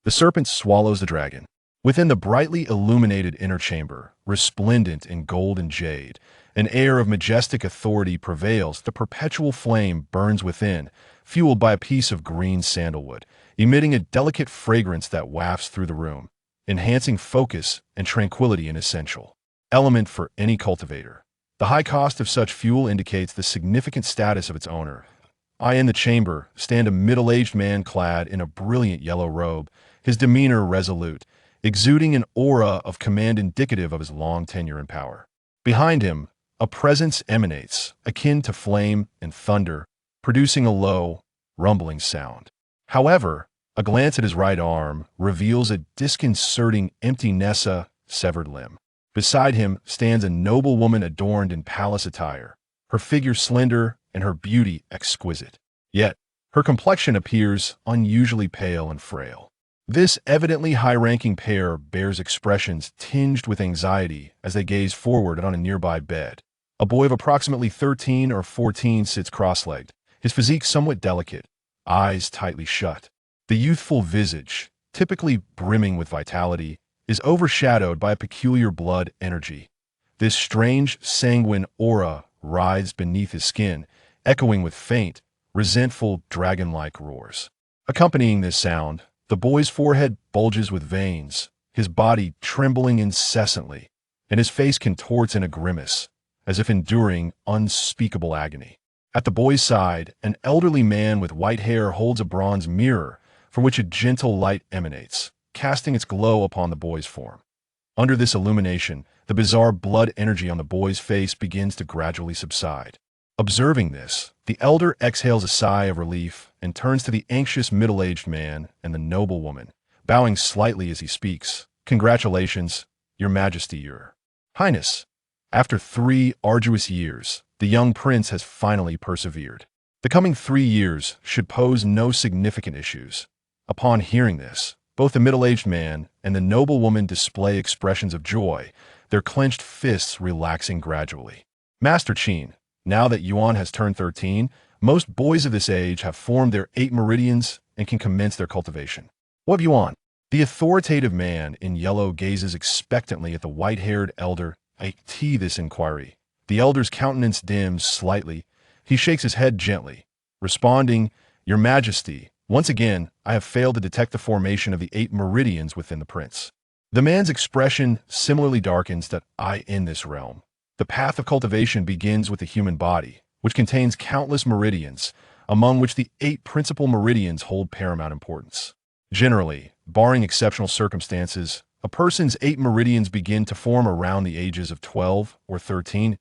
The serpent swallows the dragon. Within the brightly illuminated inner chamber, resplendent in gold and jade, an air of majestic authority prevails. The perpetual flame burns within, fueled by a piece of green sandalwood, emitting a delicate fragrance that wafts through the room, enhancing focus and tranquility, an essential element for any cultivator. The high cost of such fuel indicates the significant status of its owner. In the chamber stand a middle-aged man clad in a brilliant yellow robe, his demeanor resolute, exuding an aura of command indicative of his long tenure in power. Behind him, a presence emanates, akin to flame and thunder, producing a low, rumbling sound. However, a glance at his right arm reveals a disconcerting emptiness, a severed limb. Beside him stands a noble woman adorned in palace attire, her figure slender and her beauty exquisite. Yet, her complexion appears unusually pale and frail. This evidently high-ranking pair bears expressions tinged with anxiety as they gaze forward on a nearby bed. A boy of approximately 13 or 14 sits cross-legged, his physique somewhat delicate, eyes tightly shut. The youthful visage, typically brimming with vitality, is overshadowed by a peculiar blood energy. This strange, sanguine aura writhes beneath his skin, echoing with faint, resentful, dragon-like roars. Accompanying this sound, the boy's forehead bulges with veins, his body trembling incessantly, and his face contorts in a grimace, as if enduring unspeakable agony. At the boy's side, an elderly man with white hair holds a bronze mirror from which a gentle light emanates, casting its glow upon the boy's form. Under this illumination, the bizarre blood energy on the boy's face begins to gradually subside. Observing this, the elder exhales a sigh of relief and turns to the anxious middle-aged man and the noble woman, bowing slightly as he speaks. "Congratulations, Your Majesty, Your Highness." After 3 arduous years, the young prince has finally persevered. The coming 3 years should pose no significant issues. Upon hearing this, both the middle-aged man and the noble woman display expressions of joy, their clenched fists relaxing gradually. "Master Qin, now that Yuan has turned 13, most boys of this age have formed their 8 meridians and can commence their cultivation. What have Yuan?" The authoritative man in yellow gazes expectantly at the white-haired elder. This inquiry. The elder's countenance dims slightly. He shakes his head gently, responding, "Your Majesty, once again, I have failed to detect the formation of the 8 meridians within the prince." The man's expression similarly darkens. In this realm, the path of cultivation begins with the human body, which contains countless meridians, among which the 8 principal meridians hold paramount importance. Generally, barring exceptional circumstances, a person's 8 meridians begin to form around the ages of 12 or 13.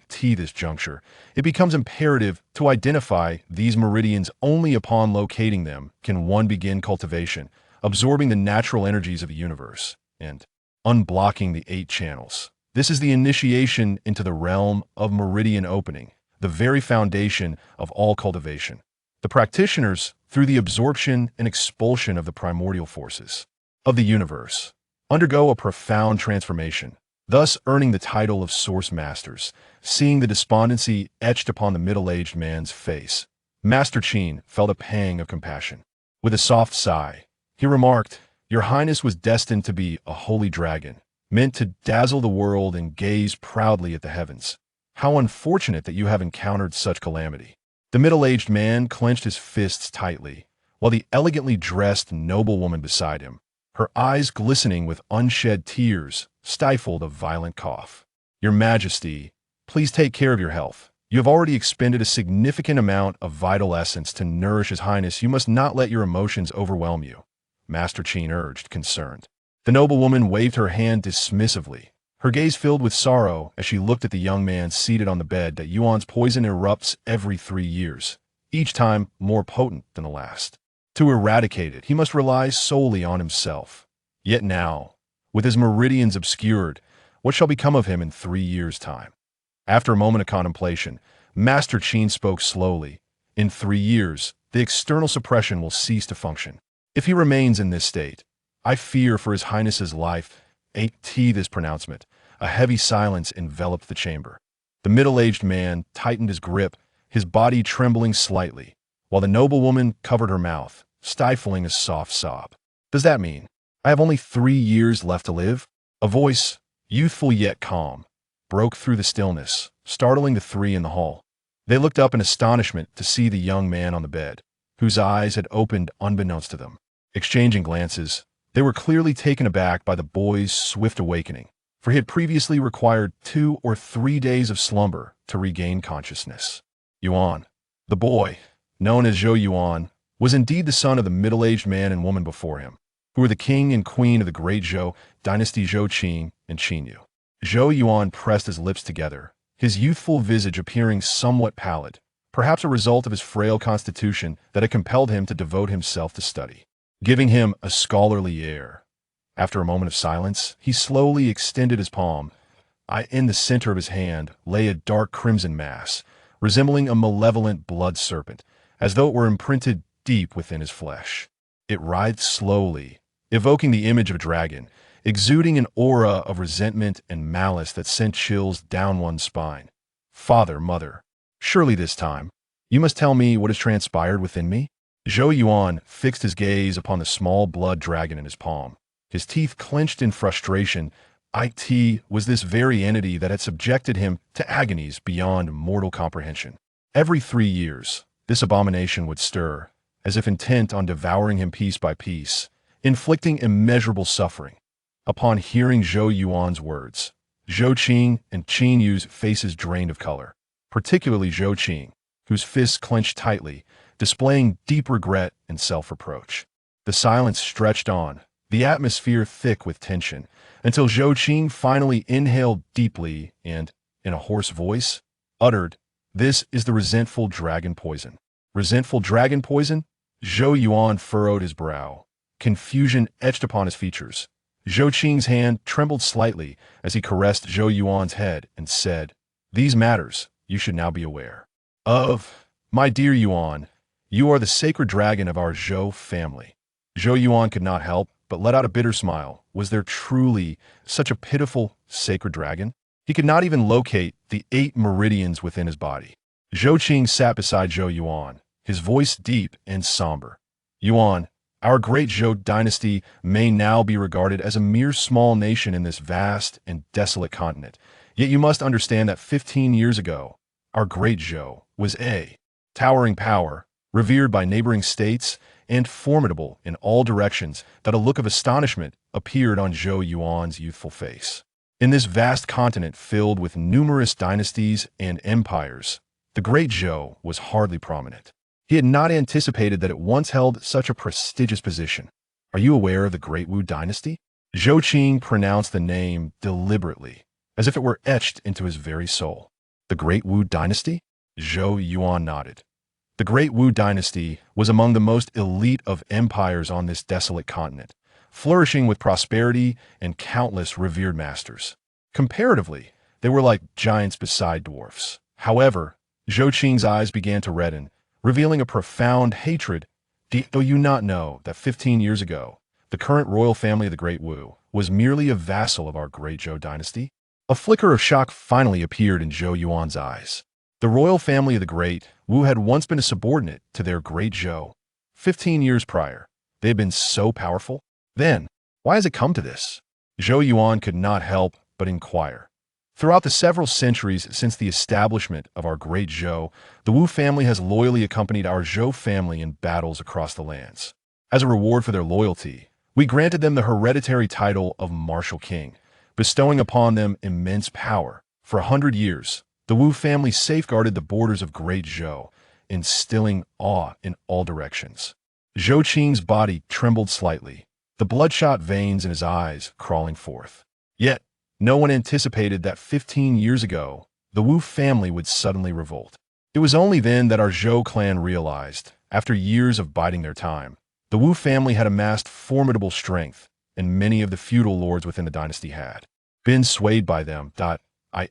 This juncture, it becomes imperative to identify these meridians. Only upon locating them can one begin cultivation, absorbing the natural energies of the universe, and unblocking the 8 channels. This is the initiation into the realm of meridian opening, the very foundation of all cultivation. The practitioners, through the absorption and expulsion of the primordial forces of the universe, undergo a profound transformation, thus earning the title of Source Masters. Seeing the despondency etched upon the middle-aged man's face, Master Qin felt a pang of compassion. With a soft sigh, he remarked, "Your Highness was destined to be a holy dragon, meant to dazzle the world and gaze proudly at the heavens. How unfortunate that you have encountered such calamity." The middle-aged man clenched his fists tightly, while the elegantly dressed noble woman beside him, her eyes glistening with unshed tears, stifled a violent cough. "Your Majesty, please take care of your health. You have already expended a significant amount of vital essence to nourish His Highness. You must not let your emotions overwhelm you," Master Qin urged, concerned. The noble woman waved her hand dismissively, her gaze filled with sorrow as she looked at the young man seated on the bed. That Yuan's poison erupts every 3 years, each time more potent than the last. To eradicate it, he must rely solely on himself. Yet now, with his meridians obscured, what shall become of him in 3 years' time? After a moment of contemplation, Master Qin spoke slowly. "In 3 years, the external suppression will cease to function. If he remains in this state, I fear for His Highness's life." This pronouncement, a heavy silence enveloped the chamber. The middle-aged man tightened his grip, his body trembling slightly, while the noble woman covered her mouth, stifling a soft sob. Does that mean I have only 3 years left to live? A voice, youthful yet calm, broke through the stillness, startling the three in the hall. They looked up in astonishment to see the young man on the bed, whose eyes had opened unbeknownst to them. Exchanging glances, they were clearly taken aback by the boy's swift awakening, for he had previously required 2 or 3 days of slumber to regain consciousness. Yuan, the boy, known as Zhou Yuan, was indeed the son of the middle-aged man and woman before him, who were the king and queen of the Great Zhou dynasty Zhou Qing and Qinyu. Zhou Yuan pressed his lips together, his youthful visage appearing somewhat pallid, perhaps a result of his frail constitution that had compelled him to devote himself to study, giving him a scholarly air. After a moment of silence, he slowly extended his palm. In the center of his hand lay a dark crimson mass, resembling a malevolent blood serpent, as though it were imprinted deep within his flesh. It writhed slowly, evoking the image of a dragon, exuding an aura of resentment and malice that sent chills down one's spine. Father, mother, surely this time, you must tell me what has transpired within me? Zhou Yuan fixed his gaze upon the small blood dragon in his palm. His teeth clenched in frustration. It was this very entity that had subjected him to agonies beyond mortal comprehension. Every 3 years, this abomination would stir, as if intent on devouring him piece by piece, inflicting immeasurable suffering. Upon hearing Zhou Yuan's words, Zhou Qing and Qin Yu's faces drained of color, particularly Zhou Qing, whose fists clenched tightly, displaying deep regret and self-reproach. The silence stretched on, the atmosphere thick with tension, until Zhou Qing finally inhaled deeply and, in a hoarse voice, uttered, "This is the resentful dragon poison." Resentful dragon poison? Zhou Yuan furrowed his brow. Confusion etched upon his features. Zhou Qing's hand trembled slightly as he caressed Zhou Yuan's head and said, "These matters you should now be aware of. My dear Yuan, you are the sacred dragon of our Zhou family." Zhou Yuan could not help but let out a bitter smile. Was there truly such a pitiful, sacred dragon? He could not even locate the 8 meridians within his body. Zhou Qing sat beside Zhou Yuan, his voice deep and somber. "Yuan, our great Zhou dynasty may now be regarded as a mere small nation in this vast and desolate continent. Yet you must understand that 15 years ago, our great Zhou was a towering power, revered by neighboring states and formidable in all directions, that a look of astonishment appeared on Zhou Yuan's youthful face. In this vast continent filled with numerous dynasties and empires, the Great Zhou was hardly prominent. He had not anticipated that it once held such a prestigious position. Are you aware of the Great Wu dynasty? Zhou Qing pronounced the name deliberately, as if it were etched into his very soul. The Great Wu dynasty? Zhou Yuan nodded. The Great Wu dynasty was among the most elite of empires on this desolate continent, flourishing with prosperity and countless revered masters. Comparatively, they were like giants beside dwarfs. However, Zhou Qing's eyes began to redden, revealing a profound hatred. Do you not know that 15 years ago, the current royal family of the Great Wu was merely a vassal of our Great Zhou dynasty? A flicker of shock finally appeared in Zhou Yuan's eyes. The royal family of the Great Wu had once been a subordinate to their Great Zhou. 15 years prior, they had been so powerful. Then, why has it come to this? Zhou Yuan could not help but inquire. Throughout the several centuries since the establishment of our Great Zhou, the Wu family has loyally accompanied our Zhou family in battles across the lands. As a reward for their loyalty, we granted them the hereditary title of Martial King, bestowing upon them immense power. For 100 years, the Wu family safeguarded the borders of Great Zhou, instilling awe in all directions. Zhou Qing's body trembled slightly, the bloodshot veins in his eyes crawling forth. Yet, no one anticipated that 15 years ago, the Wu family would suddenly revolt. It was only then that our Zhou clan realized, after years of biding their time, the Wu family had amassed formidable strength, and many of the feudal lords within the dynasty had been swayed by them.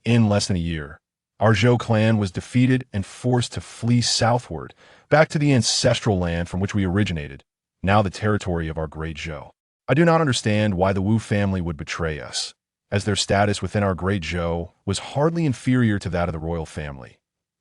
In less than a year, our Zhou clan was defeated and forced to flee southward, back to the ancestral land from which we originated, now the territory of our Great Zhou. I do not understand why the Wu family would betray us, as their status within our Great Zhou was hardly inferior to that of the royal family.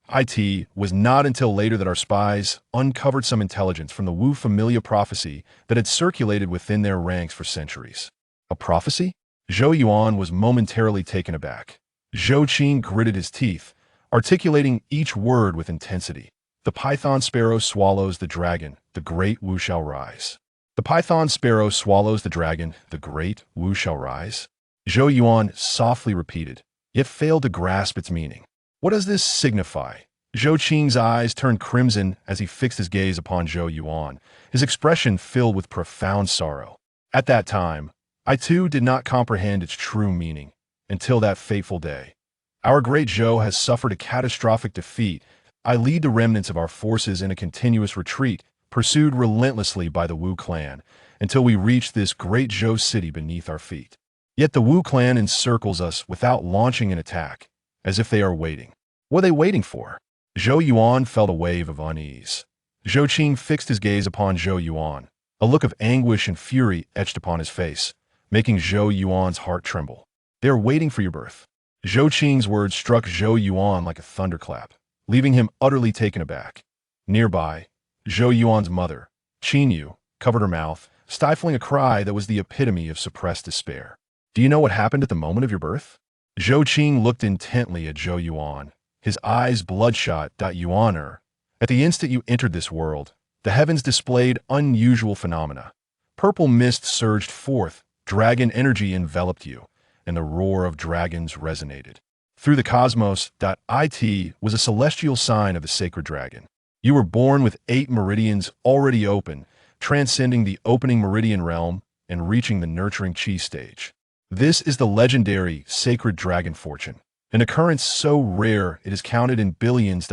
It was not until later that our spies uncovered some intelligence from the Wu familia prophecy that had circulated within their ranks for centuries. A prophecy? Zhou Yuan was momentarily taken aback. Zhou Qing gritted his teeth, articulating each word with intensity. The python sparrow swallows the dragon, the great Wu shall rise. The python sparrow swallows the dragon, the great Wu shall rise. Zhou Yuan softly repeated, yet failed to grasp its meaning. What does this signify? Zhou Qing's eyes turned crimson as he fixed his gaze upon Zhou Yuan, his expression filled with profound sorrow. At that time, I too did not comprehend its true meaning, until that fateful day. Our great Zhou has suffered a catastrophic defeat. I lead the remnants of our forces in a continuous retreat, pursued relentlessly by the Wu clan, until we reach this great Zhou city beneath our feet. Yet the Wu clan encircles us without launching an attack, as if they are waiting. What are they waiting for? Zhou Yuan felt a wave of unease. Zhou Qing fixed his gaze upon Zhou Yuan. A look of anguish and fury etched upon his face, making Zhou Yuan's heart tremble. They are waiting for your birth. Zhou Qing's words struck Zhou Yuan like a thunderclap, leaving him utterly taken aback. Nearby, Zhou Yuan's mother, Qin Yu, covered her mouth, stifling a cry that was the epitome of suppressed despair. Do you know what happened at the moment of your birth? Zhou Qing looked intently at Zhou Yuan, his eyes bloodshot. Yuaner, at the instant you entered this world, the heavens displayed unusual phenomena. Purple mist surged forth, dragon energy enveloped you, and the roar of dragons resonated. Through the cosmos, it was a celestial sign of the sacred dragon. You were born with 8 meridians already open, transcending the opening meridian realm and reaching the nurturing Qi stage. This is the legendary sacred dragon fortune, an occurrence so rare it is counted in billions.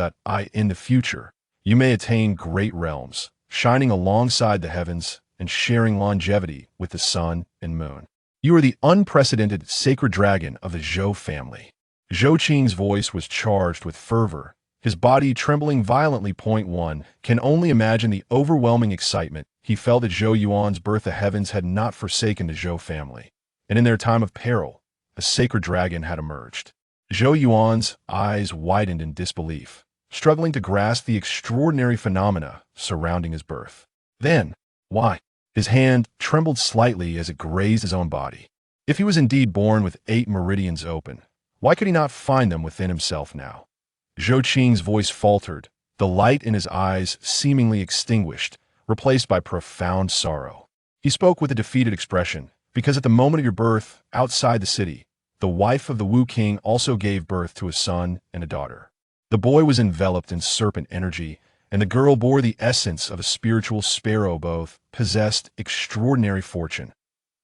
In the future, you may attain great realms, shining alongside the heavens and sharing longevity with the sun and moon. You are the unprecedented sacred dragon of the Zhou family. Zhou Qing's voice was charged with fervor, his body trembling violently. 1 Can only imagine the overwhelming excitement he felt at Zhou Yuan's birth. The heavens had not forsaken the Zhou family, and in their time of peril, a sacred dragon had emerged. Zhou Yuan's eyes widened in disbelief, struggling to grasp the extraordinary phenomena surrounding his birth. Then, why? His hand trembled slightly as it grazed his own body. If he was indeed born with 8 meridians open, why could he not find them within himself now? Zhou Qing's voice faltered, the light in his eyes seemingly extinguished, replaced by profound sorrow. He spoke with a defeated expression, because at the moment of your birth, outside the city, the wife of the Wu king also gave birth to a son and a daughter. The boy was enveloped in serpent energy, and the girl bore the essence of a spiritual sparrow. Both possessed extraordinary fortune.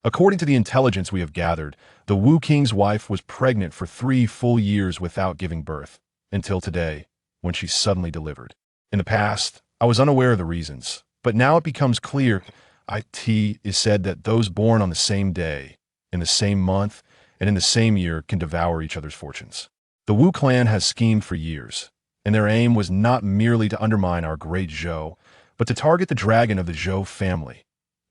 According to the intelligence we have gathered, the Wu king's wife was pregnant for 3 full years without giving birth, until today, when she suddenly delivered. In the past, I was unaware of the reasons, but now it becomes clear. It is said that those born on the same day, in the same month, and in the same year can devour each other's fortunes. The Wu clan has schemed for years, and their aim was not merely to undermine our great Zhou, but to target the dragon of the Zhou family.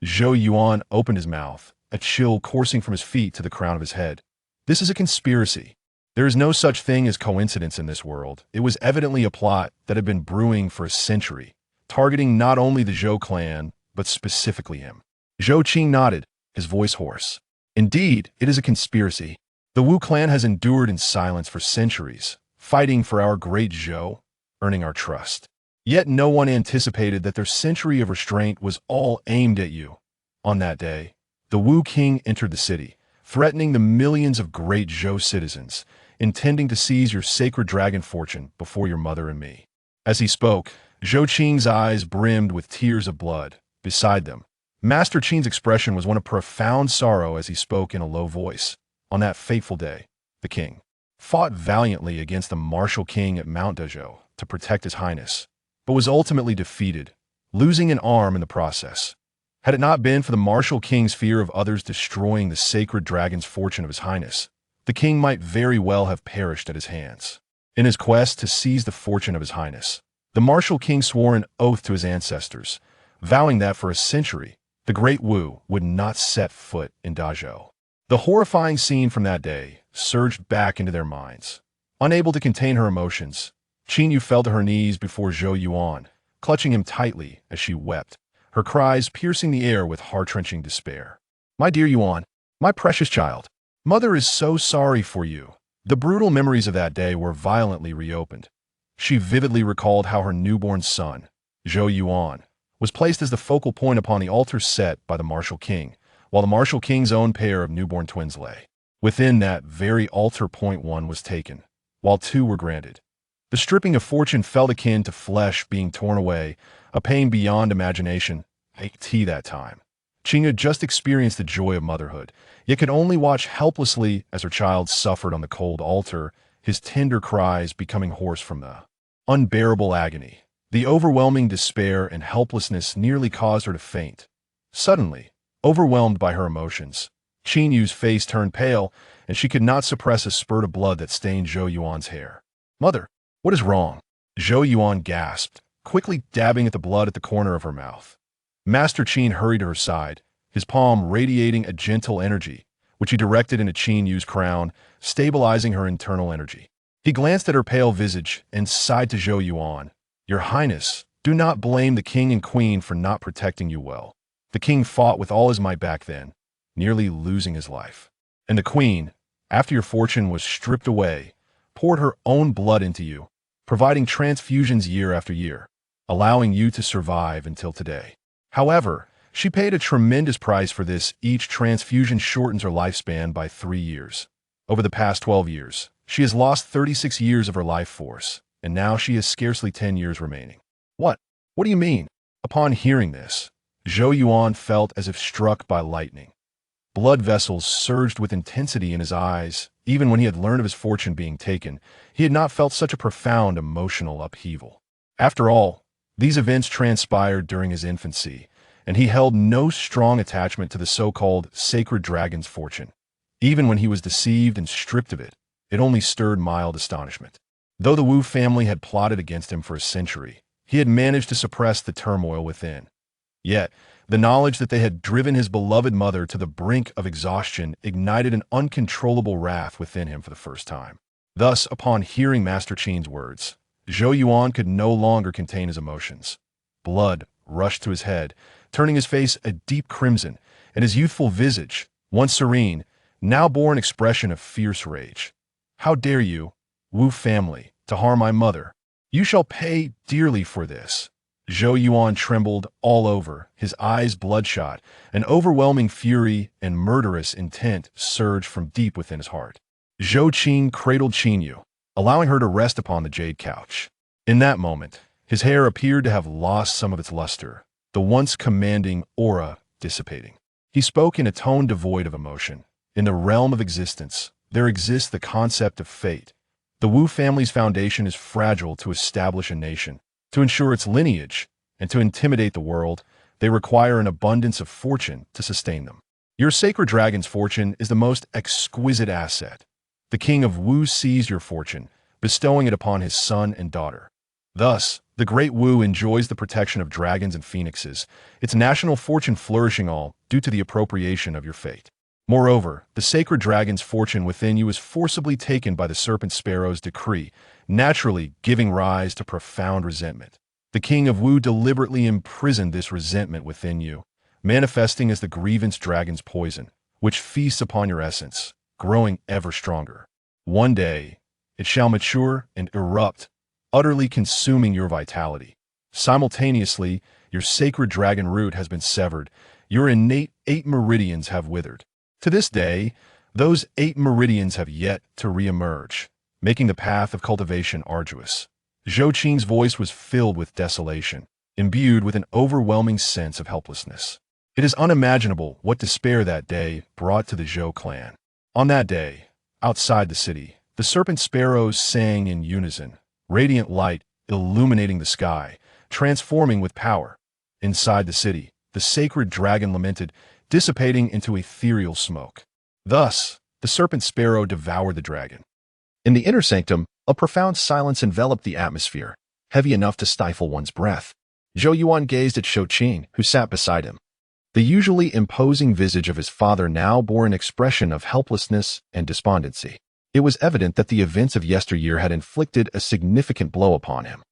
Zhou Yuan opened his mouth, a chill coursing from his feet to the crown of his head. This is a conspiracy. There is no such thing as coincidence in this world. It was evidently a plot that had been brewing for a century, targeting not only the Zhou clan, but specifically him. Zhou Qing nodded, his voice hoarse. Indeed, it is a conspiracy. The Wu clan has endured in silence for centuries, fighting for our great Zhou, earning our trust. Yet no one anticipated that their century of restraint was all aimed at you. On that day, the Wu king entered the city, threatening the millions of great Zhou citizens, intending to seize your sacred dragon fortune before your mother and me. As he spoke, Zhou Qing's eyes brimmed with tears of blood. Beside them, Master Qin's expression was one of profound sorrow as he spoke in a low voice. On that fateful day, the king fought valiantly against the martial king at Mount Dezhou to protect his highness, but was ultimately defeated, losing an arm in the process. Had it not been for the martial king's fear of others destroying the sacred dragon's fortune of his highness, the king might very well have perished at his hands. In his quest to seize the fortune of his highness, the martial king swore an oath to his ancestors, vowing that for a century, the great Wu would not set foot in Dezhou. The horrifying scene from that day surged back into their minds. Unable to contain her emotions, Qin Yu fell to her knees before Zhou Yuan, clutching him tightly as she wept, her cries piercing the air with heart-wrenching despair. "My dear Yuan, my precious child, mother is so sorry for you." The brutal memories of that day were violently reopened. She vividly recalled how her newborn son, Zhou Yuan, was placed as the focal point upon the altar set by the martial king, while the martial king's own pair of newborn twins lay. Within that very altar point one was taken, while two were granted. The stripping of fortune felt akin to flesh being torn away, a pain beyond imagination. That time, Qing had just experienced the joy of motherhood, yet could only watch helplessly as her child suffered on the cold altar, his tender cries becoming hoarse from the unbearable agony. The overwhelming despair and helplessness nearly caused her to faint. Suddenly, overwhelmed by her emotions, Qin Yu's face turned pale, and she could not suppress a spurt of blood that stained Zhou Yuan's hair. "Mother, what is wrong?" Zhou Yuan gasped, quickly dabbing at the blood at the corner of her mouth. Master Qin hurried to her side, his palm radiating a gentle energy, which he directed into Qin Yu's crown, stabilizing her internal energy. He glanced at her pale visage and sighed to Zhou Yuan. "Your Highness, do not blame the king and queen for not protecting you well. The king fought with all his might back then, nearly losing his life. And the queen, after your fortune was stripped away, poured her own blood into you, providing transfusions year after year, allowing you to survive until today. However, she paid a tremendous price for this. Each transfusion shortens her lifespan by 3 years. Over the past 12 years, she has lost 36 years of her life force, and now she has scarcely 10 years remaining." What do you mean?" Upon hearing this, Zhou Yuan felt as if struck by lightning. Blood vessels surged with intensity in his eyes. Even when he had learned of his fortune being taken, he had not felt such a profound emotional upheaval. After all, these events transpired during his infancy, and he held no strong attachment to the so-called sacred dragon's fortune. Even when he was deceived and stripped of it, it only stirred mild astonishment. Though the Wu family had plotted against him for a century, he had managed to suppress the turmoil within. Yet, the knowledge that they had driven his beloved mother to the brink of exhaustion ignited an uncontrollable wrath within him for the first time. Thus, upon hearing Master Qin's words, Zhou Yuan could no longer contain his emotions. Blood rushed to his head, turning his face a deep crimson, and his youthful visage, once serene, now bore an expression of fierce rage. "How dare you, Wu family, to harm my mother? You shall pay dearly for this." Zhou Yuan trembled all over, his eyes bloodshot. An overwhelming fury and murderous intent surged from deep within his heart. Zhou Qin cradled Qin Yu, allowing her to rest upon the jade couch. In that moment, his hair appeared to have lost some of its luster, the once commanding aura dissipating. He spoke in a tone devoid of emotion. "In the realm of existence, there exists the concept of fate. The Wu family's foundation is fragile to establish a nation, to ensure its lineage, and to intimidate the world. They require an abundance of fortune to sustain them. Your sacred dragon's fortune is the most exquisite asset. The king of Wu seized your fortune, bestowing it upon his son and daughter. Thus, the great Wu enjoys the protection of dragons and phoenixes, its national fortune flourishing all due to the appropriation of your fate. Moreover, the sacred dragon's fortune within you is forcibly taken by the serpent sparrow's decree, naturally giving rise to profound resentment. The king of Wu deliberately imprisoned this resentment within you, manifesting as the grievance dragon's poison, which feasts upon your essence, growing ever stronger. One day, it shall mature and erupt, utterly consuming your vitality. Simultaneously, your sacred dragon root has been severed, your innate 8 meridians have withered. To this day, those 8 meridians have yet to re-emerge, making the path of cultivation arduous." Zhou Qin's voice was filled with desolation, imbued with an overwhelming sense of helplessness. It is unimaginable what despair that day brought to the Zhou clan. On that day, outside the city, the serpent sparrows sang in unison, radiant light illuminating the sky, transforming with power. Inside the city, the sacred dragon lamented, dissipating into ethereal smoke. Thus, the serpent sparrow devoured the dragon. In the inner sanctum, a profound silence enveloped the atmosphere, heavy enough to stifle one's breath. Zhou Yuan gazed at Zhou Qin, who sat beside him. The usually imposing visage of his father now bore an expression of helplessness and despondency. It was evident that the events of yesteryear had inflicted a significant blow upon him.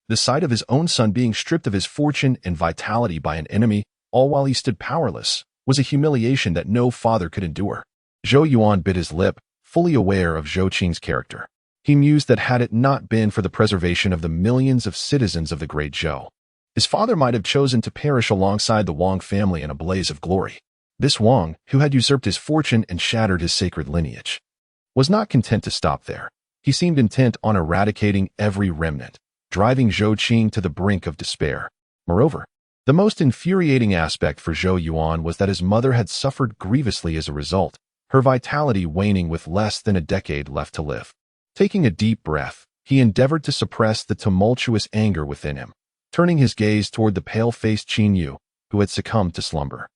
The sight of his own son being stripped of his fortune and vitality by an enemy, all while he stood powerless, was a humiliation that no father could endure. Zhou Yuan bit his lip, fully aware of Zhou Qing's character. He mused that had it not been for the preservation of the millions of citizens of the Great Zhou, his father might have chosen to perish alongside the Wang family in a blaze of glory. This Wang, who had usurped his fortune and shattered his sacred lineage, was not content to stop there. He seemed intent on eradicating every remnant, driving Zhou Qing to the brink of despair. Moreover, the most infuriating aspect for Zhou Yuan was that his mother had suffered grievously as a result, her vitality waning with less than a decade left to live. Taking a deep breath, he endeavored to suppress the tumultuous anger within him, turning his gaze toward the pale-faced Qin Yu, who had succumbed to slumber.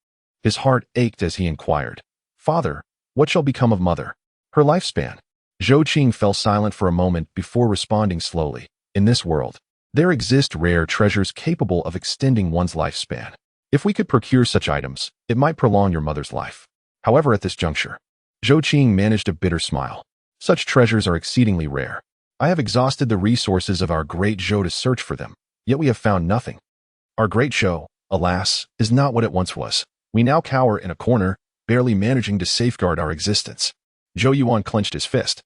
His heart ached as he inquired, "Father, what shall become of mother? Her lifespan?" Zhou Qing fell silent for a moment before responding slowly. "In this world, there exist rare treasures capable of extending one's lifespan. If we could procure such items, it might prolong your mother's life. However, at this juncture," Zhou Qing managed a bitter smile, "such treasures are exceedingly rare. I have exhausted the resources of our Great Zhou to search for them, yet we have found nothing. Our Great Zhou, alas, is not what it once was. We now cower in a corner, barely managing to safeguard our existence." Zhou Yuan clenched his fist,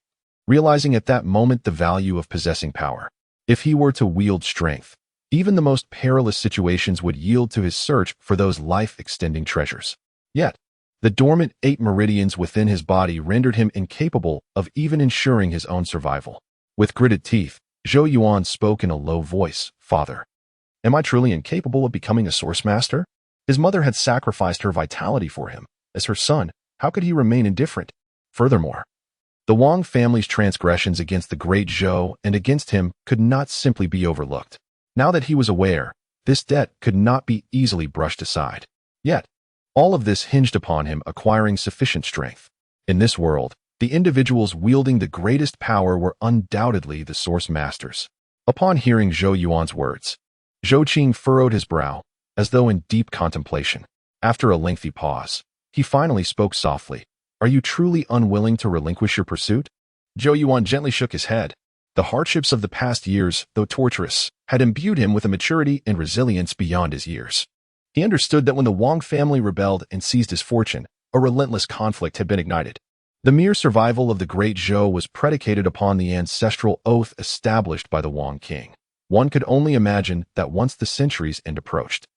realizing at that moment the value of possessing power. If he were to wield strength, even the most perilous situations would yield to his search for those life-extending treasures. Yet, the dormant 8 meridians within his body rendered him incapable of even ensuring his own survival. With gritted teeth, Zhou Yuan spoke in a low voice, "Father, am I truly incapable of becoming a source master?" His mother had sacrificed her vitality for him. As her son, how could he remain indifferent? Furthermore, the Wang family's transgressions against the Great Zhou and against him could not simply be overlooked. Now that he was aware, this debt could not be easily brushed aside. Yet, all of this hinged upon him acquiring sufficient strength. In this world, the individuals wielding the greatest power were undoubtedly the source masters. Upon hearing Zhou Yuan's words, Zhou Qing furrowed his brow, as though in deep contemplation. After a lengthy pause, he finally spoke softly, "Are you truly unwilling to relinquish your pursuit?" Zhou Yuan gently shook his head. The hardships of the past years, though torturous, had imbued him with a maturity and resilience beyond his years. He understood that when the Wang family rebelled and seized his fortune, a relentless conflict had been ignited. The mere survival of the Great Zhou was predicated upon the ancestral oath established by the Wang king. One could only imagine that once the centuries' end approached,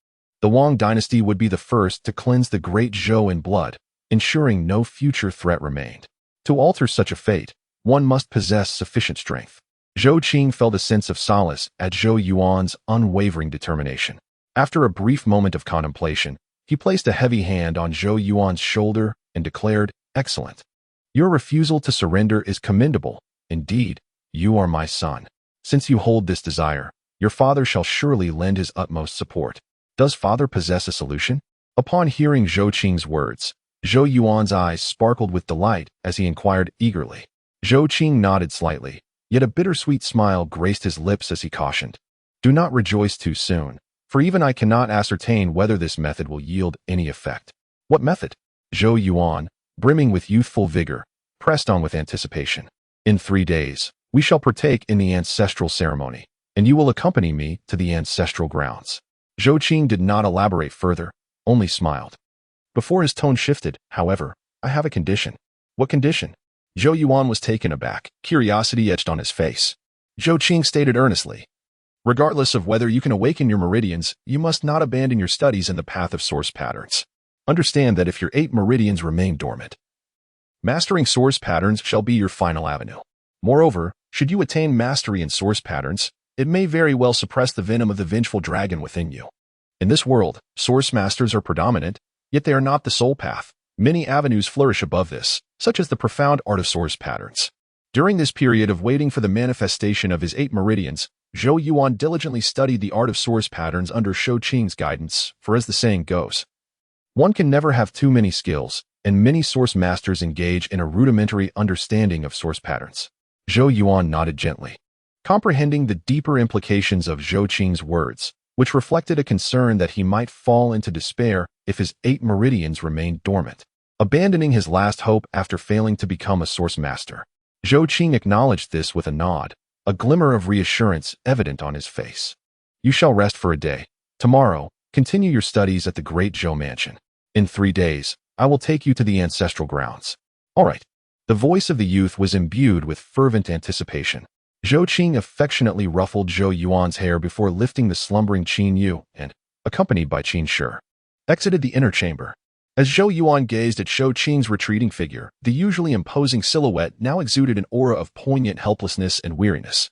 the Wang dynasty would be the first to cleanse the Great Zhou in blood, ensuring no future threat remained. To alter such a fate, one must possess sufficient strength. Zhou Qing felt a sense of solace at Zhou Yuan's unwavering determination. After a brief moment of contemplation, he placed a heavy hand on Zhou Yuan's shoulder and declared, "Excellent. Your refusal to surrender is commendable. Indeed, you are my son. Since you hold this desire, your father shall surely lend his utmost support. Does father possess a solution?" Upon hearing Zhou Qing's words, Zhou Yuan's eyes sparkled with delight as he inquired eagerly. Zhou Qing nodded slightly, yet a bittersweet smile graced his lips as he cautioned, "Do not rejoice too soon, for even I cannot ascertain whether this method will yield any effect." "What method?" Zhou Yuan, brimming with youthful vigor, pressed on with anticipation. "In 3 days, we shall partake in the ancestral ceremony, and you will accompany me to the ancestral grounds." Zhou Qing did not elaborate further, only smiled. Before his tone shifted, however, "I have a condition." "What condition?" Zhou Yuan was taken aback, curiosity etched on his face. Zhou Qing stated earnestly, "Regardless of whether you can awaken your meridians, you must not abandon your studies in the path of source patterns. Understand that if your 8 meridians remain dormant, mastering source patterns shall be your final avenue. Moreover, should you attain mastery in source patterns, it may very well suppress the venom of the vengeful dragon within you. In this world, source masters are predominant, yet they are not the sole path. Many avenues flourish above this, such as the profound art of source patterns." During this period of waiting for the manifestation of his 8 meridians, Zhou Yuan diligently studied the art of source patterns under Zhou Qing's guidance, for as the saying goes, one can never have too many skills, and many source masters engage in a rudimentary understanding of source patterns. Zhou Yuan nodded gently, comprehending the deeper implications of Zhou Qing's words, which reflected a concern that he might fall into despair if his 8 meridians remained dormant, abandoning his last hope after failing to become a source master. Zhou Qing acknowledged this with a nod, a glimmer of reassurance evident on his face. You shall rest for a day. Tomorrow, continue your studies at the Great Zhou mansion. In 3 days, I will take you to the ancestral grounds. All right. The voice of the youth was imbued with fervent anticipation. Zhou Qing affectionately ruffled Zhou Yuan's hair before lifting the slumbering Qin Yu and, accompanied by Qin Shi, exited the inner chamber. As Zhou Yuan gazed at Zhou Qing's retreating figure, the usually imposing silhouette now exuded an aura of poignant helplessness and weariness.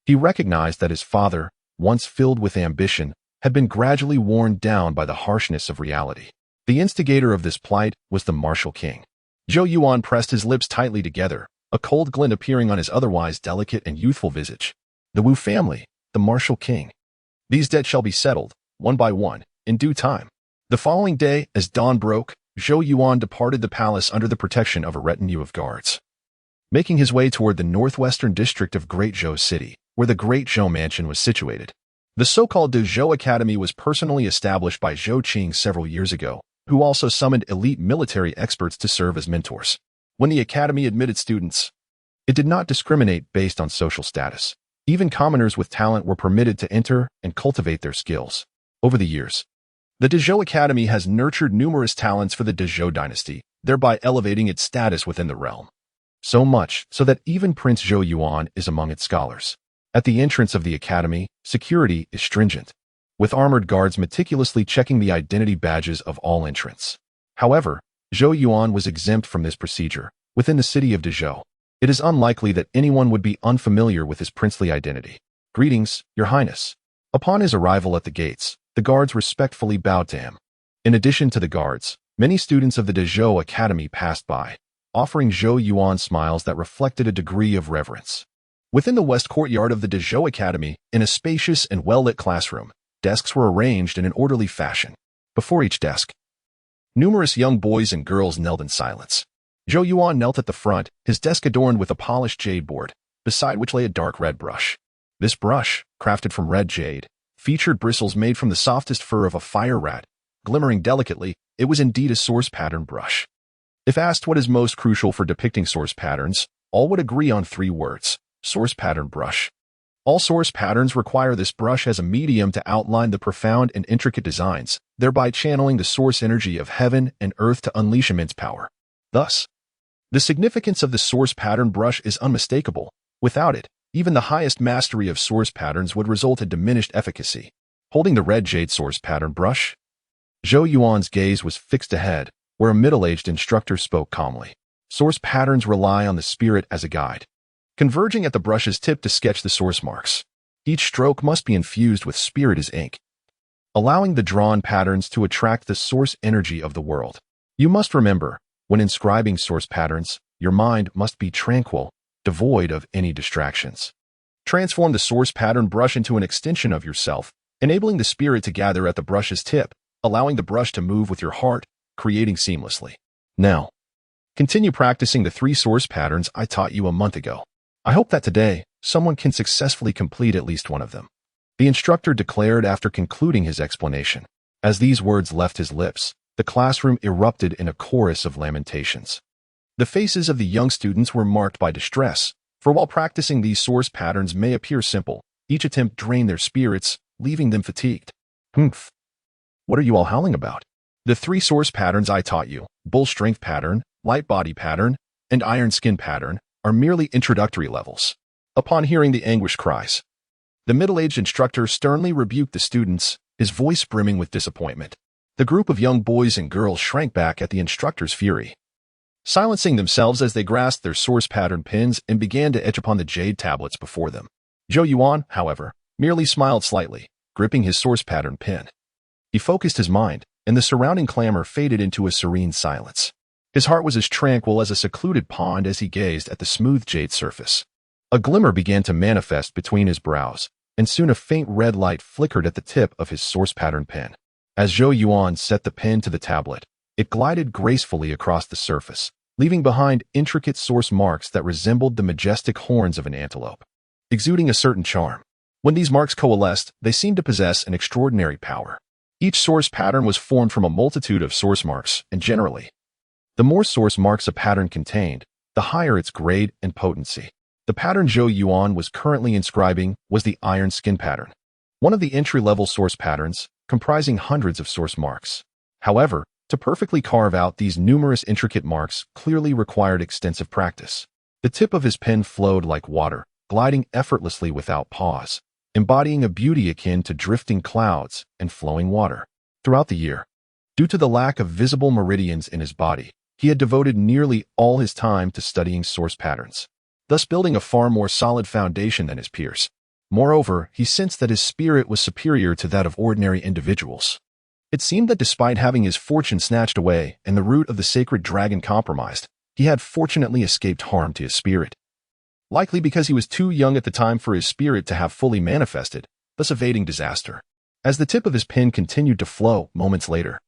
He recognized that his father, once filled with ambition, had been gradually worn down by the harshness of reality. The instigator of this plight was the martial king. Zhou Yuan pressed his lips tightly together, a cold glint appearing on his otherwise delicate and youthful visage. The Wu family, the martial king. These debts shall be settled, one by one, in due time. The following day, as dawn broke, Zhou Yuan departed the palace under the protection of a retinue of guards. Making his way toward the northwestern district of Great Zhou City, where the Great Zhou mansion was situated. The so-called Zhou Academy was personally established by Zhou Qing several years ago, who also summoned elite military experts to serve as mentors. When the academy admitted students, it did not discriminate based on social status. Even commoners with talent were permitted to enter and cultivate their skills. Over the years, the Zhou Academy has nurtured numerous talents for the Zhou dynasty, thereby elevating its status within the realm. So much so that even Prince Zhou Yuan is among its scholars. At the entrance of the academy, security is stringent, with armored guards meticulously checking the identity badges of all entrants. However, Zhou Yuan was exempt from this procedure. Within the city of Zhou, it is unlikely that anyone would be unfamiliar with his princely identity. Greetings, Your Highness. Upon his arrival at the gates, the guards respectfully bowed to him. In addition to the guards, many students of the Zhou Academy passed by, offering Zhou Yuan smiles that reflected a degree of reverence. Within the west courtyard of the Zhou Academy, in a spacious and well-lit classroom, desks were arranged in an orderly fashion. Before each desk, numerous young boys and girls knelt in silence. Zhou Yuan knelt at the front, his desk adorned with a polished jade board, beside which lay a dark red brush. This brush, crafted from red jade, featured bristles made from the softest fur of a fire rat. Glimmering delicately, it was indeed a source pattern brush. If asked what is most crucial for depicting source patterns, all would agree on 3 words: source pattern brush. All source patterns require this brush as a medium to outline the profound and intricate designs, thereby channeling the source energy of heaven and earth to unleash immense power. Thus, the significance of the source pattern brush is unmistakable. Without it, even the highest mastery of source patterns would result in diminished efficacy. Holding the red jade source pattern brush, Zhou Yuan's gaze was fixed ahead, where a middle-aged instructor spoke calmly. Source patterns rely on the spirit as a guide, converging at the brush's tip to sketch the source marks. Each stroke must be infused with spirit as ink, allowing the drawn patterns to attract the source energy of the world. You must remember, when inscribing source patterns, your mind must be tranquil, devoid of any distractions. Transform the source pattern brush into an extension of yourself, enabling the spirit to gather at the brush's tip, allowing the brush to move with your heart, creating seamlessly. Now, continue practicing the 3 source patterns I taught you a month ago. I hope that today, someone can successfully complete at least one of them. The instructor declared after concluding his explanation. As these words left his lips, the classroom erupted in a chorus of lamentations. The faces of the young students were marked by distress, for while practicing these source patterns may appear simple, each attempt drained their spirits, leaving them fatigued. Humph. What are you all howling about? The 3 source patterns I taught you, bull strength pattern, light body pattern, and iron skin pattern, are merely introductory levels. Upon hearing the anguished cries, the middle-aged instructor sternly rebuked the students, his voice brimming with disappointment. The group of young boys and girls shrank back at the instructor's fury, silencing themselves as they grasped their source pattern pins and began to etch upon the jade tablets before them. Zhou Yuan, however, merely smiled slightly, gripping his source pattern pin. He focused his mind, and the surrounding clamor faded into a serene silence. His heart was as tranquil as a secluded pond as he gazed at the smooth jade surface. A glimmer began to manifest between his brows, and soon a faint red light flickered at the tip of his source pattern pen. As Zhou Yuan set the pen to the tablet, it glided gracefully across the surface, leaving behind intricate source marks that resembled the majestic horns of an antelope, exuding a certain charm. When these marks coalesced, they seemed to possess an extraordinary power. Each source pattern was formed from a multitude of source marks, and generally, the more source marks a pattern contained, the higher its grade and potency. The pattern Zhou Yuan was currently inscribing was the iron skin pattern, one of the entry-level source patterns, comprising hundreds of source marks. However, to perfectly carve out these numerous intricate marks clearly required extensive practice. The tip of his pen flowed like water, gliding effortlessly without pause, embodying a beauty akin to drifting clouds and flowing water. Throughout the year, due to the lack of visible meridians in his body, he had devoted nearly all his time to studying source patterns, thus building a far more solid foundation than his peers. Moreover, he sensed that his spirit was superior to that of ordinary individuals. It seemed that despite having his fortune snatched away and the root of the sacred dragon compromised, he had fortunately escaped harm to his spirit. Likely because he was too young at the time for his spirit to have fully manifested, thus evading disaster. As the tip of his pen continued to flow moments later,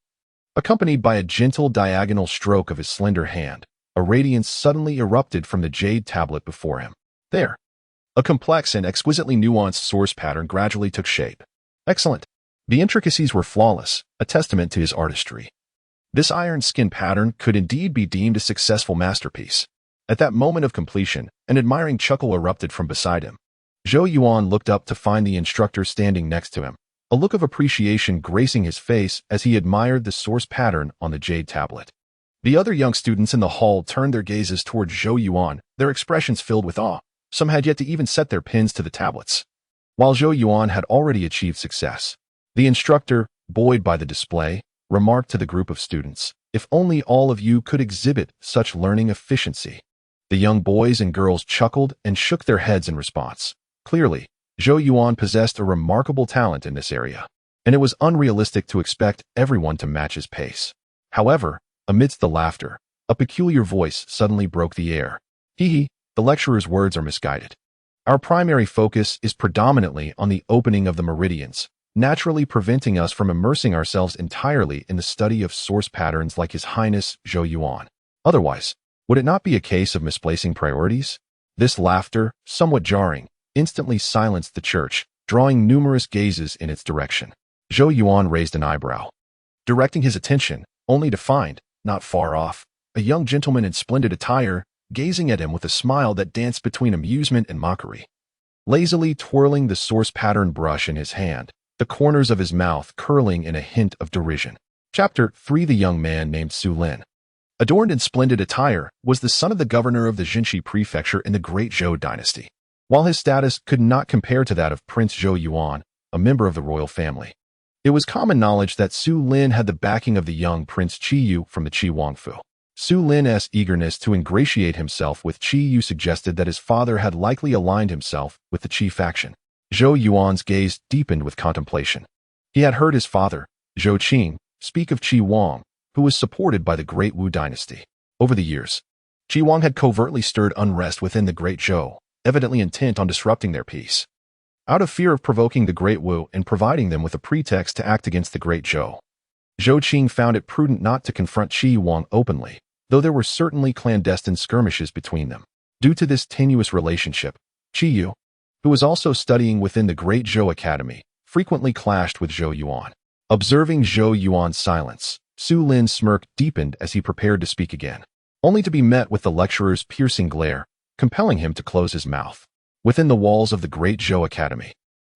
accompanied by a gentle diagonal stroke of his slender hand, a radiance suddenly erupted from the jade tablet before him. There, a complex and exquisitely nuanced source pattern gradually took shape. Excellent. The intricacies were flawless, a testament to his artistry. This iron skin pattern could indeed be deemed a successful masterpiece. At that moment of completion, an admiring chuckle erupted from beside him. Zhou Yuan looked up to find the instructor standing next to him, a look of appreciation gracing his face as he admired the source pattern on the jade tablet. The other young students in the hall turned their gazes towards Zhou Yuan, their expressions filled with awe. Some had yet to even set their pins to the tablets. While Zhou Yuan had already achieved success, the instructor, buoyed by the display, remarked to the group of students, "If only all of you could exhibit such learning efficiency." The young boys and girls chuckled and shook their heads in response. Clearly, Zhou Yuan possessed a remarkable talent in this area, and it was unrealistic to expect everyone to match his pace. However, amidst the laughter, a peculiar voice suddenly broke the air. "Hee, the lecturer's words are misguided. Our primary focus is predominantly on the opening of the meridians, naturally preventing us from immersing ourselves entirely in the study of source patterns like His Highness Zhou Yuan. Otherwise, would it not be a case of misplacing priorities?" This laughter, somewhat jarring, instantly silenced the church, drawing numerous gazes in its direction. Zhou Yuan raised an eyebrow, directing his attention, only to find, not far off, a young gentleman in splendid attire, gazing at him with a smile that danced between amusement and mockery. Lazily twirling the source pattern brush in his hand, the corners of his mouth curling in a hint of derision. Chapter 3. The young man named Su Lin, adorned in splendid attire, was the son of the governor of the Jinshi prefecture in the Great Zhou dynasty. While his status could not compare to that of Prince Zhou Yuan, a member of the royal family, it was common knowledge that Su Lin had the backing of the young Prince Qi Yu from the Qi Wangfu. Su Lin's eagerness to ingratiate himself with Qi Yu suggested that his father had likely aligned himself with the Qi faction. Zhou Yuan's gaze deepened with contemplation. He had heard his father, Zhou Qing, speak of Qi Wang, who was supported by the Great Wu dynasty. Over the years, Qi Wang had covertly stirred unrest within the Great Zhou, evidently intent on disrupting their peace. Out of fear of provoking the Great Wu and providing them with a pretext to act against the Great Zhou, Zhou Qing found it prudent not to confront Qi Wang openly, though there were certainly clandestine skirmishes between them. Due to this tenuous relationship, Qi Yu, who was also studying within the Great Zhou Academy, frequently clashed with Zhou Yuan. Observing Zhou Yuan's silence, Su Lin's smirk deepened as he prepared to speak again, only to be met with the lecturer's piercing glare, compelling him to close his mouth. Within the walls of the Great Zhou Academy,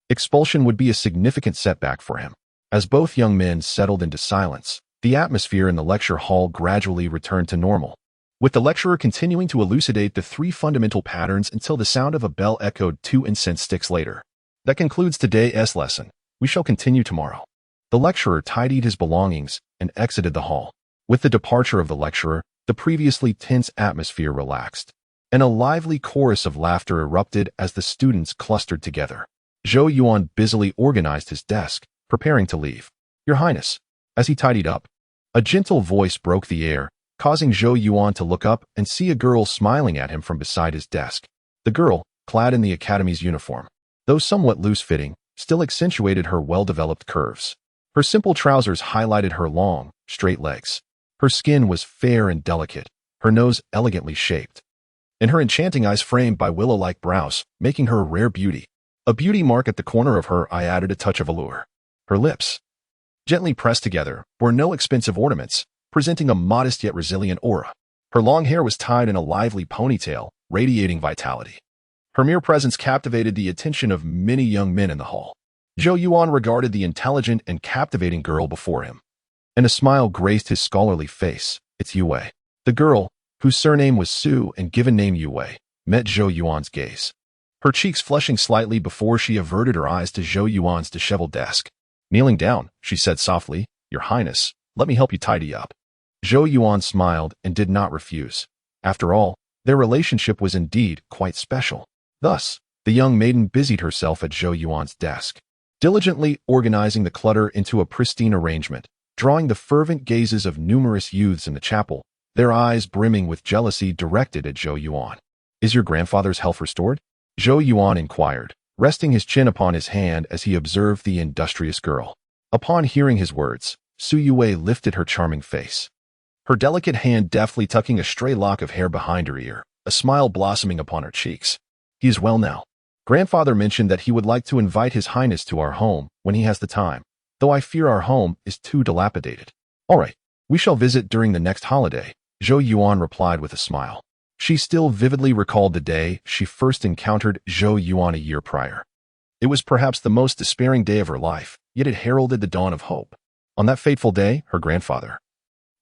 expulsion would be a significant setback for him. As both young men settled into silence, the atmosphere in the lecture hall gradually returned to normal, with the lecturer continuing to elucidate the three fundamental patterns until the sound of a bell echoed 2 incense sticks later. That concludes today's lesson. We shall continue tomorrow. The lecturer tidied his belongings and exited the hall. With the departure of the lecturer, the previously tense atmosphere relaxed, and a lively chorus of laughter erupted as the students clustered together. Zhou Yuan busily organized his desk, preparing to leave. "Your Highness." As he tidied up, a gentle voice broke the air, causing Zhou Yuan to look up and see a girl smiling at him from beside his desk. The girl, clad in the academy's uniform, though somewhat loose-fitting, still accentuated her well-developed curves. Her simple trousers highlighted her long, straight legs. Her skin was fair and delicate, her nose elegantly shaped, and her enchanting eyes framed by willow-like brows, making her a rare beauty. A beauty mark at the corner of her eye added a touch of allure. Her lips, gently pressed together, bore no expensive ornaments, presenting a modest yet resilient aura. Her long hair was tied in a lively ponytail, radiating vitality. Her mere presence captivated the attention of many young men in the hall. Zhou Yuan regarded the intelligent and captivating girl before him, and a smile graced his scholarly face. It's Yue. The girl, whose surname was Su and given name Yue, met Zhou Yuan's gaze, her cheeks flushing slightly before she averted her eyes to Zhou Yuan's disheveled desk. Kneeling down, she said softly, "Your Highness, let me help you tidy up." Zhou Yuan smiled and did not refuse. After all, their relationship was indeed quite special. Thus, the young maiden busied herself at Zhou Yuan's desk, diligently organizing the clutter into a pristine arrangement, drawing the fervent gazes of numerous youths in the chapel, their eyes brimming with jealousy directed at Zhou Yuan. "Is your grandfather's health restored?" Zhou Yuan inquired, resting his chin upon his hand as he observed the industrious girl. Upon hearing his words, Su Yue lifted her charming face, her delicate hand deftly tucking a stray lock of hair behind her ear, a smile blossoming upon her cheeks. "He is well now. Grandfather mentioned that he would like to invite His Highness to our home when he has the time, though I fear our home is too dilapidated." "All right, we shall visit during the next holiday," Zhou Yuan replied with a smile. She still vividly recalled the day she first encountered Zhou Yuan a year prior. It was perhaps the most despairing day of her life, yet it heralded the dawn of hope. On that fateful day, her grandfather,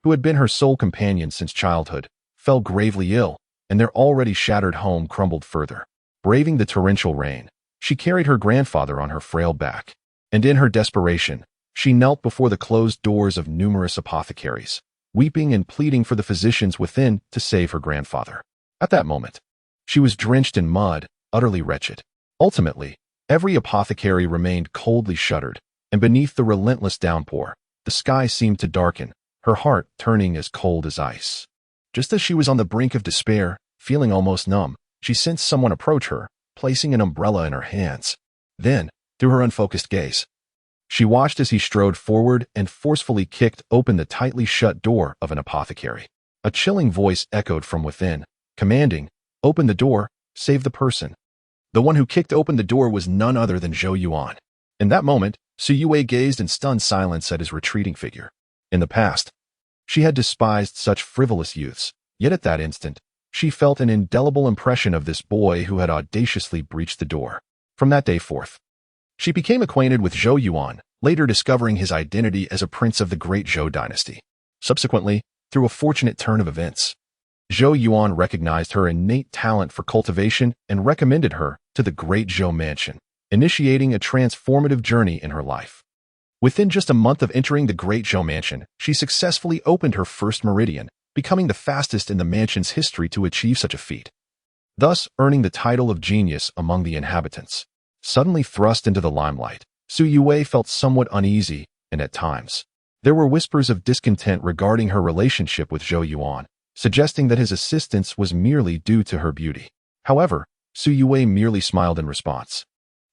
who had been her sole companion since childhood, fell gravely ill, and their already shattered home crumbled further. Braving the torrential rain, she carried her grandfather on her frail back, and in her desperation, she knelt before the closed doors of numerous apothecaries, weeping and pleading for the physicians within to save her grandfather. At that moment, she was drenched in mud, utterly wretched. Ultimately, every apothecary remained coldly shuttered, and beneath the relentless downpour, the sky seemed to darken, her heart turning as cold as ice. Just as she was on the brink of despair, feeling almost numb, she sensed someone approach her, placing an umbrella in her hands. Then, through her unfocused gaze, she watched as he strode forward and forcefully kicked open the tightly shut door of an apothecary. A chilling voice echoed from within, commanding, "Open the door, save the person." The one who kicked open the door was none other than Zhou Yuan. In that moment, Su Yue gazed in stunned silence at his retreating figure. In the past, she had despised such frivolous youths, yet at that instant, she felt an indelible impression of this boy who had audaciously breached the door. From that day forth, she became acquainted with Zhou Yuan, later discovering his identity as a prince of the Great Zhou dynasty. Subsequently, through a fortunate turn of events, Zhou Yuan recognized her innate talent for cultivation and recommended her to the Great Zhou mansion, initiating a transformative journey in her life. Within just a month of entering the Great Zhou mansion, she successfully opened her first meridian, becoming the fastest in the mansion's history to achieve such a feat, thus earning the title of genius among the inhabitants. Suddenly thrust into the limelight, Su Yue felt somewhat uneasy, and at times, there were whispers of discontent regarding her relationship with Zhou Yuan, suggesting that his assistance was merely due to her beauty. However, Su Yue merely smiled in response,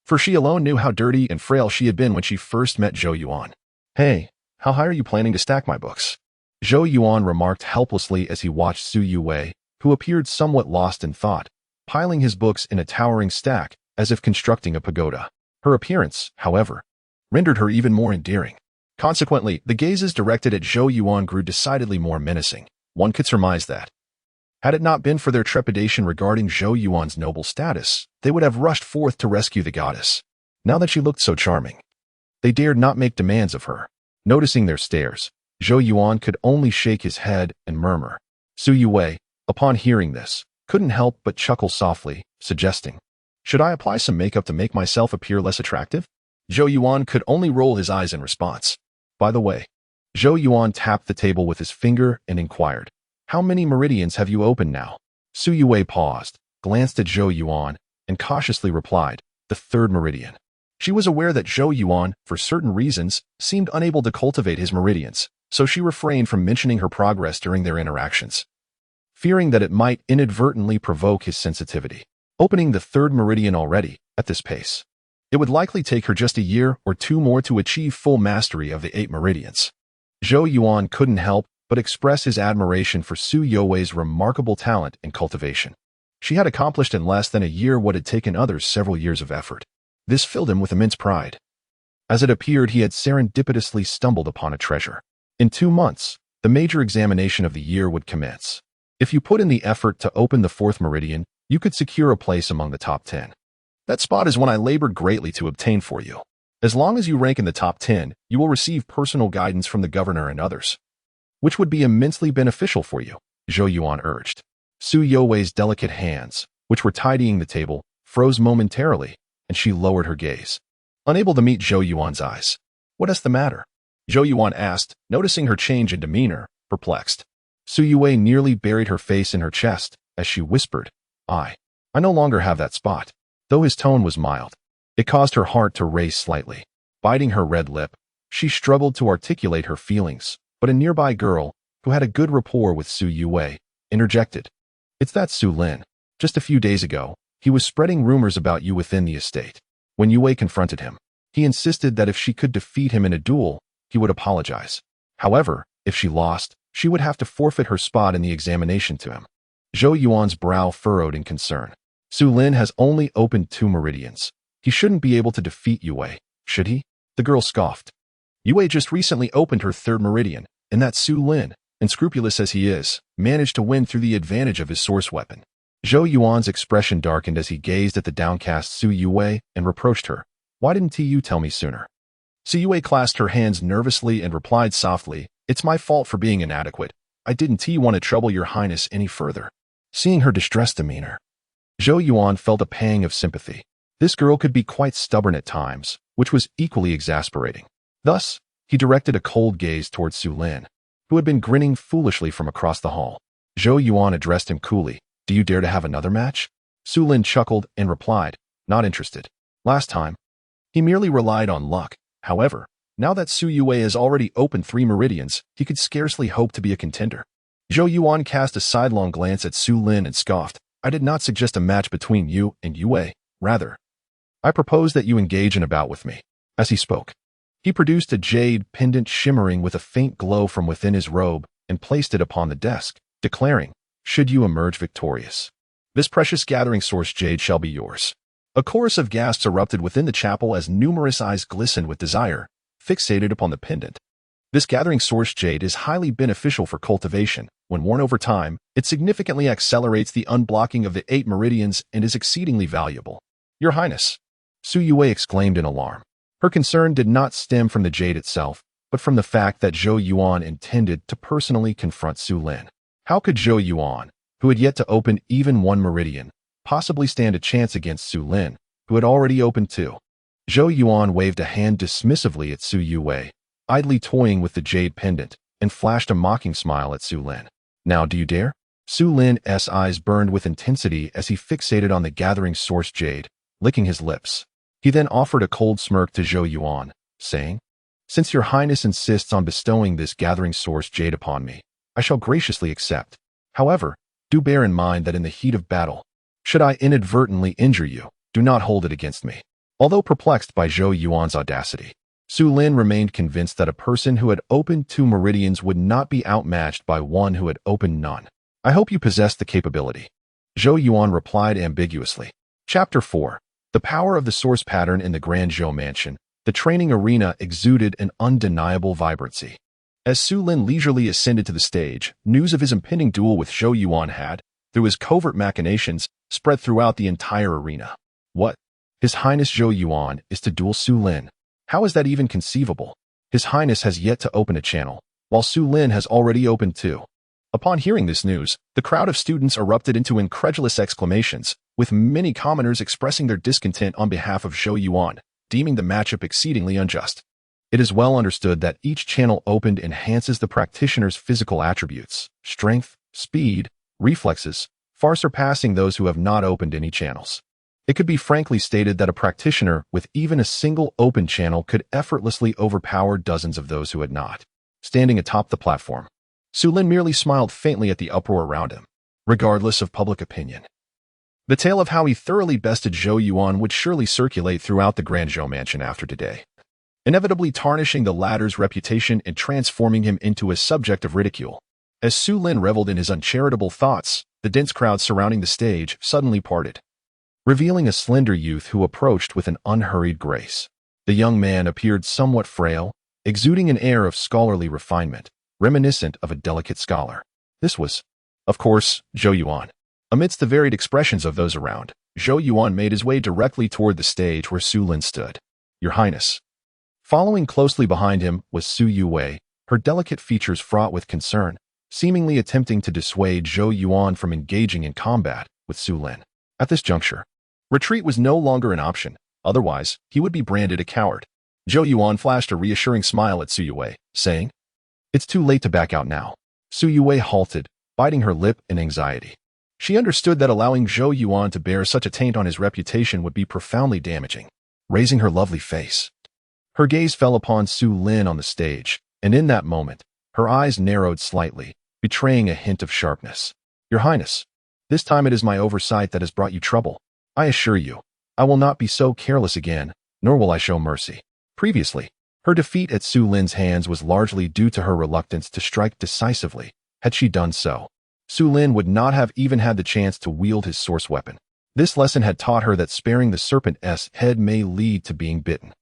for she alone knew how dirty and frail she had been when she first met Zhou Yuan. "Hey, how high are you planning to stack my books?" Zhou Yuan remarked helplessly as he watched Su Yue, who appeared somewhat lost in thought, piling his books in a towering stack as if constructing a pagoda. Her appearance, however, rendered her even more endearing. Consequently, the gazes directed at Zhou Yuan grew decidedly more menacing. One could surmise that, had it not been for their trepidation regarding Zhou Yuan's noble status, they would have rushed forth to rescue the goddess. Now that she looked so charming, they dared not make demands of her. Noticing their stares, Zhou Yuan could only shake his head and murmur. Su Yue, upon hearing this, couldn't help but chuckle softly, suggesting, "Should I apply some makeup to make myself appear less attractive?" Zhou Yuan could only roll his eyes in response. By the way, Zhou Yuan tapped the table with his finger and inquired, "How many meridians have you opened now?" Su Yue paused, glanced at Zhou Yuan, and cautiously replied, "The third meridian." She was aware that Zhou Yuan, for certain reasons, seemed unable to cultivate his meridians, so she refrained from mentioning her progress during their interactions, fearing that it might inadvertently provoke his sensitivity. Opening the third meridian already, at this pace, it would likely take her just a year or two more to achieve full mastery of the 8 meridians. Zhou Yuan couldn't help but express his admiration for Su Yue's remarkable talent in cultivation. She had accomplished in less than a year what had taken others several years of effort. This filled him with immense pride. As it appeared, he had serendipitously stumbled upon a treasure. In 2 months, the major examination of the year would commence. If you put in the effort to open the fourth meridian, you could secure a place among the top 10. That spot is one I labored greatly to obtain for you. As long as you rank in the top 10, you will receive personal guidance from the governor and others, which would be immensely beneficial for you, Zhou Yuan urged. Su Youwei's delicate hands, which were tidying the table, froze momentarily, and she lowered her gaze, unable to meet Zhou Yuan's eyes. What is the matter? Zhou Yuan asked, noticing her change in demeanor, perplexed. Su Yuwei nearly buried her face in her chest as she whispered, I no longer have that spot. Though his tone was mild, it caused her heart to race slightly. Biting her red lip, she struggled to articulate her feelings, but a nearby girl, who had a good rapport with Su Yuwei, interjected. It's that Su Lin. Just a few days ago, he was spreading rumors about you within the estate. When Yuwei confronted him, he insisted that if she could defeat him in a duel, he would apologize. However, if she lost, she would have to forfeit her spot in the examination to him. Zhou Yuan's brow furrowed in concern. Su Lin has only opened 2 meridians. He shouldn't be able to defeat Yuwei, should he? The girl scoffed. Yuwei just recently opened her 3rd meridian, and that Su Lin, unscrupulous as he is, managed to win through the advantage of his source weapon. Zhou Yuan's expression darkened as he gazed at the downcast Su Yuwei and reproached her. Why didn't you tell me sooner? Su Yuwei clasped her hands nervously and replied softly, It's my fault for being inadequate. I didn't want to trouble your highness any further. Seeing her distressed demeanor, Zhou Yuan felt a pang of sympathy. This girl could be quite stubborn at times, which was equally exasperating. Thus, he directed a cold gaze towards Su Lin, who had been grinning foolishly from across the hall. Zhou Yuan addressed him coolly. Do you dare to have another match? Su Lin chuckled and replied, Not interested. Last time, he merely relied on luck. However, now that Su Yuwei has already opened 3 meridians, he could scarcely hope to be a contender. Zhou Yuan cast a sidelong glance at Su Lin and scoffed. I did not suggest a match between you and Yuwei. Rather, I propose that you engage in a bout with me. As he spoke, he produced a jade pendant shimmering with a faint glow from within his robe and placed it upon the desk, declaring, Should you emerge victorious, this precious gathering source jade shall be yours. A chorus of gasps erupted within the chapel as numerous eyes glistened with desire, fixated upon the pendant. This gathering source jade is highly beneficial for cultivation. When worn over time, it significantly accelerates the unblocking of the 8 meridians and is exceedingly valuable. Your Highness, Su Yuwei exclaimed in alarm. Her concern did not stem from the jade itself, but from the fact that Zhou Yuan intended to personally confront Su Lin. How could Zhou Yuan, who had yet to open even 1 meridian, possibly stand a chance against Su Lin, who had already opened 2? Zhou Yuan waved a hand dismissively at Su Yuwei, idly toying with the jade pendant, and flashed a mocking smile at Su Lin. Now do you dare? Su Lin's eyes burned with intensity as he fixated on the gathering source jade, licking his lips. He then offered a cold smirk to Zhou Yuan, saying, Since your highness insists on bestowing this gathering source jade upon me, I shall graciously accept. However, do bear in mind that in the heat of battle, should I inadvertently injure you, do not hold it against me. Although perplexed by Zhou Yuan's audacity, Su Lin remained convinced that a person who had opened 2 meridians would not be outmatched by one who had opened none. I hope you possess the capability. Zhou Yuan replied ambiguously. Chapter 4. The power of the source pattern in the Grand Zhou mansion. The training arena exuded an undeniable vibrancy. As Su Lin leisurely ascended to the stage, news of his impending duel with Zhou Yuan had, through his covert machinations, spread throughout the entire arena. What? His Highness Zhou Yuan is to duel Su Lin. How is that even conceivable? His Highness has yet to open a channel, while Su Lin has already opened 2. Upon hearing this news, the crowd of students erupted into incredulous exclamations, with many commoners expressing their discontent on behalf of Zhou Yuan, deeming the matchup exceedingly unjust. It is well understood that each channel opened enhances the practitioner's physical attributes, strength, speed, reflexes, far surpassing those who have not opened any channels. It could be frankly stated that a practitioner with even a single open channel could effortlessly overpower dozens of those who had not. Standing atop the platform, Su Lin merely smiled faintly at the uproar around him, regardless of public opinion. The tale of how he thoroughly bested Zhou Yuan would surely circulate throughout the Grand Zhou mansion after today, inevitably tarnishing the latter's reputation and transforming him into a subject of ridicule. As Su Lin reveled in his uncharitable thoughts, the dense crowd surrounding the stage suddenly parted, revealing a slender youth who approached with an unhurried grace. The young man appeared somewhat frail, exuding an air of scholarly refinement, reminiscent of a delicate scholar. This was Of course, Zhou Yuan. Amidst the varied expressions of those around, Zhou Yuan made his way directly toward the stage where Su Lin stood. Your Highness. Following closely behind him was Su Yuwei, her delicate features fraught with concern, seemingly attempting to dissuade Zhou Yuan from engaging in combat with Su Lin. At this juncture, retreat was no longer an option, otherwise he would be branded a coward. Zhou Yuan flashed a reassuring smile at Su Yuwei, saying, "It's too late to back out now." Su Yuwei halted, biting her lip in anxiety. She understood that allowing Zhou Yuan to bear such a taint on his reputation would be profoundly damaging. Raising her lovely face, her gaze fell upon Su Lin on the stage, and in that moment, her eyes narrowed slightly, betraying a hint of sharpness. Your Highness, this time it is my oversight that has brought you trouble. I assure you, I will not be so careless again, nor will I show mercy. Previously, her defeat at Su Lin's hands was largely due to her reluctance to strike decisively. Had she done so, Su Lin would not have even had the chance to wield his source weapon. This lesson had taught her that sparing the serpent's head may lead to being bitten.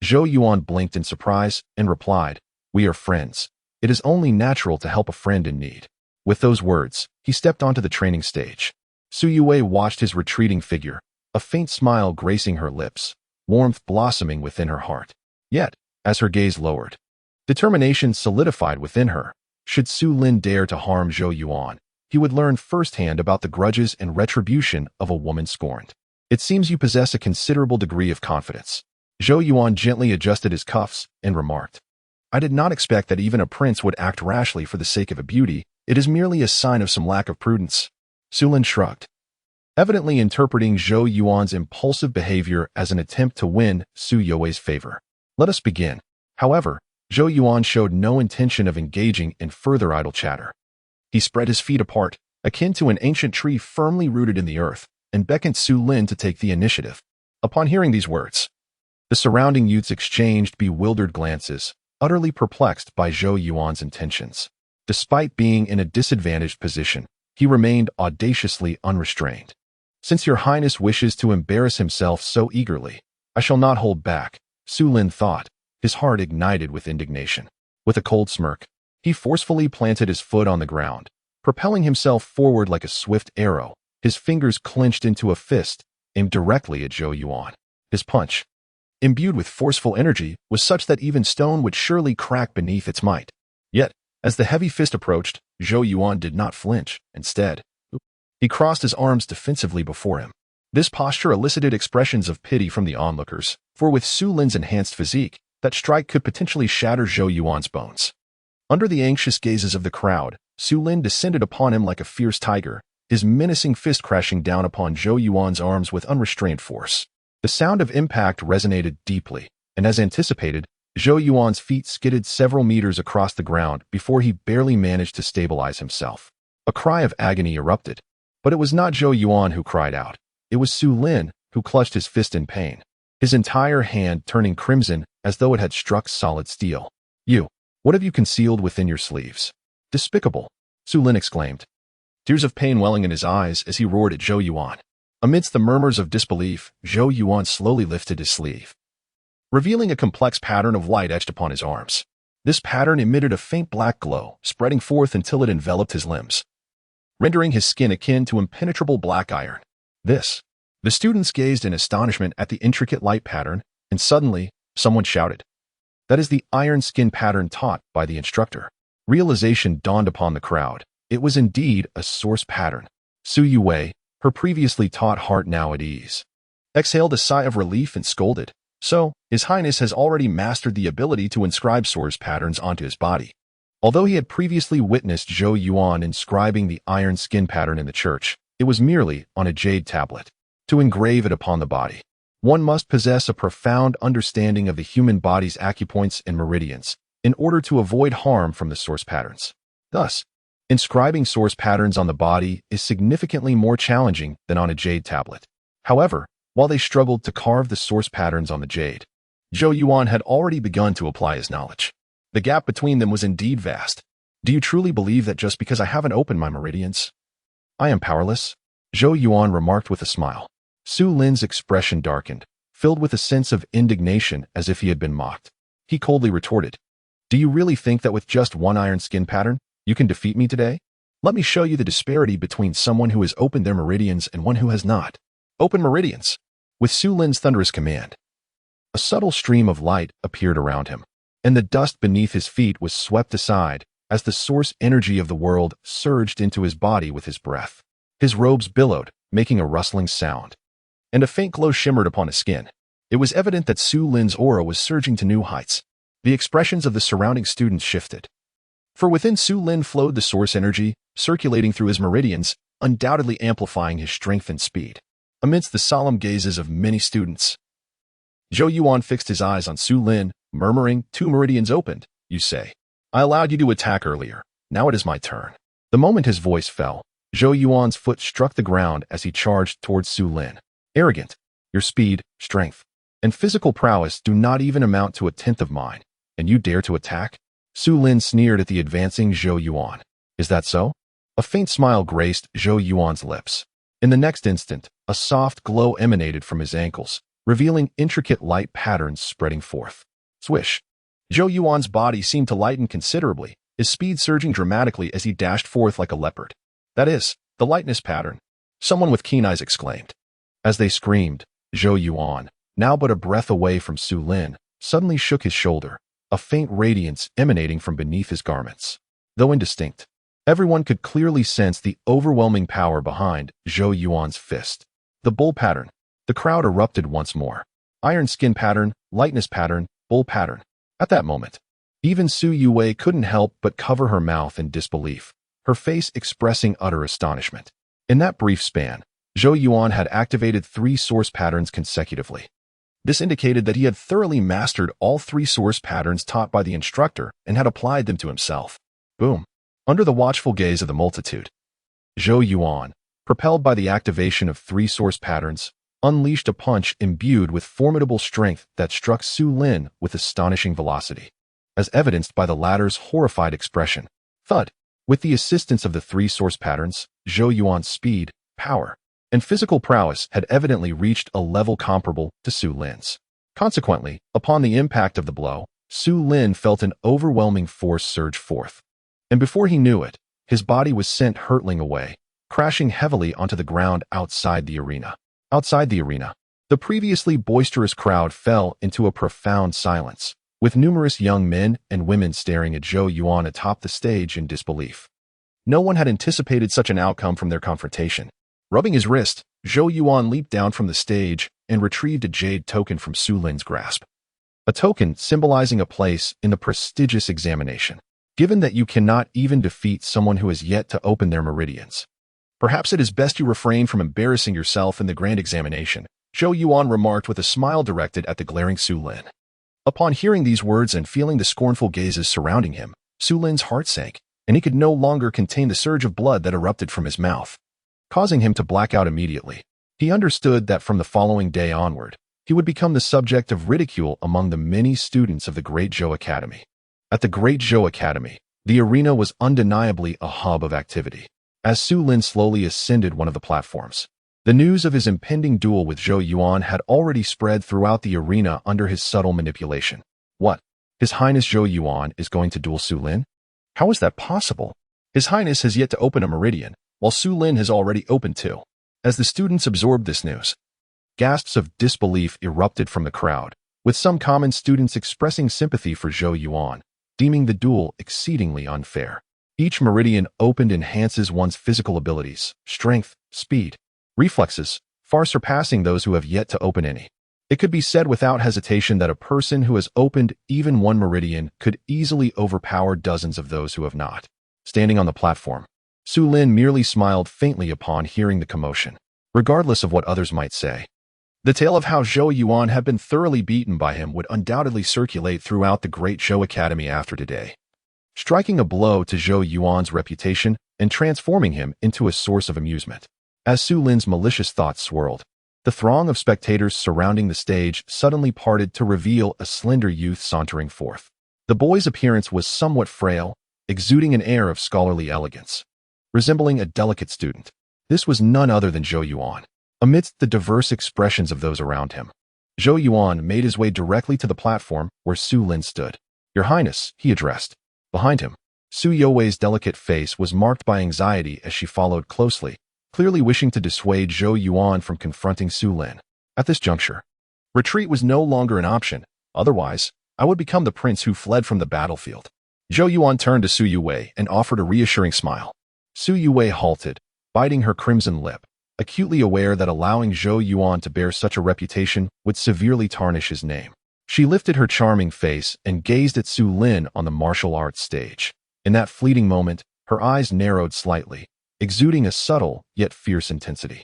Zhou Yuan blinked in surprise and replied, "We are friends. It is only natural to help a friend in need." With those words, he stepped onto the training stage. Su Yuwei watched his retreating figure, a faint smile gracing her lips, warmth blossoming within her heart. Yet, as her gaze lowered, determination solidified within her. Should Su Lin dare to harm Zhou Yuan, he would learn firsthand about the grudges and retribution of a woman scorned. It seems you possess a considerable degree of confidence. Zhou Yuan gently adjusted his cuffs and remarked, "I did not expect that even a prince would act rashly for the sake of a beauty. It is merely a sign of some lack of prudence." Su Lin shrugged, evidently interpreting Zhou Yuan's impulsive behavior as an attempt to win Su Yuwei's favor. "Let us begin." However, Zhou Yuan showed no intention of engaging in further idle chatter. He spread his feet apart, akin to an ancient tree firmly rooted in the earth, and beckoned Su Lin to take the initiative. Upon hearing these words, the surrounding youths exchanged bewildered glances, utterly perplexed by Zhou Yuan's intentions. Despite being in a disadvantaged position, he remained audaciously unrestrained. "Since your Highness wishes to embarrass himself so eagerly, I shall not hold back," Su Lin thought, his heart ignited with indignation. With a cold smirk, he forcefully planted his foot on the ground, propelling himself forward like a swift arrow, his fingers clenched into a fist, aimed directly at Zhou Yuan. His punch, imbued with forceful energy, was such that even stone would surely crack beneath its might. Yet, as the heavy fist approached, Zhou Yuan did not flinch. Instead, he crossed his arms defensively before him. This posture elicited expressions of pity from the onlookers, for with Su Lin's enhanced physique, that strike could potentially shatter Zhou Yuan's bones. Under the anxious gazes of the crowd, Su Lin descended upon him like a fierce tiger, his menacing fist crashing down upon Zhou Yuan's arms with unrestrained force. The sound of impact resonated deeply, and as anticipated, Zhou Yuan's feet skidded several meters across the ground before he barely managed to stabilize himself. A cry of agony erupted, but it was not Zhou Yuan who cried out. It was Su Lin who clutched his fist in pain, his entire hand turning crimson as though it had struck solid steel. What have you concealed within your sleeves?" "Despicable," Su Lin exclaimed, tears of pain welling in his eyes as he roared at Zhou Yuan. Amidst the murmurs of disbelief, Zhou Yuan slowly lifted his sleeve, revealing a complex pattern of light etched upon his arms. This pattern emitted a faint black glow, spreading forth until it enveloped his limbs, rendering his skin akin to impenetrable black iron. The students gazed in astonishment at the intricate light pattern, and suddenly, someone shouted, "That is the iron skin pattern taught by the instructor." Realization dawned upon the crowd. It was indeed a source pattern. Su Yuwei, her previously taught heart now at ease, exhaled a sigh of relief and scolded, "So, His Highness has already mastered the ability to inscribe source patterns onto his body." Although he had previously witnessed Zhou Yuan inscribing the iron skin pattern in the church, it was merely on a jade tablet. To engrave it upon the body, one must possess a profound understanding of the human body's acupoints and meridians in order to avoid harm from the source patterns. Thus, inscribing source patterns on the body is significantly more challenging than on a jade tablet. However, while they struggled to carve the source patterns on the jade, Zhou Yuan had already begun to apply his knowledge. The gap between them was indeed vast. "Do you truly believe that just because I haven't opened my meridians, I am powerless?" Zhou Yuan remarked with a smile. Su Lin's expression darkened, filled with a sense of indignation as if he had been mocked. He coldly retorted, "Do you really think that with just one iron skin pattern, you can defeat me today? Let me show you the disparity between someone who has opened their meridians and one who has not. Open meridians. With Su Lin's thunderous command, a subtle stream of light appeared around him, and the dust beneath his feet was swept aside as the source energy of the world surged into his body with his breath. His robes billowed, making a rustling sound, and a faint glow shimmered upon his skin. It was evident that Su Lin's aura was surging to new heights. The expressions of the surrounding students shifted. For within Su Lin flowed the source energy, circulating through his meridians, undoubtedly amplifying his strength and speed. Amidst the solemn gazes of many students, Zhou Yuan fixed his eyes on Su Lin, murmuring, "Two meridians opened, you say. I allowed you to attack earlier. Now it is my turn." The moment his voice fell, Zhou Yuan's foot struck the ground as he charged towards Su Lin. "Arrogant, your speed, strength, and physical prowess do not even amount to a tenth of mine, and you dare to attack?" Su Lin sneered at the advancing Zhou Yuan. "Is that so?" A faint smile graced Zhou Yuan's lips. In the next instant, a soft glow emanated from his ankles, revealing intricate light patterns spreading forth. Swish! Zhou Yuan's body seemed to lighten considerably, his speed surging dramatically as he dashed forth like a leopard. "That is, the lightness pattern," someone with keen eyes exclaimed. As they screamed, Zhou Yuan, now but a breath away from Su Lin, suddenly shook his shoulder, a faint radiance emanating from beneath his garments. Though indistinct, everyone could clearly sense the overwhelming power behind Zhou Yuan's fist. The bull pattern. The crowd erupted once more. Iron skin pattern, lightness pattern, bull pattern. At that moment, even Su Yue couldn't help but cover her mouth in disbelief, her face expressing utter astonishment. In that brief span, Zhou Yuan had activated 3 source patterns consecutively. This indicated that he had thoroughly mastered all 3 source patterns taught by the instructor and had applied them to himself. Boom! Under the watchful gaze of the multitude, Zhou Yuan, propelled by the activation of 3 source patterns, unleashed a punch imbued with formidable strength that struck Su Lin with astonishing velocity, as evidenced by the latter's horrified expression. Thud! With the assistance of the 3 source patterns, Zhou Yuan's speed, power, and physical prowess had evidently reached a level comparable to Su Lin's. Consequently, upon the impact of the blow, Su Lin felt an overwhelming force surge forth. And before he knew it, his body was sent hurtling away, crashing heavily onto the ground outside the arena. Outside the arena, the previously boisterous crowd fell into a profound silence, with numerous young men and women staring at Zhou Yuan atop the stage in disbelief. No one had anticipated such an outcome from their confrontation. Rubbing his wrist, Zhou Yuan leaped down from the stage and retrieved a jade token from Su Lin's grasp. A token symbolizing a place in the prestigious examination. Given that you cannot even defeat someone who has yet to open their meridians, perhaps it is best you refrain from embarrassing yourself in the grand examination, Zhou Yuan remarked with a smile directed at the glaring Su Lin. Upon hearing these words and feeling the scornful gazes surrounding him, Su Lin's heart sank, and he could no longer contain the surge of blood that erupted from his mouth, causing him to black out immediately. He understood that from the following day onward, he would become the subject of ridicule among the many students of the Great Zhou Academy. At the Great Zhou Academy, the arena was undeniably a hub of activity. As Su Lin slowly ascended one of the platforms, the news of his impending duel with Zhou Yuan had already spread throughout the arena under his subtle manipulation. What? His Highness Zhou Yuan is going to duel Su Lin? How is that possible? His Highness has yet to open a meridian, while Su Lin has already opened 2. As the students absorbed this news, gasps of disbelief erupted from the crowd, with some common students expressing sympathy for Zhou Yuan, deeming the duel exceedingly unfair. Each meridian opened enhances one's physical abilities, strength, speed, reflexes, far surpassing those who have yet to open any. It could be said without hesitation that a person who has opened even one meridian could easily overpower dozens of those who have not. Standing on the platform, Su Lin merely smiled faintly upon hearing the commotion, regardless of what others might say. The tale of how Zhou Yuan had been thoroughly beaten by him would undoubtedly circulate throughout the Great Zhou Academy after today, striking a blow to Zhou Yuan's reputation and transforming him into a source of amusement. As Su Lin's malicious thoughts swirled, the throng of spectators surrounding the stage suddenly parted to reveal a slender youth sauntering forth. The boy's appearance was somewhat frail, exuding an air of scholarly elegance, resembling a delicate student. This was none other than Zhou Yuan. Amidst the diverse expressions of those around him, Zhou Yuan made his way directly to the platform where Su Lin stood. "Your Highness," he addressed. Behind him, Zhou Yuan's delicate face was marked by anxiety as she followed closely, clearly wishing to dissuade Zhou Yuan from confronting Su Lin. At this juncture, retreat was no longer an option. Otherwise, I would become the prince who fled from the battlefield. Zhou Yuan turned to Zhou Yuan and offered a reassuring smile. Zhou Yuan halted, biting her crimson lip, acutely aware that allowing Zhou Yuan to bear such a reputation would severely tarnish his name. She lifted her charming face and gazed at Su Lin on the martial arts stage. In that fleeting moment, her eyes narrowed slightly, exuding a subtle yet fierce intensity.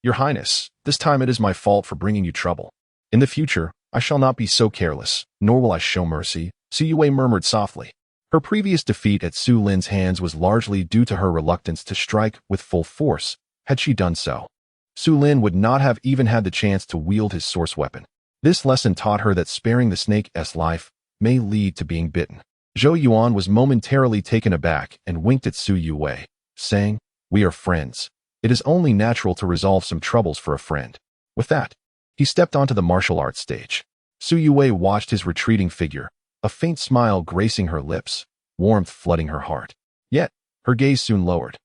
Your Highness, this time it is my fault for bringing you trouble. In the future, I shall not be so careless, nor will I show mercy, Zhou Yuan murmured softly. Her previous defeat at Su Lin's hands was largely due to her reluctance to strike with full force. Had she done so, Su Lin would not have even had the chance to wield his source weapon. This lesson taught her that sparing the snake's life may lead to being bitten. Zhou Yuan was momentarily taken aback and winked at Zhou Yuan, saying, "We are friends. It is only natural to resolve some troubles for a friend." With that, he stepped onto the martial arts stage. Zhou Yuan watched his retreating figure, a faint smile gracing her lips, warmth flooding her heart. Yet, her gaze soon lowered.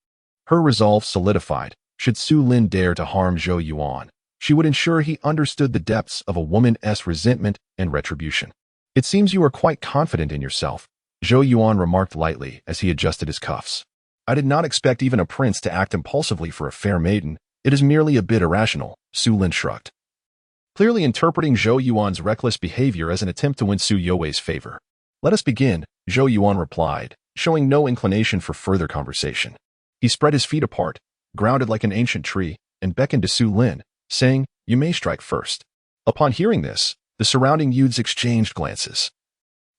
Her resolve solidified. Should Su Lin dare to harm Zhou Yuan, she would ensure he understood the depths of a woman's resentment and retribution. It seems you are quite confident in yourself, Zhou Yuan remarked lightly as he adjusted his cuffs. I did not expect even a prince to act impulsively for a fair maiden. It is merely a bit irrational, Su Lin shrugged, clearly interpreting Zhou Yuan's reckless behavior as an attempt to win Zhou Yuan's favor. Let us begin, Zhou Yuan replied, showing no inclination for further conversation. He spread his feet apart, grounded like an ancient tree, and beckoned to Su Lin, saying, "You may strike first." Upon hearing this, the surrounding youths exchanged glances.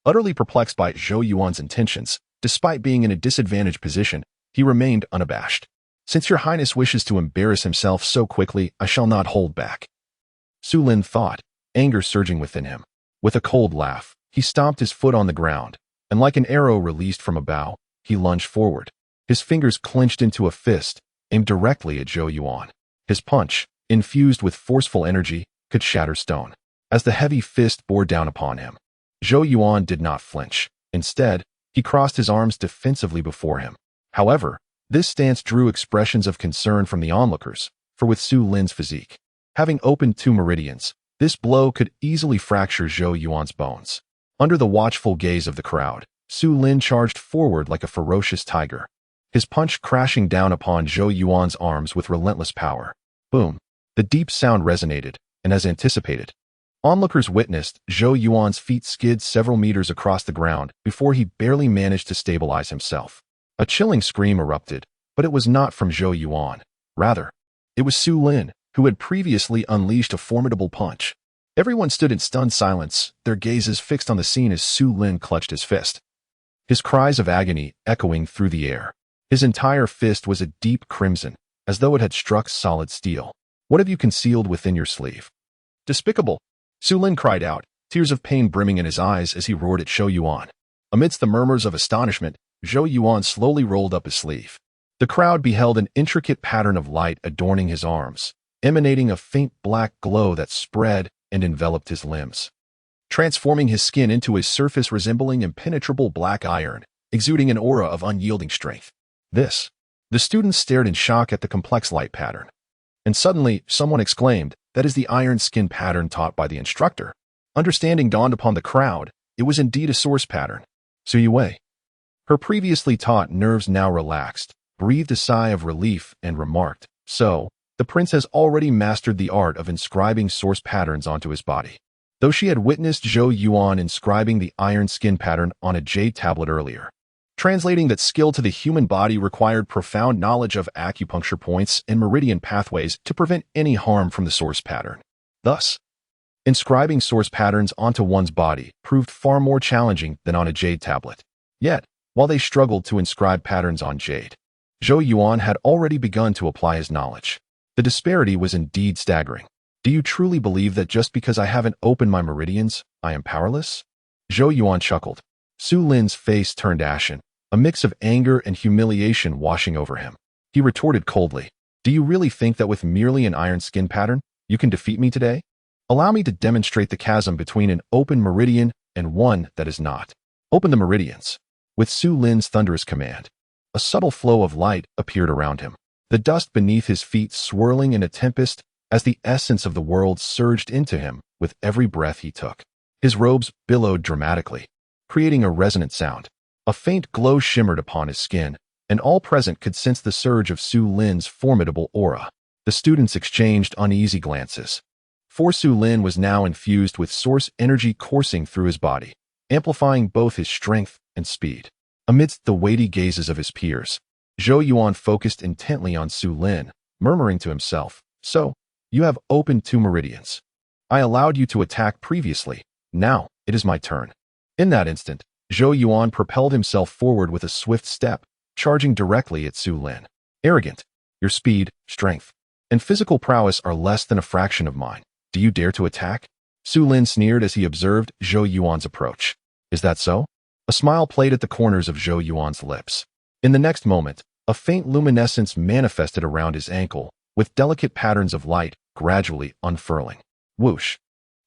Utterly perplexed by Zhou Yuan's intentions, despite being in a disadvantaged position, he remained unabashed. "Since your Highness wishes to embarrass himself so quickly, I shall not hold back." Su Lin thought, anger surging within him. With a cold laugh, he stomped his foot on the ground, and like an arrow released from a bow, he lunged forward. His fingers clenched into a fist, aimed directly at Zhou Yuan. His punch, infused with forceful energy, could shatter stone. As the heavy fist bore down upon him, Zhou Yuan did not flinch. Instead, he crossed his arms defensively before him. However, this stance drew expressions of concern from the onlookers, for with Su Lin's physique, having opened 2 meridians, this blow could easily fracture Zhou Yuan's bones. Under the watchful gaze of the crowd, Su Lin charged forward like a ferocious tiger, his punch crashing down upon Zhou Yuan's arms with relentless power. Boom! The deep sound resonated, and as anticipated, onlookers witnessed Zhou Yuan's feet skid several meters across the ground before he barely managed to stabilize himself. A chilling scream erupted, but it was not from Zhou Yuan. Rather, it was Su Lin, who had previously unleashed a formidable punch. Everyone stood in stunned silence, their gazes fixed on the scene as Su Lin clutched his fist, his cries of agony echoing through the air. His entire fist was a deep crimson, as though it had struck solid steel. "What have you concealed within your sleeve?" "Despicable!" Su Lin cried out, tears of pain brimming in his eyes as he roared at Zhou Yuan. Amidst the murmurs of astonishment, Zhou Yuan slowly rolled up his sleeve. The crowd beheld an intricate pattern of light adorning his arms, emanating a faint black glow that spread and enveloped his limbs, transforming his skin into a surface resembling impenetrable black iron, exuding an aura of unyielding strength. The students stared in shock at the complex light pattern. And suddenly, someone exclaimed, "That is the iron skin pattern taught by the instructor." Understanding dawned upon the crowd. It was indeed a source pattern. Zhou Yuan, her previously taut nerves now relaxed, breathed a sigh of relief and remarked, "So, the prince has already mastered the art of inscribing source patterns onto his body." Though she had witnessed Zhou Yuan inscribing the iron skin pattern on a jade tablet earlier, translating that skill to the human body required profound knowledge of acupuncture points and meridian pathways to prevent any harm from the source pattern. Thus, inscribing source patterns onto one's body proved far more challenging than on a jade tablet. Yet, while they struggled to inscribe patterns on jade, Zhou Yuan had already begun to apply his knowledge. The disparity was indeed staggering. "Do you truly believe that just because I haven't opened my meridians, I am powerless?" Zhou Yuan chuckled. Su Lin's face turned ashen, a mix of anger and humiliation washing over him. He retorted coldly, "Do you really think that with merely an iron skin pattern, you can defeat me today? Allow me to demonstrate the chasm between an open meridian and one that is not." "Open the meridians." With Su Lin's thunderous command, a subtle flow of light appeared around him, the dust beneath his feet swirling in a tempest as the essence of the world surged into him with every breath he took. His robes billowed dramatically, creating a resonant sound. A faint glow shimmered upon his skin, and all present could sense the surge of Su Lin's formidable aura. The students exchanged uneasy glances, for Su Lin was now infused with source energy coursing through his body, amplifying both his strength and speed. Amidst the weighty gazes of his peers, Zhou Yuan focused intently on Su Lin, murmuring to himself, "So, you have opened 2 meridians. I allowed you to attack previously. Now, it is my turn." In that instant, Zhou Yuan propelled himself forward with a swift step, charging directly at Su Lin. "Arrogant, your speed, strength, and physical prowess are less than a fraction of mine. Do you dare to attack?" Su Lin sneered as he observed Zhou Yuan's approach. "Is that so?" A smile played at the corners of Zhou Yuan's lips. In the next moment, a faint luminescence manifested around his ankle, with delicate patterns of light gradually unfurling. Whoosh!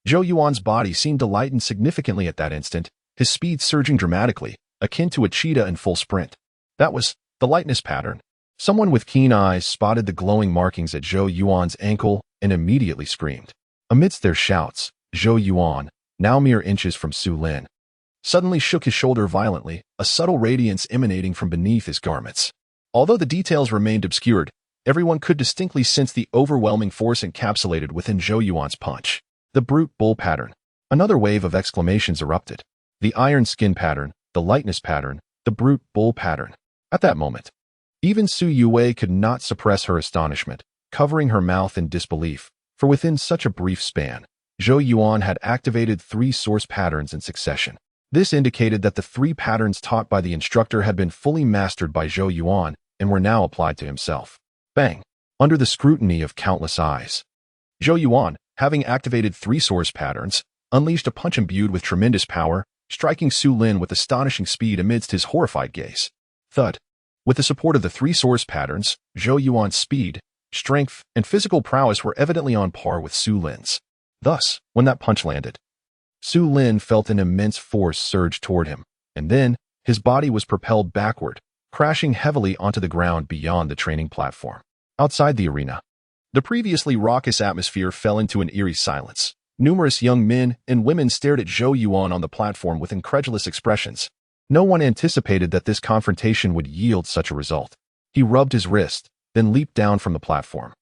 Zhou Yuan's body seemed to lighten significantly at that instant, his speed surging dramatically, akin to a cheetah in full sprint. That was the lightness pattern. Someone with keen eyes spotted the glowing markings at Zhou Yuan's ankle and immediately screamed. Amidst their shouts, Zhou Yuan, now mere inches from Su Lin, suddenly shook his shoulder violently, a subtle radiance emanating from beneath his garments. Although the details remained obscured, everyone could distinctly sense the overwhelming force encapsulated within Zhou Yuan's punch. The brute bull pattern. Another wave of exclamations erupted. The iron skin pattern, the lightness pattern, the brute bull pattern. At that moment, even Su Yue could not suppress her astonishment, covering her mouth in disbelief, for within such a brief span, Zhou Yuan had activated 3 source patterns in succession. This indicated that the 3 patterns taught by the instructor had been fully mastered by Zhou Yuan and were now applied to himself. Bang! Under the scrutiny of countless eyes, Zhou Yuan, having activated 3 source patterns, unleashed a punch imbued with tremendous power, striking Su Lin with astonishing speed amidst his horrified gaze. Thud! With the support of the 3 source patterns, Zhou Yuan's speed, strength, and physical prowess were evidently on par with Su Lin's. Thus, when that punch landed, Su Lin felt an immense force surge toward him, and then his body was propelled backward, crashing heavily onto the ground beyond the training platform. Outside the arena, the previously raucous atmosphere fell into an eerie silence. Numerous young men and women stared at Zhou Yuan on the platform with incredulous expressions. No one anticipated that this confrontation would yield such a result. He rubbed his wrist, then leaped down from the platform,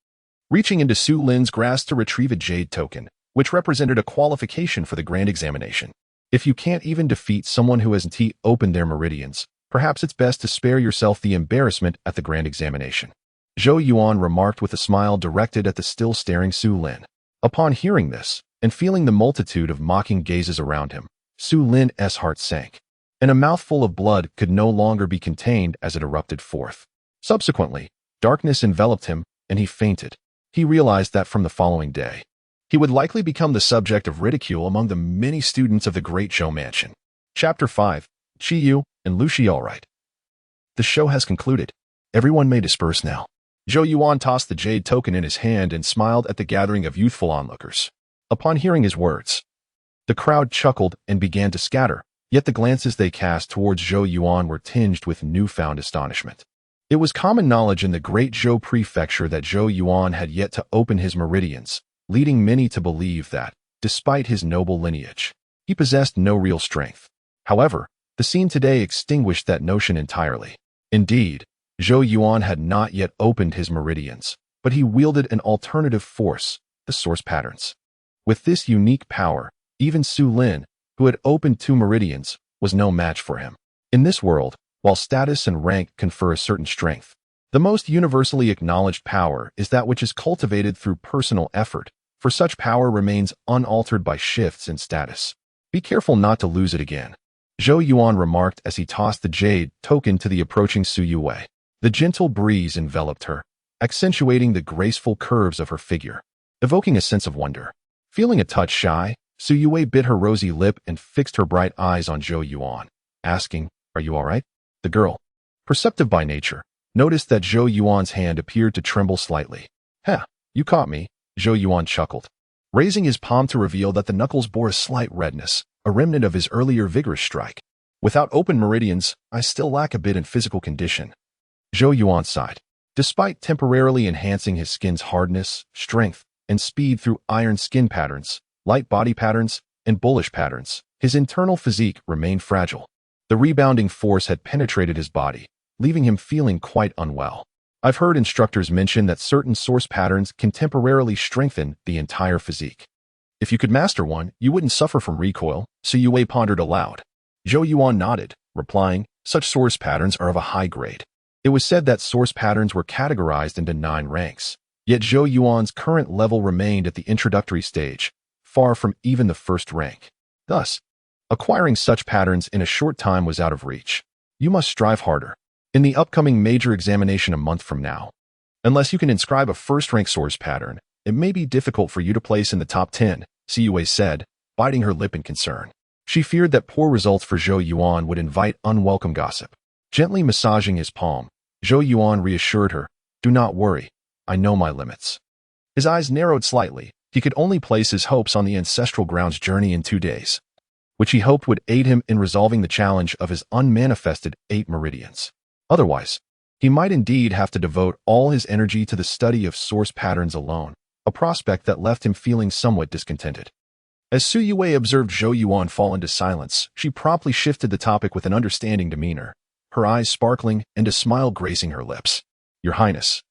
reaching into Su Lin's grasp to retrieve a jade token, which represented a qualification for the grand examination. If you can't even defeat someone who hasn't opened their meridians, perhaps it's best to spare yourself the embarrassment at the grand examination. Zhou Yuan remarked with a smile directed at the still staring Su Lin. Upon hearing this, and feeling the multitude of mocking gazes around him, Su Lin's heart sank, and a mouthful of blood could no longer be contained as it erupted forth. Subsequently, darkness enveloped him, and he fainted. He realized that from the following day, he would likely become the subject of ridicule among the many students of the Great Zhou mansion. Chapter 5. Qi Yu and Lu Shi. All right. The show has concluded. Everyone may disperse now. Zhou Yuan tossed the jade token in his hand and smiled at the gathering of youthful onlookers. Upon hearing his words, the crowd chuckled and began to scatter, yet the glances they cast towards Zhou Yuan were tinged with newfound astonishment. It was common knowledge in the Great Zhou prefecture that Zhou Yuan had yet to open his meridians, leading many to believe that, despite his noble lineage, he possessed no real strength. However, the scene today extinguished that notion entirely. Indeed, Zhou Yuan had not yet opened his meridians, but he wielded an alternative force, the source patterns. With this unique power, even Su Lin, who had opened 2 meridians, was no match for him. In this world, while status and rank confer a certain strength, the most universally acknowledged power is that which is cultivated through personal effort, for such power remains unaltered by shifts in status. Be careful not to lose it again, Zhou Yuan remarked as he tossed the jade token to the approaching Su Yue. The gentle breeze enveloped her, accentuating the graceful curves of her figure, evoking a sense of wonder. Feeling a touch shy, Su Yue bit her rosy lip and fixed her bright eyes on Zhou Yuan, asking, "Are you all right?" The girl, perceptive by nature, noticed that Zhou Yuan's hand appeared to tremble slightly. "Heh, you caught me," Zhou Yuan chuckled, raising his palm to reveal that the knuckles bore a slight redness, a remnant of his earlier vigorous strike. Without open meridians, I still lack a bit in physical condition. Zhou Yuan sighed. Despite temporarily enhancing his skin's hardness, strength, and speed through iron skin patterns, light body patterns, and bullish patterns, his internal physique remained fragile. The rebounding force had penetrated his body, leaving him feeling quite unwell. I've heard instructors mention that certain source patterns can temporarily strengthen the entire physique. If you could master one, you wouldn't suffer from recoil, Zhou Yuan pondered aloud. Zhou Yuan nodded, replying, such source patterns are of a high grade. It was said that source patterns were categorized into 9 ranks, yet Zhou Yuan's current level remained at the introductory stage, far from even the first rank. Thus, acquiring such patterns in a short time was out of reach. You must strive harder. In the upcoming major examination a month from now, unless you can inscribe a first-rank source pattern, it may be difficult for you to place in the top 10, Zhou Yuan said, biting her lip in concern. She feared that poor results for Zhou Yuan would invite unwelcome gossip. Gently massaging his palm, Zhou Yuan reassured her, do not worry, I know my limits. His eyes narrowed slightly. He could only place his hopes on the ancestral grounds journey in 2 days, which he hoped would aid him in resolving the challenge of his unmanifested 8 meridians. Otherwise, he might indeed have to devote all his energy to the study of source patterns alone, a prospect that left him feeling somewhat discontented. As Zhou Yuan observed Zhou Yuan fall into silence, she promptly shifted the topic with an understanding demeanor, her eyes sparkling and a smile gracing her lips. Your Highness,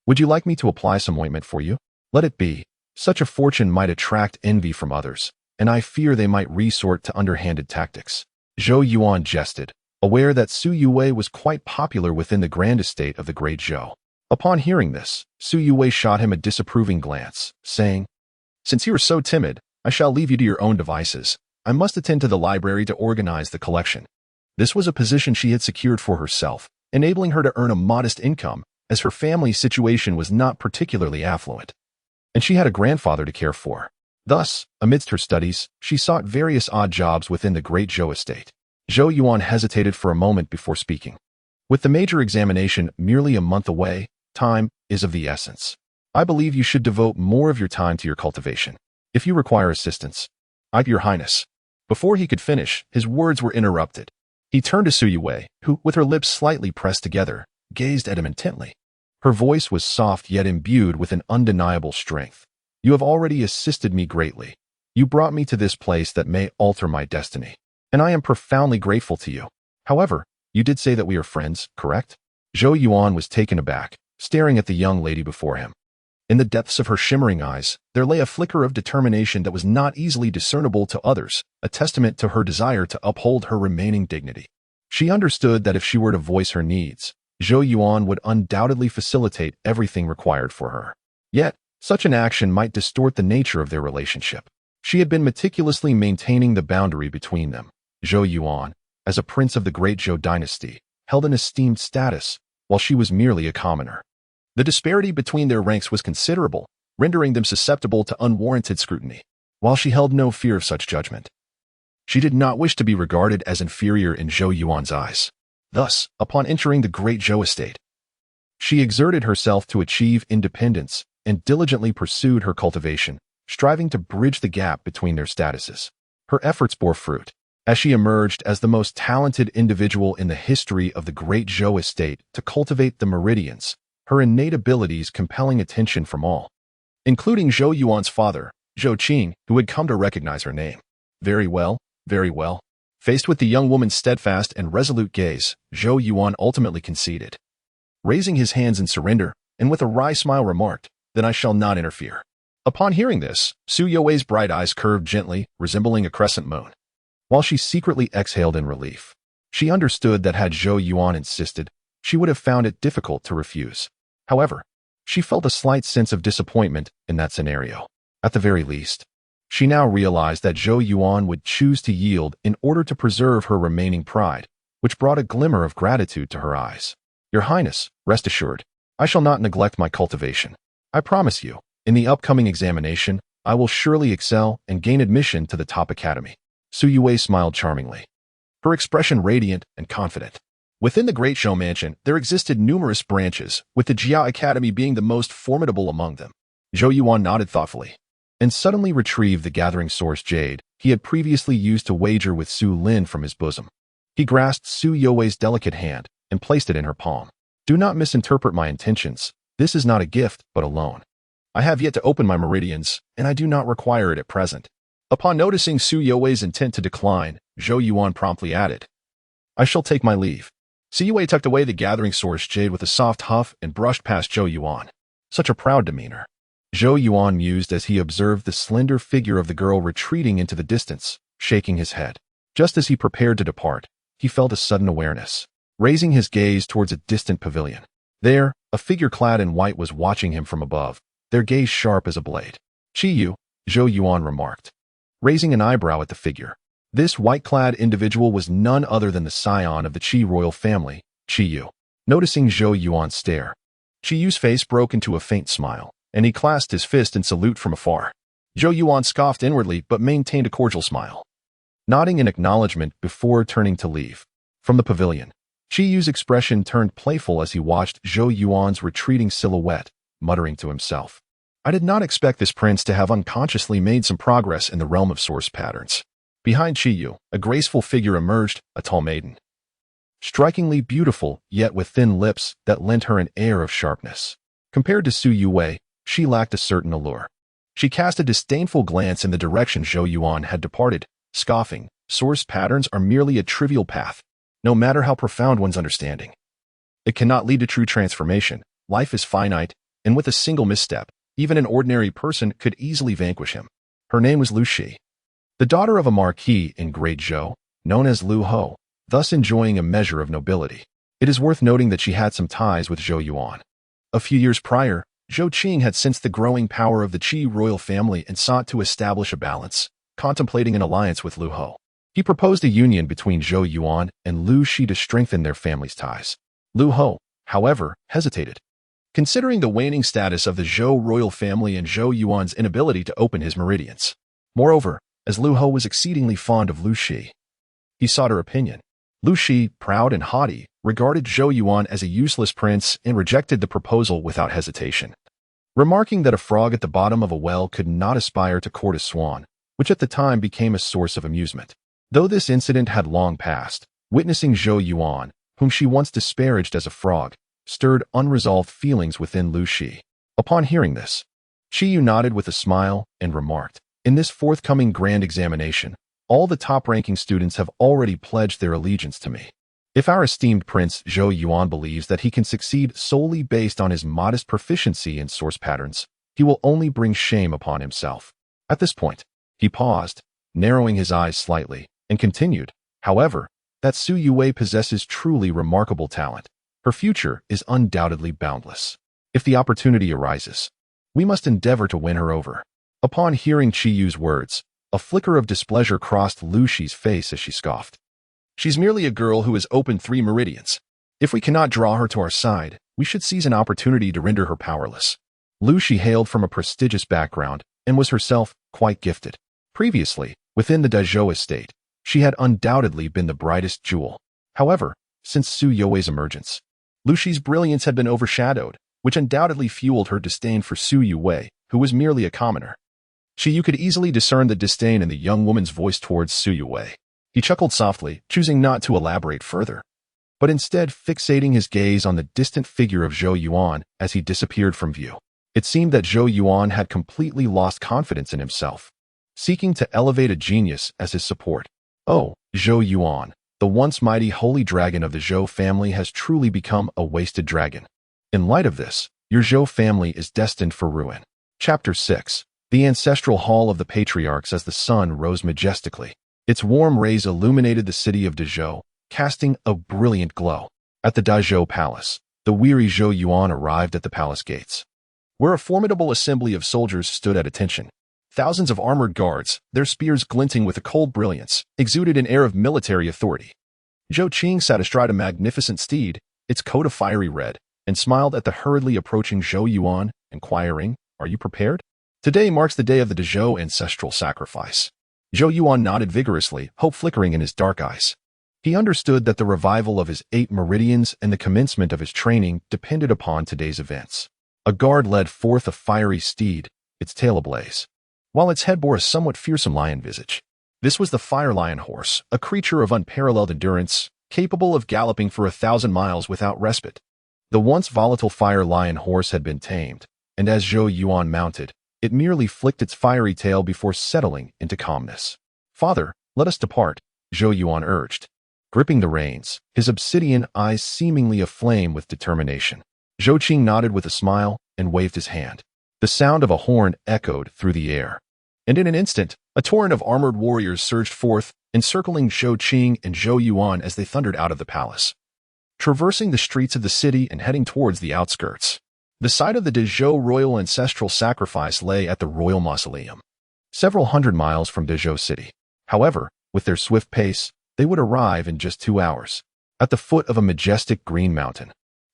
would you like me to apply some ointment for you? Let it be. Such a fortune might attract envy from others, and I fear they might resort to underhanded tactics. Zhou Yuan jested, aware that Zhou Yuan was quite popular within the grand estate of the Great Zhou. Upon hearing this, Zhou Yuan shot him a disapproving glance, saying, since you are so timid, I shall leave you to your own devices. I must attend to the library to organize the collection. This was a position she had secured for herself, enabling her to earn a modest income, as her family's situation was not particularly affluent, and she had a grandfather to care for. Thus, amidst her studies, she sought various odd jobs within the Great Zhou estate. Zhou Yuan hesitated for a moment before speaking. With the major examination merely a month away, time is of the essence. I believe you should devote more of your time to your cultivation. If you require assistance, Your Highness. Before he could finish, his words were interrupted. He turned to Zhou Yuan, who, with her lips slightly pressed together, gazed at him intently. Her voice was soft yet imbued with an undeniable strength. You have already assisted me greatly. You brought me to this place that may alter my destiny, and I am profoundly grateful to you. However, you did say that we are friends, correct? Zhou Yuan was taken aback, staring at the young lady before him. In the depths of her shimmering eyes, there lay a flicker of determination that was not easily discernible to others, a testament to her desire to uphold her remaining dignity. She understood that if she were to voice her needs, Zhou Yuan would undoubtedly facilitate everything required for her. Yet, such an action might distort the nature of their relationship. She had been meticulously maintaining the boundary between them. Zhou Yuan, as a prince of the Great Zhou dynasty, held an esteemed status, while she was merely a commoner. The disparity between their ranks was considerable, rendering them susceptible to unwarranted scrutiny. While she held no fear of such judgment, she did not wish to be regarded as inferior in Zhou Yuan's eyes. Thus, upon entering the Great Zhou estate, she exerted herself to achieve independence and diligently pursued her cultivation, striving to bridge the gap between their statuses. Her efforts bore fruit, as she emerged as the most talented individual in the history of the Great Zhou estate to cultivate the meridians, her innate abilities compelling attention from all, including Zhou Yuan's father, Zhou Qing, who had come to recognize her name. Very well, very well. Faced with the young woman's steadfast and resolute gaze, Zhou Yuan ultimately conceded. Raising his hands in surrender, and with a wry smile remarked, then I shall not interfere. Upon hearing this, Zhou Yuan's bright eyes curved gently, resembling a crescent moon. While she secretly exhaled in relief, she understood that had Zhou Yuan insisted, she would have found it difficult to refuse. However, she felt a slight sense of disappointment in that scenario. At the very least, she now realized that Zhou Yuan would choose to yield in order to preserve her remaining pride, which brought a glimmer of gratitude to her eyes. Your Highness, rest assured, I shall not neglect my cultivation. I promise you, in the upcoming examination, I will surely excel and gain admission to the top academy. Zhou Yuan smiled charmingly, her expression radiant and confident. Within the Great Zhou mansion, there existed numerous branches, with the Jia Academy being the most formidable among them. Zhou Yuan nodded thoughtfully, and suddenly retrieved the gathering source jade he had previously used to wager with Su Lin from his bosom. He grasped Su Youwei's delicate hand and placed it in her palm. Do not misinterpret my intentions. This is not a gift, but a loan. I have yet to open my meridians, and I do not require it at present. Upon noticing Su Youwei's intent to decline, Zhou Yuan promptly added, I shall take my leave. Su Yuwei tucked away the gathering source jade with a soft huff and brushed past Zhou Yuan. Such a proud demeanor. Zhou Yuan mused as he observed the slender figure of the girl retreating into the distance, shaking his head. Just as he prepared to depart, he felt a sudden awareness. Raising his gaze towards a distant pavilion. There, a figure clad in white was watching him from above, their gaze sharp as a blade. Qiyu, Zhou Yuan remarked, raising an eyebrow at the figure. This white-clad individual was none other than the scion of the Qi royal family, Qiyu. Noticing Zhou Yuan's stare, Qiyu's face broke into a faint smile, and he clasped his fist in salute from afar. Zhou Yuan scoffed inwardly but maintained a cordial smile, nodding in acknowledgement before turning to leave. From the pavilion, Qiyu's expression turned playful as he watched Zhou Yuan's retreating silhouette, muttering to himself, I did not expect this prince to have unconsciously made some progress in the realm of source patterns. Behind Qiyu, a graceful figure emerged, a tall maiden. Strikingly beautiful, yet with thin lips that lent her an air of sharpness. Compared to Su Yuwei, she lacked a certain allure. She cast a disdainful glance in the direction Zhou Yuan had departed, scoffing, source patterns are merely a trivial path, no matter how profound one's understanding. It cannot lead to true transformation. Life is finite, and with a single misstep, even an ordinary person could easily vanquish him. Her name was Lu Shi, the daughter of a marquis in Great Zhou, known as Lu Ho, thus enjoying a measure of nobility. It is worth noting that she had some ties with Zhou Yuan. A few years prior, Zhou Qing had sensed the growing power of the Qi royal family and sought to establish a balance, contemplating an alliance with Lu Ho. He proposed a union between Zhou Yuan and Lu Shi to strengthen their family's ties. Lu Ho, however, hesitated, considering the waning status of the Zhou royal family and Zhou Yuan's inability to open his meridians. Moreover, as Lu Ho was exceedingly fond of Lu Shi, he sought her opinion. Lu Shi, proud and haughty, regarded Zhou Yuan as a useless prince and rejected the proposal without hesitation, remarking that a frog at the bottom of a well could not aspire to court a swan, which at the time became a source of amusement. Though this incident had long passed, witnessing Zhou Yuan, whom she once disparaged as a frog, stirred unresolved feelings within Lu Shi. Upon hearing this, Qiyu nodded with a smile and remarked, in this forthcoming grand examination, all the top-ranking students have already pledged their allegiance to me. If our esteemed Prince Zhou Yuan believes that he can succeed solely based on his modest proficiency in source patterns, he will only bring shame upon himself. At this point, he paused, narrowing his eyes slightly, and continued, however, that Su Yuwei possesses truly remarkable talent. Her future is undoubtedly boundless. If the opportunity arises, we must endeavor to win her over. Upon hearing Qiyu's words, a flicker of displeasure crossed Lu Shi's face as she scoffed. She's merely a girl who has opened 3 meridians. If we cannot draw her to our side, we should seize an opportunity to render her powerless. Lu Shi hailed from a prestigious background and was herself quite gifted. Previously, within the Dazhou estate, she had undoubtedly been the brightest jewel. However, since Su Youwei's emergence, Lu Shi's brilliance had been overshadowed, which undoubtedly fueled her disdain for Su Yuwei, who was merely a commoner. Qiyu could easily discern the disdain in the young woman's voice towards Su Yuwei. He chuckled softly, choosing not to elaborate further, but instead fixating his gaze on the distant figure of Zhou Yuan as he disappeared from view. It seemed that Zhou Yuan had completely lost confidence in himself, seeking to elevate a genius as his support. Oh, Zhou Yuan, the once mighty holy dragon of the Zhou family has truly become a wasted dragon. In light of this, your Zhou family is destined for ruin. Chapter 6. The ancestral hall of the patriarchs. As the sun rose majestically, its warm rays illuminated the city of Dazhou, casting a brilliant glow. At the Dazhou palace, the weary Zhou Yuan arrived at the palace gates, where a formidable assembly of soldiers stood at attention. Thousands of armored guards, their spears glinting with a cold brilliance, exuded an air of military authority. Zhou Qing sat astride a magnificent steed, its coat of fiery red, and smiled at the hurriedly approaching Zhou Yuan, inquiring, "Are you prepared? Today marks the day of the Dazhou ancestral sacrifice." Zhou Yuan nodded vigorously, hope flickering in his dark eyes. He understood that the revival of his 8 meridians and the commencement of his training depended upon today's events. A guard led forth a fiery steed, its tail ablaze, while its head bore a somewhat fearsome lion visage. This was the fire lion horse, a creature of unparalleled endurance, capable of galloping for 1,000 miles without respite. The once volatile fire lion horse had been tamed, and as Zhou Yuan mounted, it merely flicked its fiery tail before settling into calmness. "Father, let us depart," Zhou Yuan urged, gripping the reins, his obsidian eyes seemingly aflame with determination. Zhou Qing nodded with a smile and waved his hand. The sound of a horn echoed through the air, and in an instant, a torrent of armored warriors surged forth, encircling Zhou Qing and Zhou Yuan as they thundered out of the palace. Traversing the streets of the city and heading towards the outskirts, the site of the Dezhou royal ancestral sacrifice lay at the royal mausoleum, several hundred miles from Dezhou city. However, with their swift pace, they would arrive in just 2 hours, at the foot of a majestic green mountain.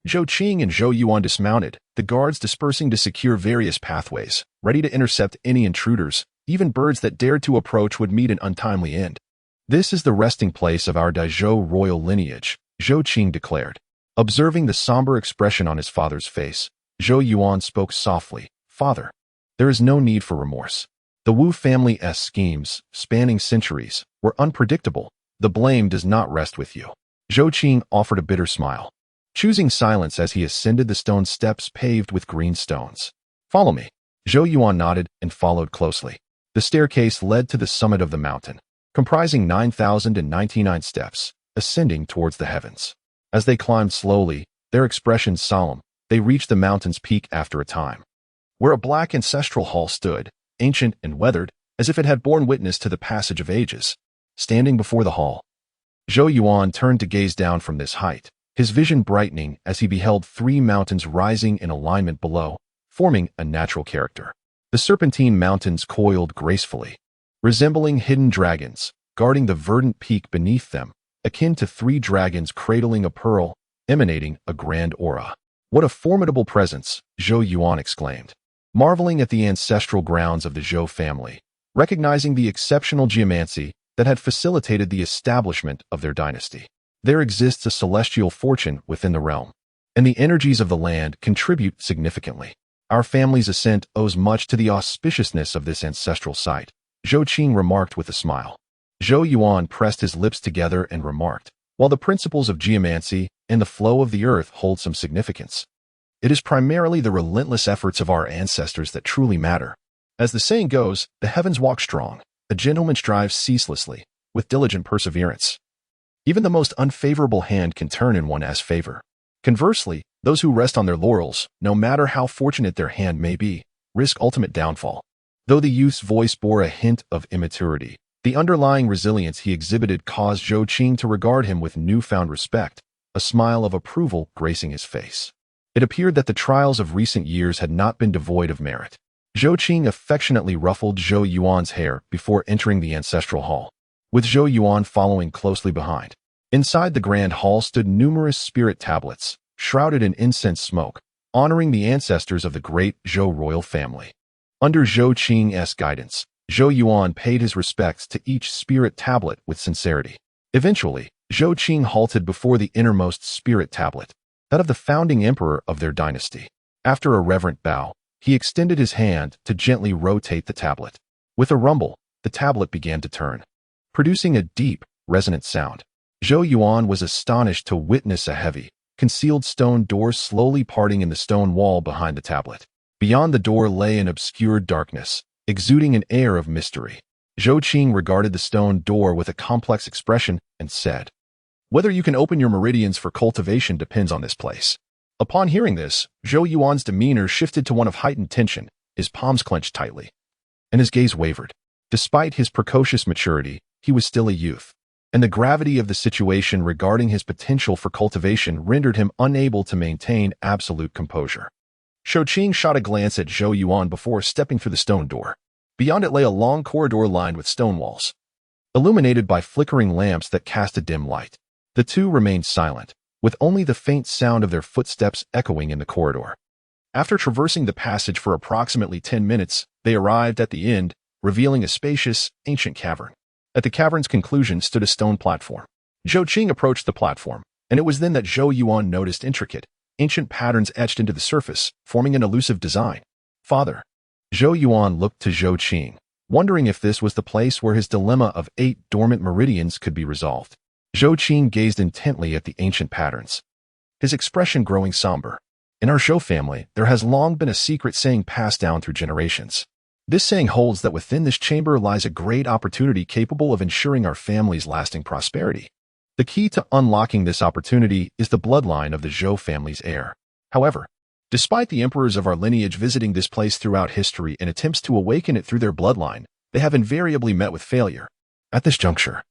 Zhou Qing and Zhou Yuan dismounted, the guards dispersing to secure various pathways, ready to intercept any intruders. Even birds that dared to approach would meet an untimely end. "This is the resting place of our Dezhou royal lineage," Zhou Qing declared. Observing the somber expression on his father's face, Zhou Yuan spoke softly. "Father, there is no need for remorse. The Wu family's schemes, spanning centuries, were unpredictable. The blame does not rest with you." Zhou Qing offered a bitter smile, choosing silence as he ascended the stone steps paved with green stones. "Follow me." Zhou Yuan nodded and followed closely. The staircase led to the summit of the mountain, comprising 9,099 steps, ascending towards the heavens. As they climbed slowly, their expressions solemn, they reached the mountain's peak after a time, where a black ancestral hall stood, ancient and weathered, as if it had borne witness to the passage of ages. Standing before the hall, Zhou Yuan turned to gaze down from this height, his vision brightening as he beheld 3 mountains rising in alignment below, forming a natural character. The serpentine mountains coiled gracefully, resembling hidden dragons, guarding the verdant peak beneath them, akin to 3 dragons cradling a pearl, emanating a grand aura. "What a formidable presence," Zhou Yuan exclaimed, marveling at the ancestral grounds of the Zhou family, recognizing the exceptional geomancy that had facilitated the establishment of their dynasty. "There exists a celestial fortune within the realm, and the energies of the land contribute significantly. Our family's ascent owes much to the auspiciousness of this ancestral site," Zhou Qing remarked with a smile. Zhou Yuan pressed his lips together and remarked, "While the principles of geomancy and the flow of the earth hold some significance, it is primarily the relentless efforts of our ancestors that truly matter. As the saying goes, the heavens walk strong, a gentleman strives ceaselessly, with diligent perseverance. Even the most unfavorable hand can turn in one's favor. Conversely, those who rest on their laurels, no matter how fortunate their hand may be, risk ultimate downfall." Though the youth's voice bore a hint of immaturity, the underlying resilience he exhibited caused Zhou Qing to regard him with newfound respect, a smile of approval gracing his face. It appeared that the trials of recent years had not been devoid of merit. Zhou Qing affectionately ruffled Zhou Yuan's hair before entering the ancestral hall, with Zhou Yuan following closely behind. Inside the grand hall stood numerous spirit tablets, shrouded in incense smoke, honoring the ancestors of the Great Zhou royal family. Under Zhou Qing's guidance, Zhou Yuan paid his respects to each spirit tablet with sincerity. Eventually, Zhou Qing halted before the innermost spirit tablet, that of the founding emperor of their dynasty. After a reverent bow, he extended his hand to gently rotate the tablet. With a rumble, the tablet began to turn, producing a deep, resonant sound. Zhou Yuan was astonished to witness a heavy, concealed stone door slowly parting in the stone wall behind the tablet. Beyond the door lay an obscured darkness, exuding an air of mystery. Zhou Qing regarded the stone door with a complex expression and said, "Whether you can open your meridians for cultivation depends on this place." Upon hearing this, Zhou Yuan's demeanor shifted to one of heightened tension, his palms clenched tightly, and his gaze wavered. Despite his precocious maturity, he was still a youth, and the gravity of the situation regarding his potential for cultivation rendered him unable to maintain absolute composure. Zhou Qing shot a glance at Zhou Yuan before stepping through the stone door. Beyond it lay a long corridor lined with stone walls, illuminated by flickering lamps that cast a dim light. The two remained silent, with only the faint sound of their footsteps echoing in the corridor. After traversing the passage for approximately 10 minutes, they arrived at the end, revealing a spacious, ancient cavern. At the cavern's conclusion stood a stone platform. Zhou Qing approached the platform, and it was then that Zhou Yuan noticed intricate, ancient patterns etched into the surface, forming an elusive design. "Father." Zhou Yuan looked to Zhou Qing, wondering if this was the place where his dilemma of 8 dormant meridians could be resolved. Zhou Qing gazed intently at the ancient patterns, his expression growing somber. In our Zhou family, there has long been a secret saying passed down through generations. This saying holds that within this chamber lies a great opportunity capable of ensuring our family's lasting prosperity. The key to unlocking this opportunity is the bloodline of the Zhou family's heir. However, despite the emperors of our lineage visiting this place throughout history in attempts to awaken it through their bloodline, they have invariably met with failure. At this juncture,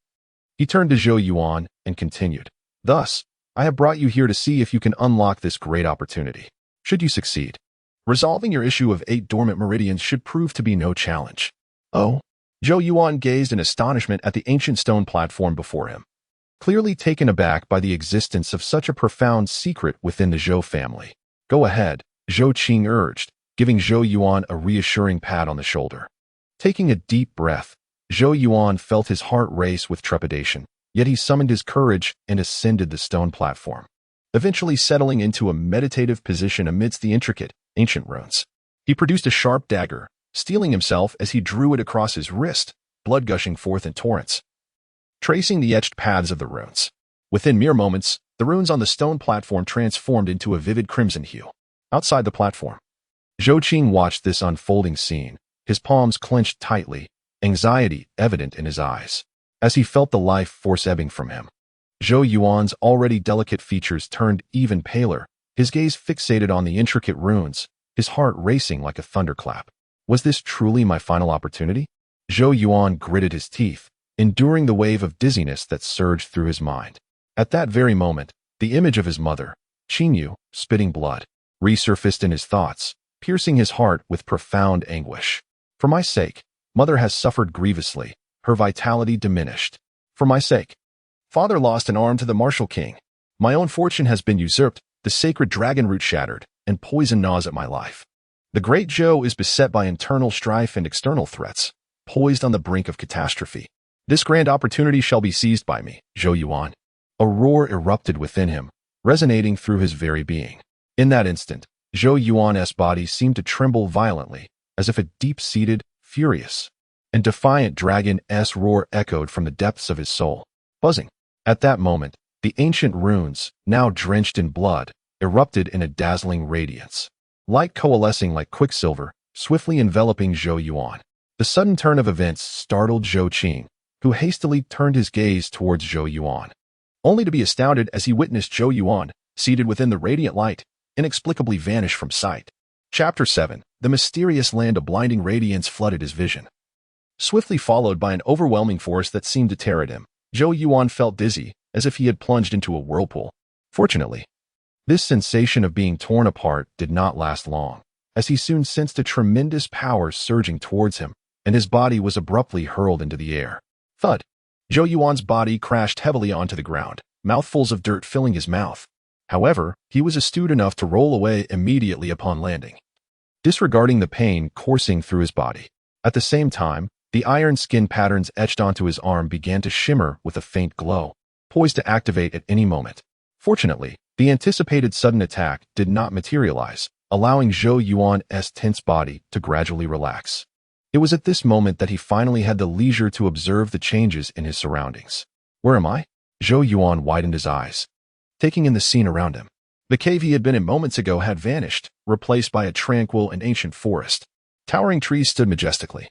he turned to Zhou Yuan and continued, "Thus, I have brought you here to see if you can unlock this great opportunity. Should you succeed, resolving your issue of 8 dormant meridians should prove to be no challenge." Oh? Zhou Yuan gazed in astonishment at the ancient stone platform before him, clearly taken aback by the existence of such a profound secret within the Zhou family. "Go ahead," Zhou Qing urged, giving Zhou Yuan a reassuring pat on the shoulder. Taking a deep breath, Zhou Yuan felt his heart race with trepidation, yet he summoned his courage and ascended the stone platform, eventually settling into a meditative position amidst the intricate, ancient runes. He produced a sharp dagger, steeling himself as he drew it across his wrist, blood gushing forth in torrents, tracing the etched paths of the runes. Within mere moments, the runes on the stone platform transformed into a vivid crimson hue. Outside the platform, Zhou Qing watched this unfolding scene, his palms clenched tightly, anxiety evident in his eyes, as he felt the life force ebbing from him. Zhou Yuan's already delicate features turned even paler, his gaze fixated on the intricate runes, his heart racing like a thunderclap. Was this truly my final opportunity? Zhou Yuan gritted his teeth, enduring the wave of dizziness that surged through his mind. At that very moment, the image of his mother, Qingyu, spitting blood, resurfaced in his thoughts, piercing his heart with profound anguish. For my sake, mother has suffered grievously, her vitality diminished. For my sake, father lost an arm to the martial king. My own fortune has been usurped, the sacred dragon root shattered, and poison gnaws at my life. The Great Zhou is beset by internal strife and external threats, poised on the brink of catastrophe. This grand opportunity shall be seized by me, Zhou Yuan. A roar erupted within him, resonating through his very being. In that instant, Zhou Yuan's body seemed to tremble violently, as if a deep-seated, furious, and defiant dragon's roar echoed from the depths of his soul. Buzzing. At that moment, the ancient runes, now drenched in blood, erupted in a dazzling radiance, light coalescing like quicksilver, swiftly enveloping Zhou Yuan. The sudden turn of events startled Zhou Qing, who hastily turned his gaze towards Zhou Yuan, only to be astounded as he witnessed Zhou Yuan, seated within the radiant light, inexplicably vanish from sight. Chapter 7. The mysterious land of blinding radiance flooded his vision, swiftly followed by an overwhelming force that seemed to tear at him. Zhou Yuan felt dizzy, as if he had plunged into a whirlpool. Fortunately, this sensation of being torn apart did not last long, as he soon sensed a tremendous power surging towards him, and his body was abruptly hurled into the air. Thud! Zhou Yuan's body crashed heavily onto the ground, mouthfuls of dirt filling his mouth. However, he was astute enough to roll away immediately upon landing, disregarding the pain coursing through his body. At the same time, the iron skin patterns etched onto his arm began to shimmer with a faint glow, poised to activate at any moment. Fortunately, the anticipated sudden attack did not materialize, allowing Zhou Yuan's tense body to gradually relax. It was at this moment that he finally had the leisure to observe the changes in his surroundings. Where am I? Zhou Yuan widened his eyes, taking in the scene around him. The cave he had been in moments ago had vanished, replaced by a tranquil and ancient forest. Towering trees stood majestically,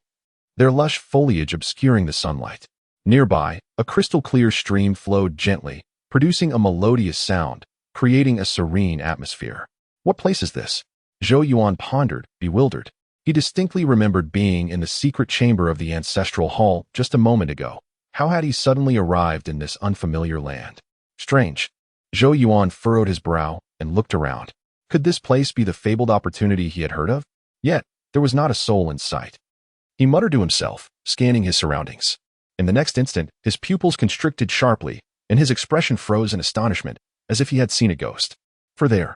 their lush foliage obscuring the sunlight. Nearby, a crystal-clear stream flowed gently, producing a melodious sound, creating a serene atmosphere. What place is this? Zhou Yuan pondered, bewildered. He distinctly remembered being in the secret chamber of the ancestral hall just a moment ago. How had he suddenly arrived in this unfamiliar land? Strange. Zhou Yuan furrowed his brow and looked around. Could this place be the fabled opportunity he had heard of? Yet, there was not a soul in sight. He muttered to himself, scanning his surroundings. In the next instant, his pupils constricted sharply, and his expression froze in astonishment, as if he had seen a ghost. For there,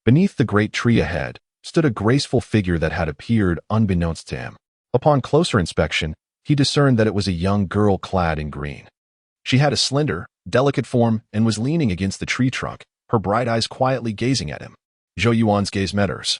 beneath the great tree ahead, stood a graceful figure that had appeared unbeknownst to him. Upon closer inspection, he discerned that it was a young girl clad in green. She had a slender, delicate form and was leaning against the tree trunk, her bright eyes quietly gazing at him. Zhou Yuan's gaze met hers,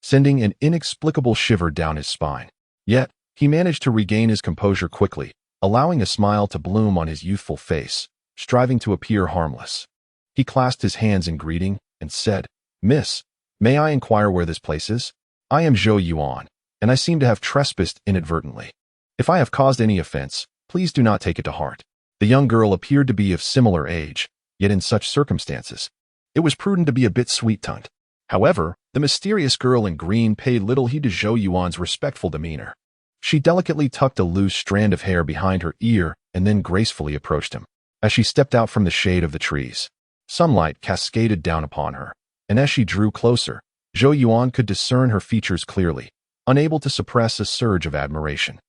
sending an inexplicable shiver down his spine. Yet, He managed to regain his composure quickly, allowing a smile to bloom on his youthful face, striving to appear harmless. He clasped his hands in greeting and said, "Miss, may I inquire where this place is? I am Zhou Yuan, and I seem to have trespassed inadvertently. If I have caused any offense, please do not take it to heart." The young girl appeared to be of similar age, yet in such circumstances, it was prudent to be a bit sweet-tongued. However, the mysterious girl in green paid little heed to Zhou Yuan's respectful demeanor. She delicately tucked a loose strand of hair behind her ear and then gracefully approached him. As she stepped out from the shade of the trees, sunlight cascaded down upon her, and as she drew closer, Zhou Yuan could discern her features clearly, unable to suppress a surge of admiration.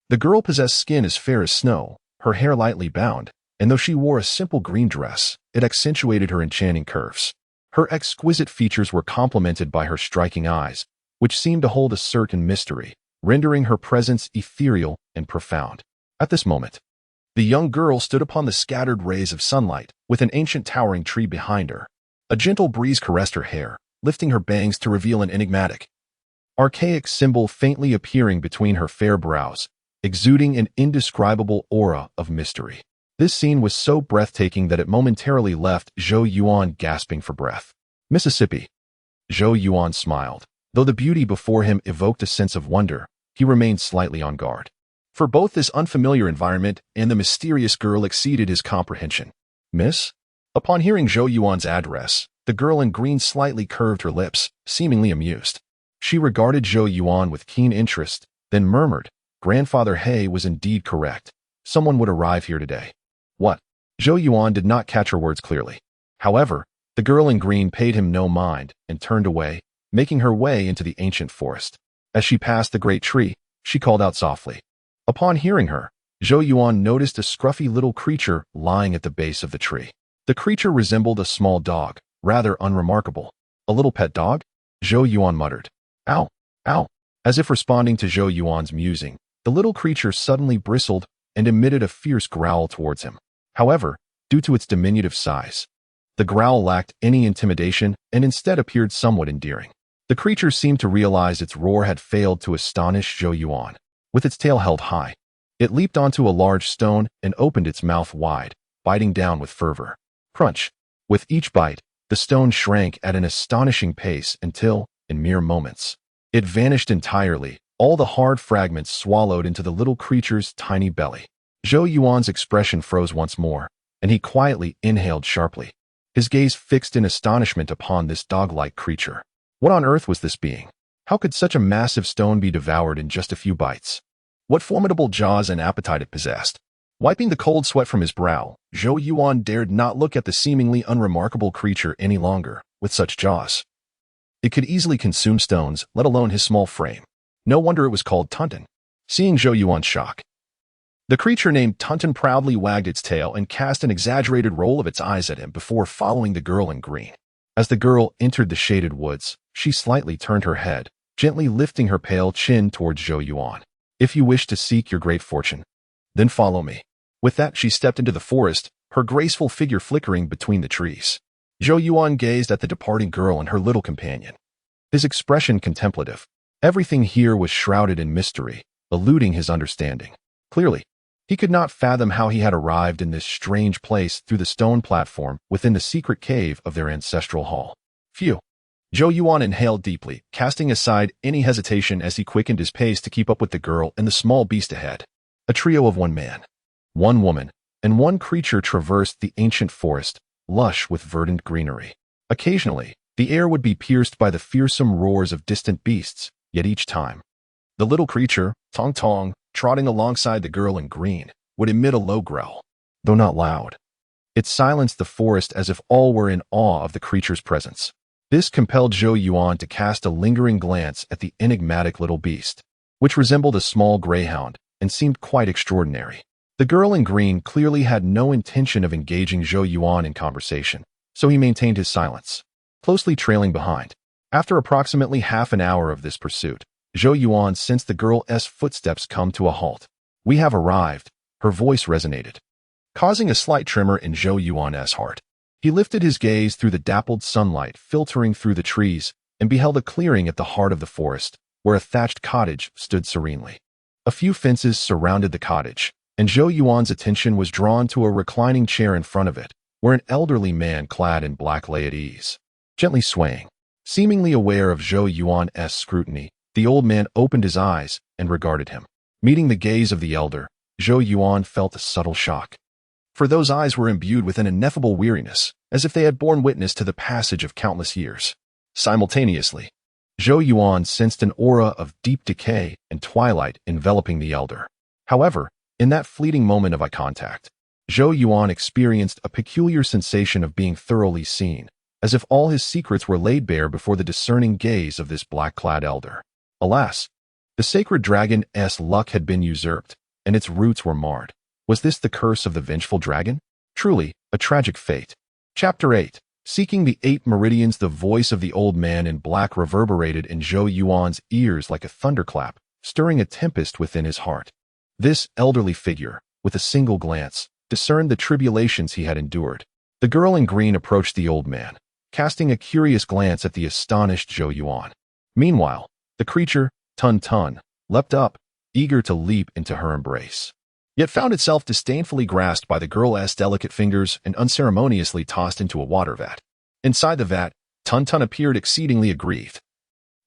The girl possessed skin as fair as snow, her hair lightly bound, and though she wore a simple green dress, it accentuated her enchanting curves. Her exquisite features were complemented by her striking eyes, which seemed to hold a certain mystery, rendering her presence ethereal and profound. At this moment, the young girl stood upon the scattered rays of sunlight, with an ancient towering tree behind her. A gentle breeze caressed her hair, lifting her bangs to reveal an enigmatic, archaic symbol faintly appearing between her fair brows, exuding an indescribable aura of mystery. This scene was so breathtaking that it momentarily left Zhou Yuan gasping for breath. Mississippi. Zhou Yuan smiled. Though the beauty before him evoked a sense of wonder, he remained slightly on guard. For both this unfamiliar environment and the mysterious girl exceeded his comprehension. "Miss?" Upon hearing Zhou Yuan's address, the girl in green slightly curved her lips, seemingly amused. She regarded Zhou Yuan with keen interest, then murmured, "Grandfather He was indeed correct. Someone would arrive here today." "What?" Zhou Yuan did not catch her words clearly. However, the girl in green paid him no mind and turned away, making her way into the ancient forest. As she passed the great tree, she called out softly. Upon hearing her, Zhou Yuan noticed a scruffy little creature lying at the base of the tree. The creature resembled a small dog, rather unremarkable. "A little pet dog?" Zhou Yuan muttered. "Ow, ow." As if responding to Zhou Yuan's musing, the little creature suddenly bristled and emitted a fierce growl towards him. However, due to its diminutive size, the growl lacked any intimidation and instead appeared somewhat endearing. The creature seemed to realize its roar had failed to astonish Zhou Yuan. With its tail held high, it leaped onto a large stone and opened its mouth wide, biting down with fervor. Crunch! With each bite, the stone shrank at an astonishing pace until, in mere moments, it vanished entirely, all the hard fragments swallowed into the little creature's tiny belly. Zhou Yuan's expression froze once more, and he quietly inhaled sharply, his gaze fixed in astonishment upon this dog-like creature. What on earth was this being? How could such a massive stone be devoured in just a few bites? What formidable jaws and appetite it possessed? Wiping the cold sweat from his brow, Zhou Yuan dared not look at the seemingly unremarkable creature any longer. With such jaws, it could easily consume stones, let alone his small frame. No wonder it was called Tunton. Seeing Zhou Yuan's shock, the creature named Tunton proudly wagged its tail and cast an exaggerated roll of its eyes at him before following the girl in green. As the girl entered the shaded woods, she slightly turned her head, gently lifting her pale chin towards Zhou Yuan. "If you wish to seek your great fortune, then follow me." With that, she stepped into the forest, her graceful figure flickering between the trees. Zhou Yuan gazed at the departing girl and her little companion, his expression contemplative. Everything here was shrouded in mystery, eluding his understanding. Clearly, he could not fathom how he had arrived in this strange place through the stone platform within the secret cave of their ancestral hall. Phew! Zhou Yuan inhaled deeply, casting aside any hesitation as he quickened his pace to keep up with the girl and the small beast ahead. A trio of one man, one woman, and one creature traversed the ancient forest, lush with verdant greenery. Occasionally, the air would be pierced by the fearsome roars of distant beasts, yet each time, the little creature, Tong Tong, trotting alongside the girl in green, would emit a low growl, though not loud. It silenced the forest as if all were in awe of the creature's presence. This compelled Zhou Yuan to cast a lingering glance at the enigmatic little beast, which resembled a small greyhound and seemed quite extraordinary. The girl in green clearly had no intention of engaging Zhou Yuan in conversation, so he maintained his silence, closely trailing behind. After approximately half an hour of this pursuit, Zhou Yuan sensed the girl's footsteps come to a halt. "We have arrived," her voice resonated, causing a slight tremor in Zhou Yuan's heart. He lifted his gaze through the dappled sunlight filtering through the trees and beheld a clearing at the heart of the forest, where a thatched cottage stood serenely. A few fences surrounded the cottage, and Zhou Yuan's attention was drawn to a reclining chair in front of it, where an elderly man clad in black lay at ease, gently swaying. Seemingly aware of Zhou Yuan's scrutiny, the old man opened his eyes and regarded him. Meeting the gaze of the elder, Zhou Yuan felt a subtle shock. For those eyes were imbued with an ineffable weariness, as if they had borne witness to the passage of countless years. Simultaneously, Zhou Yuan sensed an aura of deep decay and twilight enveloping the elder. However, in that fleeting moment of eye contact, Zhou Yuan experienced a peculiar sensation of being thoroughly seen, as if all his secrets were laid bare before the discerning gaze of this black-clad elder. Alas, the sacred dragon's luck had been usurped, and its roots were marred. Was this the curse of the vengeful dragon? Truly, a tragic fate. Chapter 8. Seeking the 8 meridians. The voice of the old man in black reverberated in Zhou Yuan's ears like a thunderclap, stirring a tempest within his heart. This elderly figure, with a single glance, discerned the tribulations he had endured. The girl in green approached the old man, casting a curious glance at the astonished Zhou Yuan. Meanwhile, the creature, Tun Tun, leapt up, eager to leap into her embrace, yet found itself disdainfully grasped by the girl's delicate fingers and unceremoniously tossed into a water vat. Inside the vat, Tun Tun appeared exceedingly aggrieved.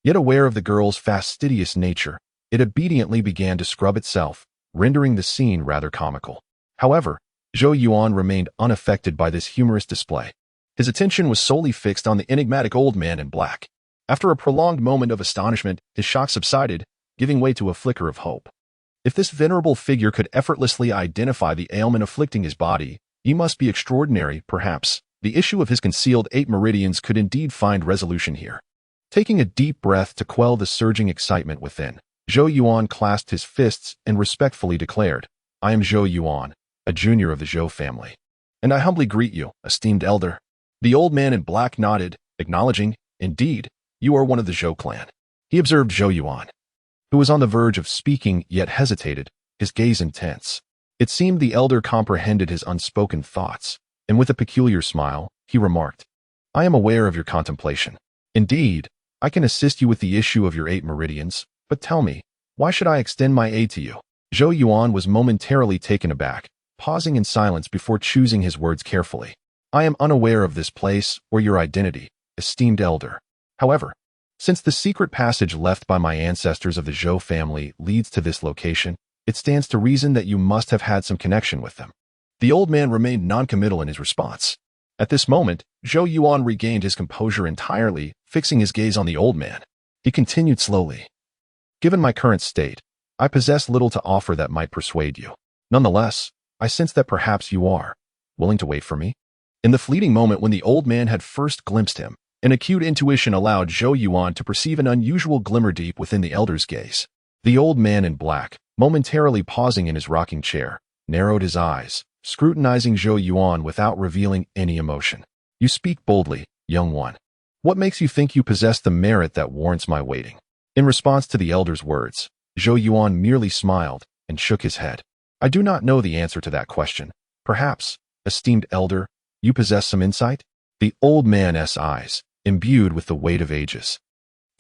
Yet aware of the girl's fastidious nature, it obediently began to scrub itself, rendering the scene rather comical. However, Zhou Yuan remained unaffected by this humorous display. His attention was solely fixed on the enigmatic old man in black. After a prolonged moment of astonishment, his shock subsided, giving way to a flicker of hope. If this venerable figure could effortlessly identify the ailment afflicting his body, he must be extraordinary. Perhaps the issue of his concealed 8 meridians could indeed find resolution here. Taking a deep breath to quell the surging excitement within, Zhou Yuan clasped his fists and respectfully declared, "I am Zhou Yuan, a junior of the Zhou family, and I humbly greet you, esteemed elder." The old man in black nodded, acknowledging, "Indeed, you are one of the Zhou clan." He observed Zhou Yuan, who was on the verge of speaking yet hesitated, his gaze intense. It seemed the elder comprehended his unspoken thoughts, and with a peculiar smile, he remarked, "I am aware of your contemplation. Indeed, I can assist you with the issue of your 8 meridians, but tell me, why should I extend my aid to you?" Zhou Yuan was momentarily taken aback, pausing in silence before choosing his words carefully. "I am unaware of this place or your identity, esteemed elder. However, since the secret passage left by my ancestors of the Zhou family leads to this location, it stands to reason that you must have had some connection with them." The old man remained noncommittal in his response. At this moment, Zhou Yuan regained his composure entirely, fixing his gaze on the old man. He continued slowly, "Given my current state, I possess little to offer that might persuade you. Nonetheless, I sense that perhaps you are willing to wait for me." In the fleeting moment when the old man had first glimpsed him, an acute intuition allowed Zhou Yuan to perceive an unusual glimmer deep within the elder's gaze. The old man in black, momentarily pausing in his rocking chair, narrowed his eyes, scrutinizing Zhou Yuan without revealing any emotion. "You speak boldly, young one. What makes you think you possess the merit that warrants my waiting?" In response to the elder's words, Zhou Yuan merely smiled and shook his head. "I do not know the answer to that question. Perhaps, esteemed elder, you possess some insight?" The old man's eyes, imbued with the weight of ages,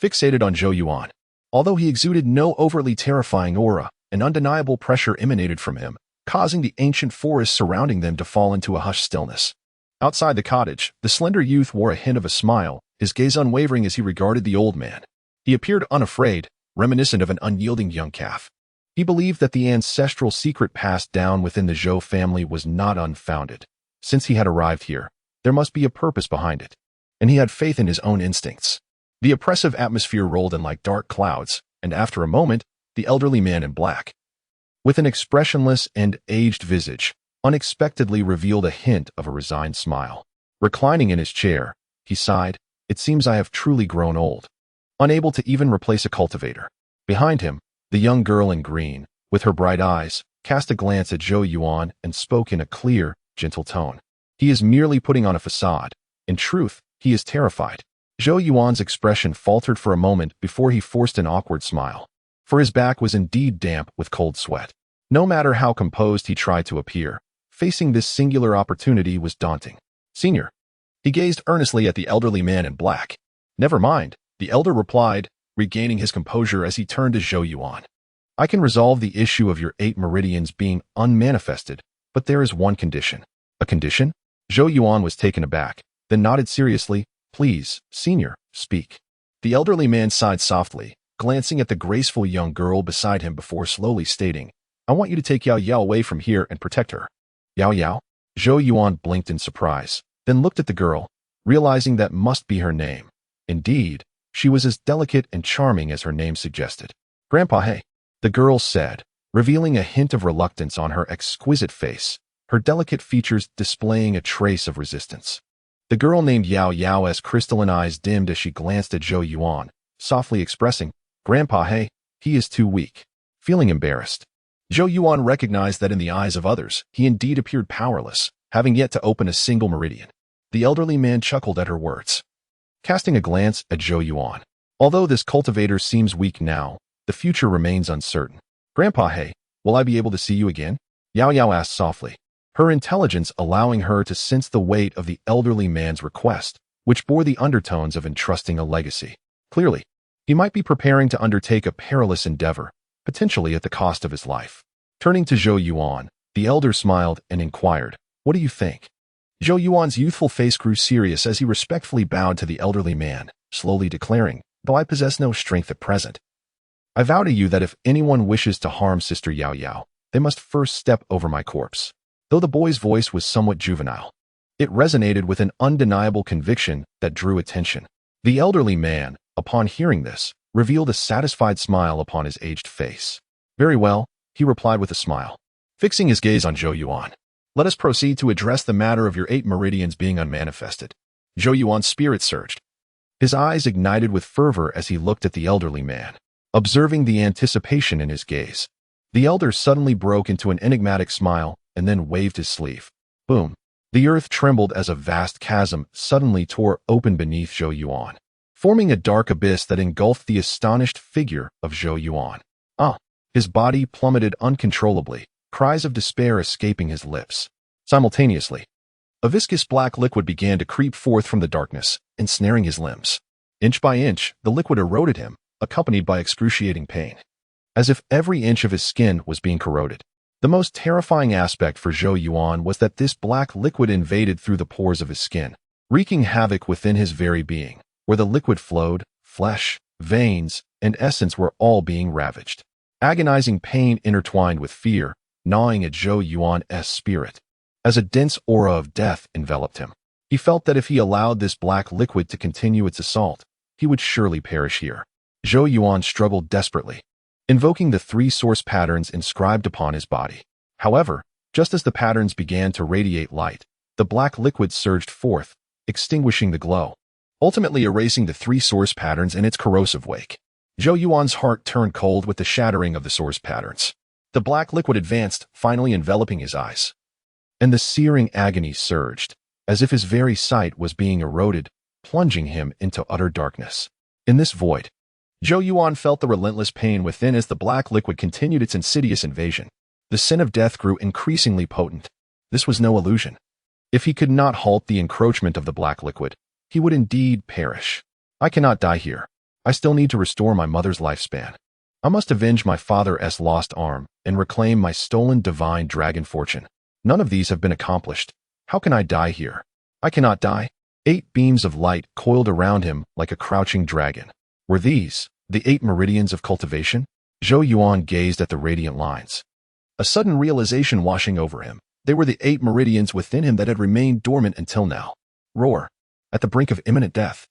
fixated on Zhou Yuan. Although he exuded no overtly terrifying aura, an undeniable pressure emanated from him, causing the ancient forest surrounding them to fall into a hushed stillness. Outside the cottage, the slender youth wore a hint of a smile, his gaze unwavering as he regarded the old man. He appeared unafraid, reminiscent of an unyielding young calf. He believed that the ancestral secret passed down within the Zhou family was not unfounded. Since he had arrived here, there must be a purpose behind it, and he had faith in his own instincts. The oppressive atmosphere rolled in like dark clouds, and after a moment, the elderly man in black, with an expressionless and aged visage, unexpectedly revealed a hint of a resigned smile. Reclining in his chair, he sighed, "It seems I have truly grown old." Unable to even replace a cultivator. Behind him, the young girl in green, with her bright eyes, cast a glance at Zhou Yuan and spoke in a clear, gentle tone. "He is merely putting on a facade. In truth, he is terrified." Zhou Yuan's expression faltered for a moment before he forced an awkward smile, for his back was indeed damp with cold sweat. No matter how composed he tried to appear, facing this singular opportunity was daunting. "Senior." He gazed earnestly at the elderly man in black. "Never mind," the elder replied, regaining his composure as he turned to Zhou Yuan. I can resolve the issue of your 8 meridians being unmanifested, but there is one condition. A condition? Zhou Yuan was taken aback, then nodded seriously. Please, senior, speak. The elderly man sighed softly, glancing at the graceful young girl beside him before slowly stating, I want you to take Yao Yao away from here and protect her. Yao Yao? Zhou Yuan blinked in surprise, then looked at the girl, realizing that must be her name. Indeed, she was as delicate and charming as her name suggested. Grandpa, hey, the girl said, revealing a hint of reluctance on her exquisite face, her delicate features displaying a trace of resistance. The girl named Yao Yao's crystalline eyes dimmed as she glanced at Zhou Yuan, softly expressing, Grandpa, hey, he is too weak. Feeling embarrassed, Zhou Yuan recognized that in the eyes of others, he indeed appeared powerless, having yet to open a single meridian. The elderly man chuckled at her words, casting a glance at Zhou Yuan. Although this cultivator seems weak now, the future remains uncertain. Grandpa, hey, will I be able to see you again? Yao Yao asked softly, her intelligence allowing her to sense the weight of the elderly man's request, which bore the undertones of entrusting a legacy. Clearly, he might be preparing to undertake a perilous endeavor, potentially at the cost of his life. Turning to Zhou Yuan, the elder smiled and inquired, what do you think? Zhou Yuan's youthful face grew serious as he respectfully bowed to the elderly man, slowly declaring, though I possess no strength at present, I vow to you that if anyone wishes to harm Sister Yao Yao, they must first step over my corpse. Though the boy's voice was somewhat juvenile, it resonated with an undeniable conviction that drew attention. The elderly man, upon hearing this, revealed a satisfied smile upon his aged face. Very well, he replied with a smile. Fixing his gaze on Zhou Yuan, let us proceed to address the matter of your 8 meridians being unmanifested. Zhou Yuan's spirit surged. His eyes ignited with fervor as he looked at the elderly man, observing the anticipation in his gaze. The elder suddenly broke into an enigmatic smile and then waved his sleeve. Boom! The earth trembled as a vast chasm suddenly tore open beneath Zhou Yuan, forming a dark abyss that engulfed the astonished figure of Zhou Yuan. His body plummeted uncontrollably, cries of despair escaping his lips. Simultaneously, a viscous black liquid began to creep forth from the darkness, ensnaring his limbs. Inch by inch, the liquid eroded him, accompanied by excruciating pain, as if every inch of his skin was being corroded. The most terrifying aspect for Zhou Yuan was that this black liquid invaded through the pores of his skin, wreaking havoc within his very being. Where the liquid flowed, flesh, veins, and essence were all being ravaged. Agonizing pain intertwined with fear, gnawing at Zhou Yuan's spirit. As a dense aura of death enveloped him, he felt that if he allowed this black liquid to continue its assault, he would surely perish here. Zhou Yuan struggled desperately, invoking the 3 source patterns inscribed upon his body. However, just as the patterns began to radiate light, the black liquid surged forth, extinguishing the glow, ultimately erasing the 3 source patterns in its corrosive wake. Zhou Yuan's heart turned cold with the shattering of the source patterns. The black liquid advanced, finally enveloping his eyes, and the searing agony surged, as if his very sight was being eroded, plunging him into utter darkness. In this void, Zhou Yuan felt the relentless pain within as the black liquid continued its insidious invasion. The scent of death grew increasingly potent. This was no illusion. If he could not halt the encroachment of the black liquid, he would indeed perish. I cannot die here. I still need to restore my mother's lifespan. I must avenge my father's lost arm and reclaim my stolen divine dragon fortune. None of these have been accomplished. How can I die here? I cannot die. 8 beams of light coiled around him like a crouching dragon. Were these the 8 meridians of cultivation? Zhou Yuan gazed at the radiant lines, a sudden realization washing over him. They were the 8 meridians within him that had remained dormant until now. Roar! At the brink of imminent death.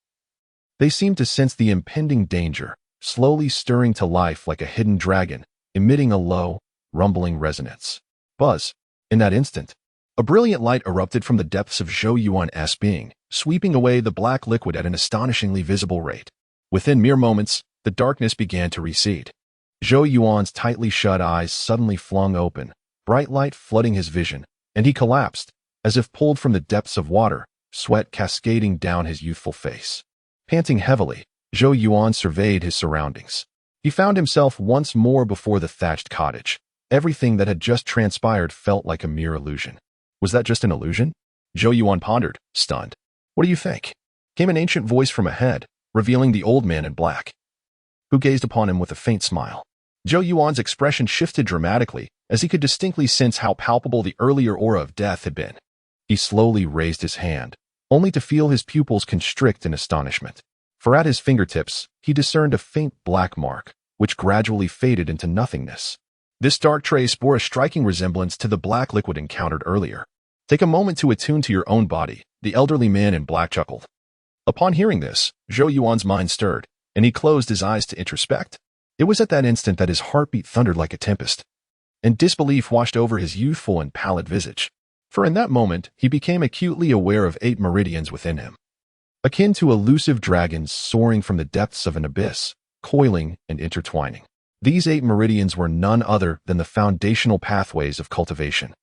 They seemed to sense the impending danger, slowly stirring to life like a hidden dragon, emitting a low, rumbling resonance. Buzz! In that instant, a brilliant light erupted from the depths of Zhou Yuan's being, sweeping away the black liquid at an astonishingly visible rate. Within mere moments, the darkness began to recede. Zhou Yuan's tightly shut eyes suddenly flung open, bright light flooding his vision, and he collapsed, as if pulled from the depths of water, sweat cascading down his youthful face. Panting heavily, Zhou Yuan surveyed his surroundings. He found himself once more before the thatched cottage. Everything that had just transpired felt like a mere illusion. Was that just an illusion? Zhou Yuan pondered, stunned. What do you think? Came an ancient voice from ahead, revealing the old man in black, who gazed upon him with a faint smile. Zhou Yuan's expression shifted dramatically as he could distinctly sense how palpable the earlier aura of death had been. He slowly raised his hand, only to feel his pupils constrict in astonishment. For at his fingertips, he discerned a faint black mark, which gradually faded into nothingness. This dark trace bore a striking resemblance to the black liquid encountered earlier. Take a moment to attune to your own body, the elderly man in black chuckled. Upon hearing this, Zhou Yuan's mind stirred, and he closed his eyes to introspect. It was at that instant that his heartbeat thundered like a tempest, and disbelief washed over his youthful and pallid visage. For in that moment, he became acutely aware of 8 meridians within him, akin to elusive dragons soaring from the depths of an abyss, coiling and intertwining. These 8 meridians were none other than the foundational pathways of cultivation.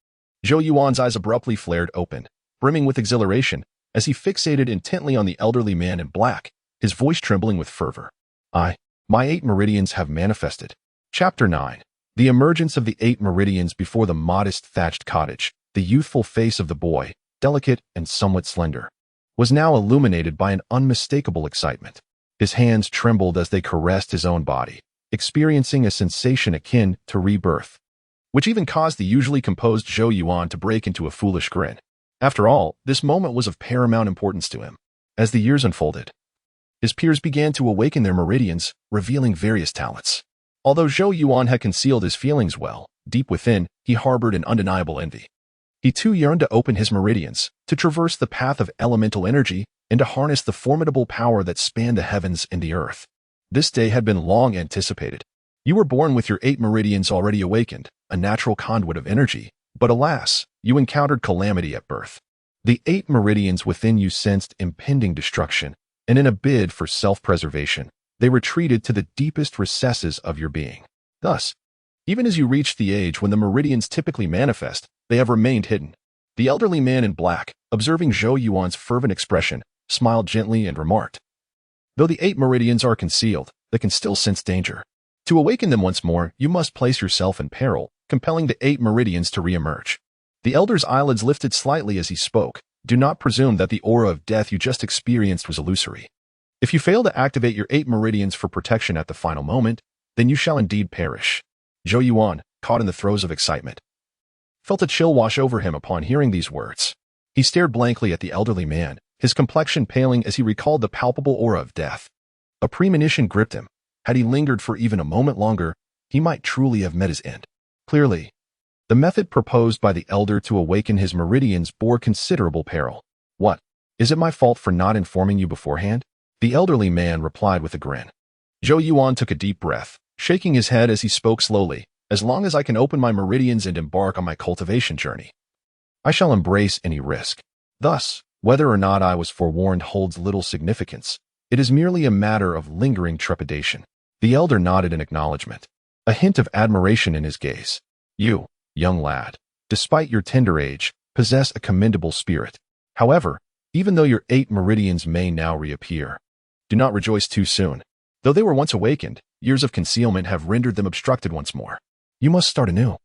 Zhou Yuan's eyes abruptly flared open, brimming with exhilaration, as he fixated intently on the elderly man in black, his voice trembling with fervor. My 8 meridians have manifested. Chapter 9. The emergence of the 8 meridians before the modest thatched cottage. The youthful face of the boy, delicate and somewhat slender, was now illuminated by an unmistakable excitement. His hands trembled as they caressed his own body, experiencing a sensation akin to rebirth, which even caused the usually composed Zhou Yuan to break into a foolish grin. After all, this moment was of paramount importance to him. As the years unfolded, his peers began to awaken their meridians, revealing various talents. Although Zhou Yuan had concealed his feelings well, deep within, he harbored an undeniable envy. He too yearned to open his meridians, to traverse the path of elemental energy, and to harness the formidable power that spanned the heavens and the earth. This day had been long anticipated. You were born with your 8 meridians already awakened, a natural conduit of energy, but alas, you encountered calamity at birth. The 8 meridians within you sensed impending destruction, and in a bid for self-preservation, they retreated to the deepest recesses of your being. Thus, even as you reached the age when the meridians typically manifest, they have remained hidden. The elderly man in black, observing Zhou Yuan's fervent expression, smiled gently and remarked, "Though the 8 meridians are concealed, they can still sense danger. To awaken them once more, you must place yourself in peril, compelling the 8 meridians to re-emerge." The elder's eyelids lifted slightly as he spoke. Do not presume that the aura of death you just experienced was illusory. If you fail to activate your 8 meridians for protection at the final moment, then you shall indeed perish. Zhou Yuan, caught in the throes of excitement, felt a chill wash over him upon hearing these words. He stared blankly at the elderly man, his complexion paling as he recalled the palpable aura of death. A premonition gripped him. Had he lingered for even a moment longer, he might truly have met his end. Clearly, the method proposed by the elder to awaken his meridians bore considerable peril. "What? Is it my fault for not informing you beforehand?" The elderly man replied with a grin. Zhou Yuan took a deep breath, shaking his head as he spoke slowly. "As long as I can open my meridians and embark on my cultivation journey, I shall embrace any risk. Thus, whether or not I was forewarned holds little significance. It is merely a matter of lingering trepidation." The elder nodded in acknowledgement, a hint of admiration in his gaze. "You, young lad, despite your tender age, possess a commendable spirit. However, even though your 8 meridians may now reappear, do not rejoice too soon. Though they were once awakened, years of concealment have rendered them obstructed once more. You must start anew,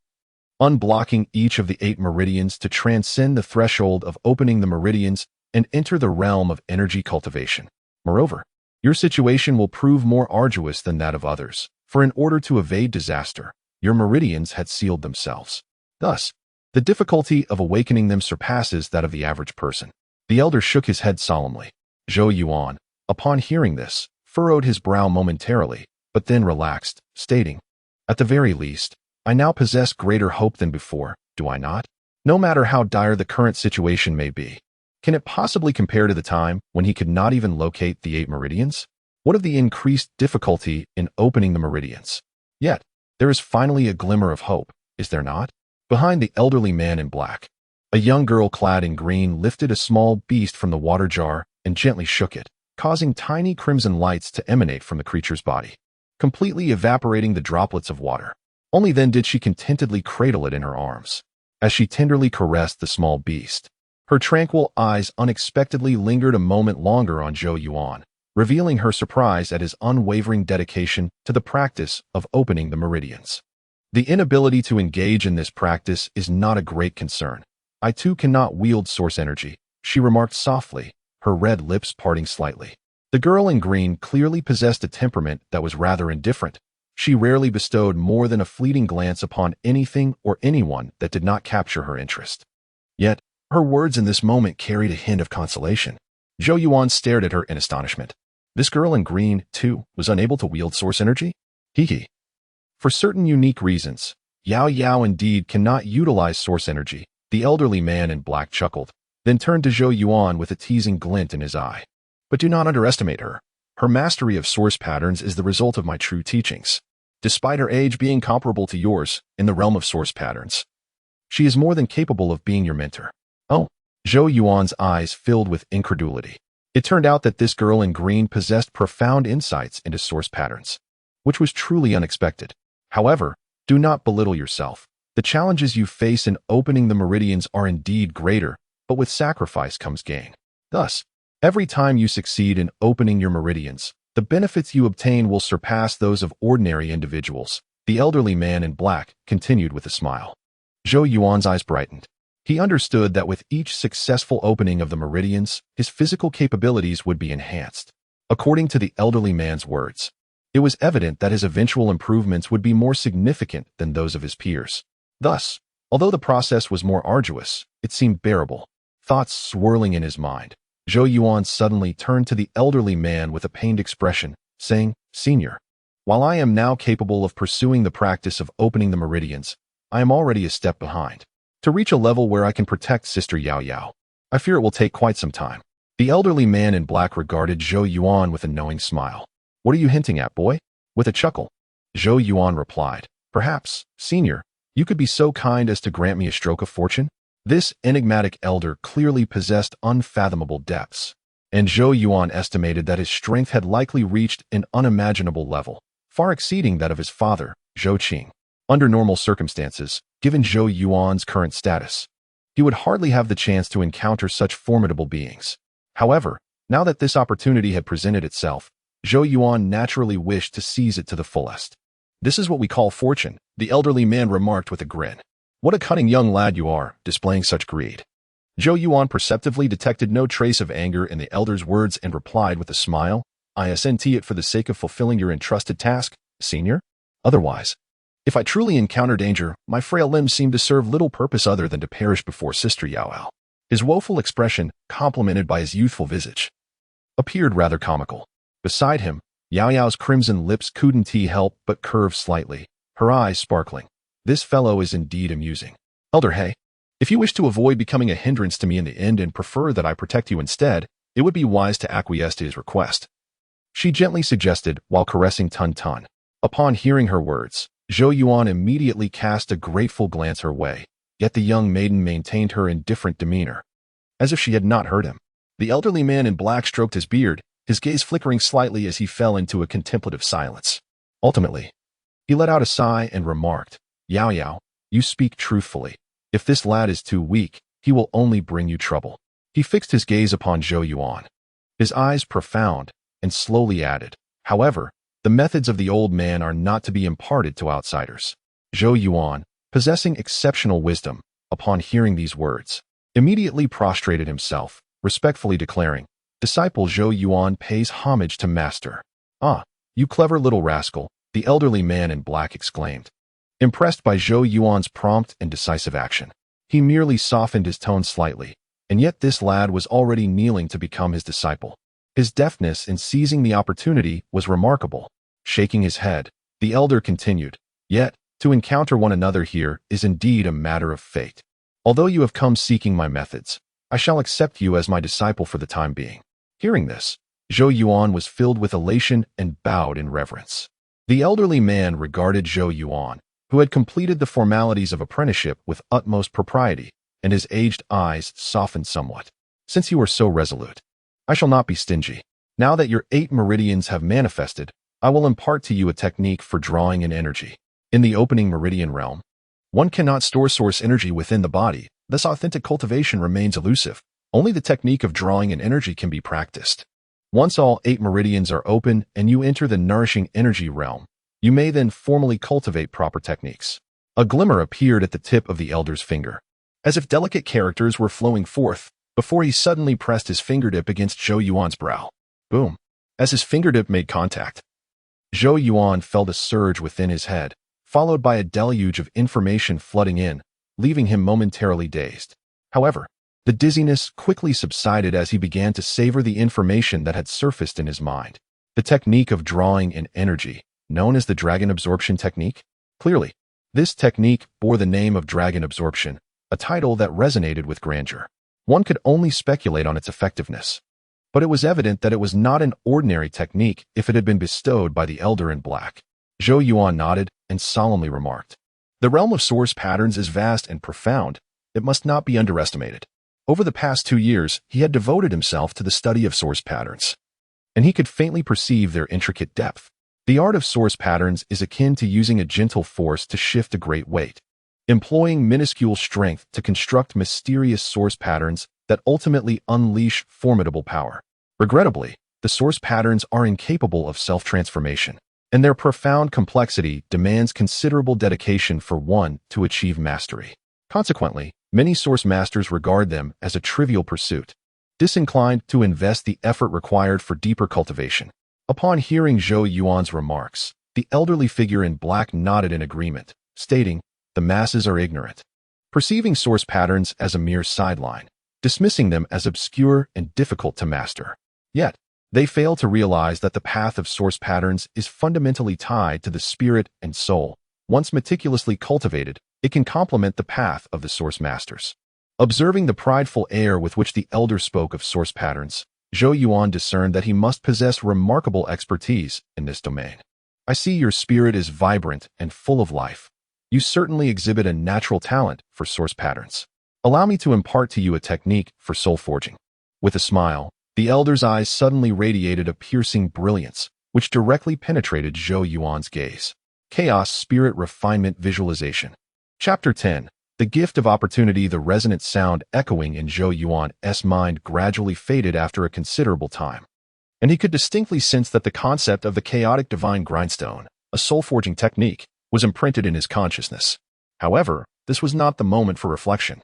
unblocking each of the 8 meridians to transcend the threshold of opening the meridians and enter the realm of energy cultivation. Moreover, your situation will prove more arduous than that of others, for in order to evade disaster, your meridians had sealed themselves. Thus, the difficulty of awakening them surpasses that of the average person." The elder shook his head solemnly. Zhou Yuan, upon hearing this, furrowed his brow momentarily, but then relaxed, stating, "At the very least, I now possess greater hope than before, do I not? No matter how dire the current situation may be, can it possibly compare to the time when he could not even locate the 8 meridians? What of the increased difficulty in opening the meridians? Yet, there is finally a glimmer of hope, is there not?" Behind the elderly man in black, a young girl clad in green lifted a small beast from the water jar and gently shook it, causing tiny crimson lights to emanate from the creature's body, completely evaporating the droplets of water. Only then did she contentedly cradle it in her arms. As she tenderly caressed the small beast, her tranquil eyes unexpectedly lingered a moment longer on Zhou Yuan, revealing her surprise at his unwavering dedication to the practice of opening the meridians. "The inability to engage in this practice is not a great concern. I too cannot wield source energy," she remarked softly, her red lips parting slightly. The girl in green clearly possessed a temperament that was rather indifferent, She rarely bestowed more than a fleeting glance upon anything or anyone that did not capture her interest. Yet, her words in this moment carried a hint of consolation. Zhou Yuan stared at her in astonishment. This girl in green, too, was unable to wield source energy? Hee. For certain unique reasons, Yao Yao indeed cannot utilize source energy. The elderly man in black chuckled, then turned to Zhou Yuan with a teasing glint in his eye. But do not underestimate her. Her mastery of source patterns is the result of my true teachings. Despite her age being comparable to yours in the realm of source patterns, she is more than capable of being your mentor. Oh, Zhou Yuan's eyes filled with incredulity. It turned out that this girl in green possessed profound insights into source patterns, which was truly unexpected. However, do not belittle yourself. The challenges you face in opening the meridians are indeed greater, but with sacrifice comes gain. Thus, every time you succeed in opening your meridians, the benefits you obtain will surpass those of ordinary individuals. The elderly man in black continued with a smile. Zhou Yuan's eyes brightened. He understood that with each successful opening of the meridians, his physical capabilities would be enhanced. According to the elderly man's words, it was evident that his eventual improvements would be more significant than those of his peers. Thus, although the process was more arduous, it seemed bearable. Thoughts swirling in his mind, Zhou Yuan suddenly turned to the elderly man with a pained expression, saying, "Senior, while I am now capable of pursuing the practice of opening the meridians, I am already a step behind. To reach a level where I can protect Sister Yao Yao, I fear it will take quite some time." The elderly man in black regarded Zhou Yuan with a knowing smile. "What are you hinting at, boy?" With a chuckle, Zhou Yuan replied, "Perhaps, Senior, you could be so kind as to grant me a stroke of fortune?" This enigmatic elder clearly possessed unfathomable depths, and Zhou Yuan estimated that his strength had likely reached an unimaginable level, far exceeding that of his father, Zhou Qing. Under normal circumstances, given Zhou Yuan's current status, he would hardly have the chance to encounter such formidable beings. However, now that this opportunity had presented itself, Zhou Yuan naturally wished to seize it to the fullest. "This is what we call fortune," the elderly man remarked with a grin. "What a cunning young lad you are, displaying such greed." Zhou Yuan perceptively detected no trace of anger in the elder's words and replied with a smile, "I assent it for the sake of fulfilling your entrusted task, Senior. Otherwise, if I truly encounter danger, my frail limbs seem to serve little purpose other than to perish before Sister Yao Yao." His woeful expression, complemented by his youthful visage, appeared rather comical. Beside him, Yao Yao's crimson lips couldn't help but curve slightly, her eyes sparkling. "This fellow is indeed amusing. Elder He, if you wish to avoid becoming a hindrance to me in the end and prefer that I protect you instead, it would be wise to acquiesce to his request," she gently suggested while caressing Tun Tun. Upon hearing her words, Zhou Yuan immediately cast a grateful glance her way, yet the young maiden maintained her indifferent demeanor, as if she had not heard him. The elderly man in black stroked his beard, his gaze flickering slightly as he fell into a contemplative silence. Ultimately, he let out a sigh and remarked, "Yao Yao, you speak truthfully. If this lad is too weak, he will only bring you trouble." He fixed his gaze upon Zhou Yuan, his eyes profound, and slowly added, "However, the methods of the old man are not to be imparted to outsiders." Zhou Yuan, possessing exceptional wisdom, upon hearing these words, immediately prostrated himself, respectfully declaring, "Disciple Zhou Yuan pays homage to master." "Ah, you clever little rascal," the elderly man in black exclaimed, impressed by Zhou Yuan's prompt and decisive action. He merely softened his tone slightly, and yet this lad was already kneeling to become his disciple. His deftness in seizing the opportunity was remarkable. Shaking his head, the elder continued, "Yet, to encounter one another here is indeed a matter of fate. Although you have come seeking my methods, I shall accept you as my disciple for the time being." Hearing this, Zhou Yuan was filled with elation and bowed in reverence. The elderly man regarded Zhou Yuan, who had completed the formalities of apprenticeship with utmost propriety, and his aged eyes softened somewhat. "Since you are so resolute, I shall not be stingy. Now that your 8 meridians have manifested, I will impart to you a technique for drawing in energy. In the opening meridian realm, one cannot store source energy within the body, thus authentic cultivation remains elusive. Only the technique of drawing in energy can be practiced. Once all 8 meridians are open and you enter the nourishing energy realm, you may then formally cultivate proper techniques." A glimmer appeared at the tip of the elder's finger, as if delicate characters were flowing forth, before he suddenly pressed his fingertip against Zhou Yuan's brow. Boom! As his fingertip made contact, Zhou Yuan felt a surge within his head, followed by a deluge of information flooding in, leaving him momentarily dazed. However, the dizziness quickly subsided as he began to savor the information that had surfaced in his mind. The technique of drawing in energy, known as the dragon absorption technique? Clearly, this technique bore the name of dragon absorption, a title that resonated with grandeur. One could only speculate on its effectiveness. But it was evident that it was not an ordinary technique if it had been bestowed by the Elder in Black. Zhou Yuan nodded and solemnly remarked, "The realm of source patterns is vast and profound. It must not be underestimated." Over the past 2 years, he had devoted himself to the study of source patterns, and he could faintly perceive their intricate depth. The art of source patterns is akin to using a gentle force to shift a great weight, employing minuscule strength to construct mysterious source patterns that ultimately unleash formidable power. Regrettably, the source patterns are incapable of self-transformation, and their profound complexity demands considerable dedication for one to achieve mastery. Consequently, many source masters regard them as a trivial pursuit, disinclined to invest the effort required for deeper cultivation. Upon hearing Zhou Yuan's remarks, the elderly figure in black nodded in agreement, stating, "The masses are ignorant, perceiving source patterns as a mere sideline, dismissing them as obscure and difficult to master. Yet, they fail to realize that the path of source patterns is fundamentally tied to the spirit and soul. Once meticulously cultivated, it can complement the path of the source masters." Observing the prideful air with which the elder spoke of source patterns, Zhou Yuan discerned that he must possess remarkable expertise in this domain. "I see your spirit is vibrant and full of life. You certainly exhibit a natural talent for source patterns. Allow me to impart to you a technique for soul forging." With a smile, the elder's eyes suddenly radiated a piercing brilliance, which directly penetrated Zhou Yuan's gaze. Chaos Spirit Refinement Visualization. Chapter 10. The Gift of Opportunity. The resonant sound echoing in Zhou Yuan's mind gradually faded after a considerable time, and he could distinctly sense that the concept of the chaotic divine grindstone, a soul-forging technique, was imprinted in his consciousness. However, this was not the moment for reflection.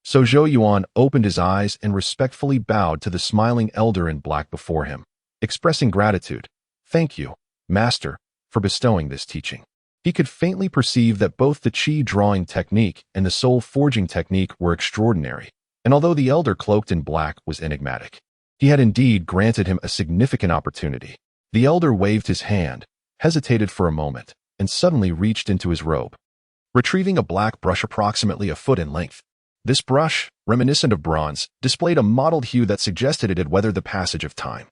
So Zhou Yuan opened his eyes and respectfully bowed to the smiling elder in black before him, expressing gratitude. "Thank you, Master, for bestowing this teaching." He could faintly perceive that both the Qi drawing technique and the soul forging technique were extraordinary, and although the elder cloaked in black was enigmatic, he had indeed granted him a significant opportunity. The elder waved his hand, hesitated for a moment, and suddenly reached into his robe, retrieving a black brush approximately a foot in length. This brush, reminiscent of bronze, displayed a mottled hue that suggested it had weathered the passage of time,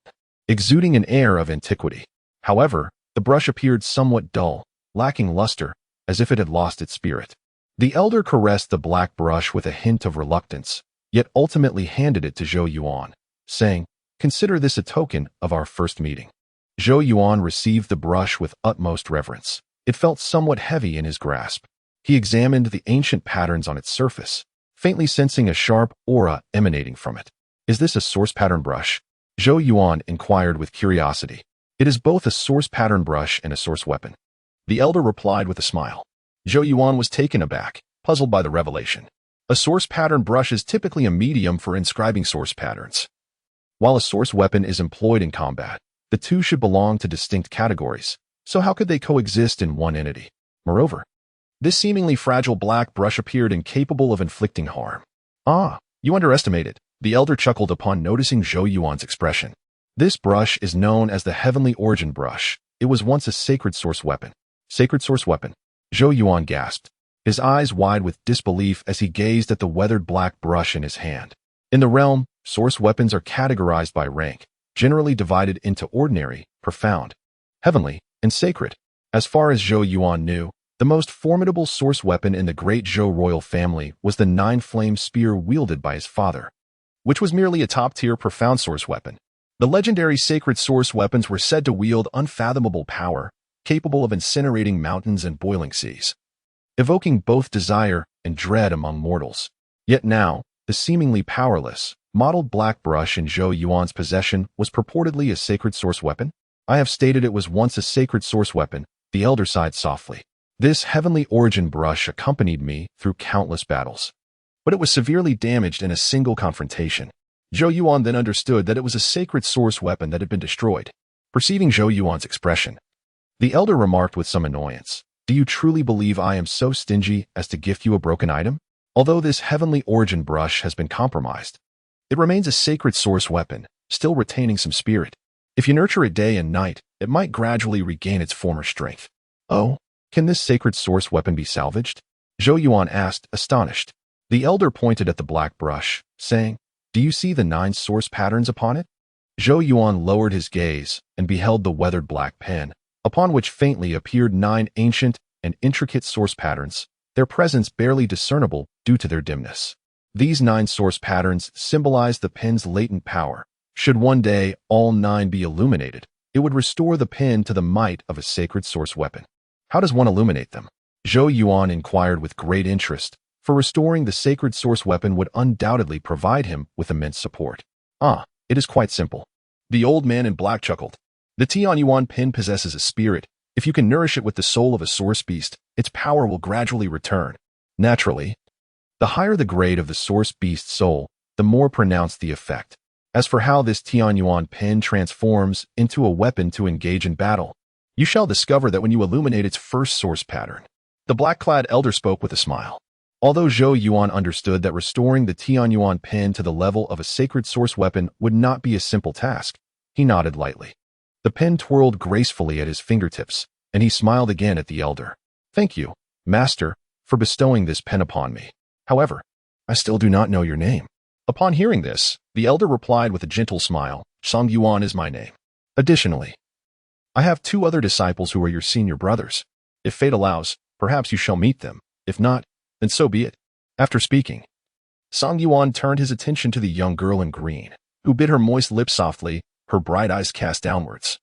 exuding an air of antiquity. However, the brush appeared somewhat dull, lacking luster, as if it had lost its spirit. The elder caressed the black brush with a hint of reluctance, yet ultimately handed it to Zhou Yuan, saying, "Consider this a token of our first meeting." Zhou Yuan received the brush with utmost reverence. It felt somewhat heavy in his grasp. He examined the ancient patterns on its surface, faintly sensing a sharp aura emanating from it. "Is this a source pattern brush?" Zhou Yuan inquired with curiosity. "It is both a source pattern brush and a source weapon," the elder replied with a smile. Zhou Yuan was taken aback, puzzled by the revelation. A source pattern brush is typically a medium for inscribing source patterns, while a source weapon is employed in combat. The two should belong to distinct categories, so how could they coexist in one entity? Moreover, this seemingly fragile black brush appeared incapable of inflicting harm. "Ah, you underestimate it," the elder chuckled upon noticing Zhou Yuan's expression. "This brush is known as the Heavenly Origin Brush. It was once a sacred source weapon." "Sacred source weapon?" Zhou Yuan gasped, his eyes wide with disbelief as he gazed at the weathered black brush in his hand. In the realm, source weapons are categorized by rank, generally divided into ordinary, profound, heavenly, and sacred. As far as Zhou Yuan knew, the most formidable source weapon in the Great Zhou royal family was the nine-flame spear wielded by his father, which was merely a top-tier profound source weapon. The legendary sacred source weapons were said to wield unfathomable power, capable of incinerating mountains and boiling seas, evoking both desire and dread among mortals. Yet now, the seemingly powerless, mottled black brush in Zhou Yuan's possession was purportedly a sacred source weapon? "I have stated it was once a sacred source weapon," the elder sighed softly. "This heavenly origin brush accompanied me through countless battles, but it was severely damaged in a single confrontation." Zhou Yuan then understood that it was a sacred source weapon that had been destroyed. Perceiving Zhou Yuan's expression, The elder remarked with some annoyance. Do you truly believe I am so stingy as to gift you a broken item? Although this heavenly origin brush has been compromised, it remains a sacred source weapon, still retaining some spirit. If you nurture it day and night, it might gradually regain its former strength. Oh, can this sacred source weapon be salvaged? Zhou Yuan asked, astonished. The elder pointed at the black brush, saying, Do you see the 9 source patterns upon it? Zhou Yuan lowered his gaze and beheld the weathered black pen, upon which faintly appeared 9 ancient and intricate source patterns, their presence barely discernible due to their dimness. These 9 source patterns symbolize the pen's latent power. Should one day all 9 be illuminated, it would restore the pen to the might of a sacred source weapon. How does one illuminate them? Zhou Yuan inquired with great interest, for restoring the sacred source weapon would undoubtedly provide him with immense support. It is quite simple. The old man in black chuckled. The Xuanhuang pen possesses a spirit. If you can nourish it with the soul of a source beast, its power will gradually return. Naturally, the higher the grade of the source beast's soul, the more pronounced the effect. As for how this Xuanhuang pen transforms into a weapon to engage in battle, you shall discover that when you illuminate its first source pattern. The black-clad elder spoke with a smile. Although Zhou Yuan understood that restoring the Xuanhuang pen to the level of a sacred source weapon would not be a simple task, he nodded lightly. The pen twirled gracefully at his fingertips, and he smiled again at the elder. Thank you, master, for bestowing this pen upon me. However, I still do not know your name. Upon hearing this, the elder replied with a gentle smile, Zhou Yuan is my name. Additionally, I have 2 other disciples who are your senior brothers. If fate allows, perhaps you shall meet them. If not, then so be it. After speaking, Zhou Yuan turned his attention to the young girl in green, who bit her moist lips softly, her bright eyes cast downwards,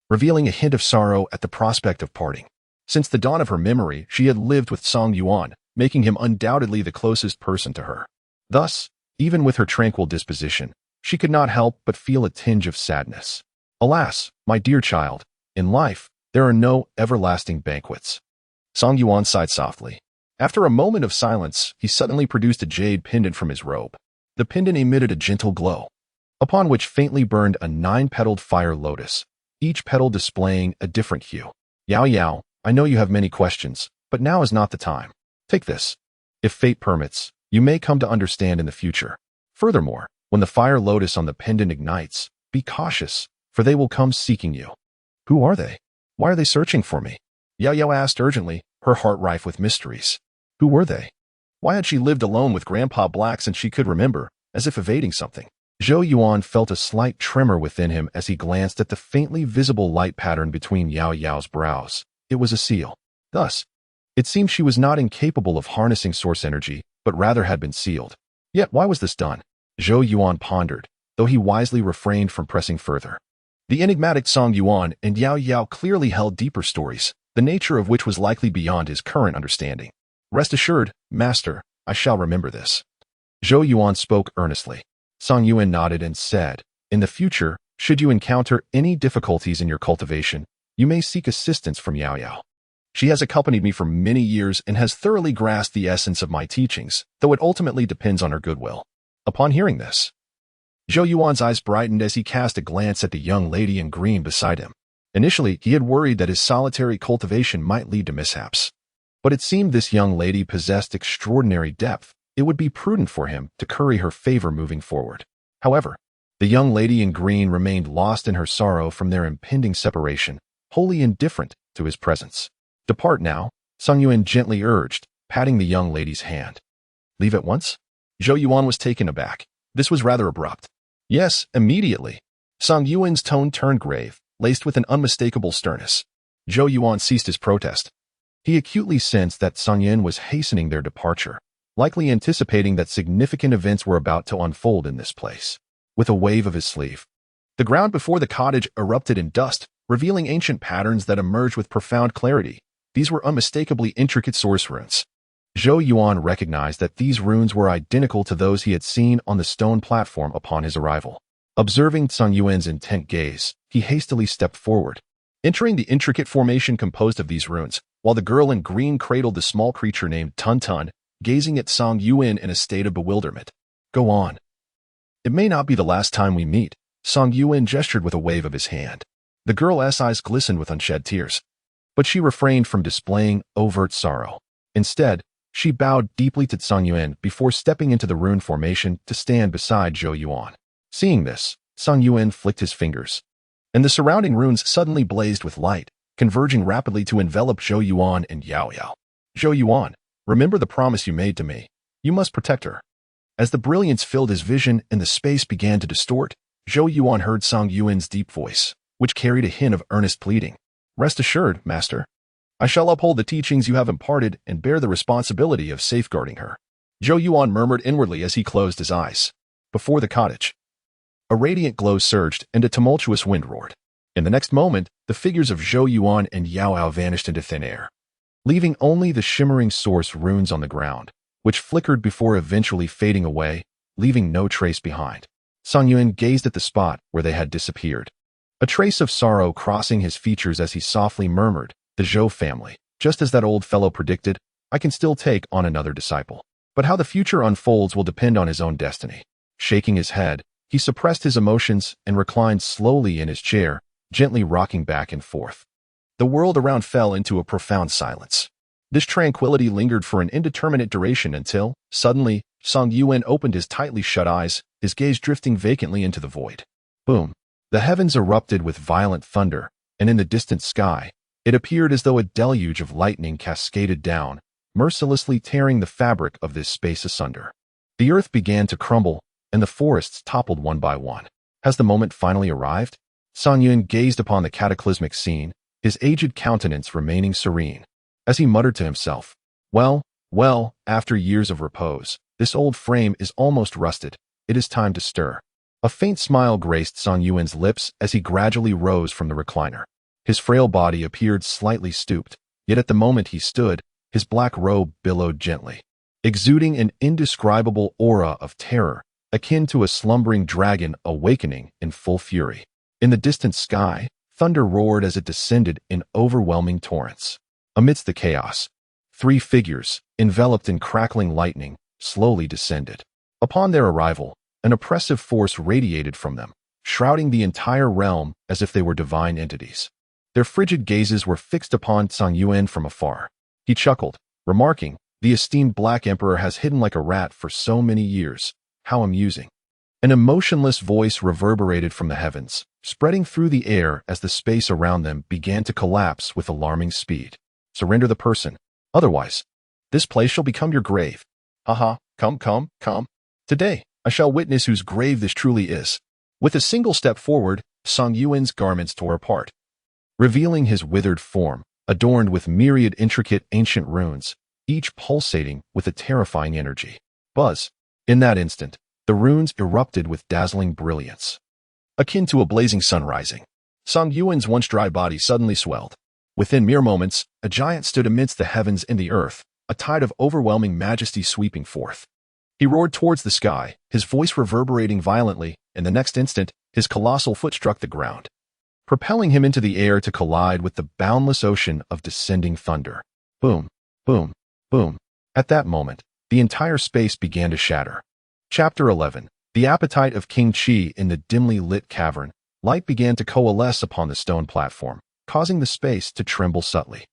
revealing a hint of sorrow at the prospect of parting. Since the dawn of her memory, she had lived with Zhou Yuan, making him undoubtedly the closest person to her. Thus, even with her tranquil disposition, she could not help but feel a tinge of sadness. Alas, my dear child, in life, there are no everlasting banquets. Zhou Yuan sighed softly. After a moment of silence, he suddenly produced a jade pendant from his robe. The pendant emitted a gentle glow, upon which faintly burned a 9-petaled fire lotus, each petal displaying a different hue. Yao Yao, I know you have many questions, but now is not the time. Take this. If fate permits, you may come to understand in the future. Furthermore, when the fire lotus on the pendant ignites, be cautious, for they will come seeking you. Who are they? Why are they searching for me? Yao Yao asked urgently, her heart rife with mysteries. Who were they? Why had she lived alone with Grandpa Black since she could remember, as if evading something? Zhou Yuan felt a slight tremor within him as he glanced at the faintly visible light pattern between Yao Yao's brows. It was a seal. Thus, it seemed she was not incapable of harnessing source energy, but rather had been sealed. Yet why was this done? Zhou Yuan pondered, though he wisely refrained from pressing further. The enigmatic Zhou Yuan and Yao Yao clearly held deeper stories, the nature of which was likely beyond his current understanding. Rest assured, master, I shall remember this. Zhou Yuan spoke earnestly. Zhou Yuan nodded and said, In the future, should you encounter any difficulties in your cultivation, you may seek assistance from Yao Yao. She has accompanied me for many years and has thoroughly grasped the essence of my teachings, though it ultimately depends on her goodwill. Upon hearing this, Zhou Yuan's eyes brightened as he cast a glance at the young lady in green beside him. Initially, he had worried that his solitary cultivation might lead to mishaps. But it seemed this young lady possessed extraordinary depth. It would be prudent for him to curry her favor moving forward. However, the young lady in green remained lost in her sorrow from their impending separation, wholly indifferent to his presence. Depart now, Zhou Yuan gently urged, patting the young lady's hand. Leave at once? Zhou Yuan was taken aback. This was rather abrupt. Yes, immediately. Zhou Yuan's tone turned grave, laced with an unmistakable sternness. Zhou Yuan ceased his protest. He acutely sensed that Zhou Yuan was hastening their departure, likely anticipating that significant events were about to unfold in this place. With a wave of his sleeve, the ground before the cottage erupted in dust, revealing ancient patterns that emerged with profound clarity. These were unmistakably intricate source runes. Zhou Yuan recognized that these runes were identical to those he had seen on the stone platform upon his arrival. Observing Zhou Yuan's intent gaze, he hastily stepped forward, entering the intricate formation composed of these runes, while the girl in green cradled the small creature named Tun Tun, gazing at Zhou Yuan in a state of bewilderment. Go on. It may not be the last time we meet, Zhou Yuan gestured with a wave of his hand. The girl's eyes glistened with unshed tears, but she refrained from displaying overt sorrow. Instead, she bowed deeply to Zhou Yuan before stepping into the rune formation to stand beside Zhou Yuan. Seeing this, Zhou Yuan flicked his fingers, and the surrounding runes suddenly blazed with light, converging rapidly to envelop Zhou Yuan and Yao Yao. Zhou Yuan, remember the promise you made to me. You must protect her. As the brilliance filled his vision and the space began to distort, Zhou Yuan heard Zhou Yuan's deep voice, which carried a hint of earnest pleading. Rest assured, Master. I shall uphold the teachings you have imparted and bear the responsibility of safeguarding her. Zhou Yuan murmured inwardly as he closed his eyes. Before the cottage, a radiant glow surged and a tumultuous wind roared. In the next moment, the figures of Zhou Yuan and Yao Yao vanished into thin air, leaving only the shimmering source runes on the ground, which flickered before eventually fading away, leaving no trace behind. Zhou Yuan gazed at the spot where they had disappeared, a trace of sorrow crossing his features as he softly murmured, "The Zhou family. Just as that old fellow predicted, I can still take on another disciple. But how the future unfolds will depend on his own destiny." Shaking his head, he suppressed his emotions and reclined slowly in his chair, gently rocking back and forth. The world around fell into a profound silence. This tranquility lingered for an indeterminate duration until, suddenly, Zhou Yuan opened his tightly shut eyes, his gaze drifting vacantly into the void. Boom! The heavens erupted with violent thunder, and in the distant sky, it appeared as though a deluge of lightning cascaded down, mercilessly tearing the fabric of this space asunder. The earth began to crumble, and the forests toppled one by one. Has the moment finally arrived? Zhou Yuan gazed upon the cataclysmic scene, his aged countenance remaining serene. As he muttered to himself, well, after years of repose, this old frame is almost rusted. It is time to stir. A faint smile graced Zhou Yuan's lips as he gradually rose from the recliner. His frail body appeared slightly stooped, yet at the moment he stood, his black robe billowed gently, exuding an indescribable aura of terror, akin to a slumbering dragon awakening in full fury. In the distant sky, thunder roared as it descended in overwhelming torrents. Amidst the chaos, 3 figures, enveloped in crackling lightning, slowly descended. Upon their arrival, an oppressive force radiated from them, shrouding the entire realm as if they were divine entities. Their frigid gazes were fixed upon Zhou Yuan from afar. He chuckled, remarking, "The esteemed Black Emperor has hidden like a rat for so many years. How amusing." An emotionless voice reverberated from the heavens, spreading through the air as the space around them began to collapse with alarming speed. "Surrender the person. Otherwise, this place shall become your grave. Haha, come. Today, I shall witness whose grave this truly is." With a single step forward, Zhou Yuan's garments tore apart, revealing his withered form, adorned with myriad intricate ancient runes, each pulsating with a terrifying energy. Buzz! In that instant, the runes erupted with dazzling brilliance, akin to a blazing sun rising. Zhou Yuan's once dry body suddenly swelled. Within mere moments, a giant stood amidst the heavens and the earth, a tide of overwhelming majesty sweeping forth. He roared towards the sky, his voice reverberating violently, and the next instant, his colossal foot struck the ground, propelling him into the air to collide with the boundless ocean of descending thunder. Boom, boom, boom. At that moment, the entire space began to shatter. Chapter 11. The appetite of King Qi. In the dimly lit cavern, light began to coalesce upon the stone platform, causing the space to tremble subtly.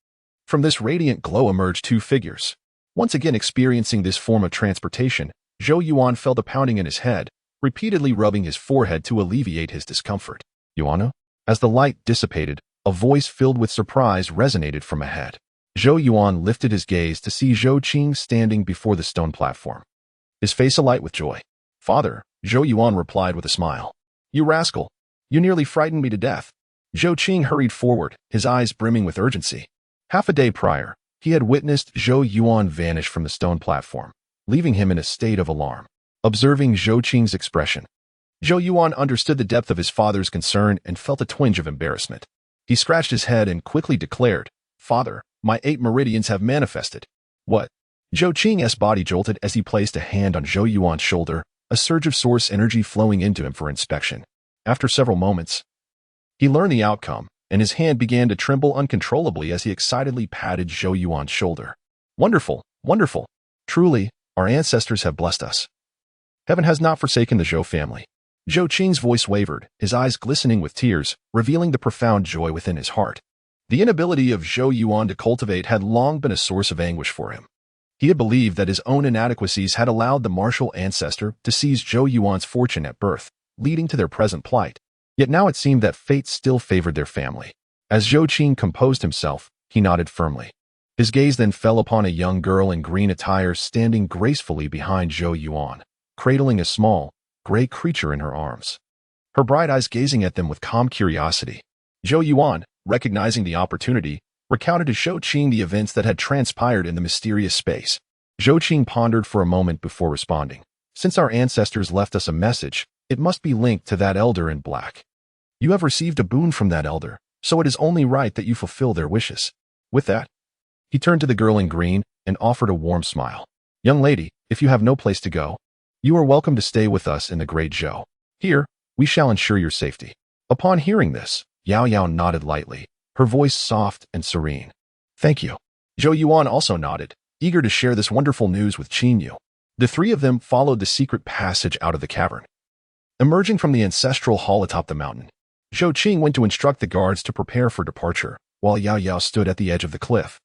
From this radiant glow emerged 2 figures. Once again experiencing this form of transportation, Zhou Yuan felt a pounding in his head, repeatedly rubbing his forehead to alleviate his discomfort. "Yuano?" As the light dissipated, a voice filled with surprise resonated from ahead. Zhou Yuan lifted his gaze to see Zhou Qing standing before the stone platform, his face alight with joy. "Father," Zhou Yuan replied with a smile. "You rascal! You nearly frightened me to death." Zhou Qing hurried forward, his eyes brimming with urgency. Half a day prior, he had witnessed Zhou Yuan vanish from the stone platform, leaving him in a state of alarm. Observing Zhou Qing's expression, Zhou Yuan understood the depth of his father's concern and felt a twinge of embarrassment. He scratched his head and quickly declared, "Father, my 8 meridians have manifested." "What?" Zhou Qing's body jolted as he placed a hand on Zhou Yuan's shoulder, a surge of source energy flowing into him for inspection. After several moments, he learned the outcome, and his hand began to tremble uncontrollably as he excitedly patted Zhou Yuan's shoulder. "Wonderful, wonderful. Truly, our ancestors have blessed us. Heaven has not forsaken the Zhou family." Zhou Qing's voice wavered, his eyes glistening with tears, revealing the profound joy within his heart. The inability of Zhou Yuan to cultivate had long been a source of anguish for him. He had believed that his own inadequacies had allowed the martial ancestor to seize Zhou Yuan's fortune at birth, leading to their present plight. Yet now it seemed that fate still favored their family. As Zhou Qing composed himself, he nodded firmly. His gaze then fell upon a young girl in green attire standing gracefully behind Zhou Yuan, cradling a small, gray creature in her arms. Her bright eyes gazing at them with calm curiosity. Zhou Yuan, recognizing the opportunity, recounted to Zhou Qing the events that had transpired in the mysterious space. Zhou Qing pondered for a moment before responding. Since our ancestors left us a message, it must be linked to that elder in black. You have received a boon from that elder, so it is only right that you fulfill their wishes. With that, he turned to the girl in green and offered a warm smile. Young lady, if you have no place to go, you are welcome to stay with us in the Great Zhou. Here, we shall ensure your safety. Upon hearing this, Yao Yao nodded lightly, her voice soft and serene. Thank you. Zhou Yuan also nodded, eager to share this wonderful news with Qin Yu. The three of them followed the secret passage out of the cavern. Emerging from the ancestral hall atop the mountain, Zhou Qing went to instruct the guards to prepare for departure, while Yao Yao stood at the edge of the cliff.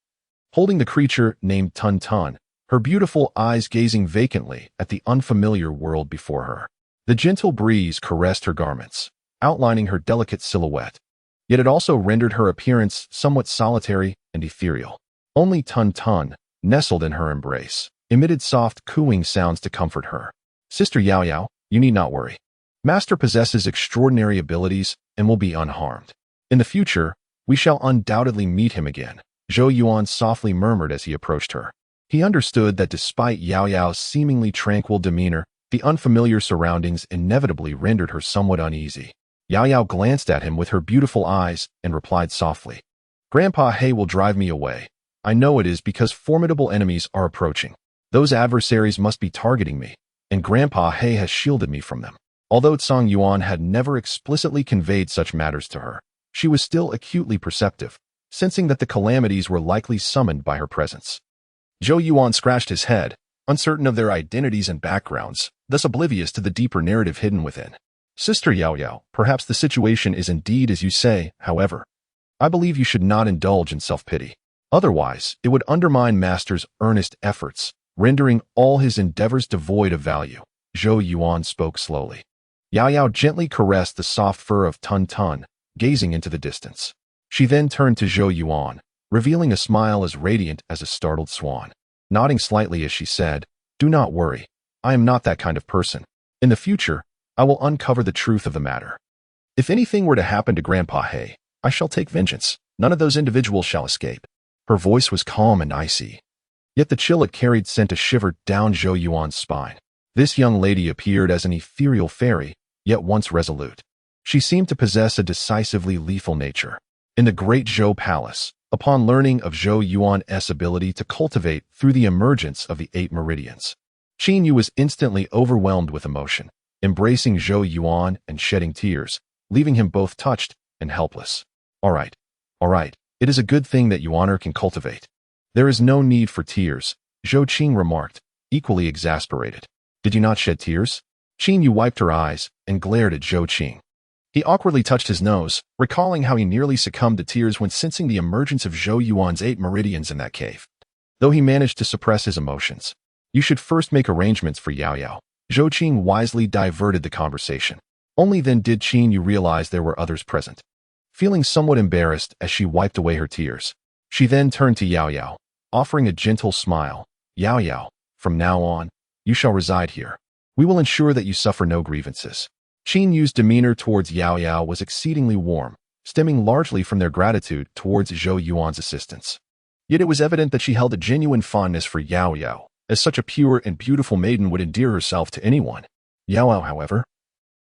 Holding the creature named Tun Tun, her beautiful eyes gazing vacantly at the unfamiliar world before her. The gentle breeze caressed her garments, outlining her delicate silhouette. Yet it also rendered her appearance somewhat solitary and ethereal. Only Tun Tun, nestled in her embrace, emitted soft cooing sounds to comfort her. Sister Yao Yao, you need not worry. Master possesses extraordinary abilities and will be unharmed. In the future, we shall undoubtedly meet him again, Zhou Yuan softly murmured as he approached her. He understood that despite Yao Yao's seemingly tranquil demeanor, the unfamiliar surroundings inevitably rendered her somewhat uneasy. Yao Yao glanced at him with her beautiful eyes and replied softly, Grandpa He will drive me away. I know it is because formidable enemies are approaching. Those adversaries must be targeting me, and Grandpa He has shielded me from them. Although Zhou Yuan had never explicitly conveyed such matters to her, she was still acutely perceptive, sensing that the calamities were likely summoned by her presence. Zhou Yuan scratched his head, uncertain of their identities and backgrounds, thus oblivious to the deeper narrative hidden within. Sister Yao Yao, perhaps the situation is indeed as you say, however. I believe you should not indulge in self-pity. Otherwise, it would undermine Master's earnest efforts, rendering all his endeavors devoid of value. Zhou Yuan spoke slowly. Yao Yao gently caressed the soft fur of Tun Tun, gazing into the distance. She then turned to Zhou Yuan, revealing a smile as radiant as a startled swan. Nodding slightly as she said, Do not worry. I am not that kind of person. In the future, I will uncover the truth of the matter. If anything were to happen to Grandpa He, I shall take vengeance. None of those individuals shall escape. Her voice was calm and icy. Yet the chill it carried sent a shiver down Zhou Yuan's spine. This young lady appeared as an ethereal fairy, yet once resolute. She seemed to possess a decisively lethal nature. In the Great Zhou Palace, upon learning of Zhou Yuan's ability to cultivate through the emergence of the 8 meridians, Qin Yu was instantly overwhelmed with emotion, embracing Zhou Yuan and shedding tears, leaving him both touched and helpless. All right. It is a good thing that Yuaner can cultivate. There is no need for tears, Zhou Qing remarked, equally exasperated. Did you not shed tears? Qin Yu wiped her eyes and glared at Zhou Qing. He awkwardly touched his nose, recalling how he nearly succumbed to tears when sensing the emergence of Zhou Yuan's 8 meridians in that cave. Though he managed to suppress his emotions. You should first make arrangements for Yao Yao. Zhou Qing wisely diverted the conversation. Only then did Qin Yu realize there were others present. Feeling somewhat embarrassed as she wiped away her tears, she then turned to Yao Yao, offering a gentle smile. Yao Yao, from now on, you shall reside here. We will ensure that you suffer no grievances. Qin Yu's demeanor towards Yao Yao was exceedingly warm, stemming largely from their gratitude towards Zhou Yuan's assistance. Yet it was evident that she held a genuine fondness for Yao Yao, as such a pure and beautiful maiden would endear herself to anyone. Yao Yao, however,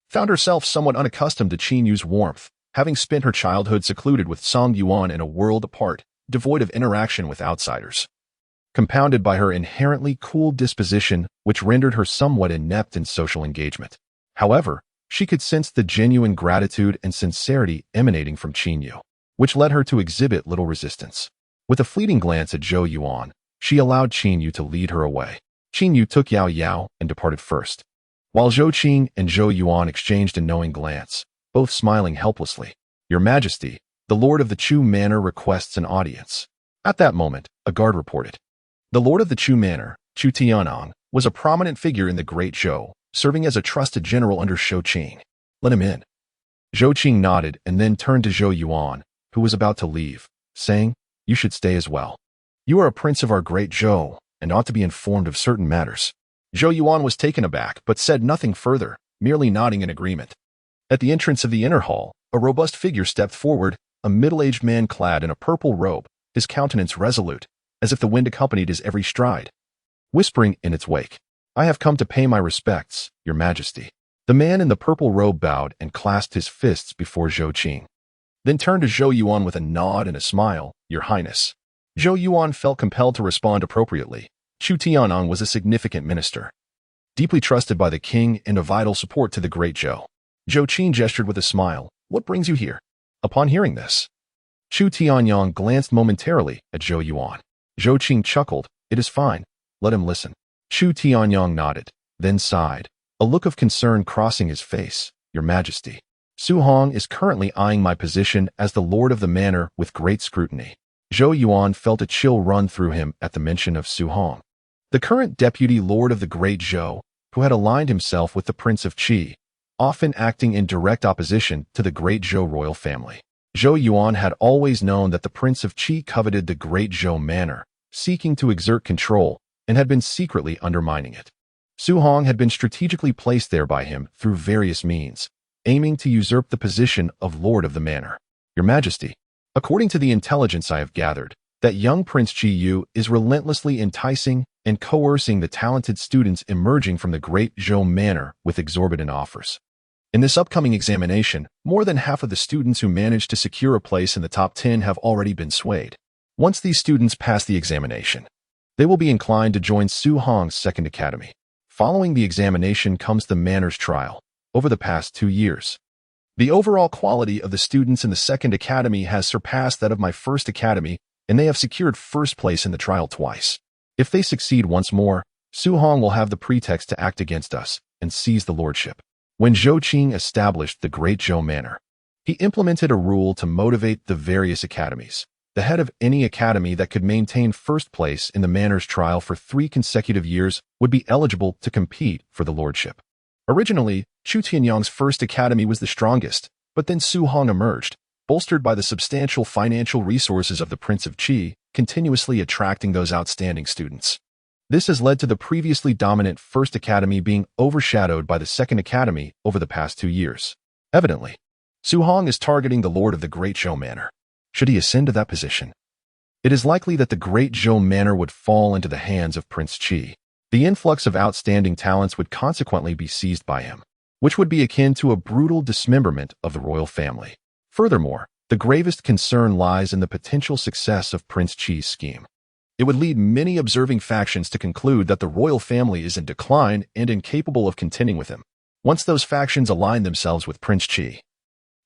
found herself somewhat unaccustomed to Qin Yu's warmth, having spent her childhood secluded with Zhou Yuan in a world apart, devoid of interaction with outsiders. Compounded by her inherently cool disposition, which rendered her somewhat inept in social engagement. However, she could sense the genuine gratitude and sincerity emanating from Qin Yu, which led her to exhibit little resistance. With a fleeting glance at Zhou Yuan, she allowed Qin Yu to lead her away. Qin Yu took Yao Yao and departed first. while Zhou Qing and Zhou Yuan exchanged a knowing glance, both smiling helplessly. "Your Majesty, the Lord of the Chu Manor requests an audience." At that moment, a guard reported. The Lord of the Chu Manor, Chu Tianang, was a prominent figure in the Great Zhou, serving as a trusted general under Zhou Qing. "Let him in." Zhou Qing nodded and then turned to Zhou Yuan, who was about to leave, saying, "You should stay as well. You are a prince of our Great Zhou and ought to be informed of certain matters." Zhou Yuan was taken aback but said nothing further, merely nodding in agreement. At the entrance of the inner hall, a robust figure stepped forward, a middle-aged man clad in a purple robe, his countenance resolute, as if the wind accompanied his every stride. Whispering in its wake, "I have come to pay my respects, Your Majesty." The man in the purple robe bowed and clasped his fists before Zhou Qing, then turned to Zhou Yuan with a nod and a smile, "Your Highness." Zhou Yuan felt compelled to respond appropriately. Chu Tianang was a significant minister, deeply trusted by the king and a vital support to the Great Zhou. Zhou Qing gestured with a smile, "What brings you here?" Upon hearing this, Chu Tianyang glanced momentarily at Zhou Yuan. Zhou Qing chuckled, "It is fine. Let him listen." Chu Tianyang nodded, then sighed, a look of concern crossing his face. "Your Majesty, Su Hong is currently eyeing my position as the Lord of the Manor with great scrutiny." Zhou Yuan felt a chill run through him at the mention of Su Hong, the current deputy lord of the Great Zhou, who had aligned himself with the Prince of Qi, often acting in direct opposition to the Great Zhou royal family. Zhou Yuan had always known that the Prince of Qi coveted the Great Zhou Manor, seeking to exert control, and had been secretly undermining it. Su Hong had been strategically placed there by him through various means, aiming to usurp the position of Lord of the Manor. "Your Majesty, according to the intelligence I have gathered, that young Prince Qi Yu is relentlessly enticing and coercing the talented students emerging from the Great Zhou Manor with exorbitant offers. In this upcoming examination, more than half of the students who managed to secure a place in the top 10 have already been swayed. Once these students pass the examination, they will be inclined to join Su Hong's second academy. Following the examination comes the Manor's trial. Over the past 2 years, the overall quality of the students in the second academy has surpassed that of my first academy, and they have secured first place in the trial twice. If they succeed once more, Su Hong will have the pretext to act against us and seize the lordship." When Zhou Qing established the Great Zhou Manor, he implemented a rule to motivate the various academies. The head of any academy that could maintain first place in the Manor's trial for 3 consecutive years would be eligible to compete for the lordship. Originally, Chu Tianyang's first academy was the strongest, but then Su Hong emerged, bolstered by the substantial financial resources of the Prince of Qi, continuously attracting those outstanding students. This has led to the previously dominant First Academy being overshadowed by the Second Academy over the past 2 years. Evidently, Su Hong is targeting the Lord of the Great Zhou Manor. Should he ascend to that position, it is likely that the Great Zhou Manor would fall into the hands of Prince Qi. The influx of outstanding talents would consequently be seized by him, which would be akin to a brutal dismemberment of the royal family. Furthermore, the gravest concern lies in the potential success of Prince Qi's scheme. It would lead many observing factions to conclude that the royal family is in decline and incapable of contending with him. Once those factions align themselves with Prince Qi,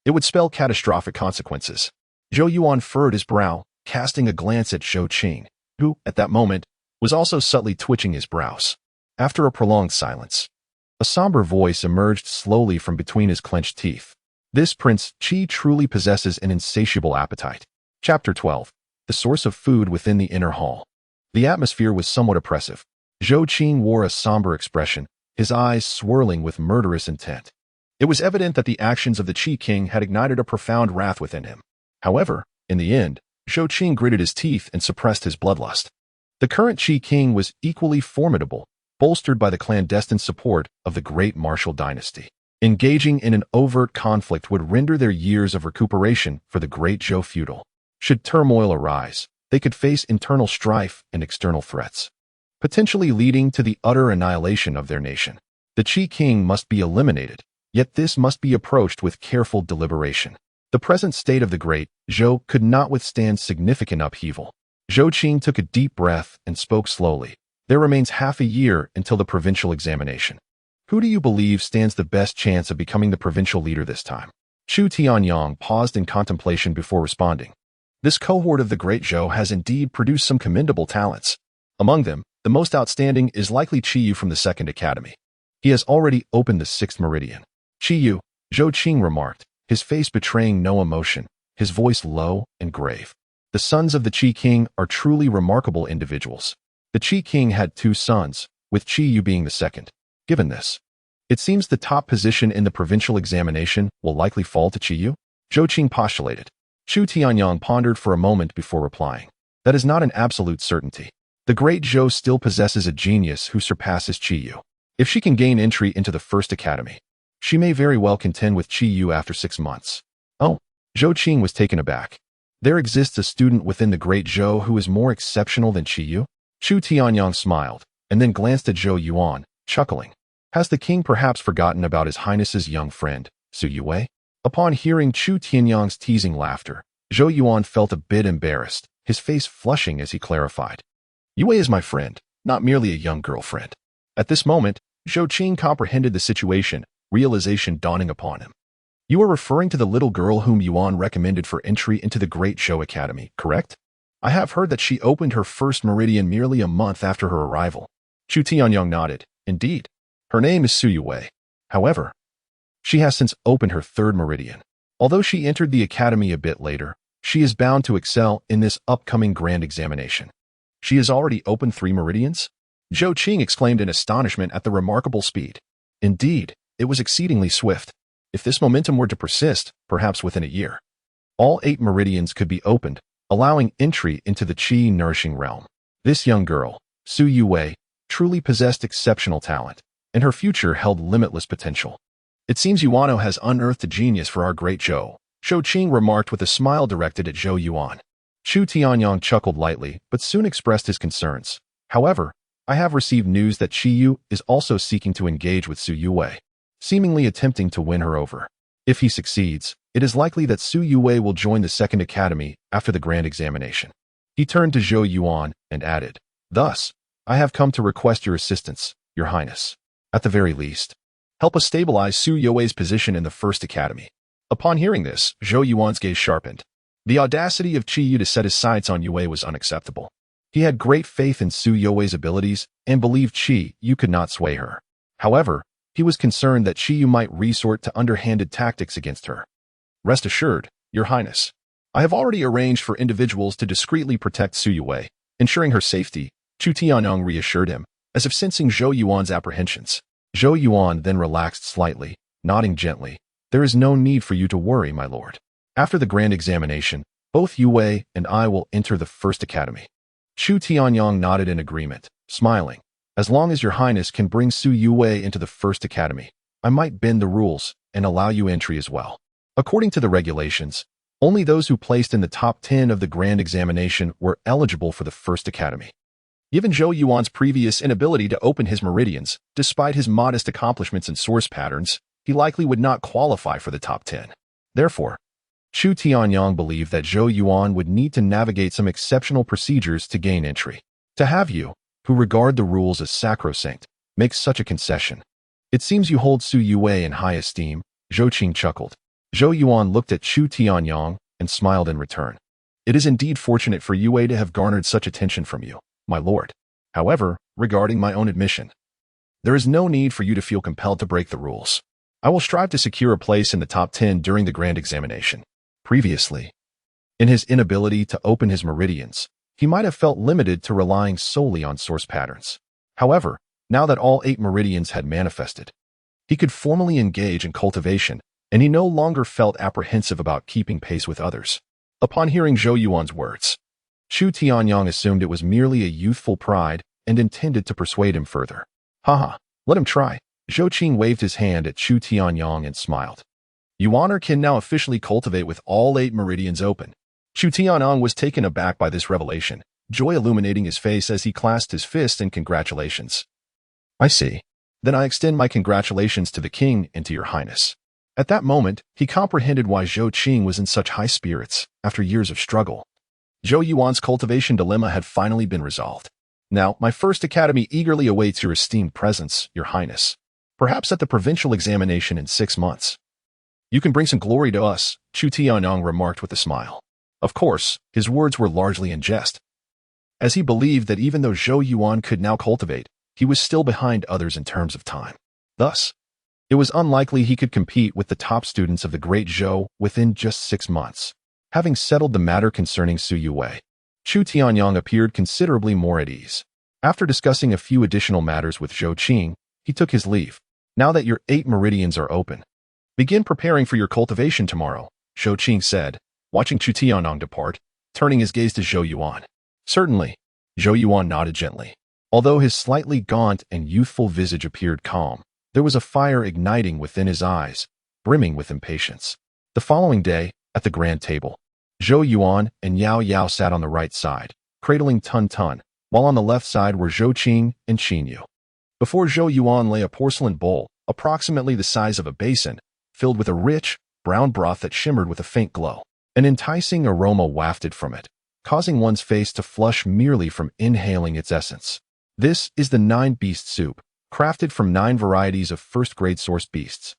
it would spell catastrophic consequences. Zhou Yuan furrowed his brow, casting a glance at Zhou Qing, who, at that moment, was also subtly twitching his brows. After a prolonged silence, a somber voice emerged slowly from between his clenched teeth. "This Prince Qi truly possesses an insatiable appetite." Chapter 12. The source of food within the inner hall. The atmosphere was somewhat oppressive. Zhou Qing wore a somber expression, his eyes swirling with murderous intent. It was evident that the actions of the Qi king had ignited a profound wrath within him. However, in the end, Zhou Qing gritted his teeth and suppressed his bloodlust. The current Qi king was equally formidable, bolstered by the clandestine support of the great martial dynasty. Engaging in an overt conflict would render their years of recuperation for the Great Zhou futile. Should turmoil arise, they could face internal strife and external threats, potentially leading to the utter annihilation of their nation. The Qi king must be eliminated, yet this must be approached with careful deliberation. The present state of the Great Zhou could not withstand significant upheaval. Zhou Qing took a deep breath and spoke slowly. "There remains half a year until the provincial examination. Who do you believe stands the best chance of becoming the provincial leader this time?" Chu Tianyang paused in contemplation before responding. "This cohort of the Great Zhou has indeed produced some commendable talents. Among them, the most outstanding is likely Qi Yu from the Second Academy. He has already opened the 6th meridian. Qi Zhou Qing remarked, his face betraying no emotion, his voice low and grave. The sons of the Qi King are truly remarkable individuals. The Qi King had 2 sons, with Qi Yu being the second. Given this, it seems the top position in the provincial examination will likely fall to Qi Yu, Zhou Qing postulated. Chu Tianyang pondered for a moment before replying. That is not an absolute certainty. The Great Zhou still possesses a genius who surpasses Qi Yu. If she can gain entry into the first academy, she may very well contend with Qi Yu after 6 months. Oh, Zhou Qing was taken aback. There exists a student within the Great Zhou who is more exceptional than Qi Yu? Chu Tianyang smiled, and then glanced at Zhou Yuan, chuckling. Has the king perhaps forgotten about his highness's young friend, Su Yue? Upon hearing Chu Tianyang's teasing laughter, Zhou Yuan felt a bit embarrassed, his face flushing as he clarified. Yue is my friend, not merely a young girlfriend. At this moment, Zhou Qing comprehended the situation, realization dawning upon him. You are referring to the little girl whom Yuan recommended for entry into the Great Zhou Academy, correct? I have heard that she opened her first meridian merely a month after her arrival. Chu Tianyang nodded. Indeed. Her name is Su Yue. However, she has since opened her 3rd meridian. Although she entered the academy a bit later, she is bound to excel in this upcoming grand examination. She has already opened 3 meridians? Zhou Qing exclaimed in astonishment at the remarkable speed. Indeed, it was exceedingly swift. If this momentum were to persist, perhaps within a year, all 8 meridians could be opened, allowing entry into the Qi nourishing realm. This young girl, Su Yue, truly possessed exceptional talent, and her future held limitless potential. It seems Yuano has unearthed a genius for our Great Zhou, Zhou Qing remarked with a smile directed at Zhou Yuan. Chu Tianyang chuckled lightly, but soon expressed his concerns. However, I have received news that Qi Yu is also seeking to engage with Su Yue, seemingly attempting to win her over. If he succeeds, it is likely that Su Yue will join the 2nd academy after the grand examination. He turned to Zhou Yuan and added, Thus, I have come to request your assistance, Your Highness. At the very least, help us stabilize Su Yue's position in the 1st academy. Upon hearing this, Zhou Yuan's gaze sharpened. The audacity of Qi Yu to set his sights on Yue was unacceptable. He had great faith in Su Yue's abilities and believed Qi Yu could not sway her. However, he was concerned that Qi Yu might resort to underhanded tactics against her. Rest assured, Your Highness, I have already arranged for individuals to discreetly protect Su Yue, ensuring her safety, Chu Tianyang reassured him, as if sensing Zhou Yuan's apprehensions. Zhou Yuan then relaxed slightly, nodding gently. There is no need for you to worry, my lord. After the grand examination, both Yue and I will enter the 1st academy. Chu Tianyang nodded in agreement, smiling. As long as Your Highness can bring Su Yue into the 1st academy, I might bend the rules and allow you entry as well. According to the regulations, only those who placed in the top 10 of the grand examination were eligible for the 1st academy. Given Zhou Yuan's previous inability to open his meridians, despite his modest accomplishments in source patterns, he likely would not qualify for the top 10. Therefore, Chu Tianyang believed that Zhou Yuan would need to navigate some exceptional procedures to gain entry. To have you, who regard the rules as sacrosanct, make such a concession. It seems you hold Su Yue in high esteem, Zhou Qing chuckled. Zhou Yuan looked at Chu Tianyang and smiled in return. It is indeed fortunate for Yue to have garnered such attention from you, my lord. However, regarding my own admission, there is no need for you to feel compelled to break the rules. I will strive to secure a place in the top 10 during the grand examination. Previously, in his inability to open his meridians, he might have felt limited to relying solely on source patterns. However, now that all 8 meridians had manifested, he could formally engage in cultivation, and he no longer felt apprehensive about keeping pace with others. Upon hearing Zhou Yuan's words, Chu Tianyang assumed it was merely a youthful pride and intended to persuade him further. Haha, let him try. Zhou Qing waved his hand at Chu Tianyang and smiled. Yuan can now officially cultivate with all 8 meridians open. Chu Tianyang was taken aback by this revelation, joy illuminating his face as he clasped his fist in congratulations. I see. Then I extend my congratulations to the king and to your highness. At that moment, he comprehended why Zhou Qing was in such high spirits after years of struggle. Zhou Yuan's cultivation dilemma had finally been resolved. Now, my 1st academy eagerly awaits your esteemed presence, your highness. Perhaps at the provincial examination in 6 months. You can bring some glory to us, Chu Tianyang remarked with a smile. Of course, his words were largely in jest, as he believed that even though Zhou Yuan could now cultivate, he was still behind others in terms of time. Thus, it was unlikely he could compete with the top students of the Great Zhou within just 6 months. Having settled the matter concerning Su Yue, Chu Tianyang appeared considerably more at ease. After discussing a few additional matters with Zhou Qing, he took his leave. Now that your 8 meridians are open, begin preparing for your cultivation tomorrow, Zhou Qing said, watching Chu Tianyang depart, turning his gaze to Zhou Yuan. Certainly, Zhou Yuan nodded gently. Although his slightly gaunt and youthful visage appeared calm, there was a fire igniting within his eyes, brimming with impatience. The following day, at the grand table, Zhou Yuan and Yao Yao sat on the right side, cradling Tun Tun, while on the left side were Zhou Qing and Qin Yu. Before Zhou Yuan lay a porcelain bowl, approximately the size of a basin, filled with a rich, brown broth that shimmered with a faint glow. An enticing aroma wafted from it, causing one's face to flush merely from inhaling its essence. This is the 9-beast soup, crafted from 9 varieties of first-grade source beasts,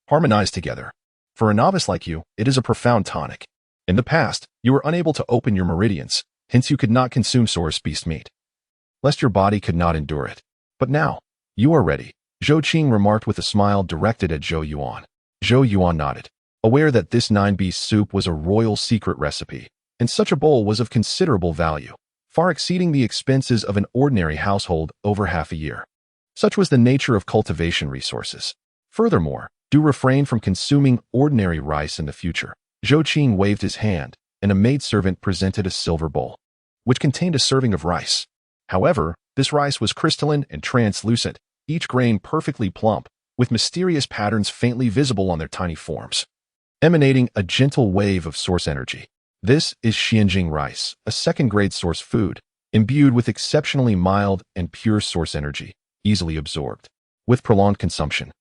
harmonized together. For a novice like you, it is a profound tonic. In the past, you were unable to open your meridians, hence you could not consume source beast meat, lest your body could not endure it. But now, you are ready, Zhou Qing remarked with a smile directed at Zhou Yuan. Zhou Yuan nodded, aware that this 9-beast soup was a royal secret recipe, and such a bowl was of considerable value, far exceeding the expenses of an ordinary household over half a year. Such was the nature of cultivation resources. Furthermore, do refrain from consuming ordinary rice in the future. Zhou Qing waved his hand, and a maidservant presented a silver bowl, which contained a serving of rice. However, this rice was crystalline and translucent, each grain perfectly plump, with mysterious patterns faintly visible on their tiny forms, emanating a gentle wave of source energy. This is Xianjing rice, a second-grade source food, imbued with exceptionally mild and pure source energy, easily absorbed. With prolonged consumption,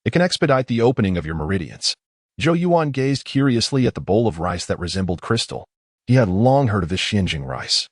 it can expedite the opening of your meridians. Zhou Yuan gazed curiously at the bowl of rice that resembled crystal. He had long heard of this Xianjing rice,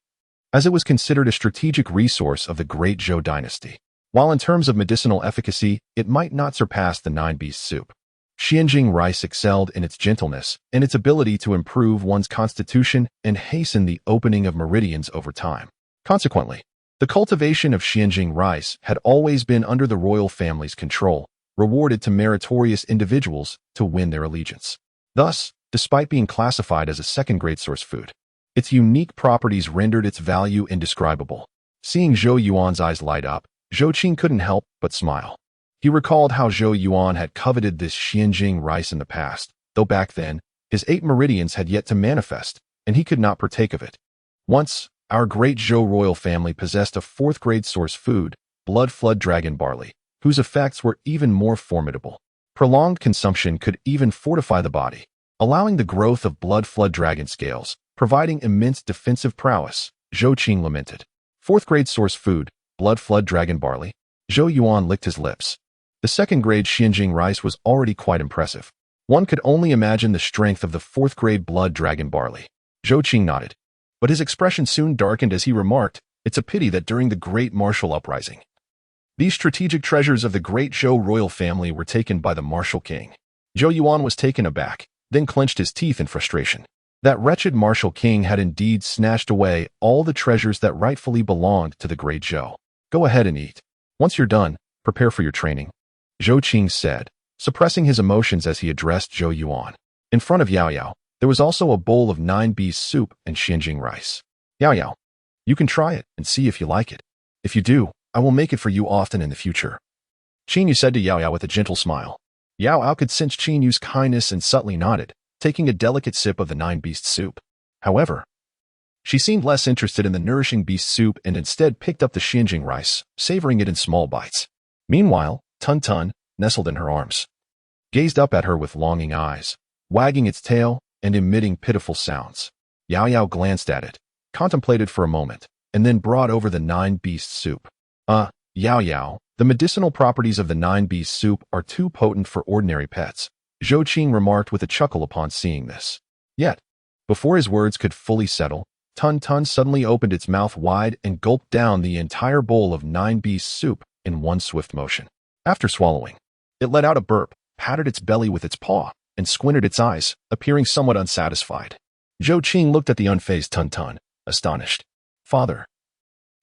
as it was considered a strategic resource of the Great Zhou dynasty. While in terms of medicinal efficacy, it might not surpass the 9-beast soup. Xianjing rice excelled in its gentleness and its ability to improve one's constitution and hasten the opening of meridians over time. Consequently, the cultivation of Xianjing rice had always been under the royal family's control, rewarded to meritorious individuals to win their allegiance. Thus, despite being classified as a second-grade source food, its unique properties rendered its value indescribable. Seeing Zhou Yuan's eyes light up, Zhou Qing couldn't help but smile. He recalled how Zhou Yuan had coveted this Xianjing rice in the past, though back then, his 8 meridians had yet to manifest, and he could not partake of it. Once, our Great Zhou royal family possessed a 4th-grade source food, blood flood dragon barley, whose effects were even more formidable. Prolonged consumption could even fortify the body, allowing the growth of blood flood dragon scales, providing immense defensive prowess, Zhou Qing lamented. 4th-grade source food, blood flood dragon barley. Zhou Yuan licked his lips. The 2nd-grade Xianjing rice was already quite impressive. One could only imagine the strength of the 4th-grade blood dragon barley. Zhou Qing nodded, but his expression soon darkened as he remarked, "It's a pity that during the Great Martial Uprising, these strategic treasures of the Great Zhou royal family were taken by the martial king." Zhou Yuan was taken aback, then clenched his teeth in frustration. That wretched martial king had indeed snatched away all the treasures that rightfully belonged to the Great Zhou. "Go ahead and eat. Once you're done, prepare for your training," Zhou Qing said, suppressing his emotions as he addressed Zhou Yuan. In front of Yao Yao, there was also a bowl of 9-beast soup and Xianjing rice. "Yao Yao, you can try it and see if you like it. If you do, I will make it for you often in the future," Qin Yu said to Yao Yao with a gentle smile. Yao Yao could sense Qin Yu's kindness and subtly nodded, taking a delicate sip of the 9-beast soup. However, she seemed less interested in the nourishing beast soup and instead picked up the Xianjing rice, savoring it in small bites. Meanwhile, Tun Tun, nestled in her arms, gazed up at her with longing eyes, wagging its tail and emitting pitiful sounds. Yao Yao glanced at it, contemplated for a moment, and then brought over the 9-beast soup. Yao Yao, the medicinal properties of the 9-beast soup are too potent for ordinary pets," Zhou Qing remarked with a chuckle upon seeing this. Yet, before his words could fully settle, Tun Tun suddenly opened its mouth wide and gulped down the entire bowl of 9-beast soup in one swift motion. After swallowing, it let out a burp, patted its belly with its paw, and squinted its eyes, appearing somewhat unsatisfied. Zhou Qing looked at the unfazed Tun Tun, astonished. "Father,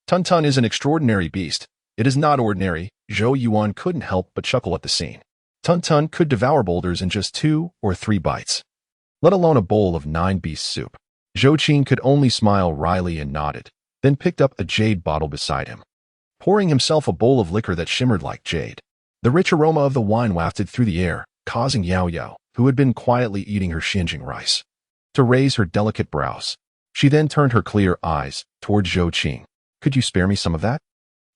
Tun Tun is an extraordinary beast. It is not ordinary. Zhou Yuan couldn't help but chuckle at the scene. Tun could devour boulders in just 2 or 3 bites, let alone a bowl of 9-beast soup. Zhou Qing could only smile wryly and nodded, then picked up a jade bottle beside him, pouring himself a bowl of liquor that shimmered like jade. The rich aroma of the wine wafted through the air, causing Yao Yao, who had been quietly eating her Xinjiang rice, to raise her delicate brows. She then turned her clear eyes toward Zhou Qing. Could you spare me some of that?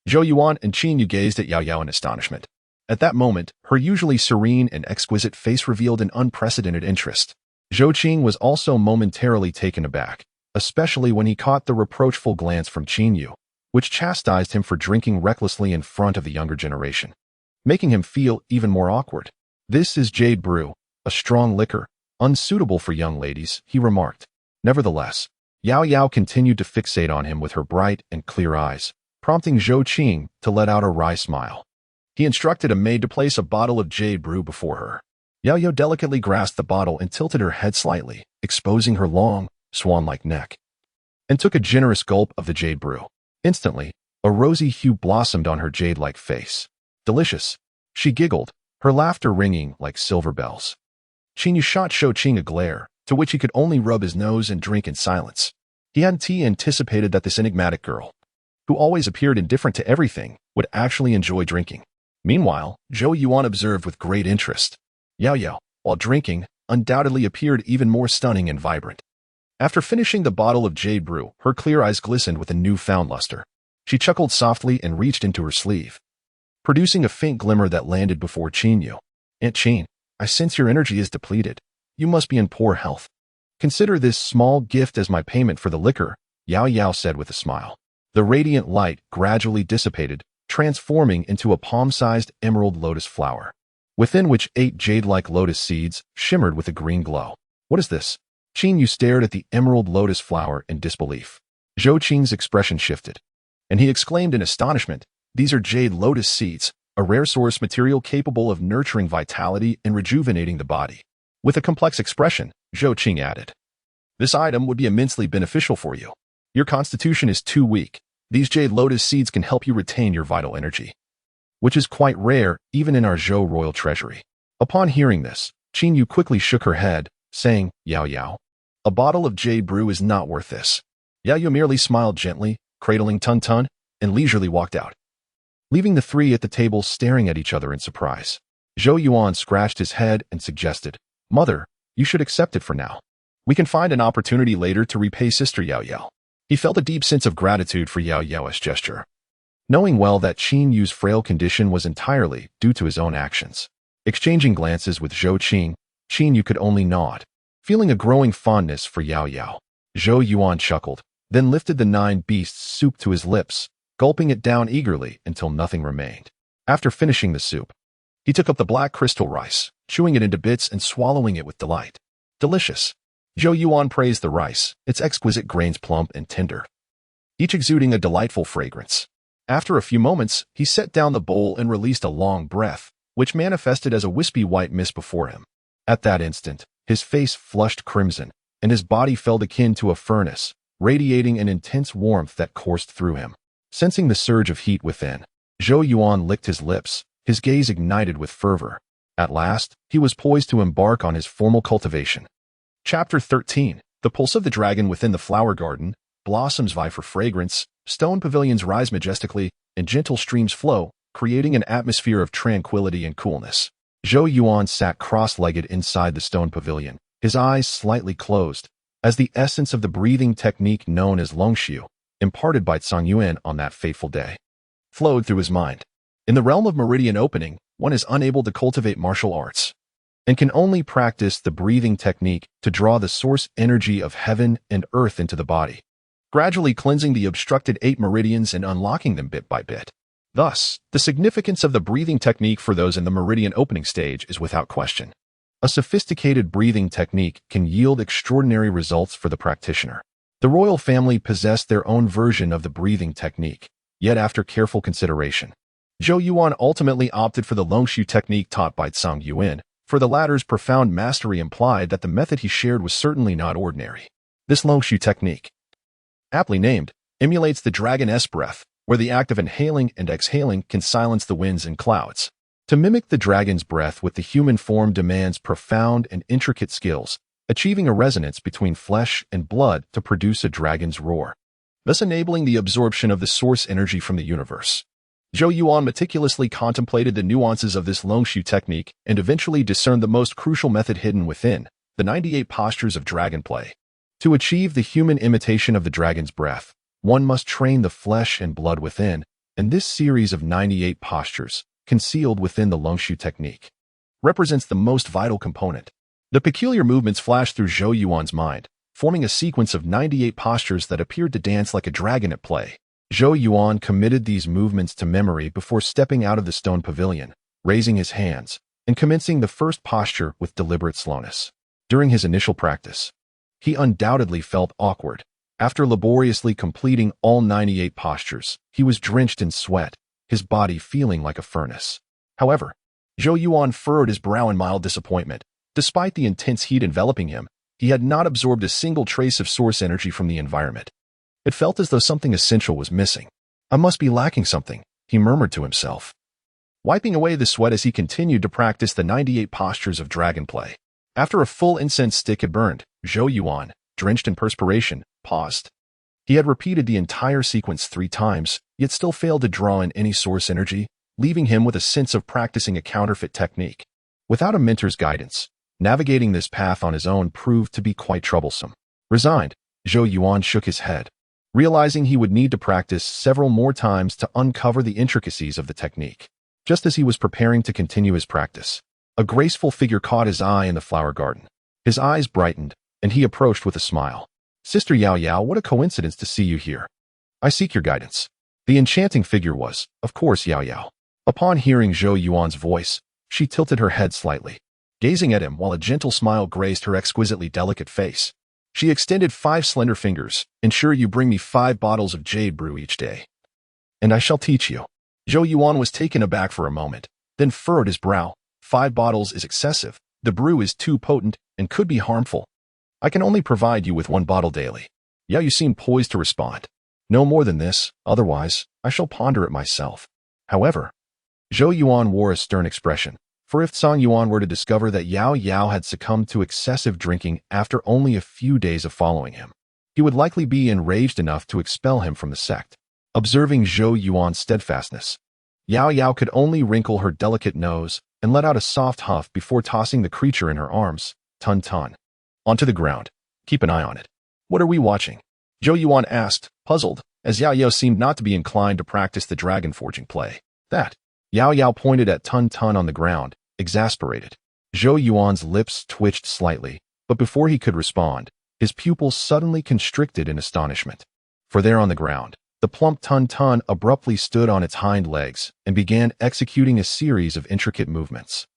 Zhou Yuan and Qing Yu gazed at Yao Yao in astonishment. At that moment, her usually serene and exquisite face revealed an unprecedented interest. Zhou Qing was also momentarily taken aback, especially when he caught the reproachful glance from Qing Yu, which chastised him for drinking recklessly in front of the younger generation, making him feel even more awkward. This is jade brew, a strong liquor, unsuitable for young ladies, he remarked. Nevertheless, Yao Yao continued to fixate on him with her bright and clear eyes, prompting Zhou Qing to let out a wry smile. He instructed a maid to place a bottle of jade brew before her. Yao Yao delicately grasped the bottle and tilted her head slightly, exposing her long, swan-like neck, and took a generous gulp of the jade brew. Instantly, a rosy hue blossomed on her jade-like face. Delicious, she giggled, her laughter ringing like silver bells. Qing Yu shot Zhou Qing a glare, to which he could only rub his nose and drink in silence. He hadn't anticipated that this enigmatic girl, who always appeared indifferent to everything, would actually enjoy drinking. Meanwhile, Zhou Yuan observed with great interest. Yao Yao, while drinking, undoubtedly appeared even more stunning and vibrant. After finishing the bottle of jade brew, her clear eyes glistened with a newfound luster. She chuckled softly and reached into her sleeve, producing a faint glimmer that landed before Qing Yu. Aunt Qing, I sense your energy is depleted. You must be in poor health. Consider this small gift as my payment for the liquor, Yao Yao said with a smile. The radiant light gradually dissipated, transforming into a palm-sized emerald lotus flower, within which 8 jade-like lotus seeds shimmered with a green glow. What is this? Qing Yu stared at the emerald lotus flower in disbelief. Zhou Qing's expression shifted, and he exclaimed in astonishment, these are jade lotus seeds, a rare source material capable of nurturing vitality and rejuvenating the body. With a complex expression, Zhou Qing added, this item would be immensely beneficial for you. Your constitution is too weak. These jade lotus seeds can help you retain your vital energy, which is quite rare even in our Zhou royal treasury. Upon hearing this, Qing Yu quickly shook her head, saying, Yao Yao, a bottle of jade brew is not worth this. Yao Yao merely smiled gently, cradling Tun, and leisurely walked out, leaving the three at the table staring at each other in surprise. Zhou Yuan scratched his head and suggested, Mother, you should accept it for now. We can find an opportunity later to repay Sister Yao Yao. He felt a deep sense of gratitude for Yao Yao's gesture, knowing well that Qing Yu's frail condition was entirely due to his own actions. Exchanging glances with Zhou Qing, Qing Yu could only nod, feeling a growing fondness for Yao Yao. Zhou Yuan chuckled, then lifted the 9 beasts soup to his lips, gulping it down eagerly until nothing remained. After finishing the soup, he took up the black crystal rice, chewing it into bits and swallowing it with delight. Delicious. Zhou Yuan praised the rice, its exquisite grains plump and tender, each exuding a delightful fragrance. After a few moments, he set down the bowl and released a long breath, which manifested as a wispy white mist before him. At that instant, his face flushed crimson, and his body felt akin to a furnace, radiating an intense warmth that coursed through him. Sensing the surge of heat within, Zhou Yuan licked his lips, his gaze ignited with fervor. At last, he was poised to embark on his formal cultivation. Chapter 13. The pulse of the dragon within the flower garden. Blossoms vie for fragrance, stone pavilions rise majestically, and gentle streams flow, creating an atmosphere of tranquility and coolness. Zhou Yuan sat cross-legged inside the stone pavilion, his eyes slightly closed, as the essence of the breathing technique known as Longxiu, imparted by Zhang Yuan on that fateful day, flowed through his mind. In the realm of meridian opening, one is unable to cultivate martial arts, and can only practice the breathing technique to draw the source energy of heaven and earth into the body, gradually cleansing the obstructed 8 meridians and unlocking them bit by bit. Thus, the significance of the breathing technique for those in the meridian opening stage is without question. A sophisticated breathing technique can yield extraordinary results for the practitioner. The royal family possessed their own version of the breathing technique, yet after careful consideration, Zhou Yuan ultimately opted for the Longxiu technique taught by Zhang Yuan, for the latter's profound mastery implied that the method he shared was certainly not ordinary. This Longxiu technique, aptly named, emulates the dragon S breath, where the act of inhaling and exhaling can silence the winds and clouds. To mimic the dragon's breath with the human form demands profound and intricate skills, achieving a resonance between flesh and blood to produce a dragon's roar, thus enabling the absorption of the source energy from the universe. Zhou Yuan meticulously contemplated the nuances of this Longshu technique and eventually discerned the most crucial method hidden within, the 98 postures of dragon play. To achieve the human imitation of the dragon's breath, one must train the flesh and blood within, and this series of 98 postures, concealed within the Longshu technique, represents the most vital component. The peculiar movements flashed through Zhou Yuan's mind, forming a sequence of 98 postures that appeared to dance like a dragon at play. Zhou Yuan committed these movements to memory before stepping out of the stone pavilion, raising his hands, and commencing the first posture with deliberate slowness. During his initial practice, he undoubtedly felt awkward. After laboriously completing all 98 postures, he was drenched in sweat, his body feeling like a furnace. However, Zhou Yuan furrowed his brow in mild disappointment. Despite the intense heat enveloping him, he had not absorbed a single trace of source energy from the environment. It felt as though something essential was missing. I must be lacking something, he murmured to himself, wiping away the sweat as he continued to practice the 98 postures of dragon play. After a full incense stick had burned, Zhou Yuan, drenched in perspiration, paused. He had repeated the entire sequence 3 times, yet still failed to draw in any source energy, leaving him with a sense of practicing a counterfeit technique. Without a mentor's guidance, navigating this path on his own proved to be quite troublesome. Resigned, Zhou Yuan shook his head, realizing he would need to practice several more times to uncover the intricacies of the technique. Just as he was preparing to continue his practice, a graceful figure caught his eye in the flower garden. His eyes brightened, and he approached with a smile. "Sister Yao Yao, what a coincidence to see you here. I seek your guidance." The enchanting figure was, of course, Yao Yao. Upon hearing Zhou Yuan's voice, she tilted her head slightly, gazing at him while a gentle smile graced her exquisitely delicate face. She extended 5 slender fingers. "Ensure you bring me 5 bottles of jade brew each day, and I shall teach you." Zhou Yuan was taken aback for a moment, then furrowed his brow. 5 bottles is excessive. The brew is too potent and could be harmful. I can only provide you with 1 bottle daily. Yao, you seem poised to respond. No more than this, otherwise, I shall ponder it myself. However, Zhou Yuan wore a stern expression, for if Zhang Yuan were to discover that Yao Yao had succumbed to excessive drinking after only a few days of following him, he would likely be enraged enough to expel him from the sect. Observing Zhou Yuan's steadfastness, Yao Yao could only wrinkle her delicate nose and let out a soft huff before tossing the creature in her arms, Tun Tun, onto the ground. "Keep an eye on it." "What are we watching?" Zhou Yuan asked, puzzled, as Yao Yao seemed not to be inclined to practice the dragon forging play. "That." Yao Yao pointed at Tun Tun on the ground, exasperated. Zhou Yuan's lips twitched slightly, but before he could respond, his pupils suddenly constricted in astonishment. For there on the ground, the plump Tun Tun abruptly stood on its hind legs and began executing a series of intricate movements.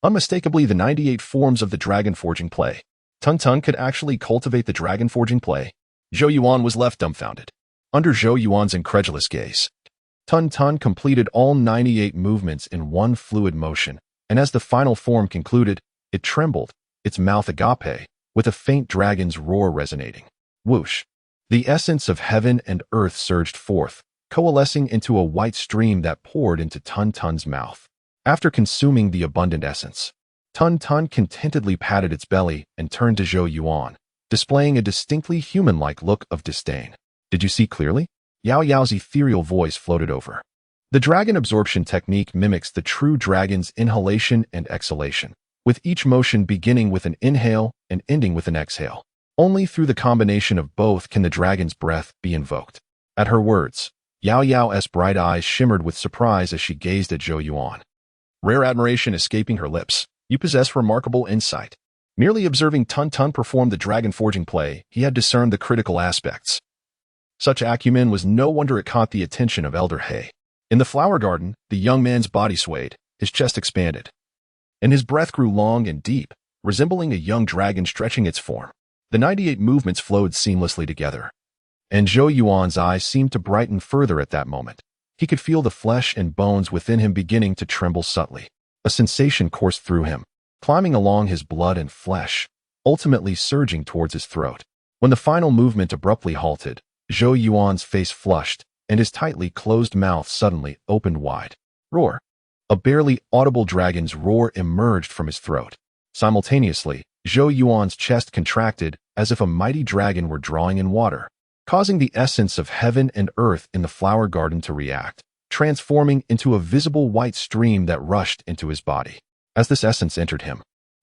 Unmistakably the 98 forms of the dragon forging play. Tun Tun could actually cultivate the dragon forging play. Zhou Yuan was left dumbfounded. Under Zhou Yuan's incredulous gaze, Tun Tun completed all 98 movements in one fluid motion, and as the final form concluded, it trembled, its mouth agape, with a faint dragon's roar resonating. Whoosh! The essence of heaven and earth surged forth, coalescing into a white stream that poured into Tun Tun's mouth. After consuming the abundant essence, Tun Tun contentedly patted its belly and turned to Zhou Yuan, displaying a distinctly human-like look of disdain. "Did you see clearly?" Yao Yao's ethereal voice floated over. The dragon absorption technique mimics the true dragon's inhalation and exhalation, with each motion beginning with an inhale and ending with an exhale. Only through the combination of both can the dragon's breath be invoked. At her words, Yao Yao's bright eyes shimmered with surprise as she gazed at Zhou Yuan, rare admiration escaping her lips. "You possess remarkable insight." Merely observing Tun Tun perform the dragon forging play, he had discerned the critical aspects. Such acumen was no wonder it caught the attention of Elder He. In the flower garden, the young man's body swayed, his chest expanded, and his breath grew long and deep, resembling a young dragon stretching its form. The 98 movements flowed seamlessly together, and Zhou Yuan's eyes seemed to brighten further at that moment. He could feel the flesh and bones within him beginning to tremble subtly. A sensation coursed through him, climbing along his blood and flesh, ultimately surging towards his throat. When the final movement abruptly halted, Zhou Yuan's face flushed, and his tightly closed mouth suddenly opened wide. Roar! A barely audible dragon's roar emerged from his throat. Simultaneously, Zhou Yuan's chest contracted as if a mighty dragon were drawing in water, causing the essence of heaven and earth in the flower garden to react, transforming into a visible white stream that rushed into his body. As this essence entered him,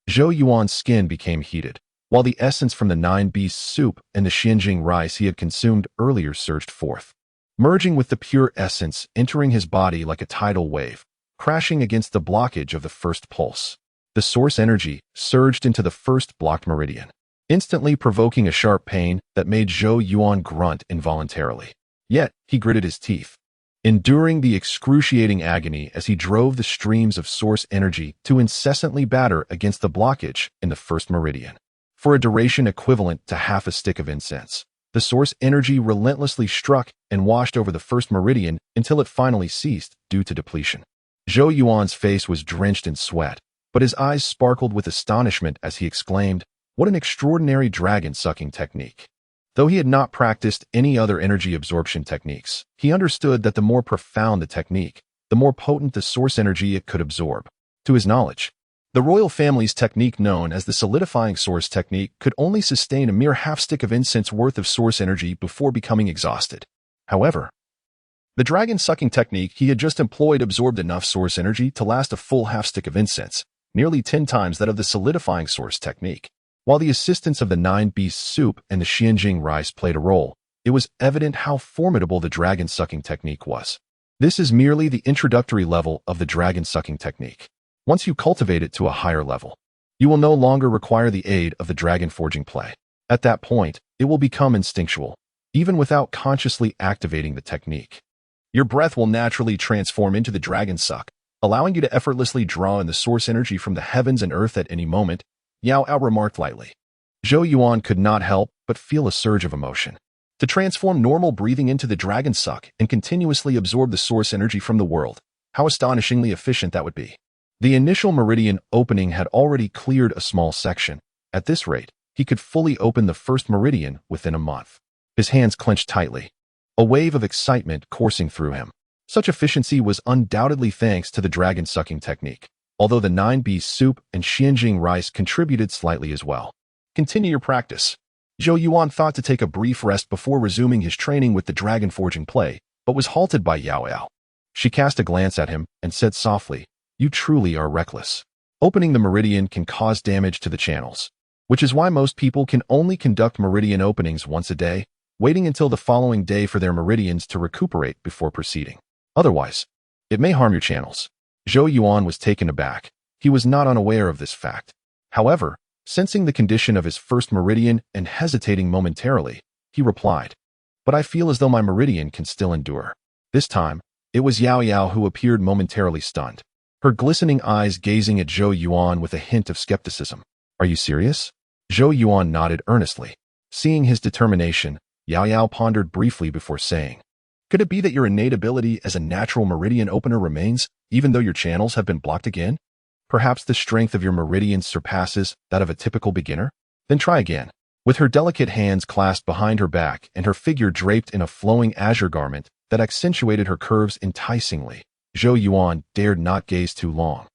Zhou Yuan's skin became heated, while the essence from the 9 beasts soup and the Xuanhuang rice he had consumed earlier surged forth, merging with the pure essence, entering his body like a tidal wave, crashing against the blockage of the first pulse. The source energy surged into the first blocked meridian, instantly provoking a sharp pain that made Zhou Yuan grunt involuntarily. Yet, he gritted his teeth, enduring the excruciating agony as he drove the streams of source energy to incessantly batter against the blockage in the first meridian. For a duration equivalent to half a stick of incense, the source energy relentlessly struck and washed over the first meridian until it finally ceased due to depletion. Zhou Yuan's face was drenched in sweat, but his eyes sparkled with astonishment as he exclaimed, "What an extraordinary dragon-sucking technique!" Though he had not practiced any other energy absorption techniques, he understood that the more profound the technique, the more potent the source energy it could absorb. To his knowledge, the royal family's technique known as the solidifying source technique could only sustain a mere half-stick of incense worth of source energy before becoming exhausted. However, the dragon-sucking technique he had just employed absorbed enough source energy to last a full half-stick of incense, nearly 10 times that of the solidifying source technique. While the assistance of the 9 beasts soup and the Xuanhuang rice played a role, it was evident how formidable the dragon-sucking technique was. This is merely the introductory level of the dragon-sucking technique. Once you cultivate it to a higher level, you will no longer require the aid of the dragon-forging play. At that point, it will become instinctual, even without consciously activating the technique. Your breath will naturally transform into the dragon suck, allowing you to effortlessly draw in the source energy from the heavens and earth at any moment, Yao Ao remarked lightly. Zhou Yuan could not help but feel a surge of emotion. To transform normal breathing into the dragon suck and continuously absorb the source energy from the world, how astonishingly efficient that would be. The initial meridian opening had already cleared a small section. At this rate, he could fully open the first meridian within a month. His hands clenched tightly, a wave of excitement coursing through him. Such efficiency was undoubtedly thanks to the dragon-sucking technique, although the 9 beasts soup and Xuanhuang rice contributed slightly as well. Continue your practice. Zhou Yuan thought to take a brief rest before resuming his training with the dragon-forging play, but was halted by Yao Ao. She cast a glance at him and said softly, "You truly are reckless. Opening the meridian can cause damage to the channels, which is why most people can only conduct meridian openings once a day, waiting until the following day for their meridians to recuperate before proceeding. Otherwise, it may harm your channels." Zhou Yuan was taken aback. He was not unaware of this fact. However, sensing the condition of his first meridian and hesitating momentarily, he replied, "But I feel as though my meridian can still endure." This time, it was Yao Yao who appeared momentarily stunned, her glistening eyes gazing at Zhou Yuan with a hint of skepticism. "Are you serious?" Zhou Yuan nodded earnestly. Seeing his determination, Yao Yao pondered briefly before saying, "Could it be that your innate ability as a natural meridian opener remains, even though your channels have been blocked again? Perhaps the strength of your meridians surpasses that of a typical beginner? Then try again." With her delicate hands clasped behind her back and her figure draped in a flowing azure garment that accentuated her curves enticingly, Zhou Yuan dared not gaze too long,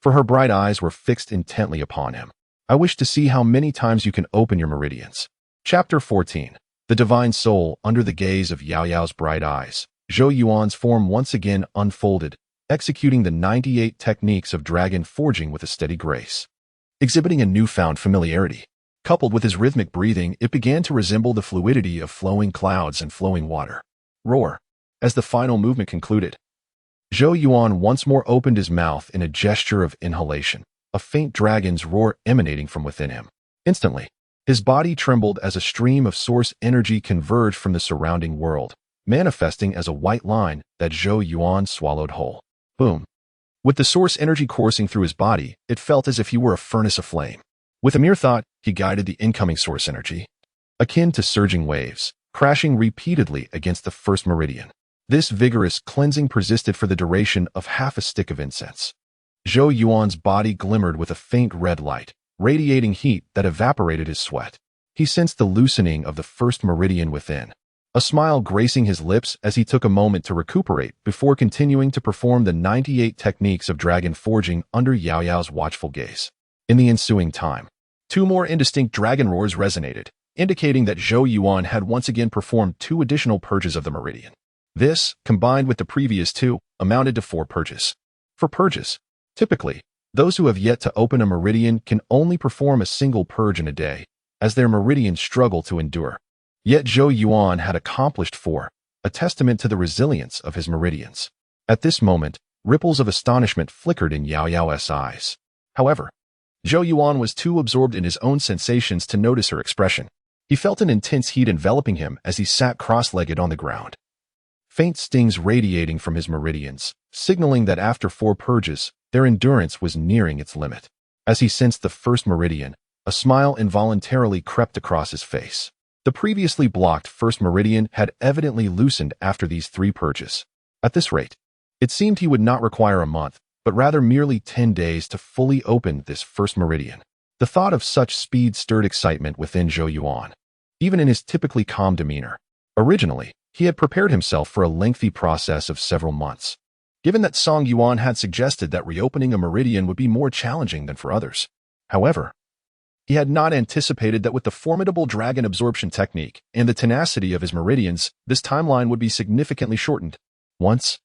for her bright eyes were fixed intently upon him. "I wish to see how many times you can open your meridians." Chapter 14. The Divine Soul. Under the gaze of Yao Yao's bright eyes, Zhou Yuan's form once again unfolded, executing the 98 techniques of dragon forging with a steady grace. Exhibiting a newfound familiarity, coupled with his rhythmic breathing, it began to resemble the fluidity of flowing clouds and flowing water. Roar! As the final movement concluded, Zhou Yuan once more opened his mouth in a gesture of inhalation, a faint dragon's roar emanating from within him. Instantly, his body trembled as a stream of source energy converged from the surrounding world, manifesting as a white line that Zhou Yuan swallowed whole. Boom! With the source energy coursing through his body, it felt as if he were a furnace aflame. With a mere thought, he guided the incoming source energy, akin to surging waves, crashing repeatedly against the first meridian. This vigorous cleansing persisted for the duration of half a stick of incense. Zhou Yuan's body glimmered with a faint red light, radiating heat that evaporated his sweat. He sensed the loosening of the first meridian within, a smile gracing his lips as he took a moment to recuperate before continuing to perform the 98 techniques of dragon forging under Yao Yao's watchful gaze. In the ensuing time, two more indistinct dragon roars resonated, indicating that Zhou Yuan had once again performed 2 additional purges of the meridian. This, combined with the previous 2, amounted to 4 purges. For purges, typically, those who have yet to open a meridian can only perform a single purge in a day, as their meridians struggle to endure. Yet Zhou Yuan had accomplished 4, a testament to the resilience of his meridians. At this moment, ripples of astonishment flickered in Yao Yao's eyes. However, Zhou Yuan was too absorbed in his own sensations to notice her expression. He felt an intense heat enveloping him as he sat cross-legged on the ground. Faint stings radiating from his meridians, signaling that after 4 purges, their endurance was nearing its limit. As he sensed the first meridian, a smile involuntarily crept across his face. The previously blocked first meridian had evidently loosened after these 3 purges. At this rate, it seemed he would not require a month, but rather merely 10 days to fully open this first meridian. The thought of such speed stirred excitement within Zhou Yuan, even in his typically calm demeanor. Originally, he had prepared himself for a lengthy process of several months. Given that Song Yuan had suggested that reopening a meridian would be more challenging than for others. However, he had not anticipated that with the formidable dragon absorption technique and the tenacity of his meridians, this timeline would be significantly shortened. Once,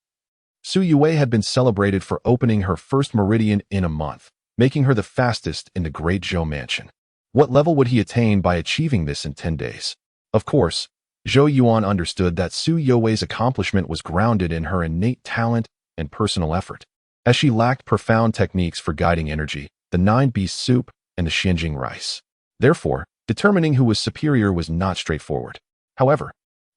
Xu Yue had been celebrated for opening her first meridian in a month, making her the fastest in the Great Zhou mansion. What level would he attain by achieving this in 10 days? Of course, Zhou Yuan understood that Xu Yue's accomplishment was grounded in her innate talent and personal effort, as she lacked profound techniques for guiding energy, the 9-beast soup, and the Xinjing rice. Therefore, determining who was superior was not straightforward. However,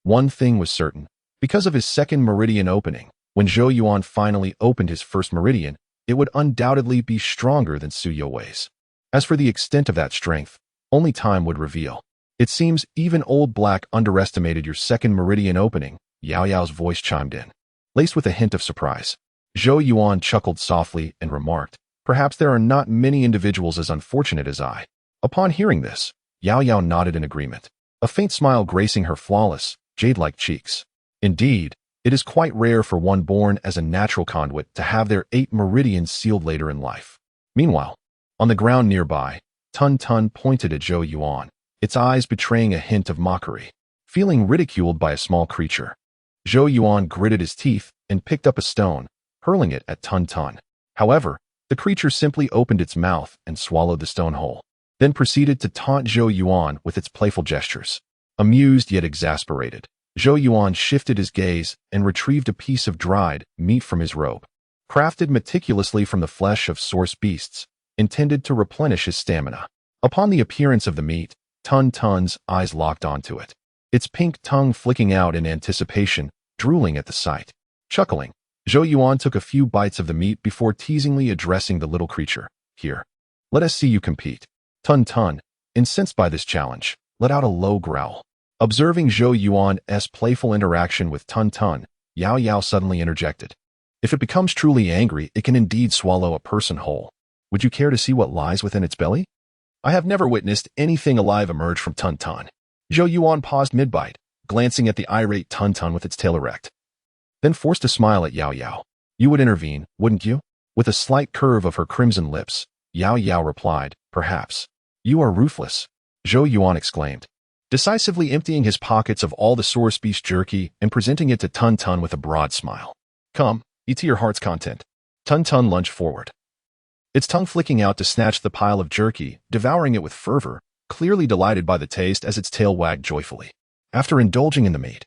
one thing was certain. Because of his second meridian opening, when Zhou Yuan finally opened his first meridian, it would undoubtedly be stronger than Xu Yue's. As for the extent of that strength, only time would reveal. It seems even Old Black underestimated your second meridian opening, Yao Yao's voice chimed in. Laced with a hint of surprise, Zhou Yuan chuckled softly and remarked, "Perhaps there are not many individuals as unfortunate as I." Upon hearing this, Yao Yao nodded in agreement, a faint smile gracing her flawless, jade-like cheeks. Indeed, it is quite rare for one born as a natural conduit to have their 8 meridians sealed later in life. Meanwhile, on the ground nearby, Tun Tun pointed at Zhou Yuan, its eyes betraying a hint of mockery. Feeling ridiculed by a small creature, Zhou Yuan gritted his teeth and picked up a stone, hurling it at Tun Tun. However, the creature simply opened its mouth and swallowed the stone whole, then proceeded to taunt Zhou Yuan with its playful gestures. Amused yet exasperated, Zhou Yuan shifted his gaze and retrieved a piece of dried meat from his robe, crafted meticulously from the flesh of source beasts, intended to replenish his stamina. Upon the appearance of the meat, Tun Tun's eyes locked onto it, its pink tongue flicking out in anticipation, drooling at the sight. Chuckling, Zhou Yuan took a few bites of the meat before teasingly addressing the little creature. "Here, let us see you compete." Tun Tun, incensed by this challenge, let out a low growl. Observing Zhou Yuan's playful interaction with Tun Tun, Yao Yao suddenly interjected. "If it becomes truly angry, it can indeed swallow a person whole. Would you care to see what lies within its belly?" "I have never witnessed anything alive emerge from Tun Tun." Zhou Yuan paused mid-bite, glancing at the irate Tun Tun with its tail erect. Then forced a smile at Yao Yao. "You would intervene, wouldn't you?" With a slight curve of her crimson lips, Yao Yao replied, "Perhaps." "You are ruthless," Zhou Yuan exclaimed, decisively emptying his pockets of all the source beast jerky and presenting it to Tun Tun with a broad smile. "Come, eat to your heart's content." Tun Tun lunged forward, its tongue flicking out to snatch the pile of jerky, devouring it with fervor, clearly delighted by the taste as its tail wagged joyfully. After indulging in the meat,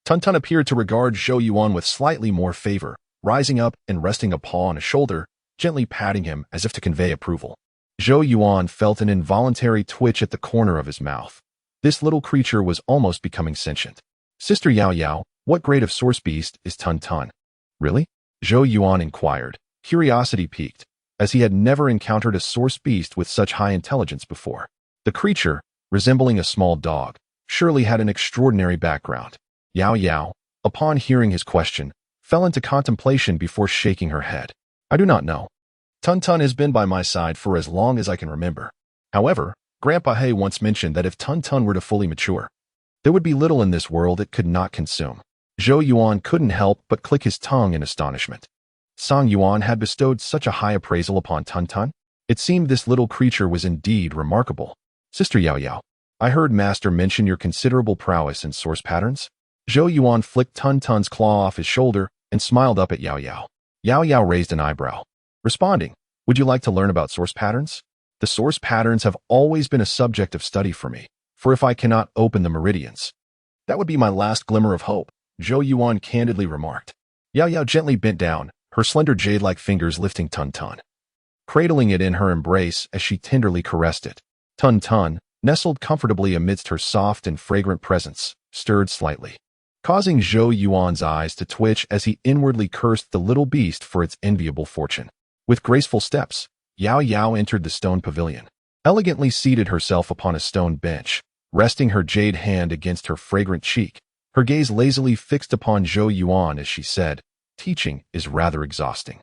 Tun Tun appeared to regard Zhou Yuan with slightly more favor, rising up and resting a paw on his shoulder, gently patting him as if to convey approval. Zhou Yuan felt an involuntary twitch at the corner of his mouth. This little creature was almost becoming sentient. "Sister Yao Yao, what grade of source beast is Tun Tun?" "Really?" Zhou Yuan inquired, curiosity piqued, as he had never encountered a source beast with such high intelligence before. The creature, resembling a small dog, surely had an extraordinary background. Yao Yao, upon hearing his question, fell into contemplation before shaking her head. "I do not know. Tun Tun has been by my side for as long as I can remember. However, Grandpa He once mentioned that if Tun Tun were to fully mature, There would be little in this world it could not consume. Zhou Yuan couldn't help but click his tongue in astonishment. Zhou Yuan had bestowed such a high appraisal upon Tun Tun. It seemed this little creature was indeed remarkable. Sister Yao Yao, I heard Master mention your considerable prowess in source patterns. Zhou Yuan flicked Tun Tun's claw off his shoulder and smiled up at Yao Yao. Yao Yao raised an eyebrow, responding, would you like to learn about source patterns? The source patterns have always been a subject of study for me, for if I cannot open the meridians, that would be my last glimmer of hope, Zhou Yuan candidly remarked. Yao Yao gently bent down, her slender jade-like fingers lifting Tun Tun, cradling it in her embrace as she tenderly caressed it. Tun Tun, nestled comfortably amidst her soft and fragrant presence, stirred slightly, causing Zhou Yuan's eyes to twitch as he inwardly cursed the little beast for its enviable fortune. With graceful steps, Yao Yao entered the stone pavilion, elegantly seated herself upon a stone bench, resting her jade hand against her fragrant cheek, her gaze lazily fixed upon Zhou Yuan as she said, teaching is rather exhausting.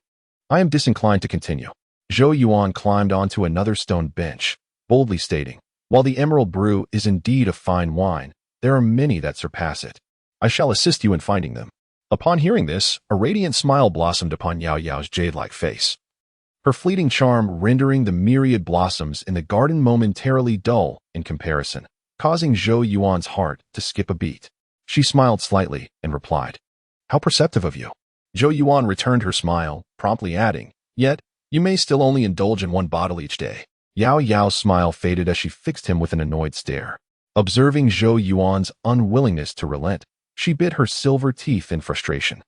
I am disinclined to continue. Zhou Yuan climbed onto another stone bench, boldly stating, while the emerald brew is indeed a fine wine, there are many that surpass it. I shall assist you in finding them. Upon hearing this, a radiant smile blossomed upon Yao Yao's jade-like face, her fleeting charm rendering the myriad blossoms in the garden momentarily dull in comparison, causing Zhou Yuan's heart to skip a beat. She smiled slightly and replied, how perceptive of you. Zhou Yuan returned her smile, promptly adding, yet, you may still only indulge in one bottle each day. Yao Yao's smile faded as she fixed him with an annoyed stare. Observing Zhou Yuan's unwillingness to relent, she bit her silver teeth in frustration,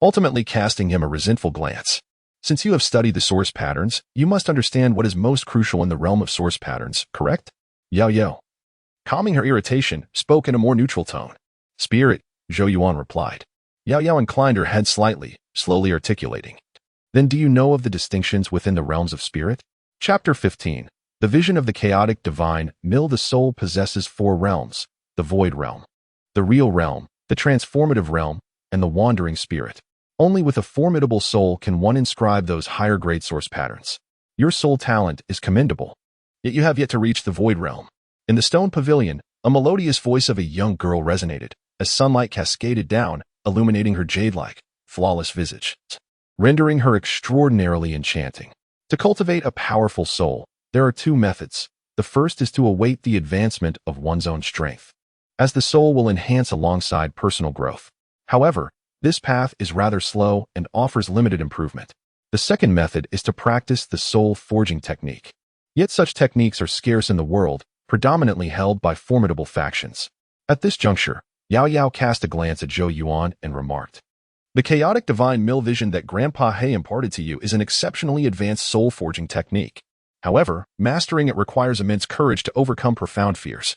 ultimately casting him a resentful glance. Since you have studied the source patterns, you must understand what is most crucial in the realm of source patterns, correct? Yao Yao, calming her irritation, spoke in a more neutral tone. Spirit, Zhou Yuan replied. Yao Yao inclined her head slightly, slowly articulating. Then do you know of the distinctions within the realms of spirit? Chapter 15. The vision of the chaotic divine mill. The soul possesses four realms, the void realm, the real realm, the transformative realm, and the wandering spirit. Only with a formidable soul can one inscribe those higher grade source patterns. Your soul talent is commendable, yet you have yet to reach the void realm. In the stone pavilion, a melodious voice of a young girl resonated, as sunlight cascaded down, illuminating her jade-like, flawless visage, rendering her extraordinarily enchanting. To cultivate a powerful soul, there are two methods. The first is to await the advancement of one's own strength, as the soul will enhance alongside personal growth. However, this path is rather slow and offers limited improvement. The second method is to practice the soul forging technique. Yet such techniques are scarce in the world, predominantly held by formidable factions. At this juncture, Yao Yao cast a glance at Zhou Yuan and remarked, the chaotic divine mill vision that Grandpa He imparted to you is an exceptionally advanced soul forging technique. However, mastering it requires immense courage to overcome profound fears.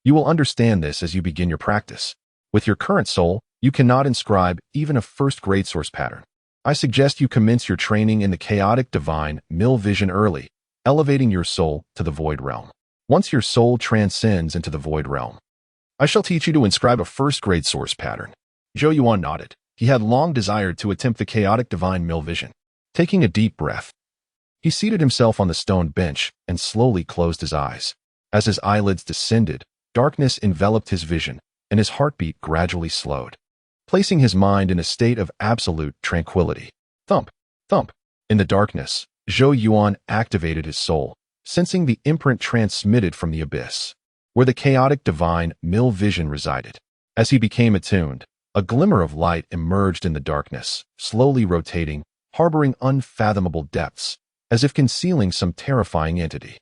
You will understand this as you begin your practice. With your current soul, you cannot inscribe even a first-grade source pattern. I suggest you commence your training in the chaotic divine mill vision early, elevating your soul to the void realm. Once your soul transcends into the void realm, I shall teach you to inscribe a first-grade source pattern. Zhou Yuan nodded. He had long desired to attempt the chaotic divine mill vision. Taking a deep breath, he seated himself on the stone bench and slowly closed his eyes. As his eyelids descended, darkness enveloped his vision, and his heartbeat gradually slowed, placing his mind in a state of absolute tranquility. Thump, thump. In the darkness, Zhou Yuan activated his soul, sensing the imprint transmitted from the abyss, where the chaotic divine mill vision resided. As he became attuned, a glimmer of light emerged in the darkness, slowly rotating, harboring unfathomable depths, as if concealing some terrifying entity.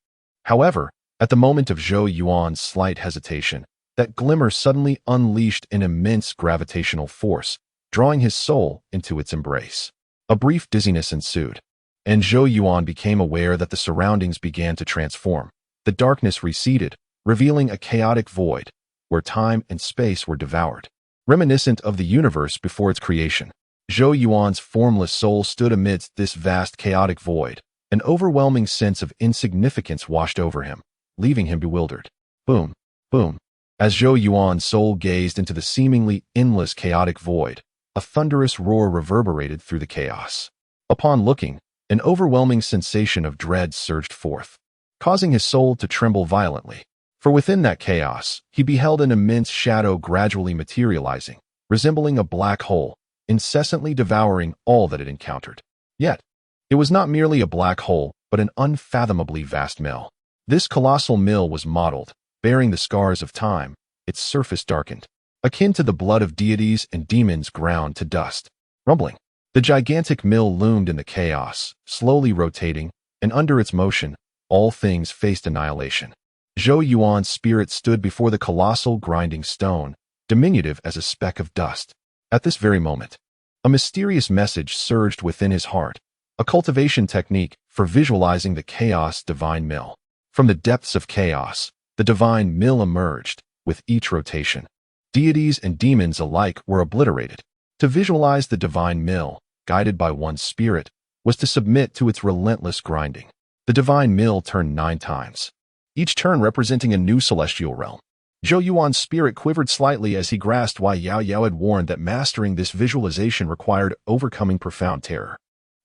However, at the moment of Zhou Yuan's slight hesitation, that glimmer suddenly unleashed an immense gravitational force, drawing his soul into its embrace. A brief dizziness ensued, and Zhou Yuan became aware that the surroundings began to transform. The darkness receded, revealing a chaotic void, where time and space were devoured. Reminiscent of the universe before its creation, Zhou Yuan's formless soul stood amidst this vast chaotic void. An overwhelming sense of insignificance washed over him, leaving him bewildered. Boom, boom. As Zhou Yuan's soul gazed into the seemingly endless chaotic void, a thunderous roar reverberated through the chaos. Upon looking, an overwhelming sensation of dread surged forth, causing his soul to tremble violently. For within that chaos, he beheld an immense shadow gradually materializing, resembling a black hole, incessantly devouring all that it encountered. Yet, it was not merely a black hole, but an unfathomably vast mill. This colossal mill was mottled, bearing the scars of time, its surface darkened, akin to the blood of deities and demons ground to dust. Rumbling, the gigantic mill loomed in the chaos, slowly rotating, and under its motion, all things faced annihilation. Zhou Yuan's spirit stood before the colossal grinding stone, diminutive as a speck of dust. At this very moment, a mysterious message surged within his heart, a cultivation technique for visualizing the chaos divine mill. From the depths of chaos, the divine mill emerged, with each rotation. Deities and demons alike were obliterated. To visualize the divine mill, guided by one's spirit, was to submit to its relentless grinding. The divine mill turned 9 times, each turn representing a new celestial realm. Zhou Yuan's spirit quivered slightly as he grasped why Yao Yao had warned that mastering this visualization required overcoming profound terror.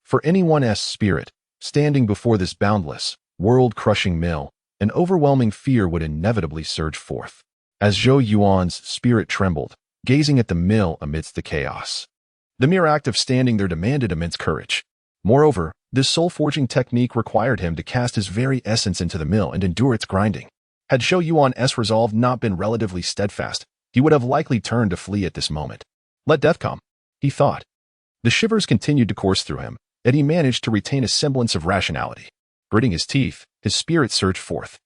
For anyone's spirit, standing before this boundless, world-crushing mill, an overwhelming fear would inevitably surge forth. As Zhou Yuan's spirit trembled, gazing at the mill amidst the chaos, the mere act of standing there demanded immense courage. Moreover, this soul-forging technique required him to cast his very essence into the mill and endure its grinding. Had Zhou Yuan's resolve not been relatively steadfast, he would have likely turned to flee at this moment. Let death come, he thought. The shivers continued to course through him, yet he managed to retain a semblance of rationality. Gritting his teeth, his spirit surged forth,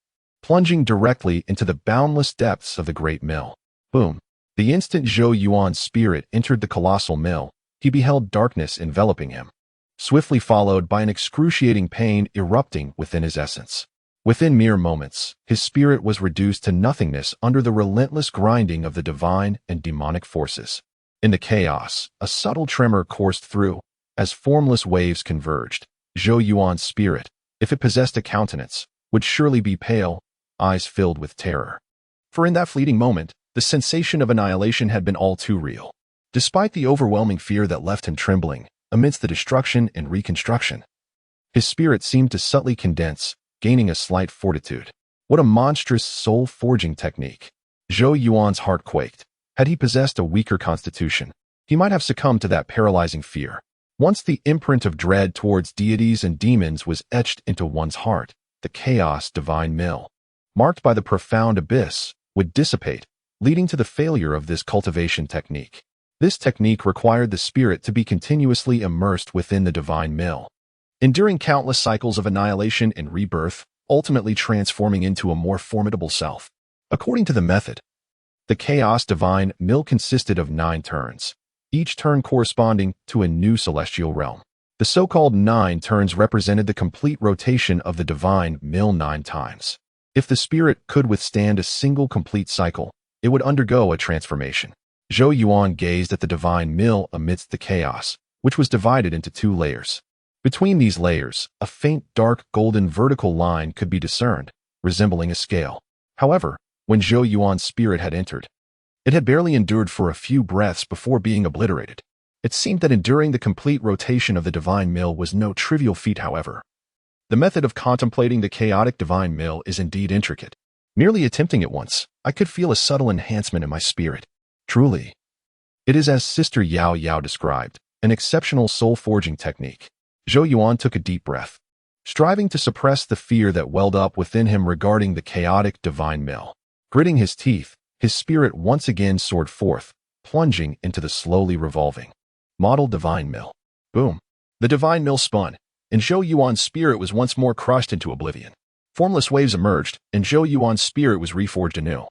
plunging directly into the boundless depths of the great mill. Boom! The instant Zhou Yuan's spirit entered the colossal mill, he beheld darkness enveloping him, swiftly followed by an excruciating pain erupting within his essence. Within mere moments, his spirit was reduced to nothingness under the relentless grinding of the divine and demonic forces. In the chaos, a subtle tremor coursed through, as formless waves converged. Zhou Yuan's spirit, if it possessed a countenance, would surely be pale, eyes filled with terror. For in that fleeting moment, the sensation of annihilation had been all too real. Despite the overwhelming fear that left him trembling, amidst the destruction and reconstruction, his spirit seemed to subtly condense, gaining a slight fortitude. What a monstrous soul-forging technique! Zhou Yuan's heart quaked. Had he possessed a weaker constitution, he might have succumbed to that paralyzing fear. Once the imprint of dread towards deities and demons was etched into one's heart, the chaos divine mill, marked by the profound abyss, would dissipate, leading to the failure of this cultivation technique. This technique required the spirit to be continuously immersed within the divine mill, enduring countless cycles of annihilation and rebirth, ultimately transforming into a more formidable self. According to the method, the chaos divine mill consisted of 9 turns, each turn corresponding to a new celestial realm. The so-called 9 turns represented the complete rotation of the divine mill 9 times. If the spirit could withstand a single complete cycle, it would undergo a transformation. Zhou Yuan gazed at the divine mill amidst the chaos, which was divided into 2 layers. Between these layers, a faint dark golden vertical line could be discerned, resembling a scale. However, when Zhou Yuan's spirit had entered, it had barely endured for a few breaths before being obliterated. It seemed that enduring the complete rotation of the divine mill was no trivial feat, however. The method of contemplating the chaotic divine mill is indeed intricate. Merely attempting it once, I could feel a subtle enhancement in my spirit. Truly, it is as Sister Yao Yao described, an exceptional soul-forging technique. Zhou Yuan took a deep breath, striving to suppress the fear that welled up within him regarding the chaotic divine mill. Gritting his teeth, his spirit once again soared forth, plunging into the slowly revolving, mottled divine mill. Boom! The divine mill spun, and Zhou Yuan's spirit was once more crushed into oblivion. Formless waves emerged, and Zhou Yuan's spirit was reforged anew,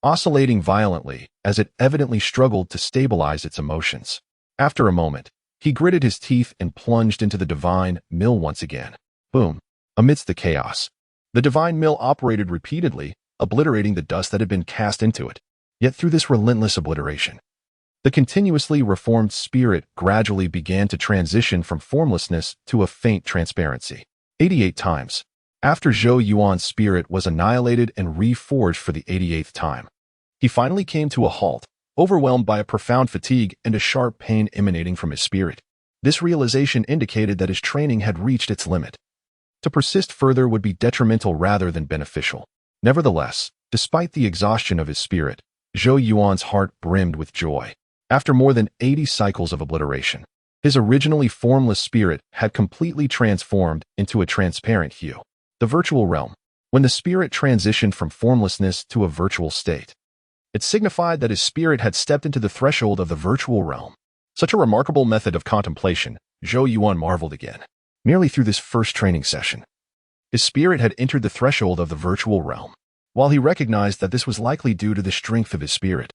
oscillating violently as it evidently struggled to stabilize its emotions. After a moment, he gritted his teeth and plunged into the divine mill once again. Boom! Amidst the chaos, the divine mill operated repeatedly, obliterating the dust that had been cast into it. Yet through this relentless obliteration, the continuously reformed spirit gradually began to transition from formlessness to a faint transparency. 88 times. After Zhou Yuan's spirit was annihilated and reforged for the 88th time, he finally came to a halt, overwhelmed by a profound fatigue and a sharp pain emanating from his spirit. This realization indicated that his training had reached its limit. To persist further would be detrimental rather than beneficial. Nevertheless, Despite the exhaustion of his spirit, Zhou Yuan's heart brimmed with joy. After more than 80 cycles of obliteration, his originally formless spirit had completely transformed into a transparent hue. The virtual realm. When the spirit transitioned from formlessness to a virtual state, it signified that his spirit had stepped into the threshold of the virtual realm. Such a remarkable method of contemplation, Zhou Yuan marveled again. Merely through this first training session, his spirit had entered the threshold of the virtual realm. While he recognized that this was likely due to the strength of his spirit,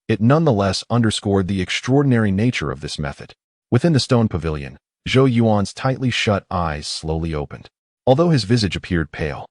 it nonetheless underscored the extraordinary nature of this method. Within the stone pavilion, Zhou Yuan's tightly shut eyes slowly opened. Although his visage appeared pale,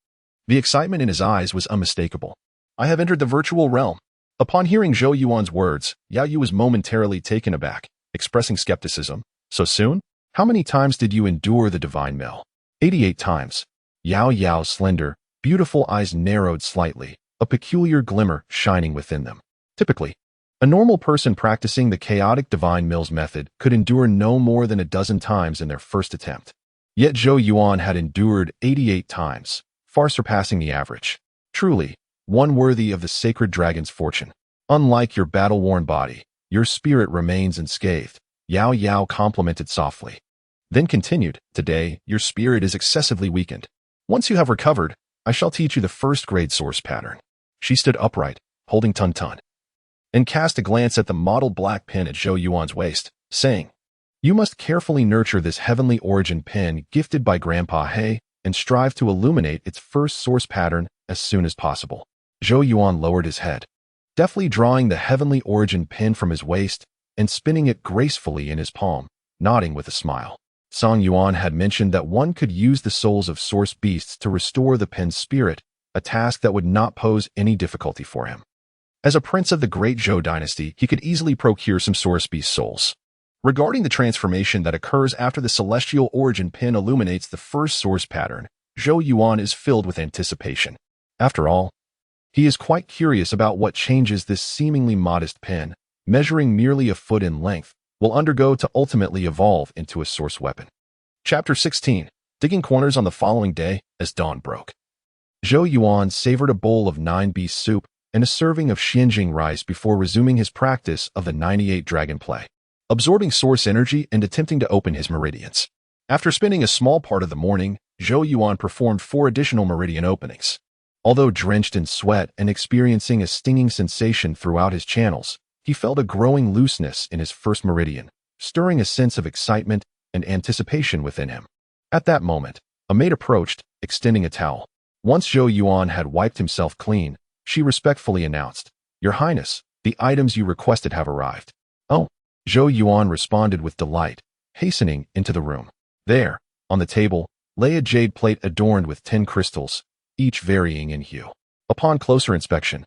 the excitement in his eyes was unmistakable. I have entered the virtual realm. Upon hearing Zhou Yuan's words, Yao Yu was momentarily taken aback, expressing skepticism. So soon? How many times did you endure the divine mill? 88 times. Yao Yao's slender, beautiful eyes narrowed slightly, a peculiar glimmer shining within them. Typically, a normal person practicing the chaotic divine mills method could endure no more than a dozen times in their first attempt. Yet Zhou Yuan had endured 88 times, far surpassing the average. Truly, one worthy of the sacred dragon's fortune. Unlike your battle-worn body, your spirit remains unscathed, Yao Yao complimented softly. Then continued, today, your spirit is excessively weakened. Once you have recovered, I shall teach you the first grade source pattern. She stood upright, holding Tun Tun, and cast a glance at the mottled black pin at Zhou Yuan's waist, saying, you must carefully nurture this heavenly origin pin gifted by Grandpa He and strive to illuminate its first source pattern as soon as possible. Zhou Yuan lowered his head, deftly drawing the heavenly origin pin from his waist and spinning it gracefully in his palm, nodding with a smile. Song Yuan had mentioned that one could use the souls of source beasts to restore the pin's spirit, a task that would not pose any difficulty for him. As a prince of the Great Zhou dynasty, he could easily procure some source beast souls. Regarding the transformation that occurs after the celestial origin pin illuminates the first source pattern, Zhou Yuan is filled with anticipation. After all, he is quite curious about what changes this seemingly modest pin, measuring merely a foot in length, will undergo to ultimately evolve into a source weapon. Chapter 16. Digging corners on the following day as dawn broke. Zhou Yuan savored a bowl of 9-beast soup and a serving of Xianjing rice before resuming his practice of the 98 dragon play, absorbing source energy and attempting to open his meridians. After spending a small part of the morning, Zhou Yuan performed 4 additional meridian openings. Although drenched in sweat and experiencing a stinging sensation throughout his channels, he felt a growing looseness in his first meridian, stirring a sense of excitement and anticipation within him. At that moment, a maid approached, extending a towel. Once Zhou Yuan had wiped himself clean, she respectfully announced, Your Highness, the items you requested have arrived. Oh, Zhou Yuan responded with delight, hastening into the room. There, on the table, lay a jade plate adorned with 10 crystals, each varying in hue. Upon closer inspection,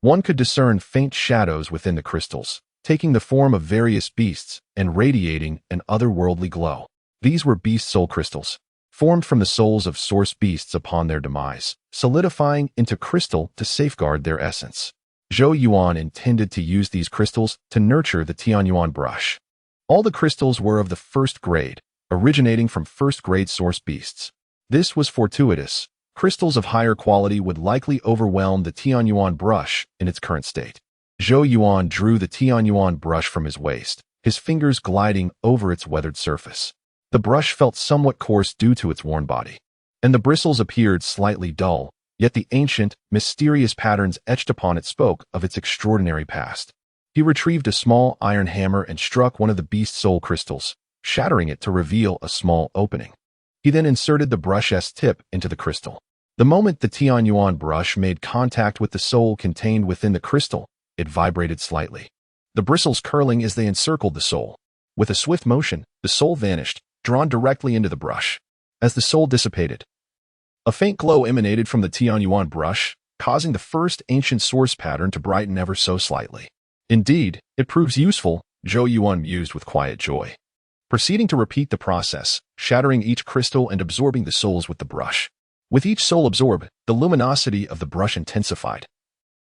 one could discern faint shadows within the crystals, taking the form of various beasts and radiating an otherworldly glow. These were beast soul crystals, formed from the souls of source beasts upon their demise, solidifying into crystal to safeguard their essence. Zhou Yuan intended to use these crystals to nurture the Tianyuan brush. All the crystals were of the first grade, originating from first-grade source beasts. This was fortuitous. Crystals of higher quality would likely overwhelm the Tianyuan brush in its current state. Zhou Yuan drew the Tianyuan brush from his waist, his fingers gliding over its weathered surface. The brush felt somewhat coarse due to its worn body, and the bristles appeared slightly dull, yet the ancient, mysterious patterns etched upon it spoke of its extraordinary past. He retrieved a small iron hammer and struck one of the beast soul crystals, shattering it to reveal a small opening. He then inserted the brush's tip into the crystal. The moment the Tianyuan brush made contact with the soul contained within the crystal, it vibrated slightly, the bristles curling as they encircled the soul. With a swift motion, the soul vanished, drawn directly into the brush. As the soul dissipated, a faint glow emanated from the Tianyuan brush, causing the first ancient source pattern to brighten ever so slightly. Indeed, it proves useful, Zhou Yuan mused with quiet joy. Proceeding to repeat the process, shattering each crystal and absorbing the souls with the brush. With each soul absorbed, the luminosity of the brush intensified,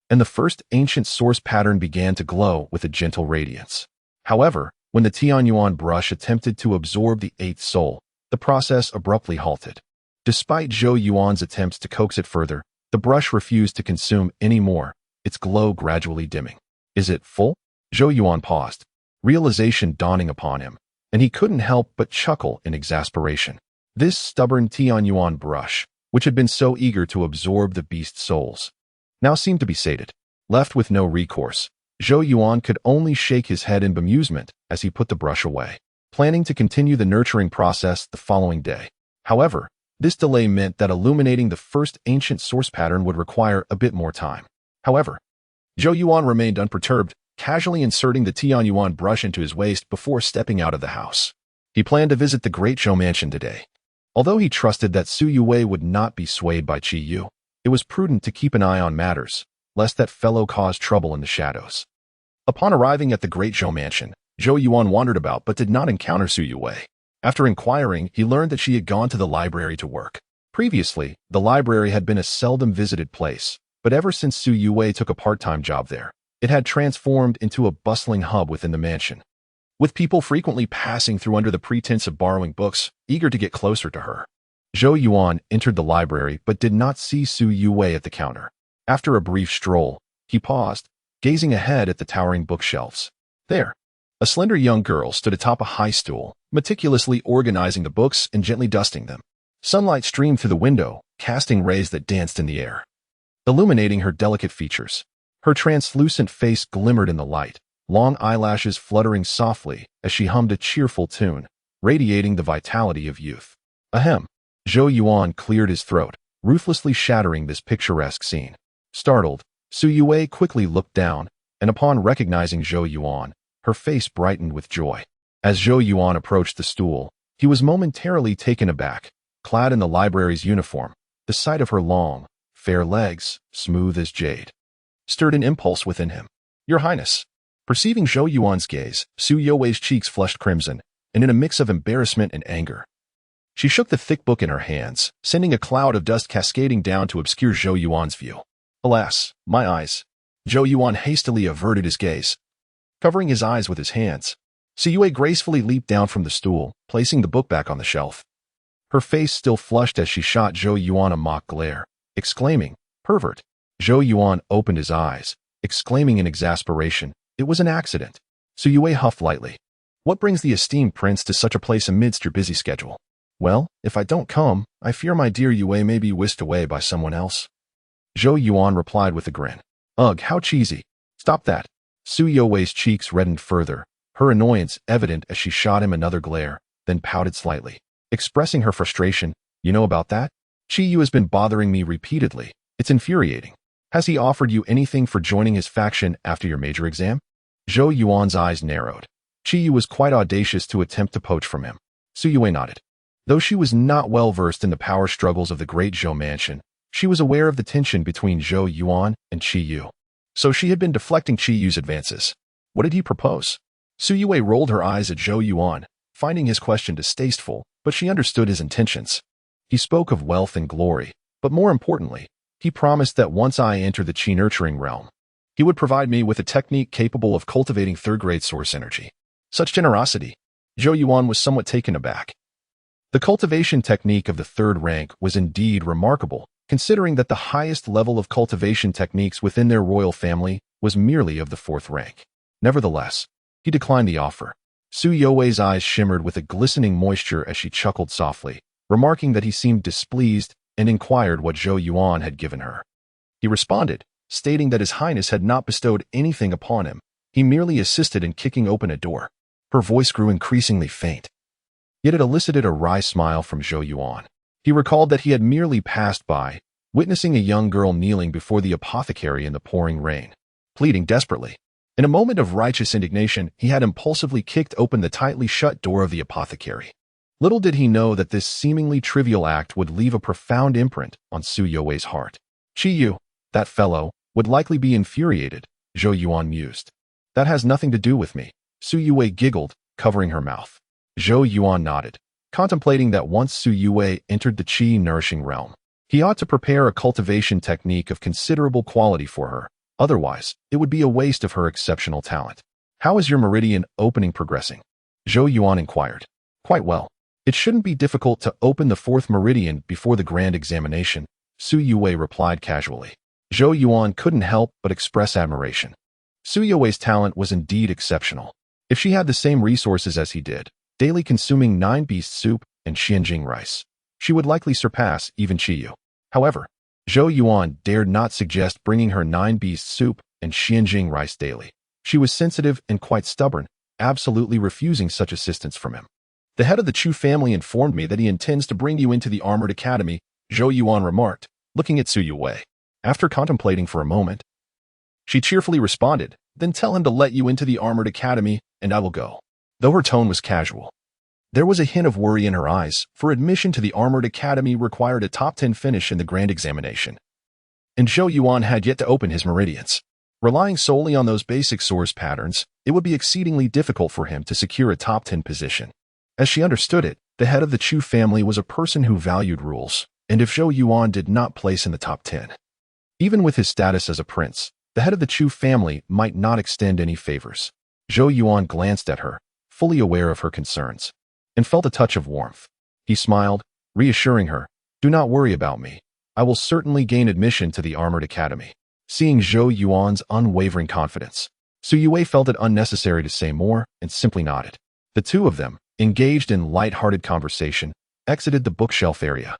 and the first ancient source pattern began to glow with a gentle radiance. However, when the Tianyuan brush attempted to absorb the 8th soul, the process abruptly halted. Despite Zhou Yuan's attempts to coax it further, The brush refused to consume any more, its glow gradually dimming. Is it full? Zhou Yuan paused, realization dawning upon him, and he couldn't help but chuckle in exasperation. This stubborn Xuanhuang brush, which had been so eager to absorb the beast's souls, now seemed to be sated. Left with no recourse, Zhou Yuan could only shake his head in bemusement as he put the brush away, planning to continue the nurturing process the following day. However, this delay meant that illuminating the first ancient source pattern would require a bit more time. However, Zhou Yuan remained unperturbed, casually inserting the Xuanhuang brush into his waist before stepping out of the house. He planned to visit the Great Zhou mansion today. Although he trusted that Su Yue would not be swayed by Qi Yu, it was prudent to keep an eye on matters, lest that fellow cause trouble in the shadows. Upon arriving at the Great Zhou mansion, Zhou Yuan wandered about but did not encounter Su Yue. After inquiring, he learned that she had gone to the library to work. Previously, the library had been a seldom visited place, but ever since Su Yue took a part-time job there, it had transformed into a bustling hub within the mansion, with people frequently passing through under the pretense of borrowing books, eager to get closer to her. Zhou Yuan entered the library but did not see Su Yue at the counter. After a brief stroll, he paused, gazing ahead at the towering bookshelves. There, a slender young girl stood atop a high stool, meticulously organizing the books and gently dusting them. Sunlight streamed through the window, casting rays that danced in the air, illuminating her delicate features. Her translucent face glimmered in the light, long eyelashes fluttering softly as she hummed a cheerful tune, radiating the vitality of youth. Ahem. Zhou Yuan cleared his throat, ruthlessly shattering this picturesque scene. Startled, Su Yue quickly looked down, and upon recognizing Zhou Yuan, her face brightened with joy. As Zhou Yuan approached the stool, he was momentarily taken aback. Clad in the library's uniform, the sight of her long, fair legs, smooth as jade, stirred an impulse within him. Your Highness. Perceiving Zhou Yuan's gaze, Su Yue's cheeks flushed crimson, and in a mix of embarrassment and anger, she shook the thick book in her hands, sending a cloud of dust cascading down to obscure Zhou Yuan's view. Alas, my eyes. Zhou Yuan hastily averted his gaze, covering his eyes with his hands. Su Yue gracefully leaped down from the stool, placing the book back on the shelf. Her face still flushed as she shot Zhou Yuan a mock glare, exclaiming, "Pervert." Zhou Yuan opened his eyes, exclaiming in exasperation, "It was an accident." Su Yue huffed lightly. "What brings the esteemed prince to such a place amidst your busy schedule?" "Well, if I don't come, I fear my dear Yue may be whisked away by someone else." Zhou Yuan replied with a grin. "Ugh, how cheesy. Stop that." Su Yue's cheeks reddened further, her annoyance evident as she shot him another glare, then pouted slightly, expressing her frustration. "You know about that? Qi Yu has been bothering me repeatedly. It's infuriating. Has he offered you anything for joining his faction after your major exam?" Zhou Yuan's eyes narrowed. Qi Yu was quite audacious to attempt to poach from him. Su Yue nodded. Though she was not well versed in the power struggles of the Great Zhou mansion, she was aware of the tension between Zhou Yuan and Qi Yu. So she had been deflecting Qi Yu's advances. What did he propose? Su Yue rolled her eyes at Zhou Yuan, finding his question distasteful, but she understood his intentions. He spoke of wealth and glory, but more importantly, he promised that once I enter the Qi nurturing realm, he would provide me with a technique capable of cultivating third-grade source energy. Such generosity. Zhou Yuan was somewhat taken aback. The cultivation technique of the third rank was indeed remarkable, considering that the highest level of cultivation techniques within their royal family was merely of the fourth rank. Nevertheless, he declined the offer. Su Yue's eyes shimmered with a glistening moisture as she chuckled softly, remarking that he seemed displeased and inquired what Zhou Yuan had given her. He responded, stating that His Highness had not bestowed anything upon him. He merely assisted in kicking open a door. Her voice grew increasingly faint, yet it elicited a wry smile from Zhou Yuan. He recalled that he had merely passed by, witnessing a young girl kneeling before the apothecary in the pouring rain, pleading desperately. In a moment of righteous indignation, he had impulsively kicked open the tightly shut door of the apothecary. Little did he know that this seemingly trivial act would leave a profound imprint on Su Yue's heart. Qi Yu, that fellow, would likely be infuriated, Zhou Yuan mused. That has nothing to do with me. Su Yue giggled, covering her mouth. Zhou Yuan nodded, contemplating that once Su Yue entered the Qi nourishing realm, he ought to prepare a cultivation technique of considerable quality for her. Otherwise, it would be a waste of her exceptional talent. How is your meridian opening progressing? Zhou Yuan inquired. Quite well. It shouldn't be difficult to open the fourth meridian before the grand examination, Su Yue replied casually. Zhou Yuan couldn't help but express admiration. Su Yue's talent was indeed exceptional. If she had the same resources as he did, daily consuming 9-beast soup and Xianjing rice, she would likely surpass even Qiyu. However, Zhou Yuan dared not suggest bringing her 9-beast soup and Xianjing rice daily. She was sensitive and quite stubborn, absolutely refusing such assistance from him. The head of the Chu family informed me that he intends to bring you into the Armored Academy, Zhou Yuan remarked, looking at Su Yue. After contemplating for a moment, she cheerfully responded, then tell him to let you into the Armored Academy, and I will go. Though her tone was casual, there was a hint of worry in her eyes, for admission to the Armored Academy required a top 10 finish in the grand examination. And Zhou Yuan had yet to open his meridians. Relying solely on those basic source patterns, it would be exceedingly difficult for him to secure a top 10 position. As she understood it, the head of the Chu family was a person who valued rules, and if Zhou Yuan did not place in the top 10, even with his status as a prince, the head of the Chu family might not extend any favors. Zhou Yuan glanced at her, fully aware of her concerns, and felt a touch of warmth. He smiled, reassuring her, "Do not worry about me. I will certainly gain admission to the Armored Academy." Seeing Zhou Yuan's unwavering confidence, Su Yue felt it unnecessary to say more and simply nodded. The two of them, engaged in light-hearted conversation, exited the bookshelf area,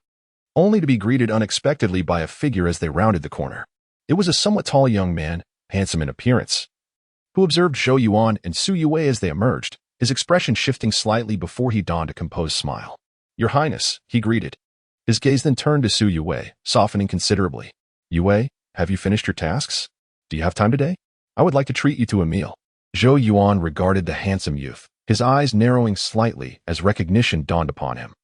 only to be greeted unexpectedly by a figure as they rounded the corner. It was a somewhat tall young man, handsome in appearance, who observed Zhou Yuan and Su Yue as they emerged, his expression shifting slightly before he donned a composed smile. "Your Highness," he greeted. His gaze then turned to Su Yue, softening considerably. "Yue, have you finished your tasks? Do you have time today? I would like to treat you to a meal." Zhou Yuan regarded the handsome youth, his eyes narrowing slightly as recognition dawned upon him.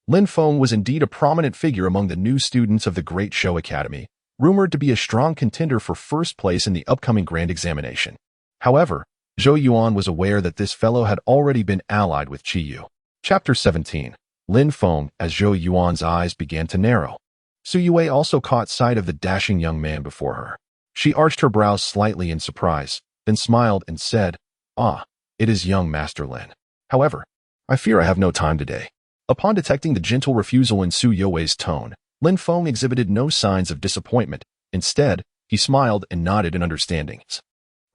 Lin Feng was indeed a prominent figure among the new students of the Great Zhou Academy, rumored to be a strong contender for first place in the upcoming grand examination. However, Zhou Yuan was aware that this fellow had already been allied with Qiyu. Chapter 17. Lin Feng. As Zhou Yuan's eyes began to narrow, Su Yue also caught sight of the dashing young man before her. She arched her brows slightly in surprise, then smiled and said, "Ah, it is young Master Lin. However, I fear I have no time today." Upon detecting the gentle refusal in Su Yue's tone, Lin Feng exhibited no signs of disappointment. Instead, he smiled and nodded in understanding,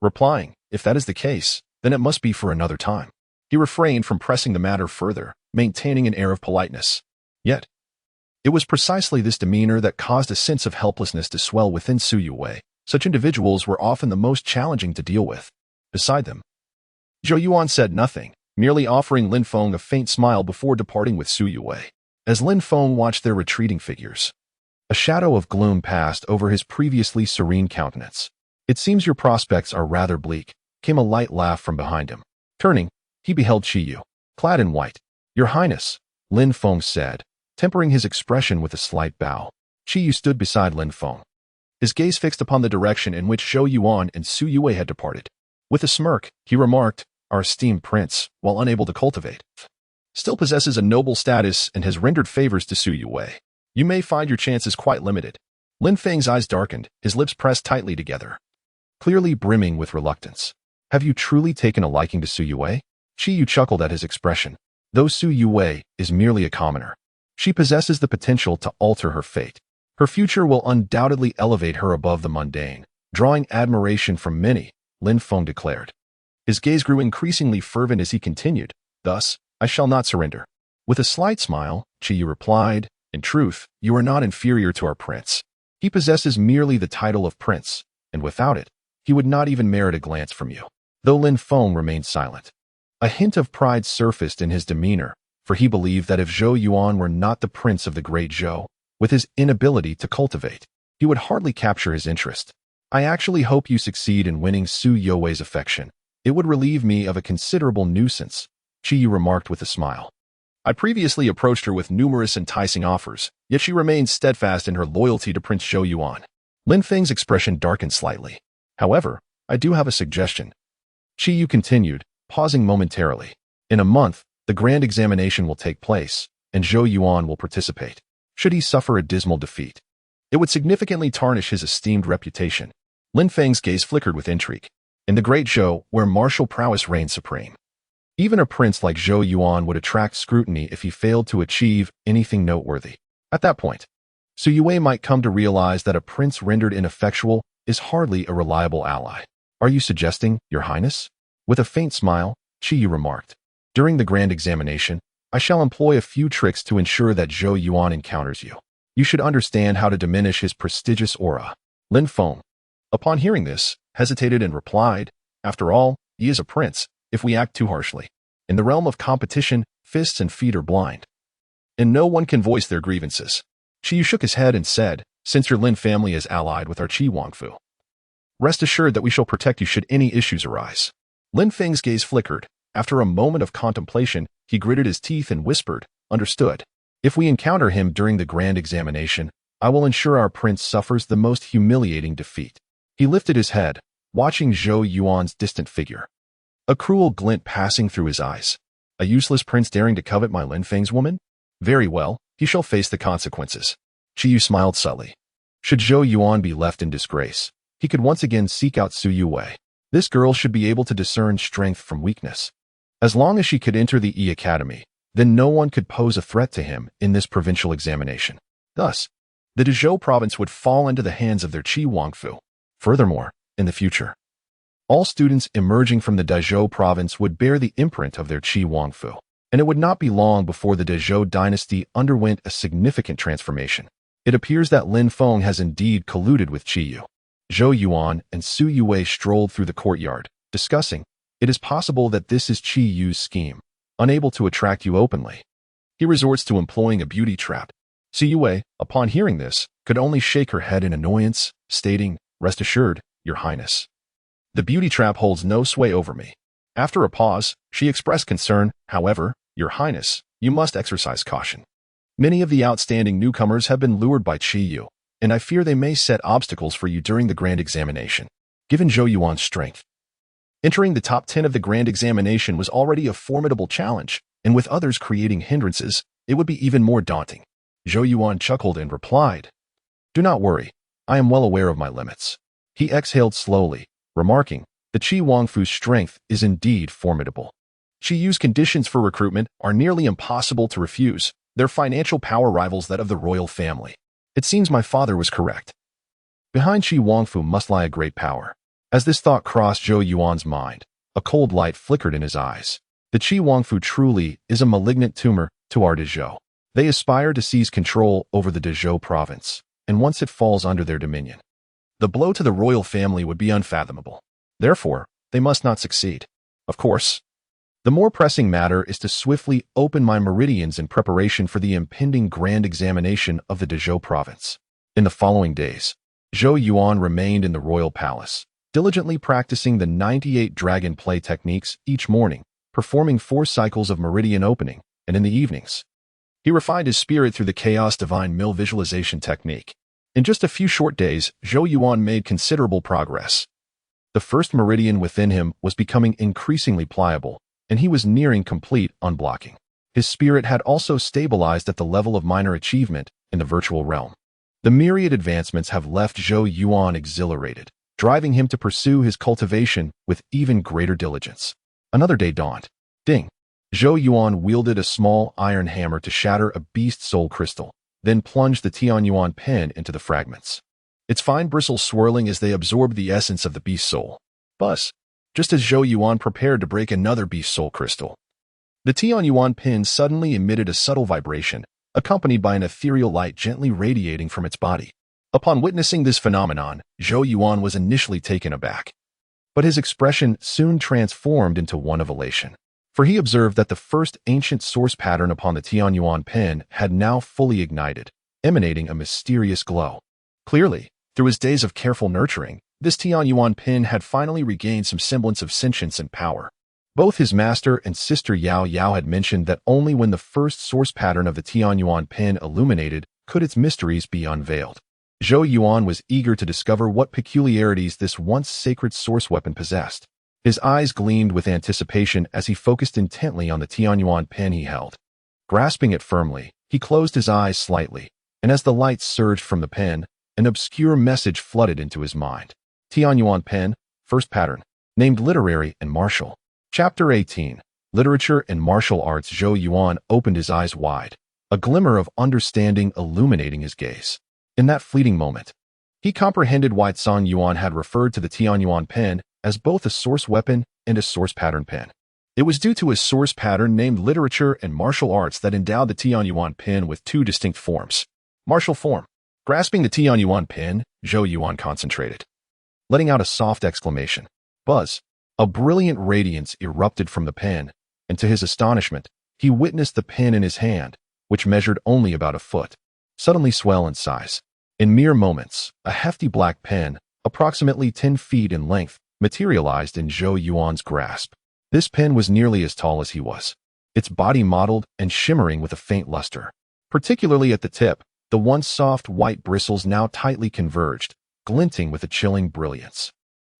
replying, "If that is the case, then it must be for another time." He refrained from pressing the matter further, maintaining an air of politeness. Yet, it was precisely this demeanor that caused a sense of helplessness to swell within Su Yue. Such individuals were often the most challenging to deal with. Beside them, Zhou Yuan said nothing, merely offering Lin Feng a faint smile before departing with Su Yue. As Lin Feng watched their retreating figures, a shadow of gloom passed over his previously serene countenance. "It seems your prospects are rather bleak," came a light laugh from behind him. Turning, he beheld Qiyu, clad in white. "Your Highness," Lin Feng said, tempering his expression with a slight bow. Qiyu stood beside Lin Feng, his gaze fixed upon the direction in which Zhou Yuan and Su Yue had departed. With a smirk, he remarked, "Our esteemed prince, while unable to cultivate, still possesses a noble status and has rendered favors to Su Yue. You may find your chances quite limited." Lin Feng's eyes darkened, his lips pressed tightly together, clearly brimming with reluctance. "Have you truly taken a liking to Su Yue?" Qiyu chuckled at his expression. "Though Su Yue is merely a commoner, she possesses the potential to alter her fate. Her future will undoubtedly elevate her above the mundane, drawing admiration from many," Lin Feng declared. His gaze grew increasingly fervent as he continued, "Thus, I shall not surrender." With a slight smile, Qiyu replied, "In truth, you are not inferior to our prince. He possesses merely the title of prince, and without it, he would not even merit a glance from you." Though Lin Feng remained silent, a hint of pride surfaced in his demeanor, for he believed that if Zhou Yuan were not the prince of the Great Zhou, with his inability to cultivate, he would hardly capture his interest. "I actually hope you succeed in winning Su Yue's affection. It would relieve me of a considerable nuisance," Qiyu remarked with a smile. "I previously approached her with numerous enticing offers, yet she remained steadfast in her loyalty to Prince Zhou Yuan." Lin Feng's expression darkened slightly. "However, I do have a suggestion," Qiyu continued, pausing momentarily. "In a month, the grand examination will take place, and Zhou Yuan will participate. Should he suffer a dismal defeat, it would significantly tarnish his esteemed reputation." Lin Feng's gaze flickered with intrigue. In the Great Zhou, where martial prowess reigned supreme, even a prince like Zhou Yuan would attract scrutiny if he failed to achieve anything noteworthy. At that point, so Yue might come to realize that a prince rendered ineffectual is hardly a reliable ally. Are you suggesting, Your Highness? With a faint smile, Qi remarked. During the grand examination, I shall employ a few tricks to ensure that Zhou Yuan encounters you. You should understand how to diminish his prestigious aura. Lin Feng, upon hearing this, hesitated and replied, After all, he is a prince, if we act too harshly. In the realm of competition, fists and feet are blind, and no one can voice their grievances. Qi shook his head and said, Since your Lin family is allied with our Qi Wangfu, rest assured that we shall protect you should any issues arise. Lin Feng's gaze flickered. After a moment of contemplation, he gritted his teeth and whispered, Understood. If we encounter him during the grand examination, I will ensure our prince suffers the most humiliating defeat. He lifted his head, watching Zhou Yuan's distant figure, a cruel glint passing through his eyes. A useless prince daring to covet my Lin Feng's woman? Very well, he shall face the consequences. Qi smiled subtly. Should Zhou Yuan be left in disgrace, he could once again seek out Su Yue. This girl should be able to discern strength from weakness. As long as she could enter the E Academy, then no one could pose a threat to him in this provincial examination. Thus, the Dezhou province would fall into the hands of their Qi Wangfu. Furthermore, in the future, all students emerging from the Dezhou province would bear the imprint of their Qi Wangfu, and it would not be long before the Dezhou dynasty underwent a significant transformation. It appears that Lin Feng has indeed colluded with Qi Yu. Zhou Yuan and Su Yue strolled through the courtyard, discussing, It is possible that this is Qi Yu's scheme, unable to attract you openly. He resorts to employing a beauty trap. Su Yue, upon hearing this, could only shake her head in annoyance, stating, Rest assured, Your Highness. The beauty trap holds no sway over me. After a pause, she expressed concern, However, Your Highness, you must exercise caution. Many of the outstanding newcomers have been lured by Qi Yu, and I fear they may set obstacles for you during the grand examination. Given Zhou Yuan's strength, entering the top 10 of the grand examination was already a formidable challenge, and with others creating hindrances, it would be even more daunting. Zhou Yuan chuckled and replied, Do not worry, I am well aware of my limits. He exhaled slowly, remarking, The Qi Wangfu's strength is indeed formidable. Qi Yu's conditions for recruitment are nearly impossible to refuse. Their financial power rivals that of the royal family. It seems my father was correct. Behind Qi Wangfu must lie a great power. As this thought crossed Zhou Yuan's mind, a cold light flickered in his eyes. The Qi Wangfu truly is a malignant tumor to our Dezhou. They aspire to seize control over the Dezhou province, and once it falls under their dominion, the blow to the royal family would be unfathomable. Therefore, they must not succeed. Of course, the more pressing matter is to swiftly open my meridians in preparation for the impending grand examination of the Dezhou province. In the following days, Zhou Yuan remained in the royal palace, diligently practicing the 98 dragon play techniques each morning, performing 4 cycles of meridian opening, and in the evenings, he refined his spirit through the chaos divine mill visualization technique. In just a few short days, Zhou Yuan made considerable progress. The first meridian within him was becoming increasingly pliable, and he was nearing complete unblocking. His spirit had also stabilized at the level of minor achievement in the virtual realm. The myriad advancements have left Zhou Yuan exhilarated, driving him to pursue his cultivation with even greater diligence. Another day dawned. Ding! Zhou Yuan wielded a small iron hammer to shatter a beast soul crystal, then plunged the Tianyuan pen into the fragments. Its fine bristles swirling as they absorbed the essence of the beast soul. Buzz! Just as Zhou Yuan prepared to break another beast soul crystal, the Tianyuan pin suddenly emitted a subtle vibration, accompanied by an ethereal light gently radiating from its body. Upon witnessing this phenomenon, Zhou Yuan was initially taken aback, but his expression soon transformed into one of elation, for he observed that the first ancient source pattern upon the Tianyuan pen had now fully ignited, emanating a mysterious glow. Clearly, through his days of careful nurturing, this Tianyuan pin had finally regained some semblance of sentience and power. Both his master and sister Yao Yao had mentioned that only when the first source pattern of the Tianyuan pin illuminated could its mysteries be unveiled. Zhou Yuan was eager to discover what peculiarities this once sacred source weapon possessed. His eyes gleamed with anticipation as he focused intently on the Tianyuan pen he held. Grasping it firmly, he closed his eyes slightly, and as the light surged from the pen, an obscure message flooded into his mind. Tianyuan pen, first pattern, named literary and martial. Chapter 18, Literature and Martial Arts. Zhou Yuan opened his eyes wide, a glimmer of understanding illuminating his gaze. In that fleeting moment, he comprehended why Zhou Yuan had referred to the Xuanhuang pen as both a source weapon and a source pattern pen. It was due to a source pattern named literature and martial arts that endowed the Xuanhuang pen with two distinct forms. Martial form. Grasping the Xuanhuang pen, Zhou Yuan concentrated, letting out a soft exclamation. Buzz. A brilliant radiance erupted from the pen, and to his astonishment, he witnessed the pen in his hand, which measured only about a foot, suddenly swell in size. In mere moments, a hefty black pen, approximately 10 feet in length, materialized in Zhou Yuan's grasp. This pen was nearly as tall as he was, its body mottled and shimmering with a faint luster. Particularly at the tip, the once soft white bristles now tightly converged, glinting with a chilling brilliance,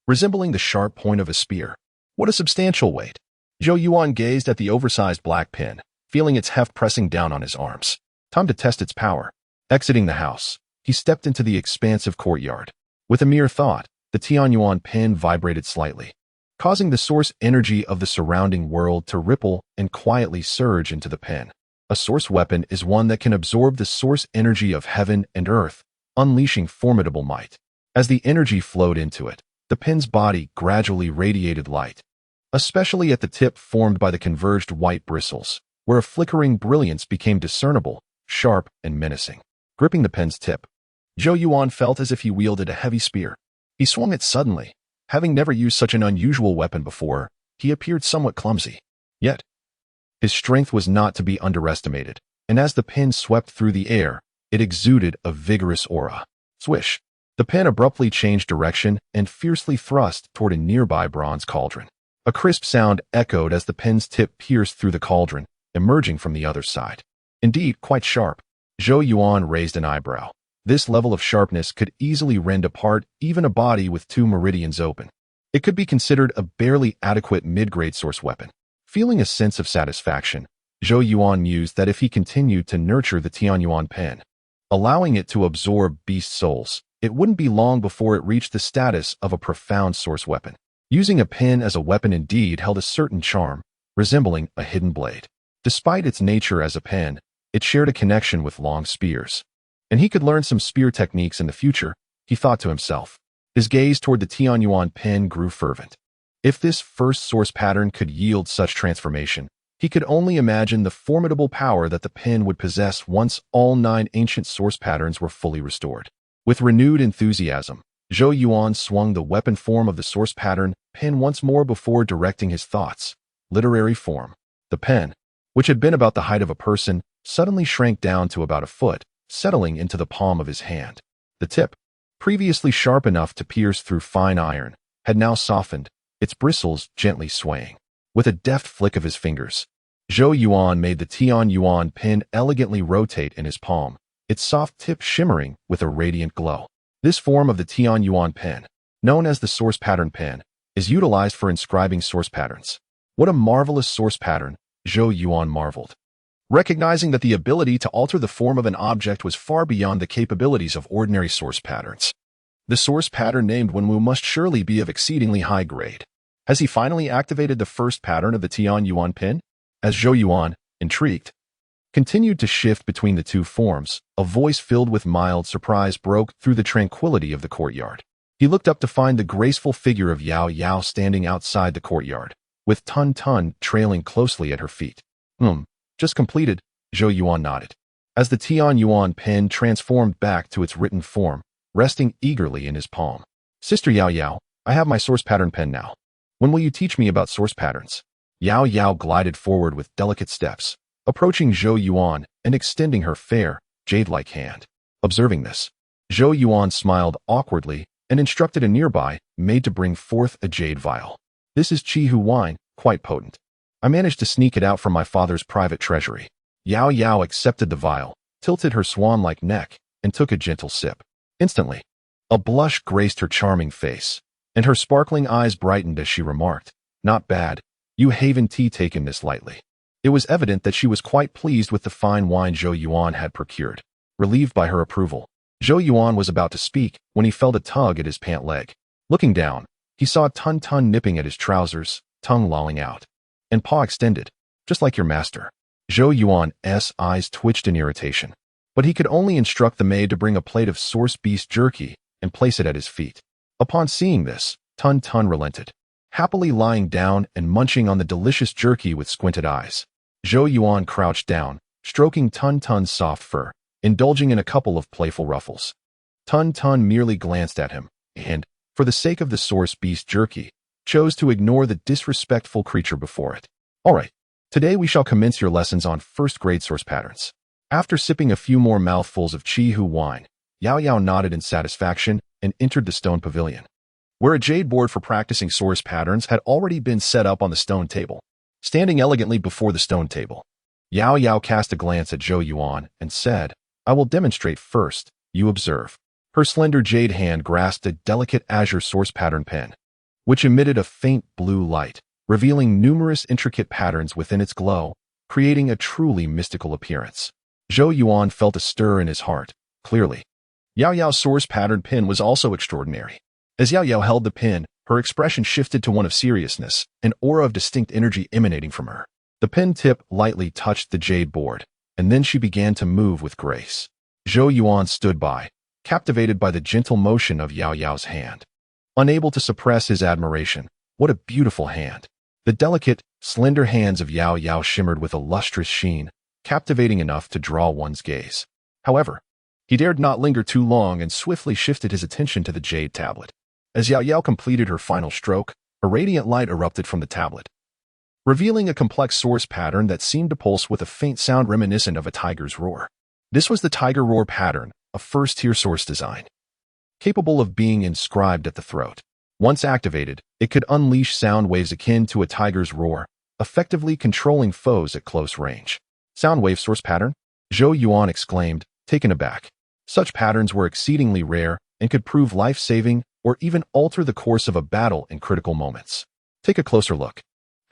resembling the sharp point of a spear. What a substantial weight! Zhou Yuan gazed at the oversized black pen, feeling its heft pressing down on his arms. Time to test its power. Exiting the house, he stepped into the expansive courtyard. With a mere thought, the Xuanhuang pen vibrated slightly, causing the source energy of the surrounding world to ripple and quietly surge into the pen. A source weapon is one that can absorb the source energy of heaven and earth, unleashing formidable might. As the energy flowed into it, the pen's body gradually radiated light, especially at the tip formed by the converged white bristles, where a flickering brilliance became discernible, sharp and menacing. Gripping the pen's tip, Zhou Yuan felt as if he wielded a heavy spear. He swung it suddenly. Having never used such an unusual weapon before, he appeared somewhat clumsy. Yet, his strength was not to be underestimated, and as the pen swept through the air, it exuded a vigorous aura. Swish! The pen abruptly changed direction and fiercely thrust toward a nearby bronze cauldron. A crisp sound echoed as the pen's tip pierced through the cauldron, emerging from the other side. Indeed, quite sharp. Zhou Yuan raised an eyebrow. This level of sharpness could easily rend apart even a body with two meridians open. It could be considered a barely adequate mid-grade source weapon. Feeling a sense of satisfaction, Zhou Yuan mused that if he continued to nurture the Xuanhuang pen, allowing it to absorb beast souls, it wouldn't be long before it reached the status of a profound source weapon. Using a pen as a weapon indeed held a certain charm, resembling a hidden blade. Despite its nature as a pen, it shared a connection with long spears. And he could learn some spear techniques in the future, he thought to himself. His gaze toward the Xuanhuang pen grew fervent. If this first source pattern could yield such transformation, he could only imagine the formidable power that the pen would possess once all 9 ancient source patterns were fully restored. With renewed enthusiasm, Zhou Yuan swung the weapon form of the source pattern pen once more before directing his thoughts. Literary form. The pen, which had been about the height of a person, suddenly shrank down to about a foot, settling into the palm of his hand. The tip, previously sharp enough to pierce through fine iron, had now softened, its bristles gently swaying. With a deft flick of his fingers, Zhou Yuan made the Xuanhuang pen elegantly rotate in his palm, its soft tip shimmering with a radiant glow. This form of the Xuanhuang pen, known as the source pattern pen, is utilized for inscribing source patterns. What a marvelous source pattern, Zhou Yuan marveled, recognizing that the ability to alter the form of an object was far beyond the capabilities of ordinary source patterns. The source pattern named Wenwu must surely be of exceedingly high grade. Has he finally activated the first pattern of the Xuanhuang pen? As Zhou Yuan, intrigued, continued to shift between the two forms, a voice filled with mild surprise broke through the tranquility of the courtyard. He looked up to find the graceful figure of Yao Yao standing outside the courtyard, with Tun Tun trailing closely at her feet. Just completed, Zhou Yuan nodded, as the Xuanhuang pen transformed back to its written form, resting eagerly in his palm. Sister Yao Yao, I have my source pattern pen now. When will you teach me about source patterns? Yao Yao glided forward with delicate steps, approaching Zhou Yuan and extending her fair, jade-like hand. Observing this, Zhou Yuan smiled awkwardly and instructed a nearby maid to bring forth a jade vial. This is Qi Hu wine, quite potent. I managed to sneak it out from my father's private treasury. Yao Yao accepted the vial, tilted her swan-like neck, and took a gentle sip. Instantly, a blush graced her charming face, and her sparkling eyes brightened as she remarked, "Not bad. You haven't taken this lightly." It was evident that she was quite pleased with the fine wine Zhou Yuan had procured. Relieved by her approval, Zhou Yuan was about to speak when he felt a tug at his pant leg. Looking down, he saw Tun Tun nipping at his trousers, tongue lolling out, and paw extended, just like your master. Zhou Yuan's eyes twitched in irritation. but he could only instruct the maid to bring a plate of source beast jerky and place it at his feet. Upon seeing this, Tun Tun relented, happily lying down and munching on the delicious jerky with squinted eyes. Zhou Yuan crouched down, stroking Tun Tun's soft fur, indulging in a couple of playful ruffles. Tun Tun merely glanced at him, and, for the sake of the source beast jerky, chose to ignore the disrespectful creature before it. All right, today we shall commence your lessons on first-grade source patterns. After sipping a few more mouthfuls of Qi Hu wine, Yao Yao nodded in satisfaction and entered the stone pavilion, where a jade board for practicing source patterns had already been set up on the stone table. Standing elegantly before the stone table, Yao Yao cast a glance at Zhou Yuan and said, "I will demonstrate first, you observe." Her slender jade hand grasped a delicate azure source pattern pen, which emitted a faint blue light, revealing numerous intricate patterns within its glow, creating a truly mystical appearance. Zhou Yuan felt a stir in his heart, clearly. Yao Yao's source pattern pin was also extraordinary. As Yao Yao held the pin, her expression shifted to one of seriousness, an aura of distinct energy emanating from her. The pin tip lightly touched the jade board, and then she began to move with grace. Zhou Yuan stood by, captivated by the gentle motion of Yao Yao's hand. Unable to suppress his admiration, what a beautiful hand. The delicate, slender hands of Yao Yao shimmered with a lustrous sheen, captivating enough to draw one's gaze. However, he dared not linger too long and swiftly shifted his attention to the jade tablet. As Yao Yao completed her final stroke, a radiant light erupted from the tablet, revealing a complex source pattern that seemed to pulse with a faint sound reminiscent of a tiger's roar. This was the tiger roar pattern, a first-tier source design, capable of being inscribed at the throat. Once activated, it could unleash sound waves akin to a tiger's roar, effectively controlling foes at close range. Sound wave source pattern? Zhou Yuan exclaimed, taken aback. Such patterns were exceedingly rare and could prove life-saving or even alter the course of a battle in critical moments. Take a closer look.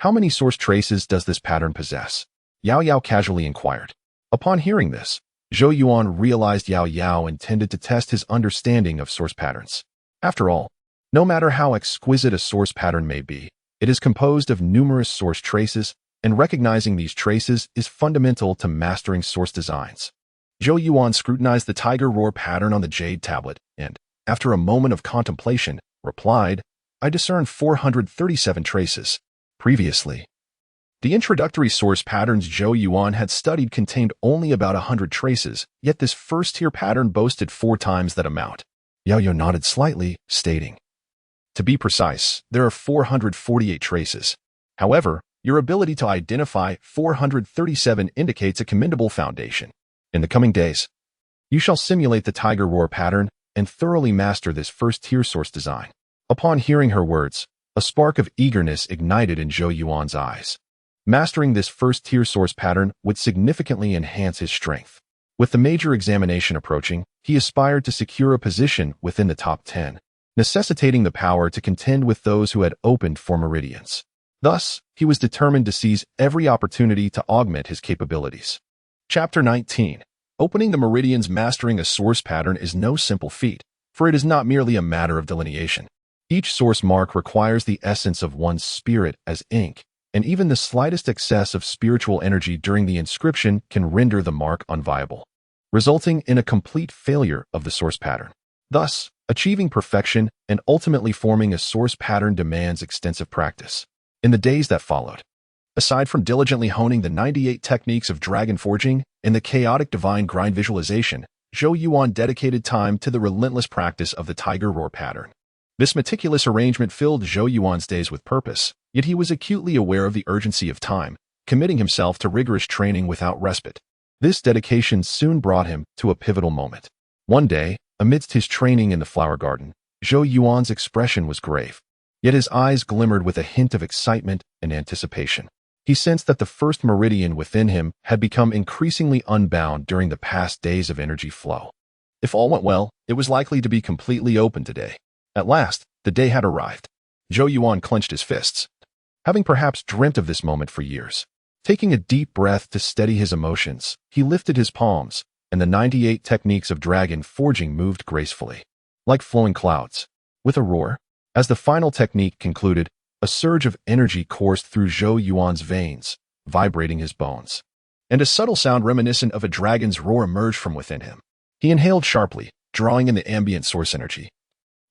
How many source traces does this pattern possess? Yao Yao casually inquired. Upon hearing this, Zhou Yuan realized Yao Yao intended to test his understanding of source patterns. After all, no matter how exquisite a source pattern may be, it is composed of numerous source traces, and recognizing these traces is fundamental to mastering source designs. Zhou Yuan scrutinized the tiger roar pattern on the jade tablet and, after a moment of contemplation, replied, "I discern 437 traces." Previously, the introductory source patterns Zhou Yuan had studied contained only about 100 traces, yet this first-tier pattern boasted 4 times that amount. Yao Yao nodded slightly, stating, "To be precise, there are 448 traces. However, your ability to identify 437 indicates a commendable foundation. In the coming days, you shall simulate the tiger roar pattern and thoroughly master this first-tier source design." Upon hearing her words, a spark of eagerness ignited in Zhou Yuan's eyes. Mastering this first-tier source pattern would significantly enhance his strength. With the major examination approaching, he aspired to secure a position within the top 10, necessitating the power to contend with those who had opened for meridians. Thus, he was determined to seize every opportunity to augment his capabilities. Chapter 19. Opening the meridians. Mastering a source pattern is no simple feat, for it is not merely a matter of delineation. Each source mark requires the essence of one's spirit as ink, and even the slightest excess of spiritual energy during the inscription can render the mark unviable, resulting in a complete failure of the source pattern. Thus, achieving perfection and ultimately forming a source pattern demands extensive practice. In the days that followed, aside from diligently honing the 98 techniques of dragon forging and the chaotic divine grind visualization, Zhou Yuan dedicated time to the relentless practice of the tiger roar pattern. This meticulous arrangement filled Zhou Yuan's days with purpose, yet he was acutely aware of the urgency of time, committing himself to rigorous training without respite. This dedication soon brought him to a pivotal moment. One day, amidst his training in the flower garden, Zhou Yuan's expression was grave, yet his eyes glimmered with a hint of excitement and anticipation. He sensed that the first meridian within him had become increasingly unbound during the past days of energy flow. If all went well, it was likely to be completely open today. At last, the day had arrived. Zhou Yuan clenched his fists, having perhaps dreamt of this moment for years. Taking a deep breath to steady his emotions, he lifted his palms, and the 98 techniques of dragon forging moved gracefully, like flowing clouds. With a roar, as the final technique concluded, a surge of energy coursed through Zhou Yuan's veins, vibrating his bones. and a subtle sound reminiscent of a dragon's roar emerged from within him. He inhaled sharply, drawing in the ambient source energy,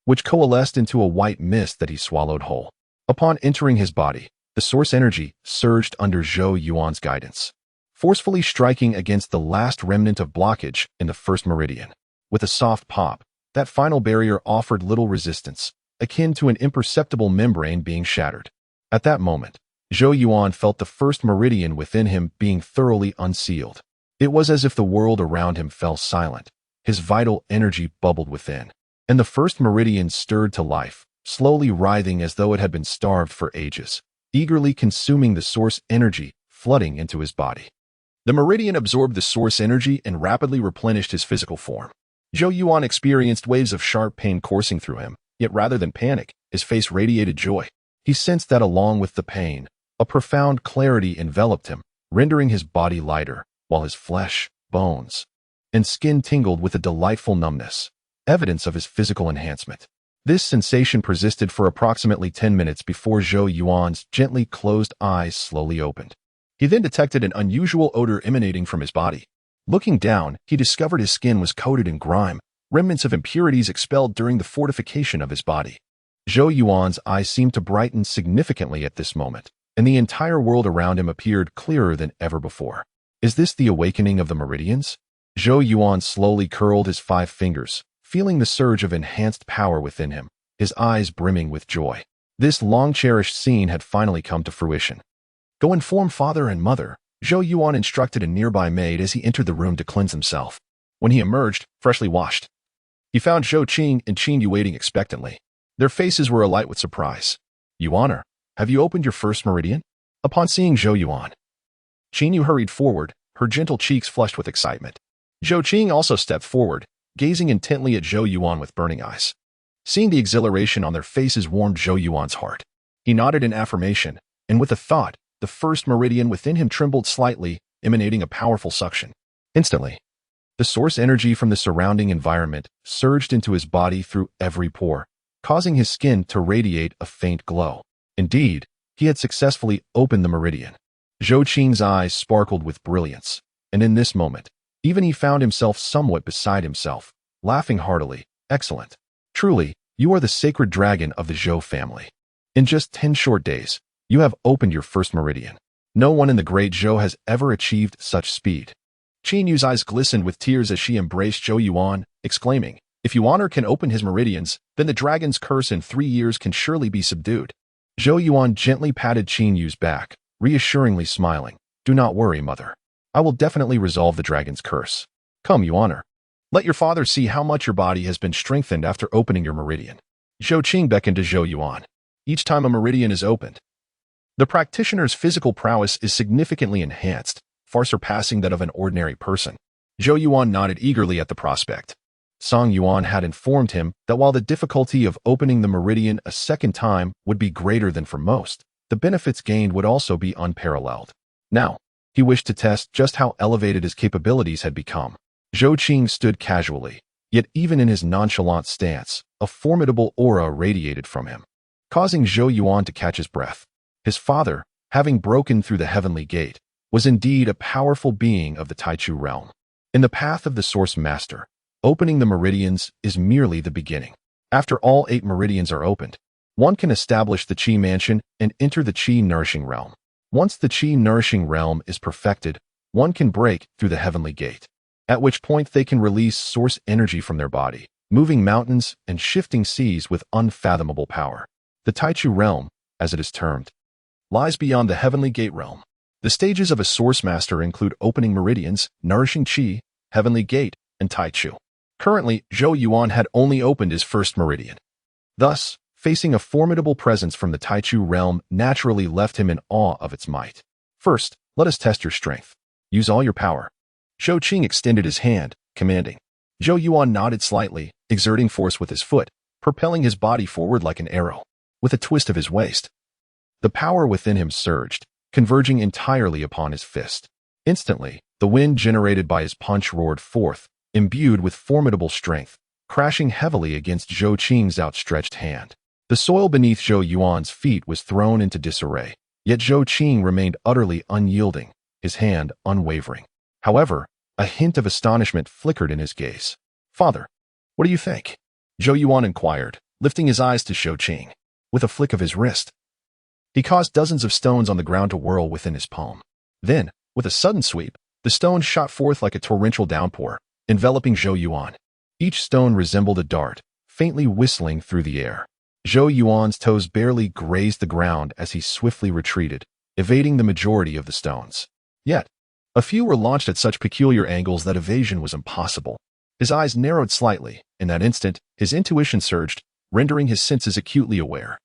which coalesced into a white mist that he swallowed whole. Upon entering his body, the source energy surged under Zhou Yuan's guidance, forcefully striking against the last remnant of blockage in the first meridian. With a soft pop, that final barrier offered little resistance, akin to an imperceptible membrane being shattered. At that moment, Zhou Yuan felt the first meridian within him being thoroughly unsealed. It was as if the world around him fell silent. His vital energy bubbled within, and the first meridian stirred to life, slowly writhing as though it had been starved for ages, eagerly consuming the source energy flooding into his body. The meridian absorbed the source energy and rapidly replenished his physical form. Zhou Yuan experienced waves of sharp pain coursing through him, yet rather than panic, his face radiated joy. He sensed that along with the pain, a profound clarity enveloped him, rendering his body lighter, while his flesh, bones, and skin tingled with a delightful numbness, evidence of his physical enhancement. This sensation persisted for approximately 10 minutes before Zhou Yuan's gently closed eyes slowly opened. He then detected an unusual odor emanating from his body. Looking down, he discovered his skin was coated in grime, remnants of impurities expelled during the fortification of his body. Zhou Yuan's eyes seemed to brighten significantly at this moment, and the entire world around him appeared clearer than ever before. Is this the awakening of the meridians? Zhou Yuan slowly curled his 5 fingers, feeling the surge of enhanced power within him, his eyes brimming with joy. This long-cherished scene had finally come to fruition. Go inform father and mother, Zhou Yuan instructed a nearby maid as he entered the room to cleanse himself. When he emerged, freshly washed, he found Zhou Qing and Qin Yu waiting expectantly. Their faces were alight with surprise. Yuaner, have you opened your first meridian? Upon seeing Zhou Yuan, Qin Yu hurried forward, her gentle cheeks flushed with excitement. Zhou Qing also stepped forward, gazing intently at Zhou Yuan with burning eyes. Seeing the exhilaration on their faces warmed Zhou Yuan's heart. He nodded in affirmation, and with a thought, the first meridian within him trembled slightly, emanating a powerful suction. Instantly, the source energy from the surrounding environment surged into his body through every pore, causing his skin to radiate a faint glow. Indeed, he had successfully opened the meridian. Zhou Qing's eyes sparkled with brilliance, and in this moment, even he found himself somewhat beside himself, laughing heartily. Excellent. Truly, you are the sacred dragon of the Zhou family. In just 10 short days, you have opened your first meridian. No one in the Great Zhou has ever achieved such speed. Qin Yu's eyes glistened with tears as she embraced Zhou Yuan, exclaiming, if Yuaner can open his meridians, then the dragon's curse in 3 years can surely be subdued. Zhou Yuan gently patted Qin Yu's back, reassuringly smiling. Do not worry, mother. I will definitely resolve the dragon's curse. Come, Yuaner. Let your father see how much your body has been strengthened after opening your meridian. Zhou Qing beckoned to Zhou Yuan. Each time a meridian is opened, the practitioner's physical prowess is significantly enhanced, far surpassing that of an ordinary person. Zhou Yuan nodded eagerly at the prospect. Song Yuan had informed him that while the difficulty of opening the meridian a second time would be greater than for most, the benefits gained would also be unparalleled. Now, he wished to test just how elevated his capabilities had become. Zhou Qing stood casually, yet even in his nonchalant stance, a formidable aura radiated from him, causing Zhou Yuan to catch his breath. His father, having broken through the heavenly gate, was indeed a powerful being of the Taichu realm. In the path of the Source Master, opening the meridians is merely the beginning. After all 8 meridians are opened, one can establish the Qi Mansion and enter the Qi Nourishing Realm. Once the Qi Nourishing Realm is perfected, one can break through the heavenly gate, at which point they can release source energy from their body, moving mountains and shifting seas with unfathomable power. The Taichu realm, as it is termed, lies beyond the heavenly gate realm. The stages of a source master include opening meridians, nourishing qi, heavenly gate, and Taichu. Currently, Zhou Yuan had only opened his first meridian. Thus, facing a formidable presence from the Taichu realm naturally left him in awe of its might. First, let us test your strength. Use all your power. Zhou Qing extended his hand, commanding. Zhou Yuan nodded slightly, exerting force with his foot, propelling his body forward like an arrow. With a twist of his waist, the power within him surged, converging entirely upon his fist. Instantly, the wind generated by his punch roared forth, imbued with formidable strength, crashing heavily against Zhou Qing's outstretched hand. The soil beneath Zhou Yuan's feet was thrown into disarray, yet Zhou Qing remained utterly unyielding, his hand unwavering. However, a hint of astonishment flickered in his gaze. "Father, what do you think?" Zhou Yuan inquired, lifting his eyes to Zhou Qing. With a flick of his wrist, he caused dozens of stones on the ground to whirl within his palm. Then, with a sudden sweep, the stones shot forth like a torrential downpour, enveloping Zhou Yuan. Each stone resembled a dart, faintly whistling through the air. Zhou Yuan's toes barely grazed the ground as he swiftly retreated, evading the majority of the stones. Yet, a few were launched at such peculiar angles that evasion was impossible. His eyes narrowed slightly. In that instant, his intuition surged, rendering his senses acutely aware.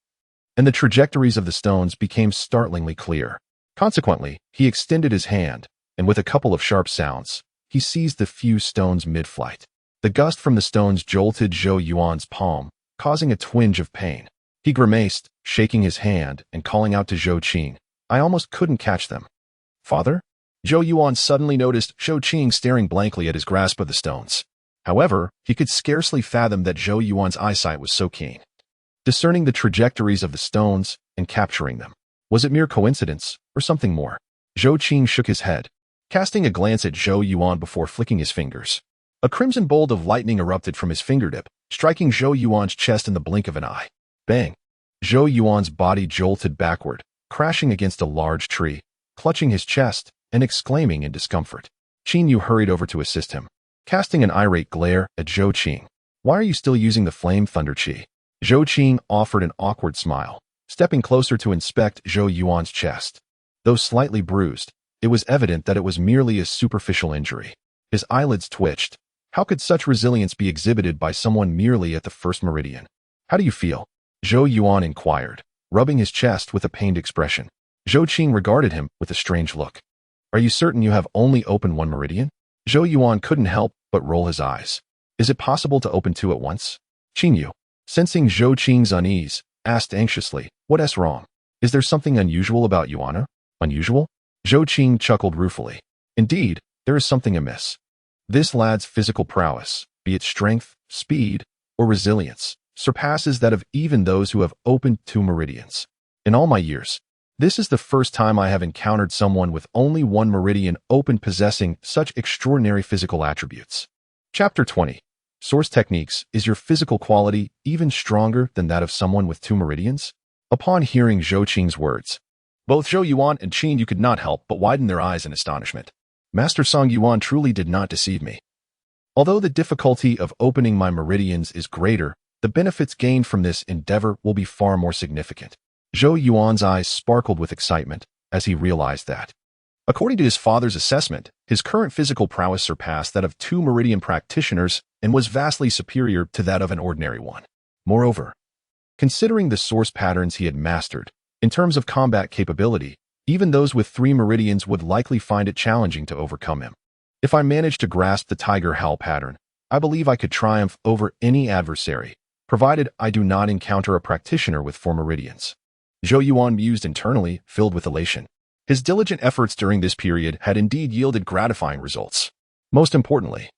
And the trajectories of the stones became startlingly clear. Consequently, he extended his hand, and with a couple of sharp sounds, he seized the few stones mid-flight. The gust from the stones jolted Zhou Yuan's palm, causing a twinge of pain. He grimaced, shaking his hand and calling out to Zhou Qing, "I almost couldn't catch them." "Father?" Zhou Yuan suddenly noticed Zhou Qing staring blankly at his grasp of the stones. However, he could scarcely fathom that Zhou Yuan's eyesight was so keen. Discerning the trajectories of the stones and capturing them. Was it mere coincidence or something more? Zhou Qing shook his head, casting a glance at Zhou Yuan before flicking his fingers. A crimson bolt of lightning erupted from his fingertip, striking Zhou Yuan's chest in the blink of an eye. Bang! Zhou Yuan's body jolted backward, crashing against a large tree, clutching his chest and exclaiming in discomfort. Qin Yu hurried over to assist him, casting an irate glare at Zhou Qing. "Why are you still using the flame thunder chi?" Zhou Qing offered an awkward smile, stepping closer to inspect Zhou Yuan's chest. Though slightly bruised, it was evident that it was merely a superficial injury. His eyelids twitched. How could such resilience be exhibited by someone merely at the first meridian? "How do you feel?" Zhou Yuan inquired, rubbing his chest with a pained expression. Zhou Qing regarded him with a strange look. "Are you certain you have only opened one meridian?" Zhou Yuan couldn't help but roll his eyes. "Is it possible to open two at once?" Qin Yu, sensing Zhou Qing's unease, asked anxiously, "What's wrong? Is there something unusual about Yuana?" "Unusual?" Zhou Qing chuckled ruefully. "Indeed, there is something amiss. This lad's physical prowess, be it strength, speed, or resilience, surpasses that of even those who have opened two meridians. In all my years, this is the first time I have encountered someone with only one meridian open possessing such extraordinary physical attributes." Chapter 20. Source Techniques. Is your physical quality even stronger than that of someone with two meridians? Upon hearing Zhou Qing's words, both Zhou Yuan and Qin Yu could not help but widen their eyes in astonishment. Master Song Yuan truly did not deceive me. Although the difficulty of opening my meridians is greater, the benefits gained from this endeavor will be far more significant. Zhou Yuan's eyes sparkled with excitement as he realized that, according to his father's assessment, his current physical prowess surpassed that of two meridian practitioners and was vastly superior to that of an ordinary one. Moreover, considering the source patterns he had mastered, in terms of combat capability, even those with three meridians would likely find it challenging to overcome him. If I managed to grasp the tiger howl pattern, I believe I could triumph over any adversary, provided I do not encounter a practitioner with four meridians. Zhou Yuan mused internally, filled with elation. His diligent efforts during this period had indeed yielded gratifying results. Most importantly,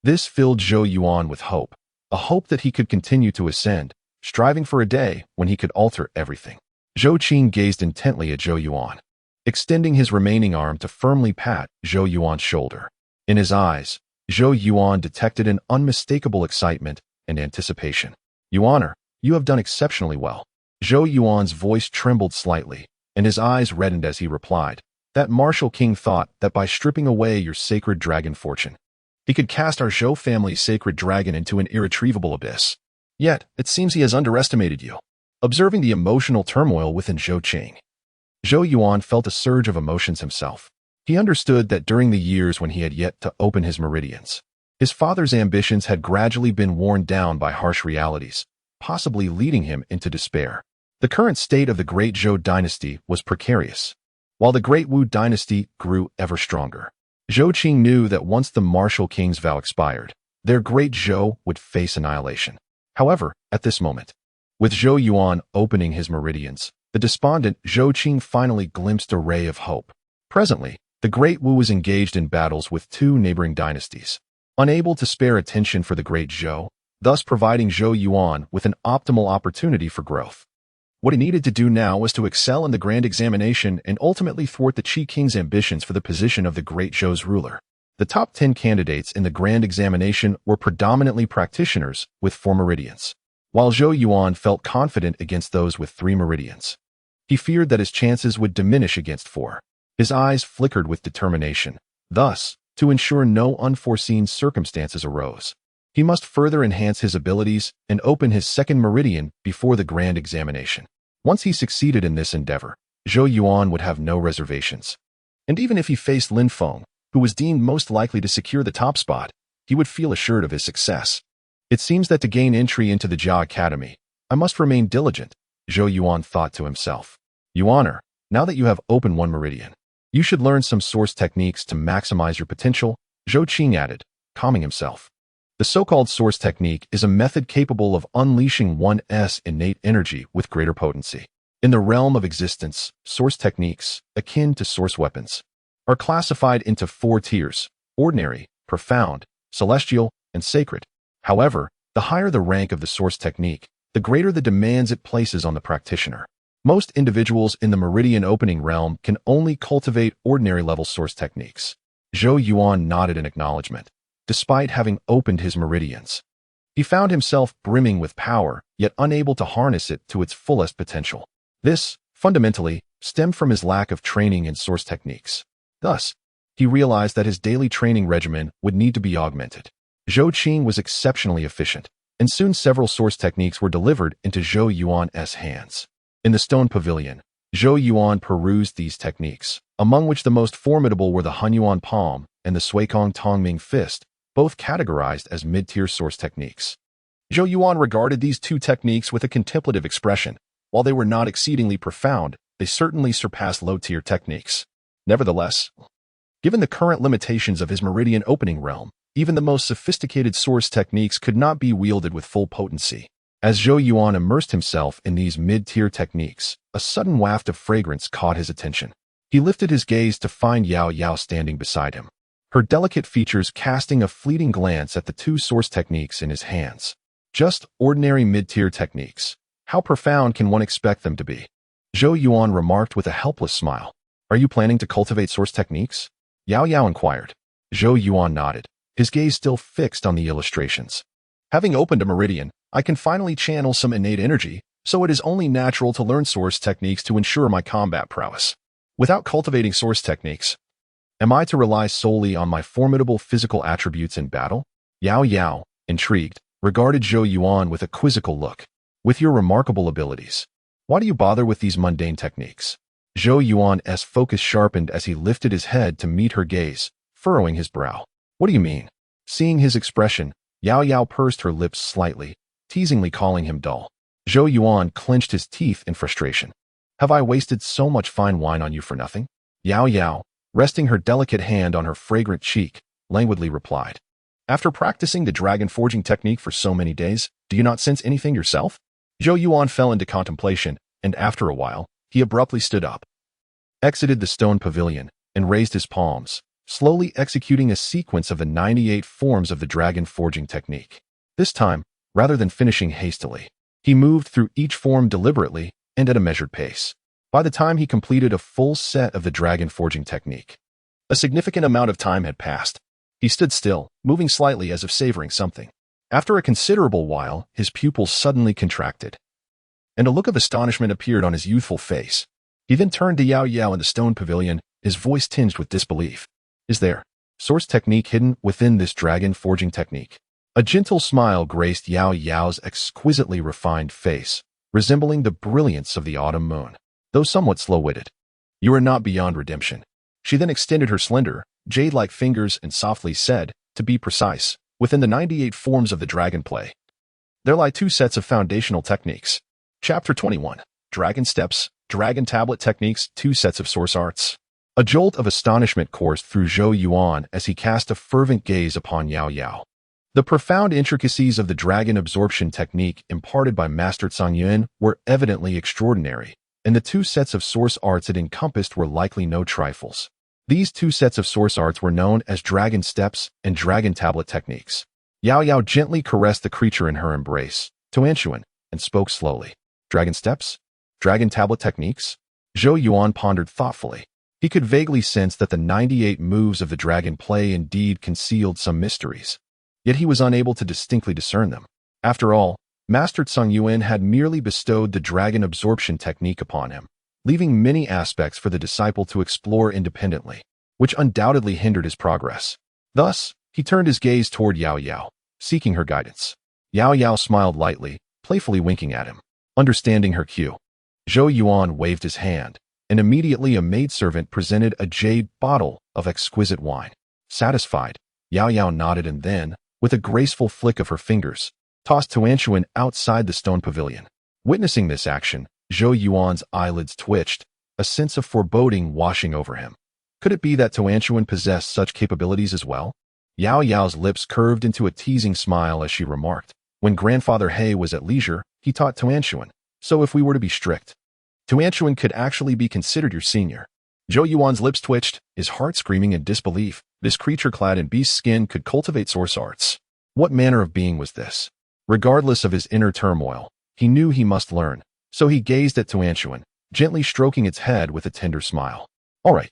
this filled Zhou Yuan with hope, a hope that he could continue to ascend, striving for a day when he could alter everything. Zhou Qing gazed intently at Zhou Yuan, extending his remaining arm to firmly pat Zhou Yuan's shoulder. In his eyes, Zhou Yuan detected an unmistakable excitement and anticipation. "Yuaner, you have done exceptionally well." Zhou Yuan's voice trembled slightly, and his eyes reddened as he replied, "That martial king thought that by stripping away your sacred dragon fortune, he could cast our Zhou family's sacred dragon into an irretrievable abyss. Yet, it seems he has underestimated you." Observing the emotional turmoil within Zhou Qing, Zhou Yuan felt a surge of emotions himself. He understood that during the years when he had yet to open his meridians, his father's ambitions had gradually been worn down by harsh realities, possibly leading him into despair. The current state of the Great Zhou dynasty was precarious, while the Great Wu dynasty grew ever stronger. Zhou Qing knew that once the martial king's vow expired, their Great Zhou would face annihilation. However, at this moment, with Zhou Yuan opening his meridians, the despondent Zhou Qing finally glimpsed a ray of hope. Presently, the Great Wu was engaged in battles with two neighboring dynasties, unable to spare attention for the Great Zhou, thus providing Zhou Yuan with an optimal opportunity for growth. What he needed to do now was to excel in the grand examination and ultimately thwart the Qi King's ambitions for the position of the Great Zhou's ruler. The top 10 candidates in the grand examination were predominantly practitioners with 4 meridians, while Zhou Yuan felt confident against those with 3 meridians. He feared that his chances would diminish against 4. His eyes flickered with determination. Thus, to ensure no unforeseen circumstances arose, he must further enhance his abilities and open his 2nd meridian before the grand examination. Once he succeeded in this endeavor, Zhou Yuan would have no reservations. And even if he faced Lin Feng, who was deemed most likely to secure the top spot, he would feel assured of his success. It seems that to gain entry into the Jia Academy, I must remain diligent, Zhou Yuan thought to himself. Yuaner, now that you have opened 1 meridian, you should learn some source techniques to maximize your potential, Zhou Qing added, calming himself. The so-called source technique is a method capable of unleashing one's innate energy with greater potency. In the realm of existence, source techniques, akin to source weapons, are classified into 4 tiers: ordinary, profound, celestial, and sacred. However, the higher the rank of the source technique, the greater the demands it places on the practitioner. Most individuals in the meridian opening realm can only cultivate ordinary-level source techniques. Zhou Yuan nodded in acknowledgement. Despite having opened his meridians, he found himself brimming with power, yet unable to harness it to its fullest potential. This, fundamentally, stemmed from his lack of training in source techniques. Thus, he realized that his daily training regimen would need to be augmented. Zhou Qing was exceptionally efficient, and soon several source techniques were delivered into Zhou Yuan's hands. In the stone pavilion, Zhou Yuan perused these techniques, among which the most formidable were the Hunyuan palm and the Suikong Tongming fist, both categorized as mid-tier source techniques. Zhou Yuan regarded these 2 techniques with a contemplative expression. While they were not exceedingly profound, they certainly surpassed low-tier techniques. Nevertheless, given the current limitations of his meridian opening realm, even the most sophisticated source techniques could not be wielded with full potency. As Zhou Yuan immersed himself in these mid-tier techniques, a sudden waft of fragrance caught his attention. He lifted his gaze to find Yao Yao standing beside him, her delicate features casting a fleeting glance at the 2 source techniques in his hands. Just ordinary mid-tier techniques. How profound can one expect them to be? Zhou Yuan remarked with a helpless smile. Are you planning to cultivate source techniques? Yao Yao inquired. Zhou Yuan nodded, his gaze still fixed on the illustrations. Having opened a meridian, I can finally channel some innate energy, so it is only natural to learn source techniques to ensure my combat prowess. Without cultivating source techniques, am I to rely solely on my formidable physical attributes in battle? Yao Yao, intrigued, regarded Zhou Yuan with a quizzical look. With your remarkable abilities, why do you bother with these mundane techniques? Zhou Yuan's focus sharpened as he lifted his head to meet her gaze, furrowing his brow. What do you mean? Seeing his expression, Yao Yao pursed her lips slightly, teasingly calling him dull. Zhou Yuan clenched his teeth in frustration. Have I wasted so much fine wine on you for nothing? Yao Yao, resting her delicate hand on her fragrant cheek, languidly replied. After practicing the dragon forging technique for so many days, do you not sense anything yourself? Zhou Yuan fell into contemplation, and after a while, he abruptly stood up, exited the stone pavilion, and raised his palms, slowly executing a sequence of the 98 forms of the dragon forging technique. This time, rather than finishing hastily, he moved through each form deliberately and at a measured pace. By the time he completed a full set of the dragon forging technique, a significant amount of time had passed. He stood still, moving slightly as if savoring something. After a considerable while, his pupils suddenly contracted, and a look of astonishment appeared on his youthful face. He then turned to Yao Yao in the stone pavilion, his voice tinged with disbelief. Is there source technique hidden within this dragon forging technique? A gentle smile graced Yao Yao's exquisitely refined face, resembling the brilliance of the autumn moon, though somewhat slow-witted. You are not beyond redemption. She then extended her slender, jade-like fingers and softly said, to be precise, within the 98 forms of the dragon play, there lie 2 sets of foundational techniques. Chapter 21, Dragon Steps, Dragon Tablet Techniques, 2 sets of source arts. A jolt of astonishment coursed through Zhou Yuan as he cast a fervent gaze upon Yao Yao. The profound intricacies of the dragon absorption technique imparted by Master Xuanhuang were evidently extraordinary, and the 2 sets of source arts it encompassed were likely no trifles. These 2 sets of source arts were known as Dragon Steps and Dragon Tablet Techniques. Yao Yao gently caressed the creature in her embrace, Xuanhuang, and spoke slowly. Dragon Steps? Dragon tablet techniques? Zhou Yuan pondered thoughtfully. He could vaguely sense that the 98 moves of the dragon play indeed concealed some mysteries. Yet he was unable to distinctly discern them. After all, Master Zhou Yuan had merely bestowed the dragon absorption technique upon him, leaving many aspects for the disciple to explore independently, which undoubtedly hindered his progress. Thus, he turned his gaze toward Yao Yao, seeking her guidance. Yao Yao smiled lightly, playfully winking at him. Understanding her cue, Zhou Yuan waved his hand, and immediately a maidservant presented a jade bottle of exquisite wine. Satisfied, Yao Yao nodded and then, with a graceful flick of her fingers, tossed Xuanhuang outside the stone pavilion. Witnessing this action, Zhou Yuan's eyelids twitched, a sense of foreboding washing over him. Could it be that Xuanhuang possessed such capabilities as well? Yao Yao's lips curved into a teasing smile as she remarked, "When Grandfather He was at leisure, he taught Xuanhuang, so if we were to be strict, Xuanhuang could actually be considered your senior." Zhou Yuan's lips twitched, his heart screaming in disbelief. This creature clad in beast skin could cultivate source arts. What manner of being was this? Regardless of his inner turmoil, he knew he must learn, so he gazed at Xuanhuang, gently stroking its head with a tender smile. "All right,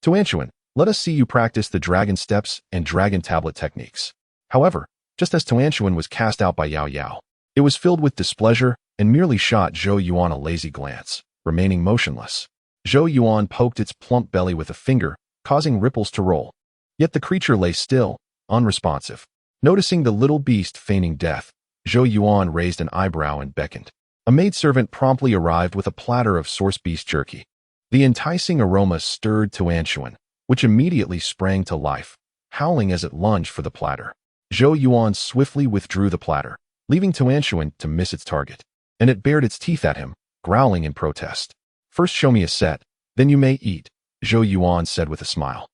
Xuanhuang, let us see you practice the dragon steps and dragon tablet techniques." However, just as Xuanhuang was cast out by Yao Yao, it was filled with displeasure and merely shot Zhou Yuan a lazy glance, remaining motionless. Zhou Yuan poked its plump belly with a finger, causing ripples to roll. Yet the creature lay still, unresponsive. Noticing the little beast feigning death, Zhou Yuan raised an eyebrow and beckoned. A maidservant promptly arrived with a platter of source beast jerky. The enticing aroma stirred Xuanhuang, which immediately sprang to life, howling as it lunged for the platter. Zhou Yuan swiftly withdrew the platter, leaving Xuanhuang to miss its target, and it bared its teeth at him, growling in protest. "First show me a set, then you may eat," Zhou Yuan said with a smile.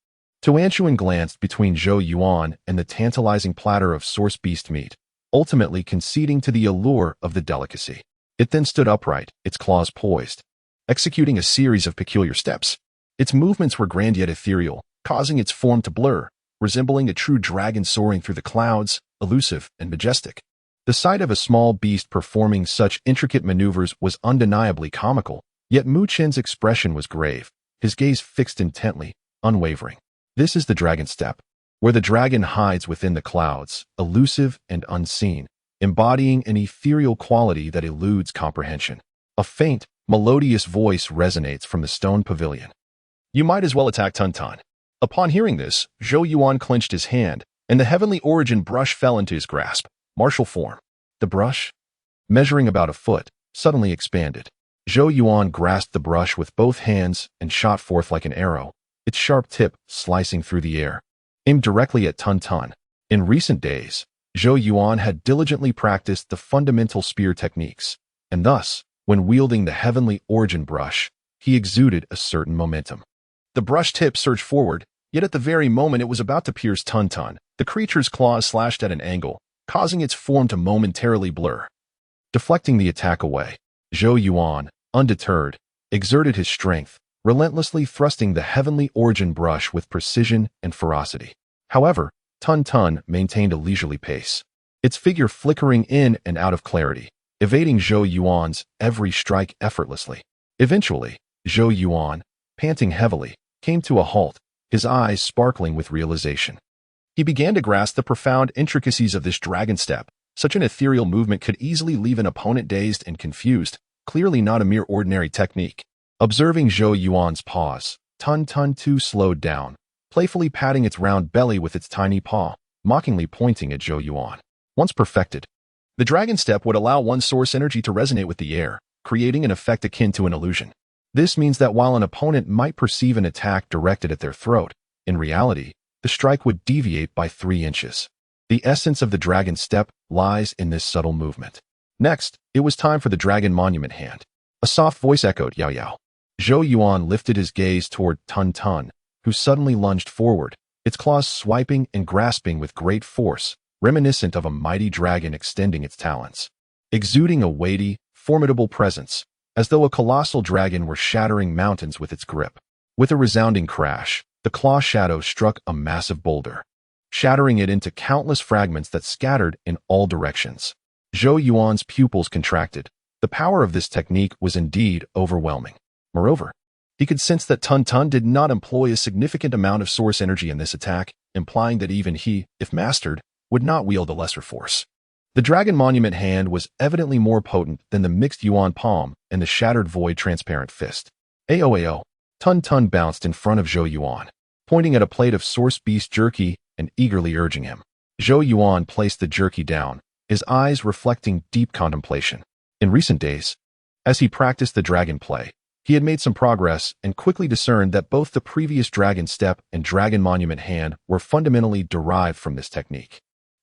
Xuanhuang glanced between Zhou Yuan and the tantalizing platter of source beast meat, ultimately conceding to the allure of the delicacy. It then stood upright, its claws poised, executing a series of peculiar steps. Its movements were grand yet ethereal, causing its form to blur, resembling a true dragon soaring through the clouds, elusive and majestic. The sight of a small beast performing such intricate maneuvers was undeniably comical, yet Mu Chen's expression was grave, his gaze fixed intently, unwavering. This is the dragon step, where the dragon hides within the clouds, elusive and unseen, embodying an ethereal quality that eludes comprehension. A faint, melodious voice resonates from the stone pavilion. "You might as well attack Tuntan." Upon hearing this, Zhou Yuan clenched his hand, and the heavenly origin brush fell into his grasp. Martial form. The brush, measuring about a foot, suddenly expanded. Zhou Yuan grasped the brush with both hands and shot forth like an arrow, its sharp tip slicing through the air, aimed directly at Tuntan. In recent days, Zhou Yuan had diligently practiced the fundamental spear techniques, and thus, when wielding the heavenly origin brush, he exuded a certain momentum. The brush tip surged forward, yet at the very moment it was about to pierce Tuntan, the creature's claws slashed at an angle, causing its form to momentarily blur. Deflecting the attack away, Zhou Yuan, undeterred, exerted his strength, relentlessly thrusting the heavenly origin brush with precision and ferocity. However, Tuntan maintained a leisurely pace, its figure flickering in and out of clarity, evading Zhou Yuan's every strike effortlessly. Eventually, Zhou Yuan, panting heavily, came to a halt, his eyes sparkling with realization. He began to grasp the profound intricacies of this dragon step. Such an ethereal movement could easily leave an opponent dazed and confused, clearly not a mere ordinary technique. Observing Zhou Yuan's pause, Tuntan too slowed down, playfully patting its round belly with its tiny paw, mockingly pointing at Zhou Yuan. Once perfected, the dragon step would allow one's source energy to resonate with the air, creating an effect akin to an illusion. This means that while an opponent might perceive an attack directed at their throat, in reality, the strike would deviate by 3 inches. The essence of the dragon step lies in this subtle movement. Next, it was time for the dragon monument hand. A soft voice echoed, "Yao Yao." Zhou Yuan lifted his gaze toward Tuntan, who suddenly lunged forward, its claws swiping and grasping with great force, reminiscent of a mighty dragon extending its talons. Exuding a weighty, formidable presence, as though a colossal dragon were shattering mountains with its grip. With a resounding crash, the claw shadow struck a massive boulder, shattering it into countless fragments that scattered in all directions. Zhou Yuan's pupils contracted, The power of this technique was indeed overwhelming. Moreover, he could sense that Tun Tun did not employ a significant amount of source energy in this attack, implying that even he, if mastered, would not wield a lesser force. The Dragon Monument hand was evidently more potent than the mixed Yuan palm and the shattered void transparent fist. Ao. Tun Tun bounced in front of Zhou Yuan, pointing at a plate of source beast jerky and eagerly urging him. Zhou Yuan placed the jerky down, his eyes reflecting deep contemplation. In recent days, as he practiced the dragon play, he had made some progress and quickly discerned that both the previous Dragon Step and Dragon Monument hand were fundamentally derived from this technique.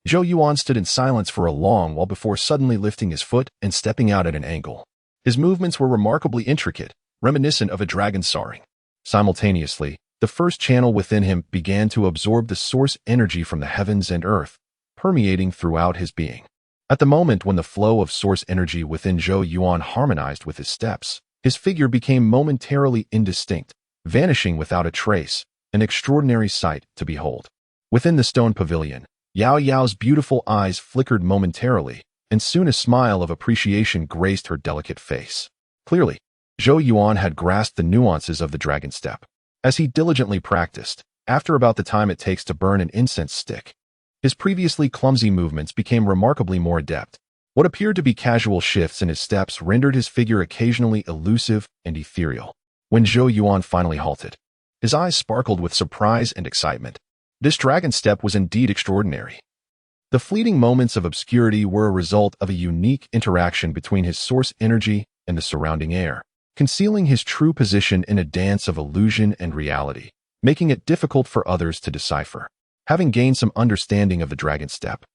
Zhou Yuan stood in silence for a long while before suddenly lifting his foot and stepping out at an angle. His movements were remarkably intricate, reminiscent of a dragon soaring. Simultaneously, the first channel within him began to absorb the source energy from the heavens and earth, permeating throughout his being. At the moment when the flow of source energy within Zhou Yuan harmonized with his steps, his figure became momentarily indistinct, vanishing without a trace, an extraordinary sight to behold. Within the stone pavilion, Yao Yao's beautiful eyes flickered momentarily, and soon a smile of appreciation graced her delicate face. Clearly, Zhou Yuan had grasped the nuances of the dragon step. As he diligently practiced, after about the time it takes to burn an incense stick, his previously clumsy movements became remarkably more adept. What appeared to be casual shifts in his steps rendered his figure occasionally elusive and ethereal. When Zhou Yuan finally halted, his eyes sparkled with surprise and excitement. This dragon step was indeed extraordinary. The fleeting moments of obscurity were a result of a unique interaction between his source energy and the surrounding air, concealing his true position in a dance of illusion and reality, making it difficult for others to decipher. Having gained some understanding of the dragon step,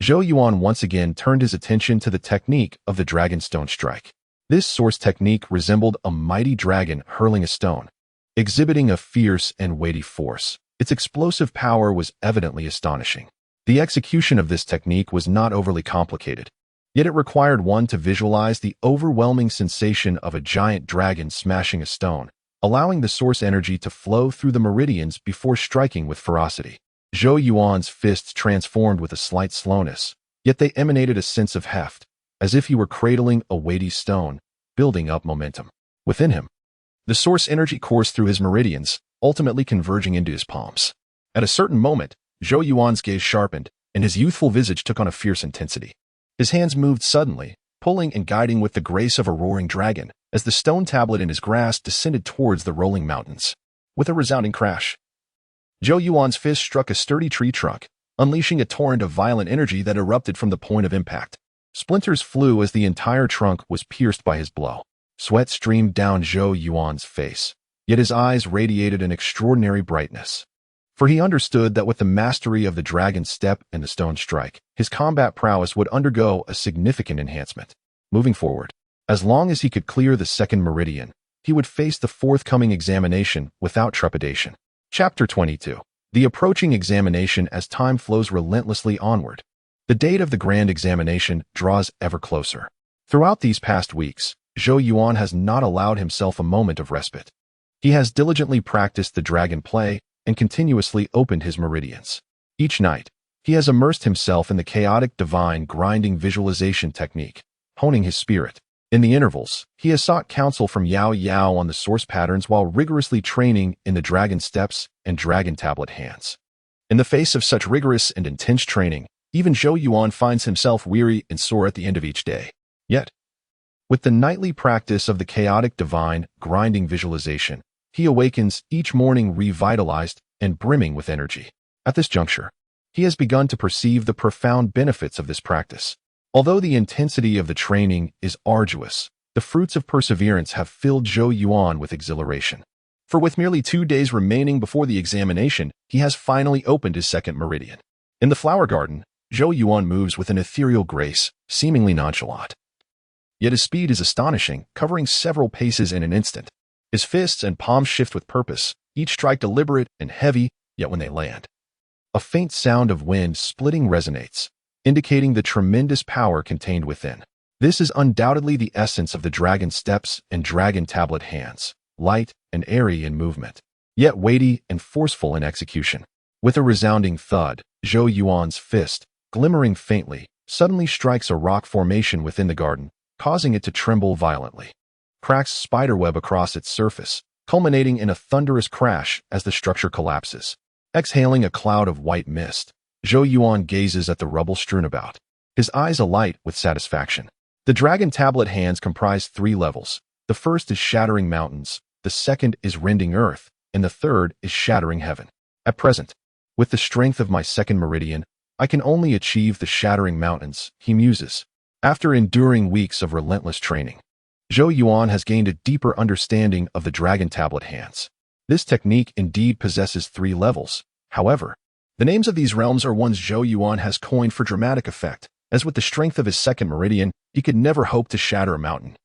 Zhou Yuan once again turned his attention to the technique of the Dragonstone Strike. This source technique resembled a mighty dragon hurling a stone, exhibiting a fierce and weighty force. Its explosive power was evidently astonishing. The execution of this technique was not overly complicated, yet it required one to visualize the overwhelming sensation of a giant dragon smashing a stone, allowing the source energy to flow through the meridians before striking with ferocity. Zhou Yuan's fists transformed with a slight slowness, yet they emanated a sense of heft, as if he were cradling a weighty stone, building up momentum. Within him, the source energy coursed through his meridians, ultimately converging into his palms. At a certain moment, Zhou Yuan's gaze sharpened, and his youthful visage took on a fierce intensity. His hands moved suddenly, pulling and guiding with the grace of a roaring dragon, as the stone tablet in his grasp descended towards the rolling mountains. With a resounding crash, Zhou Yuan's fist struck a sturdy tree trunk, unleashing a torrent of violent energy that erupted from the point of impact. Splinters flew as the entire trunk was pierced by his blow. Sweat streamed down Zhou Yuan's face, yet his eyes radiated an extraordinary brightness. For he understood that with the mastery of the dragon step and the stone strike, his combat prowess would undergo a significant enhancement. Moving forward, as long as he could clear the second meridian, he would face the forthcoming examination without trepidation. Chapter 22. The approaching examination as time flows relentlessly onward. The date of the grand examination draws ever closer. Throughout these past weeks, Zhou Yuan has not allowed himself a moment of respite. He has diligently practiced the dragon play and continuously opened his meridians. Each night, he has immersed himself in the chaotic divine grinding visualization technique, honing his spirit. In the intervals, he has sought counsel from Yao Yao on the source patterns while rigorously training in the dragon steps and dragon tablet hands. In the face of such rigorous and intense training, even Zhou Yuan finds himself weary and sore at the end of each day. Yet, with the nightly practice of the chaotic divine grinding visualization, he awakens each morning revitalized and brimming with energy. At this juncture, he has begun to perceive the profound benefits of this practice. Although the intensity of the training is arduous, the fruits of perseverance have filled Zhou Yuan with exhilaration. For with merely 2 days remaining before the examination, he has finally opened his second meridian. In the flower garden, Zhou Yuan moves with an ethereal grace, seemingly nonchalant. Yet his speed is astonishing, covering several paces in an instant. His fists and palms shift with purpose, each strike deliberate and heavy, yet when they land, a faint sound of wind splitting resonates, indicating the tremendous power contained within. This is undoubtedly the essence of the dragon steps and dragon tablet hands, light and airy in movement, yet weighty and forceful in execution. With a resounding thud, Zhou Yuan's fist, glimmering faintly, suddenly strikes a rock formation within the garden, causing it to tremble violently. Cracks spiderweb across its surface, culminating in a thunderous crash as the structure collapses. Exhaling a cloud of white mist, Zhou Yuan gazes at the rubble strewn about, his eyes alight with satisfaction. The dragon tablet hands comprise 3 levels. The first is shattering mountains, the second is rending earth, and the third is shattering heaven. At present, with the strength of my second meridian, I can only achieve the shattering mountains, he muses. After enduring weeks of relentless training, Zhou Yuan has gained a deeper understanding of the dragon tablet hands. This technique indeed possesses 3 levels. However, the names of these realms are ones Zhou Yuan has coined for dramatic effect, as with the strength of his second meridian, he could never hope to shatter a mountain.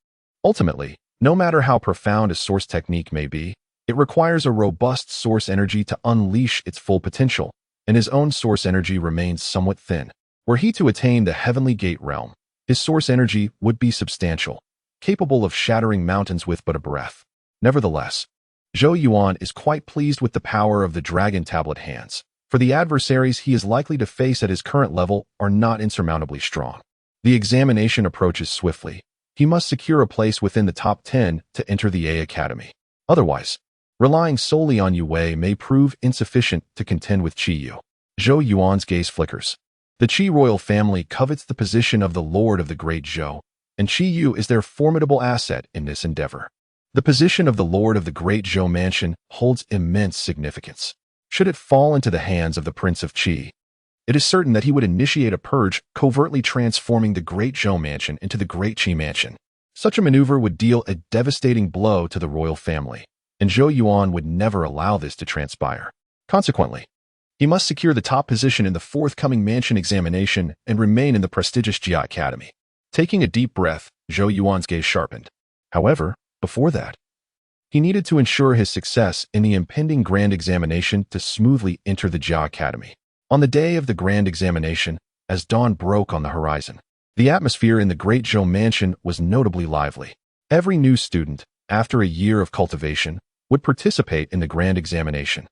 Ultimately, no matter how profound a source technique may be, it requires a robust source energy to unleash its full potential, and his own source energy remains somewhat thin. Were he to attain the Heavenly Gate realm, his source energy would be substantial, capable of shattering mountains with but a breath. Nevertheless, Zhou Yuan is quite pleased with the power of the dragon tablet hands, for the adversaries he is likely to face at his current level are not insurmountably strong. The examination approaches swiftly. He must secure a place within the top 10 to enter the A Academy. Otherwise, relying solely on Yue may prove insufficient to contend with Qi Yu. Zhou Yuan's gaze flickers. The Qi royal family covets the position of the Lord of the Great Zhou, and Qi Yu is their formidable asset in this endeavor. The position of the Lord of the Great Zhou mansion holds immense significance. Should it fall into the hands of the Prince of Qi, it is certain that he would initiate a purge, covertly transforming the Great Zhou mansion into the Great Qi mansion. Such a maneuver would deal a devastating blow to the royal family, and Zhou Yuan would never allow this to transpire. Consequently, he must secure the top position in the forthcoming mansion examination and remain in the prestigious Jia Academy. Taking a deep breath, Zhou Yuan's gaze sharpened. However, before that, he needed to ensure his success in the impending grand examination to smoothly enter the Jia Academy. On the day of the grand examination, as dawn broke on the horizon, the atmosphere in the Great Zhou mansion was notably lively. Every new student, after a year of cultivation, would participate in the grand examination,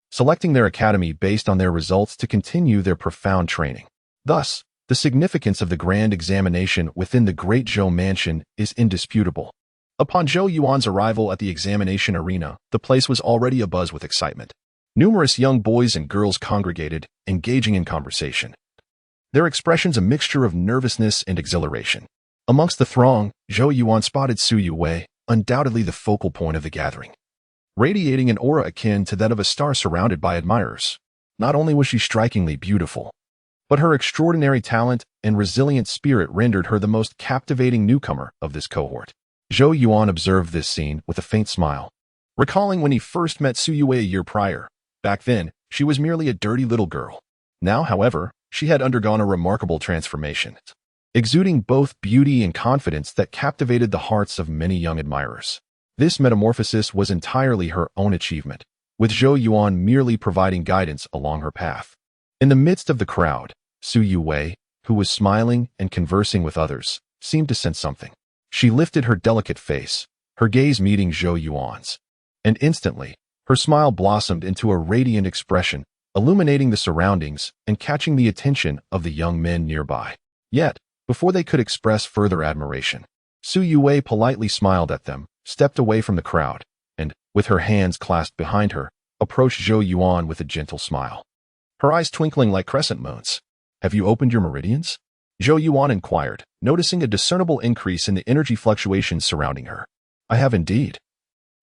selecting their academy based on their results to continue their profound training. Thus, the significance of the grand examination within the Great Zhou mansion is indisputable. Upon Zhou Yuan's arrival at the examination arena, the place was already abuzz with excitement. Numerous young boys and girls congregated, engaging in conversation, their expressions a mixture of nervousness and exhilaration. Amongst the throng, Zhou Yuan spotted Su Yue, undoubtedly the focal point of the gathering, radiating an aura akin to that of a star surrounded by admirers. Not only was she strikingly beautiful, but her extraordinary talent and resilient spirit rendered her the most captivating newcomer of this cohort. Zhou Yuan observed this scene with a faint smile, recalling when he first met Su Yue a year prior. Back then, she was merely a dirty little girl. Now, however, she had undergone a remarkable transformation, exuding both beauty and confidence that captivated the hearts of many young admirers. This metamorphosis was entirely her own achievement, with Zhou Yuan merely providing guidance along her path. In the midst of the crowd, Su Yue, who was smiling and conversing with others, seemed to sense something. She lifted her delicate face, her gaze meeting Zhou Yuan's, and instantly, her smile blossomed into a radiant expression, illuminating the surroundings and catching the attention of the young men nearby. Yet, before they could express further admiration, Su Yue politely smiled at them, stepped away from the crowd, and, with her hands clasped behind her, approached Zhou Yuan with a gentle smile, her eyes twinkling like crescent moons. "Have you opened your meridians?" Zhou Yuan inquired, noticing a discernible increase in the energy fluctuations surrounding her. "I have indeed.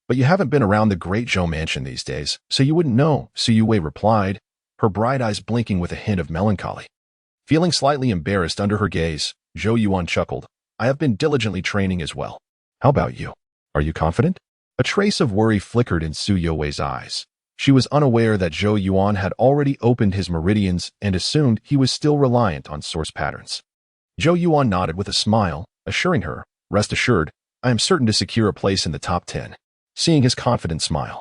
But you haven't been around the Great Zhou mansion these days, so you wouldn't know," Su Yue replied, her bright eyes blinking with a hint of melancholy. Feeling slightly embarrassed under her gaze, Zhou Yuan chuckled. "I have been diligently training as well. How about you? Are you confident?" A trace of worry flickered in Su Yue's eyes. She was unaware that Zhou Yuan had already opened his meridians and assumed he was still reliant on source patterns. Zhou Yuan nodded with a smile, assuring her, "Rest assured, I am certain to secure a place in the top 10. Seeing his confident smile,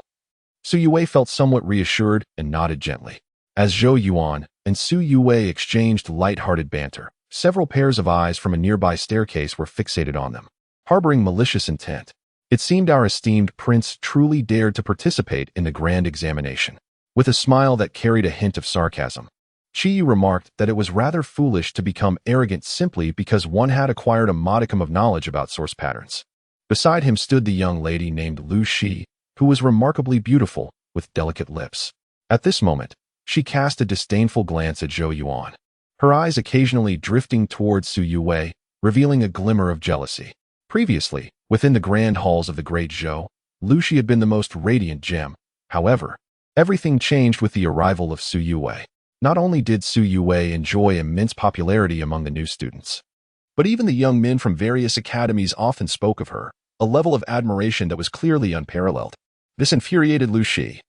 Su Yue felt somewhat reassured and nodded gently. As Zhou Yuan and Su Yue exchanged light-hearted banter, several pairs of eyes from a nearby staircase were fixated on them, harboring malicious intent. It seemed our esteemed prince truly dared to participate in the grand examination. With a smile that carried a hint of sarcasm, Qi Yu remarked that it was rather foolish to become arrogant simply because one had acquired a modicum of knowledge about source patterns. Beside him stood the young lady named Lu Shi, who was remarkably beautiful, with delicate lips. At this moment, she cast a disdainful glance at Zhou Yuan, her eyes occasionally drifting towards Su Yue, revealing a glimmer of jealousy. Previously, within the grand halls of the Great Zhou, Lu Shi had been the most radiant gem. However, everything changed with the arrival of Su Yue. Not only did Su Yue enjoy immense popularity among the new students, but even the young men from various academies often spoke of her, a level of admiration that was clearly unparalleled. This infuriated Lu Shi,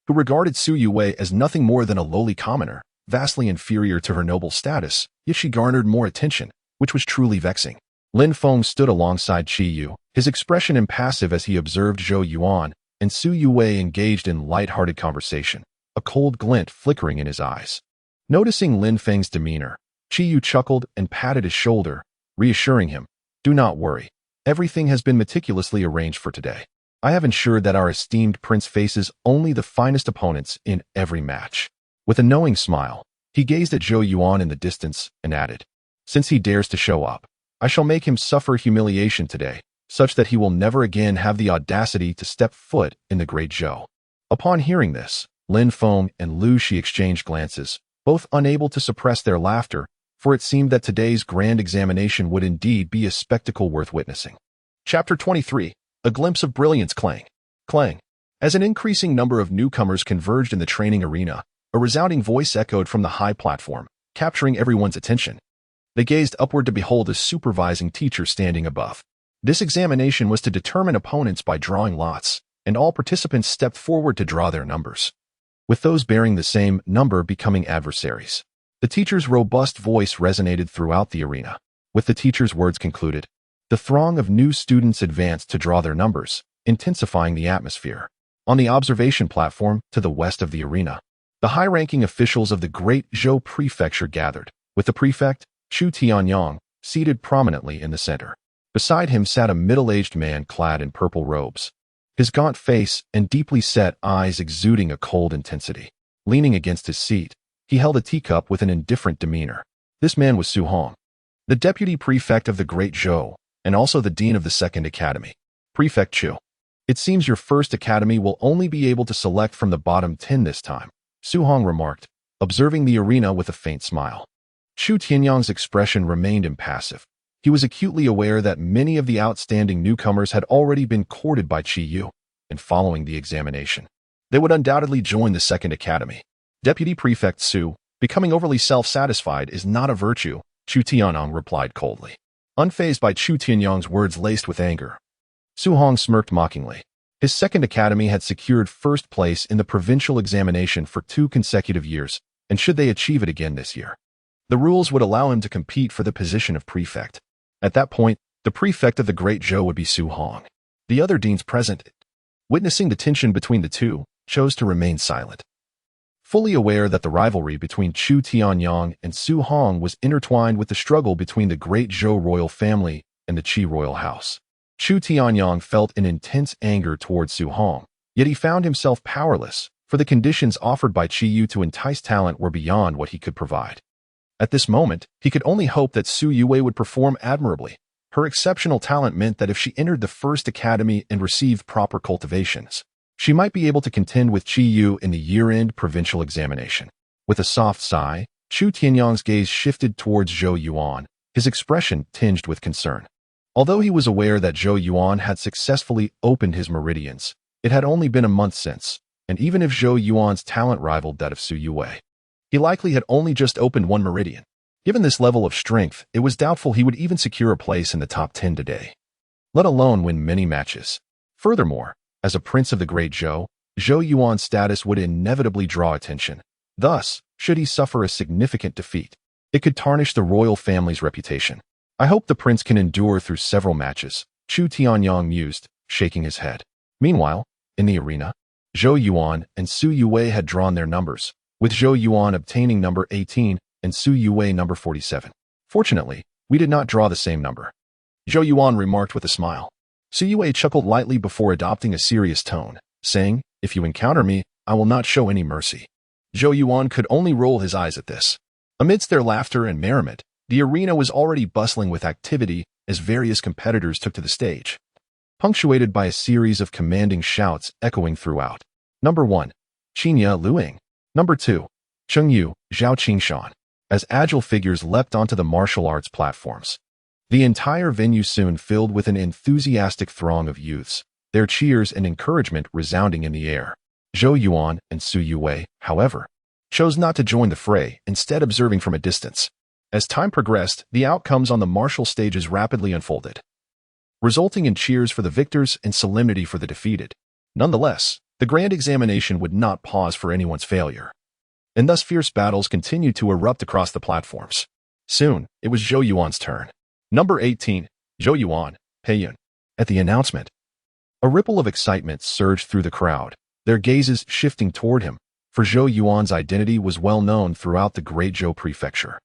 who regarded Su Yue as nothing more than a lowly commoner, vastly inferior to her noble status, yet she garnered more attention, which was truly vexing. Lin Feng stood alongside Qi Yu, his expression impassive as he observed Zhou Yuan and Su Yue engaged in light-hearted conversation, a cold glint flickering in his eyes. Noticing Lin Feng's demeanor, Qi Yu chuckled and patted his shoulder, reassuring him, "Do not worry. Everything has been meticulously arranged for today. I have ensured that our esteemed prince faces only the finest opponents in every match." With a knowing smile, he gazed at Zhou Yuan in the distance and added, "Since he dares to show up, I shall make him suffer humiliation today, such that he will never again have the audacity to step foot in the Great Zhou." Upon hearing this, Lin Feng and Lu Shi exchanged glances, both unable to suppress their laughter, for it seemed that today's grand examination would indeed be a spectacle worth witnessing. Chapter 23. A Glimpse of Brilliance. Clang. Clang. As an increasing number of newcomers converged in the training arena, a resounding voice echoed from the high platform, capturing everyone's attention. They gazed upward to behold a supervising teacher standing above. This examination was to determine opponents by drawing lots, and all participants stepped forward to draw their numbers, with those bearing the same number becoming adversaries. The teacher's robust voice resonated throughout the arena. With the teacher's words concluded, the throng of new students advanced to draw their numbers, intensifying the atmosphere. On the observation platform to the west of the arena, the high-ranking officials of the Great Zhou Prefecture gathered, with the prefect, Chu Tianyang, seated prominently in the center. Beside him sat a middle-aged man clad in purple robes, his gaunt face and deeply set eyes exuding a cold intensity. Leaning against his seat, he held a teacup with an indifferent demeanor. This man was Su Hong, the deputy prefect of the Great Zhou, and also the dean of the Second Academy. Prefect Chu, it seems your first academy will only be able to select from the bottom 10 this time, Su Hong remarked, observing the arena with a faint smile. Chu Tianyang's expression remained impassive. He was acutely aware that many of the outstanding newcomers had already been courted by Qi Yu, and following the examination, they would undoubtedly join the Second Academy. Deputy Prefect Su, becoming overly self-satisfied is not a virtue, Chu Tianyang replied coldly. Unfazed by Chu Tianyang's words laced with anger, Su Hong smirked mockingly. His Second Academy had secured first place in the provincial examination for 2 consecutive years, and should they achieve it again this year, the rules would allow him to compete for the position of prefect. At that point, the prefect of the Great Zhou would be Su Hong. The other deans present, witnessing the tension between the two, chose to remain silent. Fully aware that the rivalry between Chu Tianyang and Su Hong was intertwined with the struggle between the Great Zhou royal family and the Qi royal house, Chu Tianyang felt an intense anger towards Su Hong, yet he found himself powerless, for the conditions offered by Qi Yu to entice talent were beyond what he could provide. At this moment, he could only hope that Su Yue would perform admirably. Her exceptional talent meant that if she entered the First Academy and received proper cultivations, she might be able to contend with Qi Yu in the year-end provincial examination. With a soft sigh, Chu Tianyang's gaze shifted towards Zhou Yuan, his expression tinged with concern. Although he was aware that Zhou Yuan had successfully opened his meridians, it had only been a month since, and even if Zhou Yuan's talent rivaled that of Su Yue, he likely had only just opened one meridian. Given this level of strength, it was doubtful he would even secure a place in the top 10 today, let alone win many matches. Furthermore, as a prince of the Great Zhou, Zhou Yuan's status would inevitably draw attention. Thus, should he suffer a significant defeat, it could tarnish the royal family's reputation. I hope the prince can endure through several matches, Chu Tianyang mused, shaking his head. Meanwhile, in the arena, Zhou Yuan and Su Yue had drawn their numbers, with Zhou Yuan obtaining number 18 and Su Yue number 47. Fortunately, we did not draw the same number, Zhou Yuan remarked with a smile. Su Yue chuckled lightly before adopting a serious tone, saying, "If you encounter me, I will not show any mercy." Zhou Yuan could only roll his eyes at this. Amidst their laughter and merriment, the arena was already bustling with activity as various competitors took to the stage, punctuated by a series of commanding shouts echoing throughout. Number 1. Qinya Luing. Number 2. Chengyu Zhao Qingshan. As agile figures leapt onto the martial arts platforms, the entire venue soon filled with an enthusiastic throng of youths, their cheers and encouragement resounding in the air. Zhou Yuan and Su Yuwei, however, chose not to join the fray, instead observing from a distance. As time progressed, the outcomes on the martial stages rapidly unfolded, resulting in cheers for the victors and solemnity for the defeated. Nonetheless, the grand examination would not pause for anyone's failure, and thus fierce battles continued to erupt across the platforms. Soon, it was Zhou Yuan's turn. Number 18. Zhou Yuan, Peiyun. At the announcement, a ripple of excitement surged through the crowd, their gazes shifting toward him, for Zhou Yuan's identity was well known throughout the Great Zhou prefecture.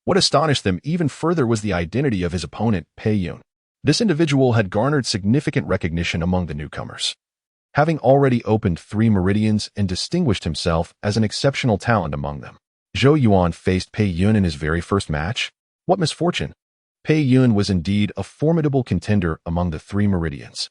What astonished them even further was the identity of his opponent, Peiyun. This individual had garnered significant recognition among the newcomers, having already opened 3 meridians and distinguished himself as an exceptional talent among them. Zhou Yuan faced Peiyun in his very first match? What misfortune! Peiyun was indeed a formidable contender among the 3 meridians.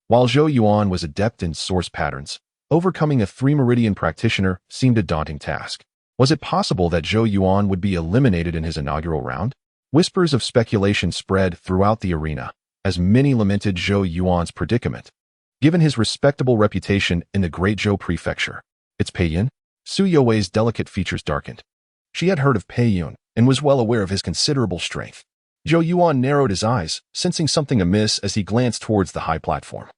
While Zhou Yuan was adept in source patterns, overcoming a 3-meridian practitioner seemed a daunting task. Was it possible that Zhou Yuan would be eliminated in his inaugural round? Whispers of speculation spread throughout the arena, as many lamented Zhou Yuan's predicament. Given his respectable reputation in the Great Zhou prefecture, it's Peiyun? Su Yuwei's delicate features darkened. She had heard of Peiyun and was well aware of his considerable strength. Zhou Yuan narrowed his eyes, sensing something amiss as he glanced towards the high platform,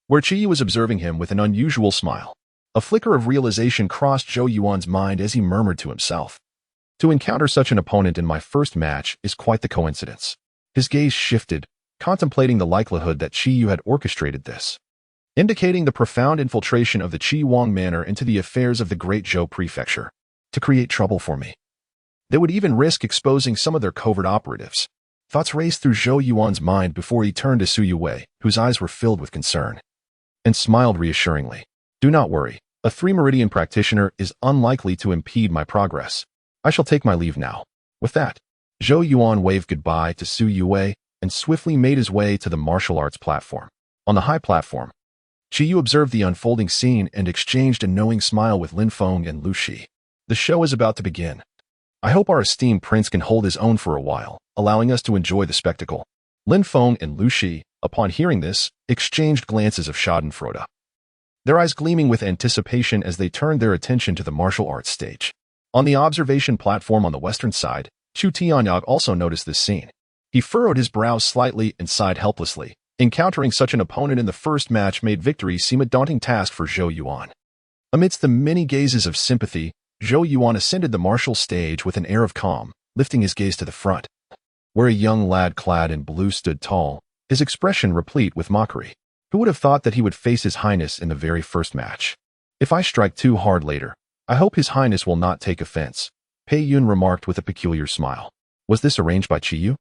where Qi was observing him with an unusual smile. A flicker of realization crossed Zhou Yuan's mind as he murmured to himself. To encounter such an opponent in my first match is quite the coincidence. His gaze shifted, contemplating the likelihood that Qi had orchestrated this, indicating the profound infiltration of the Qi Wang manor into the affairs of the Great Zhou prefecture, to create trouble for me. They would even risk exposing some of their covert operatives. Thoughts raced through Zhou Yuan's mind before he turned to Su Yuwei, whose eyes were filled with concern, and smiled reassuringly. Do not worry. A 3-meridian practitioner is unlikely to impede my progress. I shall take my leave now. With that, Zhou Yuan waved goodbye to Su Yuwei and swiftly made his way to the martial arts platform. On the high platform, Qiyu observed the unfolding scene and exchanged a knowing smile with Lin Feng and Lu Shi. The show is about to begin. I hope our esteemed prince can hold his own for a while, allowing us to enjoy the spectacle. Lin Feng and Lu Shi, upon hearing this, exchanged glances of schadenfreude, their eyes gleaming with anticipation as they turned their attention to the martial arts stage. On the observation platform on the western side, Chu Tianyag also noticed this scene. He furrowed his brows slightly and sighed helplessly. Encountering such an opponent in the first match made victory seem a daunting task for Zhou Yuan. Amidst the many gazes of sympathy, Zhou Yuan ascended the martial stage with an air of calm, lifting his gaze to the front, where a young lad clad in blue stood tall, his expression replete with mockery. Who would have thought that he would face His Highness in the very first match? If I strike too hard later, I hope His Highness will not take offense, Peiyun remarked with a peculiar smile. Was this arranged by Qiyu?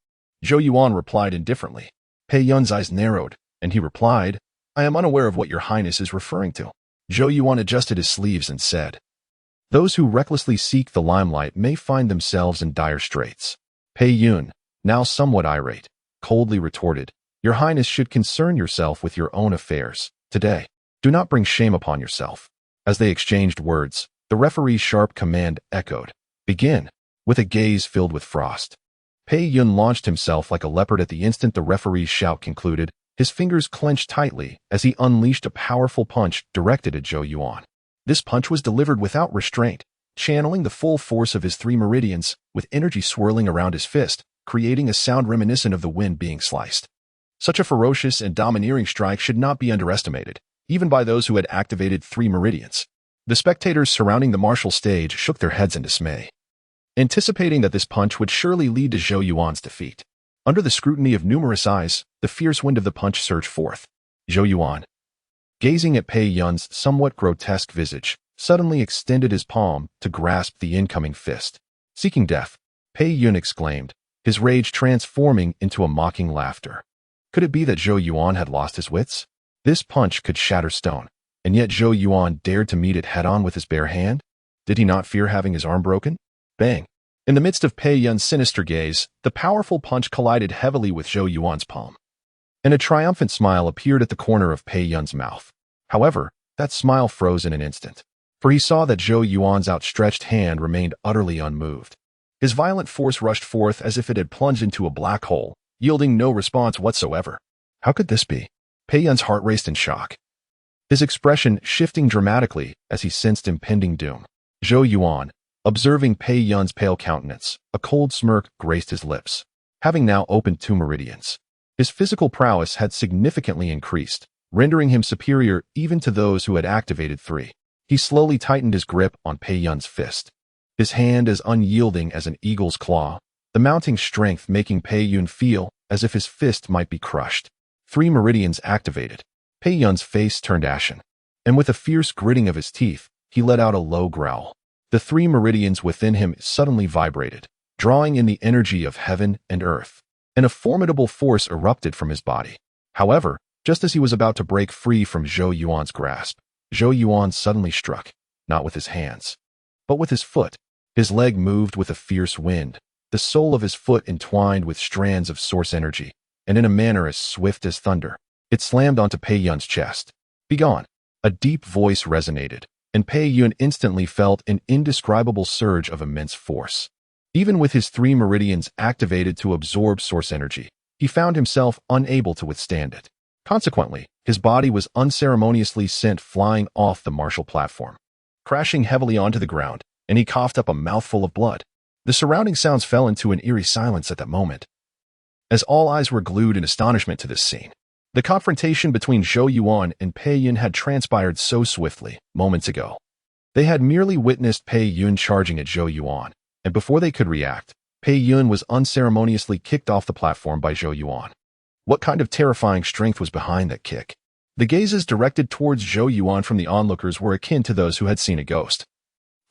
Zhou Yuan replied indifferently. Peiyun's eyes narrowed, and he replied, I am unaware of what your Highness is referring to. Zhou Yuan adjusted his sleeves and said, Those who recklessly seek the limelight may find themselves in dire straits. Peiyun, now somewhat irate, coldly retorted, Your Highness should concern yourself with your own affairs. Today, do not bring shame upon yourself. As they exchanged words, the referee's sharp command echoed. Begin, with a gaze filled with frost. Peiyun launched himself like a leopard at the instant the referee's shout concluded, his fingers clenched tightly as he unleashed a powerful punch directed at Zhou Yuan. This punch was delivered without restraint, channeling the full force of his 3 meridians, with energy swirling around his fist, creating a sound reminiscent of the wind being sliced. Such a ferocious and domineering strike should not be underestimated, even by those who had activated 3 meridians. The spectators surrounding the martial stage shook their heads in dismay, anticipating that this punch would surely lead to Zhou Yuan's defeat. Under the scrutiny of numerous eyes, the fierce wind of the punch surged forth. Zhou Yuan, gazing at Peiyun's somewhat grotesque visage, suddenly extended his palm to grasp the incoming fist. Seeking death, Peiyun exclaimed, his rage transforming into a mocking laughter. Could it be that Zhou Yuan had lost his wits? This punch could shatter stone, and yet Zhou Yuan dared to meet it head-on with his bare hand? Did he not fear having his arm broken? Bang! In the midst of Pei Yun's sinister gaze, the powerful punch collided heavily with Zhou Yuan's palm, and a triumphant smile appeared at the corner of Pei Yun's mouth. However, that smile froze in an instant, for he saw that Zhou Yuan's outstretched hand remained utterly unmoved. His violent force rushed forth as if it had plunged into a black hole, yielding no response whatsoever. How could this be? Pei Yun's heart raced in shock, his expression shifting dramatically as he sensed impending doom. Zhou Yuan, observing Pei Yun's pale countenance, a cold smirk graced his lips. Having now opened 2 meridians, his physical prowess had significantly increased, rendering him superior even to those who had activated 3. He slowly tightened his grip on Pei Yun's fist, his hand as unyielding as an eagle's claw, the mounting strength making Pei Yun feel as if his fist might be crushed. 3 meridians activated. Pei Yun's face turned ashen, and with a fierce gritting of his teeth, he let out a low growl. The 3 meridians within him suddenly vibrated, drawing in the energy of heaven and earth, and a formidable force erupted from his body. However, just as he was about to break free from Zhou Yuan's grasp, Zhou Yuan suddenly struck, not with his hands, but with his foot. His leg moved with a fierce wind, the sole of his foot entwined with strands of source energy, and in a manner as swift as thunder, it slammed onto Pei Yun's chest. "Begone!" A deep voice resonated, and Pei Yun instantly felt an indescribable surge of immense force. Even with his 3 meridians activated to absorb source energy, he found himself unable to withstand it. Consequently, his body was unceremoniously sent flying off the martial platform, crashing heavily onto the ground, and he coughed up a mouthful of blood. The surrounding sounds fell into an eerie silence at that moment, as all eyes were glued in astonishment to this scene. The confrontation between Zhou Yuan and Pei Yun had transpired so swiftly, moments ago. They had merely witnessed Pei Yun charging at Zhou Yuan, and before they could react, Pei Yun was unceremoniously kicked off the platform by Zhou Yuan. What kind of terrifying strength was behind that kick? The gazes directed towards Zhou Yuan from the onlookers were akin to those who had seen a ghost,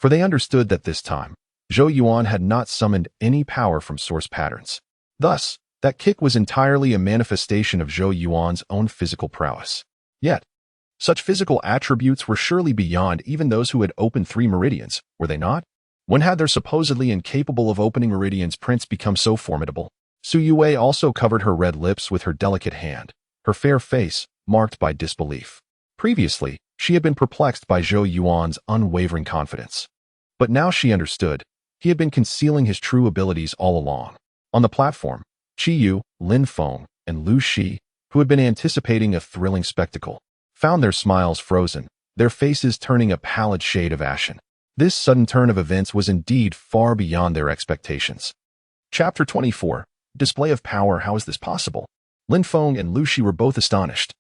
for they understood that this time, Zhou Yuan had not summoned any power from source patterns. Thus, that kick was entirely a manifestation of Zhou Yuan's own physical prowess. Yet, such physical attributes were surely beyond even those who had opened 3 meridians, were they not? When had their supposedly incapable of opening meridians prince become so formidable? Su Yue also covered her red lips with her delicate hand, her fair face marked by disbelief. Previously, she had been perplexed by Zhou Yuan's unwavering confidence. But now she understood. He had been concealing his true abilities all along. On the platform, Qi Yu, Lin Feng, and Lu Shi, who had been anticipating a thrilling spectacle, found their smiles frozen, their faces turning a pallid shade of ashen. This sudden turn of events was indeed far beyond their expectations. Chapter 24. Display of Power. How is this possible? Lin Feng and Lu Shi were both astonished,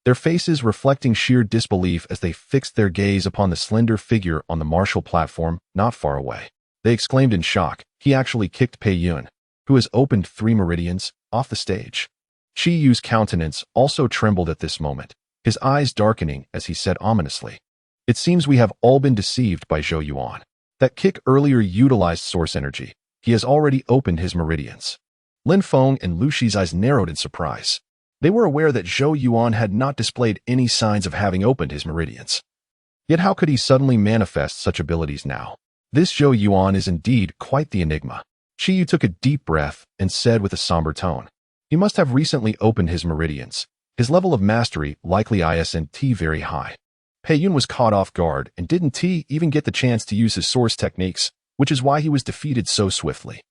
their faces reflecting sheer disbelief as they fixed their gaze upon the slender figure on the martial platform not far away. They exclaimed in shock, "He actually kicked Pei Yun, who has opened 3 meridians, off the stage." Qi Yu's countenance also trembled at this moment, his eyes darkening as he said ominously, "It seems we have all been deceived by Zhou Yuan. That kick earlier utilized source energy. He has already opened his meridians." Lin Feng and Lu Shi's eyes narrowed in surprise. They were aware that Zhou Yuan had not displayed any signs of having opened his meridians. Yet how could he suddenly manifest such abilities now? This Zhou Yuan is indeed quite the enigma. Qi Yu took a deep breath and said with a somber tone, "He must have recently opened his meridians. His level of mastery likely isn't very high." Pei Yun was caught off guard and didn't even get the chance to use his source techniques, which is why he was defeated so swiftly.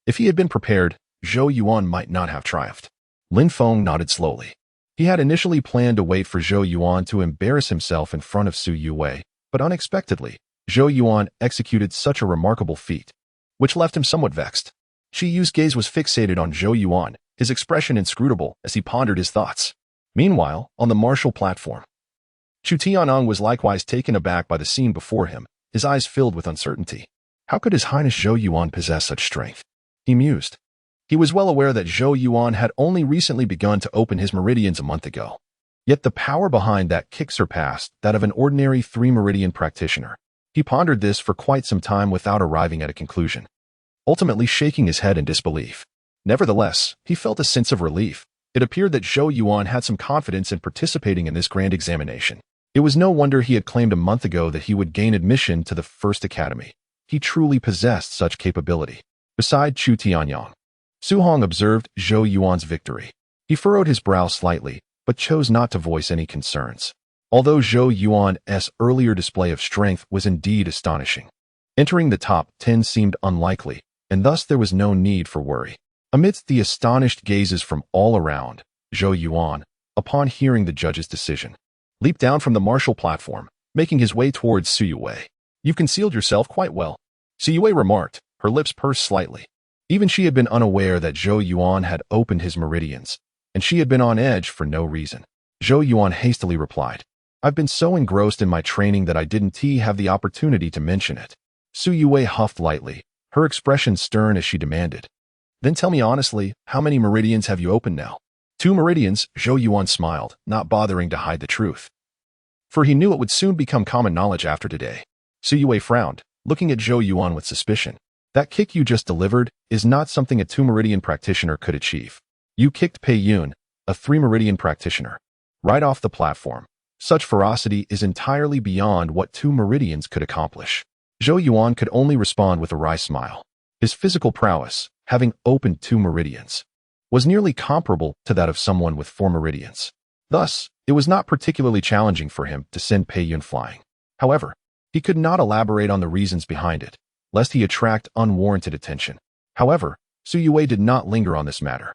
If he had been prepared, Zhou Yuan might not have triumphed. Lin Feng nodded slowly. He had initially planned to wait for Zhou Yuan to embarrass himself in front of Su Yue, but unexpectedly, Zhou Yuan executed such a remarkable feat, which left him somewhat vexed. Qi Yu's gaze was fixated on Zhou Yuan, his expression inscrutable as he pondered his thoughts. Meanwhile, on the martial platform, Chu Tianong was likewise taken aback by the scene before him, his eyes filled with uncertainty. How could His Highness Zhou Yuan possess such strength? He mused. He was well aware that Zhou Yuan had only recently begun to open his meridians a month ago. Yet the power behind that kick surpassed that of an ordinary 3-meridian practitioner. He pondered this for quite some time without arriving at a conclusion, ultimately shaking his head in disbelief. Nevertheless, he felt a sense of relief. It appeared that Zhou Yuan had some confidence in participating in this grand examination. It was no wonder he had claimed a month ago that he would gain admission to the first academy. He truly possessed such capability. Beside Chu Tianyang, Su Hong observed Zhou Yuan's victory. He furrowed his brow slightly, but chose not to voice any concerns. Although Zhou Yuan's earlier display of strength was indeed astonishing, entering the top 10 seemed unlikely, and thus there was no need for worry. Amidst the astonished gazes from all around, Zhou Yuan, upon hearing the judge's decision, leaped down from the martial platform, making his way towards Su Yue. "You've concealed yourself quite well," Su Yue remarked, her lips pursed slightly. Even she had been unaware that Zhou Yuan had opened his meridians, and she had been on edge for no reason. Zhou Yuan hastily replied, "I've been so engrossed in my training that I didn't have the opportunity to mention it." Su Yue huffed lightly, her expression stern as she demanded, "Then tell me honestly, how many meridians have you opened now?" "2 meridians, Zhou Yuan smiled, not bothering to hide the truth, for he knew it would soon become common knowledge after today. Su Yue frowned, looking at Zhou Yuan with suspicion. "That kick you just delivered is not something a 2-meridian practitioner could achieve. You kicked Pei Yun, a 3-meridian practitioner, right off the platform. Such ferocity is entirely beyond what 2 meridians could accomplish." Zhou Yuan could only respond with a wry smile. His physical prowess, having opened 2 meridians, was nearly comparable to that of someone with 4 meridians. Thus, it was not particularly challenging for him to send Pei Yun flying. However, he could not elaborate on the reasons behind it, lest he attract unwarranted attention. However, Su Yue did not linger on this matter.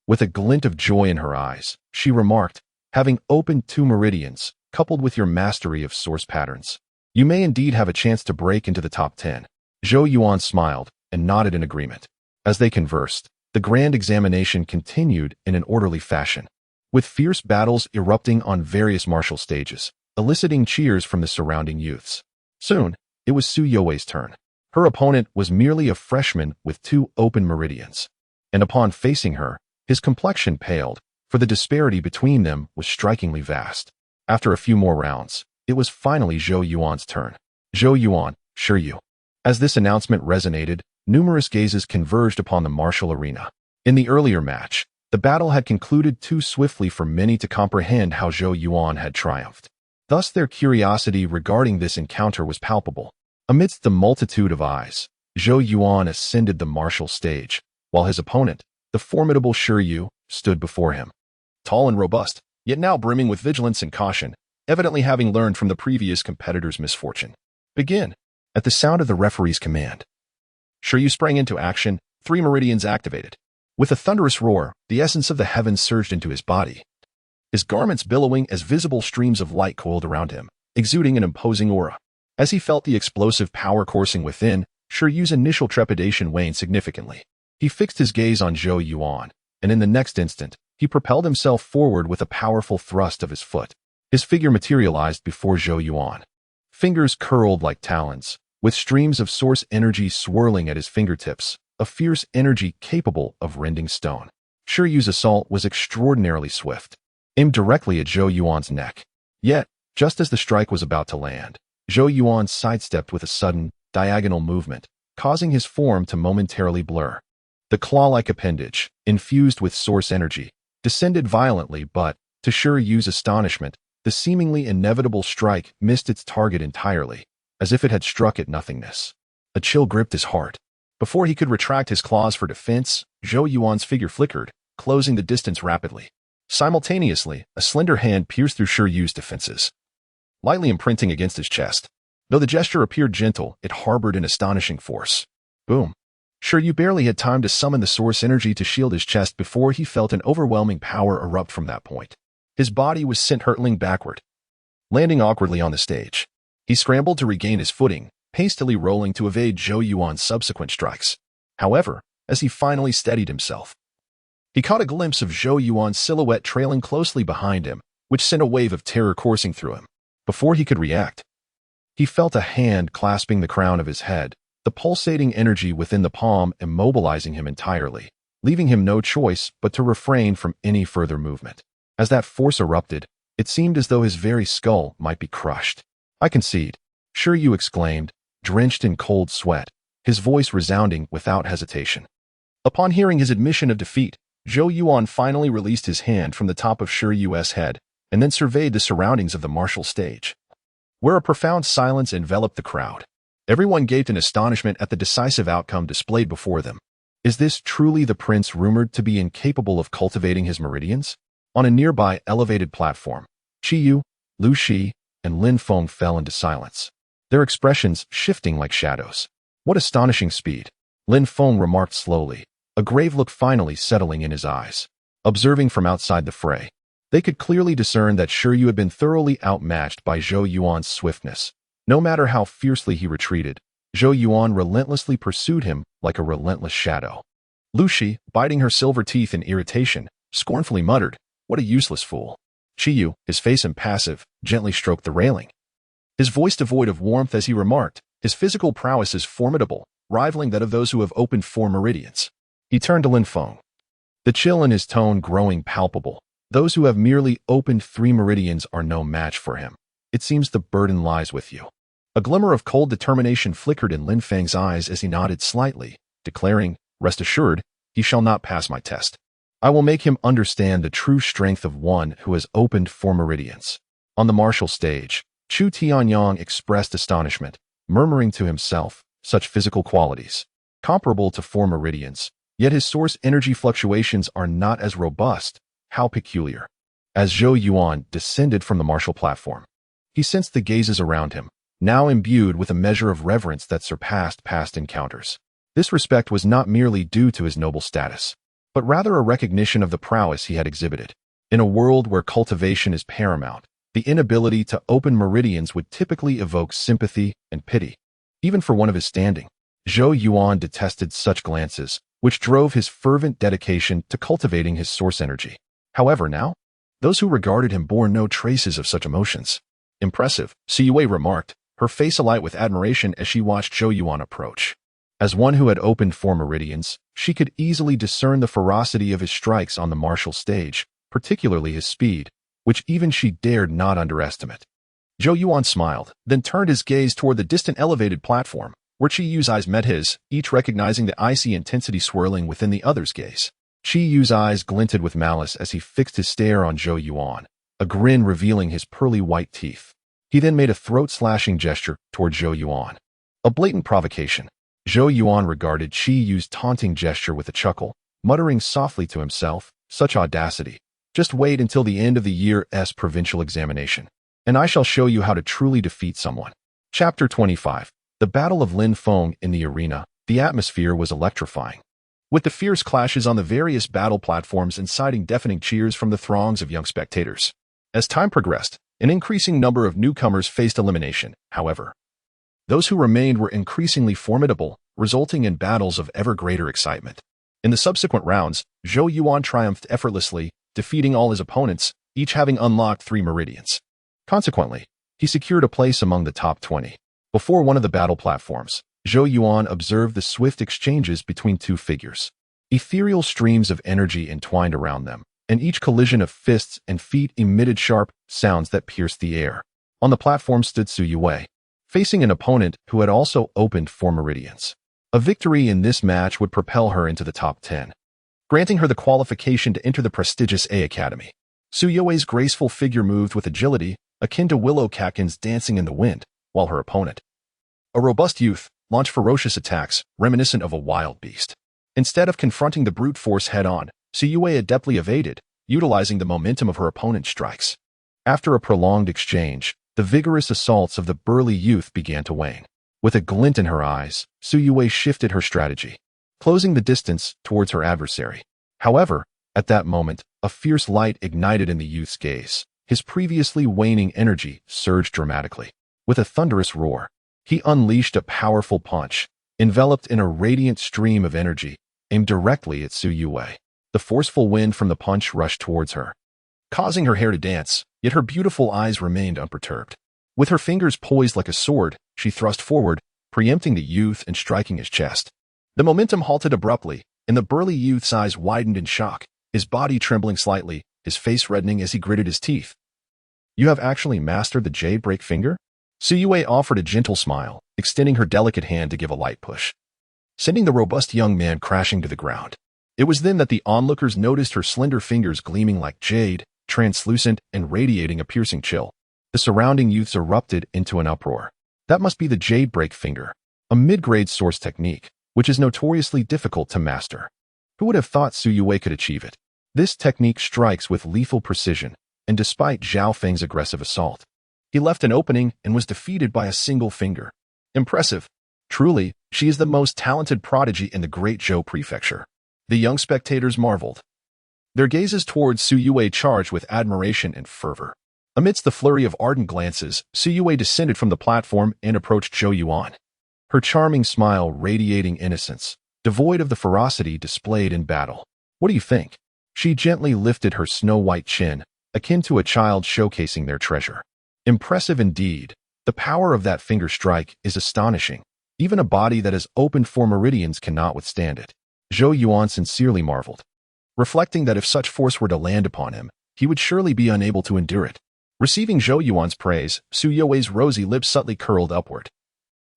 With a glint of joy in her eyes, she remarked, "Having opened 2 meridians, coupled with your mastery of source patterns, you may indeed have a chance to break into the top 10. Zhou Yuan smiled and nodded in agreement. As they conversed, the grand examination continued in an orderly fashion, with fierce battles erupting on various martial stages, eliciting cheers from the surrounding youths. Soon, it was Su Yue's turn. Her opponent was merely a freshman with 2 open meridians, and upon facing her, his complexion paled, for the disparity between them was strikingly vast. After a few more rounds, it was finally Zhou Yuan's turn. "Zhou Yuan, sure you." As this announcement resonated, numerous gazes converged upon the martial arena. In the earlier match, the battle had concluded too swiftly for many to comprehend how Zhou Yuan had triumphed. Thus their curiosity regarding this encounter was palpable. Amidst the multitude of eyes, Zhou Yuan ascended the martial stage, while his opponent, the formidable Shi Yu, stood before him. Tall and robust, yet now brimming with vigilance and caution, evidently having learned from the previous competitor's misfortune. "Begin." At the sound of the referee's command, Shi Yu sprang into action, 3 meridians activated. With a thunderous roar, the essence of the heavens surged into his body, his garments billowing as visible streams of light coiled around him, exuding an imposing aura. As he felt the explosive power coursing within, Shi Yu's initial trepidation waned significantly. He fixed his gaze on Zhou Yuan, and in the next instant, he propelled himself forward with a powerful thrust of his foot. His figure materialized before Zhou Yuan. Fingers curled like talons, with streams of source energy swirling at his fingertips, a fierce energy capable of rending stone. Shi Yu's assault was extraordinarily swift, aimed directly at Zhou Yuan's neck. Yet, just as the strike was about to land, Zhou Yuan sidestepped with a sudden, diagonal movement, causing his form to momentarily blur. The claw-like appendage, infused with source energy, descended violently but, to Shi Yu's astonishment, the seemingly inevitable strike missed its target entirely, as if it had struck at nothingness. A chill gripped his heart. Before he could retract his claws for defense, Zhou Yuan's figure flickered, closing the distance rapidly. Simultaneously, a slender hand pierced through Shi Yu's defenses, lightly imprinting against his chest. Though the gesture appeared gentle, it harbored an astonishing force. Boom. Shi Yu barely had time to summon the source energy to shield his chest before he felt an overwhelming power erupt from that point. His body was sent hurtling backward, landing awkwardly on the stage. He scrambled to regain his footing, hastily rolling to evade Zhou Yuan's subsequent strikes. However, as he finally steadied himself, he caught a glimpse of Zhou Yuan's silhouette trailing closely behind him, which sent a wave of terror coursing through him. Before he could react, he felt a hand clasping the crown of his head, the pulsating energy within the palm immobilizing him entirely, leaving him no choice but to refrain from any further movement. As that force erupted, it seemed as though his very skull might be crushed. "I concede," Shi Yu exclaimed, drenched in cold sweat, his voice resounding without hesitation. Upon hearing his admission of defeat, Zhou Yuan finally released his hand from the top of Shi Yu's head and then surveyed the surroundings of the martial stage, where a profound silence enveloped the crowd. Everyone gaped in astonishment at the decisive outcome displayed before them. Is this truly the prince rumored to be incapable of cultivating his meridians? On a nearby elevated platform, Qiyu, Lu Shi, and Lin Feng fell into silence, their expressions shifting like shadows. What astonishing speed! Lin Feng remarked slowly, a grave look finally settling in his eyes. Observing from outside the fray, they could clearly discern that Zhou Yuan had been thoroughly outmatched by Zhou Yuan's swiftness. No matter how fiercely he retreated, Zhou Yuan relentlessly pursued him like a relentless shadow. Lu Shi, biting her silver teeth in irritation, scornfully muttered, "What a useless fool." Qiyu, his face impassive, gently stroked the railing, his voice devoid of warmth as he remarked, "His physical prowess is formidable, rivaling that of those who have opened 4 meridians." He turned to Lin Feng, the chill in his tone growing palpable. "Those who have merely opened 3 meridians are no match for him. It seems the burden lies with you." A glimmer of cold determination flickered in Lin Feng's eyes as he nodded slightly, declaring, "Rest assured, he shall not pass my test. I will make him understand the true strength of one who has opened 4 meridians." On the martial stage, Chu Tianyang expressed astonishment, murmuring to himself, such physical qualities, comparable to 4 meridians, yet his source energy fluctuations are not as robust. How peculiar. As Zhou Yuan descended from the martial platform, he sensed the gazes around him, now imbued with a measure of reverence that surpassed past encounters. This respect was not merely due to his noble status, but rather a recognition of the prowess he had exhibited. In a world where cultivation is paramount, the inability to open meridians would typically evoke sympathy and pity. Even for one of his standing, Zhou Yuan detested such glances, which drove his fervent dedication to cultivating his source energy. However, now, those who regarded him bore no traces of such emotions. "Impressive," Siyue remarked, her face alight with admiration as she watched Zhou Yuan approach. As one who had opened 4 meridians, she could easily discern the ferocity of his strikes on the martial stage, particularly his speed, which even she dared not underestimate. Zhou Yuan smiled, then turned his gaze toward the distant elevated platform, where Qiyu's eyes met his, each recognizing the icy intensity swirling within the other's gaze. Qiyu's eyes glinted with malice as he fixed his stare on Zhou Yuan, a grin revealing his pearly white teeth. He then made a throat-slashing gesture toward Zhou Yuan, a blatant provocation. Zhou Yuan regarded Qiyu's taunting gesture with a chuckle, muttering softly to himself, "Such audacity. Just wait until the end of the year's provincial examination, and I shall show you how to truly defeat someone." Chapter 25. The Battle of Lin Feng. In the arena, the atmosphere was electrifying, with the fierce clashes on the various battle platforms inciting deafening cheers from the throngs of young spectators. As time progressed, an increasing number of newcomers faced elimination. However, those who remained were increasingly formidable, resulting in battles of ever greater excitement. In the subsequent rounds, Zhou Yuan triumphed effortlessly, defeating all his opponents, each having unlocked 3 meridians. Consequently, he secured a place among the top 20. Before one of the battle platforms, Zhou Yuan observed the swift exchanges between 2 figures. Ethereal streams of energy entwined around them, and each collision of fists and feet emitted sharp sounds that pierced the air. On the platform stood Siyue, facing an opponent who had also opened 4 meridians. A victory in this match would propel her into the top 10, granting her the qualification to enter the prestigious A Academy. Suyue's graceful figure moved with agility, akin to willow catkins dancing in the wind, while her opponent, a robust youth, launched ferocious attacks, reminiscent of a wild beast. Instead of confronting the brute force head-on, Siyue adeptly evaded, utilizing the momentum of her opponent's strikes. After a prolonged exchange, the vigorous assaults of the burly youth began to wane. With a glint in her eyes, Siyue shifted her strategy, closing the distance towards her adversary. However, at that moment, a fierce light ignited in the youth's gaze. His previously waning energy surged dramatically. With a thunderous roar, he unleashed a powerful punch, enveloped in a radiant stream of energy, aimed directly at Siyue. The forceful wind from the punch rushed towards her, causing her hair to dance, yet her beautiful eyes remained unperturbed. With her fingers poised like a sword, she thrust forward, preempting the youth and striking his chest. The momentum halted abruptly, and the burly youth's eyes widened in shock, his body trembling slightly, his face reddening as he gritted his teeth. "You have actually mastered the jade break finger?" Siyue offered a gentle smile, extending her delicate hand to give a light push, sending the robust young man crashing to the ground. It was then that the onlookers noticed her slender fingers gleaming like jade, translucent and radiating a piercing chill. The surrounding youths erupted into an uproar. That must be the Jade Break Finger, a mid-grade source technique, which is notoriously difficult to master. Who would have thought Zhou Yuan could achieve it? This technique strikes with lethal precision, and despite Zhao Feng's aggressive assault, he left an opening and was defeated by a single finger. Impressive. Truly, she is the most talented prodigy in the Great Zhou prefecture. The young spectators marveled. Their gazes towards Zhou Yuan charged with admiration and fervor. Amidst the flurry of ardent glances, Zhou Yuan descended from the platform and approached Zhou Yuan. Her charming smile radiating innocence, devoid of the ferocity displayed in battle. What do you think? She gently lifted her snow-white chin, akin to a child showcasing their treasure. Impressive indeed. The power of that finger strike is astonishing. Even a body that is opened for meridians cannot withstand it. Zhou Yuan sincerely marveled, reflecting that if such force were to land upon him, he would surely be unable to endure it. Receiving Zhou Yuan's praise, Zhou Yuan's rosy lips subtly curled upward.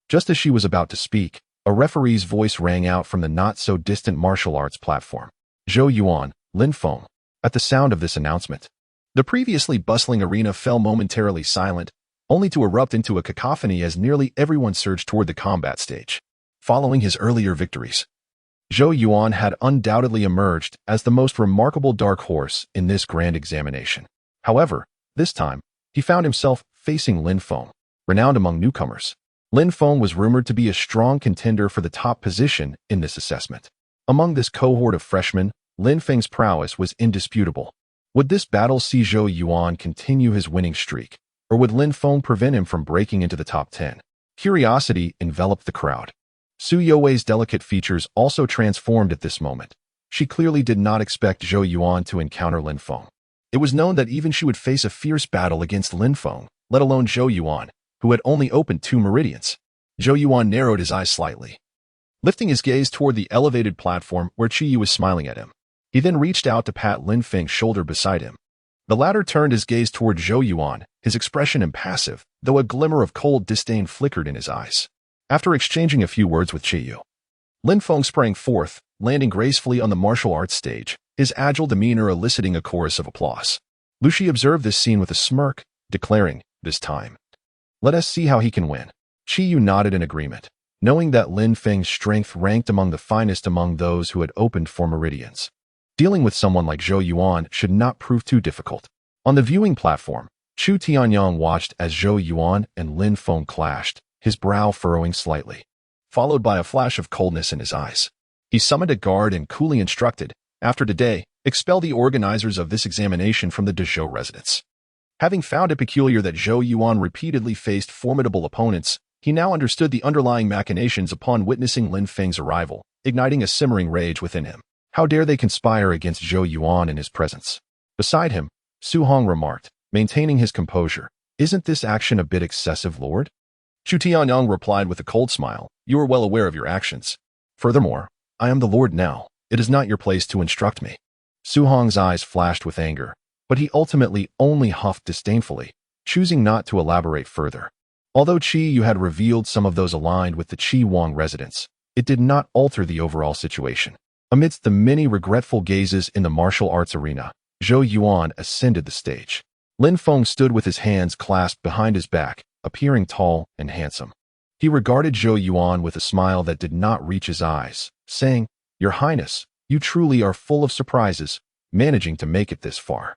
Just as she was about to speak, a referee's voice rang out from the not-so-distant martial arts platform. Zhou Yuan, Lin Feng. At the sound of this announcement, the previously bustling arena fell momentarily silent, only to erupt into a cacophony as nearly everyone surged toward the combat stage. Following his earlier victories, Zhou Yuan had undoubtedly emerged as the most remarkable dark horse in this grand examination. However, this time, he found himself facing Lin Feng, renowned among newcomers. Lin Feng was rumored to be a strong contender for the top position in this assessment. Among this cohort of freshmen, Lin Feng's prowess was indisputable. Would this battle see Zhou Yuan continue his winning streak, or would Lin Feng prevent him from breaking into the top 10? Curiosity enveloped the crowd. Zhou Yuan's delicate features also transformed at this moment. She clearly did not expect Zhou Yuan to encounter Lin Feng. It was known that even she would face a fierce battle against Lin Feng, let alone Zhou Yuan, who had only opened 2 meridians. Zhou Yuan narrowed his eyes slightly, lifting his gaze toward the elevated platform where Qi Yu was smiling at him. He then reached out to pat Lin Feng's shoulder beside him. The latter turned his gaze toward Zhou Yuan, his expression impassive, though a glimmer of cold disdain flickered in his eyes. After exchanging a few words with Qi Yu, Lin Feng sprang forth, landing gracefully on the martial arts stage, his agile demeanor eliciting a chorus of applause. Lu Shi observed this scene with a smirk, declaring, "This time, let us see how he can win." Qi Yu nodded in agreement, knowing that Lin Feng's strength ranked among the finest among those who had opened for meridians. Dealing with someone like Zhou Yuan should not prove too difficult. On the viewing platform, Chu Tianyang watched as Zhou Yuan and Lin Feng clashed, his brow furrowing slightly, followed by a flash of coldness in his eyes. He summoned a guard and coolly instructed, "After today, expel the organizers of this examination from the Dezhou residence." Having found it peculiar that Zhou Yuan repeatedly faced formidable opponents, he now understood the underlying machinations upon witnessing Lin Feng's arrival, igniting a simmering rage within him. How dare they conspire against Zhou Yuan in his presence? Beside him, Su Hong remarked, maintaining his composure, "Isn't this action a bit excessive, Lord?" Chu Tianyang replied with a cold smile, "You are well aware of your actions. Furthermore, I am the Lord now. It is not your place to instruct me." Su Hong's eyes flashed with anger, but he ultimately only huffed disdainfully, choosing not to elaborate further. Although Qi Yu had revealed some of those aligned with the Qi Wang residents, it did not alter the overall situation. Amidst the many regretful gazes in the martial arts arena, Zhou Yuan ascended the stage. Lin Feng stood with his hands clasped behind his back, appearing tall and handsome. He regarded Zhou Yuan with a smile that did not reach his eyes, saying, "Your Highness, you truly are full of surprises, managing to make it this far."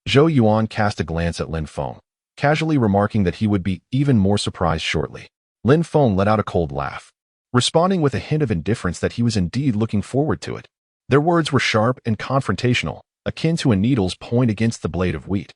Zhou Yuan cast a glance at Lin Feng, casually remarking that he would be even more surprised shortly. Lin Feng let out a cold laugh, responding with a hint of indifference that he was indeed looking forward to it. Their words were sharp and confrontational, akin to a needle's point against the blade of wheat,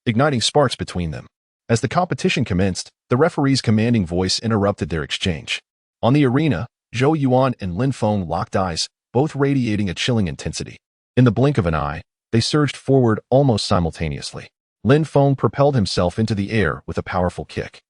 igniting sparks between them. As the competition commenced, the referee's commanding voice interrupted their exchange. On the arena, Zhou Yuan and Lin Feng locked eyes, both radiating a chilling intensity. In the blink of an eye, they surged forward almost simultaneously. Lin Feng propelled himself into the air with a powerful kick,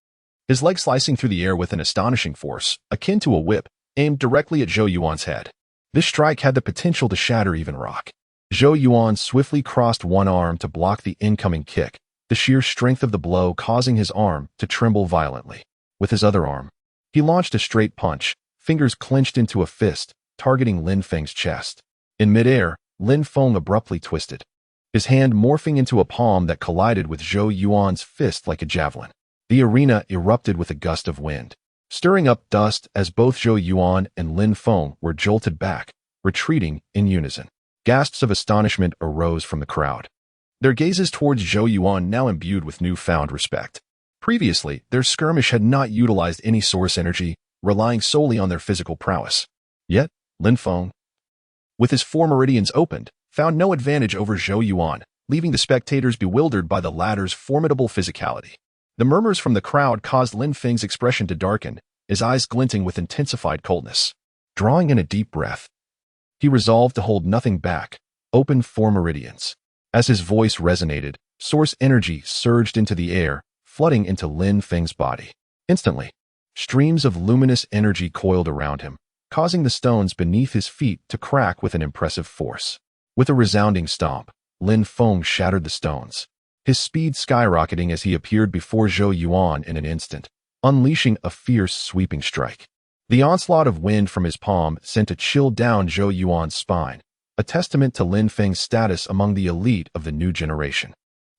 his leg slicing through the air with an astonishing force, akin to a whip, aimed directly at Zhou Yuan's head. This strike had the potential to shatter even rock. Zhou Yuan swiftly crossed one arm to block the incoming kick, the sheer strength of the blow causing his arm to tremble violently. With his other arm, he launched a straight punch, fingers clenched into a fist, targeting Lin Feng's chest. In midair, Lin Feng abruptly twisted, his hand morphing into a palm that collided with Zhou Yuan's fist like a javelin. The arena erupted with a gust of wind, stirring up dust as both Zhou Yuan and Lin Feng were jolted back, retreating in unison. Gasps of astonishment arose from the crowd, their gazes towards Zhou Yuan now imbued with newfound respect. Previously, their skirmish had not utilized any source energy, relying solely on their physical prowess. Yet, Lin Feng, with his four meridians opened, found no advantage over Zhou Yuan, leaving the spectators bewildered by the latter's formidable physicality. The murmurs from the crowd caused Lin Feng's expression to darken, his eyes glinting with intensified coldness. Drawing in a deep breath, he resolved to hold nothing back, opened four meridians. As his voice resonated, source energy surged into the air, flooding into Lin Feng's body. Instantly, streams of luminous energy coiled around him, causing the stones beneath his feet to crack with an impressive force. With a resounding stomp, Lin Feng shattered the stones, his speed skyrocketing as he appeared before Zhou Yuan in an instant, unleashing a fierce sweeping strike. The onslaught of wind from his palm sent a chill down Zhou Yuan's spine, a testament to Lin Feng's status among the elite of the new generation.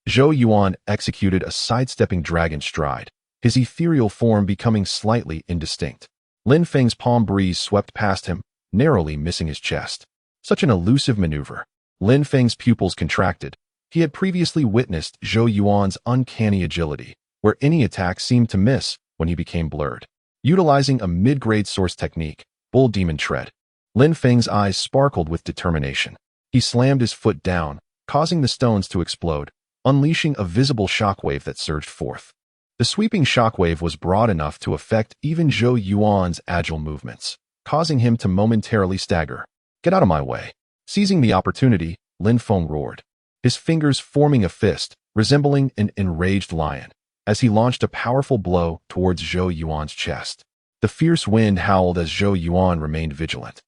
Zhou Yuan executed a sidestepping dragon stride, his ethereal form becoming slightly indistinct. Lin Feng's palm breeze swept past him, narrowly missing his chest. Such an elusive maneuver. Lin Feng's pupils contracted. He had previously witnessed Zhou Yuan's uncanny agility, where any attack seemed to miss when he became blurred. Utilizing a mid-grade source technique, Bull Demon Tread, Lin Feng's eyes sparkled with determination. He slammed his foot down, causing the stones to explode, unleashing a visible shockwave that surged forth. The sweeping shockwave was broad enough to affect even Zhou Yuan's agile movements, causing him to momentarily stagger. "Get out of my way." Seizing the opportunity, Lin Feng roared, his fingers forming a fist, resembling an enraged lion, as he launched a powerful blow towards Zhou Yuan's chest. The fierce wind howled as Zhou Yuan remained vigilant.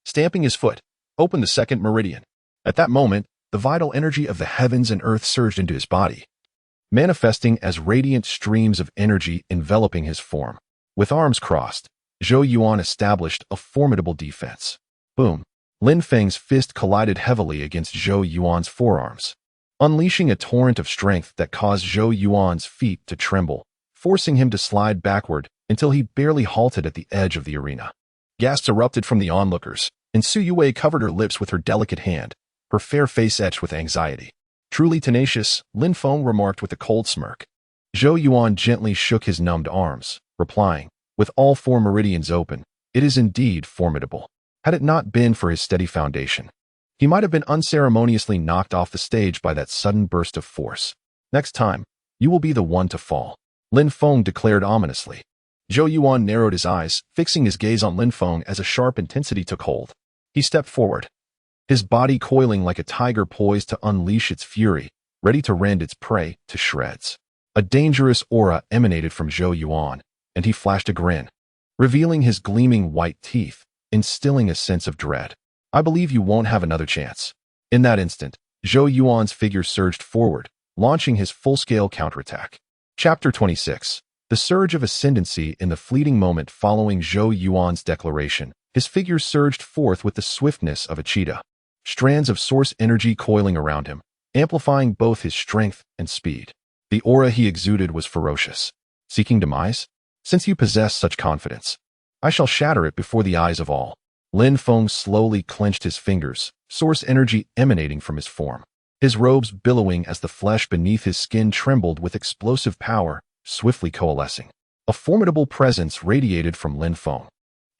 Stamping his foot, opened the second meridian. At that moment, the vital energy of the heavens and earth surged into his body, manifesting as radiant streams of energy enveloping his form. With arms crossed, Zhou Yuan established a formidable defense. Boom! Lin Feng's fist collided heavily against Zhou Yuan's forearms, unleashing a torrent of strength that caused Zhou Yuan's feet to tremble, forcing him to slide backward until he barely halted at the edge of the arena. Gasps erupted from the onlookers, and Su Yue covered her lips with her delicate hand, her fair face etched with anxiety. "Truly tenacious," Lin Feng remarked with a cold smirk. Zhou Yuan gently shook his numbed arms, replying, "With all four meridians open, it is indeed formidable." Had it not been for his steady foundation, he might have been unceremoniously knocked off the stage by that sudden burst of force. "Next time, you will be the one to fall," Lin Feng declared ominously. Zhou Yuan narrowed his eyes, fixing his gaze on Lin Feng as a sharp intensity took hold. He stepped forward, his body coiling like a tiger poised to unleash its fury, ready to rend its prey to shreds. A dangerous aura emanated from Zhou Yuan, and he flashed a grin, revealing his gleaming white teeth, instilling a sense of dread. "I believe you won't have another chance." In that instant, Zhou Yuan's figure surged forward, launching his full-scale counterattack. Chapter 26. The surge of ascendancy. In the fleeting moment following Zhou Yuan's declaration, his figure surged forth with the swiftness of a cheetah, strands of source energy coiling around him, amplifying both his strength and speed. The aura he exuded was ferocious. "Seeking demise? Since you possess such confidence, I shall shatter it before the eyes of all." Lin Feng slowly clenched his fingers, source energy emanating from his form, his robes billowing as the flesh beneath his skin trembled with explosive power, swiftly coalescing. A formidable presence radiated from Lin Feng,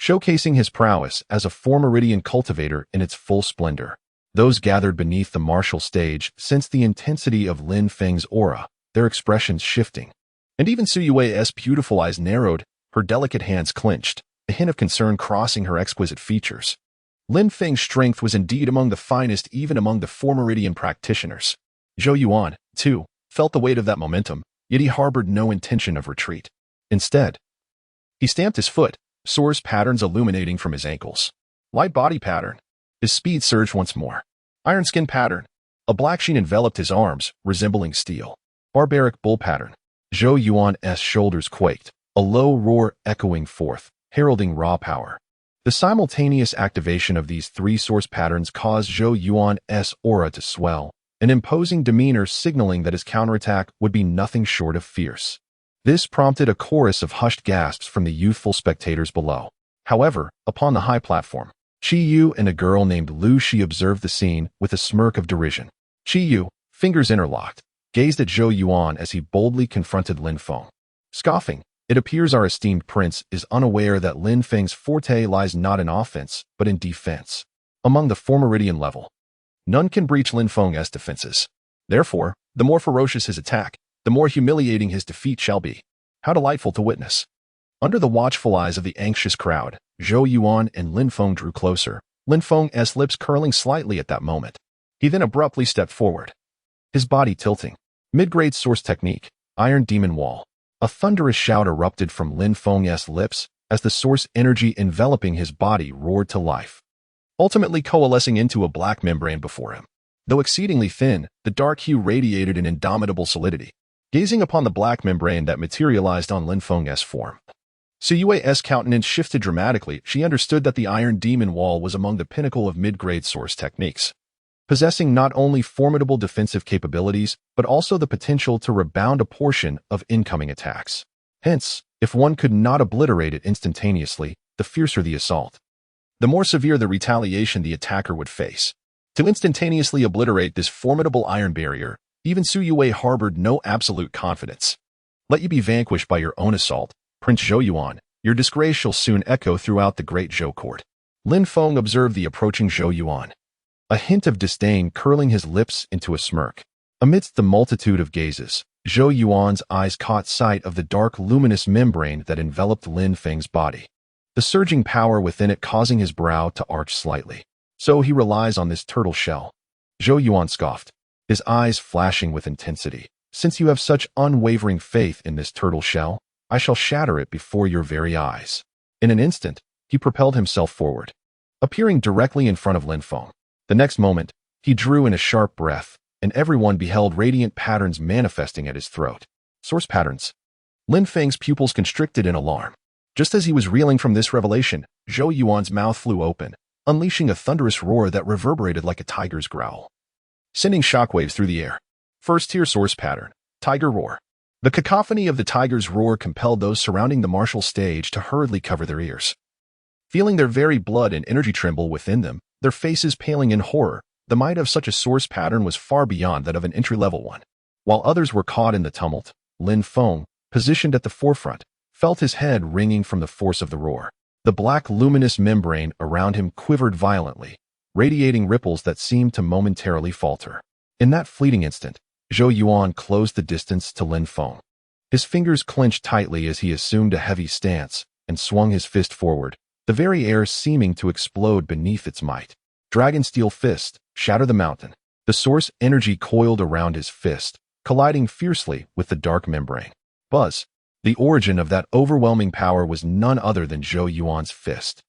showcasing his prowess as a four-meridian cultivator in its full splendor. Those gathered beneath the martial stage sensed the intensity of Lin Feng's aura, their expressions shifting. And even Su Yue's beautiful eyes narrowed, her delicate hands clenched, a hint of concern crossing her exquisite features. Lin Feng's strength was indeed among the finest even among the four-meridian practitioners. Zhou Yuan, too, felt the weight of that momentum, yet he harbored no intention of retreat. Instead, he stamped his foot, source patterns illuminating from his ankles. Light body pattern. His speed surged once more. Iron skin pattern. A black sheen enveloped his arms, resembling steel. Barbaric bull pattern. Zhou Yuan's shoulders quaked, a low roar echoing forth, heralding raw power. The simultaneous activation of these three source patterns caused Zhou Yuan's aura to swell, an imposing demeanor signaling that his counterattack would be nothing short of fierce. This prompted a chorus of hushed gasps from the youthful spectators below. However, upon the high platform, Qi Yu and a girl named Lu Shi observed the scene with a smirk of derision. Qi Yu, fingers interlocked, gazed at Zhou Yuan as he boldly confronted Lin Feng. Scoffing, it appears our esteemed prince is unaware that Lin Feng's forte lies not in offense, but in defense. Among the meridian level, none can breach Lin Feng's defenses. Therefore, the more ferocious his attack, the more humiliating his defeat shall be. How delightful to witness. Under the watchful eyes of the anxious crowd, Zhou Yuan and Lin Feng drew closer, Lin Feng's lips curling slightly at that moment. He then abruptly stepped forward, his body tilting. Mid-grade source technique, Iron Demon Wall. A thunderous shout erupted from Lin Feng's lips as the source energy enveloping his body roared to life, ultimately coalescing into a black membrane before him. Though exceedingly thin, the dark hue radiated an indomitable solidity. Gazing upon the black membrane that materialized on Lin Feng's form, Siyue's countenance shifted dramatically. She understood that the Iron Demon Wall was among the pinnacle of mid-grade source techniques, possessing not only formidable defensive capabilities, but also the potential to rebound a portion of incoming attacks. Hence, if one could not obliterate it instantaneously, the fiercer the assault, the more severe the retaliation the attacker would face. To instantaneously obliterate this formidable iron barrier, even Su Yue harbored no absolute confidence. Let you be vanquished by your own assault, Prince Zhou Yuan. Your disgrace shall soon echo throughout the Great Zhou court. Lin Feng observed the approaching Zhou Yuan, a hint of disdain curling his lips into a smirk. Amidst the multitude of gazes, Zhou Yuan's eyes caught sight of the dark luminous membrane that enveloped Lin Feng's body, the surging power within it causing his brow to arch slightly. So he relies on this turtle shell. Zhou Yuan scoffed, his eyes flashing with intensity. Since you have such unwavering faith in this turtle shell, I shall shatter it before your very eyes. In an instant, he propelled himself forward, appearing directly in front of Lin Feng. The next moment, he drew in a sharp breath, and everyone beheld radiant patterns manifesting at his throat. Source patterns. Lin Feng's pupils constricted in alarm. Just as he was reeling from this revelation, Zhou Yuan's mouth flew open, unleashing a thunderous roar that reverberated like a tiger's growl, sending shockwaves through the air. First-tier source pattern, Tiger Roar. The cacophony of the tiger's roar compelled those surrounding the martial stage to hurriedly cover their ears. Feeling their very blood and energy tremble within them, their faces paling in horror, the might of such a source pattern was far beyond that of an entry-level one. While others were caught in the tumult, Lin Feng, positioned at the forefront, felt his head ringing from the force of the roar. The black luminous membrane around him quivered violently, radiating ripples that seemed to momentarily falter. In that fleeting instant, Zhou Yuan closed the distance to Lin Feng. His fingers clenched tightly as he assumed a heavy stance and swung his fist forward, the very air seeming to explode beneath its might. Dragon Steel Fist, shatter the mountain. The source energy coiled around his fist, colliding fiercely with the dark membrane. Buzz. The origin of that overwhelming power was none other than Zhou Yuan's fist.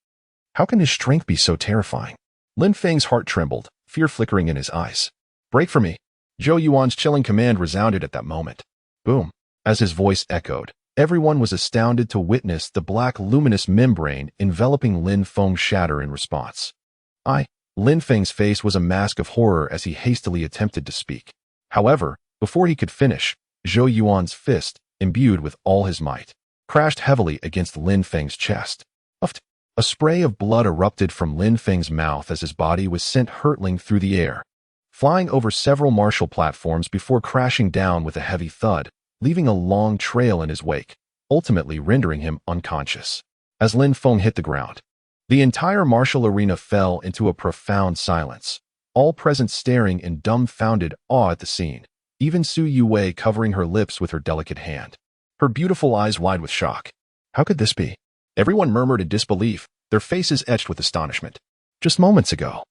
How can his strength be so terrifying? Lin Feng's heart trembled, fear flickering in his eyes. Break for me. Zhou Yuan's chilling command resounded at that moment. Boom. As his voice echoed, everyone was astounded to witness the black luminous membrane enveloping Lin Feng shatter in response. Lin Feng's face was a mask of horror as he hastily attempted to speak. However, before he could finish, Zhou Yuan's fist, imbued with all his might, crashed heavily against Lin Feng's chest. A spray of blood erupted from Lin Feng's mouth as his body was sent hurtling through the air, flying over several martial platforms before crashing down with a heavy thud, leaving a long trail in his wake, ultimately rendering him unconscious. As Lin Feng hit the ground, the entire martial arena fell into a profound silence, all present staring in dumbfounded awe at the scene, even Su Yue covering her lips with her delicate hand, her beautiful eyes wide with shock. How could this be? Everyone murmured in disbelief, their faces etched with astonishment. Just moments ago,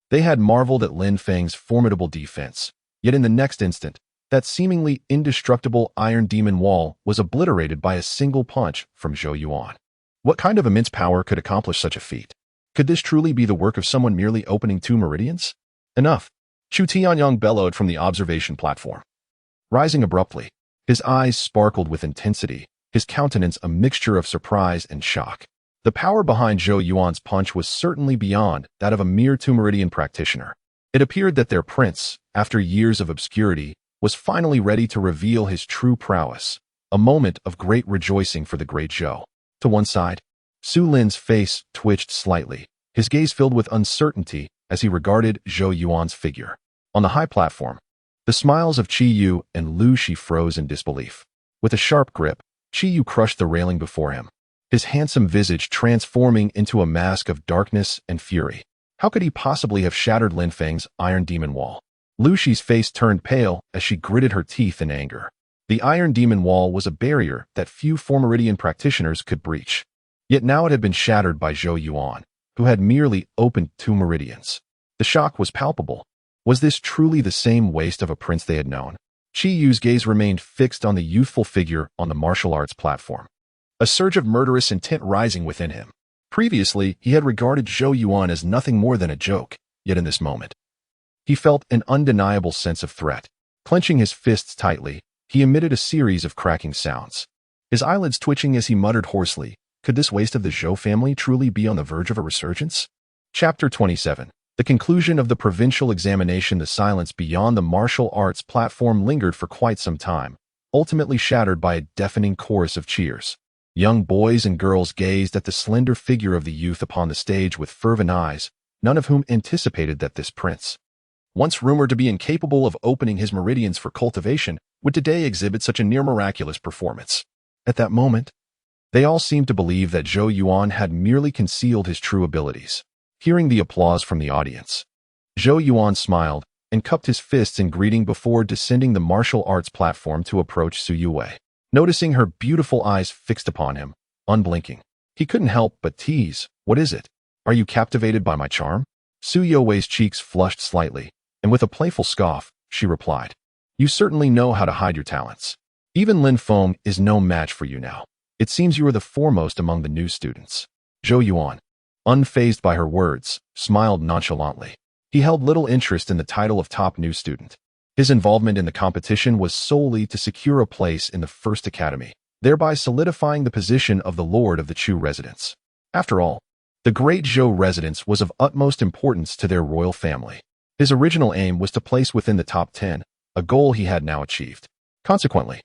they had marveled at Lin Feng's formidable defense, yet in the next instant, that seemingly indestructible Iron Demon Wall was obliterated by a single punch from Zhou Yuan. What kind of immense power could accomplish such a feat? Could this truly be the work of someone merely opening 2 meridians? Enough. Chu Tianyang bellowed from the observation platform. Rising abruptly, his eyes sparkled with intensity, his countenance a mixture of surprise and shock. The power behind Zhou Yuan's punch was certainly beyond that of a mere 2 meridian practitioner. It appeared that their prince, after years of obscurity, was finally ready to reveal his true prowess, a moment of great rejoicing for the Great Zhou. To one side, Su Lin's face twitched slightly, his gaze filled with uncertainty as he regarded Zhou Yuan's figure. On the high platform, the smiles of Qi Yu and Lu Shi froze in disbelief. With a sharp grip, Qi Yu crushed the railing before him, his handsome visage transforming into a mask of darkness and fury. How could he possibly have shattered Lin Feng's iron demon wall? Lu Shi's face turned pale as she gritted her teeth in anger. The iron demon wall was a barrier that few meridian practitioners could breach. Yet now it had been shattered by Zhou Yuan, who had merely opened 2 meridians. The shock was palpable. Was this truly the same waste of a prince they had known? Qi Yu's gaze remained fixed on the youthful figure on the martial arts platform, a surge of murderous intent rising within him. Previously, he had regarded Zhou Yuan as nothing more than a joke, yet in this moment, he felt an undeniable sense of threat. Clenching his fists tightly, he emitted a series of cracking sounds, his eyelids twitching as he muttered hoarsely, "Could this waste of the Zhou family truly be on the verge of a resurgence?" Chapter 27. The conclusion of the provincial examination. The silence beyond the martial arts platform lingered for quite some time, ultimately shattered by a deafening chorus of cheers. Young boys and girls gazed at the slender figure of the youth upon the stage with fervent eyes, none of whom anticipated that this prince, once rumored to be incapable of opening his meridians for cultivation, would today exhibit such a near-miraculous performance. At that moment, they all seemed to believe that Zhou Yuan had merely concealed his true abilities. Hearing the applause from the audience, Zhou Yuan smiled and cupped his fists in greeting before descending the martial arts platform to approach Su Yue. Noticing her beautiful eyes fixed upon him, unblinking, he couldn't help but tease, "What is it? Are you captivated by my charm?" Su Yue's cheeks flushed slightly, and with a playful scoff, she replied, "You certainly know how to hide your talents. Even Lin Feng is no match for you now. It seems you are the foremost among the new students." Zhou Yuan, unfazed by her words, smiled nonchalantly. He held little interest in the title of top new student. His involvement in the competition was solely to secure a place in the first academy, thereby solidifying the position of the Lord of the Chu residence. After all, the Great Zhou residence was of utmost importance to their royal family. His original aim was to place within the top 10, a goal he had now achieved. Consequently,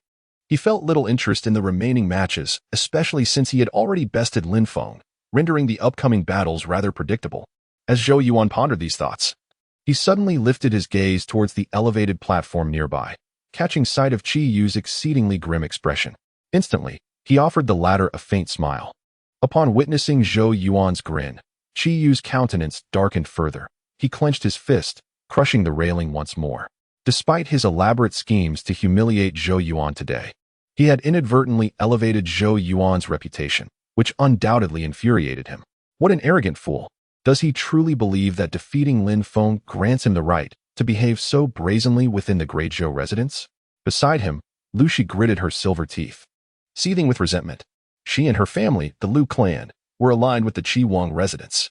he felt little interest in the remaining matches, especially since he had already bested Lin Feng, rendering the upcoming battles rather predictable. As Zhou Yuan pondered these thoughts, he suddenly lifted his gaze towards the elevated platform nearby, catching sight of Qi Yu's exceedingly grim expression. Instantly, he offered the latter a faint smile. Upon witnessing Zhou Yuan's grin, Qi Yu's countenance darkened further. He clenched his fist, crushing the railing once more. Despite his elaborate schemes to humiliate Zhou Yuan today, he had inadvertently elevated Zhou Yuan's reputation, which undoubtedly infuriated him. What an arrogant fool! Does he truly believe that defeating Lin Feng grants him the right to behave so brazenly within the Great Zhou residence? Beside him, Lu Shi gritted her silver teeth. Seething with resentment, she and her family, the Lu clan, were aligned with the Xuanhuang residence.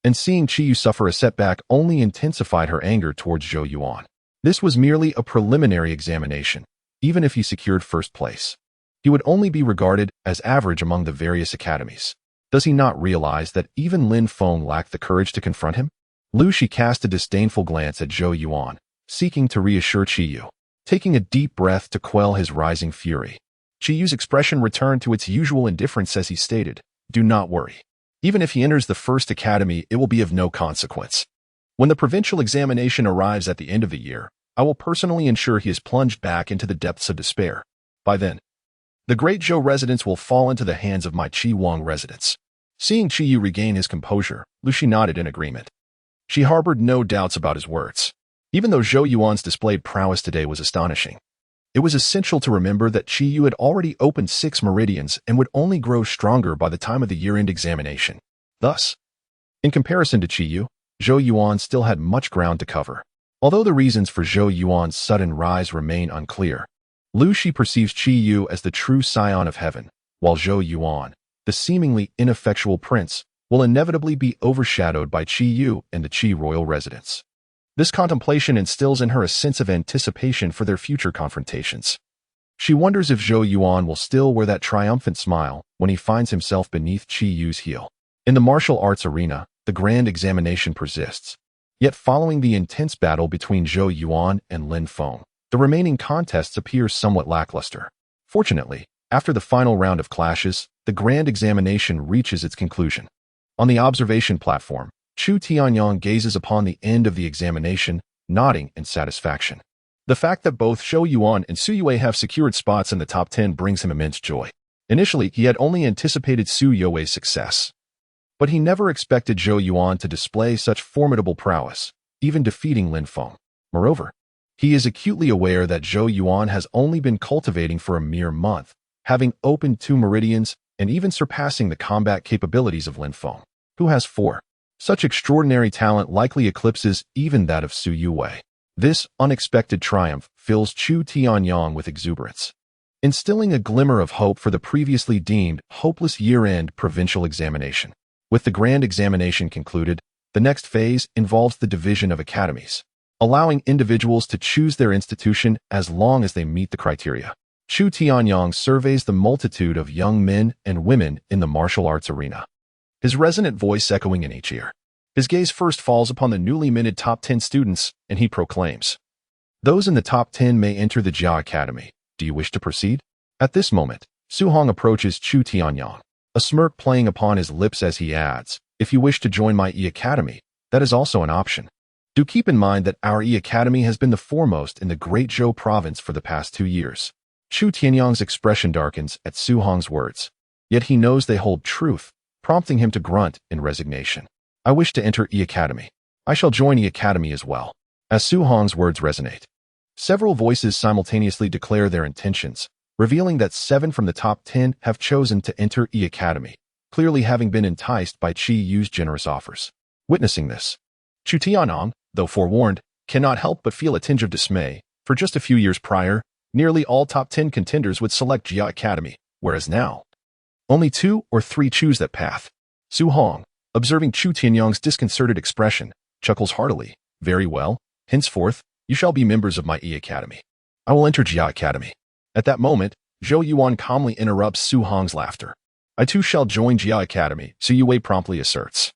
And seeing Qi Yu suffer a setback only intensified her anger towards Zhou Yuan. This was merely a preliminary examination. Even if he secured first place, he would only be regarded as average among the various academies. Does he not realize that even Lin Feng lacked the courage to confront him? Lu Shi cast a disdainful glance at Zhou Yuan, seeking to reassure Qi Yu. Taking a deep breath to quell his rising fury, Qi Yu's expression returned to its usual indifference as he stated, "Do not worry. Even if he enters the first academy, it will be of no consequence. When the provincial examination arrives at the end of the year, I will personally ensure he is plunged back into the depths of despair. By then, the Great Zhou residence will fall into the hands of my Xuanhuang residence." Seeing Qi Yu regain his composure, Lu Shi nodded in agreement. She harbored no doubts about his words. Even though Zhou Yuan's displayed prowess today was astonishing, it was essential to remember that Qi Yu had already opened 6 meridians and would only grow stronger by the time of the year-end examination. Thus, in comparison to Qi Yu, Zhou Yuan still had much ground to cover. Although the reasons for Zhou Yuan's sudden rise remain unclear, Lu Shi perceives Qi Yu as the true scion of heaven, while Zhou Yuan, the seemingly ineffectual prince, will inevitably be overshadowed by Qi Yu and the Qi royal residence. This contemplation instills in her a sense of anticipation for their future confrontations. She wonders if Zhou Yuan will still wear that triumphant smile when he finds himself beneath Qi Yu's heel. In the martial arts arena, the grand examination persists. Yet following the intense battle between Zhou Yuan and Lin Feng, the remaining contests appear somewhat lackluster. Fortunately, after the final round of clashes, the grand examination reaches its conclusion. On the observation platform, Chu Tianyang gazes upon the end of the examination, nodding in satisfaction. The fact that both Zhou Yuan and Su Yue have secured spots in the top 10 brings him immense joy. Initially, he had only anticipated Su Yue's success, but he never expected Zhou Yuan to display such formidable prowess, even defeating Lin Feng. Moreover, he is acutely aware that Zhou Yuan has only been cultivating for a mere month, having opened 2 meridians and even surpassing the combat capabilities of Lin Feng, who has 4. Such extraordinary talent likely eclipses even that of Su Yue. This unexpected triumph fills Chu Tianyang with exuberance, instilling a glimmer of hope for the previously deemed hopeless year-end provincial examination. With the grand examination concluded, the next phase involves the division of academies, allowing individuals to choose their institution as long as they meet the criteria. Chu Tianyang surveys the multitude of young men and women in the martial arts arena, his resonant voice echoing in each ear. His gaze first falls upon the newly minted top 10 students, and he proclaims, "Those in the top 10 may enter the Jia Academy. Do you wish to proceed?" At this moment, Su Hong approaches Chu Tianyang, a smirk playing upon his lips as he adds, "If you wish to join my E-Academy, that is also an option. Do keep in mind that our E-Academy has been the foremost in the Great Zhou province for the past 2 years." Chu Tianyang's expression darkens at Su Hong's words, yet he knows they hold truth, prompting him to grunt in resignation. "I wish to enter E-Academy. I shall join E-Academy as well." As Su Hong's words resonate, several voices simultaneously declare their intentions, revealing that 7 from the top 10 have chosen to enter E-Academy, clearly having been enticed by Qi Yu's generous offers. Witnessing this, Chu Tianyang, though forewarned, cannot help but feel a tinge of dismay, for just a few years prior, nearly all top 10 contenders would select Jia Academy, whereas now, only 2 or 3 choose that path. Su Hong, observing Chu Tianyang's disconcerted expression, chuckles heartily. "Very well. Henceforth, you shall be members of my E-Academy. I will enter Jia Academy." At that moment, Zhou Yuan calmly interrupts Su Hong's laughter. "I too shall join Jia Academy," Su Yue promptly asserts.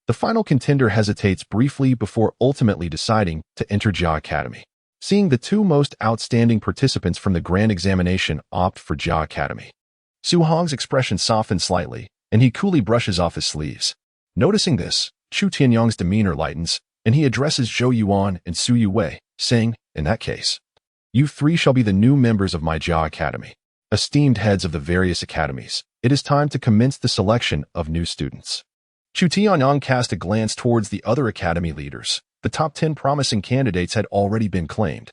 The final contender hesitates briefly before ultimately deciding to enter Jia Academy. Seeing the 2 most outstanding participants from the grand examination opt for Jia Academy, Su Hong's expression softens slightly, and he coolly brushes off his sleeves. Noticing this, Chu Tianyang's demeanor lightens, and he addresses Zhou Yuan and Su Yue, saying, "In that case, you 3 shall be the new members of my Jia Academy. Esteemed heads of the various academies, it is time to commence the selection of new students." Chu Tianyang cast a glance towards the other academy leaders. The top 10 promising candidates had already been claimed,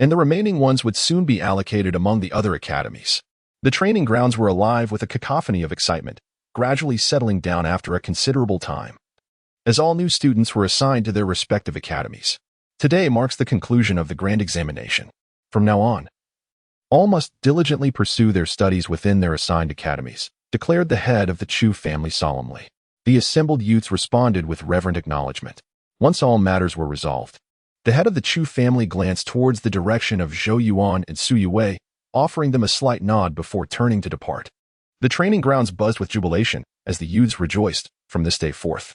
and the remaining ones would soon be allocated among the other academies. The training grounds were alive with a cacophony of excitement, gradually settling down after a considerable time, as all new students were assigned to their respective academies. Today marks the conclusion of the grand examination. From now on, all must diligently pursue their studies within their assigned academies, declared the head of the Chu family solemnly. The assembled youths responded with reverent acknowledgement. Once all matters were resolved, the head of the Chu family glanced towards the direction of Zhou Yuan and Su Yue, offering them a slight nod before turning to depart. The training grounds buzzed with jubilation as the youths rejoiced. From this day forth,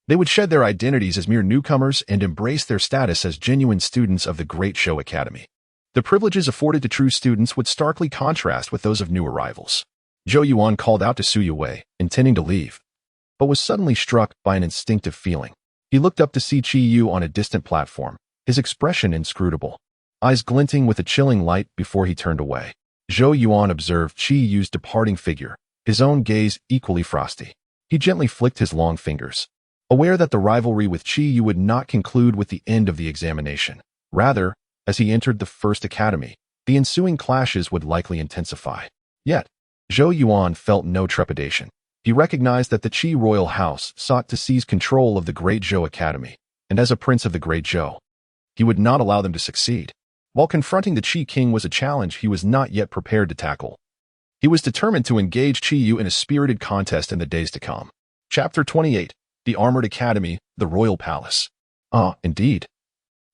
they would shed their identities as mere newcomers and embrace their status as genuine students of the Great Zhou Academy. The privileges afforded to true students would starkly contrast with those of new arrivals. Zhou Yuan called out to Su Yue, intending to leave, but was suddenly struck by an instinctive feeling. He looked up to see Qi Yu on a distant platform, his expression inscrutable, eyes glinting with a chilling light before he turned away. Zhou Yuan observed Qi Yu's departing figure, his own gaze equally frosty. He gently flicked his long fingers, aware that the rivalry with Qi Yu would not conclude with the end of the examination. Rather, as he entered the first academy, the ensuing clashes would likely intensify. Yet, Zhou Yuan felt no trepidation. He recognized that the Qi royal house sought to seize control of the Great Zhou Academy, and as a prince of the Great Zhou, he would not allow them to succeed. While confronting the Qi king was a challenge he was not yet prepared to tackle, he was determined to engage Qi Yu in a spirited contest in the days to come. Chapter 28, The Armored Academy, the Royal Palace. Ah, indeed.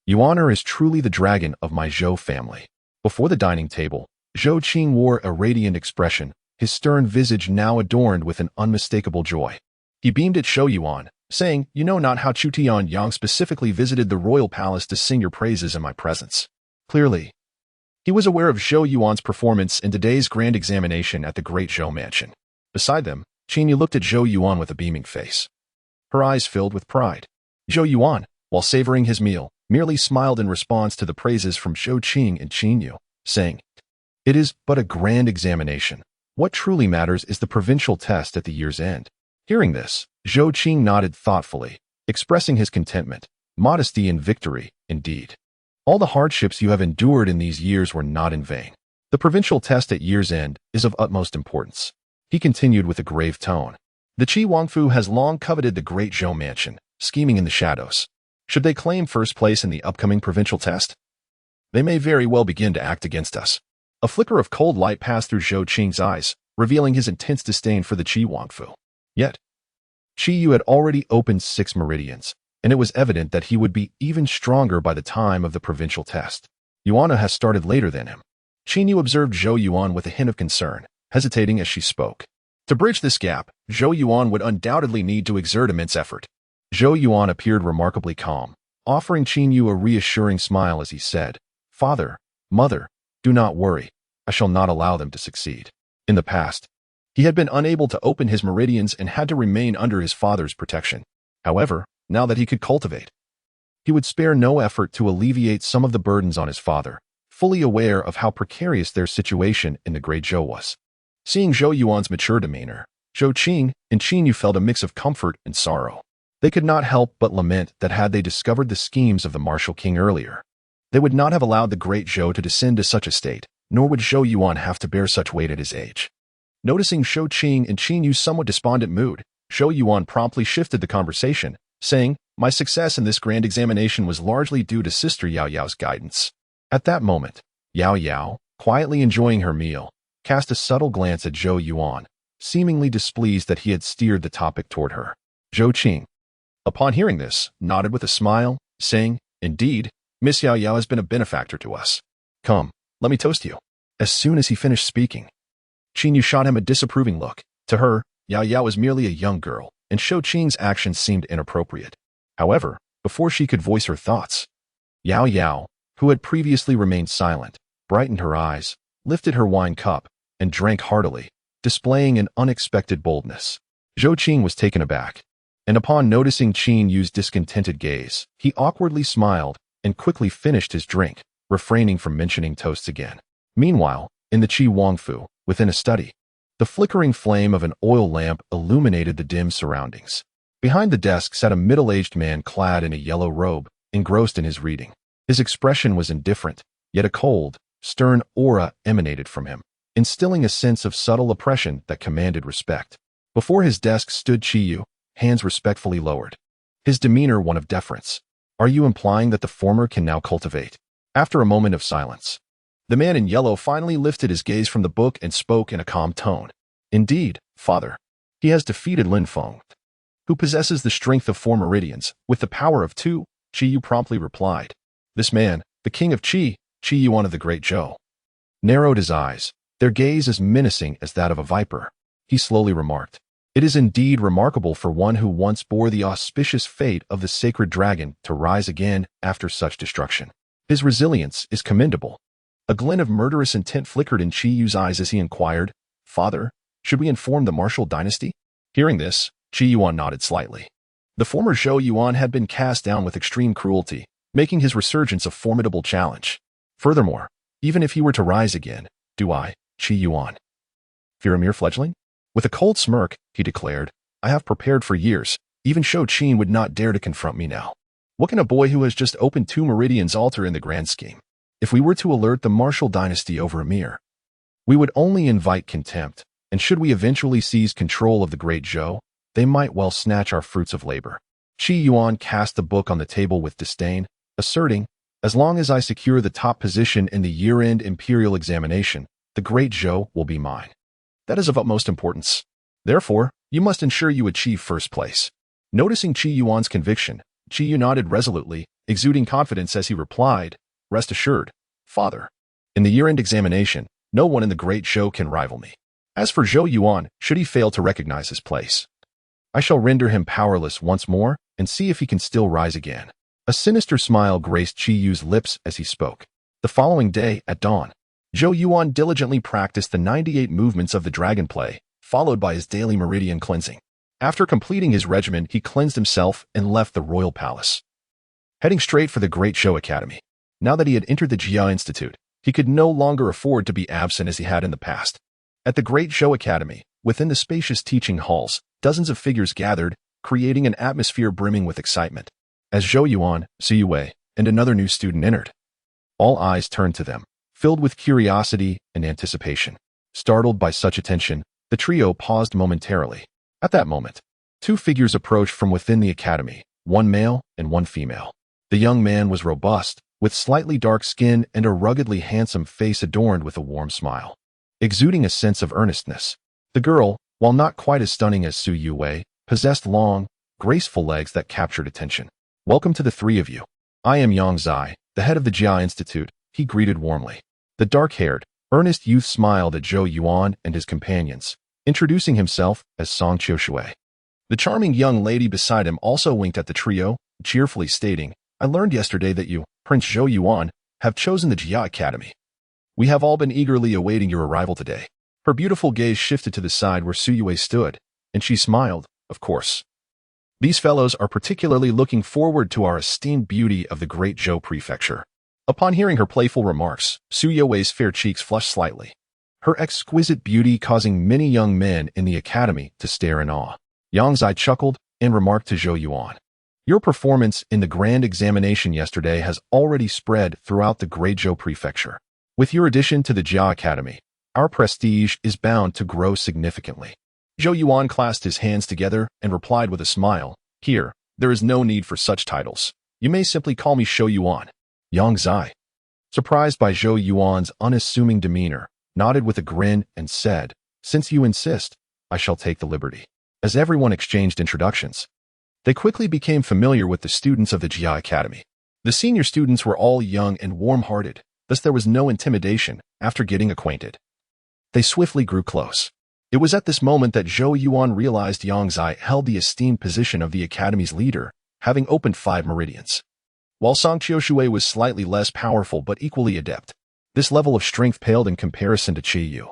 Yuaner is truly the dragon of my Zhou family. Before the dining table, Zhou Qing wore a radiant expression, his stern visage now adorned with an unmistakable joy. He beamed at Zhou Yuan, saying, "You know not how Xuanhuang specifically visited the royal palace to sing your praises in my presence." Clearly, he was aware of Zhou Yuan's performance in today's grand examination at the Great Zhou mansion. Beside them, Qin looked at Zhou Yuan with a beaming face. Her eyes filled with pride. Zhou Yuan, while savoring his meal, merely smiled in response to the praises from Zhou Qing and Qin Yu, saying, "It is but a grand examination. What truly matters is the provincial test at the year's end." Hearing this, Zhou Qing nodded thoughtfully, expressing his contentment. Modesty and victory, indeed. All the hardships you have endured in these years were not in vain. The provincial test at year's end is of utmost importance. He continued with a grave tone. The Qi Wangfu has long coveted the Great Zhou mansion, scheming in the shadows. Should they claim first place in the upcoming provincial test, they may very well begin to act against us. A flicker of cold light passed through Zhou Qing's eyes, revealing his intense disdain for the Qi Wangfu. Yet, Qi Yu had already opened 6 meridians, and it was evident that he would be even stronger by the time of the provincial test. Yuana has started later than him. Qin Yu observed Zhou Yuan with a hint of concern, hesitating as she spoke. To bridge this gap, Zhou Yuan would undoubtedly need to exert immense effort. Zhou Yuan appeared remarkably calm, offering Qin Yu a reassuring smile as he said, "Father, mother, do not worry. I shall not allow them to succeed." In the past, he had been unable to open his meridians and had to remain under his father's protection. However, now that he could cultivate, he would spare no effort to alleviate some of the burdens on his father, fully aware of how precarious their situation in the Great Zhou was. Seeing Zhou Yuan's mature demeanor, Zhou Qing and Qin Yu felt a mix of comfort and sorrow. They could not help but lament that had they discovered the schemes of the martial king earlier, they would not have allowed the Great Zhou to descend to such a state, nor would Zhou Yuan have to bear such weight at his age. Noticing Zhou Qing and Qin Yu's somewhat despondent mood, Zhou Yuan promptly shifted the conversation, saying, "My success in this grand examination was largely due to Sister Yao Yao's guidance." At that moment, Yao Yao, quietly enjoying her meal, cast a subtle glance at Zhou Yuan, seemingly displeased that he had steered the topic toward her. Zhou Qing, upon hearing this, nodded with a smile, saying, "Indeed, Miss Yao Yao has been a benefactor to us. Come, let me toast you." As soon as he finished speaking, Qin Yu shot him a disapproving look. To her, Yao Yao was merely a young girl, and Zhou Qing's actions seemed inappropriate. However, before she could voice her thoughts, Yao Yao, who had previously remained silent, brightened her eyes, lifted her wine cup, and drank heartily, displaying an unexpected boldness. Zhou Qing was taken aback, and upon noticing Qin Yu's discontented gaze, he awkwardly smiled and quickly finished his drink, refraining from mentioning toasts again. Meanwhile, in the Qi Wangfu, within a study, the flickering flame of an oil lamp illuminated the dim surroundings. Behind the desk sat a middle-aged man clad in a yellow robe, engrossed in his reading. His expression was indifferent, yet a cold, stern aura emanated from him, instilling a sense of subtle oppression that commanded respect. Before his desk stood Qi Yu, hands respectfully lowered, his demeanor one of deference. "Are you implying that the former can now cultivate?" After a moment of silence, the man in yellow finally lifted his gaze from the book and spoke in a calm tone. "Indeed, father. He has defeated Lin Feng, who possesses the strength of 4 meridians, with the power of 2, Qi Yu promptly replied. This man, the king of Qi Yuan of the Great Zhou, narrowed his eyes, their gaze as menacing as that of a viper. He slowly remarked, "It is indeed remarkable for one who once bore the auspicious fate of the sacred dragon to rise again after such destruction. His resilience is commendable." A glint of murderous intent flickered in Qi Yu's eyes as he inquired, "Father, should we inform the martial dynasty?" Hearing this, Qi Yuan nodded slightly. The former Zhou Yuan had been cast down with extreme cruelty, making his resurgence a formidable challenge. Furthermore, even if he were to rise again, do I, Qi Yuan, fear a mere fledgling? With a cold smirk, he declared, "I have prepared for years. Even Zhou Qin would not dare to confront me now. What can a boy who has just opened 2 meridians alter in the grand scheme? If we were to alert the martial dynasty over a mere, we would only invite contempt, and should we eventually seize control of the Great Zhou, they might well snatch our fruits of labor." Qi Yuan cast the book on the table with disdain, asserting, "As long as I secure the top position in the year-end imperial examination, the Great Zhou will be mine. That is of utmost importance. Therefore, you must ensure you achieve first place." Noticing Qi Yuan's conviction, Qi Yu nodded resolutely, exuding confidence as he replied, "Rest assured, father. In the year-end examination, no one in the Great Zhou can rival me. As for Zhou Yuan, should he fail to recognize his place, I shall render him powerless once more and see if he can still rise again." A sinister smile graced Qi Yu's lips as he spoke. The following day, at dawn, Zhou Yuan diligently practiced the 98 movements of the dragon play, followed by his daily meridian cleansing. After completing his regimen, he cleansed himself and left the royal palace, heading straight for the Great Zhou Academy. Now that he had entered the Jia Institute, he could no longer afford to be absent as he had in the past. At the Great Zhou Academy, within the spacious teaching halls, dozens of figures gathered, creating an atmosphere brimming with excitement. As Zhou Yuan, Xu Wei, and another new student entered, all eyes turned to them, filled with curiosity and anticipation. Startled by such attention, the trio paused momentarily. At that moment, two figures approached from within the academy, one male and one female. The young man was robust, with slightly dark skin and a ruggedly handsome face adorned with a warm smile, exuding a sense of earnestness. The girl, while not quite as stunning as Xu Wei, possessed long, graceful legs that captured attention. "Welcome to the three of you. I am Yang Zai, the head of the Jia Institute," he greeted warmly. The dark-haired, earnest youth smiled at Zhou Yuan and his companions, introducing himself as Song Qiushui. The charming young lady beside him also winked at the trio, cheerfully stating, "I learned yesterday that you, Prince Zhou Yuan, have chosen the Jia Academy. We have all been eagerly awaiting your arrival today." Her beautiful gaze shifted to the side where Xu Wei stood, and she smiled, "Of course. These fellows are particularly looking forward to our esteemed beauty of the Great Zhou Prefecture." Upon hearing her playful remarks, Xu Wei's fair cheeks flushed slightly, her exquisite beauty causing many young men in the academy to stare in awe. Yang Zai chuckled and remarked to Zhou Yuan, "Your performance in the grand examination yesterday has already spread throughout the Great Zhou Prefecture. With your addition to the Jia Academy, our prestige is bound to grow significantly." Zhou Yuan clasped his hands together and replied with a smile, "Here, there is no need for such titles. You may simply call me Zhou Yuan." Yang Zai, surprised by Zhou Yuan's unassuming demeanor, nodded with a grin and said, "Since you insist, I shall take the liberty." As everyone exchanged introductions, they quickly became familiar with the students of the Jia Academy. The senior students were all young and warm-hearted, thus there was no intimidation after getting acquainted. They swiftly grew close. It was at this moment that Zhou Yuan realized Yang Zai held the esteemed position of the academy's leader, having opened 5 meridians. While Song Qiushui was slightly less powerful but equally adept, this level of strength paled in comparison to Qi Yu,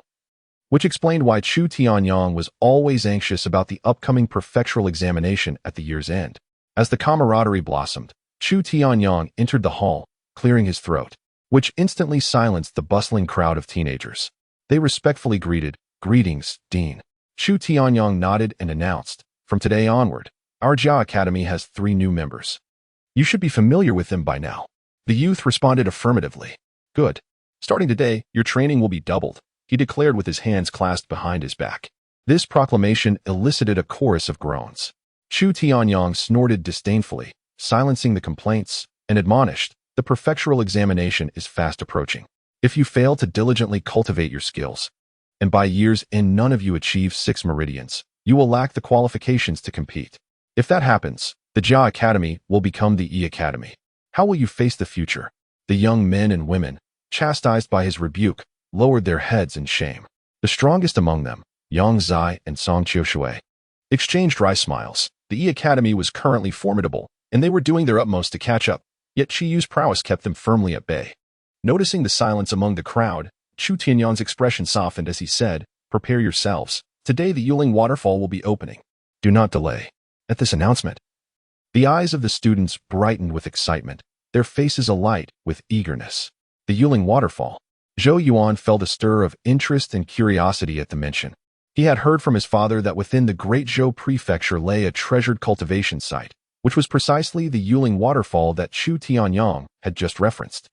which explained why Chu Tianyang was always anxious about the upcoming prefectural examination at the year's end. As the camaraderie blossomed, Chu Tianyang entered the hall, clearing his throat, which instantly silenced the bustling crowd of teenagers. They respectfully greeted, "Greetings, Dean." Chu Tianyang nodded and announced, "From today onward, our Jia Academy has 3 new members. You should be familiar with them by now." The youth responded affirmatively. "Good. Starting today, your training will be doubled," he declared with his hands clasped behind his back. This proclamation elicited a chorus of groans. Chu Tianyang snorted disdainfully, silencing the complaints, and admonished, "The prefectural examination is fast approaching. If you fail to diligently cultivate your skills, and by year's end none of you achieve 6 meridians, you will lack the qualifications to compete. If that happens, the Jia Academy will become the E Academy. How will you face the future?" The young men and women, chastised by his rebuke, lowered their heads in shame. The strongest among them, Yang Zai and Song Qiushui, exchanged dry smiles. The E Academy was currently formidable, and they were doing their utmost to catch up, yet Qi Yu's prowess kept them firmly at bay. Noticing the silence among the crowd, Chu Tianyang's expression softened as he said, "Prepare yourselves. Today the Yuling Waterfall will be opening. Do not delay." At this announcement, the eyes of the students brightened with excitement, their faces alight with eagerness. The Yuling Waterfall. Zhou Yuan felt a stir of interest and curiosity at the mention. He had heard from his father that within the Great Zhou Prefecture lay a treasured cultivation site, which was precisely the Yuling Waterfall that Chu Tianyang had just referenced.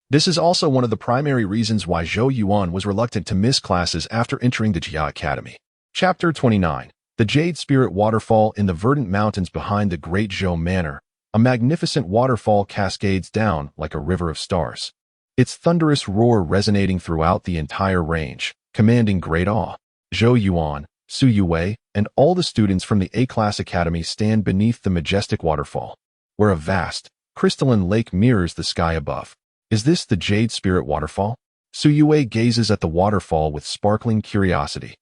This is also one of the primary reasons why Zhou Yuan was reluctant to miss classes after entering the Jia Academy. Chapter 29. The Jade Spirit Waterfall. In the verdant mountains behind the Great Zhou Manor, a magnificent waterfall cascades down like a river of stars, its thunderous roar resonating throughout the entire range, commanding great awe. Zhou Yuan, Xu Wei, and all the students from the A-Class Academy stand beneath the majestic waterfall, where a vast, crystalline lake mirrors the sky above. Is this the Jade Spirit Waterfall? Xu Wei gazes at the waterfall with sparkling curiosity,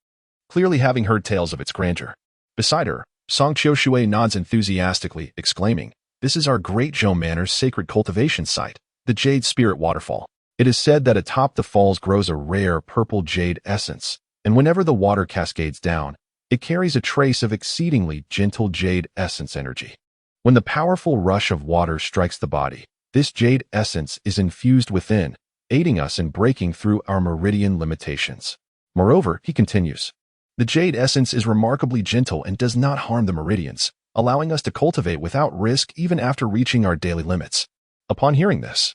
clearly having heard tales of its grandeur. Beside her, Song Qiushui nods enthusiastically, exclaiming, "This is our Great Zhou Manor's sacred cultivation site, the Jade Spirit Waterfall. It is said that atop the falls grows a rare purple jade essence, and whenever the water cascades down, it carries a trace of exceedingly gentle jade essence energy. When the powerful rush of water strikes the body, this jade essence is infused within, aiding us in breaking through our meridian limitations. Moreover," he continues, "the jade essence is remarkably gentle and does not harm the meridians, allowing us to cultivate without risk even after reaching our daily limits." Upon hearing this,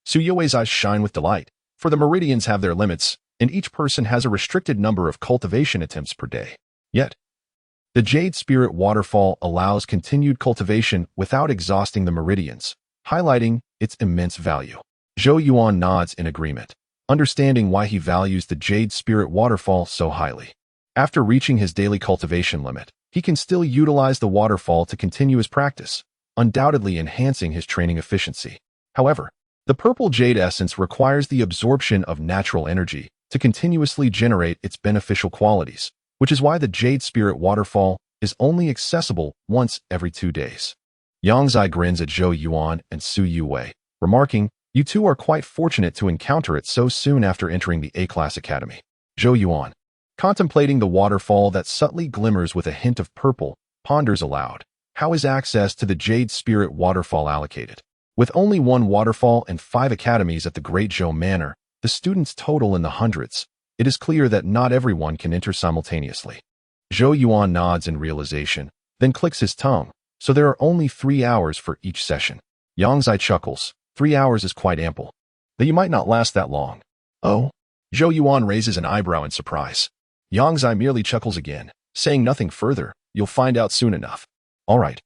Su Yue's eyes shine with delight, for the meridians have their limits, and each person has a restricted number of cultivation attempts per day. Yet, the Jade Spirit Waterfall allows continued cultivation without exhausting the meridians, highlighting its immense value. Zhou Yuan nods in agreement, understanding why he values the Jade Spirit Waterfall so highly. After reaching his daily cultivation limit, he can still utilize the waterfall to continue his practice, undoubtedly enhancing his training efficiency. However, the purple jade essence requires the absorption of natural energy to continuously generate its beneficial qualities, which is why the Jade Spirit Waterfall is only accessible once every 2 days. Yang Zai grins at Zhou Yuan and Su Yue, remarking, "You two are quite fortunate to encounter it so soon after entering the A-Class Academy." Zhou Yuan, contemplating the waterfall that subtly glimmers with a hint of purple, ponders aloud, "How is access to the Jade Spirit Waterfall allocated?" With only one waterfall and 5 academies at the Great Zhou Manor, the students total in the hundreds, it is clear that not everyone can enter simultaneously. Zhou Yuan nods in realization, then clicks his tongue, so there are only 3 hours for each session. Yang Zai chuckles, 3 hours is quite ample. Though you might not last that long. Oh? Zhou Yuan raises an eyebrow in surprise. Yang Zai merely chuckles again, saying nothing further, "You'll find out soon enough." All right.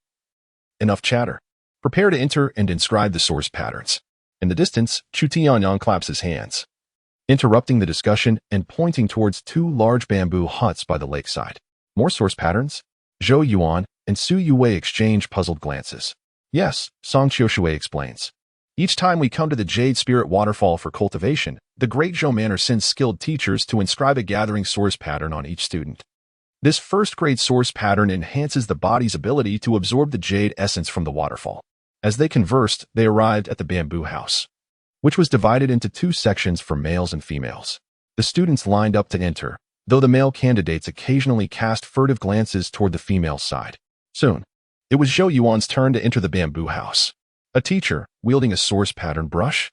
Enough chatter. Prepare to enter and inscribe the source patterns. In the distance, Chu Tianyang claps his hands, interrupting the discussion and pointing towards 2 large bamboo huts by the lakeside. More source patterns? Zhou Yuan and Su Yue exchange puzzled glances. Yes, Song Qiushui explains. Each time we come to the Jade Spirit Waterfall for cultivation, the Great Zhou Manor sends skilled teachers to inscribe a gathering source pattern on each student. This first-grade source pattern enhances the body's ability to absorb the jade essence from the waterfall. As they conversed, they arrived at the bamboo house, which was divided into 2 sections for males and females. The students lined up to enter, though the male candidates occasionally cast furtive glances toward the female side. Soon, it was Zhou Yuan's turn to enter the bamboo house. A teacher, wielding a source pattern brush,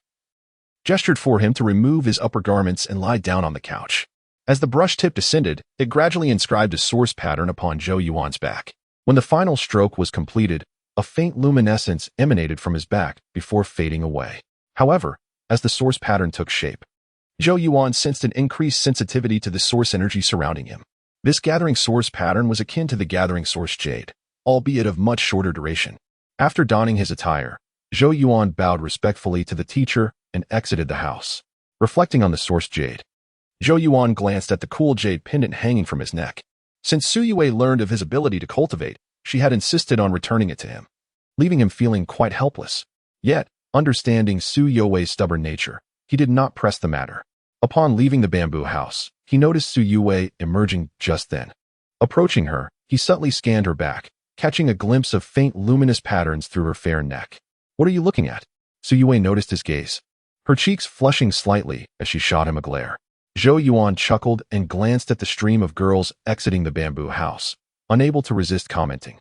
gestured for him to remove his upper garments and lie down on the couch. As the brush tip descended, it gradually inscribed a source pattern upon Zhou Yuan's back. When the final stroke was completed, a faint luminescence emanated from his back before fading away. However, as the source pattern took shape, Zhou Yuan sensed an increased sensitivity to the source energy surrounding him. This gathering source pattern was akin to the gathering source jade, albeit of much shorter duration. After donning his attire, Zhou Yuan bowed respectfully to the teacher and exited the house. Reflecting on the source jade, Zhou Yuan glanced at the cool jade pendant hanging from his neck. Since Su Yue learned of his ability to cultivate, she had insisted on returning it to him, leaving him feeling quite helpless. Yet, understanding Su Yue's stubborn nature, he did not press the matter. Upon leaving the bamboo house, he noticed Su Yue emerging just then. Approaching her, he subtly scanned her back, catching a glimpse of faint luminous patterns through her fair neck. "What are you looking at?" Su Yue noticed his gaze, her cheeks flushing slightly as she shot him a glare. Zhou Yuan chuckled and glanced at the stream of girls exiting the bamboo house, unable to resist commenting.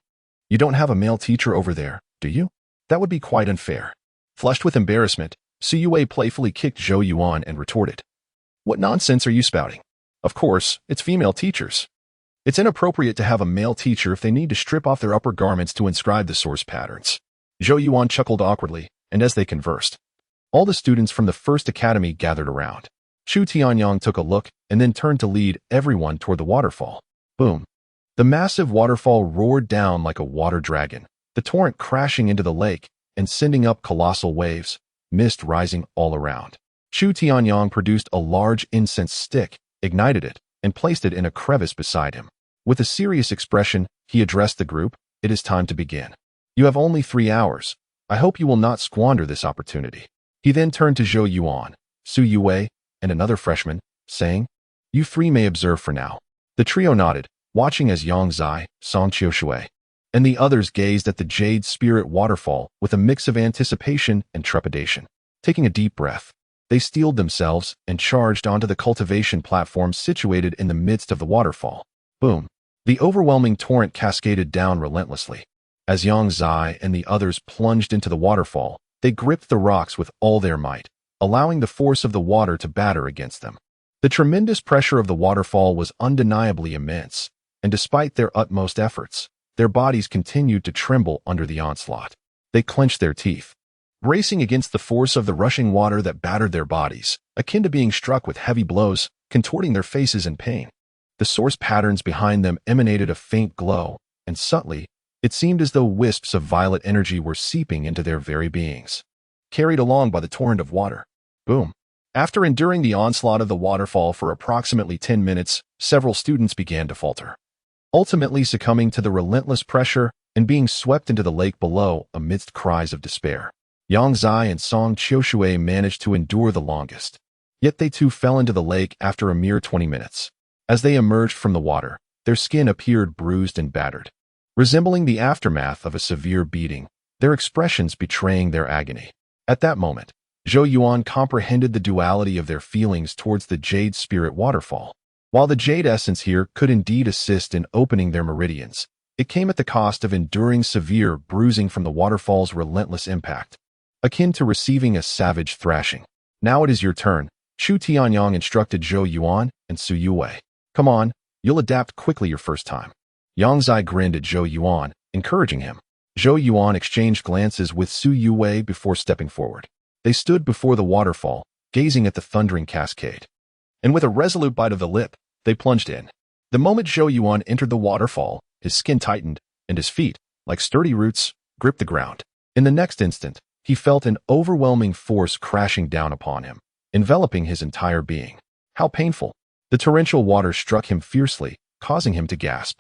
"You don't have a male teacher over there, do you? That would be quite unfair." Flushed with embarrassment, Su Yue playfully kicked Zhou Yuan and retorted, "What nonsense are you spouting? Of course, it's female teachers. It's inappropriate to have a male teacher if they need to strip off their upper garments to inscribe the source patterns." Zhou Yuan chuckled awkwardly, and as they conversed, all the students from the first academy gathered around. Chu Tianyang took a look and then turned to lead everyone toward the waterfall. Boom. The massive waterfall roared down like a water dragon, the torrent crashing into the lake and sending up colossal waves, mist rising all around. Chu Tianyang produced a large incense stick, ignited it, and placed it in a crevice beside him. With a serious expression, he addressed the group, "It is time to begin. You have only 3 hours. I hope you will not squander this opportunity." He then turned to Zhou Yuan, Su Yue, and another freshman, saying, "You 3 may observe for now." The trio nodded, watching as Yang Zai, Song Qiushui, and the others gazed at the Jade Spirit waterfall with a mix of anticipation and trepidation. Taking a deep breath, they steeled themselves and charged onto the cultivation platform situated in the midst of the waterfall. Boom! The overwhelming torrent cascaded down relentlessly. As Yang Zai and the others plunged into the waterfall, they gripped the rocks with all their might, allowing the force of the water to batter against them. The tremendous pressure of the waterfall was undeniably immense, and despite their utmost efforts, their bodies continued to tremble under the onslaught. They clenched their teeth, bracing against the force of the rushing water that battered their bodies, akin to being struck with heavy blows, contorting their faces in pain. The source patterns behind them emanated a faint glow, and subtly, it seemed as though wisps of violet energy were seeping into their very beings, carried along by the torrent of water. Boom! After enduring the onslaught of the waterfall for approximately 10 minutes, several students began to falter, ultimately succumbing to the relentless pressure and being swept into the lake below amidst cries of despair. Yang Zai and Song Qiushui managed to endure the longest, yet they too fell into the lake after a mere 20 minutes. As they emerged from the water, their skin appeared bruised and battered, resembling the aftermath of a severe beating, their expressions betraying their agony. At that moment, Zhou Yuan comprehended the duality of their feelings towards the Jade Spirit waterfall. While the Jade essence here could indeed assist in opening their meridians, it came at the cost of enduring severe bruising from the waterfall's relentless impact, akin to receiving a savage thrashing. Now it is your turn, Shu Tianyang instructed Zhou Yuan and Su Yuwei. Come on, you'll adapt quickly your first time. Yang Zai grinned at Zhou Yuan, encouraging him. Zhou Yuan exchanged glances with Su Yuwei before stepping forward. They stood before the waterfall, gazing at the thundering cascade. And with a resolute bite of the lip, they plunged in. The moment Zhou Yuan entered the waterfall, his skin tightened, and his feet, like sturdy roots, gripped the ground. In the next instant, he felt an overwhelming force crashing down upon him, enveloping his entire being. How painful! The torrential water struck him fiercely, causing him to gasp,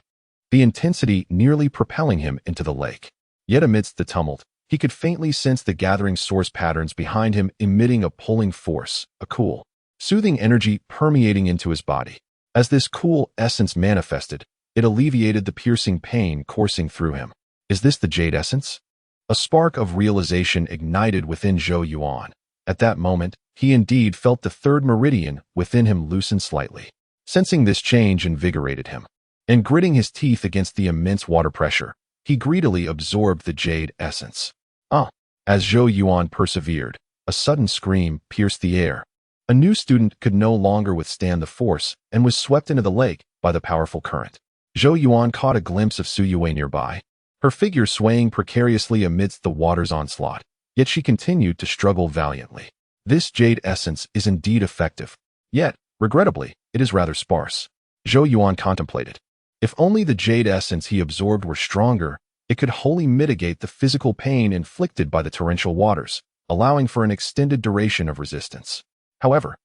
the intensity nearly propelling him into the lake. Yet amidst the tumult, he could faintly sense the gathering source patterns behind him emitting a pulling force, a cool, soothing energy permeating into his body. As this cool essence manifested, it alleviated the piercing pain coursing through him. Is this the Jade essence? A spark of realization ignited within Zhou Yuan. At that moment, he indeed felt the third meridian within him loosen slightly. Sensing this change invigorated him, and gritting his teeth against the immense water pressure, he greedily absorbed the Jade essence. As Zhou Yuan persevered, a sudden scream pierced the air. A new student could no longer withstand the force and was swept into the lake by the powerful current. Zhou Yuan caught a glimpse of Su Yuwei nearby, her figure swaying precariously amidst the water's onslaught, yet she continued to struggle valiantly. This Jade essence is indeed effective, yet, regrettably, it is rather sparse. Zhou Yuan contemplated. If only the Jade essence he absorbed were stronger, it could wholly mitigate the physical pain inflicted by the torrential waters, allowing for an extended duration of resistance. However,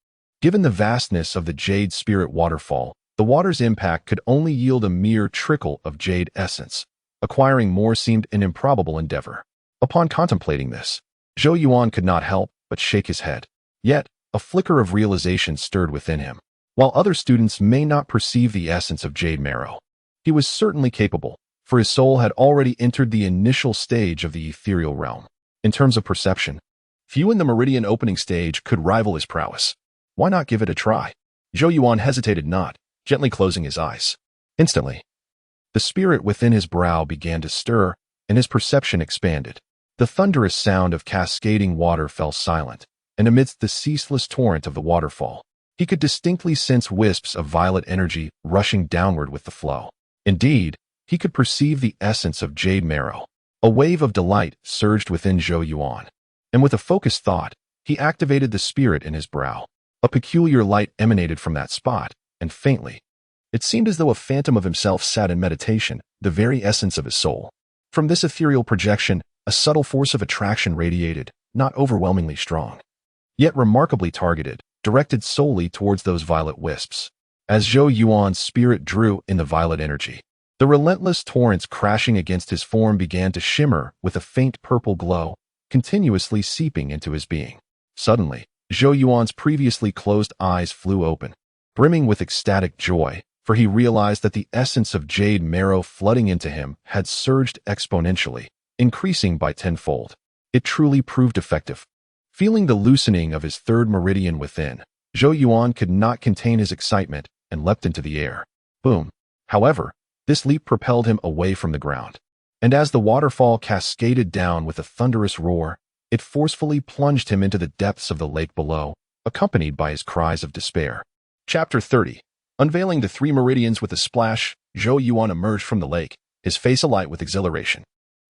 given the vastness of the Jade Spirit waterfall, the water's impact could only yield a mere trickle of Jade essence. Acquiring more seemed an improbable endeavor. Upon contemplating this, Zhou Yuan could not help but shake his head. Yet, a flicker of realization stirred within him. While other students may not perceive the essence of Jade Marrow, he was certainly capable, for his soul had already entered the initial stage of the ethereal realm. In terms of perception, few in the meridian opening stage could rival his prowess. Why not give it a try? Zhou Yuan hesitated not, gently closing his eyes. Instantly, the spirit within his brow began to stir, and his perception expanded. The thunderous sound of cascading water fell silent, and amidst the ceaseless torrent of the waterfall, he could distinctly sense wisps of violet energy rushing downward with the flow. Indeed, he could perceive the essence of Jade Marrow. A wave of delight surged within Zhou Yuan, and with a focused thought, he activated the spirit in his brow. A peculiar light emanated from that spot, and faintly, it seemed as though a phantom of himself sat in meditation, the very essence of his soul. From this ethereal projection, a subtle force of attraction radiated, not overwhelmingly strong, yet remarkably targeted, directed solely towards those violet wisps. As Zhou Yuan's spirit drew in the violet energy, the relentless torrents crashing against his form began to shimmer with a faint purple glow, continuously seeping into his being. Suddenly, Zhou Yuan's previously closed eyes flew open, brimming with ecstatic joy, for he realized that the essence of jade marrow flooding into him had surged exponentially, increasing by tenfold. It truly proved effective. Feeling the loosening of his third meridian within, Zhou Yuan could not contain his excitement and leapt into the air. Boom! However, this leap propelled him away from the ground. And as the waterfall cascaded down with a thunderous roar, it forcefully plunged him into the depths of the lake below, accompanied by his cries of despair. Chapter 30. Unveiling the 3 meridians with a splash, Zhou Yuan emerged from the lake, his face alight with exhilaration.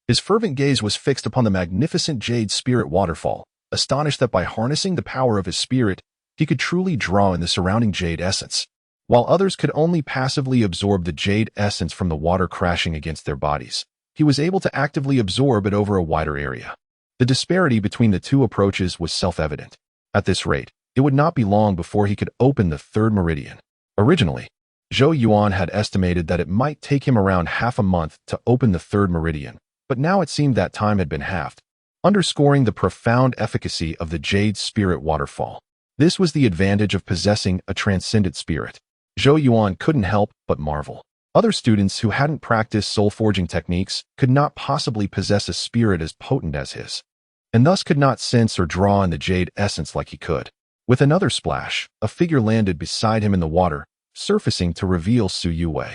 His fervent gaze was fixed upon the magnificent jade spirit waterfall, astonished that by harnessing the power of his spirit, he could truly draw in the surrounding jade essence. While others could only passively absorb the jade essence from the water crashing against their bodies, he was able to actively absorb it over a wider area. The disparity between the two approaches was self-evident. At this rate, it would not be long before he could open the 3rd meridian. Originally, Zhou Yuan had estimated that it might take him around half a month to open the 3rd meridian, but now it seemed that time had been halved, underscoring the profound efficacy of the jade spirit waterfall. This was the advantage of possessing a transcendent spirit. Zhou Yuan couldn't help but marvel. Other students who hadn't practiced soul-forging techniques could not possibly possess a spirit as potent as his, and thus could not sense or draw in the jade essence like he could. With another splash, a figure landed beside him in the water, surfacing to reveal Su Yue.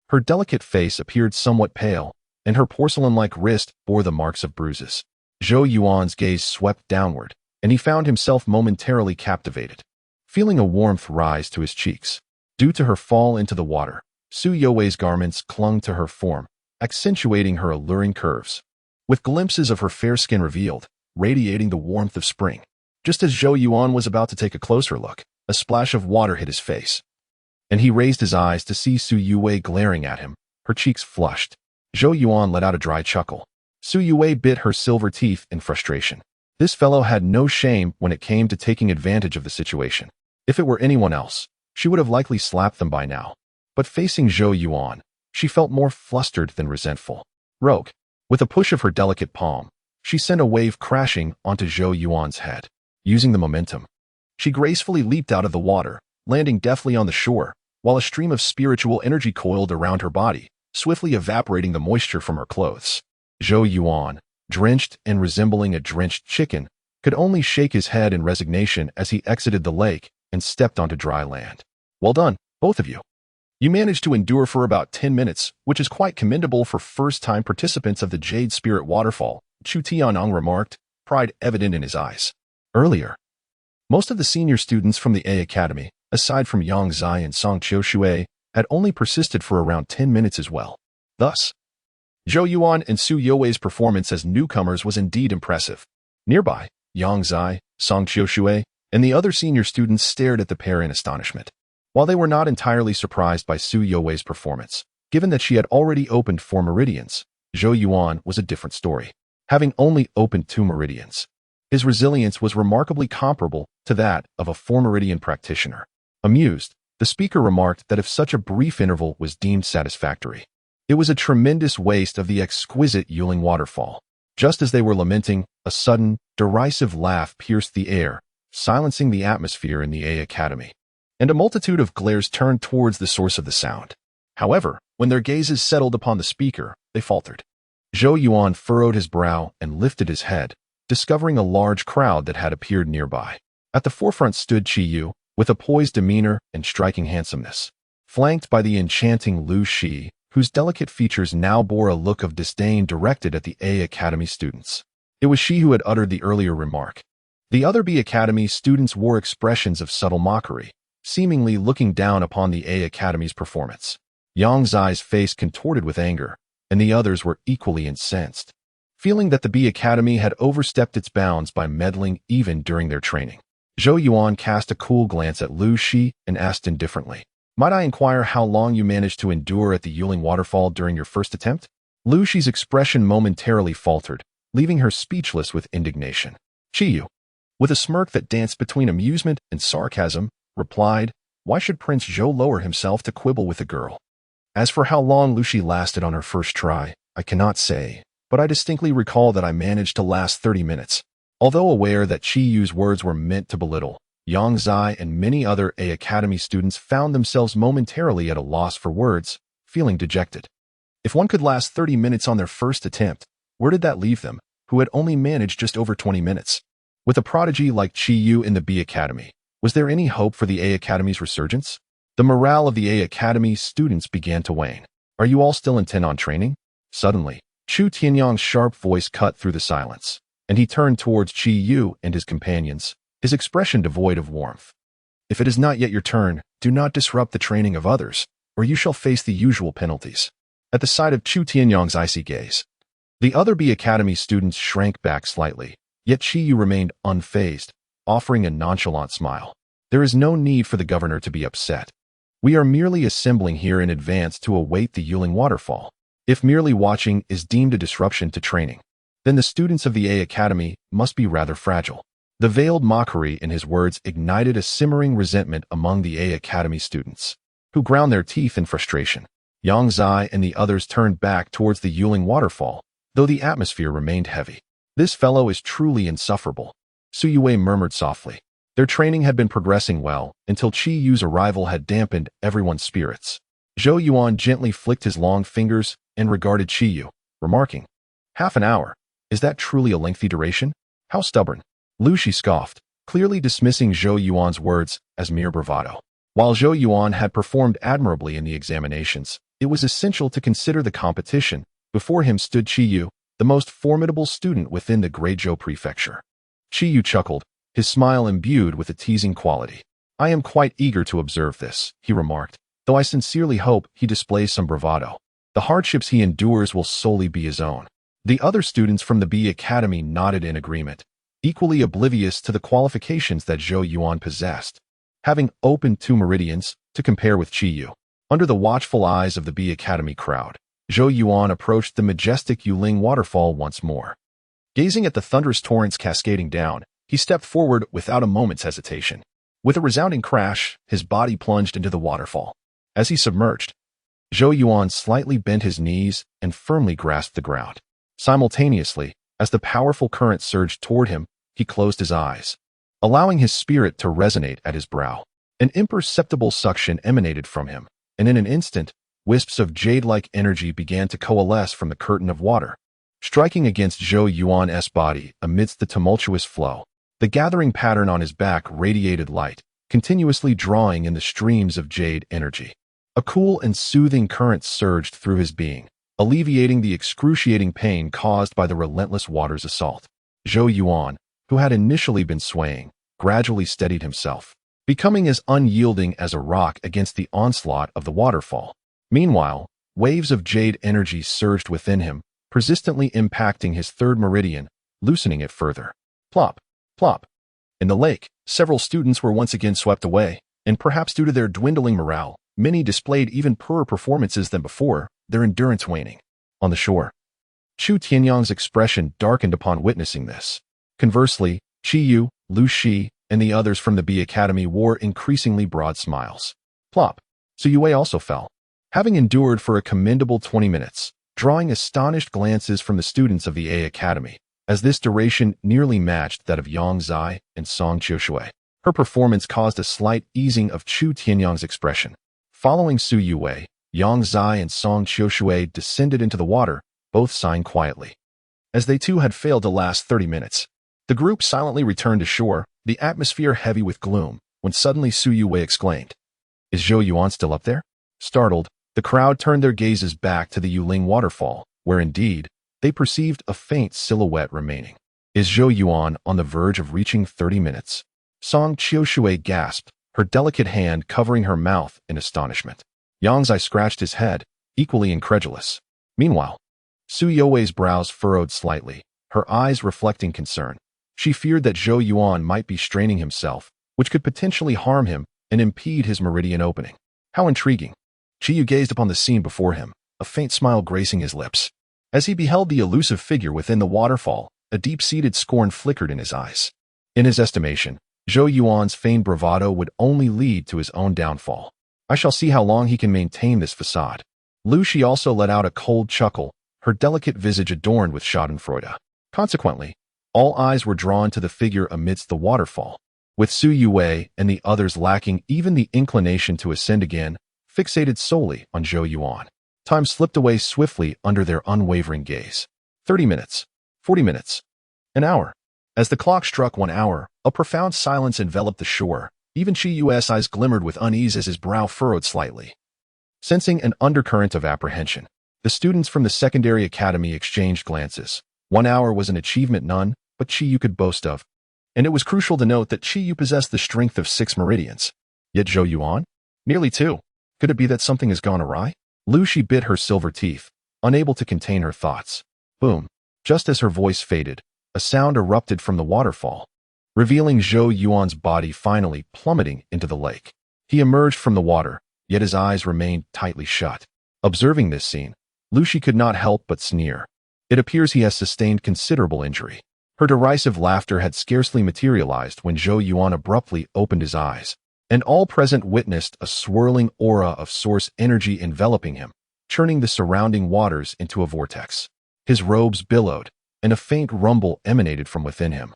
Her delicate face appeared somewhat pale, and her porcelain-like wrist bore the marks of bruises. Zhou Yuan's gaze swept downward, and he found himself momentarily captivated, feeling a warmth rise to his cheeks. Due to her fall into the water, Su Yue's garments clung to her form, accentuating her alluring curves, with glimpses of her fair skin revealed, radiating the warmth of spring. Just as Zhou Yuan was about to take a closer look, a splash of water hit his face, and he raised his eyes to see Su Yue glaring at him, her cheeks flushed. Zhou Yuan let out a dry chuckle. Su Yue bit her silver teeth in frustration. This fellow had no shame when it came to taking advantage of the situation. If it were anyone else, she would have likely slapped them by now. But facing Zhou Yuan, she felt more flustered than resentful. Rogue. With a push of her delicate palm, she sent a wave crashing onto Zhou Yuan's head. Using the momentum, she gracefully leaped out of the water, landing deftly on the shore, while a stream of spiritual energy coiled around her body, swiftly evaporating the moisture from her clothes. Zhou Yuan, drenched and resembling a drenched chicken, could only shake his head in resignation as he exited the lake and stepped onto dry land. Well done, both of you. You managed to endure for about 10 minutes, which is quite commendable for first-time participants of the Jade Spirit Waterfall, Chu Tianong remarked, pride evident in his eyes. Earlier, most of the senior students from the A Academy, aside from Yang Zai and Song Qiushui, had only persisted for around 10 minutes as well. Thus, Zhou Yuan and Su Yue's performance as newcomers was indeed impressive. Nearby, Yang Zai, Song Qiushui, and the other senior students stared at the pair in astonishment. While they were not entirely surprised by Su Yue's performance, given that she had already opened 4 meridians, Zhou Yuan was a different story. Having only opened 2 meridians, his resilience was remarkably comparable to that of a 4-meridian practitioner. Amused, the speaker remarked that if such a brief interval was deemed satisfactory, it was a tremendous waste of the exquisite Yuling waterfall. Just as they were lamenting, a sudden, derisive laugh pierced the air, silencing the atmosphere in the A Academy, and a multitude of glares turned towards the source of the sound. However, when their gazes settled upon the speaker, they faltered. Zhou Yuan furrowed his brow and lifted his head, discovering a large crowd that had appeared nearby. At the forefront stood Qi Yu, with a poised demeanor and striking handsomeness, flanked by the enchanting Lu Shi, whose delicate features now bore a look of disdain directed at the A Academy students. It was she who had uttered the earlier remark. The other B Academy students wore expressions of subtle mockery, seemingly looking down upon the A Academy's performance. Yang Zai's face contorted with anger, and the others were equally incensed, feeling that the B Academy had overstepped its bounds by meddling even during their training. Zhou Yuan cast a cool glance at Lu Shi and asked indifferently, "Might I inquire how long you managed to endure at the Yuling waterfall during your first attempt?" Lu Shi's expression momentarily faltered, leaving her speechless with indignation. Qi Yu, with a smirk that danced between amusement and sarcasm, replied, "Why should Prince Zhou lower himself to quibble with the girl? As for how long Lu Shi lasted on her first try, I cannot say, but I distinctly recall that I managed to last 30 minutes. Although aware that Qi Yu's words were meant to belittle, Yang Zai and many other A Academy students found themselves momentarily at a loss for words, feeling dejected. If one could last 30 minutes on their first attempt, where did that leave them, who had only managed just over 20 minutes? With a prodigy like Qi Yu in the B Academy, was there any hope for the A Academy's resurgence? The morale of the A Academy students began to wane. Are you all still intent on training? Suddenly, Chu Tianyang's sharp voice cut through the silence, and he turned towards Qi Yu and his companions, his expression devoid of warmth. If it is not yet your turn, do not disrupt the training of others, or you shall face the usual penalties. At the sight of Chu Tianyang's icy gaze, the other B Academy students shrank back slightly, yet Qi Yu remained unfazed, offering a nonchalant smile. There is no need for the governor to be upset. We are merely assembling here in advance to await the Yuling waterfall. If merely watching is deemed a disruption to training, then the students of the A Academy must be rather fragile. The veiled mockery in his words ignited a simmering resentment among the A Academy students, who ground their teeth in frustration. Yang Zai and the others turned back towards the Yuling waterfall, though the atmosphere remained heavy. This fellow is truly insufferable, Su Yue murmured softly. Their training had been progressing well until Qi Yu's arrival had dampened everyone's spirits. Zhou Yuan gently flicked his long fingers and regarded Qi Yu, remarking, "Half an hour? Is that truly a lengthy duration? How stubborn." Lu Shi scoffed, clearly dismissing Zhou Yuan's words as mere bravado. While Zhou Yuan had performed admirably in the examinations, it was essential to consider the competition. Before him stood Qi Yu, the most formidable student within the Great Zhou prefecture. Qi Yu chuckled, his smile imbued with a teasing quality. "I am quite eager to observe this," he remarked, though I sincerely hope he displays some bravado. The hardships he endures will solely be his own. The other students from the B Academy nodded in agreement, equally oblivious to the qualifications that Zhou Yuan possessed. Having opened 2 meridians, to compare with Qi Yu, under the watchful eyes of the B Academy crowd, Zhou Yuan approached the majestic Yuling waterfall once more. Gazing at the thunderous torrents cascading down, he stepped forward without a moment's hesitation. With a resounding crash, his body plunged into the waterfall. As he submerged, Zhou Yuan slightly bent his knees and firmly grasped the ground. Simultaneously, as the powerful current surged toward him, he closed his eyes, allowing his spirit to resonate at his brow. An imperceptible suction emanated from him, and in an instant, wisps of jade-like energy began to coalesce from the curtain of water, striking against Zhou Yuan's body amidst the tumultuous flow. The gathering pattern on his back radiated light, continuously drawing in the streams of jade energy. A cool and soothing current surged through his being, alleviating the excruciating pain caused by the relentless water's assault. Zhou Yuan, who had initially been swaying, gradually steadied himself, becoming as unyielding as a rock against the onslaught of the waterfall. Meanwhile, waves of jade energy surged within him, persistently impacting his 3rd meridian, loosening it further. Plop, plop. In the lake, several students were once again swept away, and perhaps due to their dwindling morale, many displayed even poorer performances than before, their endurance waning. On the shore, Chu Tianyang's expression darkened upon witnessing this. Conversely, Qi Yu, Lu Shi, and the others from the B Academy wore increasingly broad smiles. Plop. Su Yue also fell, having endured for a commendable 20 minutes, drawing astonished glances from the students of the A Academy, as this duration nearly matched that of Yang Zai and Song Qiushui. Her performance caused a slight easing of Chu Tianyang's expression. Following Su Yue, Yang Zai and Song Qiushui descended into the water, both sighing quietly. As they too had failed to last 30 minutes, the group silently returned to shore, the atmosphere heavy with gloom, when suddenly Su Yue exclaimed, "Is Zhou Yuan still up there?" Startled, the crowd turned their gazes back to the Yuling waterfall, where indeed, they perceived a faint silhouette remaining. "Is Zhou Yuan on the verge of reaching 30 minutes?" Song Qiushui gasped, her delicate hand covering her mouth in astonishment. Yang Zai scratched his head, equally incredulous. Meanwhile, Su Yue's brows furrowed slightly, her eyes reflecting concern. She feared that Zhou Yuan might be straining himself, which could potentially harm him and impede his meridian opening. How intriguing. Qi Yu gazed upon the scene before him, a faint smile gracing his lips. As he beheld the elusive figure within the waterfall, a deep-seated scorn flickered in his eyes. In his estimation, Zhou Yuan's feigned bravado would only lead to his own downfall. I shall see how long he can maintain this facade. Lu Shi also let out a cold chuckle, her delicate visage adorned with schadenfreude. Consequently, all eyes were drawn to the figure amidst the waterfall. with Zhou Yuan and the others lacking even the inclination to ascend again, fixated solely on Zhou Yuan. Time slipped away swiftly under their unwavering gaze. 30 minutes, 40 minutes, an hour. As the clock struck 1 hour, a profound silence enveloped the shore. Even Qi Yu's eyes glimmered with unease as his brow furrowed slightly. Sensing an undercurrent of apprehension, the students from the secondary academy exchanged glances. 1 hour was an achievement none but Qi Yu could boast of, and it was crucial to note that Qi Yu possessed the strength of 6 meridians. Yet Zhou Yuan? Nearly 2. Could it be that something has gone awry? Lu Shi bit her silver teeth, unable to contain her thoughts. Boom. Just as her voice faded, a sound erupted from the waterfall, revealing Zhou Yuan's body finally plummeting into the lake. He emerged from the water, yet his eyes remained tightly shut. Observing this scene, Lu Shi could not help but sneer. It appears he has sustained considerable injury. Her derisive laughter had scarcely materialized when Zhou Yuan abruptly opened his eyes, and all present witnessed a swirling aura of source energy enveloping him, churning the surrounding waters into a vortex. His robes billowed, and a faint rumble emanated from within him,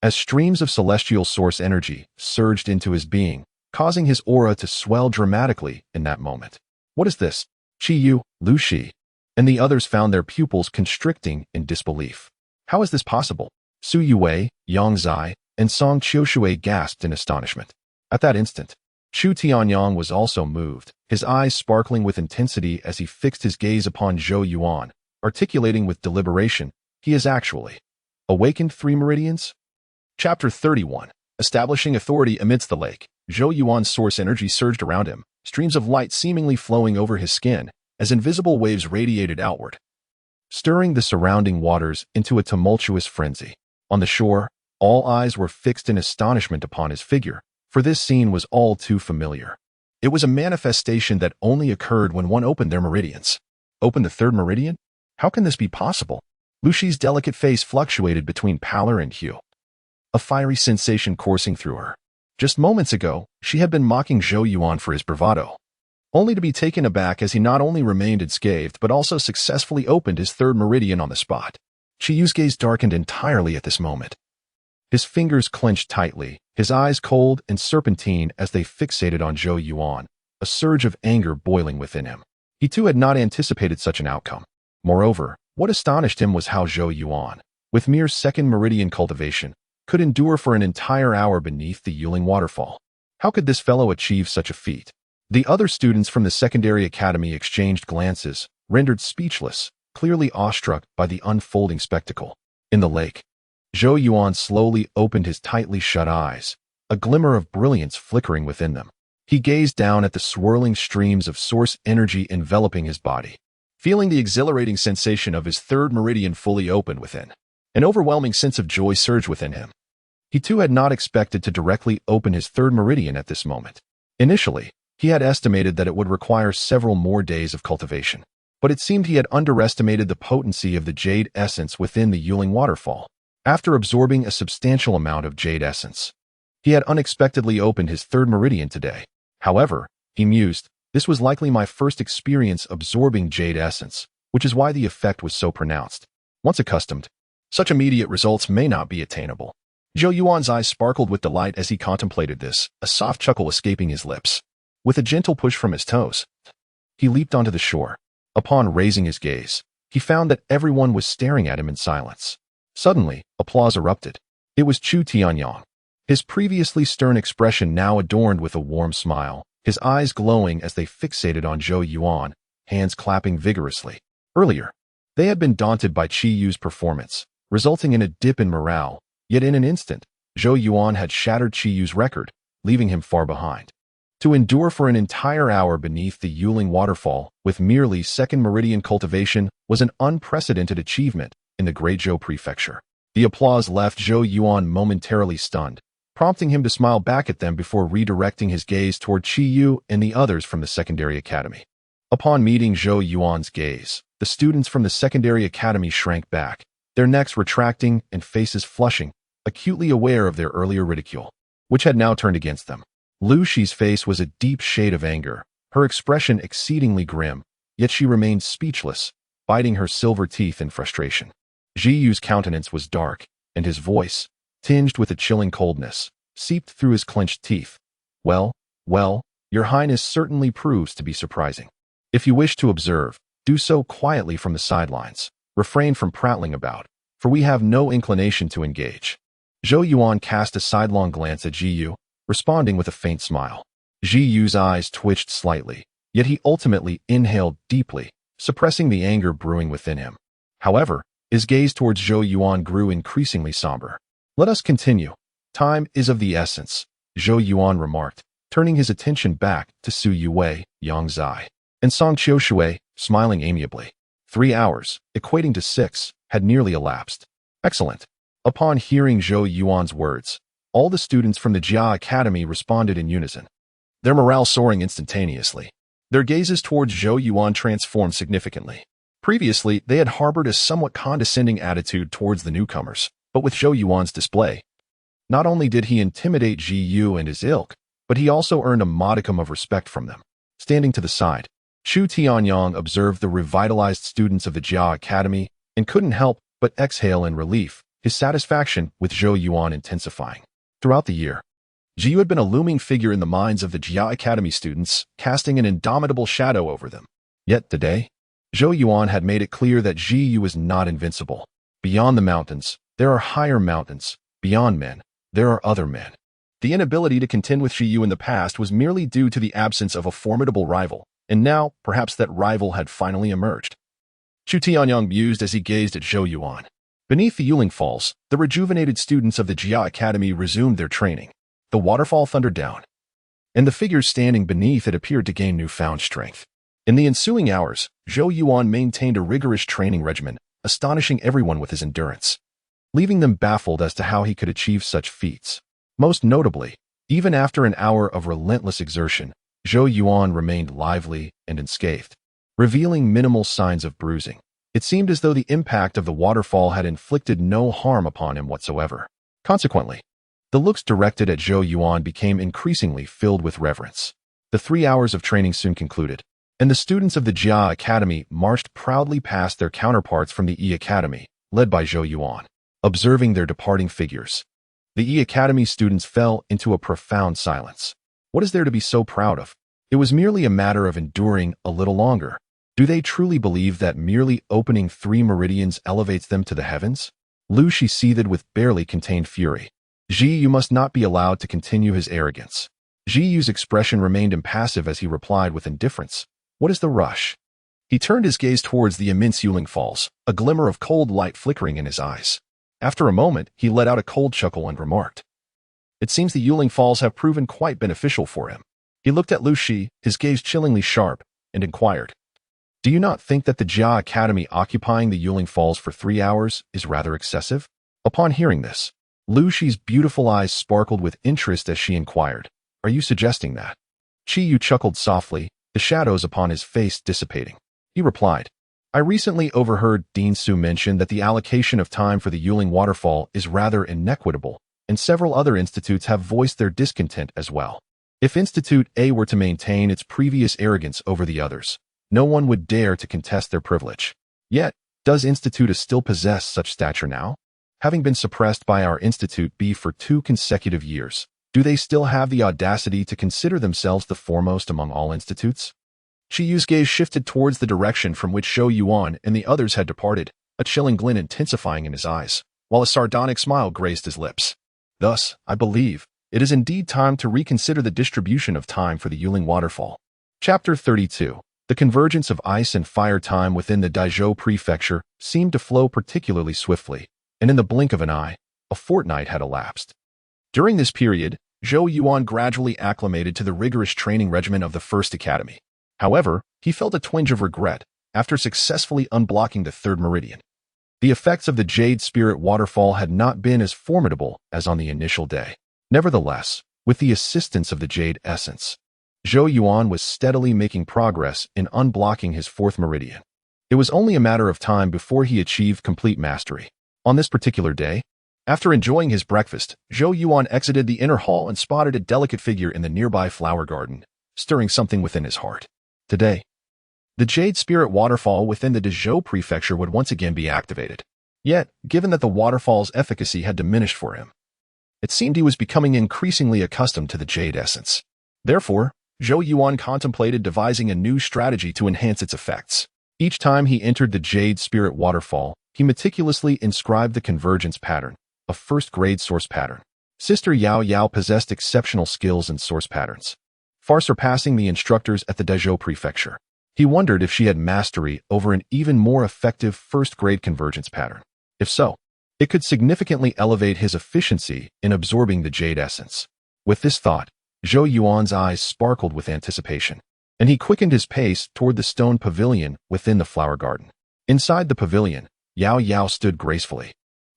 as streams of celestial source energy surged into his being, causing his aura to swell dramatically in that moment. What is this? Qi Yu, Lu Shi, and the others found their pupils constricting in disbelief. How is this possible? Su Yue, Yang Zai, and Song Qiushui gasped in astonishment. At that instant, Chu Tianyang was also moved, his eyes sparkling with intensity as he fixed his gaze upon Zhou Yuan, articulating with deliberation, he is actually awakened 3 meridians? Chapter 31. Establishing authority amidst the lake. Zhou Yuan's source energy surged around him, streams of light seemingly flowing over his skin, as invisible waves radiated outward, stirring the surrounding waters into a tumultuous frenzy. On the shore, all eyes were fixed in astonishment upon his figure, for this scene was all too familiar. It was a manifestation that only occurred when one opened their meridians. Open the 3rd meridian? How can this be possible? Lu Shi's delicate face fluctuated between pallor and hue, a fiery sensation coursing through her. Just moments ago, she had been mocking Zhou Yuan for his bravado, only to be taken aback as he not only remained unscathed but also successfully opened his 3rd meridian on the spot. Qi Yu's gaze darkened entirely at this moment. His fingers clenched tightly, his eyes cold and serpentine as they fixated on Zhou Yuan, a surge of anger boiling within him. He too had not anticipated such an outcome. Moreover, what astonished him was how Zhou Yuan, with mere 2nd meridian cultivation, could endure for an entire hour beneath the Yuling waterfall. How could this fellow achieve such a feat? The other students from the secondary academy exchanged glances, rendered speechless, clearly awestruck by the unfolding spectacle. In the lake, Zhou Yuan slowly opened his tightly shut eyes, a glimmer of brilliance flickering within them. He gazed down at the swirling streams of source energy enveloping his body, feeling the exhilarating sensation of his 3rd meridian fully open within. An overwhelming sense of joy surged within him. He too had not expected to directly open his 3rd meridian at this moment. Initially, he had estimated that it would require several more days of cultivation, but it seemed he had underestimated the potency of the jade essence within the Yuling waterfall. After absorbing a substantial amount of jade essence, he had unexpectedly opened his 3rd meridian today. However, he mused, this was likely my first experience absorbing jade essence, which is why the effect was so pronounced. Once accustomed, such immediate results may not be attainable. Zhou Yuan's eyes sparkled with delight as he contemplated this, a soft chuckle escaping his lips. With a gentle push from his toes, he leaped onto the shore. Upon raising his gaze, he found that everyone was staring at him in silence. Suddenly, applause erupted. It was Chu Tianyang, his previously stern expression now adorned with a warm smile, his eyes glowing as they fixated on Zhou Yuan, hands clapping vigorously. Earlier, they had been daunted by Qi Yu's performance, resulting in a dip in morale, yet in an instant, Zhou Yuan had shattered Qi Yu's record, leaving him far behind. To endure for an entire hour beneath the Yuling waterfall with merely 2nd meridian cultivation was an unprecedented achievement in the Great Zhou prefecture. The applause left Zhou Yuan momentarily stunned, prompting him to smile back at them before redirecting his gaze toward Qi Yu and the others from the secondary academy. Upon meeting Zhou Yuan's gaze, the students from the secondary academy shrank back, their necks retracting and faces flushing, acutely aware of their earlier ridicule, which had now turned against them. Lu Shi's face was a deep shade of anger, her expression exceedingly grim, yet she remained speechless, biting her silver teeth in frustration. Ji Yu's countenance was dark, and his voice, tinged with a chilling coldness, seeped through his clenched teeth. Well, your highness certainly proves to be surprising. If you wish to observe, do so quietly from the sidelines. Refrain from prattling about, for we have no inclination to engage. Zhou Yuan cast a sidelong glance at Ji Yu, responding with a faint smile. Ji Yu's eyes twitched slightly, yet he ultimately inhaled deeply, suppressing the anger brewing within him. However, his gaze towards Zhou Yuan grew increasingly somber. Let us continue. Time is of the essence, Zhou Yuan remarked, turning his attention back to Su Yue, Yang Zai, and Song Qiushui, smiling amiably. 3 hours, equating to 6, had nearly elapsed. Excellent. Upon hearing Zhou Yuan's words, all the students from the Jia Academy responded in unison, their morale soaring instantaneously. Their gazes towards Zhou Yuan transformed significantly. Previously, they had harbored a somewhat condescending attitude towards the newcomers, but with Zhou Yuan's display, not only did he intimidate Ji Yu and his ilk, but he also earned a modicum of respect from them. Standing to the side, Chu Tianyang observed the revitalized students of the Jia Academy and couldn't help but exhale in relief, his satisfaction with Zhou Yuan intensifying. Throughout the year, Ji Yu had been a looming figure in the minds of the Jia Academy students, casting an indomitable shadow over them. Yet today, Zhou Yuan had made it clear that Ji Yu is not invincible. Beyond the mountains, there are higher mountains. Beyond men, there are other men. The inability to contend with Ji Yu in the past was merely due to the absence of a formidable rival, and now, perhaps that rival had finally emerged. Chu Tianyang mused as he gazed at Zhou Yuan. Beneath the Yuling Falls, the rejuvenated students of the Jia Academy resumed their training. The waterfall thundered down, and the figures standing beneath it appeared to gain newfound strength. In the ensuing hours, Zhou Yuan maintained a rigorous training regimen, astonishing everyone with his endurance, leaving them baffled as to how he could achieve such feats. Most notably, even after an hour of relentless exertion, Zhou Yuan remained lively and unscathed, revealing minimal signs of bruising. It seemed as though the impact of the waterfall had inflicted no harm upon him whatsoever. Consequently, the looks directed at Zhou Yuan became increasingly filled with reverence. The 3 hours of training soon concluded, and the students of the Jia Academy marched proudly past their counterparts from the Yi Academy, led by Zhou Yuan. Observing their departing figures, the Yi Academy students fell into a profound silence. What is there to be so proud of? It was merely a matter of enduring a little longer. Do they truly believe that merely opening 3 meridians elevates them to the heavens? Lu Shi seethed with barely contained fury. Ji Yu must not be allowed to continue his arrogance. Ji Yu's expression remained impassive as he replied with indifference. What is the rush? He turned his gaze towards the immense Yuling Falls, a glimmer of cold light flickering in his eyes. After a moment, he let out a cold chuckle and remarked, it seems the Yuling Falls have proven quite beneficial for him. He looked at Lu Shi, his gaze chillingly sharp, and inquired, do you not think that the Jia Academy occupying the Yuling Falls for 3 hours is rather excessive? Upon hearing this, Lu Shi's beautiful eyes sparkled with interest as she inquired, are you suggesting that? Qi Yu chuckled softly, the shadows upon his face dissipating. He replied, I recently overheard Dean Su mention that the allocation of time for the Yuling waterfall is rather inequitable, and several other institutes have voiced their discontent as well. If Institute A were to maintain its previous arrogance over the others, no one would dare to contest their privilege. Yet, does Institute A still possess such stature now? Having been suppressed by our Institute B for 2 consecutive years, do they still have the audacity to consider themselves the foremost among all institutes? Qi Yu's gaze shifted towards the direction from which Zhou Yuan and the others had departed, a chilling glint intensifying in his eyes, while a sardonic smile graced his lips. Thus, I believe, it is indeed time to reconsider the distribution of time for the Yuling waterfall. Chapter 32. The convergence of ice and fire time within the Daizhou prefecture seemed to flow particularly swiftly, and in the blink of an eye, a fortnight had elapsed. During this period, Zhou Yuan gradually acclimated to the rigorous training regimen of the First Academy. However, he felt a twinge of regret after successfully unblocking the 3rd meridian. The effects of the Jade Spirit waterfall had not been as formidable as on the initial day. Nevertheless, with the assistance of the Jade Essence, Zhou Yuan was steadily making progress in unblocking his 4th meridian. It was only a matter of time before he achieved complete mastery. On this particular day, after enjoying his breakfast, Zhou Yuan exited the inner hall and spotted a delicate figure in the nearby flower garden, stirring something within his heart. Today, the Jade Spirit waterfall within the Daizhou prefecture would once again be activated. Yet, given that the waterfall's efficacy had diminished for him, It seemed he was becoming increasingly accustomed to the jade essence. Therefore, Zhou Yuan contemplated devising a new strategy to enhance its effects. Each time he entered the jade spirit waterfall, he meticulously inscribed the convergence pattern, a first-grade source pattern. Sister Yao Yao possessed exceptional skills in source patterns, far surpassing the instructors at the Dezhou prefecture. He wondered if she had mastery over an even more effective first-grade convergence pattern. If so, it could significantly elevate his efficiency in absorbing the jade essence. With this thought, Zhou Yuan's eyes sparkled with anticipation, and he quickened his pace toward the stone pavilion within the flower garden. Inside the pavilion, Yao Yao stood gracefully,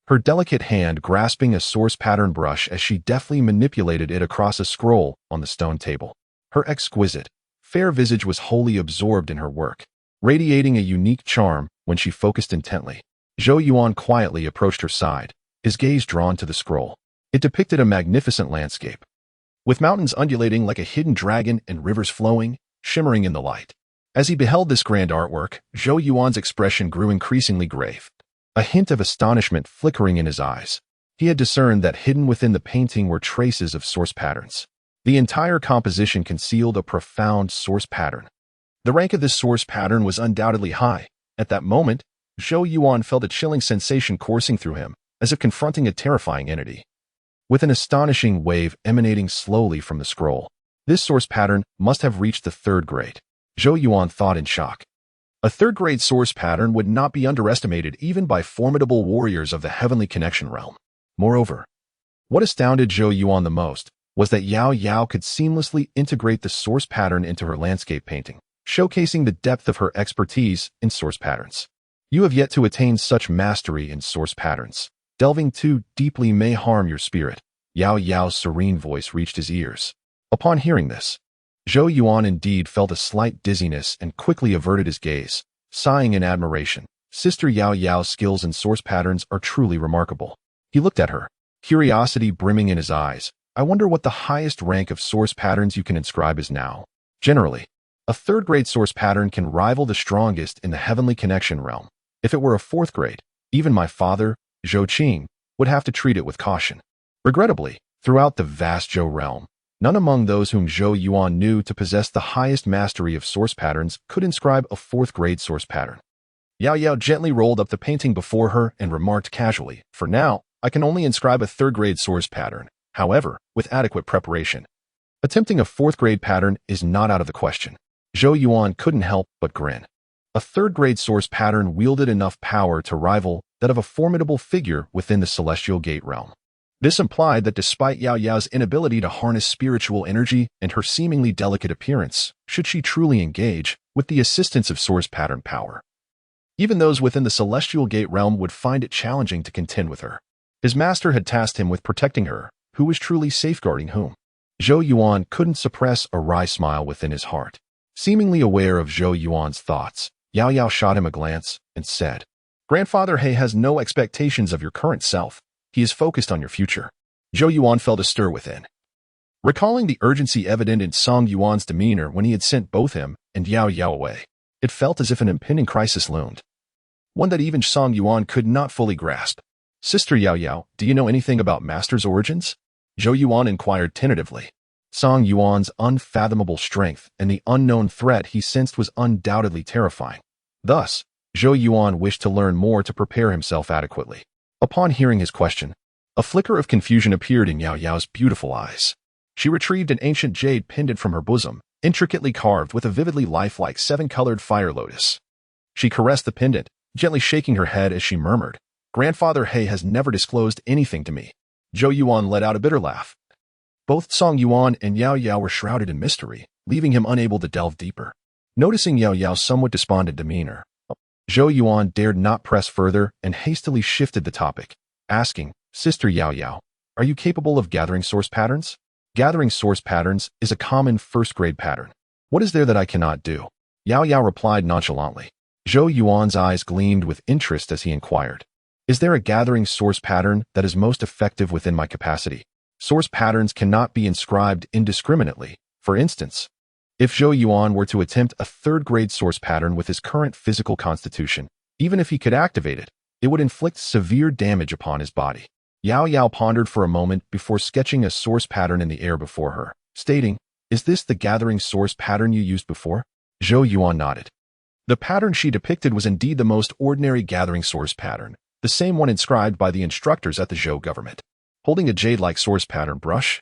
her delicate hand grasping a source pattern brush as she deftly manipulated it across a scroll on the stone table. Her exquisite, fair visage was wholly absorbed in her work, radiating a unique charm when she focused intently. Zhou Yuan quietly approached her side, his gaze drawn to the scroll. It depicted a magnificent landscape, with mountains undulating like a hidden dragon and rivers flowing, shimmering in the light. As he beheld this grand artwork, Zhou Yuan's expression grew increasingly grave, a hint of astonishment flickering in his eyes. He had discerned that hidden within the painting were traces of source patterns. The entire composition concealed a profound source pattern. The rank of this source pattern was undoubtedly high. At that moment, Zhou Yuan felt a chilling sensation coursing through him, as if confronting a terrifying entity. With an astonishing wave emanating slowly from the scroll, this source pattern must have reached the third grade. Zhou Yuan thought in shock. A third-grade source pattern would not be underestimated even by formidable warriors of the heavenly connection realm. Moreover, what astounded Zhou Yuan the most was that Yao Yao could seamlessly integrate the source pattern into her landscape painting, showcasing the depth of her expertise in source patterns. You have yet to attain such mastery in source patterns. Delving too deeply may harm your spirit. Yao Yao's serene voice reached his ears. Upon hearing this, Zhou Yuan indeed felt a slight dizziness and quickly averted his gaze, sighing in admiration. Sister Yao Yao's skills in source patterns are truly remarkable. He looked at her, curiosity brimming in his eyes. I wonder what the highest rank of source patterns you can inscribe is now. Generally, a third-grade source pattern can rival the strongest in the heavenly connection realm. If it were a fourth grade, even my father, Zhou Qing, would have to treat it with caution. Regrettably, throughout the vast Zhou realm, none among those whom Zhou Yuan knew to possess the highest mastery of source patterns could inscribe a fourth-grade source pattern. Yao Yao gently rolled up the painting before her and remarked casually, "For now, I can only inscribe a third-grade source pattern. However, with adequate preparation, attempting a fourth-grade pattern is not out of the question." Zhou Yuan couldn't help but grin. A third-grade source pattern wielded enough power to rival that of a formidable figure within the celestial gate realm. This implied that despite Yao Yao's inability to harness spiritual energy and her seemingly delicate appearance, should she truly engage with the assistance of source pattern power, even those within the celestial gate realm would find it challenging to contend with her. His master had tasked him with protecting her, who was truly safeguarding whom? Zhou Yuan couldn't suppress a wry smile within his heart. Seemingly aware of Zhou Yuan's thoughts, Yao Yao shot him a glance and said, "Grandfather He has no expectations of your current self. He is focused on your future." Zhou Yuan felt a stir within. Recalling the urgency evident in Song Yuan's demeanor when he had sent both him and Yao Yao away, it felt as if an impending crisis loomed, one that even Song Yuan could not fully grasp. "Sister Yao Yao, do you know anything about Master's origins?" Zhou Yuan inquired tentatively. Song Yuan's unfathomable strength and the unknown threat he sensed was undoubtedly terrifying. Thus, Zhou Yuan wished to learn more to prepare himself adequately. Upon hearing his question, a flicker of confusion appeared in Yao Yao's beautiful eyes. She retrieved an ancient jade pendant from her bosom, intricately carved with a vividly lifelike seven-colored fire lotus. She caressed the pendant, gently shaking her head as she murmured, "Grandfather He has never disclosed anything to me." Zhou Yuan let out a bitter laugh. Both Song Yuan and Yao Yao were shrouded in mystery, leaving him unable to delve deeper. Noticing Yao Yao's somewhat despondent demeanor, Zhou Yuan dared not press further and hastily shifted the topic, asking, "Sister Yao Yao, are you capable of gathering source patterns?" Gathering source patterns is a common first-grade pattern. What is there that I cannot do? Yao Yao replied nonchalantly. Zhou Yuan's eyes gleamed with interest as he inquired, "Is there a gathering source pattern that is most effective within my capacity?" Source patterns cannot be inscribed indiscriminately. For instance, if Zhou Yuan were to attempt a third-grade source pattern with his current physical constitution, even if he could activate it, it would inflict severe damage upon his body. Yao Yao pondered for a moment before sketching a source pattern in the air before her, stating, "Is this the gathering source pattern you used before?" Zhou Yuan nodded. The pattern she depicted was indeed the most ordinary gathering source pattern, the same one inscribed by the instructors at the Zhou government. Holding a jade-like source pattern brush,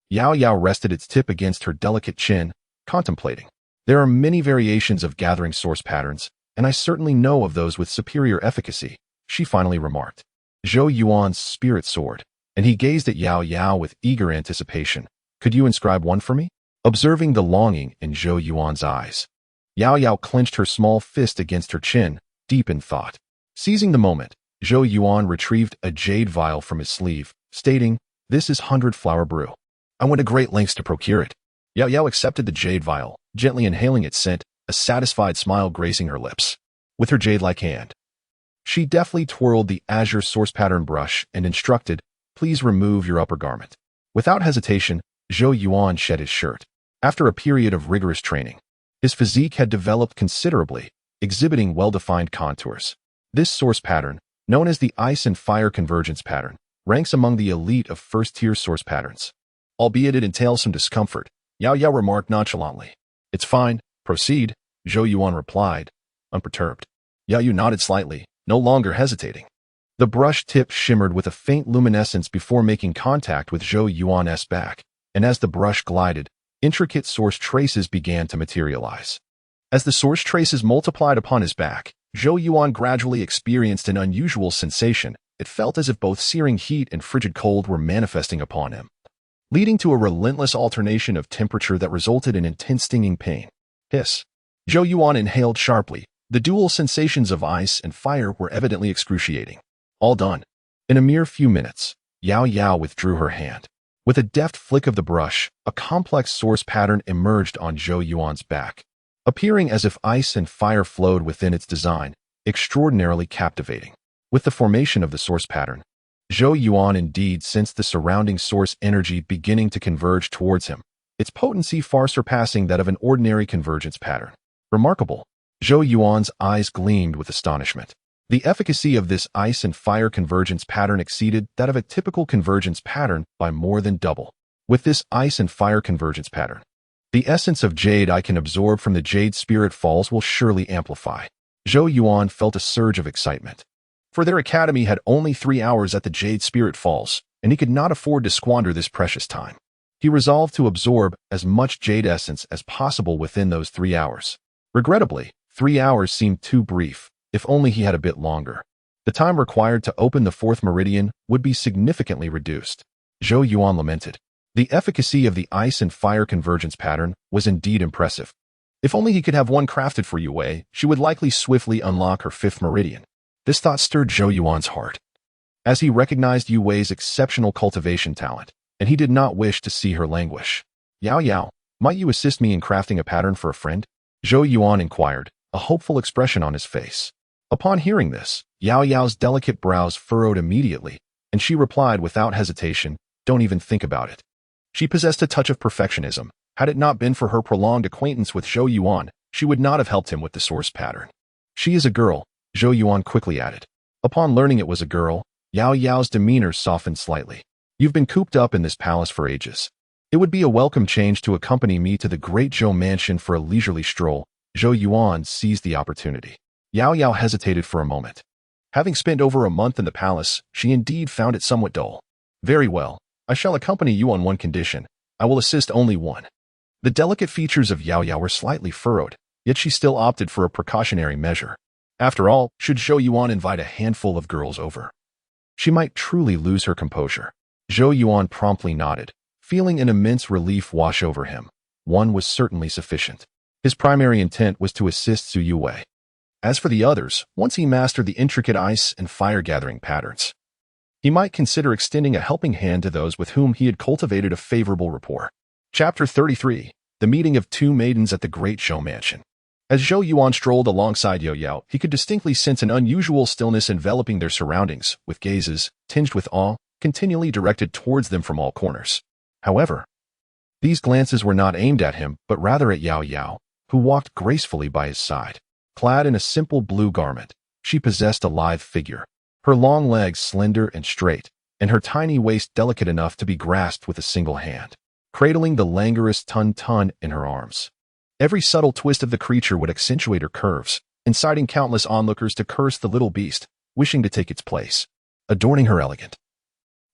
Yao Yao rested its tip against her delicate chin, contemplating. There are many variations of gathering source patterns, and I certainly know of those with superior efficacy, she finally remarked. Zhou Yuan's spirit soared, and he gazed at Yao Yao with eager anticipation. "Could you inscribe one for me?" Observing the longing in Zhou Yuan's eyes, Yao Yao clenched her small fist against her chin, deep in thought. Seizing the moment, Zhou Yuan retrieved a jade vial from his sleeve, stating, "This is 100-flower brew. I went to great lengths to procure it." Yao Yao accepted the jade vial, gently inhaling its scent, a satisfied smile gracing her lips. With her jade-like hand, she deftly twirled the azure source pattern brush and instructed, "Please remove your upper garment." Without hesitation, Zhou Yuan shed his shirt. After a period of rigorous training, his physique had developed considerably, exhibiting well-defined contours. This source pattern, known as the ice and fire convergence pattern, ranks among the elite of first-tier source patterns. Albeit it entails some discomfort, Yao Yao remarked nonchalantly. "It's fine, proceed," Zhou Yuan replied, unperturbed. Yao Yu nodded slightly, no longer hesitating. The brush tip shimmered with a faint luminescence before making contact with Zhou Yuan's back, and as the brush glided, intricate source traces began to materialize. As the source traces multiplied upon his back, Zhou Yuan gradually experienced an unusual sensation. It felt as if both searing heat and frigid cold were manifesting upon him, leading to a relentless alternation of temperature that resulted in intense stinging pain. Hiss. Zhou Yuan inhaled sharply. The dual sensations of ice and fire were evidently excruciating. All done. In a mere few minutes, Yao Yao withdrew her hand. With a deft flick of the brush, a complex source pattern emerged on Zhou Yuan's back, appearing as if ice and fire flowed within its design, extraordinarily captivating. With the formation of the source pattern, Zhou Yuan indeed sensed the surrounding source energy beginning to converge towards him, its potency far surpassing that of an ordinary convergence pattern. Remarkable. Zhou Yuan's eyes gleamed with astonishment. The efficacy of this ice and fire convergence pattern exceeded that of a typical convergence pattern by more than double. With this ice and fire convergence pattern, the essence of jade I can absorb from the jade spirit falls will surely amplify. Zhou Yuan felt a surge of excitement. For their academy had only 3 hours at the Jade Spirit Falls, and he could not afford to squander this precious time. He resolved to absorb as much jade essence as possible within those 3 hours. Regrettably, 3 hours seemed too brief. If only he had a bit longer. The time required to open the 4th meridian would be significantly reduced. Zhou Yuan lamented. The efficacy of the ice and fire convergence pattern was indeed impressive. If only he could have one crafted for Yue, she would likely swiftly unlock her 5th meridian. This thought stirred Zhou Yuan's heart, as he recognized Yue's exceptional cultivation talent, and he did not wish to see her languish. "Yao Yao, might you assist me in crafting a pattern for a friend?" Zhou Yuan inquired, a hopeful expression on his face. Upon hearing this, Yao Yao's delicate brows furrowed immediately, and she replied without hesitation, "Don't even think about it." She possessed a touch of perfectionism. Had it not been for her prolonged acquaintance with Zhou Yuan, she would not have helped him with the source pattern. "She is a girl," Zhou Yuan quickly added. Upon learning it was a girl, Yao Yao's demeanor softened slightly. "You've been cooped up in this palace for ages. It would be a welcome change to accompany me to the Great Zhou mansion for a leisurely stroll." Zhou Yuan seized the opportunity. Yao Yao hesitated for a moment. Having spent over a month in the palace, she indeed found it somewhat dull. "Very well, I shall accompany you on one condition. I will assist only one." The delicate features of Yao Yao were slightly furrowed, yet she still opted for a precautionary measure. After all, should Zhou Yuan invite a handful of girls over, she might truly lose her composure. Zhou Yuan promptly nodded, feeling an immense relief wash over him. One was certainly sufficient. His primary intent was to assist Zhu Yue. As for the others, once he mastered the intricate ice and fire gathering patterns, he might consider extending a helping hand to those with whom he had cultivated a favorable rapport. Chapter 33. The Meeting of Two Maidens at the Great Zhou Mansion. As Zhou Yuan strolled alongside Yao Yao, he could distinctly sense an unusual stillness enveloping their surroundings, with gazes, tinged with awe, continually directed towards them from all corners. However, these glances were not aimed at him, but rather at Yao Yao, who walked gracefully by his side. Clad in a simple blue garment, she possessed a lithe figure, her long legs slender and straight, and her tiny waist delicate enough to be grasped with a single hand, cradling the languorous Tun-Tun in her arms. Every subtle twist of the creature would accentuate her curves, inciting countless onlookers to curse the little beast, wishing to take its place. Adorning her elegant,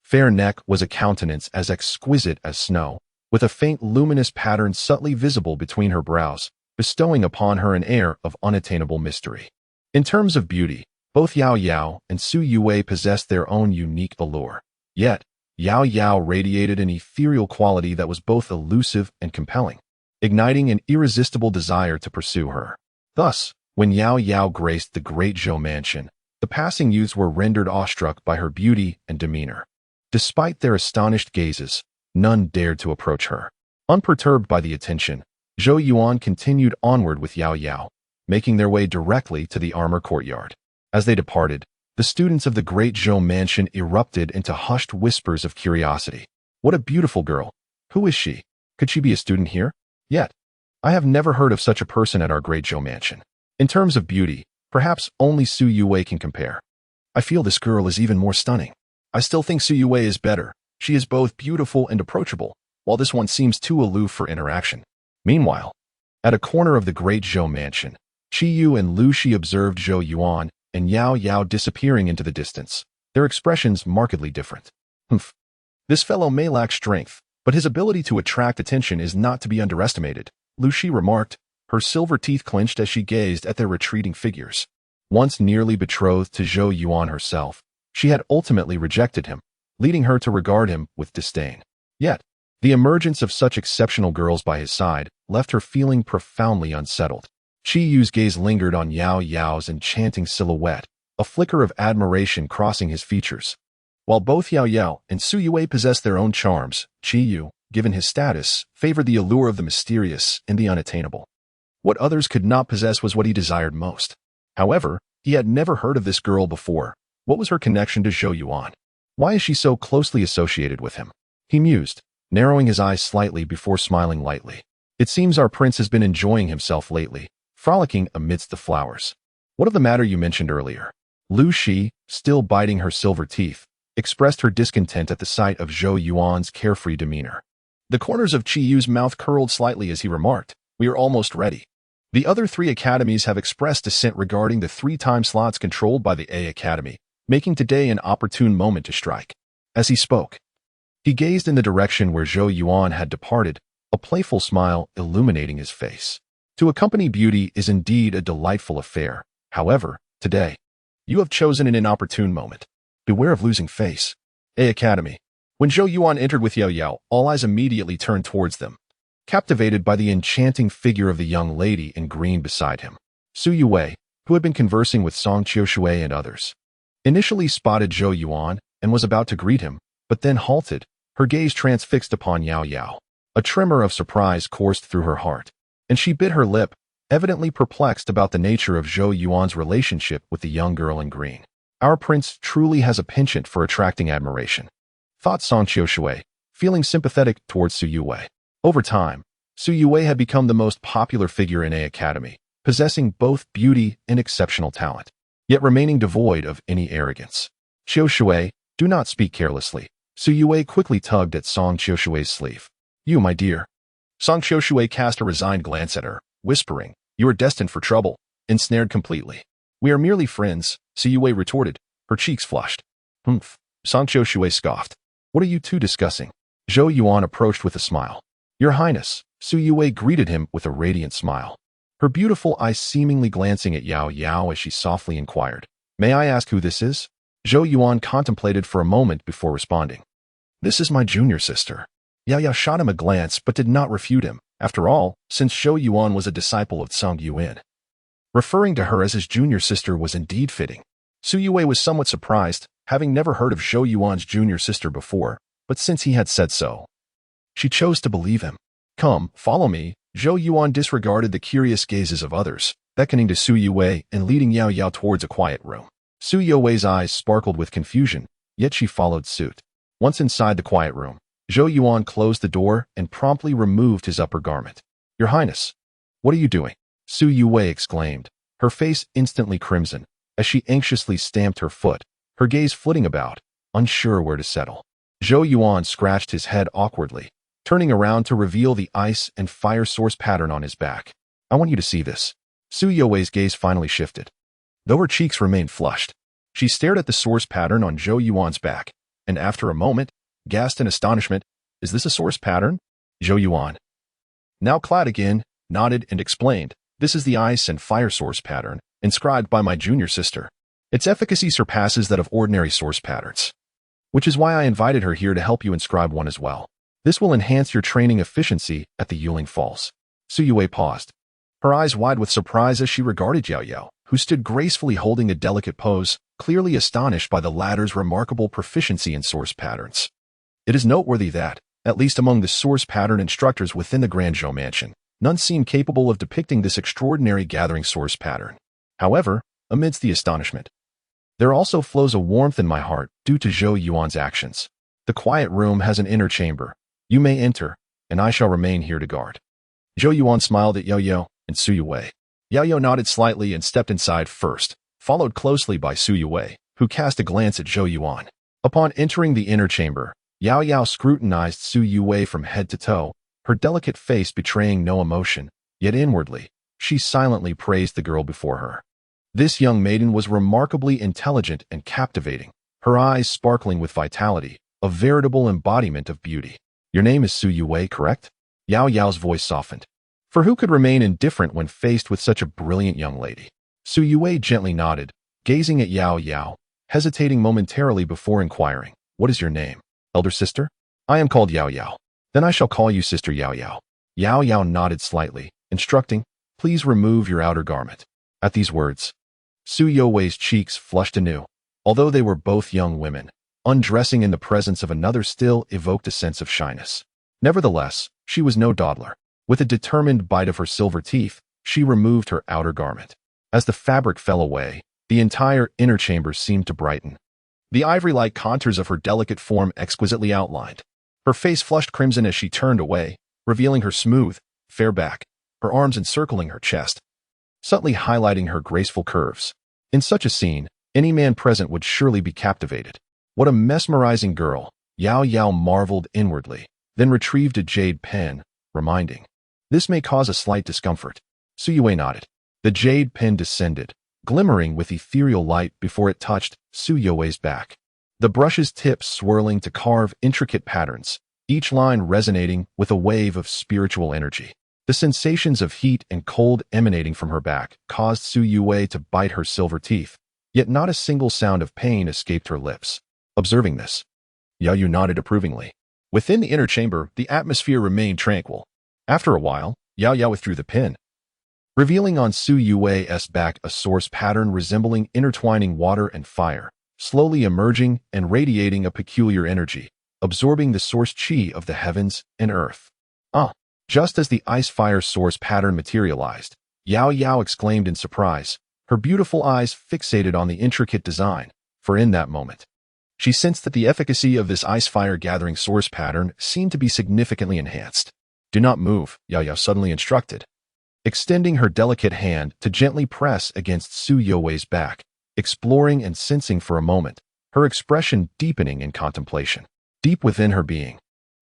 fair neck was a countenance as exquisite as snow, with a faint luminous pattern subtly visible between her brows, bestowing upon her an air of unattainable mystery. In terms of beauty, both Yao Yao and Su Yue possessed their own unique allure. Yet, Yao Yao radiated an ethereal quality that was both elusive and compelling, igniting an irresistible desire to pursue her. Thus, when Yao Yao graced the Great Zhou mansion, the passing youths were rendered awestruck by her beauty and demeanor. Despite their astonished gazes, none dared to approach her. Unperturbed by the attention, Zhou Yuan continued onward with Yao Yao, making their way directly to the armor courtyard. As they departed, the students of the Great Zhou mansion erupted into hushed whispers of curiosity. What a beautiful girl! Who is she? Could she be a student here? Yet, I have never heard of such a person at our Great Zhou mansion. In terms of beauty, perhaps only Su Yue can compare. I feel this girl is even more stunning. I still think Su Yue is better. She is both beautiful and approachable, while this one seems too aloof for interaction. Meanwhile, at a corner of the Great Zhou mansion, Qi Yu and Lu Shi observed Zhou Yuan and Yao Yao disappearing into the distance, their expressions markedly different. Humph. This fellow may lack strength, but his ability to attract attention is not to be underestimated, Lu Shi remarked, her silver teeth clenched as she gazed at their retreating figures. Once nearly betrothed to Zhou Yuan herself, she had ultimately rejected him, leading her to regard him with disdain. Yet, the emergence of such exceptional girls by his side left her feeling profoundly unsettled. Qi Yu's gaze lingered on Yao Yao's enchanting silhouette, a flicker of admiration crossing his features. While both Yao Yao and Su Yue possessed their own charms, Qi Yu, given his status, favored the allure of the mysterious and the unattainable. What others could not possess was what he desired most. However, he had never heard of this girl before. What was her connection to Zhou Yuan? Why is she so closely associated with him? He mused, narrowing his eyes slightly before smiling lightly. It seems our prince has been enjoying himself lately, frolicking amidst the flowers. What of the matter you mentioned earlier? Lu Shi, still biting her silver teeth, expressed her discontent at the sight of Zhou Yuan's carefree demeanor. The corners of Qi Yu's mouth curled slightly as he remarked, "We are almost ready. The other 3 academies have expressed dissent regarding the 3 time slots controlled by the A Academy, making today an opportune moment to strike." As he spoke, he gazed in the direction where Zhou Yuan had departed, a playful smile illuminating his face. To accompany beauty is indeed a delightful affair. However, today, you have chosen an inopportune moment. Beware of losing face. A Academy. When Zhou Yuan entered with Yao Yao, all eyes immediately turned towards them, captivated by the enchanting figure of the young lady in green beside him. Su Yue, who had been conversing with Song Qiushui and others, initially spotted Zhou Yuan and was about to greet him, but then halted, her gaze transfixed upon Yao Yao. A tremor of surprise coursed through her heart, and she bit her lip, evidently perplexed about the nature of Zhou Yuan's relationship with the young girl in green. Our prince truly has a penchant for attracting admiration, thought Song Qiushui, feeling sympathetic towards Su Yue. Over time, Su Yue had become the most popular figure in A Academy, possessing both beauty and exceptional talent, yet remaining devoid of any arrogance. Qiushui, do not speak carelessly. Su Yue quickly tugged at Song Qiushui's sleeve. You, my dear. Song Qiushui cast a resigned glance at her, whispering, you are destined for trouble, ensnared completely. We are merely friends, Su Yue retorted, her cheeks flushed. Humph. Song Qiushui scoffed. What are you two discussing? Zhou Yuan approached with a smile. Your Highness, Su Yue greeted him with a radiant smile, her beautiful eyes seemingly glancing at Yao Yao as she softly inquired. May I ask who this is? Zhou Yuan contemplated for a moment before responding. This is my junior sister. Yao Yao shot him a glance but did not refute him. After all, since Zhou Yuan was a disciple of Song Yuan, referring to her as his junior sister was indeed fitting. Su Yue was somewhat surprised, having never heard of Zhou Yuan's junior sister before, but since he had said so, she chose to believe him. Come, follow me. Zhou Yuan disregarded the curious gazes of others, beckoning to Su Yue and leading Yao Yao towards a quiet room. Su Yue's eyes sparkled with confusion, yet she followed suit. Once inside the quiet room, Zhou Yuan closed the door and promptly removed his upper garment. Your Highness, what are you doing? Su Yue exclaimed, her face instantly crimson, as she anxiously stamped her foot, her gaze flitting about, unsure where to settle. Zhou Yuan scratched his head awkwardly, turning around to reveal the ice and fire source pattern on his back. I want you to see this. Su Yue's gaze finally shifted. Though her cheeks remained flushed, she stared at the source pattern on Zhou Yuan's back, and after a moment, gasped in astonishment, "Is this a source pattern?" Zhou Yuan, now clad again, nodded and explained, "This is the ice and fire source pattern, inscribed by my junior sister. Its efficacy surpasses that of ordinary source patterns, which is why I invited her here to help you inscribe one as well. This will enhance your training efficiency at the Yuling Falls." Su Yue paused, her eyes wide with surprise as she regarded Yao Yao, who stood gracefully holding a delicate pose, clearly astonished by the latter's remarkable proficiency in source patterns. It is noteworthy that, at least among the source pattern instructors within the Grand Zhou Mansion, none seem capable of depicting this extraordinary gathering source pattern. However, amidst the astonishment, there also flows a warmth in my heart due to Zhou Yuan's actions. The quiet room has an inner chamber. You may enter, and I shall remain here to guard. Zhou Yuan smiled at Yao Yao and Su Yue. Yao Yao nodded slightly and stepped inside first, followed closely by Su Yue, who cast a glance at Zhou Yuan. Upon entering the inner chamber, Yao Yao scrutinized Su Yue from head to toe, her delicate face betraying no emotion, yet inwardly, she silently praised the girl before her. This young maiden was remarkably intelligent and captivating, her eyes sparkling with vitality, a veritable embodiment of beauty. Your name is Su Yue, correct? Yao Yao's voice softened. For who could remain indifferent when faced with such a brilliant young lady? Su Yue gently nodded, gazing at Yao Yao, hesitating momentarily before inquiring, "What is your name, elder sister?" "I am called Yao Yao." "Then I shall call you Sister Yao Yao." Yao Yao nodded slightly, instructing, "Please remove your outer garment." At these words, Su Yue's cheeks flushed anew. Although they were both young women, undressing in the presence of another still evoked a sense of shyness. Nevertheless, she was no dawdler. With a determined bite of her silver teeth, she removed her outer garment. As the fabric fell away, the entire inner chamber seemed to brighten. The ivory-like contours of her delicate form exquisitely outlined. Her face flushed crimson as she turned away, revealing her smooth, fair back, her arms encircling her chest, subtly highlighting her graceful curves. In such a scene, any man present would surely be captivated. What a mesmerizing girl, Yao Yao marveled inwardly, then retrieved a jade pen, reminding, "This may cause a slight discomfort." Su Yue nodded. The jade pen descended, glimmering with ethereal light before it touched Su Yue's back. The brush's tips swirling to carve intricate patterns, each line resonating with a wave of spiritual energy. The sensations of heat and cold emanating from her back caused Su Yue to bite her silver teeth, yet not a single sound of pain escaped her lips. Observing this, Yao Yu nodded approvingly. Within the inner chamber, the atmosphere remained tranquil. After a while, Yao Yao withdrew the pin, revealing on Su Yue's back a source pattern resembling intertwining water and fire, slowly emerging and radiating a peculiar energy, absorbing the source qi of the heavens and earth. Just as the ice-fire source pattern materialized, Yao Yao exclaimed in surprise, her beautiful eyes fixated on the intricate design, for in that moment, she sensed that the efficacy of this ice-fire gathering source pattern seemed to be significantly enhanced. "Do not move," Yao Yao suddenly instructed, extending her delicate hand to gently press against Su Yue's back, exploring and sensing for a moment, her expression deepening in contemplation. Deep within her being,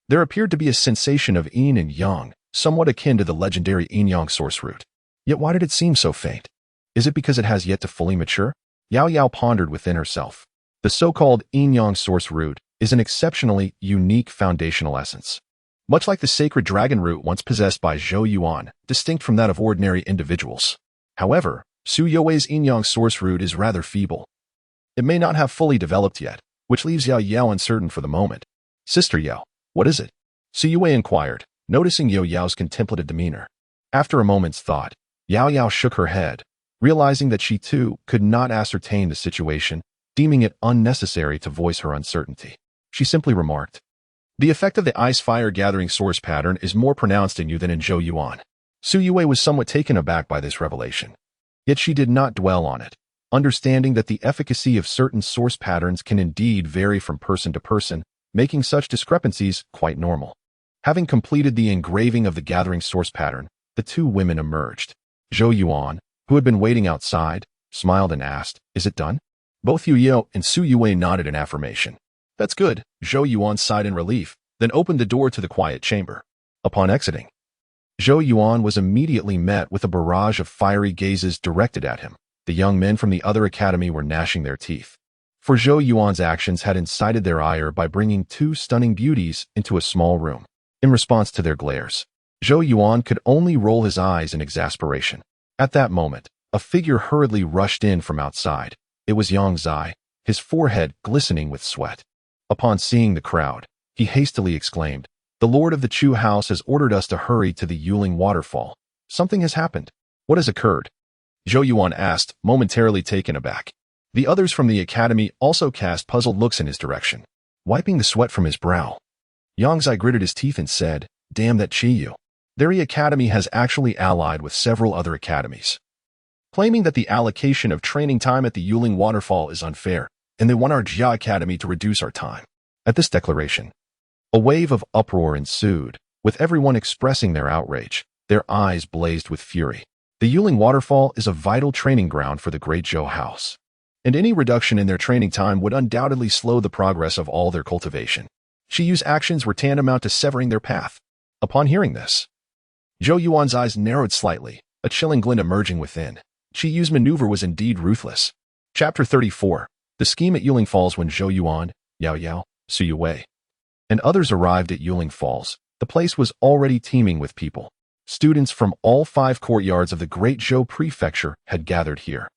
there appeared to be a sensation of yin and yang, somewhat akin to the legendary yin-yang source root. Yet why did it seem so faint? Is it because it has yet to fully mature? Yao Yao pondered within herself. The so-called yin-yang source root is an exceptionally unique foundational essence. Much like the sacred dragon root once possessed by Zhou Yuan, distinct from that of ordinary individuals. However, Su Yue's yin-yang source root is rather feeble. It may not have fully developed yet, which leaves Yao Yao uncertain for the moment. "Sister Yao, what is it?" Su Yue inquired, noticing Yao Yao's contemplative demeanor. After a moment's thought, Yao Yao shook her head, realizing that she too could not ascertain the situation, deeming it unnecessary to voice her uncertainty. She simply remarked, "The effect of the ice-fire gathering source pattern is more pronounced in you than in Zhou Yuan." Su Yue was somewhat taken aback by this revelation. Yet she did not dwell on it, understanding that the efficacy of certain source patterns can indeed vary from person to person, making such discrepancies quite normal. Having completed the engraving of the gathering source pattern, the two women emerged. Zhou Yuan, who had been waiting outside, smiled and asked, "Is it done?" Both Yu Yao and Su Yue nodded in affirmation. That's good, Zhou Yuan sighed in relief, then opened the door to the quiet chamber. Upon exiting, Zhou Yuan was immediately met with a barrage of fiery gazes directed at him. The young men from the other academy were gnashing their teeth. For Zhou Yuan's actions had incited their ire by bringing two stunning beauties into a small room. In response to their glares, Zhou Yuan could only roll his eyes in exasperation. At that moment, a figure hurriedly rushed in from outside. It was Yang Zai, his forehead glistening with sweat. Upon seeing the crowd, he hastily exclaimed, "The Lord of the Chu house has ordered us to hurry to the Yuling waterfall. Something has happened. What has occurred?" Zhou Yuan asked, momentarily taken aback. The others from the academy also cast puzzled looks in his direction. Wiping the sweat from his brow, Yang Zai gritted his teeth and said, "Damn that Qiyu. Their academy has actually allied with several other academies, claiming that the allocation of training time at the Yuling waterfall is unfair, and they want our Jia Academy to reduce our time." At this declaration, a wave of uproar ensued, with everyone expressing their outrage. Their eyes blazed with fury. The Yuling waterfall is a vital training ground for the Great Zhou house, and any reduction in their training time would undoubtedly slow the progress of all their cultivation. Qiyu's actions were tantamount to severing their path. Upon hearing this, Zhou Yuan's eyes narrowed slightly, a chilling glint emerging within. Qiyu's maneuver was indeed ruthless. Chapter 34. The scheme at Yuling Falls. When Zhou Yuan, Yao Yao, Su Yue, and others arrived at Yuling Falls, the place was already teeming with people. Students from all 5 courtyards of the Great Zhou Prefecture had gathered here,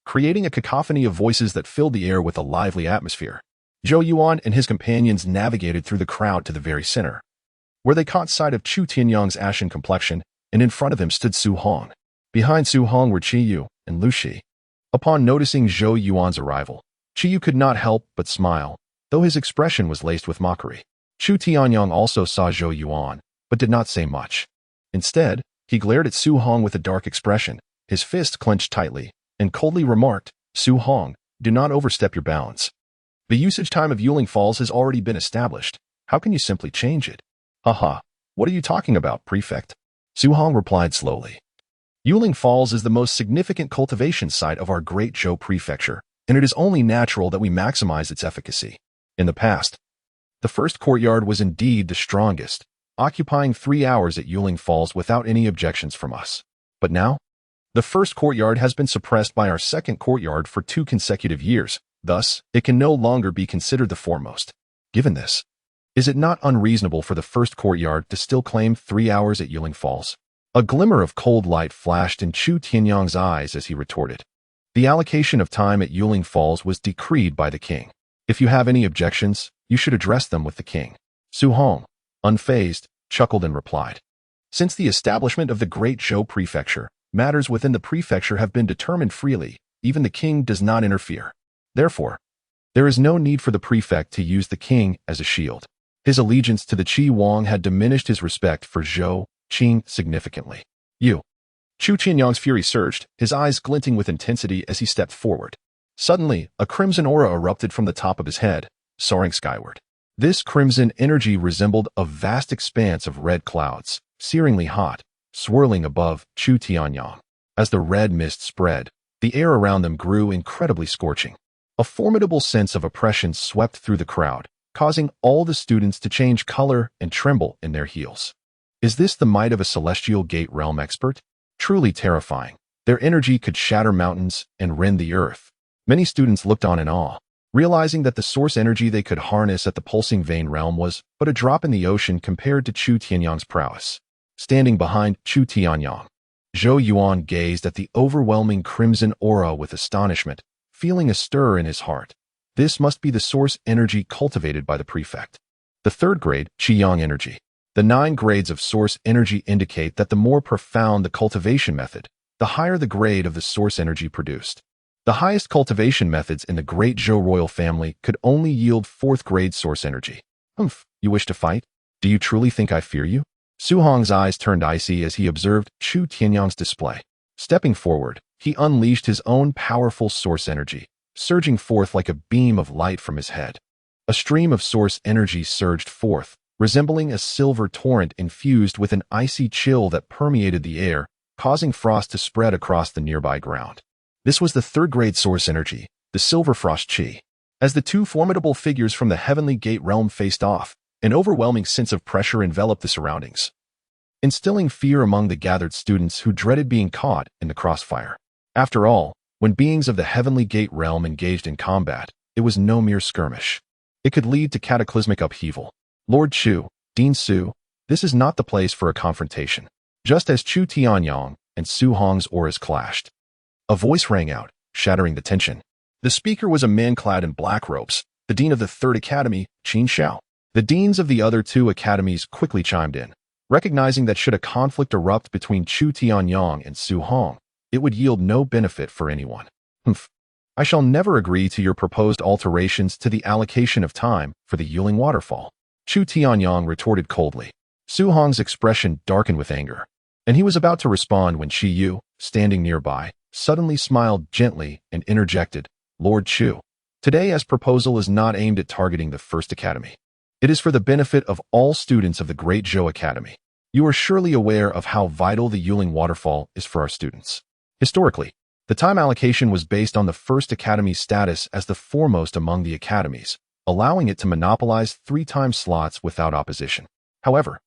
creating a cacophony of voices that filled the air with a lively atmosphere. Zhou Yuan and his companions navigated through the crowd to the very center, where they caught sight of Chu Tianyang's ashen complexion, and in front of him stood Su Hong. Behind Su Hong were Qiyu and Lu Shi. Upon noticing Zhou Yuan's arrival, Qiyu could not help but smile, though his expression was laced with mockery. Chu Tianyang also saw Zhou Yuan, but did not say much. Instead, he glared at Su Hong with a dark expression, his fist clenched tightly, and coldly remarked, "Su Hong, do not overstep your bounds. The usage time of Yuling Falls has already been established. How can you simply change it?" "Haha, what are you talking about, Prefect?" Su Hong replied slowly. "Yuling Falls is the most significant cultivation site of our Great Zhou Prefecture, and it is only natural that we maximize its efficacy. In the past, the first courtyard was indeed the strongest, occupying 3 hours at Yuling Falls without any objections from us. But now, the first courtyard has been suppressed by our second courtyard for 2 consecutive years. Thus, it can no longer be considered the foremost. Given this, is it not unreasonable for the first courtyard to still claim 3 hours at Yuling Falls?" A glimmer of cold light flashed in Chu Tianyang's eyes as he retorted. "The allocation of time at Yuling Falls was decreed by the king. If you have any objections, you should address them with the king." Su Hong, unfazed, chuckled and replied, "Since the establishment of the Great Zhou Prefecture, matters within the prefecture have been determined freely. Even the king does not interfere. Therefore, there is no need for the prefect to use the king as a shield." His allegiance to the Qi Wang had diminished his respect for Zhou Qing significantly. "You." Chu Tianyang's fury surged, his eyes glinting with intensity as he stepped forward. Suddenly, a crimson aura erupted from the top of his head, soaring skyward. This crimson energy resembled a vast expanse of red clouds, searingly hot, swirling above Chu Tianyang. As the red mist spread, the air around them grew incredibly scorching. A formidable sense of oppression swept through the crowd, causing all the students to change color and tremble in their heels. Is this the might of a celestial gate realm expert? Truly terrifying. Their energy could shatter mountains and rend the earth. Many students looked on in awe, realizing that the source energy they could harness at the pulsing vein realm was but a drop in the ocean compared to Chu Tianyang's prowess. Standing behind Chu Tianyang, Zhou Yuan gazed at the overwhelming crimson aura with astonishment, feeling a stir in his heart. This must be the source energy cultivated by the prefect. The 3rd grade, Qiyang energy. The 9 grades of source energy indicate that the more profound the cultivation method, the higher the grade of the source energy produced. The highest cultivation methods in the Great Zhou royal family could only yield 4th grade source energy. "Humph, you wish to fight? Do you truly think I fear you?" Su Hong's eyes turned icy as he observed Chu Tianyang's display. Stepping forward, he unleashed his own powerful source energy, surging forth like a beam of light from his head. A stream of source energy surged forth, resembling a silver torrent infused with an icy chill that permeated the air, causing frost to spread across the nearby ground. This was the 3rd grade source energy, the Silver Frost Qi. As the two formidable figures from the Heavenly Gate realm faced off, an overwhelming sense of pressure enveloped the surroundings, instilling fear among the gathered students who dreaded being caught in the crossfire. After all, when beings of the Heavenly Gate realm engaged in combat, it was no mere skirmish. It could lead to cataclysmic upheaval. Lord Chu, Dean Su, this is not the place for a confrontation. Just as Chu Tianyang and Su Hong's auras clashed, a voice rang out, shattering the tension. The speaker was a man clad in black robes, the dean of the Third Academy, Qin Xiao. The deans of the other two academies quickly chimed in, recognizing that should a conflict erupt between Chu Tianyang and Su Hong, it would yield no benefit for anyone. Humph. I shall never agree to your proposed alterations to the allocation of time for the Yuling waterfall. Chu Tianyang retorted coldly. Su Hong's expression darkened with anger, and he was about to respond when Qi Yu, standing nearby, suddenly smiled gently and interjected, Lord Chu, today's proposal is not aimed at targeting the First Academy. It is for the benefit of all students of the Great Zhou Academy. You are surely aware of how vital the Yuling waterfall is for our students. Historically, the time allocation was based on the First Academy's status as the foremost among the academies, allowing it to monopolize 3 time slots without opposition. However,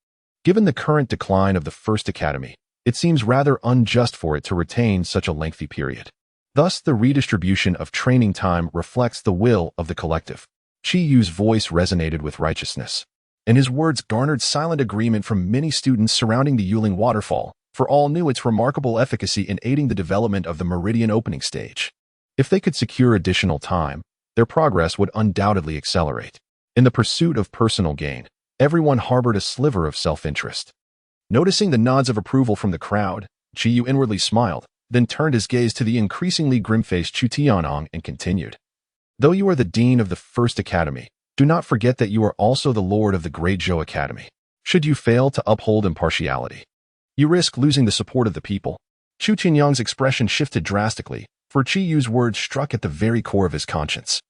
given the current decline of the First Academy, it seems rather unjust for it to retain such a lengthy period. Thus, the redistribution of training time reflects the will of the collective. Qi Yu's voice resonated with righteousness, and his words garnered silent agreement from many students surrounding the Yuling waterfall, for all knew its remarkable efficacy in aiding the development of the meridian opening stage. If they could secure additional time, their progress would undoubtedly accelerate. In the pursuit of personal gain, everyone harbored a sliver of self-interest. Noticing the nods of approval from the crowd, Qi Yu inwardly smiled, then turned his gaze to the increasingly grim-faced Chu Tianyang and continued. Though you are the dean of the First Academy, do not forget that you are also the lord of the Great Zhou Academy. Should you fail to uphold impartiality, you risk losing the support of the people. Chu Tianyang's expression shifted drastically, for Qi Yu's words struck at the very core of his conscience.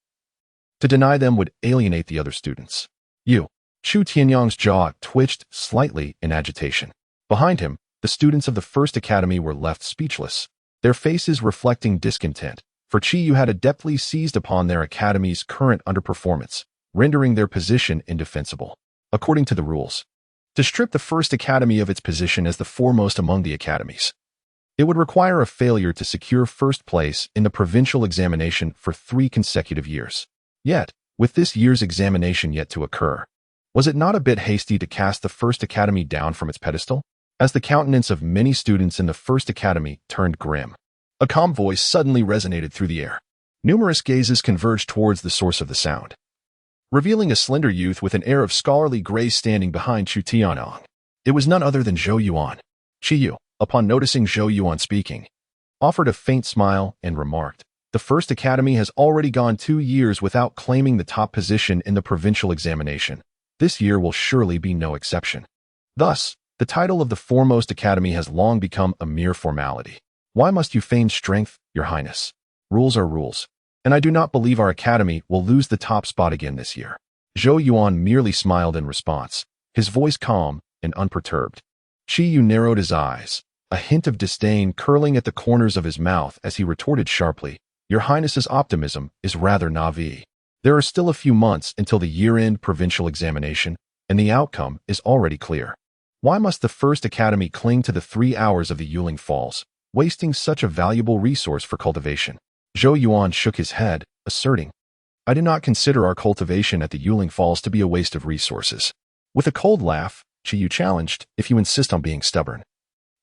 To deny them would alienate the other students. Chu Tianyang's jaw twitched slightly in agitation. Behind him, the students of the First Academy were left speechless, their faces reflecting discontent, for Qi Yu had adeptly seized upon their academy's current underperformance, rendering their position indefensible. According to the rules, to strip the First Academy of its position as the foremost among the academies, it would require a failure to secure first place in the provincial examination for 3 consecutive years. Yet, with this year's examination yet to occur, was it not a bit hasty to cast the First Academy down from its pedestal? As the countenance of many students in the First Academy turned grim, a calm voice suddenly resonated through the air. Numerous gazes converged towards the source of the sound, revealing a slender youth with an air of scholarly grace standing behind Chu Tianyang. It was none other than Zhou Yuan. Qi Yu, upon noticing Zhou Yuan speaking, offered a faint smile and remarked, the First Academy has already gone 2 years without claiming the top position in the provincial examination. This year will surely be no exception. Thus, the title of the foremost academy has long become a mere formality. Why must you feign strength, Your Highness? Rules are rules, and I do not believe our academy will lose the top spot again this year. Zhou Yuan merely smiled in response, his voice calm and unperturbed. Qi Yu narrowed his eyes, a hint of disdain curling at the corners of his mouth as he retorted sharply, Your Highness's optimism is rather naive. There are still a few months until the year-end provincial examination, and the outcome is already clear. Why must the First Academy cling to the 3 hours of the Yuling Falls, wasting such a valuable resource for cultivation? Zhou Yuan shook his head, asserting, I do not consider our cultivation at the Yuling Falls to be a waste of resources. With a cold laugh, Qi Yu challenged, if you insist on being stubborn.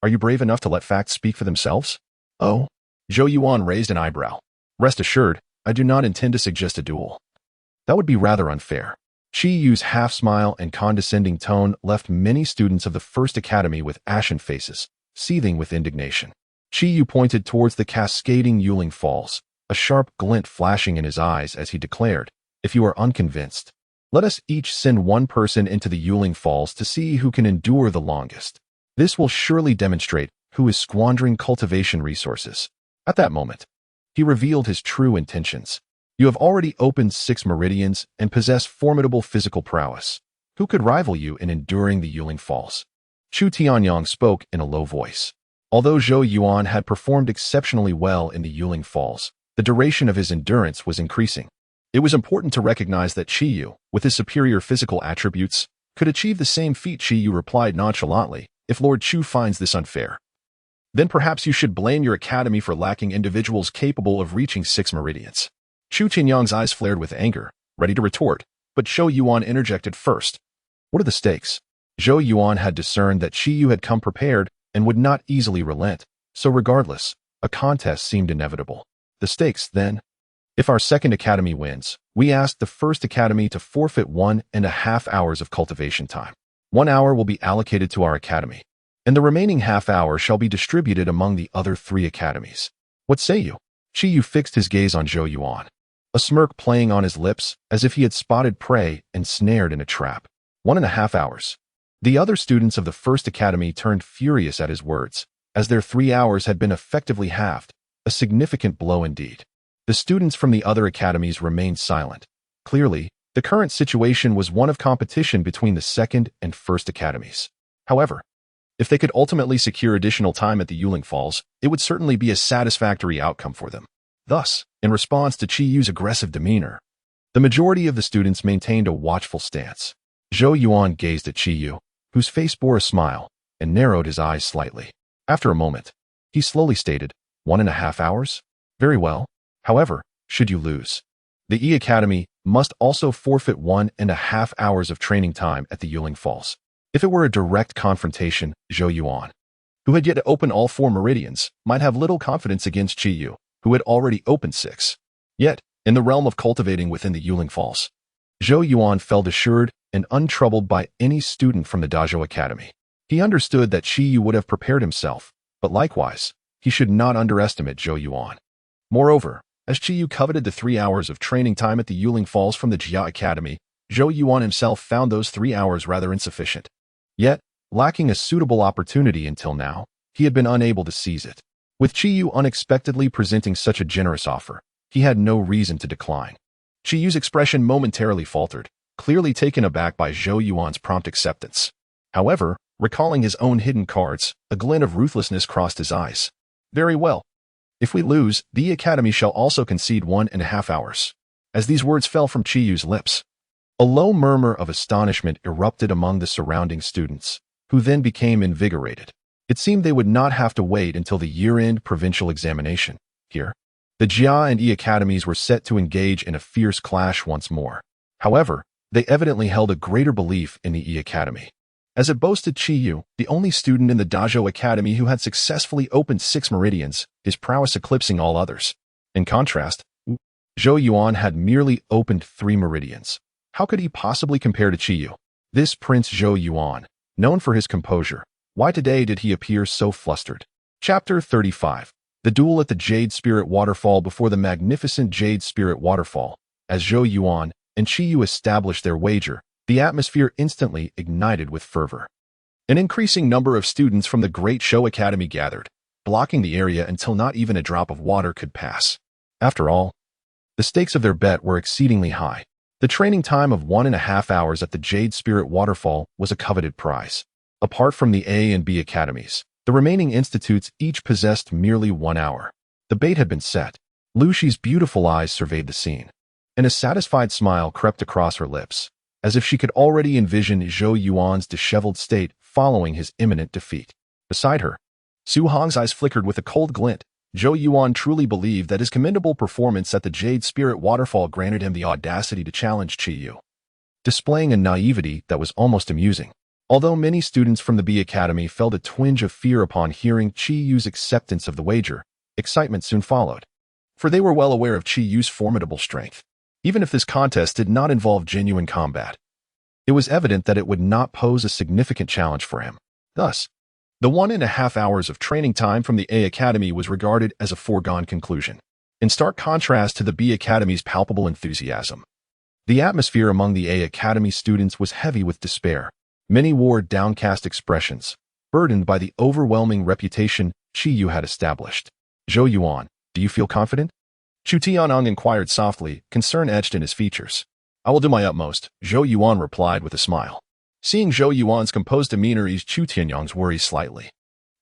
Are you brave enough to let facts speak for themselves? Oh? Zhou Yuan raised an eyebrow. Rest assured, I do not intend to suggest a duel. That would be rather unfair. Qi Yu's half-smile and condescending tone left many students of the First Academy with ashen faces, seething with indignation. Qi Yu pointed towards the cascading Yuling Falls, a sharp glint flashing in his eyes as he declared, if you are unconvinced, let us each send 1 person into the Yuling Falls to see who can endure the longest. This will surely demonstrate who is squandering cultivation resources. At that moment, he revealed his true intentions. You have already opened 6 meridians and possess formidable physical prowess. Who could rival you in enduring the Yuling Falls? Chu Tianyang spoke in a low voice. Although Zhou Yuan had performed exceptionally well in the Yuling Falls, the duration of his endurance was increasing. It was important to recognize that Qi Yu, with his superior physical attributes, could achieve the same feat. Qi Yu replied nonchalantly, "If Lord Chu finds this unfair, then perhaps you should blame your academy for lacking individuals capable of reaching 6 meridians." Chu Tianyang's eyes flared with anger, ready to retort, but Zhou Yuan interjected first. "What are the stakes?" Zhou Yuan had discerned that Qi Yu had come prepared and would not easily relent, so regardless, a contest seemed inevitable. "The stakes, then? If our second academy wins, we ask the first academy to forfeit 1.5 hours of cultivation time. 1 hour will be allocated to our academy, and the remaining half hour shall be distributed among the other 3 academies. What say you?" Qi Yu fixed his gaze on Zhou Yuan, a smirk playing on his lips as if he had spotted prey and snared in a trap. 1.5 hours. The other students of the first academy turned furious at his words, as their 3 hours had been effectively halved, a significant blow indeed. The students from the other academies remained silent. Clearly, the current situation was one of competition between the second and first academies. However, if they could ultimately secure additional time at the Yuling Falls, it would certainly be a satisfactory outcome for them. Thus, in response to Qi Yu's aggressive demeanor, the majority of the students maintained a watchful stance. Zhou Yuan gazed at Qi Yu, whose face bore a smile, and narrowed his eyes slightly. After a moment, he slowly stated, 1.5 hours? Very well. However, should you lose, the E Academy must also forfeit 1.5 hours of training time at the Yuling Falls. If it were a direct confrontation, Zhou Yuan, who had yet to open all 4 meridians, might have little confidence against Qi Yu, who had already opened 6. Yet, in the realm of cultivating within the Yuling Falls, Zhou Yuan felt assured and untroubled by any student from the Dazhou Academy. He understood that Qi Yu would have prepared himself, but likewise, he should not underestimate Zhou Yuan. Moreover, as Qi Yu coveted the 3 hours of training time at the Yuling Falls from the Jia Academy, Zhou Yuan himself found those 3 hours rather insufficient. Yet, lacking a suitable opportunity until now, he had been unable to seize it. With Qi Yu unexpectedly presenting such a generous offer, he had no reason to decline. Qi Yu's expression momentarily faltered, clearly taken aback by Zhou Yuan's prompt acceptance. However, recalling his own hidden cards, a glint of ruthlessness crossed his eyes. "Very well. If we lose, the Academy shall also concede 1.5 hours. As these words fell from Qi Yu's lips, a low murmur of astonishment erupted among the surrounding students, who then became invigorated. It seemed they would not have to wait until the year-end provincial examination. Here, the Jia and E Academies were set to engage in a fierce clash once more. However, they evidently held a greater belief in the E Academy, as it boasted Qi Yu, the only student in the Dazhou Academy who had successfully opened 6 meridians, his prowess eclipsing all others. In contrast, Zhou Yuan had merely opened 3 meridians. How could he possibly compare to Qi Yu? This Prince Zhou Yuan, known for his composure, why today did he appear so flustered? Chapter 35. The duel at the Jade Spirit Waterfall. Before the magnificent Jade Spirit Waterfall, as Zhou Yuan and Qi Yu established their wager, the atmosphere instantly ignited with fervor. An increasing number of students from the Great Zhou Academy gathered, blocking the area until not even a drop of water could pass. After all, the stakes of their bet were exceedingly high. The training time of 1.5 hours at the Jade Spirit Waterfall was a coveted prize. Apart from the A and B academies, the remaining institutes each possessed merely 1 hour. The bait had been set. Lu Shi's beautiful eyes surveyed the scene, and a satisfied smile crept across her lips, as if she could already envision Zhou Yuan's disheveled state following his imminent defeat. Beside her, Su Hong's eyes flickered with a cold glint. Zhou Yuan truly believed that his commendable performance at the Jade Spirit Waterfall granted him the audacity to challenge Qi Yu, displaying a naivety that was almost amusing. Although many students from the B Academy felt a twinge of fear upon hearing Qi Yu's acceptance of the wager, excitement soon followed, for they were well aware of Qi Yu's formidable strength. Even if this contest did not involve genuine combat, it was evident that it would not pose a significant challenge for him. Thus, the 1.5 hours of training time from the A Academy was regarded as a foregone conclusion, in stark contrast to the B Academy's palpable enthusiasm. The atmosphere among the A Academy students was heavy with despair. Many wore downcast expressions, burdened by the overwhelming reputation Qi Yu had established. "Zhou Yuan, do you feel confident?" Chu Tianyang inquired softly, concern etched in his features. "I will do my utmost," Zhou Yuan replied with a smile. Seeing Zhou Yuan's composed demeanor eased Chu Tianyang's worries slightly.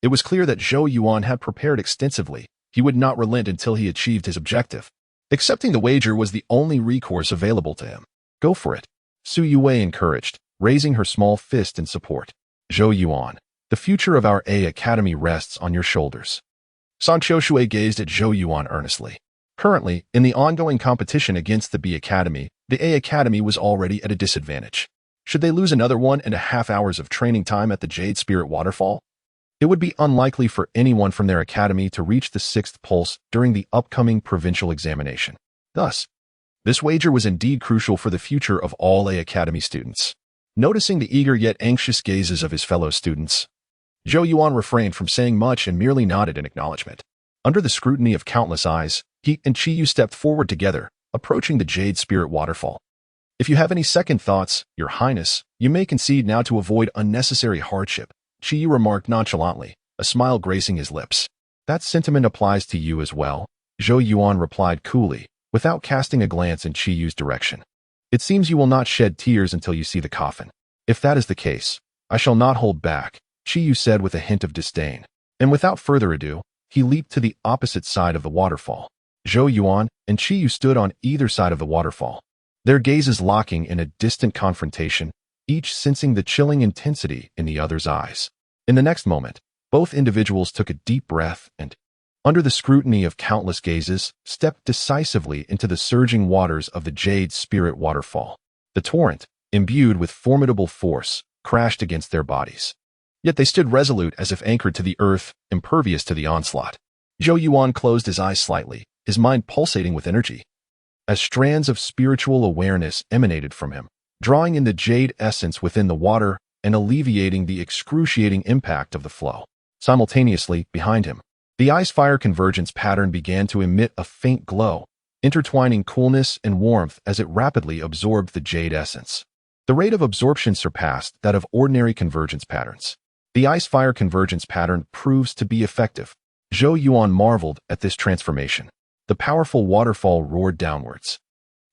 It was clear that Zhou Yuan had prepared extensively. He would not relent until he achieved his objective. Accepting the wager was the only recourse available to him. Go for it, Zhou Yuan encouraged, raising her small fist in support. Zhou Yuan, the future of our A Academy rests on your shoulders. San Qiushui gazed at Zhou Yuan earnestly. Currently, in the ongoing competition against the B Academy, the A Academy was already at a disadvantage. Should they lose another 1.5 hours of training time at the Jade Spirit Waterfall? It would be unlikely for anyone from their academy to reach the 6th pulse during the upcoming provincial examination. Thus, this wager was indeed crucial for the future of all A Academy students. Noticing the eager yet anxious gazes of his fellow students, Zhou Yuan refrained from saying much and merely nodded in acknowledgement. Under the scrutiny of countless eyes, he and Qiyu stepped forward together, approaching the Jade Spirit Waterfall. If you have any second thoughts, Your Highness, you may concede now to avoid unnecessary hardship, Qiyu remarked nonchalantly, a smile gracing his lips. That sentiment applies to you as well, Zhou Yuan replied coolly, without casting a glance in Qiyu's direction. It seems you will not shed tears until you see the coffin. If that is the case, I shall not hold back, Qiyu said with a hint of disdain. And without further ado, he leaped to the opposite side of the waterfall. Zhou Yuan and Qiyu stood on either side of the waterfall, their gazes locking in a distant confrontation, each sensing the chilling intensity in the other's eyes. In the next moment, both individuals took a deep breath and, under the scrutiny of countless gazes, stepped decisively into the surging waters of the Jade Spirit Waterfall. The torrent, imbued with formidable force, crashed against their bodies. Yet they stood resolute as if anchored to the earth, impervious to the onslaught. Zhou Yuan closed his eyes slightly, his mind pulsating with energy. As strands of spiritual awareness emanated from him, drawing in the jade essence within the water and alleviating the excruciating impact of the flow. Simultaneously, behind him, the ice-fire convergence pattern began to emit a faint glow, intertwining coolness and warmth as it rapidly absorbed the jade essence. The rate of absorption surpassed that of ordinary convergence patterns. The ice-fire convergence pattern proves to be effective. Zhou Yuan marveled at this transformation. The powerful waterfall roared downwards,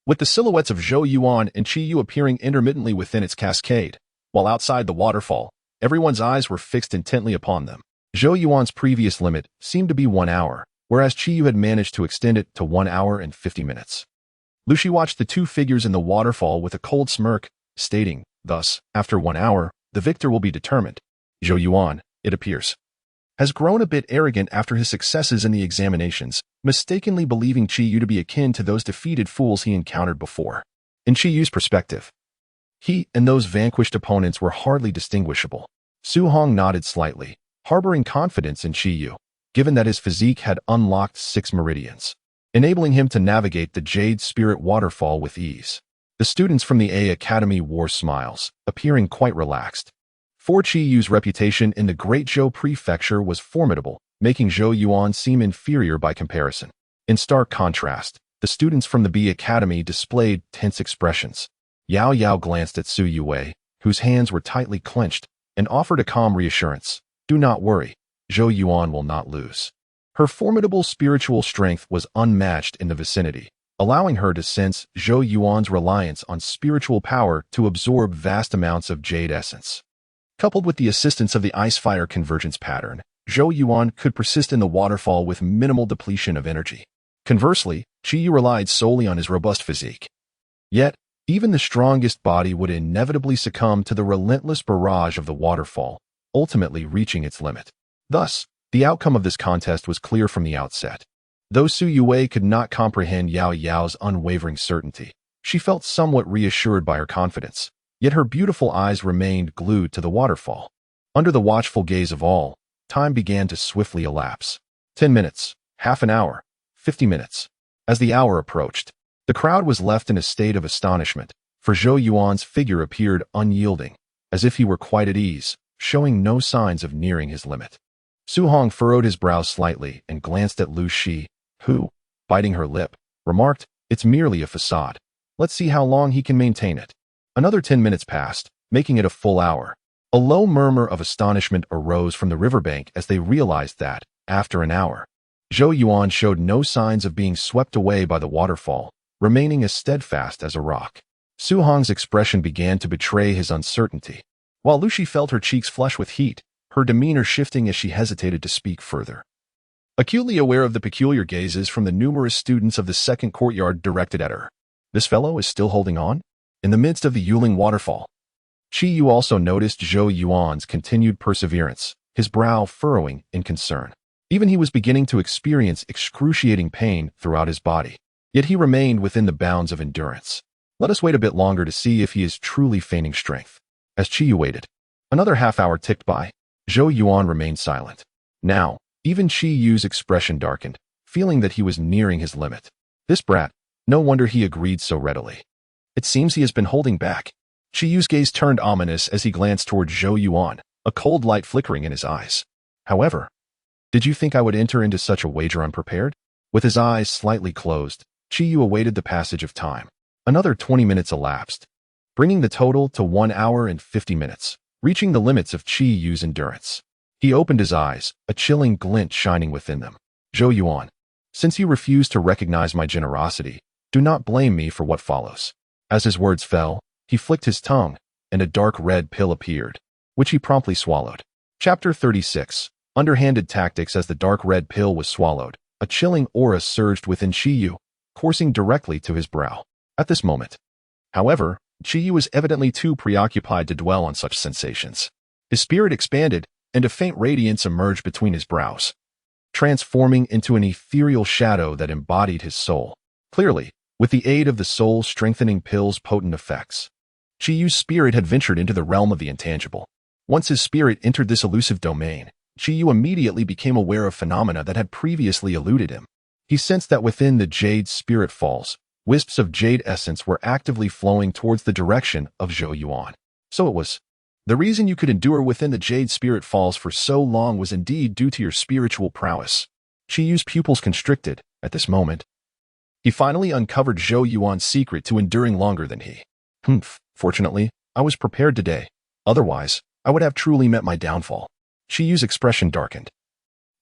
with the silhouettes of Zhou Yuan and Qiyu appearing intermittently within its cascade, while outside the waterfall, everyone's eyes were fixed intently upon them. Zhou Yuan's previous limit seemed to be 1 hour, whereas Qiyu had managed to extend it to 1 hour and 50 minutes. Lucy watched the two figures in the waterfall with a cold smirk, stating, thus, after 1 hour, the victor will be determined. Zhou Yuan, it appears, has grown a bit arrogant after his successes in the examinations, mistakenly believing Qiyu to be akin to those defeated fools he encountered before. In Qiyu's perspective, he and those vanquished opponents were hardly distinguishable. Su Hong nodded slightly, harboring confidence in Qiyu, given that his physique had unlocked 6 meridians, enabling him to navigate the Jade Spirit Waterfall with ease. The students from the A Academy wore smiles, appearing quite relaxed. For Qiyu's reputation in the Great Zhou prefecture was formidable, making Zhou Yuan seem inferior by comparison. In stark contrast, the students from the B Academy displayed tense expressions. Yao Yao glanced at Su Yue, whose hands were tightly clenched, and offered a calm reassurance. Do not worry, Zhou Yuan will not lose. Her formidable spiritual strength was unmatched in the vicinity, allowing her to sense Zhou Yuan's reliance on spiritual power to absorb vast amounts of jade essence. Coupled with the assistance of the ice-fire convergence pattern, Zhou Yuan could persist in the waterfall with minimal depletion of energy. Conversely, Qiyu relied solely on his robust physique. Yet, even the strongest body would inevitably succumb to the relentless barrage of the waterfall, ultimately reaching its limit. Thus, the outcome of this contest was clear from the outset. Though Su Yue could not comprehend Yao Yao's unwavering certainty, she felt somewhat reassured by her confidence. Yet her beautiful eyes remained glued to the waterfall. Under the watchful gaze of all, time began to swiftly elapse. 10 minutes, half an hour, 50 minutes. As the hour approached, the crowd was left in a state of astonishment, for Zhou Yuan's figure appeared unyielding, as if he were quite at ease, showing no signs of nearing his limit. Su Hong furrowed his brows slightly and glanced at Lu Shi, who, biting her lip, remarked, "It's merely a facade. Let's see how long he can maintain it." Another 10 minutes passed, making it a full hour. A low murmur of astonishment arose from the riverbank as they realized that, after an hour, Zhou Yuan showed no signs of being swept away by the waterfall, remaining as steadfast as a rock. Su Hong's expression began to betray his uncertainty. While Lu Shi felt her cheeks flush with heat, her demeanor shifting as she hesitated to speak further. acutely aware of the peculiar gazes from the numerous students of the second courtyard directed at her. This fellow is still holding on? In the midst of the Yuling waterfall. Qi Yu also noticed Zhou Yuan's continued perseverance, his brow furrowing in concern. Even he was beginning to experience excruciating pain throughout his body. Yet he remained within the bounds of endurance. Let us wait a bit longer to see if he is truly feigning strength. As Qi Yu waited, another half-hour ticked by. Zhou Yuan remained silent. Now, even Qi Yu's expression darkened, feeling that he was nearing his limit. This brat, no wonder he agreed so readily. It seems he has been holding back. Qi Yu's gaze turned ominous as he glanced toward Zhou Yuan, a cold light flickering in his eyes. However, did you think I would enter into such a wager unprepared? With his eyes slightly closed, Qi Yu awaited the passage of time. Another 20 minutes elapsed, bringing the total to 1 hour and 50 minutes, reaching the limits of Qi Yu's endurance. He opened his eyes, a chilling glint shining within them. Zhou Yuan, since you refuse to recognize my generosity, do not blame me for what follows. As his words fell, he flicked his tongue, and a dark red pill appeared, which he promptly swallowed. Chapter 36. Underhanded tactics. As the dark red pill was swallowed, a chilling aura surged within Qi Yu, coursing directly to his brow. At this moment, however, Qi Yu was evidently too preoccupied to dwell on such sensations. His spirit expanded, and a faint radiance emerged between his brows, transforming into an ethereal shadow that embodied his soul. Clearly, with the aid of the soul-strengthening pill's potent effects, Qi Yu's spirit had ventured into the realm of the intangible. Once his spirit entered this elusive domain, Qi Yu immediately became aware of phenomena that had previously eluded him. He sensed that within the jade spirit falls, wisps of jade essence were actively flowing towards the direction of Zhou Yuan. So it was. The reason you could endure within the jade spirit falls for so long was indeed due to your spiritual prowess. Qi Yu's pupils constricted. At this moment, he finally uncovered Zhou Yuan's secret to enduring longer than he. Fortunately, I was prepared today. Otherwise, I would have truly met my downfall. Qi Yu's expression darkened,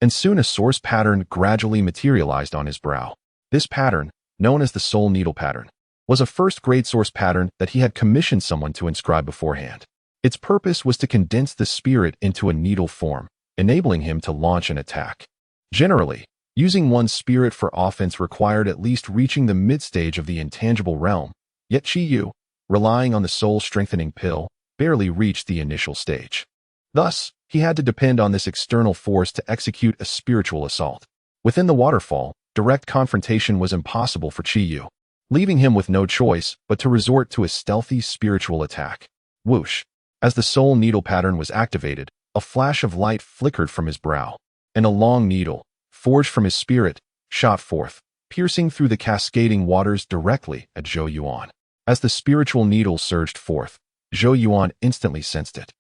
and soon a source pattern gradually materialized on his brow. This pattern, known as the soul needle pattern, was a first-grade source pattern that he had commissioned someone to inscribe beforehand. Its purpose was to condense the spirit into a needle form, enabling him to launch an attack. Generally, using one's spirit for offense required at least reaching the mid-stage of the intangible realm, yet Qi Yu, relying on the soul-strengthening pill, barely reached the initial stage. Thus, he had to depend on this external force to execute a spiritual assault. Within the waterfall, direct confrontation was impossible for Qi Yu, leaving him with no choice but to resort to a stealthy spiritual attack. Whoosh! As the soul needle pattern was activated, a flash of light flickered from his brow, and a long needle, forged from his spirit, shot forth, piercing through the cascading waters directly at Zhou Yuan. As the spiritual needle surged forth, Zhou Yuan instantly sensed it.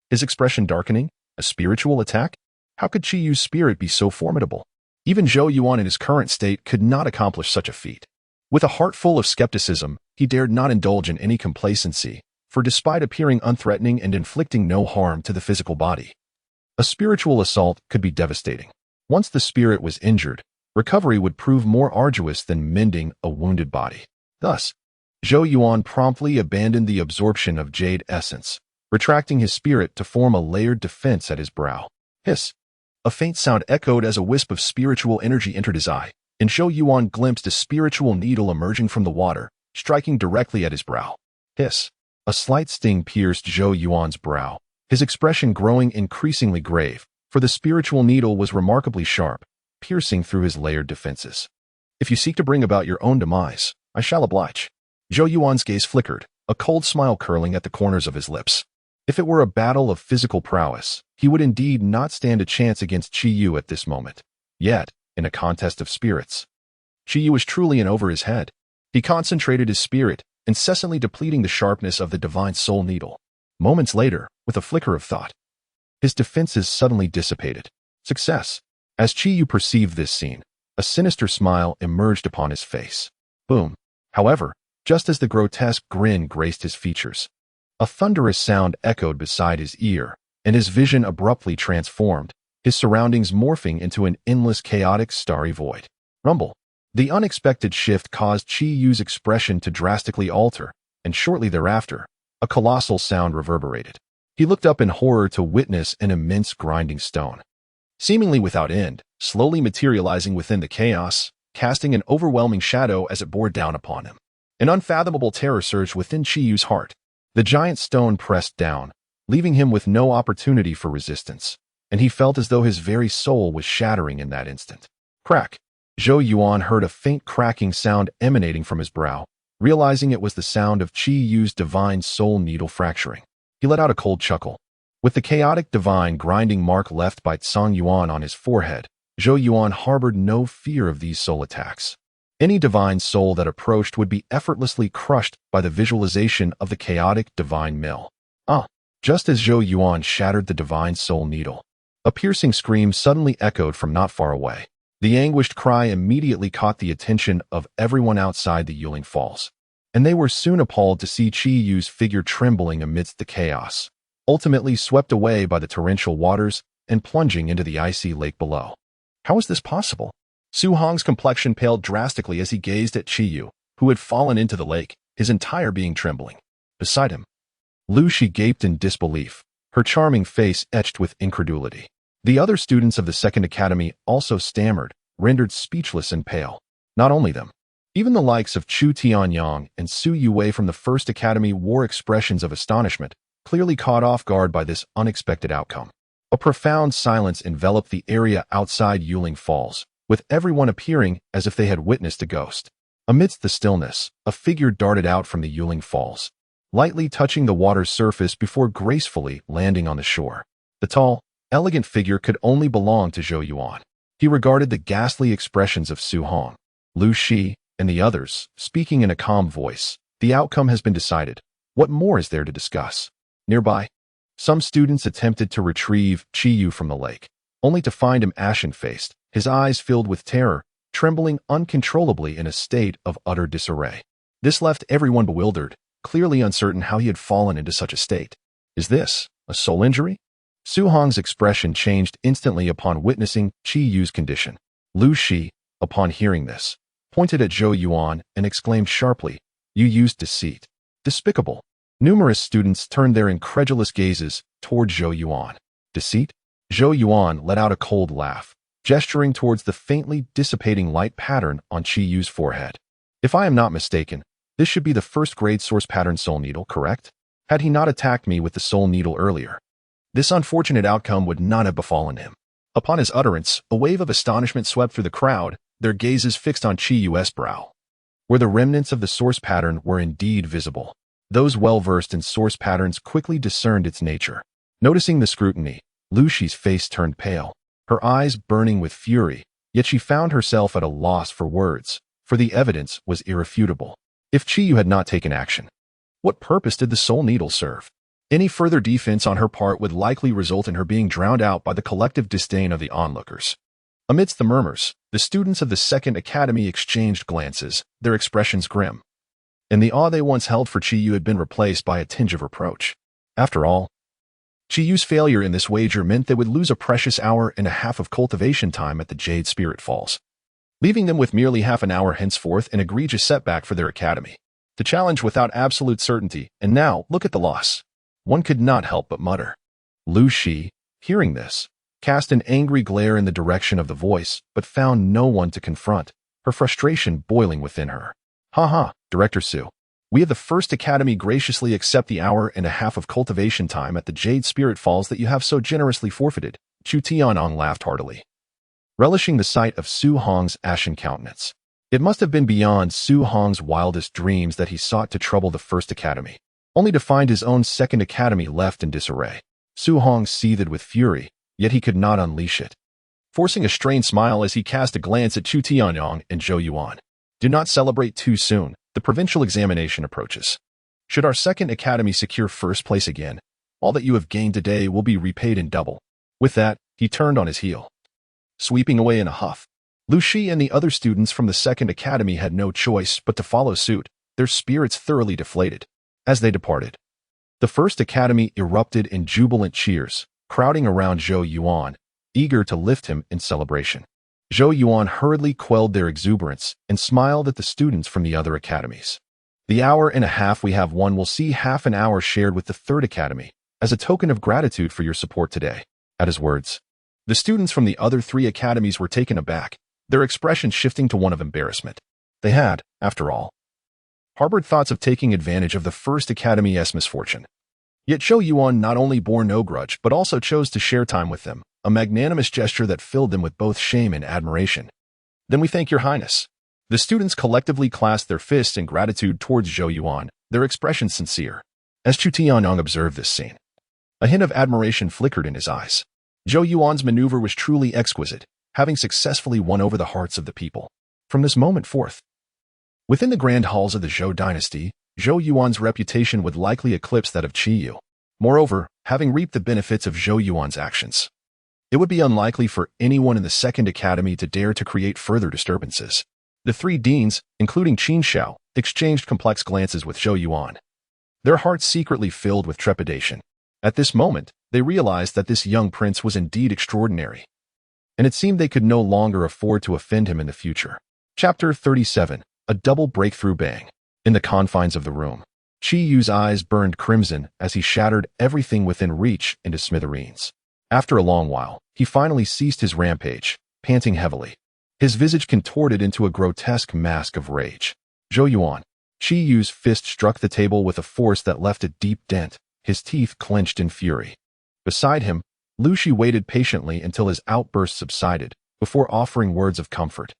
His expression darkening. A spiritual attack? How could Qi Yu's spirit be so formidable? Even Zhou Yuan in his current state could not accomplish such a feat. With a heart full of skepticism, he dared not indulge in any complacency, for despite appearing unthreatening and inflicting no harm to the physical body, a spiritual assault could be devastating. Once the spirit was injured, recovery would prove more arduous than mending a wounded body. Thus, Zhou Yuan promptly abandoned the absorption of jade essence, retracting his spirit to form a layered defense at his brow. Hiss! A faint sound echoed as a wisp of spiritual energy entered his eye, and Zhou Yuan glimpsed a spiritual needle emerging from the water, striking directly at his brow. Hiss! A slight sting pierced Zhou Yuan's brow, his expression growing increasingly grave, for the spiritual needle was remarkably sharp, piercing through his layered defenses. If you seek to bring about your own demise, I shall oblige. Zhou Yuan's gaze flickered, a cold smile curling at the corners of his lips. If it were a battle of physical prowess, he would indeed not stand a chance against Qi Yu at this moment. Yet, in a contest of spirits, Qi Yu was truly in over his head. He concentrated his spirit, incessantly depleting the sharpness of the divine soul needle. Moments later, with a flicker of thought, his defenses suddenly dissipated. Success! As Qi Yu perceived this scene, a sinister smile emerged upon his face. Boom! However, just as the grotesque grin graced his features, a thunderous sound echoed beside his ear, and his vision abruptly transformed, his surroundings morphing into an endless chaotic starry void. Rumble. The unexpected shift caused Qi Yu's expression to drastically alter, and shortly thereafter, a colossal sound reverberated. He looked up in horror to witness an immense grinding stone. seemingly without end, slowly materializing within the chaos, casting an overwhelming shadow as it bore down upon him. An unfathomable terror surged within Qi Yu's heart. The giant stone pressed down, leaving him with no opportunity for resistance, and he felt as though his very soul was shattering in that instant. Crack! Zhou Yuan heard a faint cracking sound emanating from his brow, realizing it was the sound of Qi Yu's divine soul needle fracturing. He let out a cold chuckle. With the chaotic divine grinding mark left by Xuanhuang on his forehead, Zhou Yuan harbored no fear of these soul attacks. Any divine soul that approached would be effortlessly crushed by the visualization of the chaotic divine mill. Just as Zhou Yuan shattered the divine soul needle, a piercing scream suddenly echoed from not far away. The anguished cry immediately caught the attention of everyone outside the Yuling Falls, and they were soon appalled to see Qi Yu's figure trembling amidst the chaos, ultimately swept away by the torrential waters and plunging into the icy lake below. How is this possible? Su Hong's complexion paled drastically as he gazed at Qi Yu, who had fallen into the lake, his entire being trembling. Beside him, Lu Shi gaped in disbelief, her charming face etched with incredulity. The other students of the Second Academy also stammered, rendered speechless and pale. Not only them, even the likes of Chu Tianyang and Su Yuwei from the First Academy wore expressions of astonishment, clearly caught off guard by this unexpected outcome. A profound silence enveloped the area outside Yuling Falls, with everyone appearing as if they had witnessed a ghost. Amidst the stillness, a figure darted out from the Yuling Falls, lightly touching the water's surface before gracefully landing on the shore. The tall, elegant figure could only belong to Zhou Yuan. He regarded the ghastly expressions of Su Hong, Lu Shi, and the others, speaking in a calm voice. The outcome has been decided. What more is there to discuss? Nearby, some students attempted to retrieve Qi Yu from the lake, only to find him ashen-faced, his eyes filled with terror, trembling uncontrollably in a state of utter disarray. This left everyone bewildered, clearly uncertain how he had fallen into such a state. Is this a soul injury? Su Hong's expression changed instantly upon witnessing Qi Yu's condition. Lu Shi, upon hearing this, pointed at Zhou Yuan and exclaimed sharply, "You used deceit. Despicable." Numerous students turned their incredulous gazes toward Zhou Yuan. Deceit? Zhou Yuan let out a cold laugh, gesturing towards the faintly dissipating light pattern on Qi Yu's forehead. If I am not mistaken, this should be the first-grade source pattern soul needle, correct? Had he not attacked me with the soul needle earlier, this unfortunate outcome would not have befallen him. Upon his utterance, a wave of astonishment swept through the crowd, their gazes fixed on Qi Yu's brow, where the remnants of the source pattern were indeed visible. Those well-versed in source patterns quickly discerned its nature. Noticing the scrutiny, Lu Shi's face turned pale, her eyes burning with fury, yet she found herself at a loss for words, for the evidence was irrefutable. If Qi Yu had not taken action, what purpose did the soul needle serve? Any further defense on her part would likely result in her being drowned out by the collective disdain of the onlookers. Amidst the murmurs, the students of the Second Academy exchanged glances, their expressions grim. And the awe they once held for Qi Yu had been replaced by a tinge of reproach. After all, Qi Yu's failure in this wager meant they would lose a precious hour and a half of cultivation time at the Jade Spirit Falls, leaving them with merely half an hour henceforth, an egregious setback for their academy. The challenge without absolute certainty, and now look at the loss. One could not help but mutter. Lu Shi, hearing this, cast an angry glare in the direction of the voice, but found no one to confront, her frustration boiling within her. Ha, Director Su. We of the First Academy graciously accept the hour and a half of cultivation time at the Jade Spirit Falls that you have so generously forfeited. Chu Tianyang laughed heartily, relishing the sight of Su Hong's ashen countenance. It must have been beyond Su Hong's wildest dreams that he sought to trouble the First Academy, only to find his own Second Academy left in disarray. Su Hong seethed with fury, yet he could not unleash it, forcing a strained smile as he cast a glance at Chu Tianyang and Zhou Yuan. Do not celebrate too soon. The provincial examination approaches. Should our Second Academy secure first place again, all that you have gained today will be repaid in double. With that, he turned on his heel, sweeping away in a huff. Lu Shi and the other students from the Second Academy had no choice but to follow suit, their spirits thoroughly deflated. As they departed, the First Academy erupted in jubilant cheers, crowding around Zhou Yuan, eager to lift him in celebration. Zhou Yuan hurriedly quelled their exuberance and smiled at the students from the other academies. The hour and a half we have won will see half an hour shared with the Third Academy, as a token of gratitude for your support today. At his words, The students from the other 3 academies were taken aback, their expression shifting to one of embarrassment. They had, after all, harbored thoughts of taking advantage of the first academy's misfortune. Yet Zhou Yuan not only bore no grudge but also chose to share time with them, a magnanimous gesture that filled them with both shame and admiration. "Then we thank your highness." The students collectively clasped their fists in gratitude towards Zhou Yuan, their expression sincere. As Xuanhuang observed this scene, a hint of admiration flickered in his eyes. Zhou Yuan's maneuver was truly exquisite, having successfully won over the hearts of the people. From this moment forth, within the grand halls of the Zhou dynasty, Zhou Yuan's reputation would likely eclipse that of Qi Yu. Moreover, having reaped the benefits of Zhou Yuan's actions, it would be unlikely for anyone in the Second Academy to dare to create further disturbances. The 3 deans, including Qin Xiao, exchanged complex glances with Zhou Yuan, their hearts secretly filled with trepidation. At this moment, they realized that this young prince was indeed extraordinary, and it seemed they could no longer afford to offend him in the future. Chapter 37. A double breakthrough bang. In the confines of the room, Qi Yu's eyes burned crimson as he shattered everything within reach into smithereens. After a long while, he finally ceased his rampage, panting heavily, his visage contorted into a grotesque mask of rage. "Zhou Yuan." Qi Yu's fist struck the table with a force that left a deep dent, his teeth clenched in fury. Beside him, Lu Shi waited patiently until his outburst subsided, before offering words of comfort.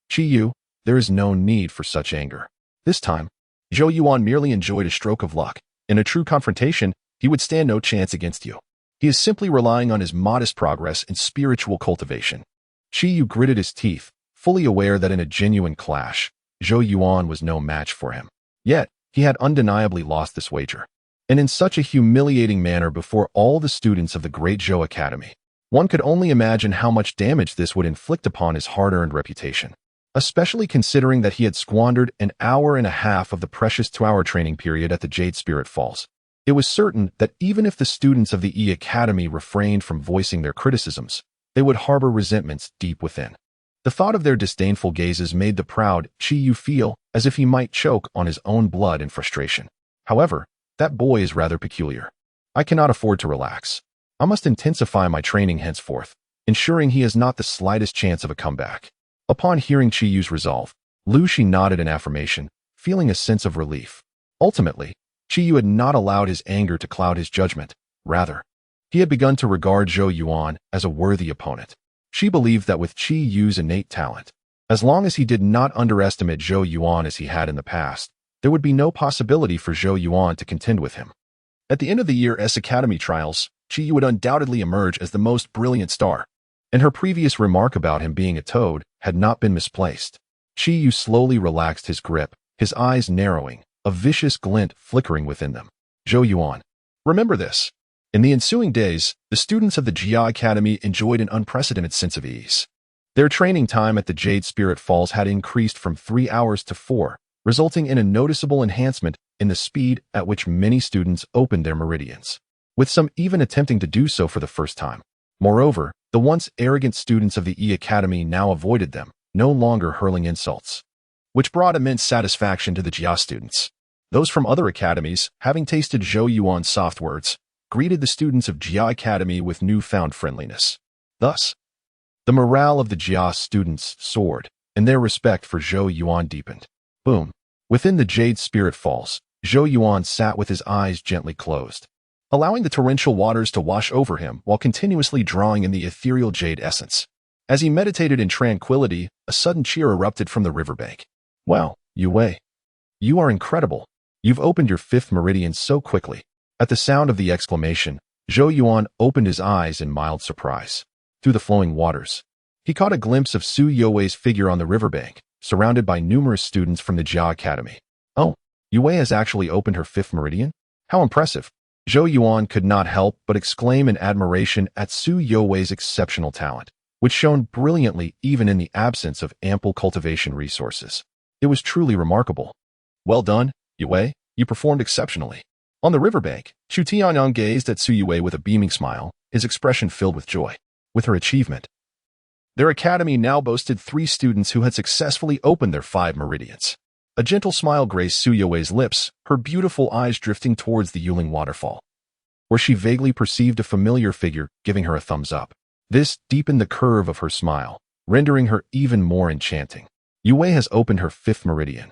"Qi Yu, there is no need for such anger." This time, Zhou Yuan merely enjoyed a stroke of luck. In a true confrontation, he would stand no chance against you. He is simply relying on his modest progress in spiritual cultivation. Qi Yu gritted his teeth, fully aware that in a genuine clash, Zhou Yuan was no match for him. Yet, he had undeniably lost this wager, and in such a humiliating manner before all the students of the Great Zhou Academy. One could only imagine how much damage this would inflict upon his hard-earned reputation, especially considering that he had squandered an hour and a half of the precious 2-hour training period at the Jade Spirit Falls. It was certain that even if the students of the Academy refrained from voicing their criticisms, they would harbor resentments deep within. The thought of their disdainful gazes made the proud Qi Yu feel as if he might choke on his own blood in frustration. However, that boy is rather peculiar. I cannot afford to relax. I must intensify my training henceforth, ensuring he has not the slightest chance of a comeback. Upon hearing Qi Yu's resolve, Lu Shi nodded in affirmation, feeling a sense of relief. Ultimately, Qi Yu had not allowed his anger to cloud his judgment. Rather, he had begun to regard Zhou Yuan as a worthy opponent. She believed that with Qi Yu's innate talent, as long as he did not underestimate Zhou Yuan as he had in the past, there would be no possibility for Zhou Yuan to contend with him. At the end of the year's Academy trials, Qi Yu would undoubtedly emerge as the most brilliant star, and her previous remark about him being a toad had not been misplaced. Qi Yu slowly relaxed his grip, his eyes narrowing, a vicious glint flickering within them. "Zhou Yuan, remember this." In the ensuing days, the students of the Jia Academy enjoyed an unprecedented sense of ease. Their training time at the Jade Spirit Falls had increased from 3 hours to 4, resulting in a noticeable enhancement in the speed at which many students opened their meridians, with some even attempting to do so for the first time. Moreover, the once arrogant students of the Academy now avoided them, no longer hurling insults, which brought immense satisfaction to the Jia students. Those from other academies, having tasted Zhou Yuan's soft words, greeted the students of Jia Academy with newfound friendliness. Thus, the morale of the Jia students soared, and their respect for Zhou Yuan deepened. Boom. Within the Jade Spirit Falls, Zhou Yuan sat with his eyes gently closed, allowing the torrential waters to wash over him while continuously drawing in the ethereal jade essence. As he meditated in tranquility, a sudden cheer erupted from the riverbank. "Wow, Yue, you are incredible. You've opened your 5th meridian so quickly." At the sound of the exclamation, Zhou Yuan opened his eyes in mild surprise. Through the flowing waters, he caught a glimpse of Su You's figure on the riverbank, surrounded by numerous students from the Jia Academy. "Oh, Yue has actually opened her 5th meridian? How impressive." Zhou Yuan could not help but exclaim in admiration at Su You's exceptional talent, which shone brilliantly even in the absence of ample cultivation resources. It was truly remarkable. "Well done, Yue, you performed exceptionally." On the riverbank, Xuanhuang gazed at Su Yue with a beaming smile, his expression filled with joy. With her achievement, their academy now boasted 3 students who had successfully opened their 5 meridians. A gentle smile graced Su You's lips, her beautiful eyes drifting towards the Yuling waterfall, where she vaguely perceived a familiar figure giving her a thumbs up. This deepened the curve of her smile, rendering her even more enchanting. Yue has opened her 5th meridian.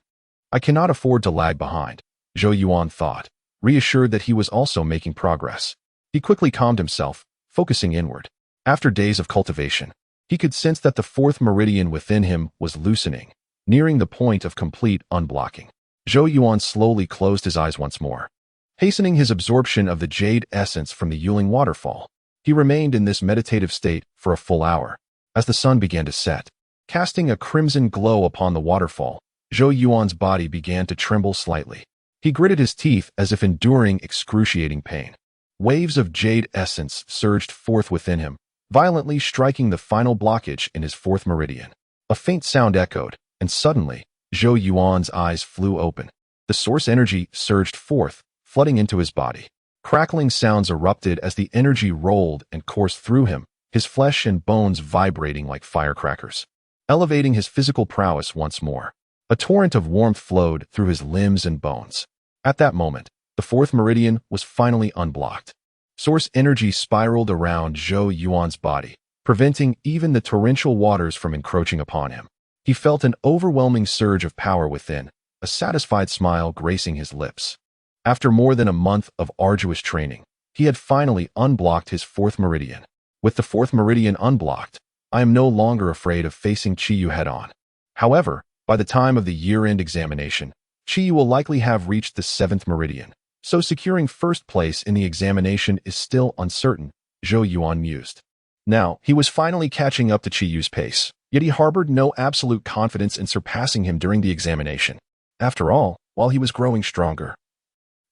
I cannot afford to lag behind, Zhou Yuan thought, reassured that he was also making progress. He quickly calmed himself, focusing inward. After days of cultivation, he could sense that the 4th meridian within him was loosening, nearing the point of complete unblocking. Zhou Yuan slowly closed his eyes once more, hastening his absorption of the jade essence from the Yuling waterfall. He remained in this meditative state for a full hour. As the sun began to set, casting a crimson glow upon the waterfall, Zhou Yuan's body began to tremble slightly. He gritted his teeth as if enduring excruciating pain. Waves of jade essence surged forth within him, violently striking the final blockage in his 4th meridian. A faint sound echoed, and suddenly, Zhou Yuan's eyes flew open. The source energy surged forth, flooding into his body. Crackling sounds erupted as the energy rolled and coursed through him, his flesh and bones vibrating like firecrackers, elevating his physical prowess once more. A torrent of warmth flowed through his limbs and bones. At that moment, the 4th meridian was finally unblocked. Source energy spiraled around Zhou Yuan's body, preventing even the torrential waters from encroaching upon him. He felt an overwhelming surge of power within, a satisfied smile gracing his lips. After more than a month of arduous training, he had finally unblocked his 4th meridian. With the 4th meridian unblocked, I am no longer afraid of facing Qiyu head-on. However, by the time of the year-end examination, Qiyu will likely have reached the 7th meridian, so securing first place in the examination is still uncertain, Zhou Yuan mused. Now, he was finally catching up to Qiyu's pace, yet he harbored no absolute confidence in surpassing him during the examination. After all, while he was growing stronger,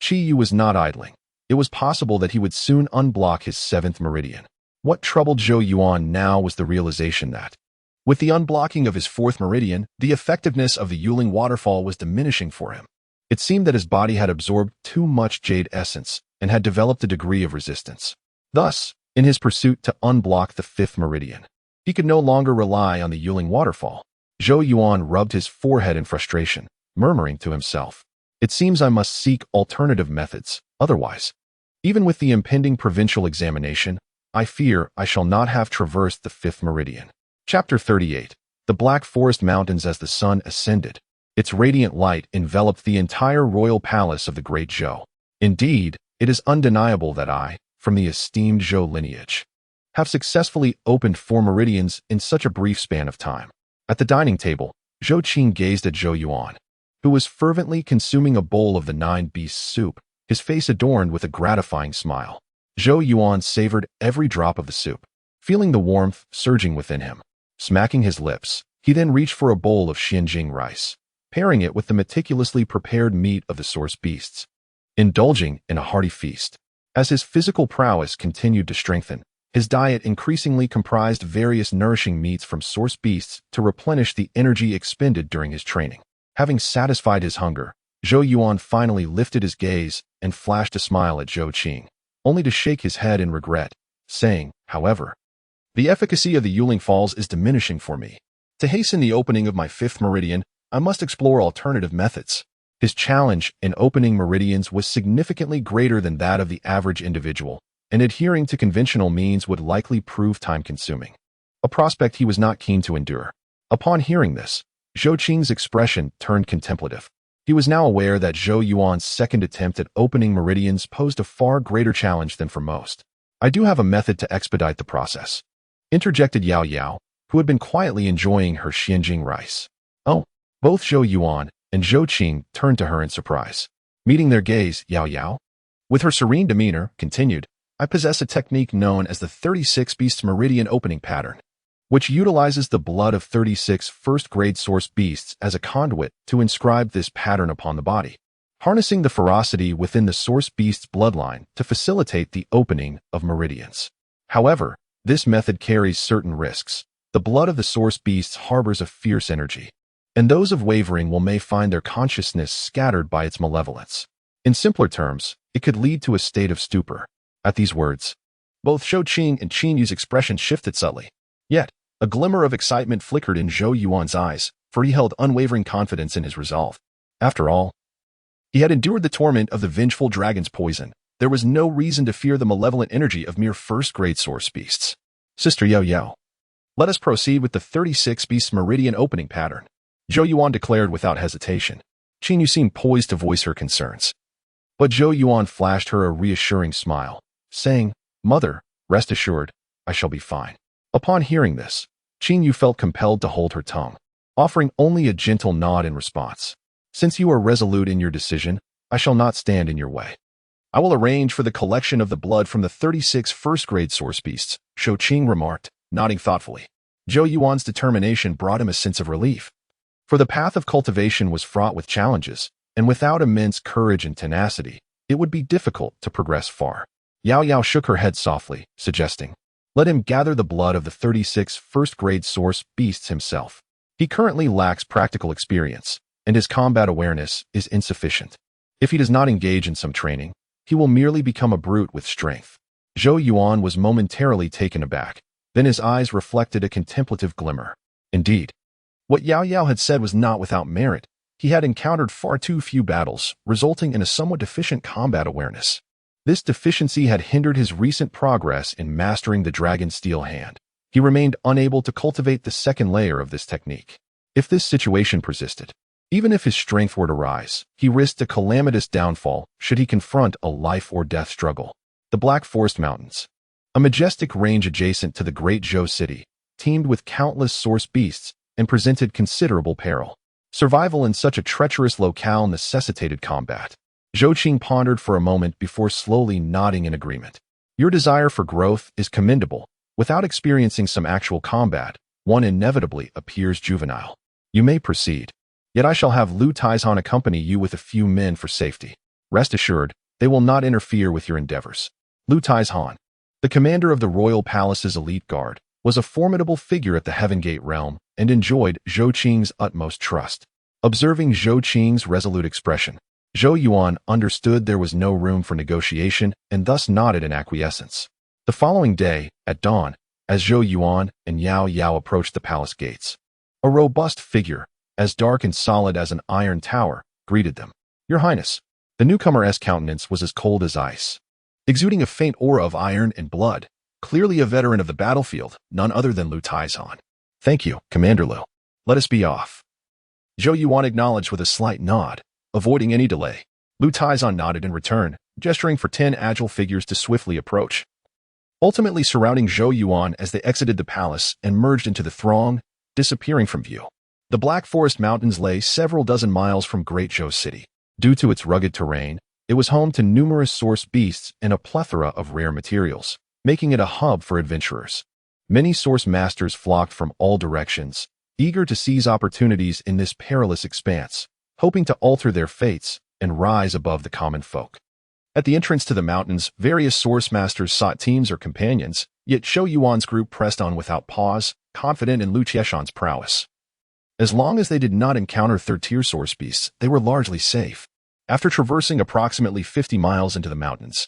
Qiyu was not idling. It was possible that he would soon unblock his 7th meridian. What troubled Zhou Yuan now was the realization that, with the unblocking of his 4th meridian, the effectiveness of the Yuling waterfall was diminishing for him. It seemed that his body had absorbed too much jade essence and had developed a degree of resistance. Thus, in his pursuit to unblock the 5th meridian, he could no longer rely on the Yuling waterfall. Zhou Yuan rubbed his forehead in frustration, murmuring to himself, "It seems I must seek alternative methods, otherwise, even with the impending provincial examination, I fear I shall not have traversed the 5th meridian." Chapter 38. The Black Forest Mountains. As the sun ascended, its radiant light enveloped the entire royal palace of the Great Zhou. Indeed, it is undeniable that I, from the esteemed Zhou lineage, have successfully opened 4 meridians in such a brief span of time. At the dining table, Zhou Qing gazed at Zhou Yuan, who was fervently consuming a bowl of the 9 beasts soup, his face adorned with a gratifying smile. Zhou Yuan savored every drop of the soup, feeling the warmth surging within him. Smacking his lips, he then reached for a bowl of Xuanhuang rice, pairing it with the meticulously prepared meat of the source beasts, indulging in a hearty feast. As his physical prowess continued to strengthen, his diet increasingly comprised various nourishing meats from source beasts to replenish the energy expended during his training. Having satisfied his hunger, Zhou Yuan finally lifted his gaze and flashed a smile at Zhou Qing, only to shake his head in regret, saying, however, "The efficacy of the Yuling Falls is diminishing for me. To hasten the opening of my 5th meridian, I must explore alternative methods." His challenge in opening meridians was significantly greater than that of the average individual, and adhering to conventional means would likely prove time-consuming, a prospect he was not keen to endure. Upon hearing this, Zhou Qing's expression turned contemplative. He was now aware that Zhou Yuan's second attempt at opening meridians posed a far greater challenge than for most. "I do have a method to expedite the process," interjected Yao Yao, who had been quietly enjoying her Xuanhuang rice. "Oh." Both Zhou Yuan and Zhou Qing turned to her in surprise. Meeting their gaze, Yao Yao, with her serene demeanor, continued, "I possess a technique known as the 36 Beasts Meridian Opening Pattern, which utilizes the blood of 36 first-grade source beasts as a conduit to inscribe this pattern upon the body, harnessing the ferocity within the source beast's bloodline to facilitate the opening of meridians. However, this method carries certain risks. The blood of the source beasts harbors a fierce energy, and those of wavering may find their consciousness scattered by its malevolence. In simpler terms, it could lead to a state of stupor." At these words, both Zhou Qing and Qin Yu's expression shifted subtly. Yet, a glimmer of excitement flickered in Zhou Yuan's eyes, for he held unwavering confidence in his resolve. After all, he had endured the torment of the vengeful dragon's poison. There was no reason to fear the malevolent energy of mere first-grade source beasts. Sister Yao Yao, let us proceed with the 36-beast meridian opening pattern, Zhou Yuan declared without hesitation. Qin Yu seemed poised to voice her concerns. But Zhou Yuan flashed her a reassuring smile, saying, Mother, rest assured, I shall be fine. Upon hearing this, Qin Yu felt compelled to hold her tongue, offering only a gentle nod in response. Since you are resolute in your decision, I shall not stand in your way. I will arrange for the collection of the blood from the 36 first-grade source beasts, Shou Qing remarked, nodding thoughtfully. Zhou Yuan's determination brought him a sense of relief. For the path of cultivation was fraught with challenges, and without immense courage and tenacity, it would be difficult to progress far. Yao Yao shook her head softly, suggesting, let him gather the blood of the 36 first-grade source beasts himself. He currently lacks practical experience, and his combat awareness is insufficient. If he does not engage in some training, he will merely become a brute with strength. Zhou Yuan was momentarily taken aback. Then his eyes reflected a contemplative glimmer. Indeed, what Yao Yao had said was not without merit. He had encountered far too few battles, resulting in a somewhat deficient combat awareness. This deficiency had hindered his recent progress in mastering the dragon's steel hand. He remained unable to cultivate the second layer of this technique. If this situation persisted, even if his strength were to rise, he risked a calamitous downfall should he confront a life-or-death struggle. The Black Forest Mountains, a majestic range adjacent to the Great Zhou city, teemed with countless source beasts and presented considerable peril. Survival in such a treacherous locale necessitated combat. Zhou Qing pondered for a moment before slowly nodding in agreement. Your desire for growth is commendable. Without experiencing some actual combat, one inevitably appears juvenile. You may proceed. Yet I shall have Lu Taizhan accompany you with a few men for safety. Rest assured, they will not interfere with your endeavors. Lu Taizhan, the commander of the royal palace's elite guard, was a formidable figure at the Heaven Gate realm and enjoyed Zhou Qing's utmost trust. Observing Zhou Qing's resolute expression, Zhou Yuan understood there was no room for negotiation and thus nodded in acquiescence. The following day, at dawn, as Zhou Yuan and Yao Yao approached the palace gates, a robust figure, as dark and solid as an iron tower, greeted them. Your Highness. The newcomer's countenance was as cold as ice, exuding a faint aura of iron and blood, clearly a veteran of the battlefield, none other than Lu Taizhan. Thank you, Commander Lu. Let us be off. Zhou Yuan acknowledged with a slight nod, avoiding any delay. Lu Taizhan nodded in return, gesturing for 10 agile figures to swiftly approach, ultimately surrounding Zhou Yuan as they exited the palace and merged into the throng, disappearing from view. The Black Forest Mountains lay several dozen miles from Great Zhou city. Due to its rugged terrain, it was home to numerous source beasts and a plethora of rare materials, making it a hub for adventurers. Many source masters flocked from all directions, eager to seize opportunities in this perilous expanse, hoping to alter their fates and rise above the common folk. At the entrance to the mountains, various source masters sought teams or companions, yet Zhou Yuan's group pressed on without pause, confident in Lu Tieshan's prowess. As long as they did not encounter third-tier source beasts, they were largely safe. After traversing approximately 50 miles into the mountains,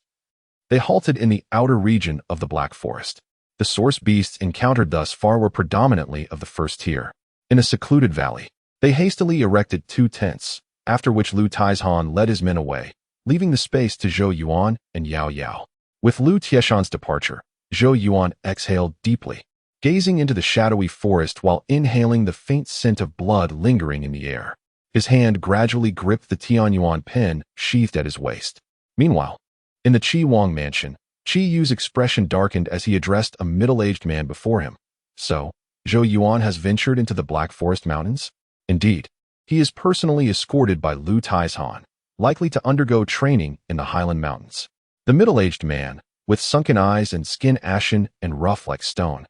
they halted in the outer region of the Black Forest. The source beasts encountered thus far were predominantly of the first tier. In a secluded valley, they hastily erected 2 tents, after which Lu Taizhan led his men away, leaving the space to Zhou Yuan and Yao Yao. With Lu Tieshan's departure, Zhou Yuan exhaled deeply, gazing into the shadowy forest while inhaling the faint scent of blood lingering in the air. His hand gradually gripped the Tianyuan pen sheathed at his waist. Meanwhile, in the Qi Wang mansion, Qi Yu's expression darkened as he addressed a middle-aged man before him. So, Zhou Yuan has ventured into the Black Forest Mountains? Indeed, he is personally escorted by Lu Taizhan, likely to undergo training in the Highland Mountains. The middle-aged man, with sunken eyes and skin ashen and rough like stone,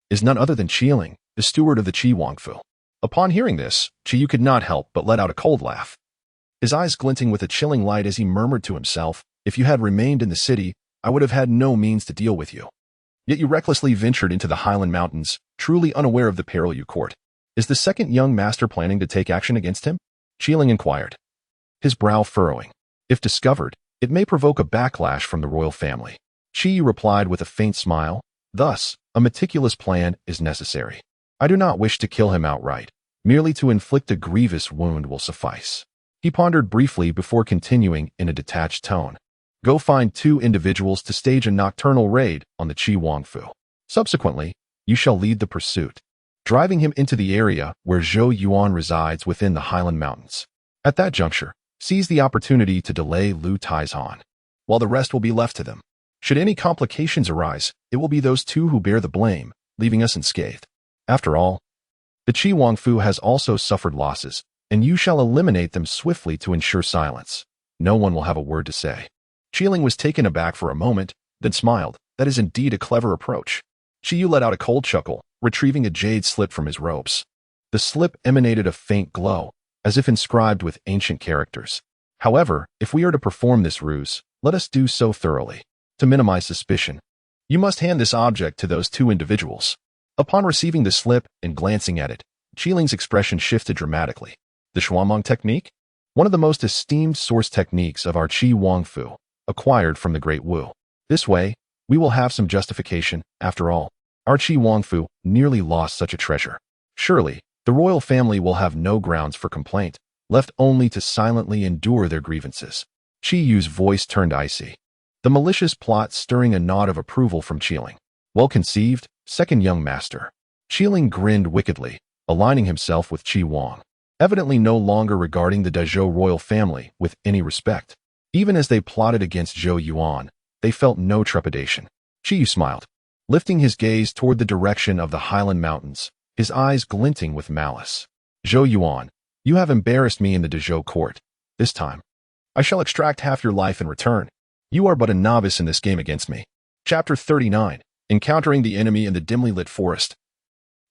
is none other than Qiling, the steward of the Qi Wangfu. Upon hearing this, Qiyu could not help but let out a cold laugh, his eyes glinting with a chilling light as he murmured to himself, if you had remained in the city, I would have had no means to deal with you. Yet you recklessly ventured into the Highland Mountains, truly unaware of the peril you court. Is the second young master planning to take action against him? Qiling inquired, his brow furrowing. If discovered, it may provoke a backlash from the royal family. Qi replied with a faint smile, thus, a meticulous plan is necessary. I do not wish to kill him outright. Merely to inflict a grievous wound will suffice. He pondered briefly before continuing in a detached tone. Go find 2 individuals to stage a nocturnal raid on the Qi Wangfu. Subsequently, you shall lead the pursuit, driving him into the area where Zhou Yuan resides within the Highland Mountains. At that juncture, seize the opportunity to delay Lu Tai's Han, while the rest will be left to them. Should any complications arise, it will be those two who bear the blame, leaving us unscathed. After all, the Qi Wangfu has also suffered losses, and you shall eliminate them swiftly to ensure silence. No one will have a word to say. Qiling was taken aback for a moment, then smiled. That is indeed a clever approach. Qiyu let out a cold chuckle, retrieving a jade slip from his robes. The slip emanated a faint glow, as if inscribed with ancient characters. However, if we are to perform this ruse, let us do so thoroughly. To minimize suspicion, you must hand this object to those two individuals. Upon receiving the slip and glancing at it, Qiling's expression shifted dramatically. The Xuanhuang technique? One of the most esteemed source techniques of our Qi Wangfu, acquired from the Great Zhou. This way, we will have some justification. After all, our Qi Wangfu nearly lost such a treasure. Surely, the royal family will have no grounds for complaint, left only to silently endure their grievances. Qi Yu's voice turned icy, the malicious plot stirring a nod of approval from Qiling. Well conceived, second young master. Qiling grinned wickedly, aligning himself with Qi Wang, evidently no longer regarding the Dezhou royal family with any respect. Even as they plotted against Zhou Yuan, they felt no trepidation. Qi Yu smiled, lifting his gaze toward the direction of the Highland Mountains, his eyes glinting with malice. Zhou Yuan, you have embarrassed me in the Dezhou court. This time, I shall extract half your life in return. You are but a novice in this game against me. Chapter 39. Encountering the enemy in the dimly lit forest.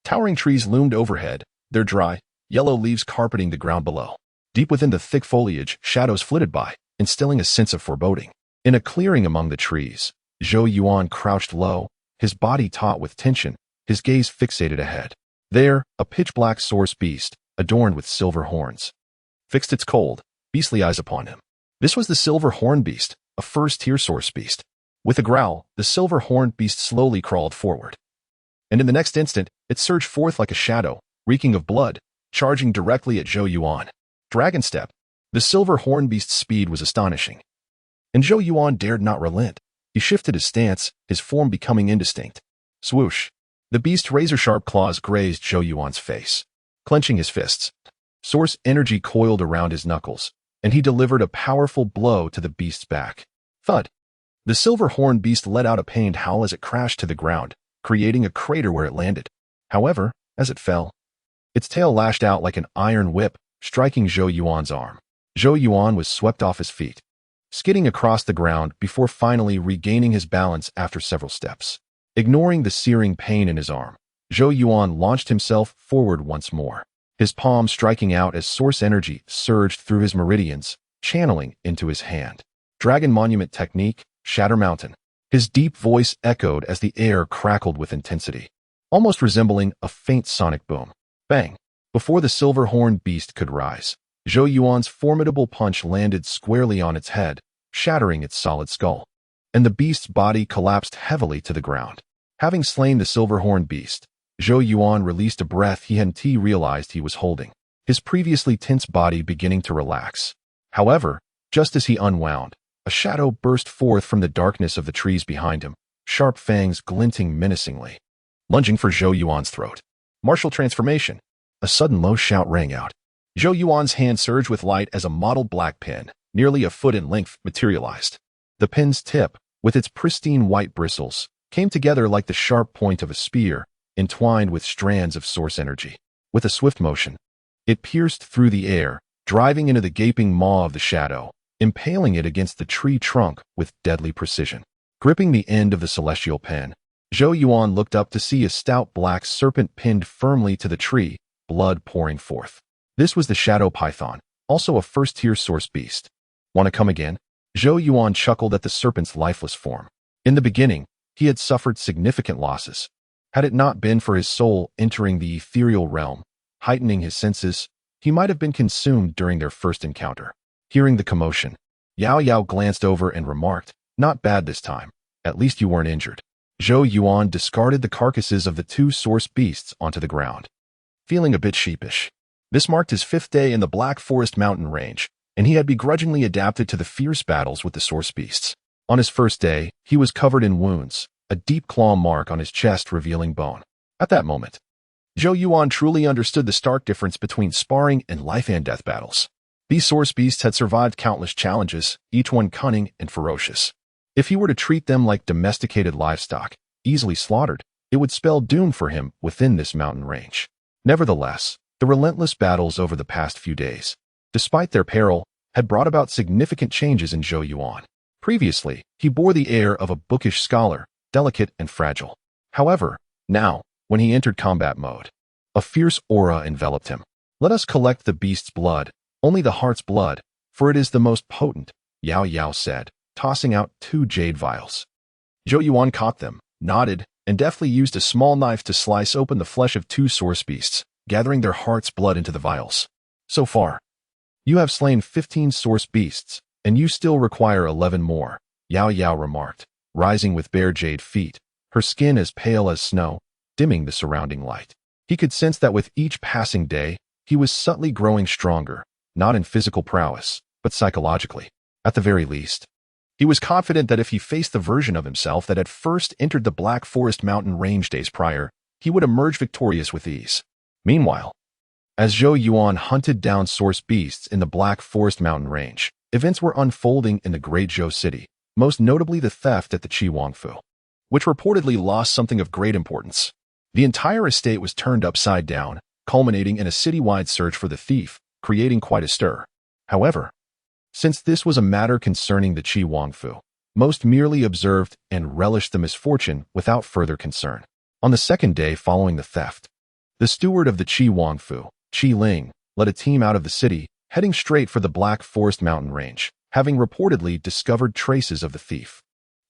Towering trees loomed overhead, their dry, yellow leaves carpeting the ground below. Deep within the thick foliage, shadows flitted by, instilling a sense of foreboding. In a clearing among the trees, Zhou Yuan crouched low, his body taut with tension, his gaze fixated ahead. There, a pitch-black source beast, adorned with silver horns, fixed its cold, beastly eyes upon him. This was the silver horn beast, a first-tier source beast. With a growl, the silver horned beast slowly crawled forward. And in the next instant, it surged forth like a shadow, reeking of blood, charging directly at Zhou Yuan. Dragon step. The silver horned beast's speed was astonishing. And Zhou Yuan dared not relent. He shifted his stance, his form becoming indistinct. Swoosh. The beast's razor-sharp claws grazed Zhou Yuan's face. Clenching his fists, source energy coiled around his knuckles, and he delivered a powerful blow to the beast's back. Thud. The silver-horned beast let out a pained howl as it crashed to the ground, creating a crater where it landed. However, as it fell, its tail lashed out like an iron whip, striking Zhou Yuan's arm. Zhou Yuan was swept off his feet, skidding across the ground before finally regaining his balance after several steps. Ignoring the searing pain in his arm, Zhou Yuan launched himself forward once more, his palm striking out as source energy surged through his meridians, channeling into his hand. Dragon Monument Technique, Shatter Mountain. His deep voice echoed as the air crackled with intensity, almost resembling a faint sonic boom. Bang! Before the silver-horned beast could rise, Zhou Yuan's formidable punch landed squarely on its head, shattering its solid skull, and the beast's body collapsed heavily to the ground. Having slain the silver-horned beast, Zhou Yuan released a breath he hadn't realized he was holding, his previously tense body beginning to relax. However, just as he unwound, a shadow burst forth from the darkness of the trees behind him, sharp fangs glinting menacingly. Lunging for Zhou Yuan's throat. Martial transformation. A sudden low shout rang out. Zhou Yuan's hand surged with light as a mottled black pin, nearly a foot in length, materialized. The pin's tip, with its pristine white bristles, came together like the sharp point of a spear, entwined with strands of source energy. With a swift motion, it pierced through the air, driving into the gaping maw of the shadow, impaling it against the tree trunk with deadly precision. Gripping the end of the celestial pen, Zhou Yuan looked up to see a stout black serpent pinned firmly to the tree, blood pouring forth. This was the shadow python, also a first-tier source beast. Want to come again? Zhou Yuan chuckled at the serpent's lifeless form. In the beginning, he had suffered significant losses. Had it not been for his soul entering the ethereal realm, heightening his senses, he might have been consumed during their first encounter. Hearing the commotion, Yao Yao glanced over and remarked, "Not bad this time. At least you weren't injured." Zhou Yuan discarded the carcasses of the two source beasts onto the ground, feeling a bit sheepish. This marked his 5th day in the Black Forest mountain range, and he had begrudgingly adapted to the fierce battles with the source beasts. On his first day, he was covered in wounds, a deep claw mark on his chest revealing bone. At that moment, Zhou Yuan truly understood the stark difference between sparring and life-and-death battles. These source beasts had survived countless challenges, each one cunning and ferocious. If he were to treat them like domesticated livestock, easily slaughtered, it would spell doom for him within this mountain range. Nevertheless, the relentless battles over the past few days, despite their peril, had brought about significant changes in Zhou Yuan. Previously, he bore the air of a bookish scholar, delicate and fragile. However, now, when he entered combat mode, a fierce aura enveloped him. "Let us collect the beast's blood, only the heart's blood, for it is the most potent," Yao Yao said, tossing out 2 jade vials. Zhou Yuan caught them, nodded, and deftly used a small knife to slice open the flesh of 2 source beasts, gathering their heart's blood into the vials. "So far, you have slain 15 source beasts, and you still require 11 more," Yao Yao remarked, rising with bare jade feet, her skin as pale as snow, dimming the surrounding light. He could sense that with each passing day, he was subtly growing stronger, not in physical prowess, but psychologically. At the very least, he was confident that if he faced the version of himself that had first entered the Black Forest mountain range days prior, he would emerge victorious with ease. Meanwhile, as Zhou Yuan hunted down source beasts in the Black Forest mountain range, events were unfolding in the Great Zhou city, most notably the theft at the Xuanhuang, which reportedly lost something of great importance. The entire estate was turned upside down, culminating in a citywide search for the thief, creating quite a stir. However, since this was a matter concerning the Xuanhuang, most merely observed and relished the misfortune without further concern. On the second day following the theft, the steward of the Xuanhuang, Qi Ling, led a team out of the city, heading straight for the Black Forest mountain range, having reportedly discovered traces of the thief.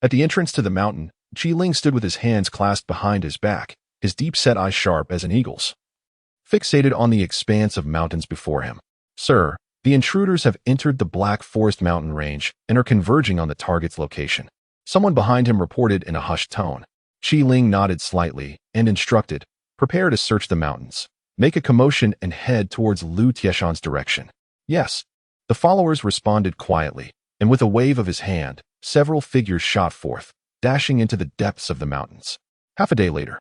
At the entrance to the mountain, Qi Ling stood with his hands clasped behind his back, his deep-set eyes sharp as an eagle's, fixated on the expanse of mountains before him. "Sir, the intruders have entered the Black Forest mountain range and are converging on the target's location," someone behind him reported in a hushed tone. Qi Ling nodded slightly and instructed, "Prepare to search the mountains. Make a commotion and head towards Lu Tieshan's direction." "Yes." The followers responded quietly, and with a wave of his hand, several figures shot forth, dashing into the depths of the mountains. Half a day later,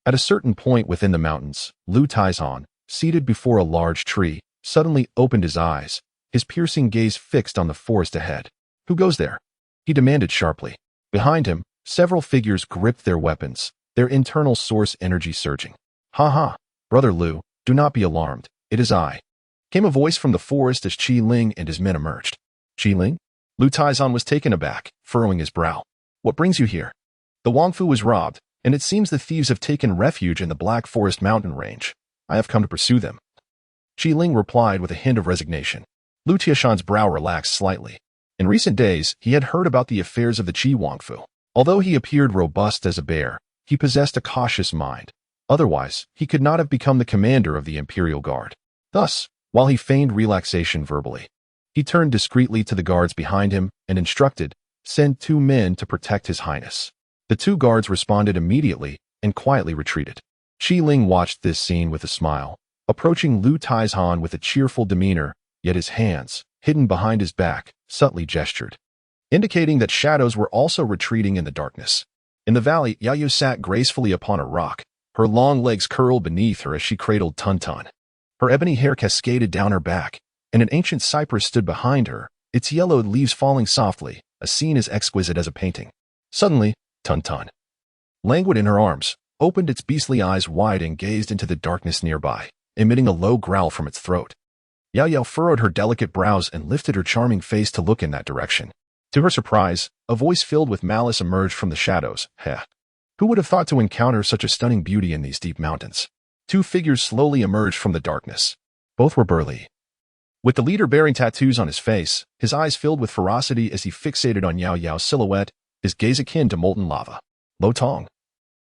at a certain point within the mountains, Lu Tieshan, seated before a large tree, suddenly opened his eyes, his piercing gaze fixed on the forest ahead. "Who goes there?" he demanded sharply. Behind him, several figures gripped their weapons, their internal source energy surging. "Ha ha, Brother Lu, do not be alarmed, it is I," came a voice from the forest as Qi Ling and his men emerged. "Qi Ling?" Lu Tieshan was taken aback, furrowing his brow. "What brings you here?" "The Wangfu was robbed, and it seems the thieves have taken refuge in the Black Forest mountain range. I have come to pursue them." Qi Ling replied with a hint of resignation. Lu Tieshan's brow relaxed slightly. In recent days, he had heard about the affairs of the Xuanhuang. Although he appeared robust as a bear, he possessed a cautious mind. Otherwise, he could not have become the commander of the Imperial Guard. Thus, while he feigned relaxation verbally, he turned discreetly to the guards behind him and instructed, "Send 2 men to protect His Highness." The 2 guards responded immediately and quietly retreated. Qi Ling watched this scene with a smile, approaching Lu Tieshan with a cheerful demeanor, yet his hands, hidden behind his back, subtly gestured, indicating that shadows were also retreating in the darkness. In the valley, Yao Yu sat gracefully upon a rock, her long legs curled beneath her as she cradled Tun Tun. Her ebony hair cascaded down her back, and an ancient cypress stood behind her, its yellowed leaves falling softly, a scene as exquisite as a painting. Suddenly, Tun Tun, languid in her arms, opened its beastly eyes wide and gazed into the darkness nearby, emitting a low growl from its throat. Yao Yao furrowed her delicate brows and lifted her charming face to look in that direction. To her surprise, a voice filled with malice emerged from the shadows. "Heh. Who would have thought to encounter such a stunning beauty in these deep mountains?" 2 figures slowly emerged from the darkness. Both were burly, with the leader bearing tattoos on his face, his eyes filled with ferocity as he fixated on Yao Yao's silhouette, his gaze akin to molten lava. "Lo Tong,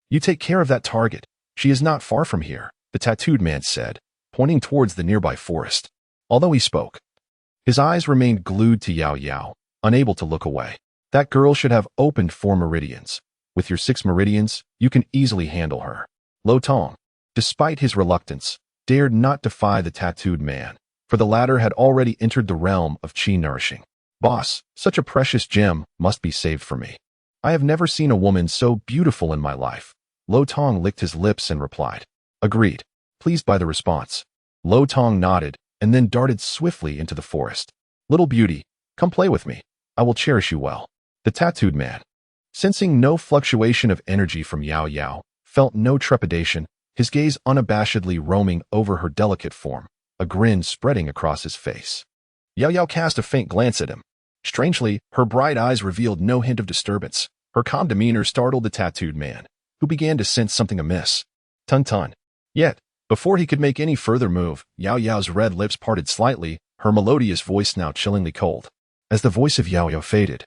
you take care of that target. She is not far from here," the tattooed man said, pointing towards the nearby forest. Although he spoke, his eyes remained glued to Yao Yao, unable to look away. "That girl should have opened 4 meridians. With your 6 meridians, you can easily handle her." Lo Tong, despite his reluctance, dared not defy the tattooed man, for the latter had already entered the realm of Qi nourishing. "Boss, such a precious gem must be saved for me. I have never seen a woman so beautiful in my life. Lo Tong licked his lips and replied. Agreed, pleased by the response. Lo Tong nodded and then darted swiftly into the forest. Little beauty, come play with me. I will cherish you well. The tattooed man, sensing no fluctuation of energy from Yao Yao, felt no trepidation, his gaze unabashedly roaming over her delicate form, a grin spreading across his face. Yao Yao cast a faint glance at him. Strangely, her bright eyes revealed no hint of disturbance. Her calm demeanor startled the tattooed man, who began to sense something amiss. Tun. Yet, before he could make any further move, Yao Yao's red lips parted slightly, her melodious voice now chillingly cold. As the voice of Yao Yao faded,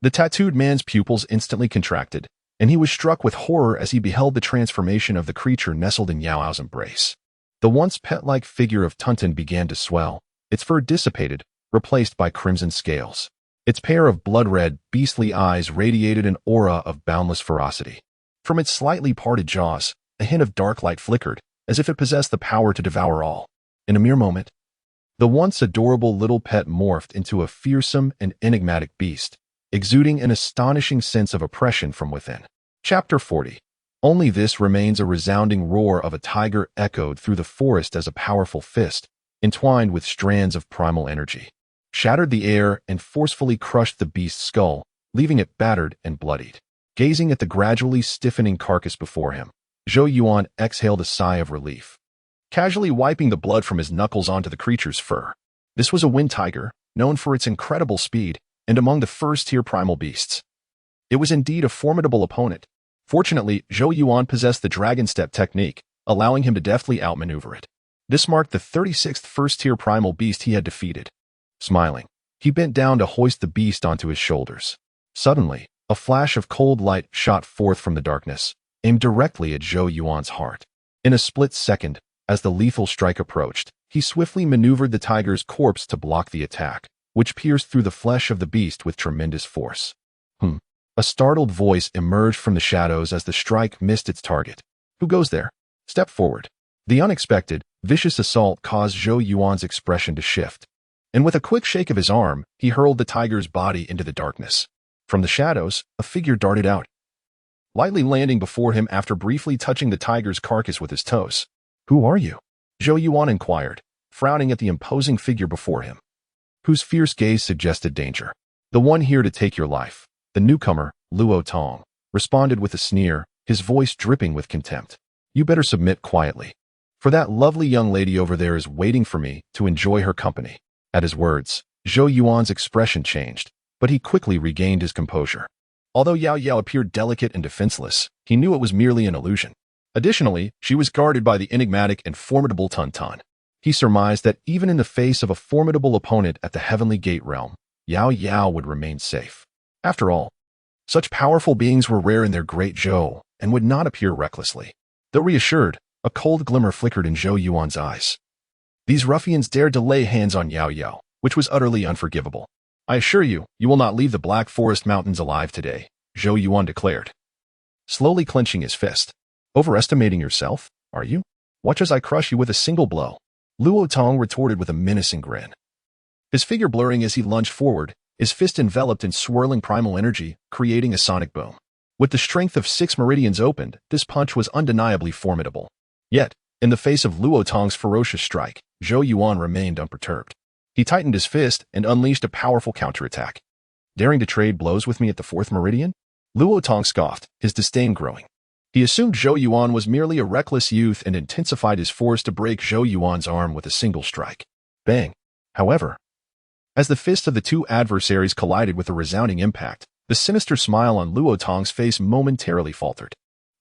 the tattooed man's pupils instantly contracted, and he was struck with horror as he beheld the transformation of the creature nestled in Yao Yao's embrace. The once pet-like figure of Tunton began to swell, its fur dissipated, replaced by crimson scales. Its pair of blood-red, beastly eyes radiated an aura of boundless ferocity. From its slightly parted jaws, a hint of dark light flickered, as if it possessed the power to devour all. In a mere moment, the once adorable little pet morphed into a fearsome and enigmatic beast, exuding an astonishing sense of oppression from within. Chapter 40. Only this remains a resounding roar of a tiger echoed through the forest as a powerful fist, entwined with strands of primal energy, shattered the air and forcefully crushed the beast's skull, leaving it battered and bloodied. Gazing at the gradually stiffening carcass before him, Zhou Yuan exhaled a sigh of relief, casually wiping the blood from his knuckles onto the creature's fur. This was a wind tiger, known for its incredible speed, and among the first-tier primal beasts. It was indeed a formidable opponent. Fortunately, Zhou Yuan possessed the dragon step technique, allowing him to deftly outmaneuver it. This marked the 36th first-tier primal beast he had defeated. Smiling, he bent down to hoist the beast onto his shoulders. Suddenly, a flash of cold light shot forth from the darkness, aimed directly at Zhou Yuan's heart. In a split second, as the lethal strike approached, he swiftly maneuvered the tiger's corpse to block the attack, which pierced through the flesh of the beast with tremendous force. A startled voice emerged from the shadows as the strike missed its target. Who goes there? Step forward. The unexpected, vicious assault caused Zhou Yuan's expression to shift, and with a quick shake of his arm, he hurled the tiger's body into the darkness. From the shadows, a figure darted out, lightly landing before him after briefly touching the tiger's carcass with his toes. Who are you? Zhou Yuan inquired, frowning at the imposing figure before him, whose fierce gaze suggested danger. The one here to take your life. The newcomer, Luo Tong, responded with a sneer, his voice dripping with contempt. You better submit quietly, for that lovely young lady over there is waiting for me to enjoy her company. At his words, Zhou Yuan's expression changed, but he quickly regained his composure. Although Yao Yao appeared delicate and defenseless, he knew it was merely an illusion. Additionally, she was guarded by the enigmatic and formidable Tun. He surmised that even in the face of a formidable opponent at the Heavenly Gate realm, Yao Yao would remain safe. After all, such powerful beings were rare in their Great Zhou and would not appear recklessly. Though reassured, a cold glimmer flickered in Zhou Yuan's eyes. These ruffians dared to lay hands on Yao Yao, which was utterly unforgivable. I assure you, you will not leave the Black Forest Mountains alive today, Zhou Yuan declared, slowly clenching his fist. Overestimating yourself, are you? Watch as I crush you with a single blow. Luo Tong retorted with a menacing grin, his figure blurring as he lunged forward, his fist enveloped in swirling primal energy, creating a sonic boom. With the strength of 6 meridians opened, this punch was undeniably formidable. Yet, in the face of Luo Tong's ferocious strike, Zhou Yuan remained unperturbed. He tightened his fist and unleashed a powerful counterattack. Daring to trade blows with me at the 4th meridian? Luo Tong scoffed, his disdain growing. He assumed Zhou Yuan was merely a reckless youth and intensified his force to break Zhou Yuan's arm with a single strike. Bang! However, as the fists of the two adversaries collided with a resounding impact, the sinister smile on Luo Tong's face momentarily faltered.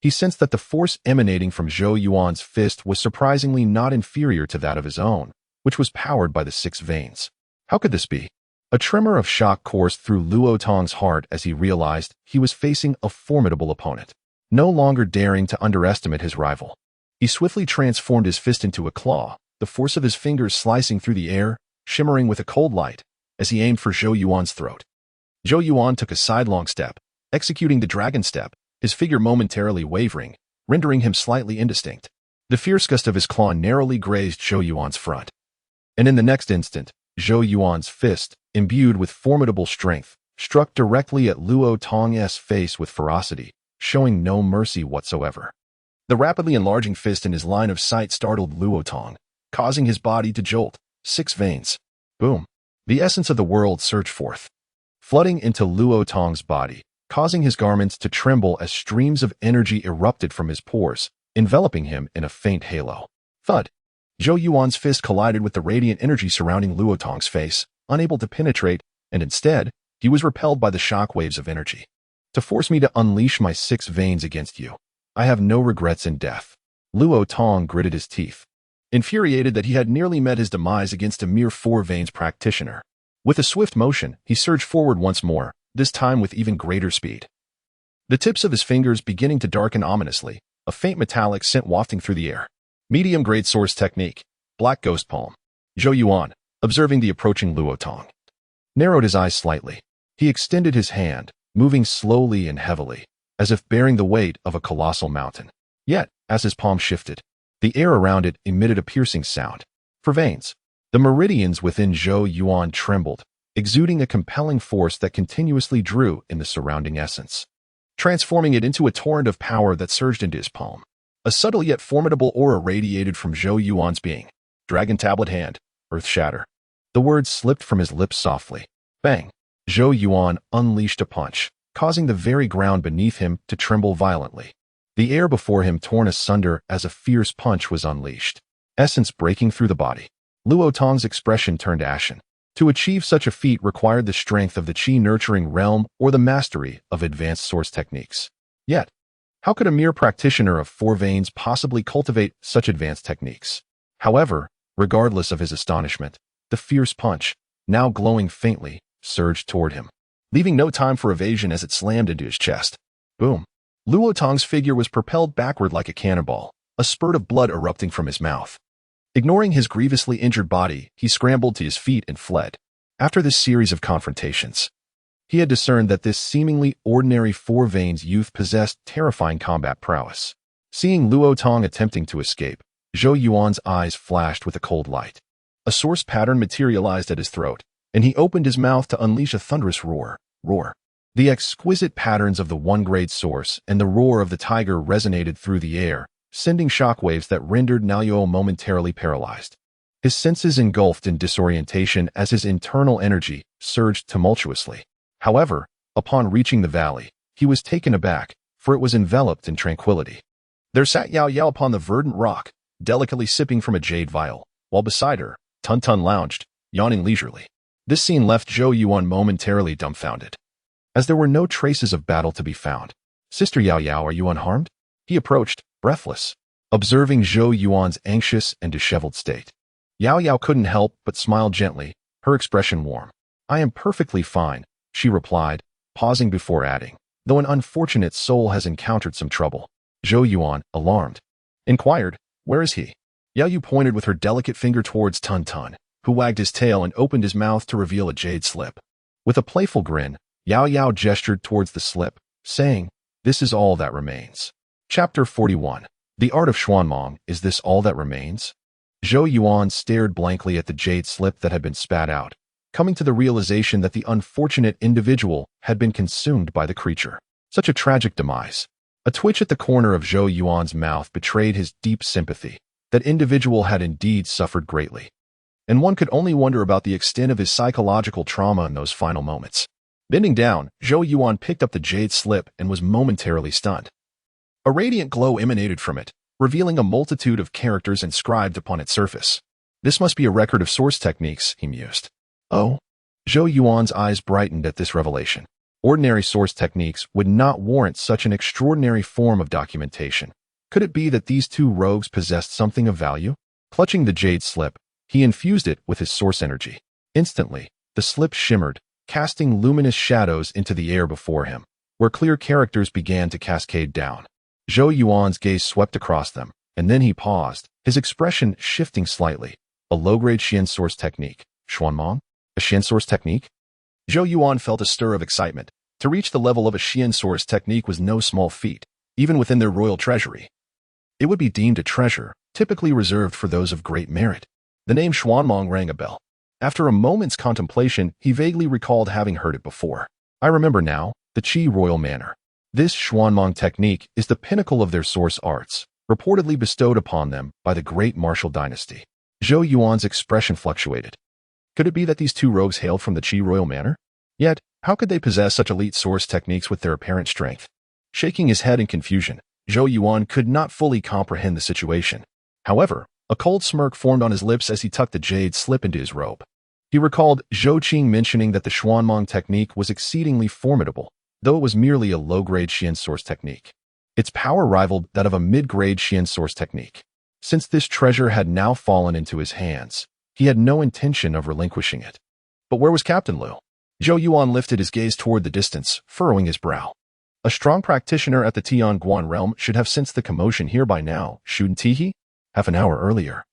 He sensed that the force emanating from Zhou Yuan's fist was surprisingly not inferior to that of his own, which was powered by the 6 veins. How could this be? A tremor of shock coursed through Luo Tong's heart as he realized he was facing a formidable opponent. No longer daring to underestimate his rival, he swiftly transformed his fist into a claw, the force of his fingers slicing through the air, shimmering with a cold light, as he aimed for Zhou Yuan's throat. Zhou Yuan took a sidelong step, executing the dragon step, his figure momentarily wavering, rendering him slightly indistinct. The fierce gust of his claw narrowly grazed Zhou Yuan's front. And in the next instant, Zhou Yuan's fist, imbued with formidable strength, struck directly at Luo Tong's face with ferocity, showing no mercy whatsoever. The rapidly enlarging fist in his line of sight startled Luo Tong, causing his body to jolt. 6 veins. Boom. The essence of the world surged forth, flooding into Luo Tong's body, causing his garments to tremble as streams of energy erupted from his pores, enveloping him in a faint halo. Thud. Zhou Yuan's fist collided with the radiant energy surrounding Luo Tong's face, unable to penetrate, and instead, he was repelled by the shock waves of energy. To force me to unleash my 6 veins against you, I have no regrets in death. Luo Tong gritted his teeth, infuriated that he had nearly met his demise against a mere 4 veins practitioner. With a swift motion, he surged forward once more, this time with even greater speed. The tips of his fingers beginning to darken ominously, a faint metallic scent wafting through the air. Medium-grade source technique, Black Ghost Palm. Zhou Yuan, observing the approaching Luo Tong, narrowed his eyes slightly. He extended his hand, moving slowly and heavily, as if bearing the weight of a colossal mountain. Yet, as his palm shifted, the air around it emitted a piercing sound. For veins, the meridians within Zhou Yuan trembled, exuding a compelling force that continuously drew in the surrounding essence, transforming it into a torrent of power that surged into his palm. A subtle yet formidable aura radiated from Zhou Yuan's being. Dragon Tablet Hand, Earth Shatter. The words slipped from his lips softly. Bang! Zhou Yuan unleashed a punch, causing the very ground beneath him to tremble violently. The air before him torn asunder as a fierce punch was unleashed, essence breaking through the body. Luo Tong's expression turned ashen. To achieve such a feat required the strength of the Qi-nurturing realm or the mastery of advanced source techniques. Yet, how could a mere practitioner of 4 veins possibly cultivate such advanced techniques? However, regardless of his astonishment, the fierce punch, now glowing faintly, surged toward him, leaving no time for evasion as it slammed into his chest. Boom. Luo Tong's figure was propelled backward like a cannonball, a spurt of blood erupting from his mouth. Ignoring his grievously injured body, he scrambled to his feet and fled. After this series of confrontations, he had discerned that this seemingly ordinary 4 veins youth possessed terrifying combat prowess. Seeing Luo Tong attempting to escape, Zhou Yuan's eyes flashed with a cold light. A source pattern materialized at his throat, and he opened his mouth to unleash a thunderous roar. The exquisite patterns of the 1-grade source and the roar of the tiger resonated through the air, sending shockwaves that rendered Niao momentarily paralyzed. His senses engulfed in disorientation as his internal energy surged tumultuously. However, upon reaching the valley, he was taken aback, for it was enveloped in tranquility. There sat Yao Yao upon the verdant rock, delicately sipping from a jade vial, while beside her, Tun Tun lounged, yawning leisurely. This scene left Zhou Yuan momentarily dumbfounded, as there were no traces of battle to be found. Sister Yao Yao, are you unharmed? He approached, breathless, observing Zhou Yuan's anxious and disheveled state. Yao Yao couldn't help but smile gently, her expression warm. I am perfectly fine, she replied, pausing before adding, though an unfortunate soul has encountered some trouble. Zhou Yuan, alarmed, inquired, where is he? Yao Yu pointed with her delicate finger towards Tun Tun, who wagged his tail and opened his mouth to reveal a jade slip. With a playful grin, Yao Yao gestured towards the slip, saying, this is all that remains. Chapter 41. The Art of Xuanhuang, is this all that remains? Zhou Yuan stared blankly at the jade slip that had been spat out, coming to the realization that the unfortunate individual had been consumed by the creature. Such a tragic demise. A twitch at the corner of Zhou Yuan's mouth betrayed his deep sympathy. That individual had indeed suffered greatly, and one could only wonder about the extent of his psychological trauma in those final moments. Bending down, Zhou Yuan picked up the jade slip and was momentarily stunned. A radiant glow emanated from it, revealing a multitude of characters inscribed upon its surface. This must be a record of source techniques, he mused. Oh? Zhou Yuan's eyes brightened at this revelation. Ordinary source techniques would not warrant such an extraordinary form of documentation. Could it be that these 2 rogues possessed something of value? Clutching the jade slip, he infused it with his source energy. Instantly, the slip shimmered, casting luminous shadows into the air before him, where clear characters began to cascade down. Zhou Yuan's gaze swept across them, and then he paused, his expression shifting slightly. A low-grade Xian source technique. Xuanhuang? A Xian source technique? Zhou Yuan felt a stir of excitement. To reach the level of a Xian source technique was no small feat, even within their royal treasury. It would be deemed a treasure, typically reserved for those of great merit. The name Xuanhuang rang a bell. After a moment's contemplation, he vaguely recalled having heard it before. I remember now, the Qi royal manner. This Xuanhuang technique is the pinnacle of their source arts, reportedly bestowed upon them by the great martial dynasty. Zhou Yuan's expression fluctuated. Could it be that these two rogues hailed from the Qi royal manor? Yet, how could they possess such elite source techniques with their apparent strength? Shaking his head in confusion, Zhou Yuan could not fully comprehend the situation. However, a cold smirk formed on his lips as he tucked the jade slip into his robe. He recalled Zhou Qing mentioning that the Xuanhuang technique was exceedingly formidable, though it was merely a low-grade Xian source technique. Its power rivaled that of a mid-grade Xian source technique. Since this treasure had now fallen into his hands, he had no intention of relinquishing it. But where was Captain Liu? Zhou Yuan lifted his gaze toward the distance, furrowing his brow. A strong practitioner at the Tianguan realm should have sensed the commotion here by now, shouldn't he? Half an hour earlier,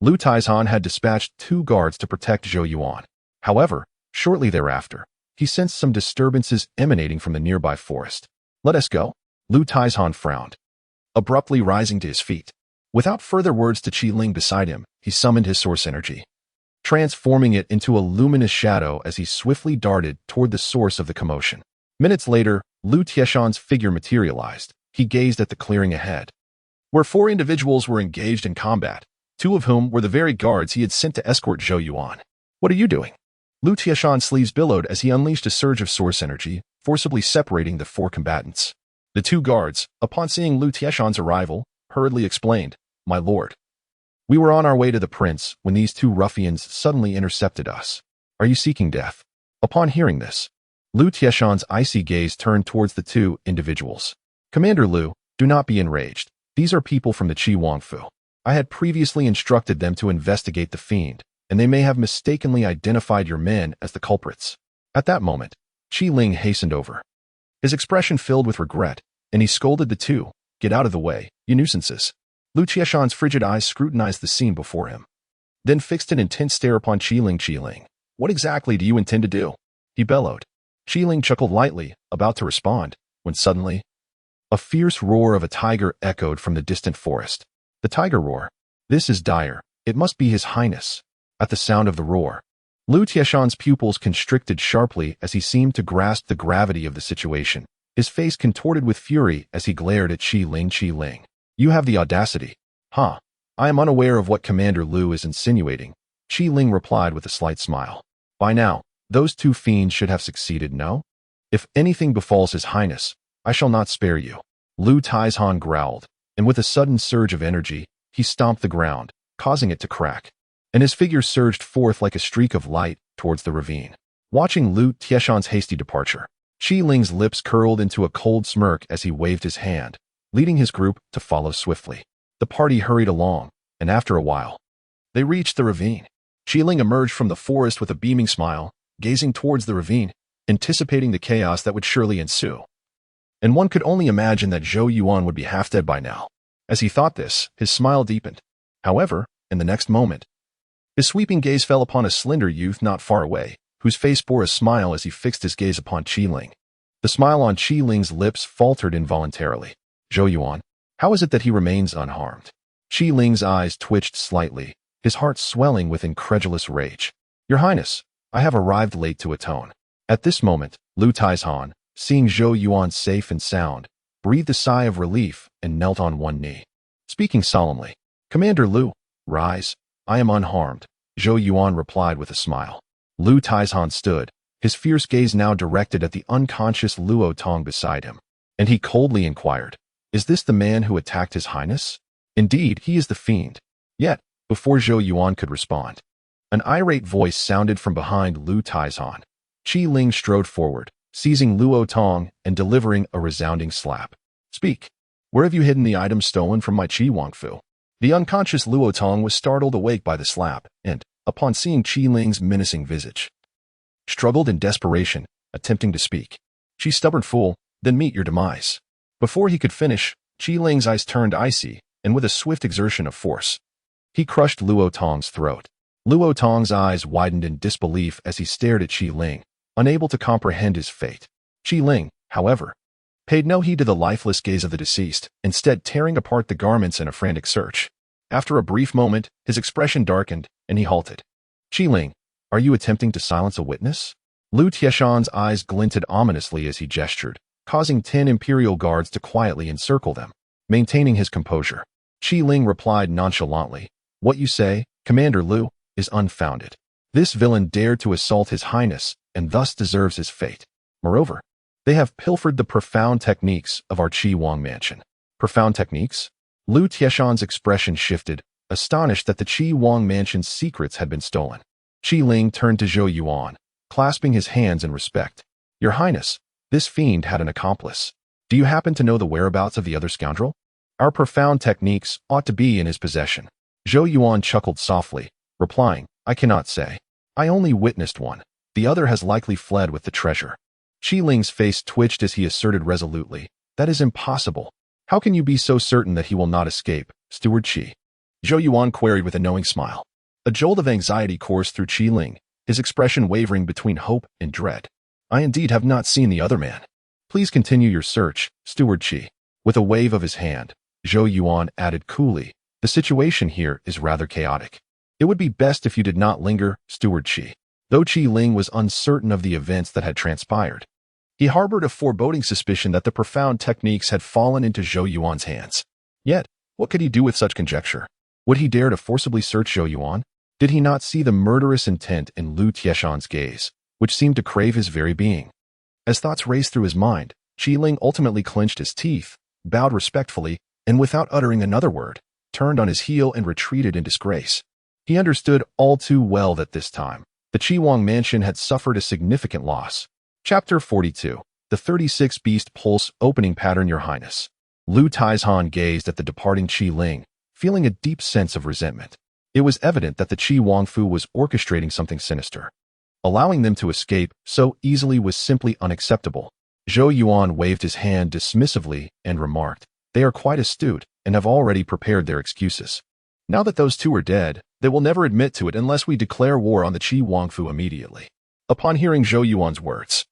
Lu Taizhan had dispatched 2 guards to protect Zhou Yuan. However, shortly thereafter, he sensed some disturbances emanating from the nearby forest. Let us go. Lu Taizhan frowned, abruptly rising to his feet. Without further words to Qi Ling beside him, he summoned his source energy, transforming it into a luminous shadow as he swiftly darted toward the source of the commotion. Minutes later, Lu Tieshan's figure materialized. He gazed at the clearing ahead, where 4 individuals were engaged in combat, 2 of whom were the very guards he had sent to escort Zhou Yuan. What are you doing? Lu Tieshan's sleeves billowed as he unleashed a surge of source energy, forcibly separating the 4 combatants. The 2 guards, upon seeing Lu Tieshan's arrival, hurriedly explained, "My lord, we were on our way to the prince when these 2 ruffians suddenly intercepted us. Are you seeking death?" Upon hearing this, Lu Tieshan's icy gaze turned towards the 2 individuals. "Commander Lu, do not be enraged. These are people from the Qi Wangfu. I had previously instructed them to investigate the fiend, and they may have mistakenly identified your men as the culprits." At that moment, Qi Ling hastened over. His expression filled with regret, and he scolded the 2, "Get out of the way, you nuisances." Lu Tieshan's frigid eyes scrutinized the scene before him, then fixed an intense stare upon Qi Ling. "Qi Ling, what exactly do you intend to do?" he bellowed. Qi Ling chuckled lightly, about to respond, when suddenly, a fierce roar of a tiger echoed from the distant forest. The tiger roar. This is dire. It must be His Highness. At the sound of the roar, Lu Tieshan's pupils constricted sharply as he seemed to grasp the gravity of the situation. His face contorted with fury as he glared at Qi Ling. "Qi Ling, you have the audacity." "Huh. I am unaware of what Commander Lu is insinuating," Qi Ling replied with a slight smile. "By now, those 2 fiends should have succeeded, no? If anything befalls His Highness, I shall not spare you." Lu Taizhan growled, and with a sudden surge of energy, he stomped the ground, causing it to crack, and his figure surged forth like a streak of light towards the ravine. Watching Lu Tieshan's hasty departure, Qi Ling's lips curled into a cold smirk as he waved his hand, leading his group to follow swiftly. The party hurried along, and after a while, they reached the ravine. Qi Ling emerged from the forest with a beaming smile, gazing towards the ravine, anticipating the chaos that would surely ensue. And one could only imagine that Zhou Yuan would be half dead by now. As he thought this, his smile deepened. However, in the next moment, his sweeping gaze fell upon a slender youth not far away, whose face bore a smile as he fixed his gaze upon Qi Ling. The smile on Qi Ling's lips faltered involuntarily. "Zhou Yuan, how is it that he remains unharmed?" Qi Ling's eyes twitched slightly, his heart swelling with incredulous rage. "Your Highness, I have arrived late to atone." At this moment, Lu Taizhan, seeing Zhou Yuan safe and sound, breathed a sigh of relief and knelt on one knee. Speaking solemnly, "Commander Lu, rise. I am unharmed," Zhou Yuan replied with a smile. Lu Taizhan stood, his fierce gaze now directed at the unconscious Luo Tong beside him, and he coldly inquired, "Is this the man who attacked His Highness?" "Indeed, he is the fiend." Yet, before Zhou Yuan could respond, an irate voice sounded from behind Lu Taizhan. Qi Ling strode forward, seizing Luo Tong and delivering a resounding slap. "Speak. Where have you hidden the items stolen from my Qi Wangfu?" The unconscious Luo Tong was startled awake by the slap, and, upon seeing Qi Ling's menacing visage, struggled in desperation, attempting to speak. "Qi stubborn fool, then meet your demise." Before he could finish, Qi Ling's eyes turned icy, and with a swift exertion of force, he crushed Luo Tong's throat. Luo Tong's eyes widened in disbelief as he stared at Qi Ling, unable to comprehend his fate. Qi Ling, however, paid no heed to the lifeless gaze of the deceased, instead tearing apart the garments in a frantic search. After a brief moment, his expression darkened, and he halted. "Qi Ling, are you attempting to silence a witness?" Lu Tieshan's eyes glinted ominously as he gestured, causing 10 imperial guards to quietly encircle them. Maintaining his composure, Qi Ling replied nonchalantly, "What you say, Commander Lu, is unfounded. This villain dared to assault His Highness and thus deserves his fate. Moreover, they have pilfered the profound techniques of our Qi Wang mansion." Profound techniques? Lu Tieshan's expression shifted, astonished that the Qi Wang mansion's secrets had been stolen. Qi Ling turned to Zhou Yuan, clasping his hands in respect. "Your Highness, this fiend had an accomplice. Do you happen to know the whereabouts of the other scoundrel? Our profound techniques ought to be in his possession." Zhou Yuan chuckled softly, replying, "I cannot say. I only witnessed one. The other has likely fled with the treasure." Qi Ling's face twitched as he asserted resolutely, "That is impossible. How can you be so certain that he will not escape, Steward Qi?" Zhou Yuan queried with a knowing smile. A jolt of anxiety coursed through Qi Ling, his expression wavering between hope and dread. "I indeed have not seen the other man. Please continue your search, Steward Qi." With a wave of his hand, Zhou Yuan added coolly, "The situation here is rather chaotic. It would be best if you did not linger, Steward Qi." Though Qi Ling was uncertain of the events that had transpired, he harbored a foreboding suspicion that the profound techniques had fallen into Zhou Yuan's hands. Yet, what could he do with such conjecture? Would he dare to forcibly search Zhou Yuan? Did he not see the murderous intent in Lu Tieshan's gaze, which seemed to crave his very being? As thoughts raced through his mind, Qi Ling ultimately clenched his teeth, bowed respectfully, and without uttering another word, turned on his heel and retreated in disgrace. He understood all too well that this time, the Qi Wang mansion had suffered a significant loss. Chapter 42. The 36 Beast Pulse Opening Pattern. Your Highness. Lu Tieshan gazed at the departing Qi Ling, feeling a deep sense of resentment. It was evident that the Qi Wangfu was orchestrating something sinister. Allowing them to escape so easily was simply unacceptable. Zhou Yuan waved his hand dismissively and remarked, "They are quite astute and have already prepared their excuses. Now that those two are dead, they will never admit to it unless we declare war on the Qi Wangfu immediately." Upon hearing Zhou Yuan's words,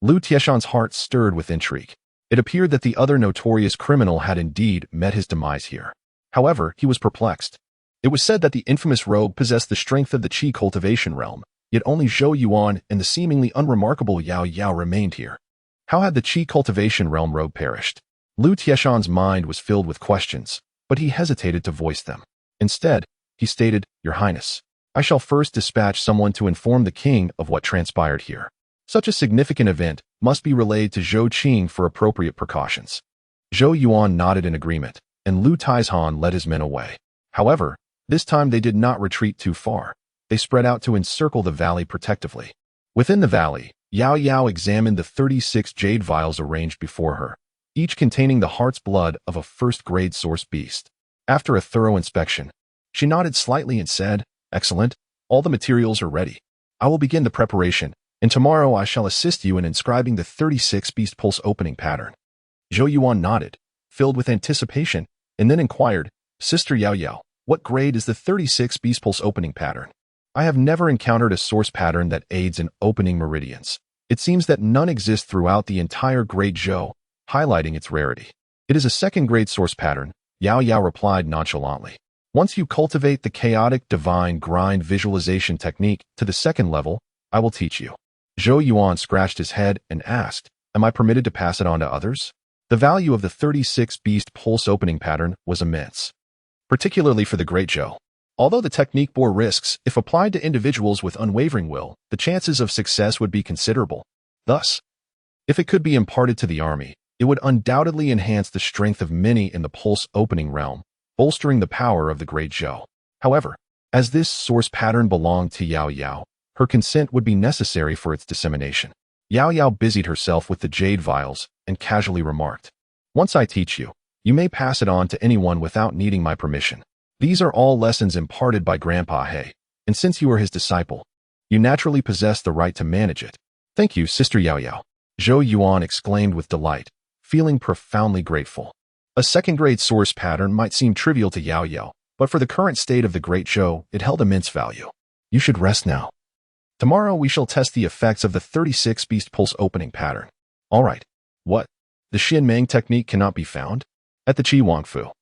Lu Tieshan's heart stirred with intrigue. It appeared that the other notorious criminal had indeed met his demise here. However, he was perplexed. It was said that the infamous rogue possessed the strength of the Qi cultivation realm, yet only Zhou Yuan and the seemingly unremarkable Yao Yao remained here. How had the Qi cultivation realm rogue perished? Lu Tieshan's mind was filled with questions, but he hesitated to voice them. Instead, he stated, "Your Highness, I shall first dispatch someone to inform the king of what transpired here. Such a significant event must be relayed to Zhou Qing for appropriate precautions." Zhou Yuan nodded in agreement, and Lu Tieshan led his men away. However, this time they did not retreat too far. They spread out to encircle the valley protectively. Within the valley, Yao Yao examined the 36 jade vials arranged before her, each containing the heart's blood of a first-grade source beast. After a thorough inspection, she nodded slightly and said, "Excellent, all the materials are ready. I will begin the preparation, and tomorrow I shall assist you in inscribing the 36 Beast Pulse opening pattern." Zhou Yuan nodded, filled with anticipation, and then inquired, "Sister Yao Yao, what grade is the 36 Beast Pulse opening pattern? I have never encountered a source pattern that aids in opening meridians. It seems that none exist throughout the entire Great Zhou, highlighting its rarity." "It is a second-grade source pattern," Yao Yao replied nonchalantly. "Once you cultivate the chaotic divine grind visualization technique to the second level, I will teach you." Zhou Yuan scratched his head and asked, "Am I permitted to pass it on to others?" The value of the 36 Beast Pulse opening pattern was immense, particularly for the Great Zhou. Although the technique bore risks, if applied to individuals with unwavering will, the chances of success would be considerable. Thus, if it could be imparted to the army, it would undoubtedly enhance the strength of many in the pulse opening realm, bolstering the power of the Great Zhou. However, as this source pattern belonged to Yao Yao, her consent would be necessary for its dissemination. Yao Yao busied herself with the jade vials and casually remarked, "Once I teach you, you may pass it on to anyone without needing my permission. These are all lessons imparted by Grandpa He, and since you are his disciple, you naturally possess the right to manage it." "Thank you, Sister Yao Yao," Zhou Yuan exclaimed with delight, feeling profoundly grateful. A second-grade source pattern might seem trivial to Yao Yao, but for the current state of the Great Zhou, it held immense value. "You should rest now. Tomorrow we shall test the effects of the 36 Beast Pulse opening pattern." "All right. What? The Xianmeng technique cannot be found?" At the Qi Wangfu,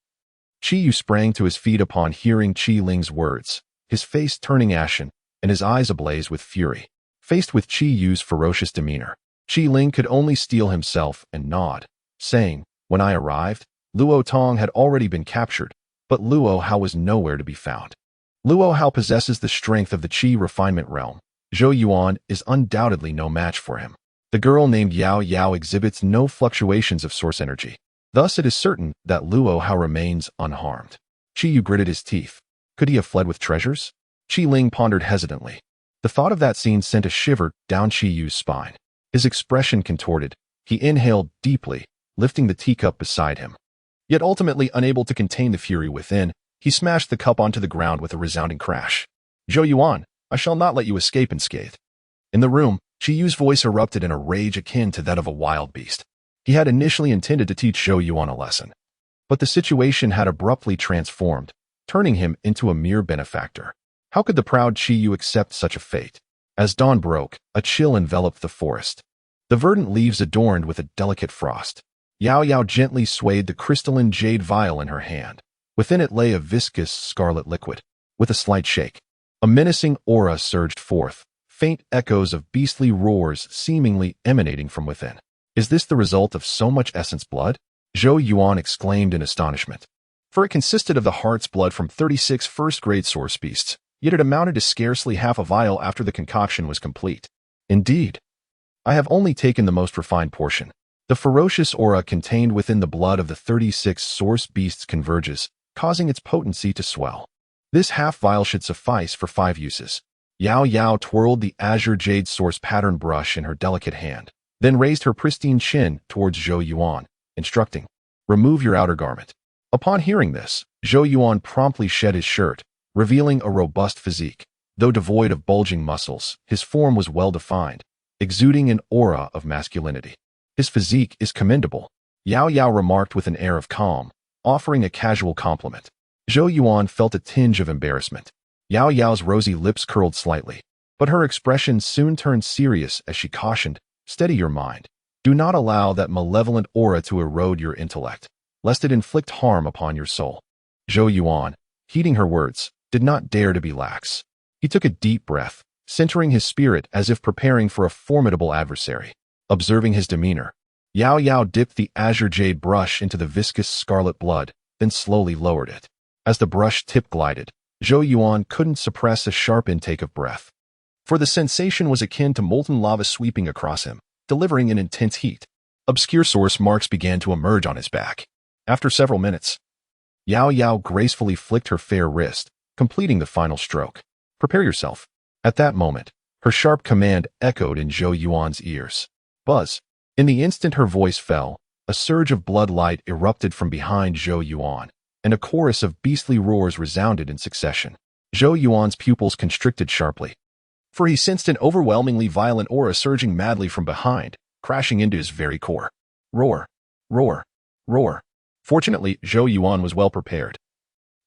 Qi Yu sprang to his feet upon hearing Qi Ling's words, his face turning ashen and his eyes ablaze with fury. Faced with Qi Yu's ferocious demeanor, Qi Ling could only steel himself and nod, saying, "When I arrived, Luo Tong had already been captured, but Luo Hao was nowhere to be found. Luo Hao possesses the strength of the Qi refinement realm. Zhou Yuan is undoubtedly no match for him. The girl named Yao Yao exhibits no fluctuations of source energy. Thus it is certain that Luo Hao remains unharmed." Qi Yu gritted his teeth. Could he have fled with treasures? Qi Ling pondered hesitantly. The thought of that scene sent a shiver down Qi Yu's spine. His expression contorted. He inhaled deeply, lifting the teacup beside him. Yet ultimately unable to contain the fury within, he smashed the cup onto the ground with a resounding crash. "Zhou Yuan, I shall not let you escape unscathed." In the room, Qi Yu's voice erupted in a rage akin to that of a wild beast. He had initially intended to teach Zhou Yuan a lesson, but the situation had abruptly transformed, turning him into a mere benefactor. How could the proud Qi Yu accept such a fate? As dawn broke, a chill enveloped the forest. The verdant leaves adorned with a delicate frost. Yao Yao gently swayed the crystalline jade vial in her hand. Within it lay a viscous scarlet liquid. With a slight shake, a menacing aura surged forth, faint echoes of beastly roars seemingly emanating from within. "Is this the result of so much essence blood?" Zhou Yuan exclaimed in astonishment. For it consisted of the heart's blood from 36 first-grade source beasts, yet it amounted to scarcely half a vial after the concoction was complete. "Indeed, I have only taken the most refined portion." The ferocious aura contained within the blood of the 36 source beasts converges, causing its potency to swell. This half vial should suffice for 5 uses. Yao Yao twirled the azure jade source pattern brush in her delicate hand, then raised her pristine chin towards Zhou Yuan, instructing, "Remove your outer garment." Upon hearing this, Zhou Yuan promptly shed his shirt, revealing a robust physique. Though devoid of bulging muscles, his form was well-defined, exuding an aura of masculinity. "His physique is commendable," Yao Yao remarked with an air of calm, offering a casual compliment. Zhou Yuan felt a tinge of embarrassment. Yao Yao's rosy lips curled slightly, but her expression soon turned serious as she cautioned, "Steady your mind. Do not allow that malevolent aura to erode your intellect, lest it inflict harm upon your soul." Zhou Yuan, heeding her words, did not dare to be lax. He took a deep breath, centering his spirit as if preparing for a formidable adversary. Observing his demeanor, Yao Yao dipped the azure jade brush into the viscous scarlet blood, then slowly lowered it. As the brush tip glided, Zhou Yuan couldn't suppress a sharp intake of breath. For the sensation was akin to molten lava sweeping across him, delivering an intense heat. Obscure source marks began to emerge on his back. After several minutes, Yao Yao gracefully flicked her fair wrist, completing the final stroke. "Prepare yourself." At that moment, her sharp command echoed in Zhou Yuan's ears. "Buzz." In the instant her voice fell, a surge of blood light erupted from behind Zhou Yuan, and a chorus of beastly roars resounded in succession. Zhou Yuan's pupils constricted sharply, for he sensed an overwhelmingly violent aura surging madly from behind, crashing into his very core. Roar, roar, roar. Fortunately, Zhou Yuan was well prepared.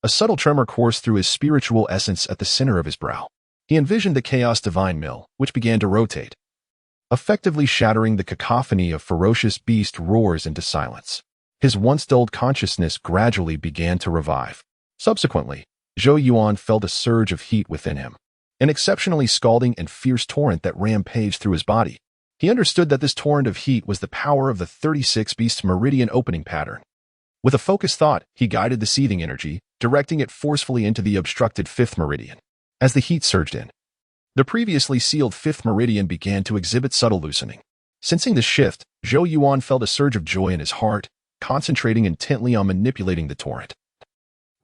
A subtle tremor coursed through his spiritual essence at the center of his brow. He envisioned the chaos divine mill, which began to rotate, effectively shattering the cacophony of ferocious beast roars into silence. His once dulled consciousness gradually began to revive. Subsequently, Zhou Yuan felt a surge of heat within him, an exceptionally scalding and fierce torrent that rampaged through his body. He understood that this torrent of heat was the power of the 36 beast meridian opening pattern. With a focused thought, he guided the seething energy, directing it forcefully into the obstructed 5th meridian. As the heat surged in, the previously sealed 5th meridian began to exhibit subtle loosening. Sensing the shift, Zhou Yuan felt a surge of joy in his heart, concentrating intently on manipulating the torrent,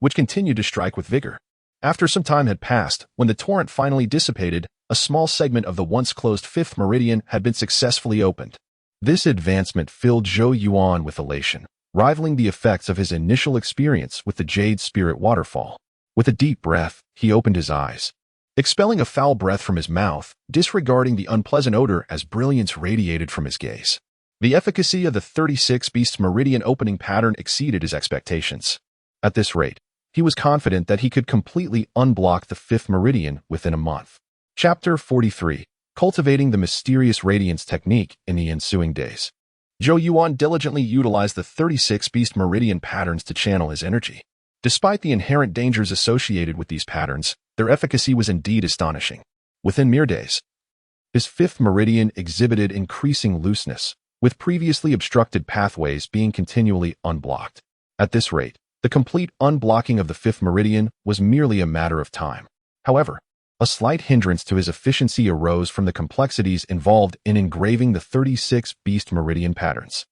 which continued to strike with vigor. After some time had passed, when the torrent finally dissipated, a small segment of the once closed 5th meridian had been successfully opened. This advancement filled Zhou Yuan with elation, rivaling the effects of his initial experience with the Jade Spirit waterfall. With a deep breath, he opened his eyes, expelling a foul breath from his mouth, disregarding the unpleasant odor as brilliance radiated from his gaze. The efficacy of the 36 beast meridian opening pattern exceeded his expectations. At this rate, he was confident that he could completely unblock the 5th meridian within a month. Chapter 43. Cultivating the Mysterious Radiance Technique in the ensuing days. Zhou Yuan diligently utilized the 36 beast meridian patterns to channel his energy. Despite the inherent dangers associated with these patterns, their efficacy was indeed astonishing. Within mere days, His fifth meridian exhibited increasing looseness, with previously obstructed pathways being continually unblocked. At this rate, the complete unblocking of the fifth meridian was merely a matter of time. However, a slight hindrance to his efficiency arose from the complexities involved in engraving the 36 beast meridian patterns.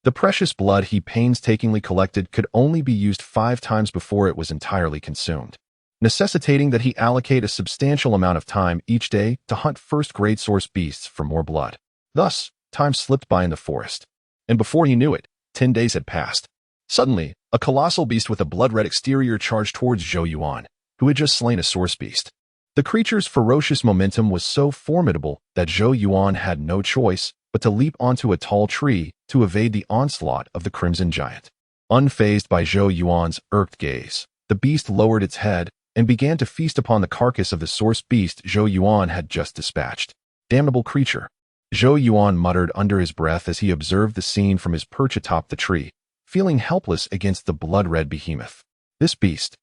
The precious blood he painstakingly collected could only be used 5 times before it was entirely consumed, necessitating that he allocate a substantial amount of time each day to hunt first grade source beasts for more blood. Thus, time slipped by in the forest, and before he knew it, 10 days had passed. Suddenly, a colossal beast with a blood-red exterior charged towards Zhou Yuan, who had just slain a source beast. The creature's ferocious momentum was so formidable that Zhou Yuan had no choice but to leap onto a tall tree to evade the onslaught of the crimson giant. Unfazed by Zhou Yuan's irked gaze, the beast lowered its head and began to feast upon the carcass of the source beast Zhou Yuan had just dispatched. Damnable creature! Zhou Yuan muttered under his breath as he observed the scene from his perch atop the tree, feeling helpless against the blood-red behemoth. This beast,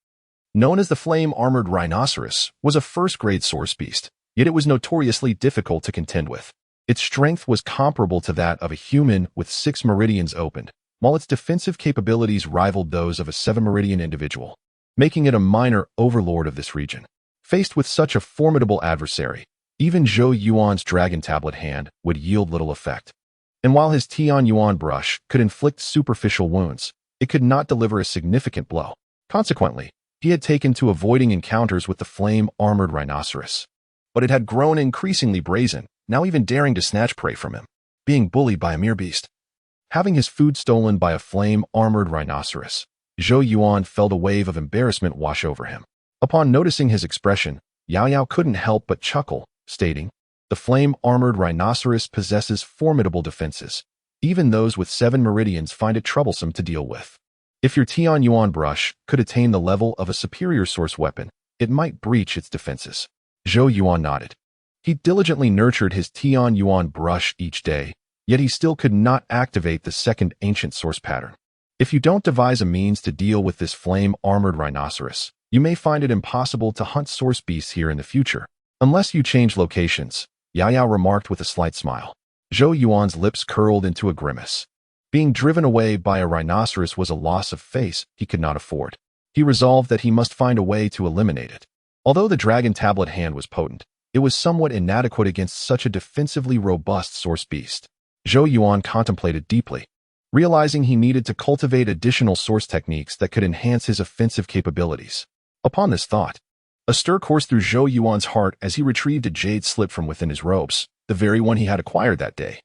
known as the flame-armored rhinoceros, was a first-grade source beast, yet it was notoriously difficult to contend with. Its strength was comparable to that of a human with 6 meridians opened, while its defensive capabilities rivaled those of a 7-meridian individual, making it a minor overlord of this region. Faced with such a formidable adversary, even Zhou Yuan's dragon tablet hand would yield little effect. And while his Tian Yuan brush could inflict superficial wounds, it could not deliver a significant blow. Consequently, he had taken to avoiding encounters with the flame-armored rhinoceros. But it had grown increasingly brazen, now even daring to snatch prey from him, being bullied by a mere beast. Having his food stolen by a flame-armored rhinoceros, Zhou Yuan felt a wave of embarrassment wash over him. Upon noticing his expression, Yao Yao couldn't help but chuckle, stating, "The flame-armored rhinoceros possesses formidable defenses. Even those with 7 meridians find it troublesome to deal with. If your Tian Yuan brush could attain the level of a superior source weapon, it might breach its defenses." Zhou Yuan nodded. He diligently nurtured his Tian Yuan brush each day, yet he still could not activate the second ancient source pattern. If you don't devise a means to deal with this flame-armored rhinoceros, you may find it impossible to hunt source beasts here in the future, unless you change locations, Yao Yao remarked with a slight smile. Zhou Yuan's lips curled into a grimace. Being driven away by a rhinoceros was a loss of face he could not afford. He resolved that he must find a way to eliminate it. Although the dragon tablet hand was potent, it was somewhat inadequate against such a defensively robust source beast. Zhou Yuan contemplated deeply, realizing he needed to cultivate additional source techniques that could enhance his offensive capabilities. Upon this thought, a stir coursed through Zhou Yuan's heart as he retrieved a jade slip from within his robes, the very one he had acquired that day,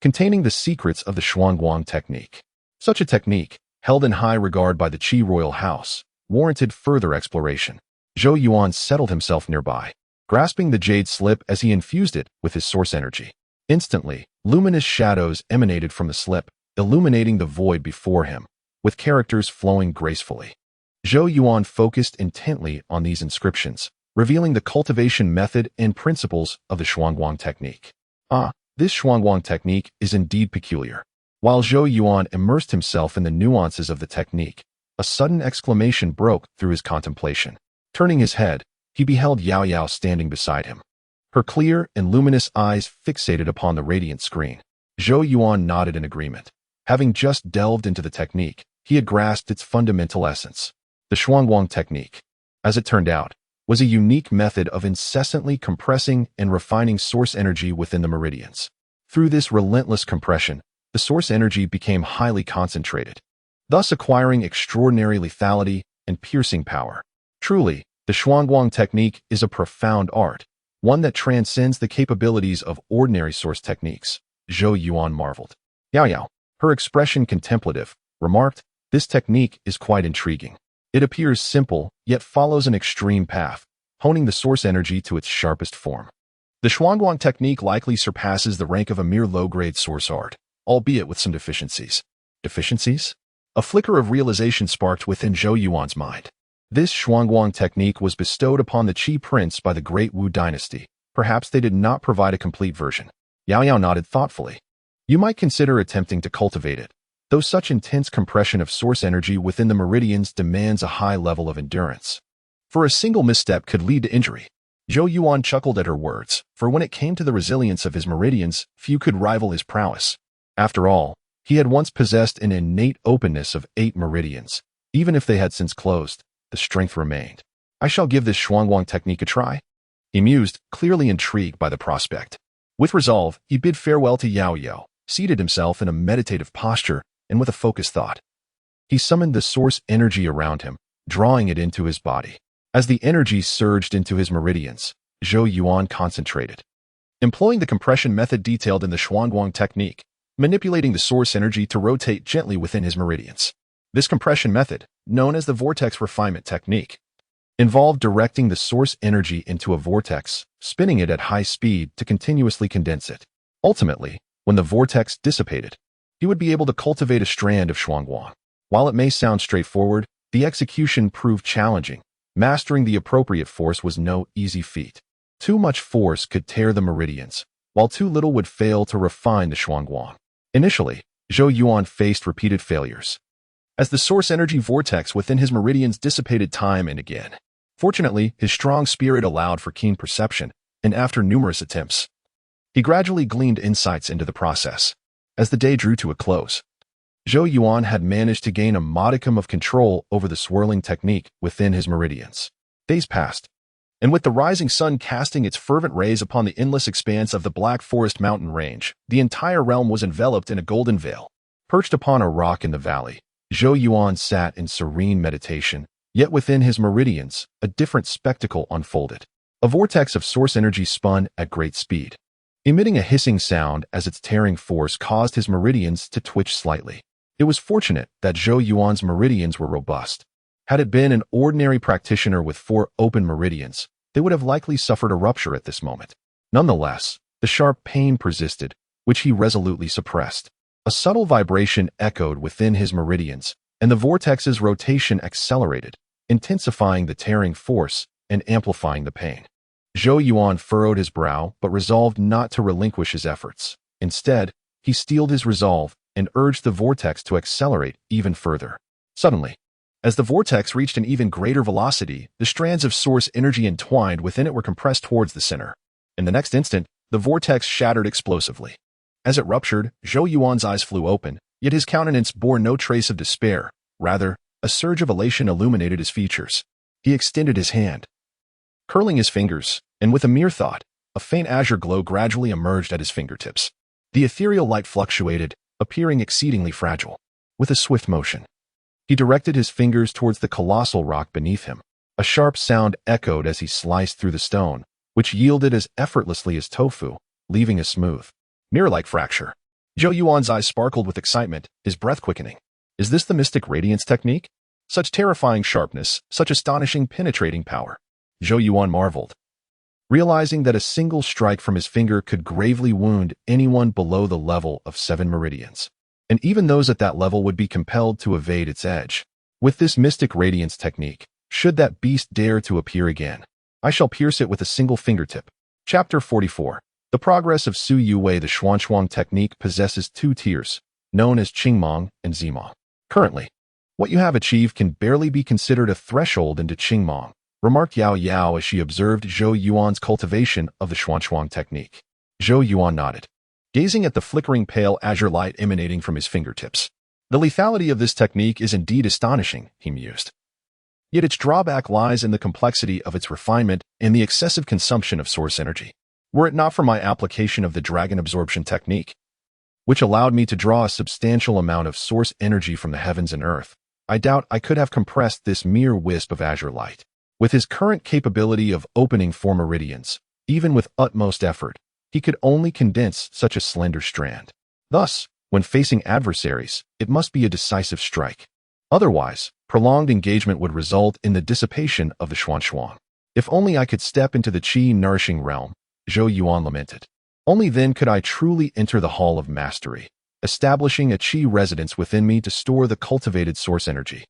containing the secrets of the Xuanhuang technique. Such a technique, held in high regard by the Qi royal house, warranted further exploration. Zhou Yuan settled himself nearby, grasping the jade slip as he infused it with his source energy. Instantly, luminous shadows emanated from the slip, illuminating the void before him, with characters flowing gracefully. Zhou Yuan focused intently on these inscriptions, revealing the cultivation method and principles of the Xuanhuang technique. This Xuanhuang technique is indeed peculiar. While Zhou Yuan immersed himself in the nuances of the technique, a sudden exclamation broke through his contemplation. Turning his head, he beheld Yao Yao standing beside him, her clear and luminous eyes fixated upon the radiant screen. Zhou Yuan nodded in agreement. Having just delved into the technique, he had grasped its fundamental essence. The Xuanhuang technique, as it turned out, was a unique method of incessantly compressing and refining source energy within the meridians. Through this relentless compression, the source energy became highly concentrated, thus acquiring extraordinary lethality and piercing power. Truly, the Xuanhuang technique is a profound art, one that transcends the capabilities of ordinary source techniques, Zhou Yuan marveled. Yao Yao, her expression contemplative, remarked, "This technique is quite intriguing. It appears simple, yet follows an extreme path, honing the source energy to its sharpest form. The Xuanhuang technique likely surpasses the rank of a mere low-grade source art, albeit with some deficiencies." Deficiencies? A flicker of realization sparked within Zhou Yuan's mind. This Xuanhuang technique was bestowed upon the Qi prince by the Great Wu dynasty. Perhaps they did not provide a complete version. Yao Yao nodded thoughtfully. You might consider attempting to cultivate it, though such intense compression of source energy within the meridians demands a high level of endurance. For a single misstep could lead to injury. Zhou Yuan chuckled at her words, for when it came to the resilience of his meridians, few could rival his prowess. After all, he had once possessed an innate openness of 8 meridians. Even if they had since closed, the strength remained. I shall give this Xuanhuang technique a try. He mused, clearly intrigued by the prospect. With resolve, he bid farewell to Yao Yao, seated himself in a meditative posture, and with a focused thought. He summoned the source energy around him, drawing it into his body. As the energy surged into his meridians, Zhou Yuan concentrated. Employing the compression method detailed in the Xuanhuang technique, manipulating the source energy to rotate gently within his meridians. This compression method, known as the vortex refinement technique, involved directing the source energy into a vortex, spinning it at high speed to continuously condense it. Ultimately, when the vortex dissipated, he would be able to cultivate a strand of Xuanhuang. While it may sound straightforward, the execution proved challenging. Mastering the appropriate force was no easy feat. Too much force could tear the meridians, while too little would fail to refine the Xuanhuang. Initially, Zhou Yuan faced repeated failures, as the source energy vortex within his meridians dissipated time and again. Fortunately, his strong spirit allowed for keen perception, and after numerous attempts, he gradually gleaned insights into the process. As the day drew to a close, Zhou Yuan had managed to gain a modicum of control over the swirling technique within his meridians. Days passed, and with the rising sun casting its fervent rays upon the endless expanse of the Black Forest mountain range, the entire realm was enveloped in a golden veil. Perched upon a rock in the valley, Zhou Yuan sat in serene meditation, yet within his meridians, a different spectacle unfolded. A vortex of source energy spun at great speed, emitting a hissing sound as its tearing force caused his meridians to twitch slightly. It was fortunate that Zhou Yuan's meridians were robust. Had it been an ordinary practitioner with 4 open meridians, they would have likely suffered a rupture at this moment. Nonetheless, the sharp pain persisted, which he resolutely suppressed. A subtle vibration echoed within his meridians, and the vortex's rotation accelerated, intensifying the tearing force and amplifying the pain. Zhou Yuan furrowed his brow but resolved not to relinquish his efforts. Instead, he steeled his resolve and urged the vortex to accelerate even further. Suddenly, as the vortex reached an even greater velocity, the strands of source energy entwined within it were compressed towards the center. In the next instant, the vortex shattered explosively. As it ruptured, Zhou Yuan's eyes flew open, yet his countenance bore no trace of despair. Rather, a surge of elation illuminated his features. He extended his hand, curling his fingers, and with a mere thought, a faint azure glow gradually emerged at his fingertips. The ethereal light fluctuated, appearing exceedingly fragile. With a swift motion, he directed his fingers towards the colossal rock beneath him. A sharp sound echoed as he sliced through the stone, which yielded as effortlessly as tofu, leaving a smooth, mirror-like fracture. Zhou Yuan's eyes sparkled with excitement, his breath quickening. Is this the mystic radiance technique? Such terrifying sharpness, such astonishing penetrating power. Zhou Yuan marveled, realizing that a single strike from his finger could gravely wound anyone below the level of 7 meridians. And even those at that level would be compelled to evade its edge. With this mystic radiance technique, should that beast dare to appear again, I shall pierce it with a single fingertip. Chapter 44. The progress of Su Yuwei. The Xuanhuang technique possesses 2 tiers, known as Qingmong and Zimong. Currently, what you have achieved can barely be considered a threshold into Qingmong, remarked Yao Yao as she observed Zhou Yuan's cultivation of the Xuanhuang technique. Zhou Yuan nodded, gazing at the flickering pale azure light emanating from his fingertips. The lethality of this technique is indeed astonishing, he mused. Yet its drawback lies in the complexity of its refinement and the excessive consumption of source energy. Were it not for my application of the dragon absorption technique, which allowed me to draw a substantial amount of source energy from the heavens and earth, I doubt I could have compressed this mere wisp of azure light. With his current capability of opening 4 meridians, even with utmost effort, he could only condense such a slender strand. Thus, when facing adversaries, it must be a decisive strike. Otherwise, prolonged engagement would result in the dissipation of the Xuanhuang. If only I could step into the qi-nourishing realm, Zhou Yuan lamented. Only then could I truly enter the Hall of Mastery, establishing a qi residence within me to store the cultivated source energy,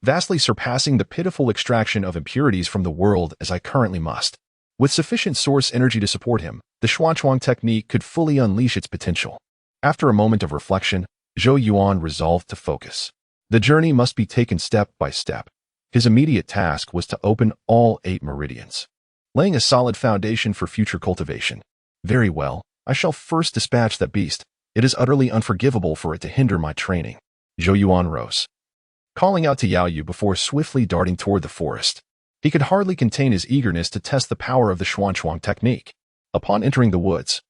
vastly surpassing the pitiful extraction of impurities from the world as I currently must. With sufficient source energy to support him, the Xuanhuang technique could fully unleash its potential. After a moment of reflection, Zhou Yuan resolved to focus. The journey must be taken step by step. His immediate task was to open all 8 meridians. laying a solid foundation for future cultivation. Very well, I shall first dispatch that beast. It is utterly unforgivable for it to hinder my training. Zhou Yuan rose, calling out to Yao Yu before swiftly darting toward the forest. He could hardly contain his eagerness to test the power of the Xuanhuang technique. Upon entering the woods,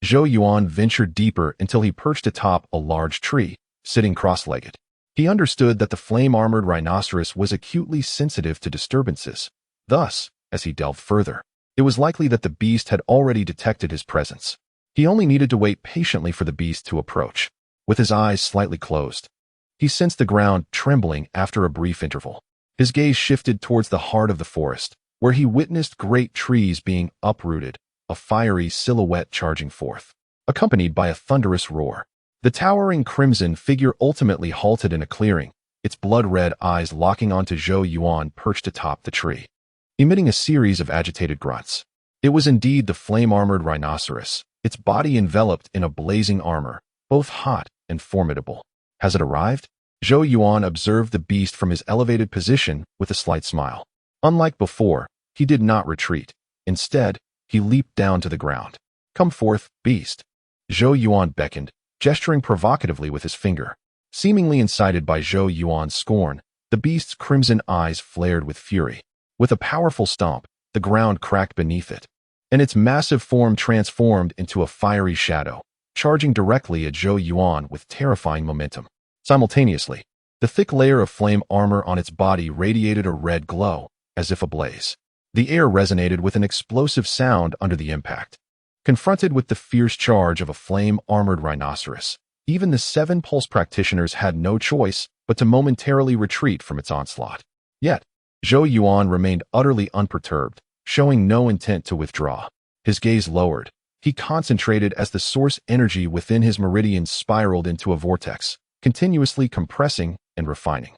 Zhou Yuan ventured deeper until he perched atop a large tree, sitting cross-legged. He understood that the flame-armored rhinoceros was acutely sensitive to disturbances. Thus, as he delved further, it was likely that the beast had already detected his presence. He only needed to wait patiently for the beast to approach. With his eyes slightly closed, he sensed the ground trembling after a brief interval. His gaze shifted towards the heart of the forest, where he witnessed great trees being uprooted, a fiery silhouette charging forth, accompanied by a thunderous roar. The towering crimson figure ultimately halted in a clearing, its blood-red eyes locking onto Zhou Yuan perched atop the tree, emitting a series of agitated grunts. It was indeed the flame-armored rhinoceros, its body enveloped in a blazing armor, both hot and formidable. Has it arrived? Zhou Yuan observed the beast from his elevated position with a slight smile. Unlike before, he did not retreat. Instead, he leaped down to the ground. Come forth, beast. Zhou Yuan beckoned, gesturing provocatively with his finger. Seemingly incited by Zhou Yuan's scorn, the beast's crimson eyes flared with fury. With a powerful stomp, the ground cracked beneath it, and its massive form transformed into a fiery shadow, charging directly at Zhou Yuan with terrifying momentum. Simultaneously, the thick layer of flame armor on its body radiated a red glow, as if ablaze. The air resonated with an explosive sound under the impact. Confronted with the fierce charge of a flame-armored rhinoceros, even the 7 pulse practitioners had no choice but to momentarily retreat from its onslaught. Yet, Zhou Yuan remained utterly unperturbed, showing no intent to withdraw. His gaze lowered. He concentrated as the source energy within his meridians spiraled into a vortex, continuously compressing and refining.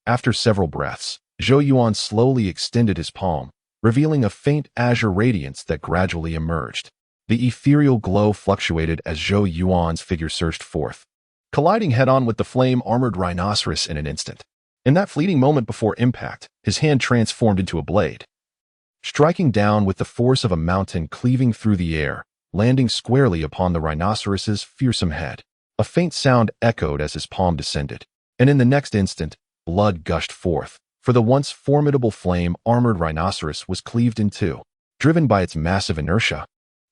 After several breaths, Zhou Yuan slowly extended his palm, revealing a faint azure radiance that gradually emerged. The ethereal glow fluctuated as Zhou Yuan's figure surged forth, colliding head-on with the flame-armored rhinoceros in an instant. In that fleeting moment before impact, his hand transformed into a blade, striking down with the force of a mountain cleaving through the air, landing squarely upon the rhinoceros's fearsome head. A faint sound echoed as his palm descended, and in the next instant, blood gushed forth, for the once formidable flame-armored rhinoceros was cleaved in two. Driven by its massive inertia,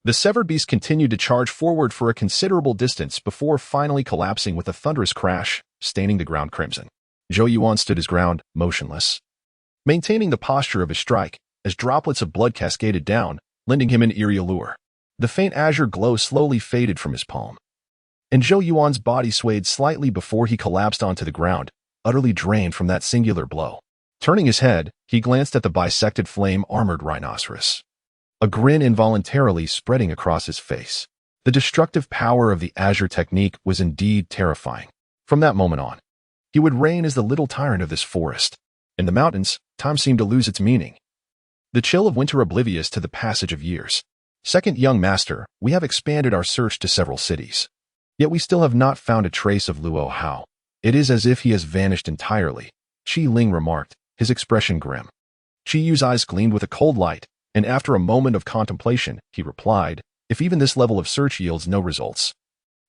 the severed beast continued to charge forward for a considerable distance before finally collapsing with a thunderous crash, staining the ground crimson. Zhou Yuan stood his ground, motionless, maintaining the posture of his strike, as droplets of blood cascaded down, lending him an eerie allure. The faint azure glow slowly faded from his palm, and Zhou Yuan's body swayed slightly before he collapsed onto the ground, utterly drained from that singular blow. Turning his head, he glanced at the bisected flame-armored rhinoceros, a grin involuntarily spreading across his face. The destructive power of the azure technique was indeed terrifying. From that moment on, he would reign as the little tyrant of this forest. In the mountains, time seemed to lose its meaning, the chill of winter oblivious to the passage of years. Second young master, we have expanded our search to several cities. Yet we still have not found a trace of Luo Hao. It is as if he has vanished entirely, Qi Ling remarked, his expression grim. Qi Yu's eyes gleamed with a cold light, and after a moment of contemplation, he replied, if even this level of search yields no results,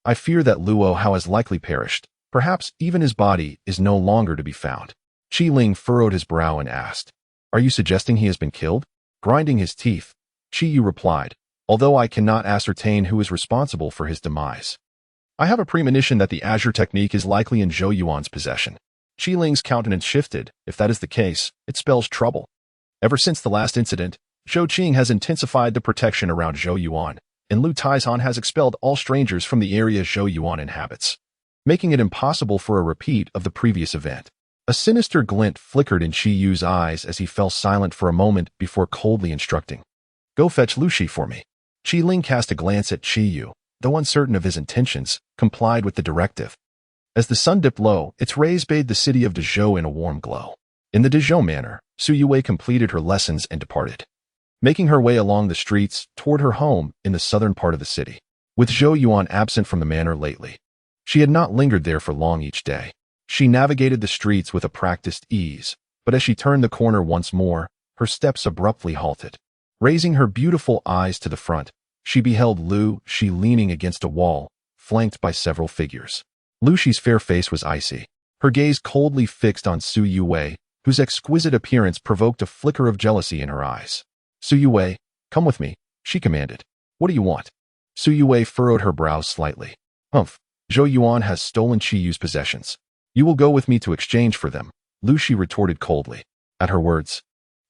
I fear that Luo Hao has likely perished. Perhaps even his body is no longer to be found. Qi Ling furrowed his brow and asked, are you suggesting he has been killed? Grinding his teeth, Qi Yu replied, although I cannot ascertain who is responsible for his demise. I have a premonition that the azure technique is likely in Zhou Yuan's possession. Qi Ling's countenance shifted. If that is the case, it spells trouble. Ever since the last incident, Zhou Qing has intensified the protection around Zhou Yuan, and Lu Taizhan has expelled all strangers from the area Zhou Yuan inhabits, making it impossible for a repeat of the previous event. A sinister glint flickered in Qi Yu's eyes as he fell silent for a moment before coldly instructing, go fetch Lu Shi for me. Qi Ling cast a glance at Qi Yu, though uncertain of his intentions, complied with the directive. As the sun dipped low, its rays bathed the city of Dezhou in a warm glow. In the Dezhou manner, Su Yue completed her lessons and departed, making her way along the streets toward her home in the southern part of the city. With Zhou Yuan absent from the manor lately, she had not lingered there for long each day. She navigated the streets with a practiced ease, but as she turned the corner once more, her steps abruptly halted. Raising her beautiful eyes to the front, she beheld Lu Shi leaning against a wall, flanked by several figures. Lu Shi's fair face was icy, her gaze coldly fixed on Su Yue, whose exquisite appearance provoked a flicker of jealousy in her eyes. Su Yue, come with me, she commanded. What do you want? Su Yue furrowed her brows slightly. Humph, Zhou Yuan has stolen Qi Yu's possessions. You will go with me to exchange for them, Lu Shi retorted coldly. At her words,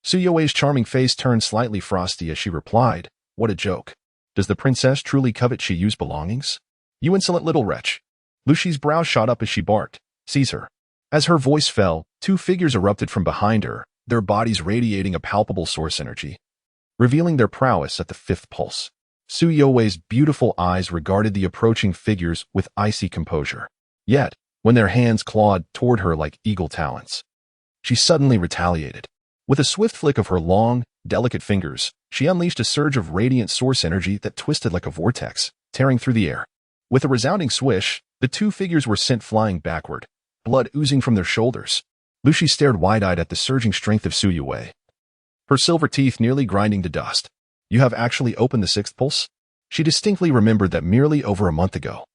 Su Yue's charming face turned slightly frosty as she replied, what a joke. Does the princess truly covet Qi Yu's belongings? You insolent little wretch. Lu Shi's brow shot up as she barked, seize her. As her voice fell, two figures erupted from behind her, their bodies radiating a palpable source energy, revealing their prowess at the fifth pulse. Su Yue's beautiful eyes regarded the approaching figures with icy composure. Yet, when their hands clawed toward her like eagle talons, she suddenly retaliated. With a swift flick of her long, delicate fingers, she unleashed a surge of radiant source energy that twisted like a vortex, tearing through the air. With a resounding swish, the two figures were sent flying backward, blood oozing from their shoulders. Lu Shi stared wide-eyed at the surging strength of Su Yue, her silver teeth nearly grinding to dust. You have actually opened the sixth pulse? She distinctly remembered that merely over a month ago,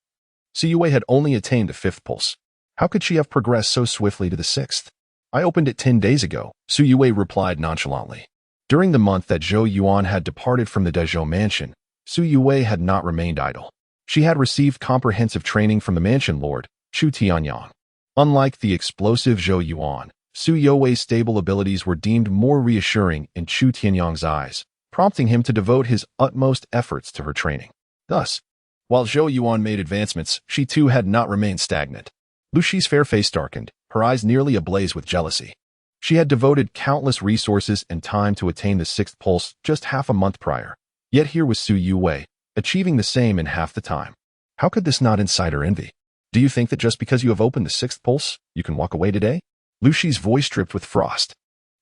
Su Yue had only attained the fifth pulse. How could she have progressed so swiftly to the sixth? I opened it 10 days ago, Su Yue replied nonchalantly. During the month that Zhou Yuan had departed from the Dezhou mansion, Su Yue had not remained idle. She had received comprehensive training from the mansion lord, Chu Tianyang. Unlike the explosive Zhou Yuan, Su Yue's stable abilities were deemed more reassuring in Chu Tianyang's eyes, prompting him to devote his utmost efforts to her training. Thus, while Zhou Yuan made advancements, she too had not remained stagnant. Lu Shi's fair face darkened, her eyes nearly ablaze with jealousy. She had devoted countless resources and time to attain the sixth pulse just half a month prior. Yet here was Su Yue, achieving the same in half the time. How could this not incite her envy? Do you think that just because you have opened the sixth pulse, you can walk away today? Lu Shi's voice dripped with frost.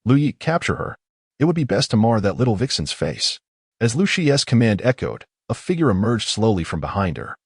Lu Yi, capture her. It would be best to mar that little vixen's face. As Lu Shi's command echoed, a figure emerged slowly from behind her,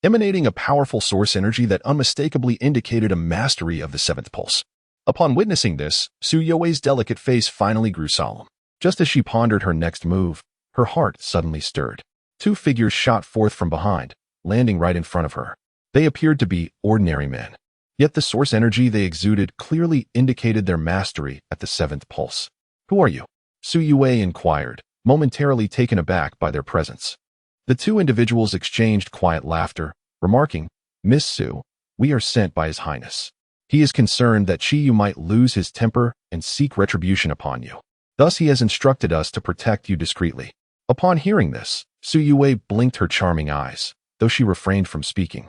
emanating a powerful source energy that unmistakably indicated a mastery of the seventh pulse. Upon witnessing this, Su Yue's delicate face finally grew solemn. Just as she pondered her next move, her heart suddenly stirred. Two figures shot forth from behind, landing right in front of her. They appeared to be ordinary men, yet the source energy they exuded clearly indicated their mastery at the seventh pulse. Who are you? Su Yue inquired, momentarily taken aback by their presence. The two individuals exchanged quiet laughter, remarking, Miss Su, we are sent by His Highness. He is concerned that Qi Yu might lose his temper and seek retribution upon you. Thus he has instructed us to protect you discreetly. Upon hearing this, Su Yue blinked her charming eyes, though she refrained from speaking.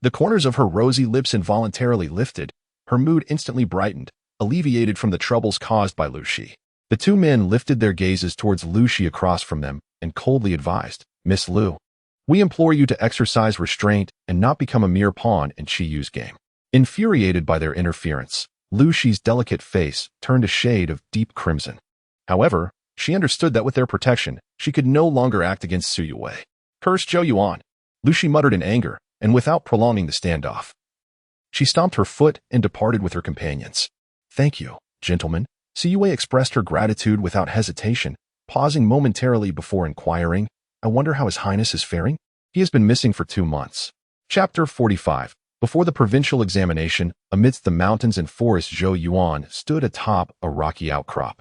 The corners of her rosy lips involuntarily lifted, her mood instantly brightened, alleviated from the troubles caused by Lu Shi. The two men lifted their gazes towards Lu Shi across from them and coldly advised, Miss Lu, we implore you to exercise restraint and not become a mere pawn in Qi Yu's game. Infuriated by their interference, Lu Shi's delicate face turned a shade of deep crimson. However, she understood that with their protection, she could no longer act against Su Yue. Curse Zhou Yuan, Lu Shi muttered in anger, and without prolonging the standoff, she stomped her foot and departed with her companions. Thank you, gentlemen. Su Yue expressed her gratitude without hesitation, pausing momentarily before inquiring, I wonder how His Highness is faring? He has been missing for 2 months. Chapter 45. Before the provincial examination, amidst the mountains and forests, Zhou Yuan stood atop a rocky outcrop,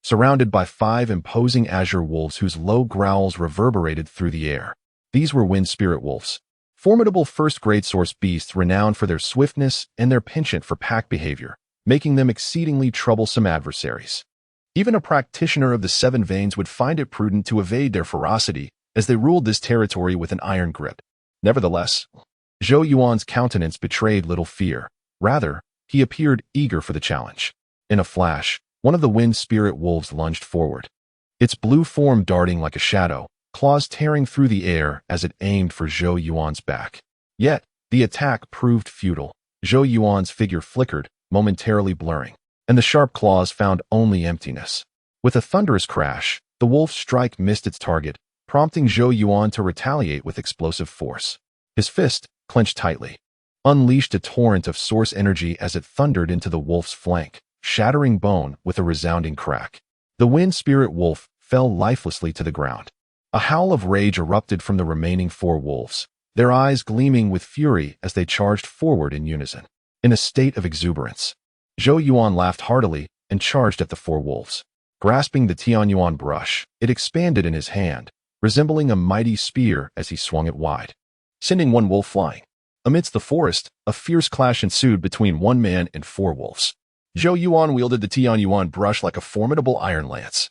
surrounded by 5 imposing azure wolves whose low growls reverberated through the air. These were wind spirit wolves, formidable first-grade source beasts renowned for their swiftness and their penchant for pack behavior, making them exceedingly troublesome adversaries. Even a practitioner of the 7 veins would find it prudent to evade their ferocity, as they ruled this territory with an iron grip. Nevertheless, Zhou Yuan's countenance betrayed little fear. Rather, he appeared eager for the challenge. In a flash, one of the wind spirit wolves lunged forward, its blue form darting like a shadow, claws tearing through the air as it aimed for Zhou Yuan's back. Yet, the attack proved futile. Zhou Yuan's figure flickered, momentarily blurring, and the sharp claws found only emptiness. With a thunderous crash, the wolf's strike missed its target, prompting Zhou Yuan to retaliate with explosive force. His fist, clenched tightly, unleashed a torrent of source energy as it thundered into the wolf's flank, shattering bone with a resounding crack. The wind spirit wolf, fell lifelessly to the ground. A howl of rage erupted from the remaining 4 wolves, their eyes gleaming with fury as they charged forward in unison. In a state of exuberance, Zhou Yuan laughed heartily and charged at the 4 wolves. Grasping the Xuanhuang brush, it expanded in his hand, resembling a mighty spear as he swung it wide, sending one wolf flying. Amidst the forest, a fierce clash ensued between one man and 4 wolves. Zhou Yuan wielded the Xuanhuang brush like a formidable iron lance,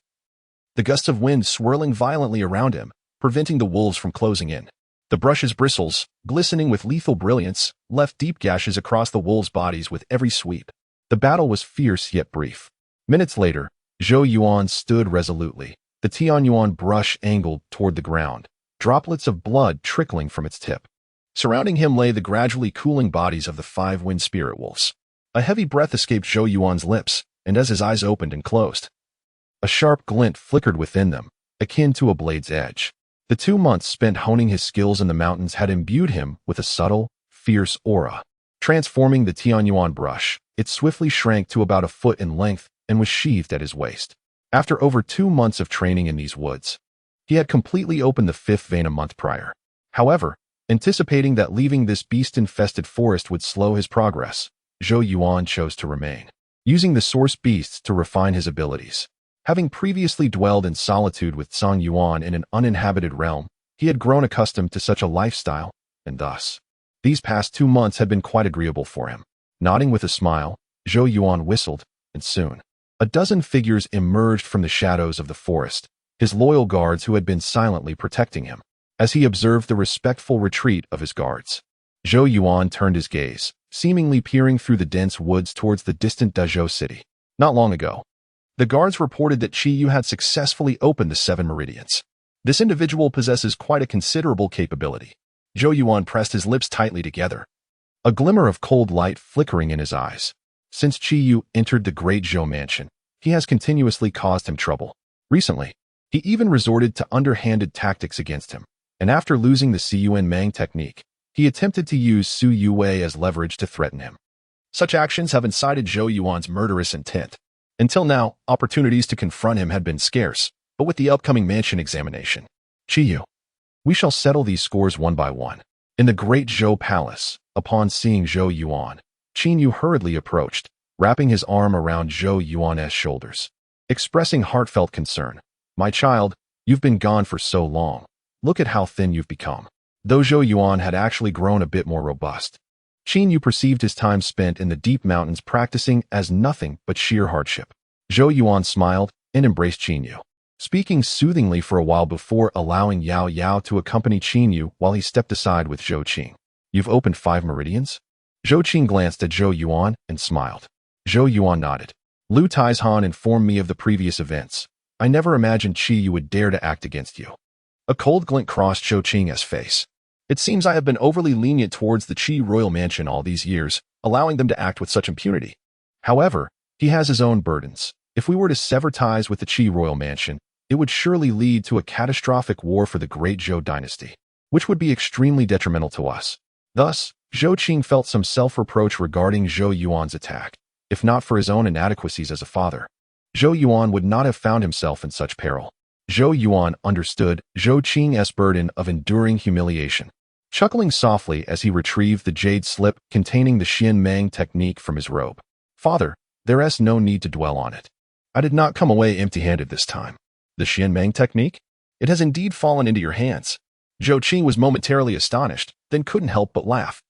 the gusts of wind swirling violently around him, preventing the wolves from closing in. The brush's bristles, glistening with lethal brilliance, left deep gashes across the wolves' bodies with every sweep. The battle was fierce yet brief. Minutes later, Zhou Yuan stood resolutely, the Xuanhuang brush angled toward the ground, droplets of blood trickling from its tip. Surrounding him lay the gradually cooling bodies of the 5 wind spirit wolves. A heavy breath escaped Zhou Yuan's lips, and as his eyes opened and closed, a sharp glint flickered within them, akin to a blade's edge. The 2 months spent honing his skills in the mountains had imbued him with a subtle, fierce aura. Transforming the Xuanhuang brush, it swiftly shrank to about a foot in length and was sheathed at his waist. After over 2 months of training in these woods, he had completely opened the 5th vein a month prior. However, anticipating that leaving this beast-infested forest would slow his progress, Zhou Yuan chose to remain, using the source beasts to refine his abilities. Having previously dwelled in solitude with Zhang Yuan in an uninhabited realm, he had grown accustomed to such a lifestyle, and thus, these past 2 months had been quite agreeable for him. Nodding with a smile, Zhou Yuan whistled, and soon, a dozen figures emerged from the shadows of the forest, his loyal guards who had been silently protecting him. As he observed the respectful retreat of his guards, Zhou Yuan turned his gaze, seemingly peering through the dense woods towards the distant Dezhou city. Not long ago, the guards reported that Qi Yu had successfully opened the 7 meridians. This individual possesses quite a considerable capability. Zhou Yuan pressed his lips tightly together, a glimmer of cold light flickering in his eyes. Since Qi Yu entered the Great Zhou mansion, he has continuously caused him trouble. Recently, he even resorted to underhanded tactics against him, and after losing the Cun Mang technique, he attempted to use Su Yuwei as leverage to threaten him. Such actions have incited Zhou Yuan's murderous intent. Until now, opportunities to confront him had been scarce, but with the upcoming mansion examination, Qi Yu, we shall settle these scores one by one. In the Great Zhou palace, upon seeing Zhou Yuan, Qi Yu hurriedly approached, wrapping his arm around Zhou Yuan's shoulders, expressing heartfelt concern. My child, you've been gone for so long. Look at how thin you've become. Though Zhou Yuan had actually grown a bit more robust, Qi Yu perceived his time spent in the deep mountains practicing as nothing but sheer hardship. Zhou Yuan smiled and embraced Qi Yu, speaking soothingly for a while before allowing Yao Yao to accompany Qi Yu while he stepped aside with Zhou Qing. You've opened 5 meridians? Zhou Qing glanced at Zhou Yuan and smiled. Zhou Yuan nodded. Lu Taizhan informed me of the previous events. I never imagined Qi Yu would dare to act against you. A cold glint crossed Zhou Qing's face. It seems I have been overly lenient towards the Qi royal mansion all these years, allowing them to act with such impunity. However, he has his own burdens. If we were to sever ties with the Qi royal mansion, it would surely lead to a catastrophic war for the Great Zhou dynasty, which would be extremely detrimental to us. Thus, Zhou Qing felt some self-reproach regarding Zhou Yuan's attack. If not for his own inadequacies as a father, Zhou Yuan would not have found himself in such peril. Zhou Yuan understood Zhou Qing's burden of enduring humiliation, chuckling softly as he retrieved the jade slip containing the Xian Mang technique from his robe. Father, there is no need to dwell on it. I did not come away empty-handed this time. The Xian Mang technique? It has indeed fallen into your hands. Zhou Qing was momentarily astonished, then couldn't help but laugh.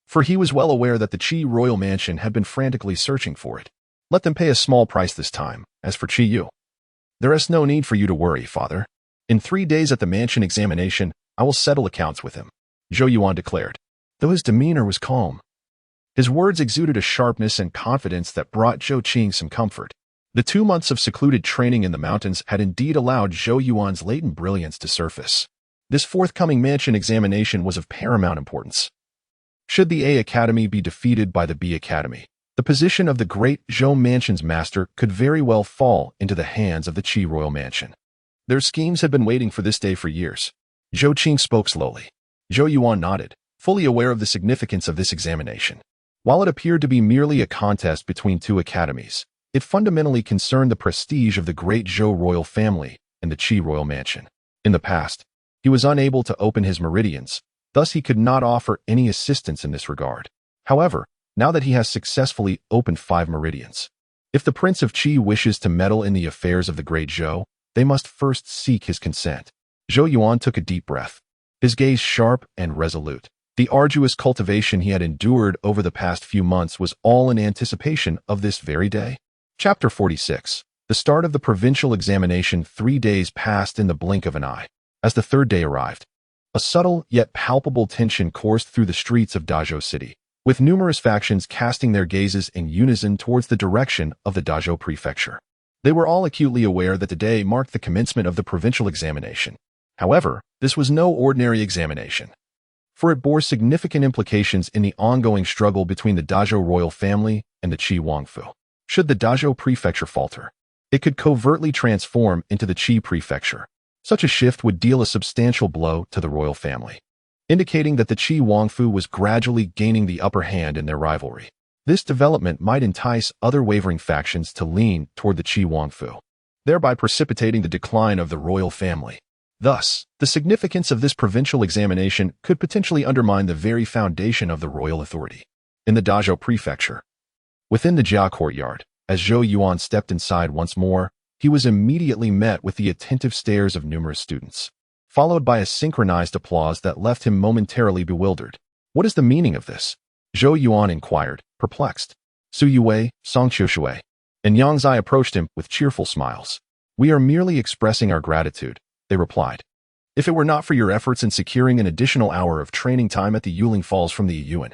For he was well aware that the Qi royal mansion had been frantically searching for it. Let them pay a small price this time. As for Qi Yu, there is no need for you to worry, father. In 3 days at the mansion examination, I will settle accounts with him, Zhou Yuan declared, though his demeanor was calm. His words exuded a sharpness and confidence that brought Zhou Qing some comfort. The 2 months of secluded training in the mountains had indeed allowed Zhou Yuan's latent brilliance to surface. This forthcoming mansion examination was of paramount importance. Should the A Academy be defeated by the B Academy, the position of the Great Zhou Mansion's master could very well fall into the hands of the Qi Royal Mansion. Their schemes had been waiting for this day for years. Zhou Qing spoke slowly. Zhou Yuan nodded, fully aware of the significance of this examination. While it appeared to be merely a contest between 2 academies, it fundamentally concerned the prestige of the Great Zhou royal family and the Qi royal mansion. In the past, he was unable to open his meridians, thus he could not offer any assistance in this regard. However, now that he has successfully opened 5 meridians, if the Prince of Qi wishes to meddle in the affairs of the Great Zhou, they must first seek his consent. Zhou Yuan took a deep breath, his gaze sharp and resolute. The arduous cultivation he had endured over the past few months was all in anticipation of this very day. Chapter 46. The start of the provincial examination. 3 days passed in the blink of an eye. As the 3rd day arrived, a subtle yet palpable tension coursed through the streets of Dazhou City, with numerous factions casting their gazes in unison towards the direction of the Dazhou prefecture. They were all acutely aware that the day marked the commencement of the provincial examination. However, this was no ordinary examination, for it bore significant implications in the ongoing struggle between the Dazhou royal family and the Qi Wangfu. Should the Dazhou prefecture falter, it could covertly transform into the Qi prefecture. Such a shift would deal a substantial blow to the royal family, indicating that the Qi Wangfu was gradually gaining the upper hand in their rivalry. This development might entice other wavering factions to lean toward the Qi Wangfu, thereby precipitating the decline of the royal family. Thus, the significance of this provincial examination could potentially undermine the very foundation of the royal authority. In the Dazhou prefecture, within the Jia courtyard, as Zhou Yuan stepped inside once more, he was immediately met with the attentive stares of numerous students, followed by a synchronized applause that left him momentarily bewildered. What is the meaning of this? Zhou Yuan inquired, perplexed. Su Yue, Song Qiushui, and Yang Zai approached him with cheerful smiles. We are merely expressing our gratitude, they replied. If it were not for your efforts in securing an additional hour of training time at the Yuling Falls from the Yuan,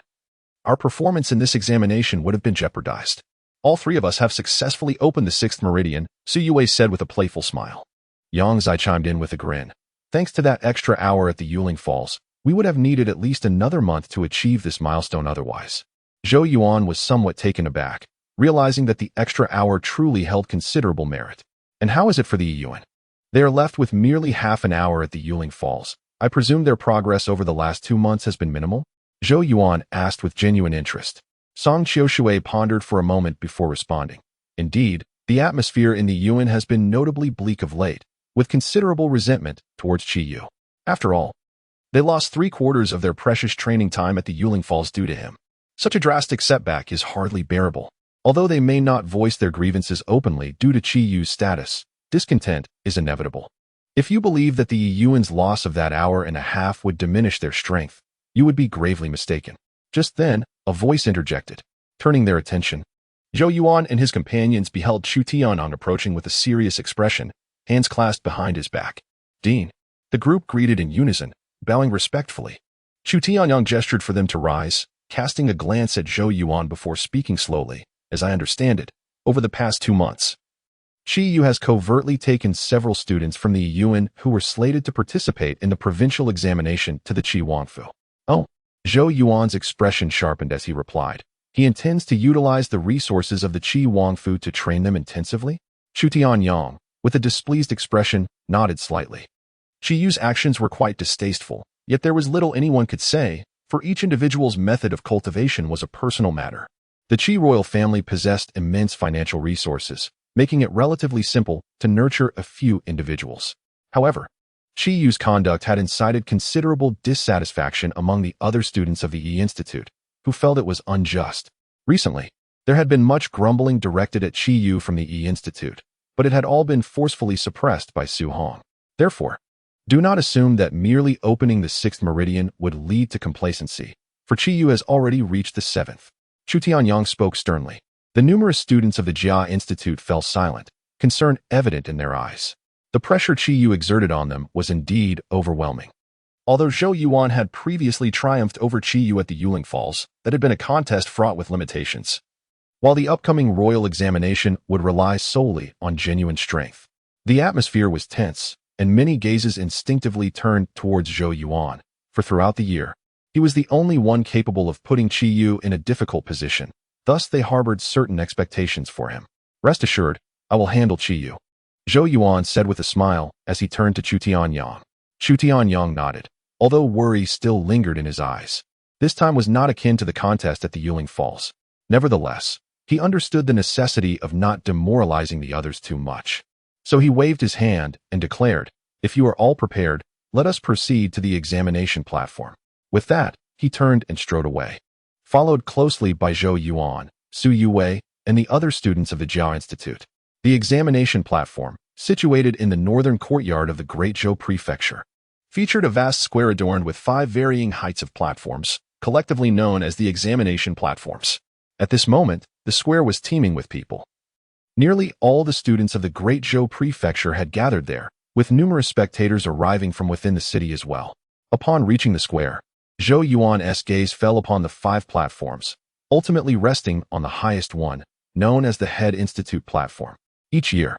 our performance in this examination would have been jeopardized. All 3 of us have successfully opened the 6th meridian, Su Yue said with a playful smile. Yang Zai chimed in with a grin. Thanks to that extra hour at the Yuling Falls, we would have needed at least another month to achieve this milestone otherwise. Zhou Yuan was somewhat taken aback, realizing that the extra hour truly held considerable merit. And how is it for the Yuan? They are left with merely half an hour at the Yuling Falls. I presume their progress over the last 2 months has been minimal? Zhou Yuan asked with genuine interest. Song Qiushui pondered for a moment before responding. Indeed, the atmosphere in the Yuan has been notably bleak of late, with considerable resentment towards Qi Yu. After all, they lost 3/4 of their precious training time at the Yuling Falls due to him. Such a drastic setback is hardly bearable. Although they may not voice their grievances openly due to Qi Yu's status, discontent is inevitable. If you believe that the Yuan's loss of that hour and a half would diminish their strength, you would be gravely mistaken. Just then, a voice interjected, turning their attention. Zhou Yuan and his companions beheld Chu Tianyang approaching with a serious expression, hands clasped behind his back. Dean. The group greeted in unison, bowing respectfully. Chu Tianyang gestured for them to rise, casting a glance at Zhou Yuan before speaking slowly. As I understand it, over the past 2 months, Qi Yu has covertly taken several students from the Yuan who were slated to participate in the provincial examination to the Qi Wangfu. Oh. Zhou Yuan's expression sharpened as he replied. He intends to utilize the resources of the Qi Wangfu to train them intensively? Chu Tianyang, with a displeased expression, nodded slightly. Qi Yu's actions were quite distasteful, yet there was little anyone could say, for each individual's method of cultivation was a personal matter. The Qi royal family possessed immense financial resources, making it relatively simple to nurture a few individuals. However, Qi Yu's conduct had incited considerable dissatisfaction among the other students of the Yi Institute, who felt it was unjust. Recently, there had been much grumbling directed at Qi Yu from the Yi Institute, but it had all been forcefully suppressed by Su Hong. Therefore, do not assume that merely opening the 6th meridian would lead to complacency, for Qi Yu has already reached the 7th. Chu Tianyang spoke sternly. The numerous students of the Jia Institute fell silent, concern evident in their eyes. The pressure Qi Yu exerted on them was indeed overwhelming. Although Zhou Yuan had previously triumphed over Qi Yu at the Yuling Falls, that had been a contest fraught with limitations, while the upcoming royal examination would rely solely on genuine strength. The atmosphere was tense, and many gazes instinctively turned towards Zhou Yuan, for throughout the year, he was the only one capable of putting Qi Yu in a difficult position. Thus they harbored certain expectations for him. Rest assured, I will handle Qi Yu, Zhou Yuan said with a smile as he turned to Chu Tianyang. Chu Tianyang nodded, although worry still lingered in his eyes. This time was not akin to the contest at the Yuling Falls. Nevertheless, he understood the necessity of not demoralizing the others too much. So he waved his hand and declared, "If you are all prepared, let us proceed to the examination platform." With that, he turned and strode away, followed closely by Zhou Yuan, Su Yue, and the other students of the Zhou Institute. The examination platform, situated in the northern courtyard of the Great Zhou Prefecture, featured a vast square adorned with 5 varying heights of platforms, collectively known as the examination platforms. At this moment, the square was teeming with people. Nearly all the students of the Great Zhou Prefecture had gathered there, with numerous spectators arriving from within the city as well. Upon reaching the square, Zhou Yuan's gaze fell upon the 5 platforms, ultimately resting on the highest one, known as the Head Institute platform. Each year,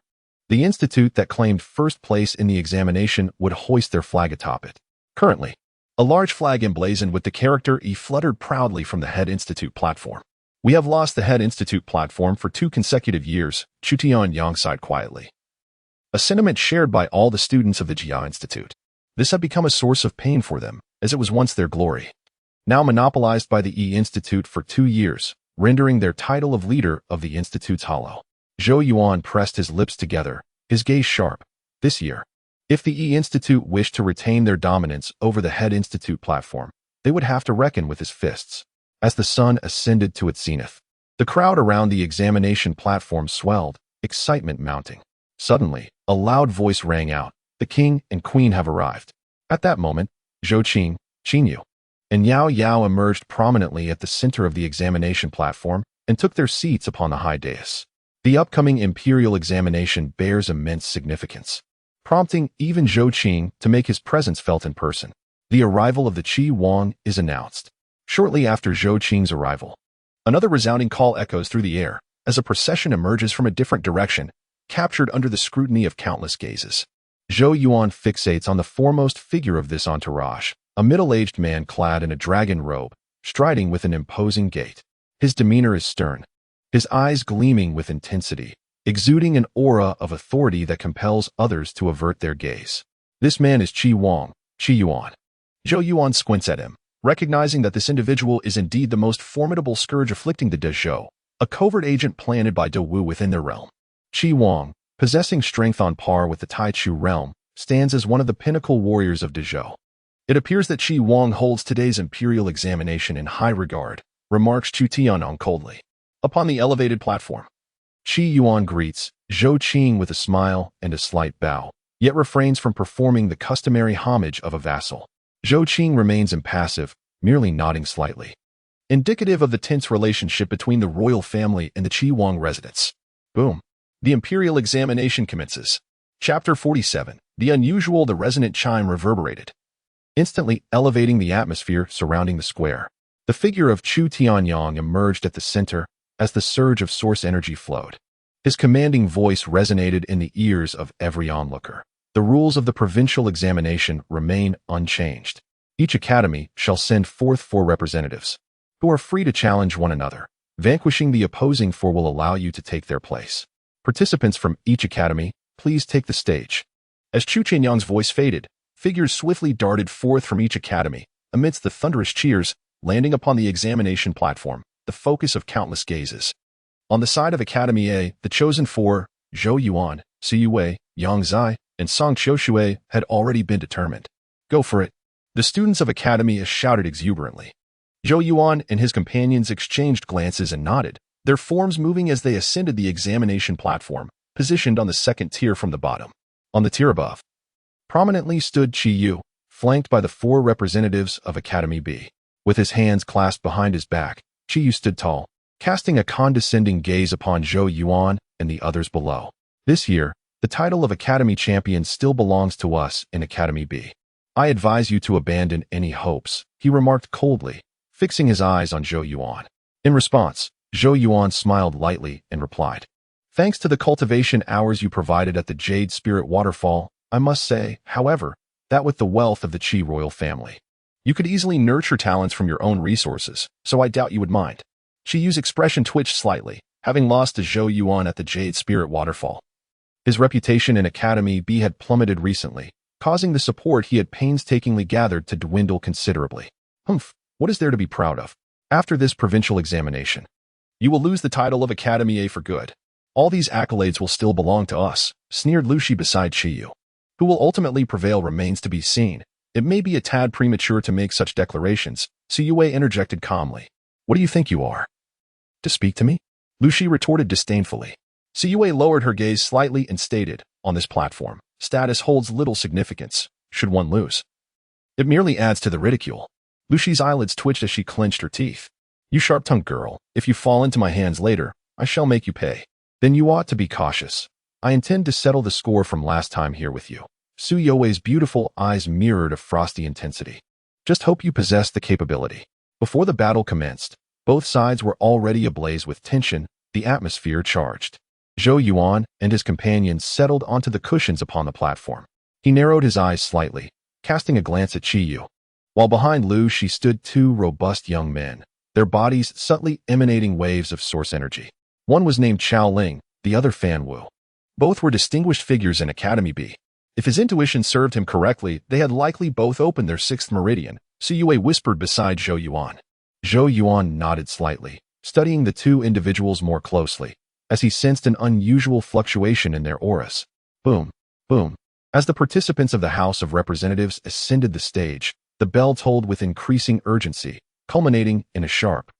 the institute that claimed first place in the examination would hoist their flag atop it. Currently, a large flag emblazoned with the character E fluttered proudly from the Head Institute platform. "We have lost the Head Institute platform for 2 consecutive years," Chu Tianyang sighed quietly. A sentiment shared by all the students of the Zhou Institute. This had become a source of pain for them, as it was once their glory. Now monopolized by the E Institute for 2 years, rendering their title of leader of the Institute's hollow. Zhou Yuan pressed his lips together, his gaze sharp. This year, if the E Institute wished to retain their dominance over the Head Institute platform, they would have to reckon with his fists. As the sun ascended to its zenith, the crowd around the examination platform swelled, excitement mounting. Suddenly, a loud voice rang out, "The king and queen have arrived." At that moment, Zhou Qing, Qin Yu, and Yao Yao emerged prominently at the center of the examination platform and took their seats upon the high dais. The upcoming imperial examination bears immense significance, prompting even Zhou Qing to make his presence felt in person. The arrival of the Qi Wang is announced. Shortly after Zhou Qing's arrival, another resounding call echoes through the air as a procession emerges from a different direction, captured under the scrutiny of countless gazes. Zhou Yuan fixates on the foremost figure of this entourage, a middle-aged man clad in a dragon robe, striding with an imposing gait. His demeanor is stern, his eyes gleaming with intensity, exuding an aura of authority that compels others to avert their gaze. This man is Qi Wang, Qi Yuan. Zhou Yuan squints at him, recognizing that this individual is indeed the most formidable scourge afflicting the Dezhou, a covert agent planted by Dewu within their realm. Qi Wang, possessing strength on par with the Taichu realm, stands as one of the pinnacle warriors of Dezhou. "It appears that Qi Wang holds today's imperial examination in high regard," remarks Chu Tianyang coldly. Upon the elevated platform, Qi Yuan greets Zhou Qing with a smile and a slight bow, yet refrains from performing the customary homage of a vassal. Zhou Qing remains impassive, merely nodding slightly, indicative of the tense relationship between the royal family and the Qi Wang residents. Boom. The imperial examination commences. Chapter 47. The unusual, the resonant chime reverberated, instantly elevating the atmosphere surrounding the square. The figure of Chu Tianyang emerged at the center as the surge of source energy flowed. His commanding voice resonated in the ears of every onlooker. "The rules of the provincial examination remain unchanged. Each academy shall send forth 4 representatives, who are free to challenge one another. Vanquishing the opposing 4 will allow you to take their place. Participants from each academy, please take the stage." As Chu Tianyang's voice faded, figures swiftly darted forth from each academy, amidst the thunderous cheers, landing upon the examination platform, the focus of countless gazes. On the side of Academy A, the chosen 4, Zhou Yuan, Su Yue, Yang Zai, and Song Qiushui, had already been determined. "Go for it." The students of Academy A shouted exuberantly. Zhou Yuan and his companions exchanged glances and nodded, their forms moving as they ascended the examination platform, positioned on the second tier from the bottom. On the tier above, prominently stood Qi Yu, flanked by the 4 representatives of Academy B. With his hands clasped behind his back, Qi Yu stood tall, casting a condescending gaze upon Zhou Yuan and the others below. "This year, the title of Academy Champion still belongs to us in Academy B. I advise you to abandon any hopes," he remarked coldly, fixing his eyes on Zhou Yuan. In response, Zhou Yuan smiled lightly and replied, "Thanks to the cultivation hours you provided at the Jade Spirit Waterfall, I must say, however, that with the wealth of the Qi royal family, you could easily nurture talents from your own resources, so I doubt you would mind." Qi Yu's expression twitched slightly, having lost to Zhou Yuan at the Jade Spirit Waterfall. His reputation in Academy B had plummeted recently, causing the support he had painstakingly gathered to dwindle considerably. "Humph, what is there to be proud of? After this provincial examination, you will lose the title of Academy A for good." All these accolades will still belong to us, sneered Lu Shi beside Qiyu. Who will ultimately prevail remains to be seen. It may be a tad premature to make such declarations, Su Yue interjected calmly. What do you think you are? To speak to me? Lu Shi retorted disdainfully. Su Yue lowered her gaze slightly and stated, on this platform, status holds little significance, should one lose. It merely adds to the ridicule. Lu Shi's eyelids twitched as she clenched her teeth. You sharp-tongued girl, if you fall into my hands later, I shall make you pay. Then you ought to be cautious. I intend to settle the score from last time here with you. Su Yue's beautiful eyes mirrored a frosty intensity. Just hope you possess the capability. Before the battle commenced, both sides were already ablaze with tension, the atmosphere charged. Zhou Yuan and his companions settled onto the cushions upon the platform. He narrowed his eyes slightly, casting a glance at Qiyu. While behind Lu Shi stood two robust young men, their bodies subtly emanating waves of source energy. One was named Chao Ling, the other Fan Wu. Both were distinguished figures in Academy B. If his intuition served him correctly, they had likely both opened their sixth meridian, Su Yue whispered beside Zhou Yuan. Zhou Yuan nodded slightly, studying the two individuals more closely, as he sensed an unusual fluctuation in their auras. Boom, boom. As the participants of the House of Representatives ascended the stage, the bell tolled with increasing urgency, culminating in a sharp,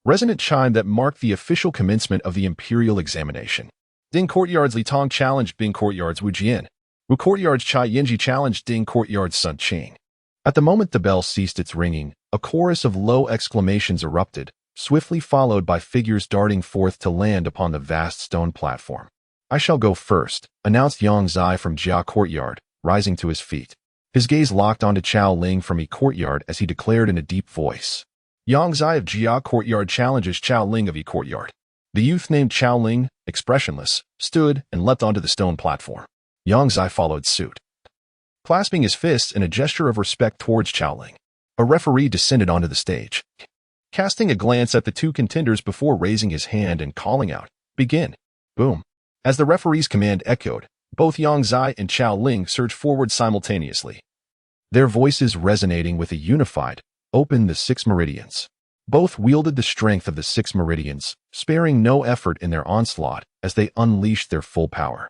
resonant chime that marked the official commencement of the imperial examination. Ding Courtyard's Li Tong challenged Bing Courtyard's Wu Jian. Wu Courtyard's Chai Yinji challenged Ding Courtyard's Sun Qing. At the moment the bell ceased its ringing, a chorus of low exclamations erupted, swiftly followed by figures darting forth to land upon the vast stone platform. I shall go first, announced Yang Zai from Jia Courtyard, rising to his feet. His gaze locked onto Chao Ling from E Courtyard as he declared in a deep voice. Yang Zai of Jia Courtyard challenges Chao Ling of E Courtyard. The youth named Chao Ling, expressionless, stood and leapt onto the stone platform. Yang Zai followed suit, clasping his fists in a gesture of respect towards Chao Ling. A referee descended onto the stage, casting a glance at the two contenders before raising his hand and calling out, "Begin!" Boom. As the referee's command echoed, both Yang Zai and Chao Ling surged forward simultaneously, their voices resonating with a unified, "Open the six meridians." Both wielded the strength of the six meridians, sparing no effort in their onslaught as they unleashed their full power.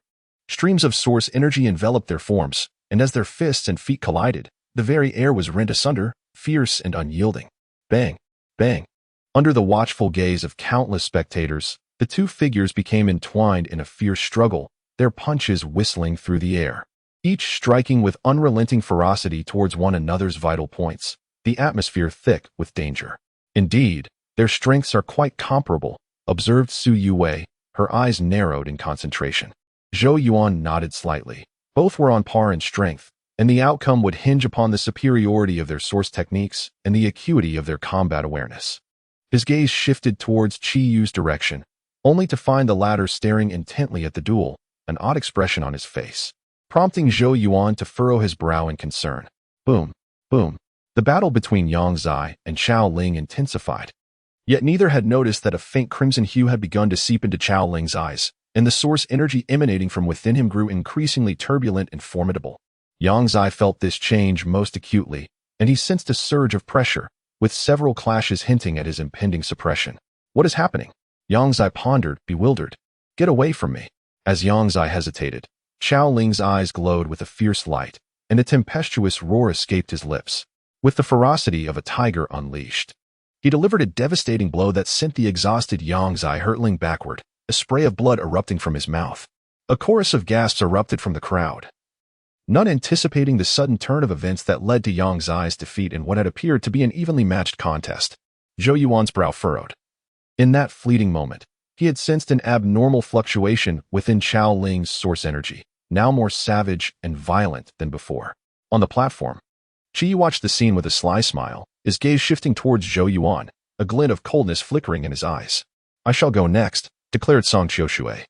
Streams of source energy enveloped their forms, and as their fists and feet collided, the very air was rent asunder, fierce and unyielding. Bang! Bang! Under the watchful gaze of countless spectators, the two figures became entwined in a fierce struggle, their punches whistling through the air, each striking with unrelenting ferocity towards one another's vital points, the atmosphere thick with danger. Indeed, their strengths are quite comparable, observed Su Yue, her eyes narrowed in concentration. Zhou Yuan nodded slightly. Both were on par in strength, and the outcome would hinge upon the superiority of their source techniques and the acuity of their combat awareness. His gaze shifted towards Qiyu's direction, only to find the latter staring intently at the duel, an odd expression on his face, prompting Zhou Yuan to furrow his brow in concern. Boom, boom. The battle between Yang Zai and Chao Ling intensified. Yet neither had noticed that a faint crimson hue had begun to seep into Chao Ling's eyes, and the source energy emanating from within him grew increasingly turbulent and formidable. Yang Zai felt this change most acutely, and he sensed a surge of pressure, with several clashes hinting at his impending suppression. What is happening? Yang Zai pondered, bewildered. Get away from me. As Yang Zai hesitated, Chao Ling's eyes glowed with a fierce light, and a tempestuous roar escaped his lips, with the ferocity of a tiger unleashed. He delivered a devastating blow that sent the exhausted Yang Zai hurtling backward, a spray of blood erupting from his mouth. A chorus of gasps erupted from the crowd, none anticipating the sudden turn of events that led to Yang Zai's defeat in what had appeared to be an evenly matched contest. Zhou Yuan's brow furrowed. In that fleeting moment, he had sensed an abnormal fluctuation within Chao Ling's source energy, now more savage and violent than before. On the platform, Qi watched the scene with a sly smile, his gaze shifting towards Zhou Yuan, a glint of coldness flickering in his eyes. I shall go next, declared Song Qiushui,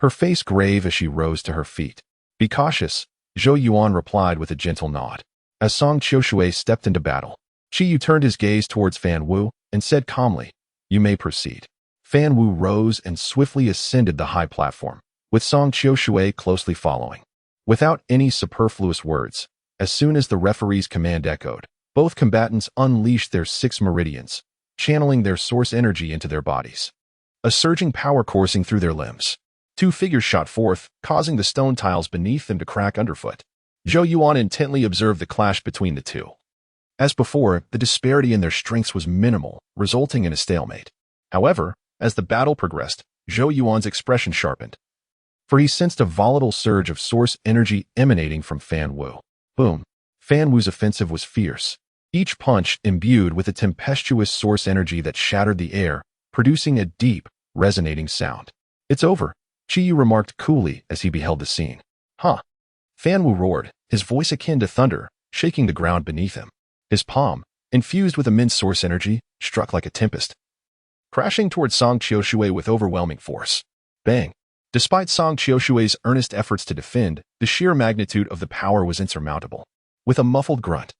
her face grave as she rose to her feet. Be cautious, Zhou Yuan replied with a gentle nod. As Song Qiushui stepped into battle, Qiyu turned his gaze towards Fan Wu and said calmly, You may proceed. Fan Wu rose and swiftly ascended the high platform, with Song Qiushui closely following. Without any superfluous words, as soon as the referee's command echoed, both combatants unleashed their six meridians, channeling their source energy into their bodies. A surging power coursing through their limbs. Two figures shot forth, causing the stone tiles beneath them to crack underfoot. Zhou Yuan intently observed the clash between the two. As before, the disparity in their strengths was minimal, resulting in a stalemate. However, as the battle progressed, Zhou Yuan's expression sharpened, for he sensed a volatile surge of source energy emanating from Fan Wu. Boom! Fan Wu's offensive was fierce, each punch imbued with a tempestuous source energy that shattered the air, producing a deep, resonating sound. "It's over," Qi Yu remarked coolly as he beheld the scene. "Huh?" Fan Wu roared, his voice akin to thunder, shaking the ground beneath him. His palm, infused with immense source energy, struck like a tempest, crashing toward Song Qiushui with overwhelming force. Bang! Despite Song Qiushui's earnest efforts to defend, the sheer magnitude of the power was insurmountable. With a muffled grunt,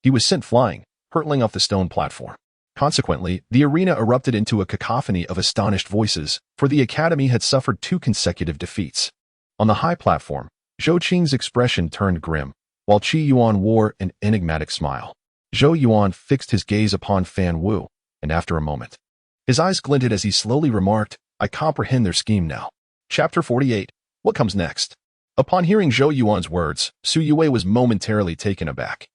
he was sent flying, hurtling off the stone platform. Consequently, the arena erupted into a cacophony of astonished voices, for the academy had suffered 2 consecutive defeats. On the high platform, Zhou Qing's expression turned grim, while Qi Yuan wore an enigmatic smile. Zhou Yuan fixed his gaze upon Fan Wu, and after a moment, his eyes glinted as he slowly remarked, "I comprehend their scheme now." Chapter 48. What comes next? Upon hearing Zhou Yuan's words, Su Yue was momentarily taken aback.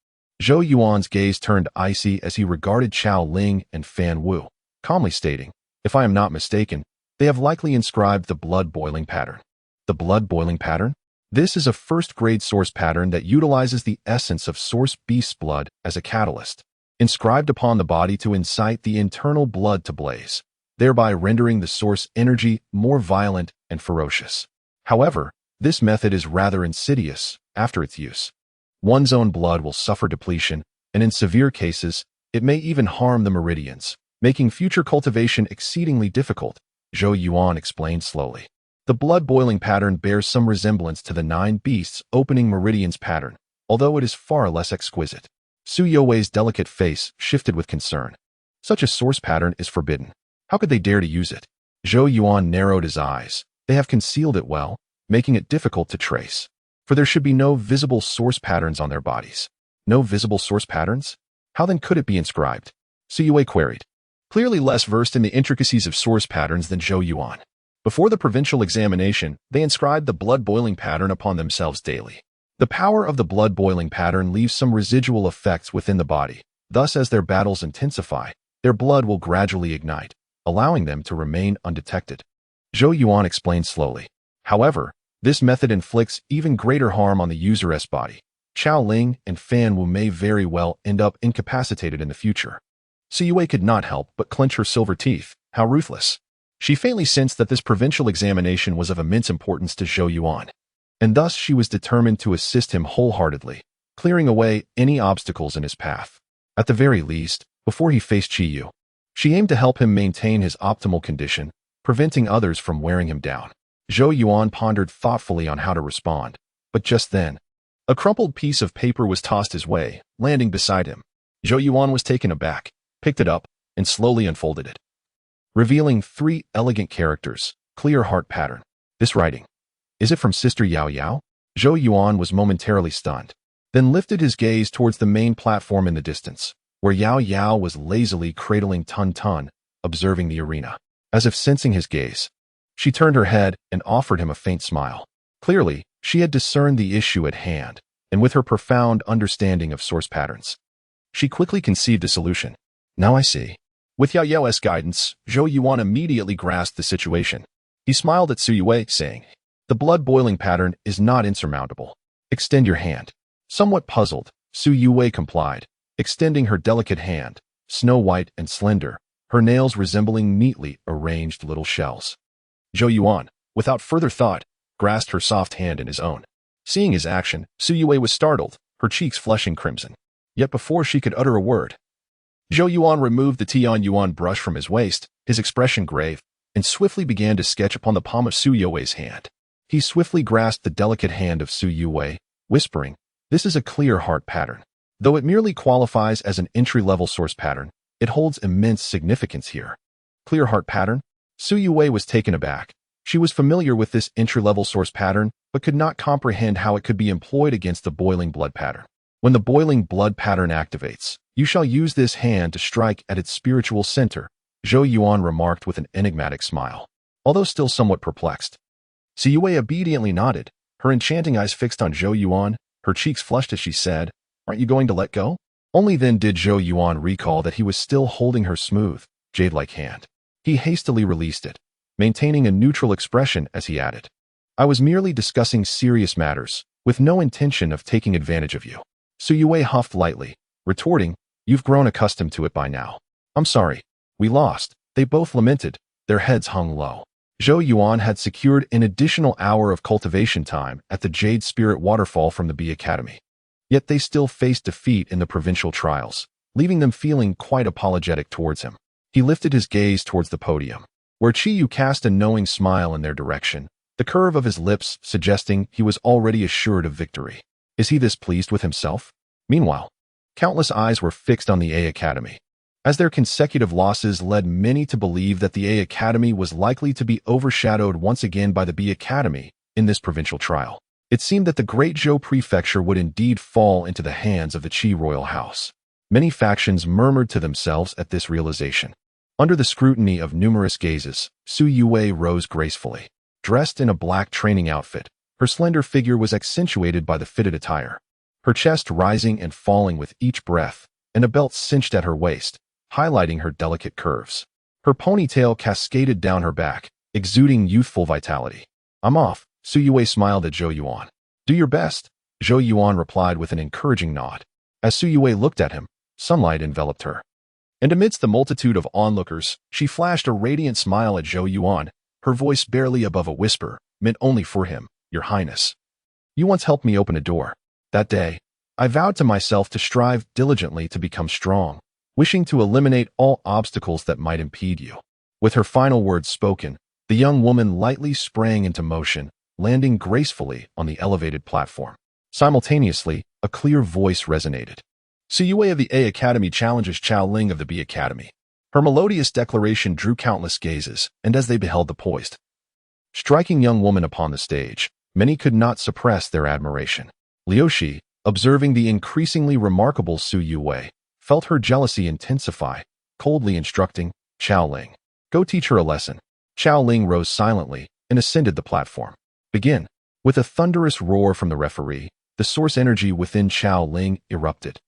Zhou Yuan's gaze turned icy as he regarded Chao Ling and Fan Wu, calmly stating, "If I am not mistaken, they have likely inscribed the blood-boiling pattern." The blood-boiling pattern? This is a first-grade source pattern that utilizes the essence of source beast's blood as a catalyst, inscribed upon the body to incite the internal blood to blaze, thereby rendering the source energy more violent and ferocious. However, this method is rather insidious after its use. One's own blood will suffer depletion, and in severe cases, it may even harm the meridians, making future cultivation exceedingly difficult, Zhou Yuan explained slowly. The blood-boiling pattern bears some resemblance to the 9 beasts opening meridians pattern, although it is far less exquisite. Su Youwei's delicate face shifted with concern. Such a source pattern is forbidden. How could they dare to use it? Zhou Yuan narrowed his eyes. They have concealed it well, making it difficult to trace. For there should be no visible source patterns on their bodies. No visible source patterns? How then could it be inscribed? Su Yue queried, clearly less versed in the intricacies of source patterns than Zhou Yuan. Before the provincial examination, they inscribed the blood-boiling pattern upon themselves daily. The power of the blood-boiling pattern leaves some residual effects within the body. Thus, as their battles intensify, their blood will gradually ignite, allowing them to remain undetected. Zhou Yuan explained slowly. However, this method inflicts even greater harm on the user's body. Chao Ling and Fan Wu may very well end up incapacitated in the future. Su Yue could not help but clench her silver teeth. How ruthless. She faintly sensed that this provincial examination was of immense importance to Zhou Yuan, and thus she was determined to assist him wholeheartedly, clearing away any obstacles in his path. At the very least, before he faced Qi Yu, she aimed to help him maintain his optimal condition, preventing others from wearing him down. Zhou Yuan pondered thoughtfully on how to respond, but just then, a crumpled piece of paper was tossed his way, landing beside him. Zhou Yuan was taken aback, picked it up, and slowly unfolded it, revealing 3 elegant characters, clear heart pattern. This writing, is it from Sister Yao Yao? Zhou Yuan was momentarily stunned, then lifted his gaze towards the main platform in the distance, where Yao Yao was lazily cradling Tun Tun, observing the arena. As if sensing his gaze, she turned her head and offered him a faint smile. Clearly, she had discerned the issue at hand, and with her profound understanding of source patterns, she quickly conceived a solution. Now I see. With Yao Yao's guidance, Zhou Yuan immediately grasped the situation. He smiled at Su Yue, saying, "The blood-boiling pattern is not insurmountable. Extend your hand." Somewhat puzzled, Su Yue complied, extending her delicate hand, snow-white and slender, her nails resembling neatly arranged little shells. Zhou Yuan, without further thought, grasped her soft hand in his own. Seeing his action, Su Yue was startled, her cheeks flushing crimson. Yet before she could utter a word, Zhou Yuan removed the Tian Yuan brush from his waist, his expression grave, and swiftly began to sketch upon the palm of Su Yue's hand. He swiftly grasped the delicate hand of Su Yue, whispering, "This is a clear heart pattern. Though it merely qualifies as an entry-level source pattern, it holds immense significance here." Clear heart pattern? Su Yue was taken aback. She was familiar with this entry-level source pattern, but could not comprehend how it could be employed against the boiling blood pattern. When the boiling blood pattern activates, you shall use this hand to strike at its spiritual center, Zhou Yuan remarked with an enigmatic smile. Although still somewhat perplexed, Su Yue obediently nodded, her enchanting eyes fixed on Zhou Yuan, her cheeks flushed as she said, "Aren't you going to let go?" Only then did Zhou Yuan recall that he was still holding her smooth, jade-like hand. He hastily released it, maintaining a neutral expression as he added, "I was merely discussing serious matters, with no intention of taking advantage of you." Su Yue huffed lightly, retorting, "You've grown accustomed to it by now." "I'm sorry. We lost," they both lamented, their heads hung low. Zhou Yuan had secured an additional hour of cultivation time at the Jade Spirit Waterfall from the Bee Academy. Yet they still faced defeat in the provincial trials, leaving them feeling quite apologetic towards him. He lifted his gaze towards the podium, where Qiyu cast a knowing smile in their direction, the curve of his lips suggesting he was already assured of victory. Is he this pleased with himself? Meanwhile, countless eyes were fixed on the A Academy, as their consecutive losses led many to believe that the A Academy was likely to be overshadowed once again by the B Academy in this provincial trial. It seemed that the Great Zhou prefecture would indeed fall into the hands of the Qi royal house. Many factions murmured to themselves at this realization. Under the scrutiny of numerous gazes, Su Yue rose gracefully. Dressed in a black training outfit, her slender figure was accentuated by the fitted attire. Her chest rising and falling with each breath, and a belt cinched at her waist, highlighting her delicate curves. Her ponytail cascaded down her back, exuding youthful vitality. "I'm off," Su Yue smiled at Zhou Yuan. "Do your best," Zhou Yuan replied with an encouraging nod. As Su Yue looked at him, sunlight enveloped her. And amidst the multitude of onlookers, she flashed a radiant smile at Zhou Yuan, her voice barely above a whisper, meant only for him, "Your Highness. You once helped me open a door. That day, I vowed to myself to strive diligently to become strong, wishing to eliminate all obstacles that might impede you." With her final words spoken, the young woman lightly sprang into motion, landing gracefully on the elevated platform. Simultaneously, a clear voice resonated. "Su Yue of the A Academy challenges Chao Ling of the B Academy." Her melodious declaration drew countless gazes, and as they beheld the poised, striking young woman upon the stage, many could not suppress their admiration. Liu Shi, observing the increasingly remarkable Su Yue, felt her jealousy intensify, coldly instructing, "Chao Ling, go teach her a lesson." Chao Ling rose silently and ascended the platform. "Begin." With a thunderous roar from the referee, the source energy within Chao Ling erupted.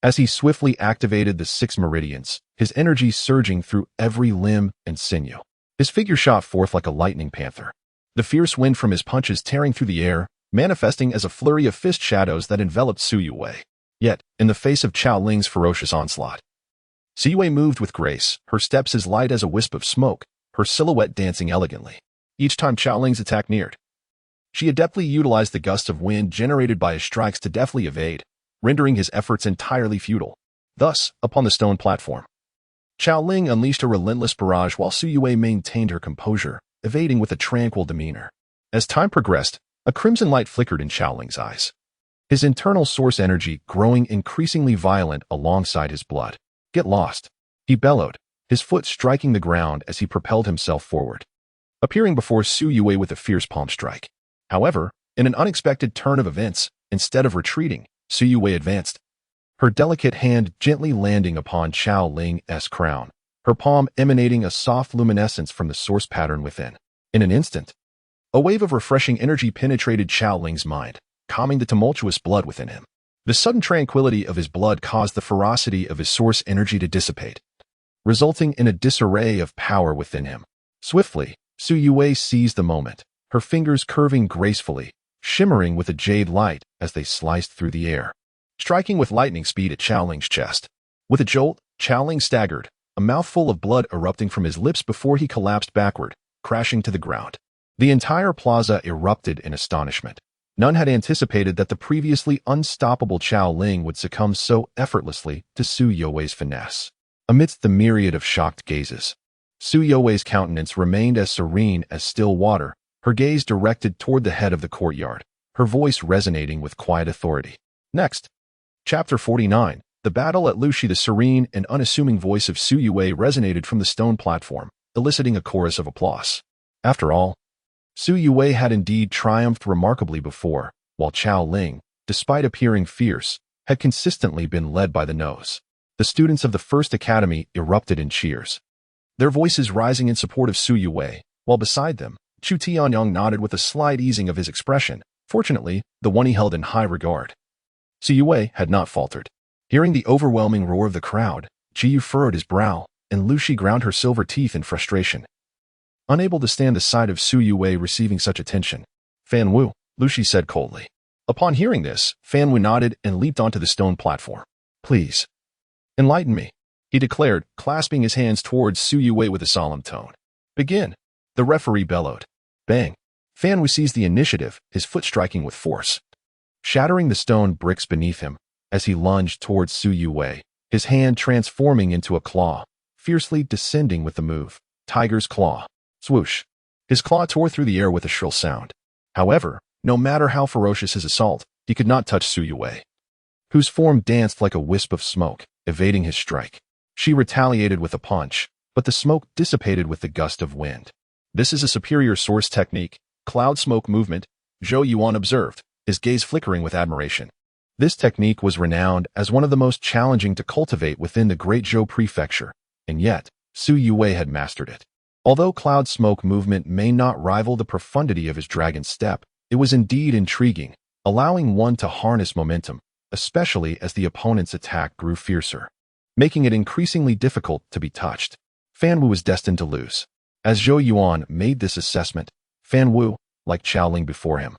As he swiftly activated the 6 meridians, his energy surging through every limb and sinew. His figure shot forth like a lightning panther, the fierce wind from his punches tearing through the air, manifesting as a flurry of fist shadows that enveloped Su Yue. Yet, in the face of Chao Ling's ferocious onslaught, Su Yue moved with grace, her steps as light as a wisp of smoke, her silhouette dancing elegantly. Each time Chao Ling's attack neared, she adeptly utilized the gusts of wind generated by his strikes to deftly evade, rendering his efforts entirely futile. Thus, upon the stone platform, Chao Ling unleashed a relentless barrage while Su Yue maintained her composure, evading with a tranquil demeanor. As time progressed, a crimson light flickered in Chao Ling's eyes, his internal source energy growing increasingly violent alongside his blood. "Get lost," he bellowed, his foot striking the ground as he propelled himself forward, appearing before Su Yue with a fierce palm strike. However, in an unexpected turn of events, instead of retreating, Su Yue advanced, her delicate hand gently landing upon Chao Ling's crown, her palm emanating a soft luminescence from the source pattern within. In an instant, a wave of refreshing energy penetrated Chao Ling's mind, calming the tumultuous blood within him. The sudden tranquility of his blood caused the ferocity of his source energy to dissipate, resulting in a disarray of power within him. Swiftly, Su Yue seized the moment, her fingers curving gracefully, shimmering with a jade light as they sliced through the air, striking with lightning speed at Chao Ling's chest. With a jolt, Chao Ling staggered, a mouthful of blood erupting from his lips before he collapsed backward, crashing to the ground. The entire plaza erupted in astonishment. None had anticipated that the previously unstoppable Chao Ling would succumb so effortlessly to Su Yue's finesse. Amidst the myriad of shocked gazes, Su Yue's countenance remained as serene as still water, her gaze directed toward the head of the courtyard, her voice resonating with quiet authority. Next, Chapter 49, The Battle at Lushi. The serene and unassuming voice of Su Yue resonated from the stone platform, eliciting a chorus of applause. After all, Su Yue had indeed triumphed remarkably before, while Chao Ling, despite appearing fierce, had consistently been led by the nose. The students of the First Academy erupted in cheers, their voices rising in support of Su Yue, while beside them, Chu Tianyong nodded with a slight easing of his expression, fortunately, the one he held in high regard. Zhou Yuan had not faltered. Hearing the overwhelming roar of the crowd, Ji Yu furrowed his brow, and Lu Shi ground her silver teeth in frustration. Unable to stand the sight of Zhou Yuan receiving such attention, Fan Wu, Lu Shi said coldly. Upon hearing this, Fan Wu nodded and leaped onto the stone platform. Please, enlighten me, he declared, clasping his hands towards Zhou Yuan with a solemn tone. Begin, the referee bellowed. Bang! Fan Wu seized the initiative, his foot striking with force, shattering the stone bricks beneath him as he lunged towards Zhou Yuan, his hand transforming into a claw, fiercely descending with the move. Tiger's claw. Swoosh! His claw tore through the air with a shrill sound. However, no matter how ferocious his assault, he could not touch Zhou Yuan, whose form danced like a wisp of smoke, evading his strike. She retaliated with a punch, but the smoke dissipated with the gust of wind. This is a superior source technique, cloud smoke movement, Zhou Yuan observed, his gaze flickering with admiration. This technique was renowned as one of the most challenging to cultivate within the Great Zhou prefecture, and yet, Zhou Yuan had mastered it. Although cloud smoke movement may not rival the profundity of his dragon step, it was indeed intriguing, allowing one to harness momentum, especially as the opponent's attack grew fiercer, making it increasingly difficult to be touched. Fan Wu was destined to lose. As Zhou Yuan made this assessment, Fan Wu, like Xiaoling before him,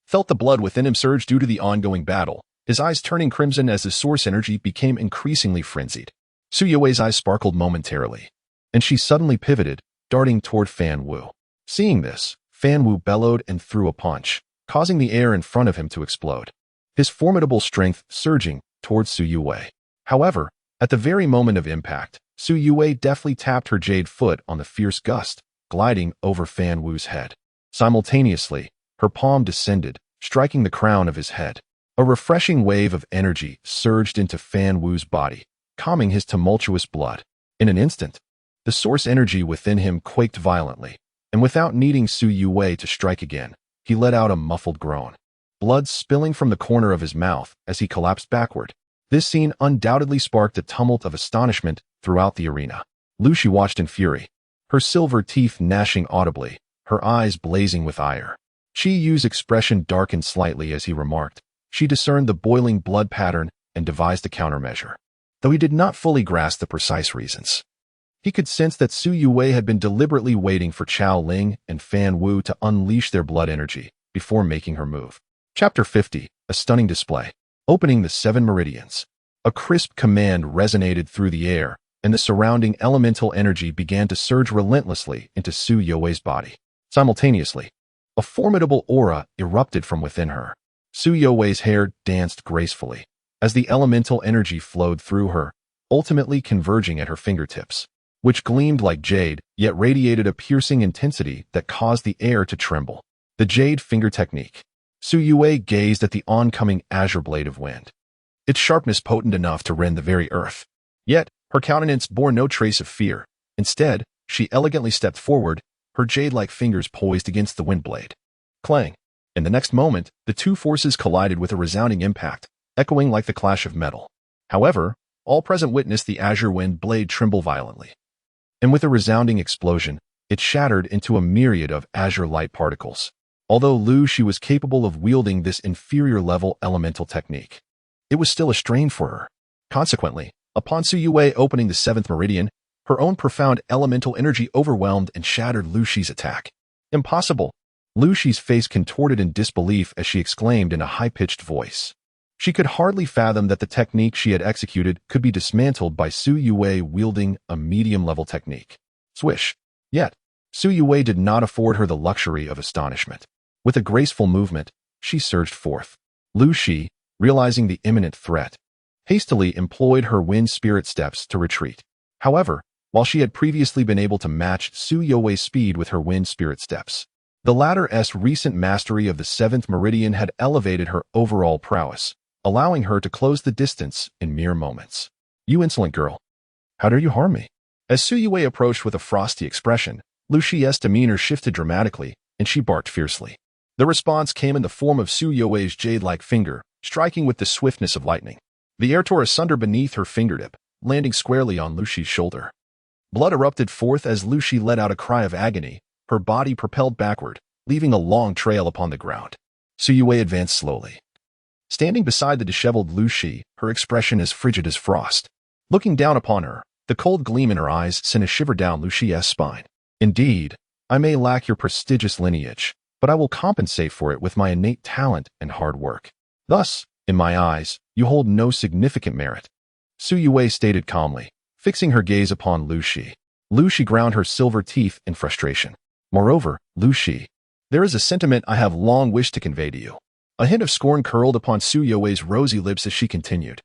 felt the blood within him surge due to the ongoing battle, his eyes turning crimson as his source energy became increasingly frenzied. Zhou Yuan's eyes sparkled momentarily, and she suddenly pivoted, darting toward Fan Wu. Seeing this, Fan Wu bellowed and threw a punch, causing the air in front of him to explode, his formidable strength surging towards Zhou Yuan. However, at the very moment of impact, Zhou Yuan deftly tapped her jade foot on the fierce gust, gliding over Fan Wu's head. Simultaneously, her palm descended, striking the crown of his head. A refreshing wave of energy surged into Fan Wu's body, calming his tumultuous blood. In an instant, the source energy within him quaked violently, and without needing Zhou Yuan to strike again, he let out a muffled groan, blood spilling from the corner of his mouth as he collapsed backward. This scene undoubtedly sparked a tumult of astonishment throughout the arena. Lu Shi watched in fury, her silver teeth gnashing audibly, her eyes blazing with ire. Qi Yu's expression darkened slightly as he remarked. She discerned the boiling blood pattern and devised a countermeasure, though he did not fully grasp the precise reasons. He could sense that Zhou Yuan had been deliberately waiting for Chao Ling and Fan Wu to unleash their blood energy before making her move. Chapter 50, a stunning display. Opening the 7 meridians. A crisp command resonated through the air, and the surrounding elemental energy began to surge relentlessly into Zhou Yuan's body. Simultaneously, a formidable aura erupted from within her. Zhou Yuan's hair danced gracefully as the elemental energy flowed through her, ultimately converging at her fingertips, which gleamed like jade, yet radiated a piercing intensity that caused the air to tremble. The Jade Finger Technique. Zhou Yuan gazed at the oncoming azure blade of wind, its sharpness potent enough to rend the very earth. Yet, her countenance bore no trace of fear. Instead, she elegantly stepped forward, her jade-like fingers poised against the wind blade. Clang! In the next moment, the two forces collided with a resounding impact, echoing like the clash of metal. However, all present witnessed the azure wind blade tremble violently. And with a resounding explosion, it shattered into a myriad of azure light particles. Although Lu Shi was capable of wielding this inferior-level elemental technique, it was still a strain for her. Consequently, upon Zhou Yuan opening the 7th meridian, her own profound elemental energy overwhelmed and shattered Lu Shi's attack. Impossible! Lu Shi's face contorted in disbelief as she exclaimed in a high-pitched voice. She could hardly fathom that the technique she had executed could be dismantled by Zhou Yuan wielding a medium-level technique. Swish! Yet, Zhou Yuan did not afford her the luxury of astonishment. With a graceful movement, she surged forth. Lu Shi, realizing the imminent threat, hastily employed her wind spirit steps to retreat. However, while she had previously been able to match Zhou Yuan's speed with her wind spirit steps, the latter's recent mastery of the 7th meridian had elevated her overall prowess, allowing her to close the distance in mere moments. You insolent girl! How dare you harm me? As Zhou Yuan approached with a frosty expression, Lu Shi's demeanor shifted dramatically, and she barked fiercely. The response came in the form of Zhou Yuan's jade-like finger, striking with the swiftness of lightning. The air tore asunder beneath her fingertip, landing squarely on Lu Shi's shoulder. Blood erupted forth as Lu Shi let out a cry of agony, her body propelled backward, leaving a long trail upon the ground. Zhou Yuan advanced slowly. Standing beside the disheveled Lu Shi, her expression as frigid as frost. Looking down upon her, the cold gleam in her eyes sent a shiver down Lu Shi's spine. Indeed, I may lack your prestigious lineage, but I will compensate for it with my innate talent and hard work. Thus, in my eyes, you hold no significant merit. Zhou Yuan stated calmly, fixing her gaze upon Lu Shi. Lu Shi ground her silver teeth in frustration. Moreover, Lu Shi, there is a sentiment I have long wished to convey to you. A hint of scorn curled upon Zhou Yuan's rosy lips as she continued.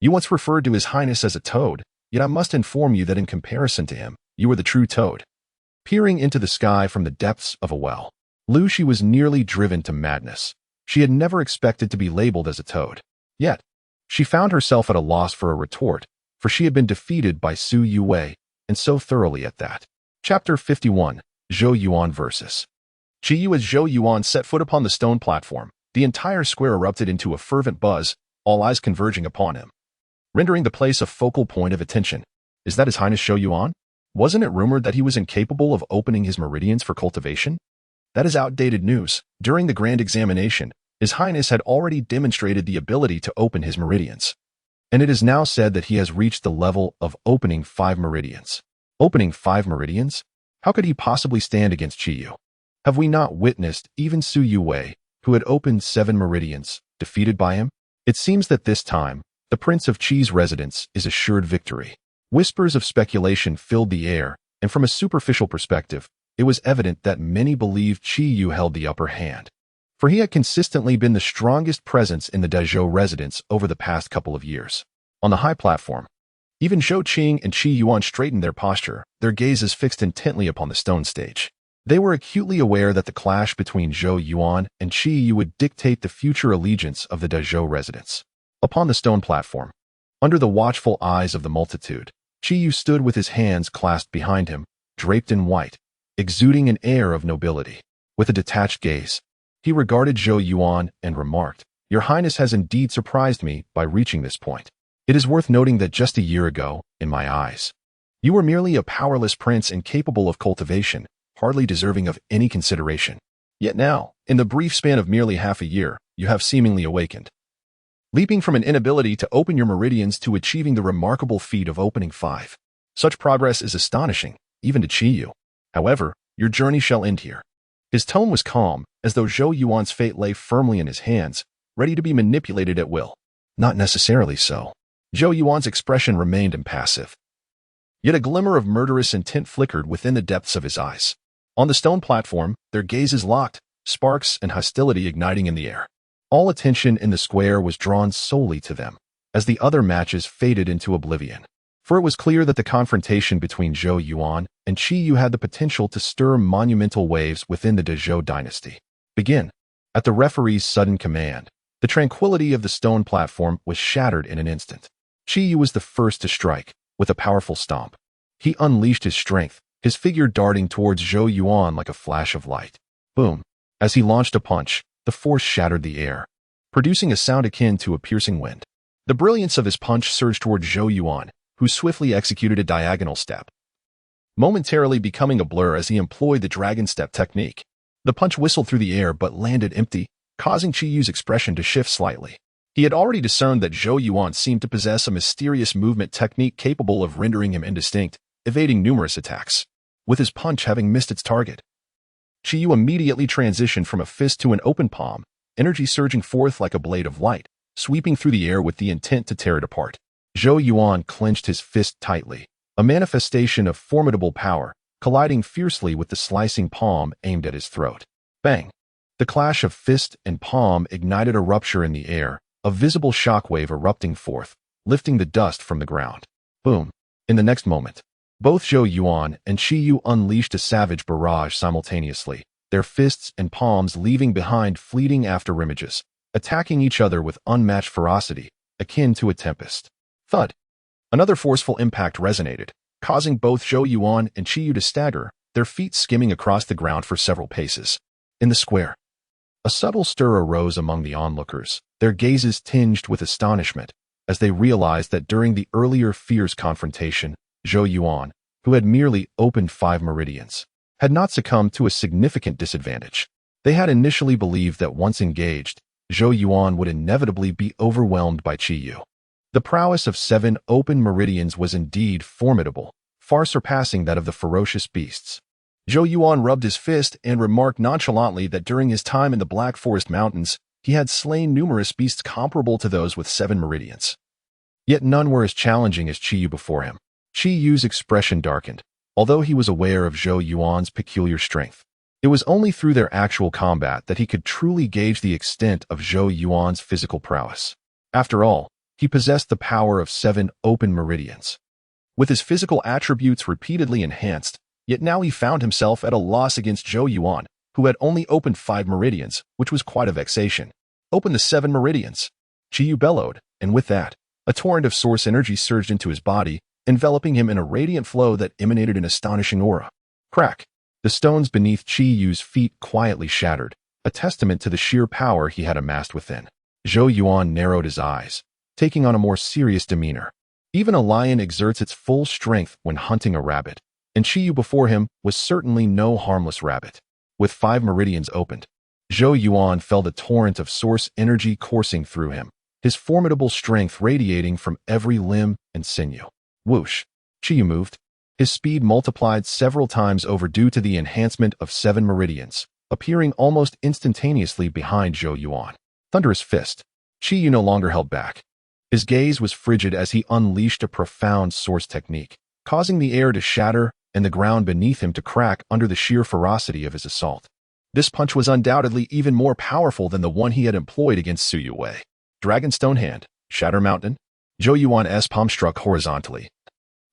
You once referred to His Highness as a toad, yet I must inform you that in comparison to him, you are the true toad. Peering into the sky from the depths of a well, Lu Shi was nearly driven to madness. She had never expected to be labeled as a toad. Yet, she found herself at a loss for a retort, for she had been defeated by Zhou Yuan, and so thoroughly at that. Chapter 51, Zhou Yuan vs. Qi. As Zhou Yuan set foot upon the stone platform, the entire square erupted into a fervent buzz, all eyes converging upon him, rendering the place a focal point of attention. Is that His Highness Zhou Yuan? Wasn't it rumored that he was incapable of opening his meridians for cultivation? That is outdated news. During the grand examination, His Highness had already demonstrated the ability to open his meridians. And it is now said that he has reached the level of opening 5 meridians. Opening 5 meridians? How could he possibly stand against Qi? Have we not witnessed even Zhou Yuan, who had opened 7 meridians, defeated by him? It seems that this time, the Prince of Qi's residence is assured victory. Whispers of speculation filled the air, and from a superficial perspective, it was evident that many believed Qi held the upper hand. For he had consistently been the strongest presence in the Dezhou residence over the past couple of years. On the high platform, even Zhou Qing and Qi Yuan straightened their posture, their gazes fixed intently upon the stone stage. They were acutely aware that the clash between Zhou Yuan and Qi would dictate the future allegiance of the Dezhou residence. Upon the stone platform, under the watchful eyes of the multitude, Qi stood with his hands clasped behind him, draped in white, exuding an air of nobility. With a detached gaze, he regarded Zhou Yuan and remarked, "Your Highness has indeed surprised me by reaching this point. It is worth noting that just a year ago, in my eyes, you were merely a powerless prince incapable of cultivation, hardly deserving of any consideration. Yet now, in the brief span of merely half a year, you have seemingly awakened, leaping from an inability to open your meridians to achieving the remarkable feat of opening 5. Such progress is astonishing, even to Qi. However, your journey shall end here." His tone was calm, as though Zhou Yuan's fate lay firmly in his hands, ready to be manipulated at will. Not necessarily so. Zhou Yuan's expression remained impassive. Yet a glimmer of murderous intent flickered within the depths of his eyes. On the stone platform, their gazes locked, sparks and hostility igniting in the air. All attention in the square was drawn solely to them, as the other matches faded into oblivion. For it was clear that the confrontation between Zhou Yuan and Qi had the potential to stir monumental waves within the Dezhou dynasty. Begin. At the referee's sudden command, the tranquility of the stone platform was shattered in an instant. Qi was the first to strike, with a powerful stomp. He unleashed his strength, his figure darting towards Zhou Yuan like a flash of light. Boom. As he launched a punch, the force shattered the air, producing a sound akin to a piercing wind. The brilliance of his punch surged toward Zhou Yuan, who swiftly executed a diagonal step, momentarily becoming a blur as he employed the dragon step technique. The punch whistled through the air but landed empty, causing Qiyu's expression to shift slightly. He had already discerned that Zhou Yuan seemed to possess a mysterious movement technique capable of rendering him indistinct, evading numerous attacks. With his punch having missed its target, Qiyu immediately transitioned from a fist to an open palm, energy surging forth like a blade of light, sweeping through the air with the intent to tear it apart. Zhou Yuan clenched his fist tightly, a manifestation of formidable power, colliding fiercely with the slicing palm aimed at his throat. Bang! The clash of fist and palm ignited a rupture in the air, a visible shockwave erupting forth, lifting the dust from the ground. Boom! In the next moment, both Zhou Yuan and Qiyu unleashed a savage barrage simultaneously, their fists and palms leaving behind fleeting afterimages, attacking each other with unmatched ferocity, akin to a tempest. Thud! Another forceful impact resonated, causing both Zhou Yuan and Qiyu to stagger, their feet skimming across the ground for several paces. In the square, a subtle stir arose among the onlookers, their gazes tinged with astonishment, as they realized that during the earlier fierce confrontation, Zhou Yuan, who had merely opened 5 meridians, had not succumbed to a significant disadvantage. They had initially believed that once engaged, Zhou Yuan would inevitably be overwhelmed by Qi Yu. The prowess of 7 open meridians was indeed formidable, far surpassing that of the ferocious beasts. Zhou Yuan rubbed his fist and remarked nonchalantly that during his time in the Black Forest Mountains, he had slain numerous beasts comparable to those with 7 meridians. Yet none were as challenging as Qi Yu before him. Qi Yu's expression darkened, although he was aware of Zhou Yuan's peculiar strength. It was only through their actual combat that he could truly gauge the extent of Zhou Yuan's physical prowess. After all, he possessed the power of 7 open meridians. With his physical attributes repeatedly enhanced, yet now he found himself at a loss against Zhou Yuan, who had only opened 5 meridians, which was quite a vexation. Open the 7 meridians! Qi Yu bellowed, and with that, a torrent of source energy surged into his body, enveloping him in a radiant flow that emanated an astonishing aura. Crack! The stones beneath Qi Yu's feet quietly shattered, a testament to the sheer power he had amassed within. Zhou Yuan narrowed his eyes, taking on a more serious demeanor. Even a lion exerts its full strength when hunting a rabbit, and Qi Yu before him was certainly no harmless rabbit. With 5 meridians opened, Zhou Yuan felt a torrent of source energy coursing through him, his formidable strength radiating from every limb and sinew. Whoosh! Qi Yu moved. His speed multiplied several times over due to the enhancement of 7 meridians, appearing almost instantaneously behind Zhou Yuan. Thunderous fist. Qi Yu no longer held back. His gaze was frigid as he unleashed a profound source technique, causing the air to shatter and the ground beneath him to crack under the sheer ferocity of his assault. This punch was undoubtedly even more powerful than the one he had employed against Su Yuwei. Dragonstone Hand, Shatter Mountain. Zhou Yuan's palm struck horizontally,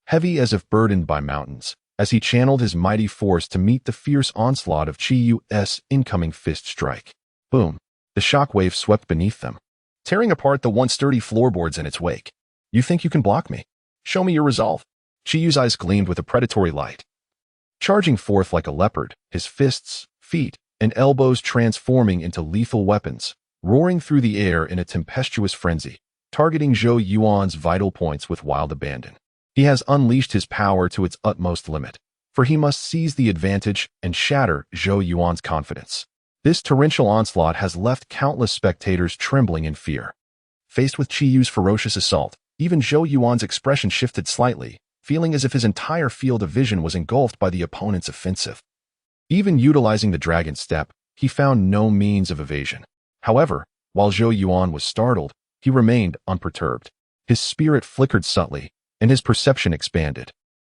heavy as if burdened by mountains, as he channeled his mighty force to meet the fierce onslaught of Qi Yu's incoming fist strike. Boom! The shockwave swept beneath them, tearing apart the once sturdy floorboards in its wake. You think you can block me? Show me your resolve. Qi Yu's eyes gleamed with a predatory light. Charging forth like a leopard, his fists, feet, and elbows transforming into lethal weapons, roaring through the air in a tempestuous frenzy, targeting Zhou Yuan's vital points with wild abandon. He has unleashed his power to its utmost limit, for he must seize the advantage and shatter Zhou Yuan's confidence. This torrential onslaught has left countless spectators trembling in fear. Faced with Qi Yu's ferocious assault, even Zhou Yuan's expression shifted slightly, feeling as if his entire field of vision was engulfed by the opponent's offensive. Even utilizing the dragon step, he found no means of evasion. However, while Zhou Yuan was startled, he remained unperturbed. His spirit flickered subtly, and his perception expanded,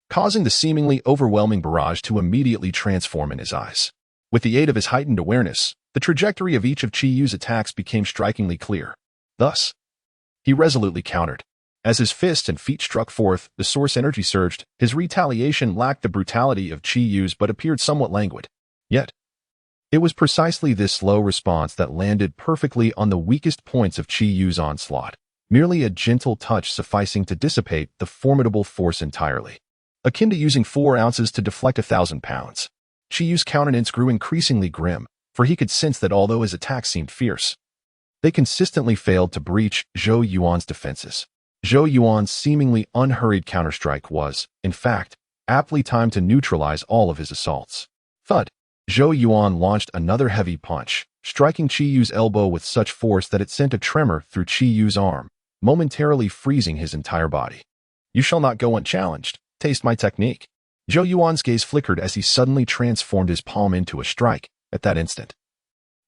causing the seemingly overwhelming barrage to immediately transform in his eyes. With the aid of his heightened awareness, the trajectory of each of Qi Yu's attacks became strikingly clear. Thus, he resolutely countered. As his fists and feet struck forth, the source energy surged. His retaliation lacked the brutality of Qi Yu's but appeared somewhat languid. Yet, it was precisely this slow response that landed perfectly on the weakest points of Qi Yu's onslaught, merely a gentle touch sufficing to dissipate the formidable force entirely. Akin to using 4 ounces to deflect 1,000 pounds. Qi Yu's countenance grew increasingly grim, for he could sense that although his attacks seemed fierce, they consistently failed to breach Zhou Yuan's defenses. Zhou Yuan's seemingly unhurried counterstrike was, in fact, aptly timed to neutralize all of his assaults. Thud! Zhou Yuan launched another heavy punch, striking Qi Yu's elbow with such force that it sent a tremor through Qi Yu's arm, momentarily freezing his entire body. You shall not go unchallenged. Taste my technique. Zhou Yuan's gaze flickered as he suddenly transformed his palm into a strike. At that instant,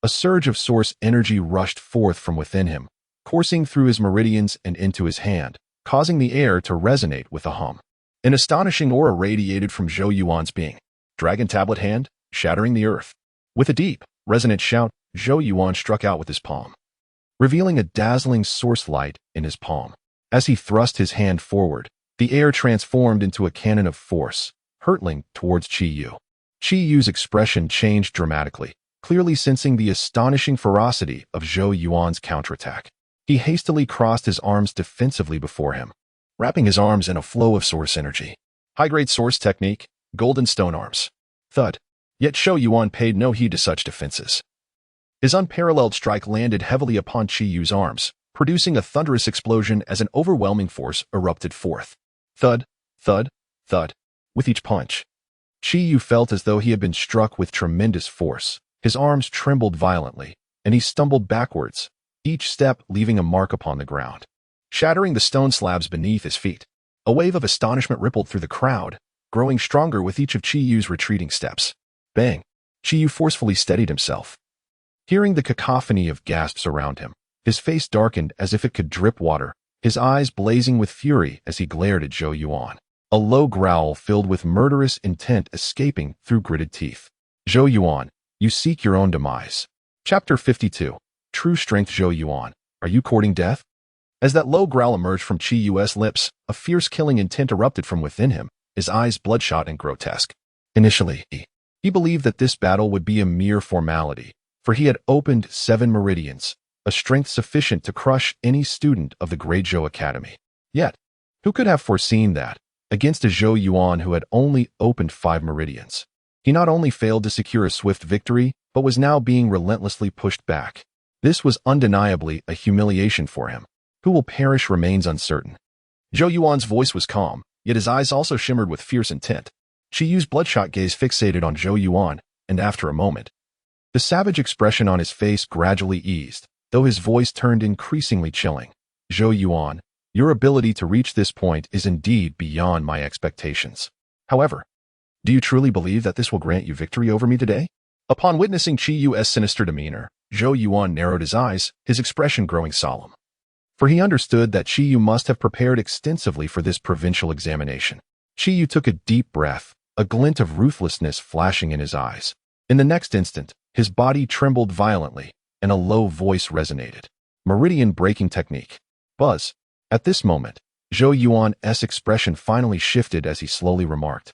a surge of source energy rushed forth from within him, coursing through his meridians and into his hand, causing the air to resonate with a hum. An astonishing aura radiated from Zhou Yuan's being. Dragon tablet hand, shattering the earth. With a deep, resonant shout, Zhou Yuan struck out with his palm, revealing a dazzling source light in his palm. As he thrust his hand forward, the air transformed into a cannon of force, hurtling towards Qi Yu. Qi Yu's expression changed dramatically, clearly sensing the astonishing ferocity of Zhou Yuan's counterattack. He hastily crossed his arms defensively before him, wrapping his arms in a flow of source energy. High-grade source technique, golden stone arms. Thud. Yet Zhou Yuan paid no heed to such defenses. His unparalleled strike landed heavily upon Qi Yu's arms, producing a thunderous explosion as an overwhelming force erupted forth. Thud, thud, thud. With each punch, Qi Yu felt as though he had been struck with tremendous force. His arms trembled violently, and he stumbled backwards, each step leaving a mark upon the ground, shattering the stone slabs beneath his feet. A wave of astonishment rippled through the crowd, growing stronger with each of Qi Yu's retreating steps. Bang! Qi Yu forcefully steadied himself. Hearing the cacophony of gasps around him, his face darkened as if it could drip water, his eyes blazing with fury as he glared at Zhou Yuan. A low growl filled with murderous intent escaping through gritted teeth. Zhou Yuan, you seek your own demise. Chapter 52. True Strength. Zhou Yuan, are you courting death? As that low growl emerged from Qi Yu's lips, a fierce killing intent erupted from within him, his eyes bloodshot and grotesque. Initially, he believed that this battle would be a mere formality, for he had opened 7 meridians, a strength sufficient to crush any student of the Great Zhou Academy. Yet, who could have foreseen that, against a Zhou Yuan who had only opened 5 meridians, he not only failed to secure a swift victory, but was now being relentlessly pushed back. This was undeniably a humiliation for him. Who will perish remains uncertain. Zhou Yuan's voice was calm, yet his eyes also shimmered with fierce intent. Qi Yu's bloodshot gaze fixated on Zhou Yuan, and after a moment, the savage expression on his face gradually eased, though his voice turned increasingly chilling. Zhou Yuan, your ability to reach this point is indeed beyond my expectations. However, do you truly believe that this will grant you victory over me today? Upon witnessing Qi Yu's sinister demeanor, Zhou Yuan narrowed his eyes, his expression growing solemn. For he understood that Qi Yu must have prepared extensively for this provincial examination. Qi Yu took a deep breath, a glint of ruthlessness flashing in his eyes. In the next instant, his body trembled violently, and a low voice resonated. Meridian breaking technique. Buzz. At this moment, Zhou Yuan's expression finally shifted as he slowly remarked.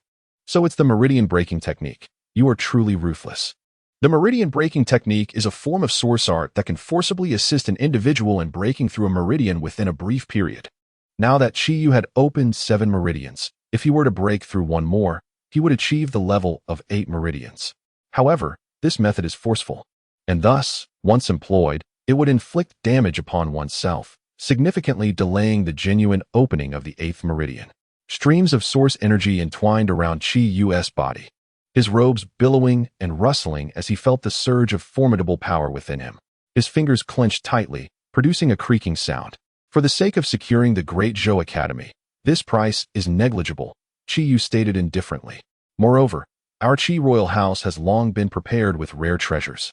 So it's the meridian breaking technique. You are truly ruthless. The meridian breaking technique is a form of source art that can forcibly assist an individual in breaking through a meridian within a brief period. Now that Qi Yu had opened 7 meridians, if he were to break through one more, he would achieve the level of 8 meridians. However, this method is forceful, and thus, once employed, it would inflict damage upon oneself, significantly delaying the genuine opening of the 8th meridian. Streams of source energy entwined around Qi Yu's body, his robes billowing and rustling as he felt the surge of formidable power within him. His fingers clenched tightly, producing a creaking sound. For the sake of securing the Great Zhou Academy, this price is negligible, Qi Yu stated indifferently. Moreover, our Qi royal house has long been prepared with rare treasures.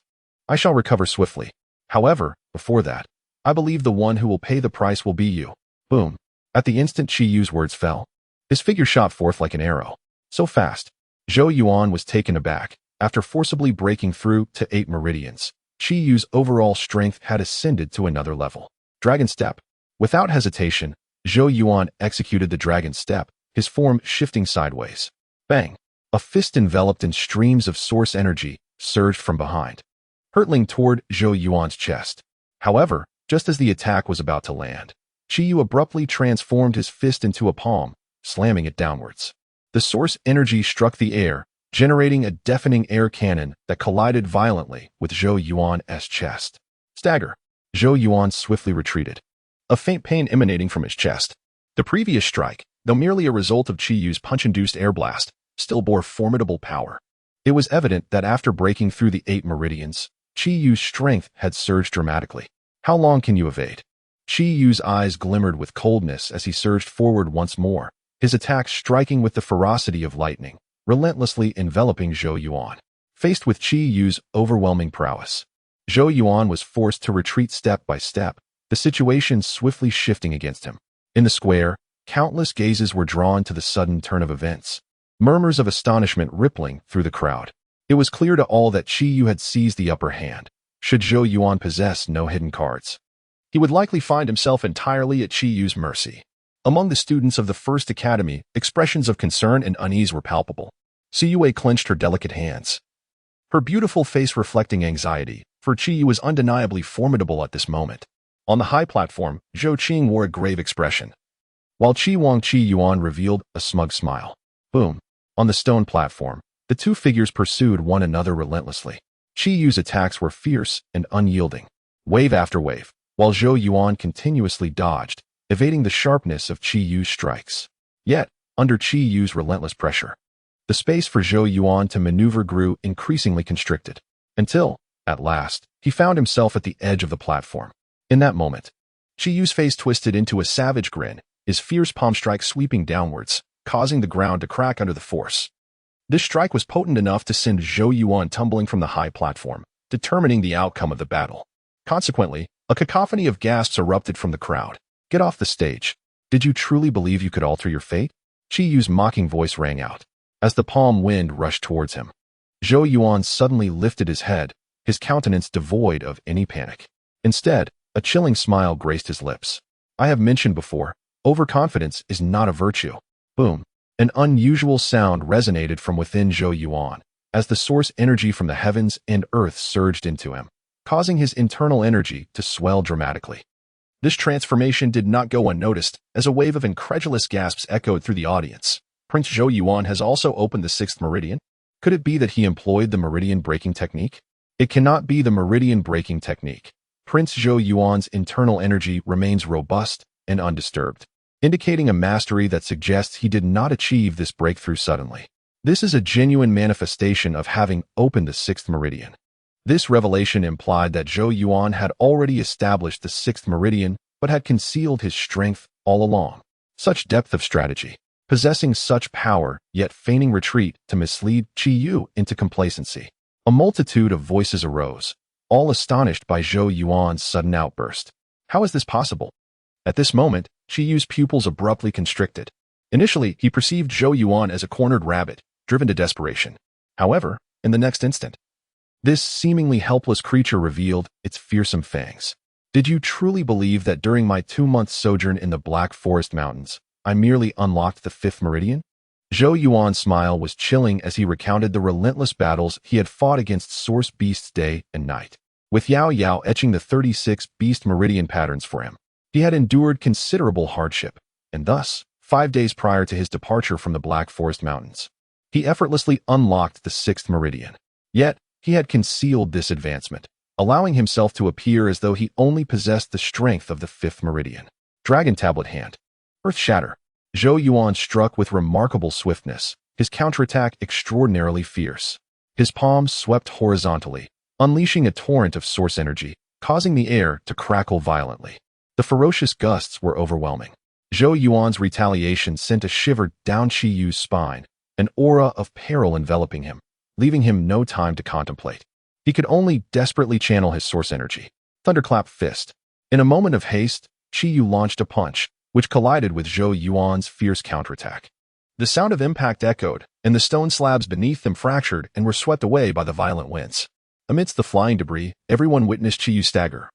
I shall recover swiftly. However, before that, I believe the one who will pay the price will be you. Boom. At the instant Qi Yu's words fell, his figure shot forth like an arrow. So fast, Zhou Yuan was taken aback. After forcibly breaking through to 8 meridians, Qi Yu's overall strength had ascended to another level. Dragon Step. Without hesitation, Zhou Yuan executed the Dragon Step, his form shifting sideways. Bang! A fist enveloped in streams of source energy surged from behind, hurtling toward Zhou Yuan's chest. However, just as the attack was about to land, Qi Yu abruptly transformed his fist into a palm, slamming it downwards. The source energy struck the air, generating a deafening air cannon that collided violently with Zhou Yuan's chest. Stagger. Zhou Yuan swiftly retreated, a faint pain emanating from his chest. The previous strike, though merely a result of Qi Yu's punch-induced air blast, still bore formidable power. It was evident that after breaking through the 8 meridians, Qi Yu's strength had surged dramatically. How long can you evade? Qi Yu's eyes glimmered with coldness as he surged forward once more, his attack striking with the ferocity of lightning, relentlessly enveloping Zhou Yuan. Faced with Qi Yu's overwhelming prowess, Zhou Yuan was forced to retreat step by step, the situation swiftly shifting against him. In the square, countless gazes were drawn to the sudden turn of events, murmurs of astonishment rippling through the crowd. It was clear to all that Qi Yu had seized the upper hand. Should Zhou Yuan possess no hidden cards, he would likely find himself entirely at Qi Yu's mercy. Among the students of the First Academy, expressions of concern and unease were palpable. Siyue clenched her delicate hands, her beautiful face reflecting anxiety, for Qi Yu was undeniably formidable at this moment. On the high platform, Zhou Qing wore a grave expression, while Xuanhuang Qi revealed a smug smile. Boom. On the stone platform, the two figures pursued one another relentlessly. Qi Yu's attacks were fierce and unyielding, wave after wave, while Zhou Yuan continuously dodged, evading the sharpness of Qi Yu's strikes. Yet, under Qi Yu's relentless pressure, The space for Zhou Yuan to maneuver grew increasingly constricted, until, at last, he found himself at the edge of the platform. In that moment, Qi Yu's face twisted into a savage grin, his fierce palm strike sweeping downwards, causing the ground to crack under the force. This strike was potent enough to send Zhou Yuan tumbling from the high platform, determining the outcome of the battle. Consequently, a cacophony of gasps erupted from the crowd. "Get off the stage. Did you truly believe you could alter your fate?" Qi Yu's mocking voice rang out. As the palm wind rushed towards him, Zhou Yuan suddenly lifted his head, his countenance devoid of any panic. Instead, a chilling smile graced his lips. "I have mentioned before, overconfidence is not a virtue." Boom. An unusual sound resonated from within Zhou Yuan, as the source energy from the heavens and earth surged into him, causing his internal energy to swell dramatically. This transformation did not go unnoticed, as a wave of incredulous gasps echoed through the audience. Prince Zhou Yuan has also opened the sixth meridian? Could it be that he employed the meridian breaking technique? It cannot be the meridian breaking technique. Prince Zhou Yuan's internal energy remains robust and undisturbed, indicating a mastery that suggests he did not achieve this breakthrough suddenly. This is a genuine manifestation of having opened the sixth meridian. This revelation implied that Zhou Yuan had already established the sixth meridian, but had concealed his strength all along. Such depth of strategy, possessing such power, yet feigning retreat to mislead Qi Yu into complacency. A multitude of voices arose, all astonished by Zhou Yuan's sudden outburst. How is this possible? At this moment, Qi Yu's pupils abruptly constricted. Initially, he perceived Zhou Yuan as a cornered rabbit, driven to desperation. However, in the next instant, this seemingly helpless creature revealed its fearsome fangs. "Did you truly believe that during my 2-month sojourn in the Black Forest Mountains, I merely unlocked the fifth meridian?" Zhou Yuan's smile was chilling as he recounted the relentless battles he had fought against source beasts day and night, with Yao Yao etching the 36 beast meridian patterns for him. He had endured considerable hardship, and thus, 5 days prior to his departure from the Black Forest Mountains, he effortlessly unlocked the sixth meridian. Yet, he had concealed this advancement, allowing himself to appear as though he only possessed the strength of the fifth meridian. Dragon Tablet Hand. Earth Shatter. Zhou Yuan struck with remarkable swiftness, his counterattack extraordinarily fierce. His palms swept horizontally, unleashing a torrent of source energy, causing the air to crackle violently. The ferocious gusts were overwhelming. Zhou Yuan's retaliation sent a shiver down Qi Yu's spine, an aura of peril enveloping him, leaving him no time to contemplate. He could only desperately channel his source energy. Thunderclap Fist. In a moment of haste, Qi Yu launched a punch, which collided with Zhou Yuan's fierce counterattack. The sound of impact echoed, and the stone slabs beneath them fractured and were swept away by the violent winds. Amidst the flying debris, everyone witnessed Qi Yu stagger,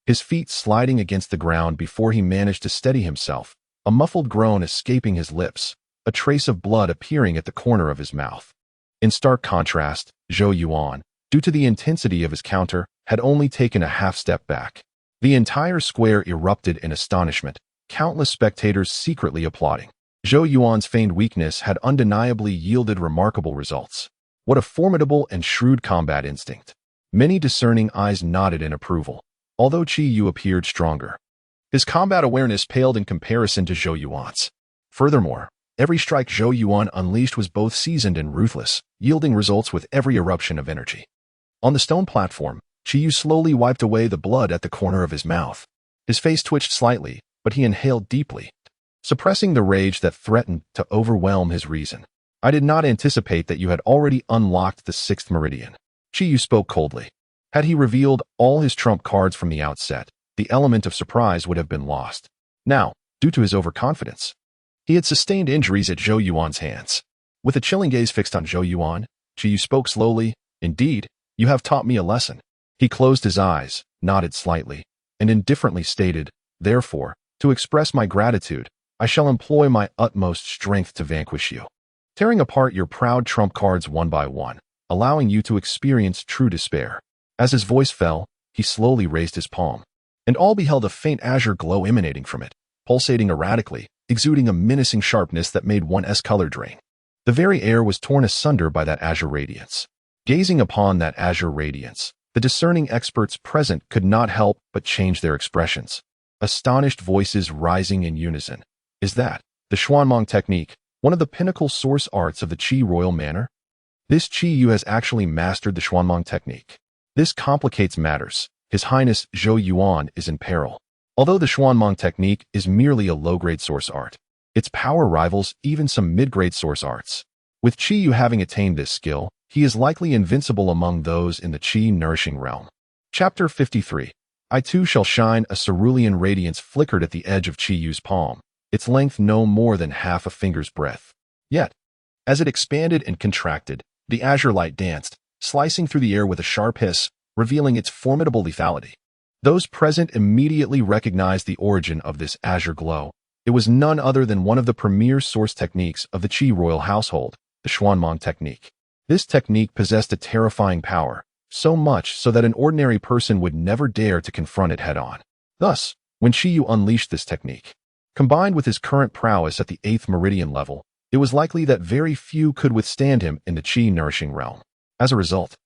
his feet sliding against the ground before he managed to steady himself, a muffled groan escaping his lips, a trace of blood appearing at the corner of his mouth. In stark contrast, Zhou Yuan, due to the intensity of his counter, had only taken a half-step back. The entire square erupted in astonishment, countless spectators secretly applauding. Zhou Yuan's feigned weakness had undeniably yielded remarkable results. What a formidable and shrewd combat instinct. Many discerning eyes nodded in approval, although Qi Yu appeared stronger. His combat awareness paled in comparison to Zhou Yuan's. Furthermore, every strike Zhou Yuan unleashed was both seasoned and ruthless, yielding results with every eruption of energy. On the stone platform, Qi Yu slowly wiped away the blood at the corner of his mouth. His face twitched slightly, but he inhaled deeply, suppressing the rage that threatened to overwhelm his reason. "I did not anticipate that you had already unlocked the sixth meridian." Qi Yu spoke coldly. Had he revealed all his trump cards from the outset, the element of surprise would have been lost. Now, due to his overconfidence, he had sustained injuries at Zhou Yuan's hands. With a chilling gaze fixed on Zhou Yuan, Qi Yu spoke slowly. "Indeed, you have taught me a lesson." He closed his eyes, nodded slightly, and indifferently stated, "Therefore, to express my gratitude, I shall employ my utmost strength to vanquish you, tearing apart your proud trump cards one by one, allowing you to experience true despair." As his voice fell, he slowly raised his palm, and all beheld a faint azure glow emanating from it, pulsating erratically, exuding a menacing sharpness that made one's color drain. The very air was torn asunder by that azure radiance. Gazing upon that azure radiance, the discerning experts present could not help but change their expressions. Astonished voices rising in unison. "Is that the Xuanhuang technique?" one of the pinnacle source arts of the Qi royal manor. This Qi Yu has actually mastered the Xuanhuang technique. This complicates matters. His Highness Zhou Yuan is in peril. Although the Xuanhuang technique is merely a low-grade source art, its power rivals even some mid-grade source arts. With Qi Yu having attained this skill, he is likely invincible among those in the Qi nourishing realm. Chapter 53. I too shall shine. A cerulean radiance flickered at the edge of Qi Yu's palm, its length no more than half a finger's breadth. Yet, as it expanded and contracted, the azure light danced, slicing through the air with a sharp hiss, revealing its formidable lethality. Those present immediately recognized the origin of this azure glow. It was none other than one of the premier source techniques of the Qi royal household, the Xuanhuang technique. This technique possessed a terrifying power, so much so that an ordinary person would never dare to confront it head-on. Thus, when Qi Yu unleashed this technique, combined with his current prowess at the 8th meridian level, it was likely that very few could withstand him in the Qi nourishing realm. As a result,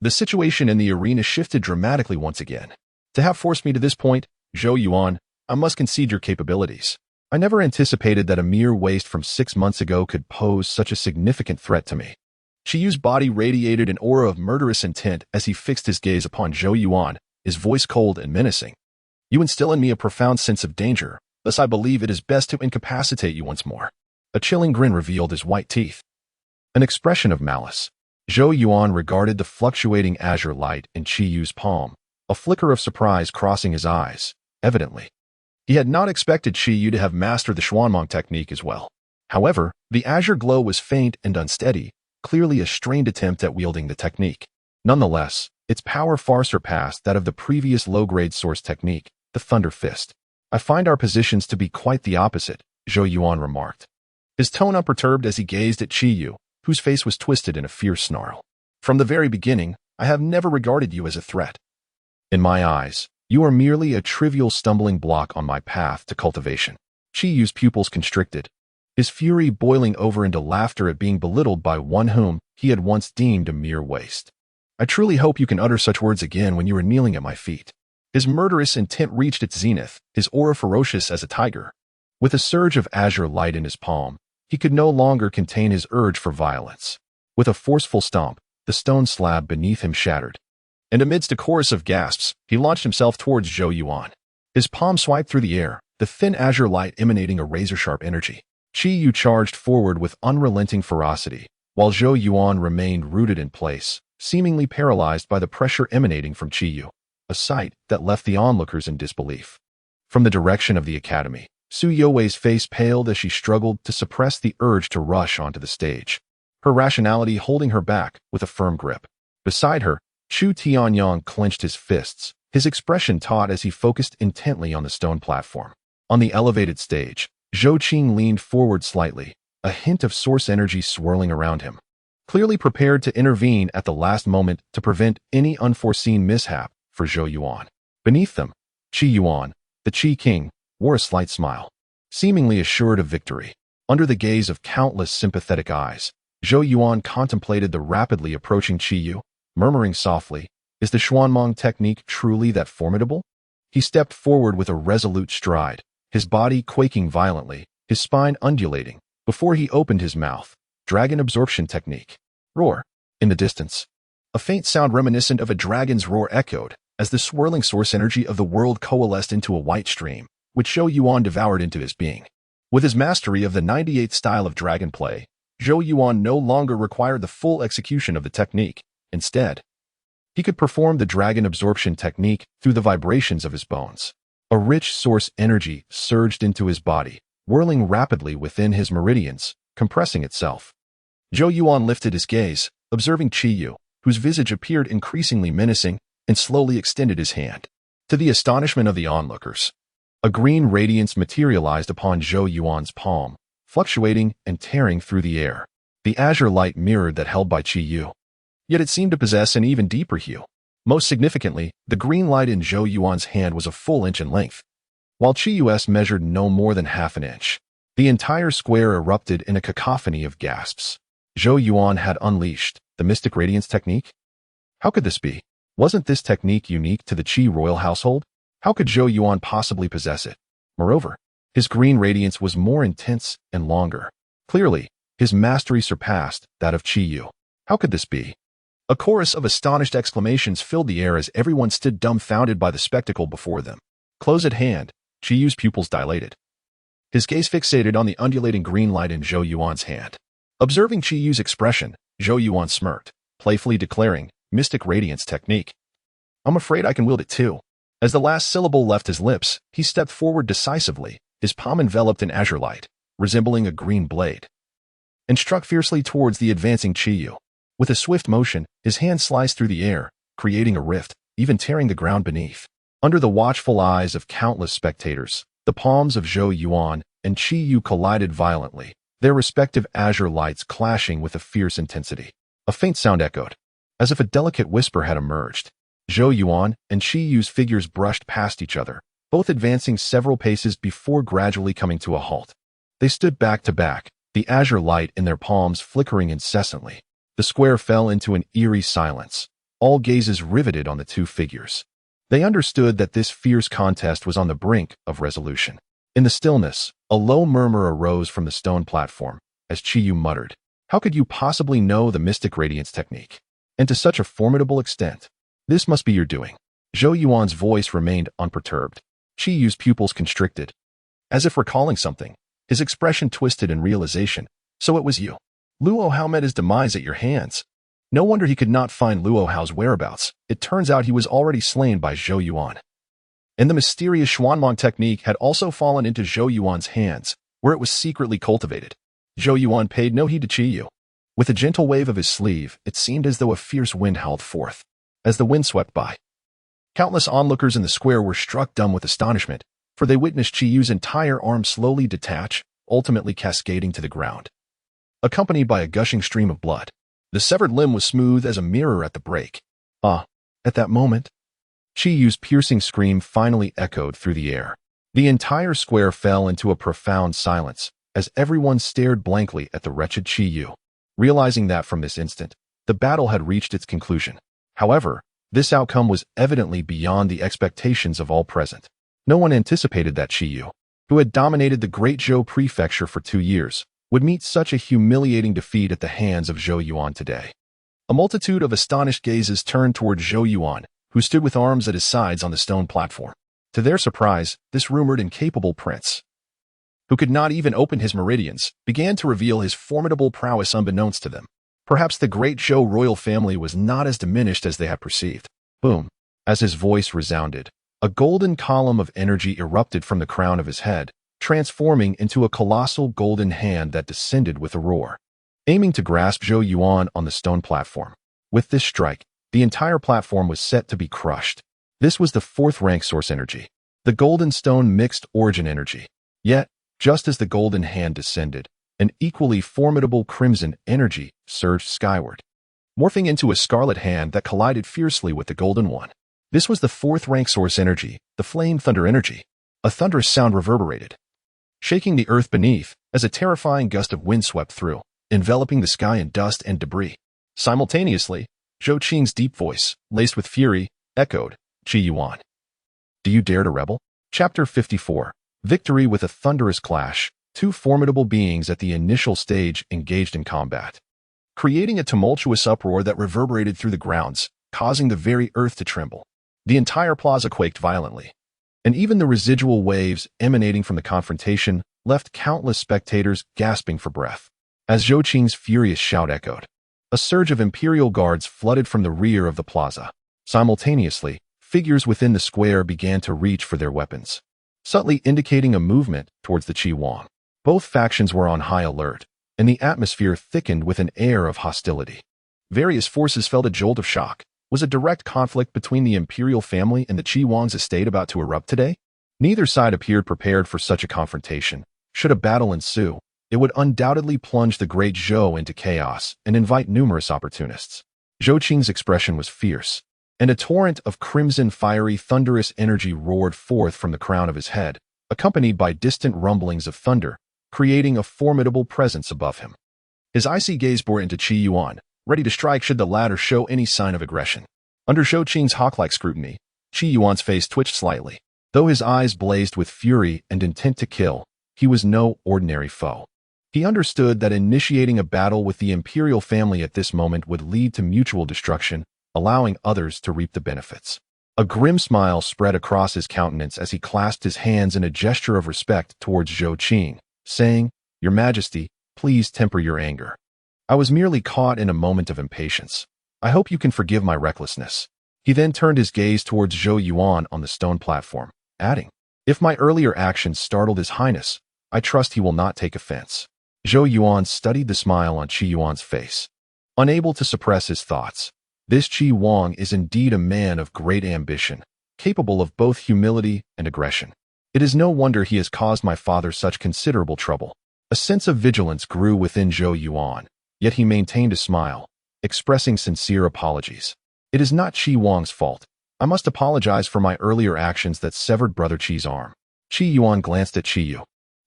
the situation in the arena shifted dramatically once again. To have forced me to this point, Zhou Yuan, I must concede your capabilities. I never anticipated that a mere waste from 6 months ago could pose such a significant threat to me. Qi Yu's body radiated an aura of murderous intent as he fixed his gaze upon Zhou Yuan, his voice cold and menacing. You instill in me a profound sense of danger, thus I believe it is best to incapacitate you once more. A chilling grin revealed his white teeth. An expression of malice. Zhou Yuan regarded the fluctuating azure light in Qi Yu's palm, a flicker of surprise crossing his eyes. Evidently, he had not expected Qi Yu to have mastered the Xuanhuang technique as well. However, the azure glow was faint and unsteady, clearly a strained attempt at wielding the technique. Nonetheless, its power far surpassed that of the previous low-grade source technique, the Thunder Fist. I find our positions to be quite the opposite, Zhou Yuan remarked, his tone unperturbed as he gazed at Qi Yu, whose face was twisted in a fierce snarl. From the very beginning, I have never regarded you as a threat. In my eyes, you are merely a trivial stumbling block on my path to cultivation. Qi Yu's pupils constricted, his fury boiling over into laughter at being belittled by one whom he had once deemed a mere waste. I truly hope you can utter such words again when you are kneeling at my feet. His murderous intent reached its zenith, his aura ferocious as a tiger. With a surge of azure light in his palm, he could no longer contain his urge for violence. With a forceful stomp, the stone slab beneath him shattered, and amidst a chorus of gasps, he launched himself towards Zhou Yuan. His palm swiped through the air, the thin azure light emanating a razor-sharp energy. Qi Yu charged forward with unrelenting ferocity, while Zhou Yuan remained rooted in place, seemingly paralyzed by the pressure emanating from Qi Yu, a sight that left the onlookers in disbelief. From the direction of the academy, Su Youwei's face paled as she struggled to suppress the urge to rush onto the stage, her rationality holding her back with a firm grip. Beside her, Chu Tianyang clenched his fists, his expression taut as he focused intently on the stone platform. On the elevated stage, Zhou Qing leaned forward slightly, a hint of source energy swirling around him, clearly prepared to intervene at the last moment to prevent any unforeseen mishap for Zhou Yuan. Beneath them, Qi Yuan, the Qi King, wore a slight smile, seemingly assured of victory. Under the gaze of countless sympathetic eyes, Zhou Yuan contemplated the rapidly approaching Qi Yu, murmuring softly, "Is the Xuanhuang technique truly that formidable?" He stepped forward with a resolute stride, his body quaking violently, his spine undulating, before he opened his mouth. Dragon absorption technique. Roar. In the distance, a faint sound reminiscent of a dragon's roar echoed, as the swirling source energy of the world coalesced into a white stream, which Zhou Yuan devoured into his being. With his mastery of the 98th style of dragon play, Zhou Yuan no longer required the full execution of the technique. Instead, he could perform the dragon absorption technique through the vibrations of his bones. A rich source energy surged into his body, whirling rapidly within his meridians, compressing itself. Zhou Yuan lifted his gaze, observing Qi Yu, whose visage appeared increasingly menacing, and slowly extended his hand. To the astonishment of the onlookers, a green radiance materialized upon Zhou Yuan's palm, fluctuating and tearing through the air. The azure light mirrored that held by Qi Yu, yet it seemed to possess an even deeper hue. Most significantly, the green light in Zhou Yuan's hand was a full inch in length, while Qi Yu's measured no more than half an inch. The entire square erupted in a cacophony of gasps. Zhou Yuan had unleashed the mystic radiance technique? How could this be? Wasn't this technique unique to the Qi royal household? How could Zhou Yuan possibly possess it? Moreover, his green radiance was more intense and longer, Clearly, his mastery surpassed that of Qi Yu. How could this be? A chorus of astonished exclamations filled the air as everyone stood dumbfounded by the spectacle before them. Close at hand, Qi Yu's pupils dilated. His gaze fixated on the undulating green light in Zhou Yuan's hand. Observing Qi Yu's expression, Zhou Yuan smirked, playfully declaring, "Mystic Radiance technique. I'm afraid I can wield it too." As the last syllable left his lips, he stepped forward decisively, his palm enveloped in azure light, resembling a green blade, and struck fiercely towards the advancing Qi Yu. With a swift motion, his hand sliced through the air, creating a rift, even tearing the ground beneath. Under the watchful eyes of countless spectators, the palms of Zhou Yuan and Qi Yu collided violently, their respective azure lights clashing with a fierce intensity. A faint sound echoed, as if a delicate whisper had emerged. Zhou Yuan and Qi Yu's figures brushed past each other, both advancing several paces before gradually coming to a halt. They stood back to back, the azure light in their palms flickering incessantly. The square fell into an eerie silence, all gazes riveted on the two figures. They understood that this fierce contest was on the brink of resolution. In the stillness, a low murmur arose from the stone platform, as Qi Yu muttered, "How could you possibly know the Mystic Radiance technique? And to such a formidable extent? This must be your doing." Zhou Yuan's voice remained unperturbed. Qi Yu's pupils constricted. As if recalling something, his expression twisted in realization. "So it was you. Luo Hao met his demise at your hands." No wonder he could not find Luo Hao's whereabouts. It turns out he was already slain by Zhou Yuan. And the mysterious Xuanhuang technique had also fallen into Zhou Yuan's hands, where it was secretly cultivated. Zhou Yuan paid no heed to Qi Yu. With a gentle wave of his sleeve, it seemed as though a fierce wind howled forth. As the wind swept by, countless onlookers in the square were struck dumb with astonishment, for they witnessed Qi Yu's entire arm slowly detach, ultimately cascading to the ground, accompanied by a gushing stream of blood. The severed limb was smooth as a mirror at the break. At that moment, Qi Yu's piercing scream finally echoed through the air. The entire square fell into a profound silence, as everyone stared blankly at the wretched Qi Yu, realizing that from this instant, the battle had reached its conclusion. However, this outcome was evidently beyond the expectations of all present. No one anticipated that Qi Yu, who had dominated the Great Zhou prefecture for 2 years, would meet such a humiliating defeat at the hands of Zhou Yuan today. A multitude of astonished gazes turned toward Zhou Yuan, who stood with arms at his sides on the stone platform. To their surprise, this rumored incapable prince, who could not even open his meridians, began to reveal his formidable prowess unbeknownst to them. Perhaps the Great Zhou royal family was not as diminished as they had perceived. Boom! As his voice resounded, a golden column of energy erupted from the crown of his head, transforming into a colossal golden hand that descended with a roar, aiming to grasp Zhou Yuan on the stone platform. With this strike, the entire platform was set to be crushed. This was the fourth rank source energy, the golden stone mixed origin energy. Yet, just as the golden hand descended, an equally formidable crimson energy surged skyward, morphing into a scarlet hand that collided fiercely with the golden one. This was the fourth rank source energy, the flame thunder energy. A thunderous sound reverberated, shaking the earth beneath as a terrifying gust of wind swept through, enveloping the sky in dust and debris. Simultaneously, Zhou Qing's deep voice, laced with fury, echoed, "Qi Yuan, do you dare to rebel?" Chapter 54. Victory with a thunderous clash. Two formidable beings at the initial stage engaged in combat, creating a tumultuous uproar that reverberated through the grounds, causing the very earth to tremble. The entire plaza quaked violently, and even the residual waves emanating from the confrontation left countless spectators gasping for breath. As Zhou Qing's furious shout echoed, a surge of imperial guards flooded from the rear of the plaza. Simultaneously, figures within the square began to reach for their weapons, subtly indicating a movement towards the Qi Wang. Both factions were on high alert, and the atmosphere thickened with an air of hostility. Various forces felt a jolt of shock. Was a direct conflict between the imperial family and the Qi Wang's estate about to erupt today? Neither side appeared prepared for such a confrontation. Should a battle ensue, it would undoubtedly plunge the Great Zhou into chaos and invite numerous opportunists. Zhou Qing's expression was fierce, and a torrent of crimson fiery thunderous energy roared forth from the crown of his head, accompanied by distant rumblings of thunder, creating a formidable presence above him. His icy gaze bore into Qi Yuan, ready to strike should the latter show any sign of aggression. Under Zhou Qing's hawk-like scrutiny, Qi Yuan's face twitched slightly. Though his eyes blazed with fury and intent to kill, he was no ordinary foe. He understood that initiating a battle with the imperial family at this moment would lead to mutual destruction, allowing others to reap the benefits. A grim smile spread across his countenance as he clasped his hands in a gesture of respect towards Zhou Qing, saying, "Your Majesty, please temper your anger. I was merely caught in a moment of impatience. I hope you can forgive my recklessness." He then turned his gaze towards Zhou Yuan on the stone platform, adding, "If my earlier actions startled His Highness, I trust he will not take offense." Zhou Yuan studied the smile on Qi Yuan's face. Unable to suppress his thoughts, this Qi Wang is indeed a man of great ambition, capable of both humility and aggression. It is no wonder he has caused my father such considerable trouble. A sense of vigilance grew within Zhou Yuan, yet he maintained a smile, expressing sincere apologies. "It is not Qi Wang's fault. I must apologize for my earlier actions that severed Brother Qi's arm." Qi Yuan glanced at Qi Yu,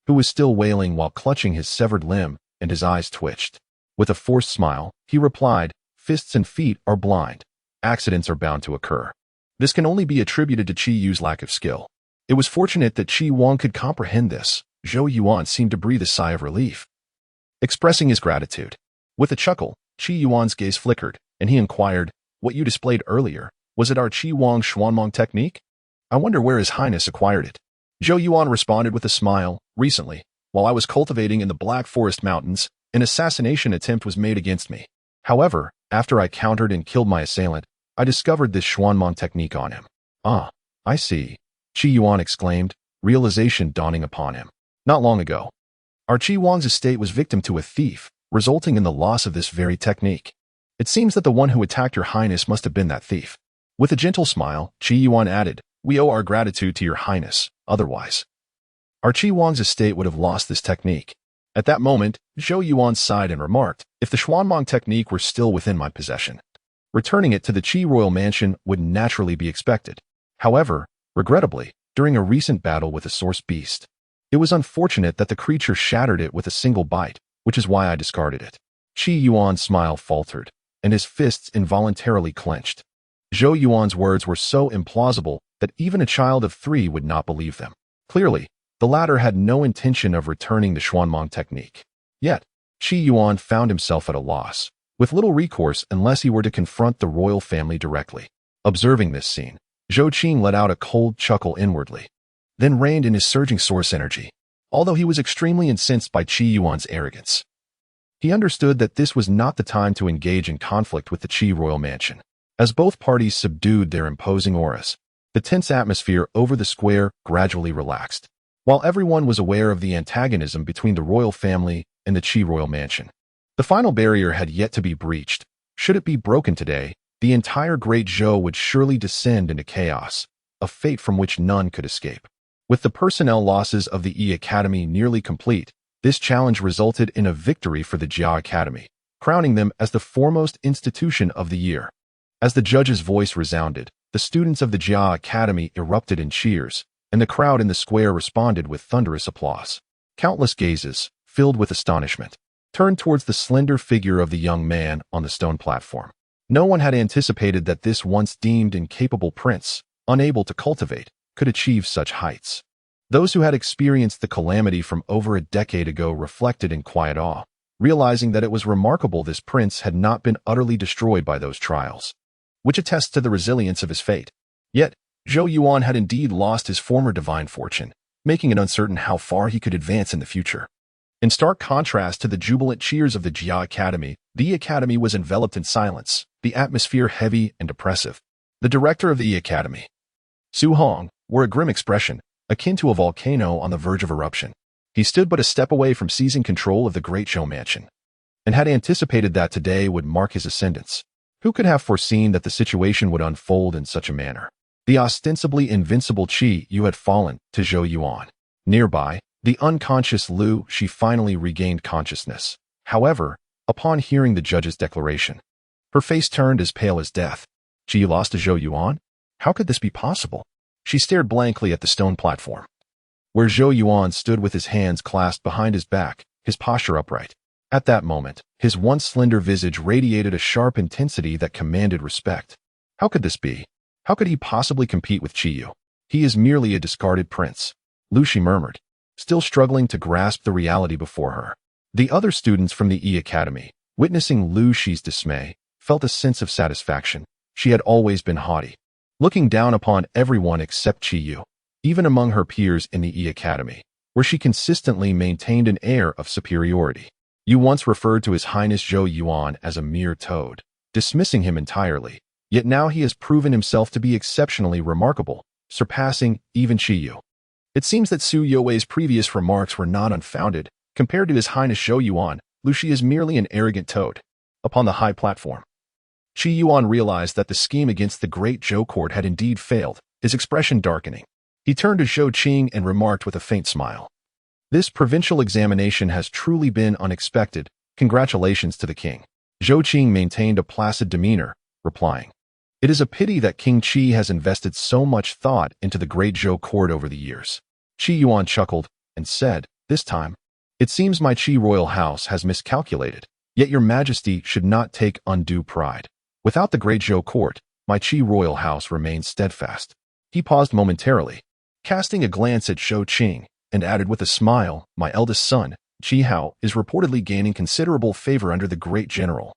who was still wailing while clutching his severed limb, and his eyes twitched. With a forced smile, he replied, "Fists and feet are blind. Accidents are bound to occur. This can only be attributed to Qi Yu's lack of skill." It was fortunate that Qi Wang could comprehend this. Zhou Yuan seemed to breathe a sigh of relief, expressing his gratitude. With a chuckle, Qi Yuan's gaze flickered, and he inquired, "What you displayed earlier, was it our Qi Wang Xuanhuang technique? I wonder where His Highness acquired it." Zhou Yuan responded with a smile, "Recently, while I was cultivating in the Black Forest Mountains, an assassination attempt was made against me. However, after I countered and killed my assailant, I discovered this Xuanhuang technique on him." "Ah, I see," Qi Yuan exclaimed, realization dawning upon him. "Not long ago, our Qi Wang's estate was victim to a thief, resulting in the loss of this very technique. It seems that the one who attacked your highness must have been that thief." With a gentle smile, Qi Yuan added, "We owe our gratitude to your highness, otherwise our Qi Wang's estate would have lost this technique." At that moment, Zhou Yuan sighed and remarked, "If the Xuanhuang technique were still within my possession, returning it to the Qi royal mansion would naturally be expected. However, regrettably, during a recent battle with a source beast, it was unfortunate that the creature shattered it with a single bite, which is why I discarded it." Qi Yuan's smile faltered, and his fists involuntarily clenched. Zhou Yuan's words were so implausible that even a child of 3 would not believe them. Clearly, the latter had no intention of returning the Xuanhuang technique. Yet, Qi Yuan found himself at a loss, with little recourse unless he were to confront the royal family directly. Observing this scene, Zhou Qing let out a cold chuckle inwardly, then reined in his surging source energy. Although he was extremely incensed by Qi Yuan's arrogance, he understood that this was not the time to engage in conflict with the Qi royal mansion. As both parties subdued their imposing auras, the tense atmosphere over the square gradually relaxed. While everyone was aware of the antagonism between the royal family and the Qi royal mansion, the final barrier had yet to be breached. Should it be broken today, the entire Great Zhou would surely descend into chaos, a fate from which none could escape. With the personnel losses of the Yi Academy nearly complete, this challenge resulted in a victory for the Jia Academy, crowning them as the foremost institution of the year. As the judge's voice resounded, the students of the Jia Academy erupted in cheers, and the crowd in the square responded with thunderous applause. Countless gazes, filled with astonishment, turned towards the slender figure of the young man on the stone platform. No one had anticipated that this once deemed incapable prince, unable to cultivate, could achieve such heights. Those who had experienced the calamity from over a decade ago reflected in quiet awe, realizing that it was remarkable this prince had not been utterly destroyed by those trials, which attests to the resilience of his fate. Yet, Zhou Yuan had indeed lost his former divine fortune, making it uncertain how far he could advance in the future. In stark contrast to the jubilant cheers of the Jia Academy, the Academy was enveloped in silence, the atmosphere heavy and oppressive. The director of the Academy, Su Hong, wore a grim expression, akin to a volcano on the verge of eruption. He stood but a step away from seizing control of the Great Zhou mansion, and had anticipated that today would mark his ascendance. Who could have foreseen that the situation would unfold in such a manner? The ostensibly invincible Qi Yu had fallen to Zhou Yuan. Nearby, the unconscious Lu Shi finally regained consciousness. However, upon hearing the judge's declaration, her face turned as pale as death. Qi lost to Zhou Yuan? How could this be possible? She stared blankly at the stone platform, where Zhou Yuan stood with his hands clasped behind his back, his posture upright. At that moment, his once slender visage radiated a sharp intensity that commanded respect. How could this be? How could he possibly compete with Qi Yu? He is merely a discarded prince, Lu Shi murmured, still struggling to grasp the reality before her. The other students from the E Academy, witnessing Lu Shi's dismay, felt a sense of satisfaction. She had always been haughty, looking down upon everyone except Qi Yu, even among her peers in the E Academy, where she consistently maintained an air of superiority. Yu once referred to His Highness Zhou Yuan as a mere toad, dismissing him entirely, yet now he has proven himself to be exceptionally remarkable, surpassing even Qi Yu. It seems that Su Youwei's previous remarks were not unfounded. Compared to His Highness Zhou Yuan, Lu Shi is merely an arrogant toad. Upon the high platform, Qi Yuan realized that the scheme against the Great Zhou court had indeed failed, his expression darkening. He turned to Zhou Qing and remarked with a faint smile, "This provincial examination has truly been unexpected. Congratulations to the king." Zhou Qing maintained a placid demeanor, replying, "It is a pity that King Qi has invested so much thought into the Great Zhou court over the years." Qi Yuan chuckled and said, "This time, it seems my Qi royal house has miscalculated, yet your majesty should not take undue pride. Without the Great Zhou court, my Qi royal house remains steadfast." He paused momentarily, casting a glance at Zhou Qing, and added with a smile, "My eldest son, Qi Hao, is reportedly gaining considerable favor under the great general.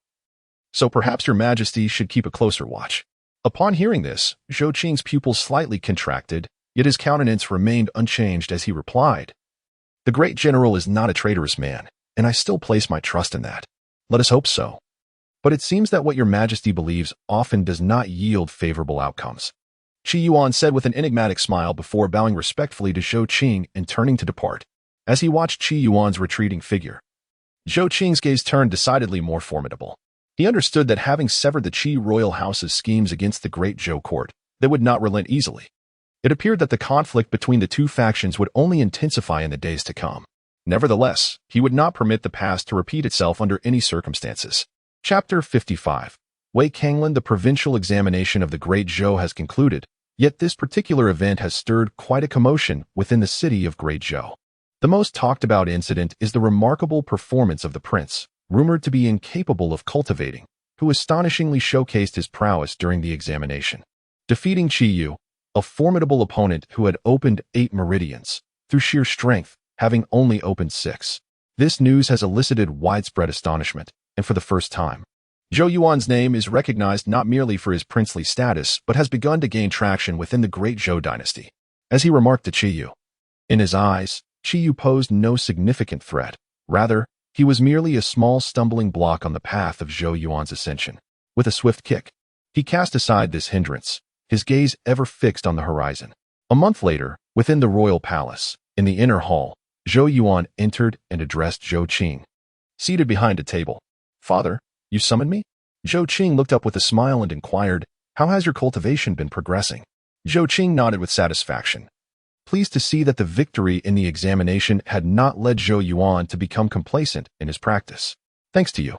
So perhaps your majesty should keep a closer watch." Upon hearing this, Zhou Qing's pupils slightly contracted, yet his countenance remained unchanged as he replied, "The great general is not a traitorous man, and I still place my trust in that. Let us hope so. But it seems that what your majesty believes often does not yield favorable outcomes." Qi Yuan said with an enigmatic smile before bowing respectfully to Zhou Qing and turning to depart. As he watched Qi Yuan's retreating figure, Zhou Qing's gaze turned decidedly more formidable. He understood that having severed the Qi royal house's schemes against the Great Zhou court, they would not relent easily. It appeared that the conflict between the two factions would only intensify in the days to come. Nevertheless, he would not permit the past to repeat itself under any circumstances. Chapter 55. Wei Kanglan. The provincial examination of the Great Zhou has concluded, yet this particular event has stirred quite a commotion within the city of Great Zhou. The most talked about incident is the remarkable performance of the prince, rumored to be incapable of cultivating, who astonishingly showcased his prowess during the examination, defeating Qi Yu, a formidable opponent who had opened 8 meridians, through sheer strength, having only opened 6. This news has elicited widespread astonishment, and for the first time, Zhou Yuan's name is recognized not merely for his princely status but has begun to gain traction within the Great Zhou dynasty. As he remarked to Qi Yu, in his eyes, Qi Yu posed no significant threat. Rather, he was merely a small stumbling block on the path of Zhou Yuan's ascension. With a swift kick, he cast aside this hindrance, his gaze ever fixed on the horizon. A month later, within the royal palace, in the inner hall, Zhou Yuan entered and addressed Zhou Qing, seated behind a table. "Father, you summoned me?" Zhou Qing looked up with a smile and inquired, "How has your cultivation been progressing?" Zhou Qing nodded with satisfaction, pleased to see that the victory in the examination had not led Zhou Yuan to become complacent in his practice. "Thanks to you,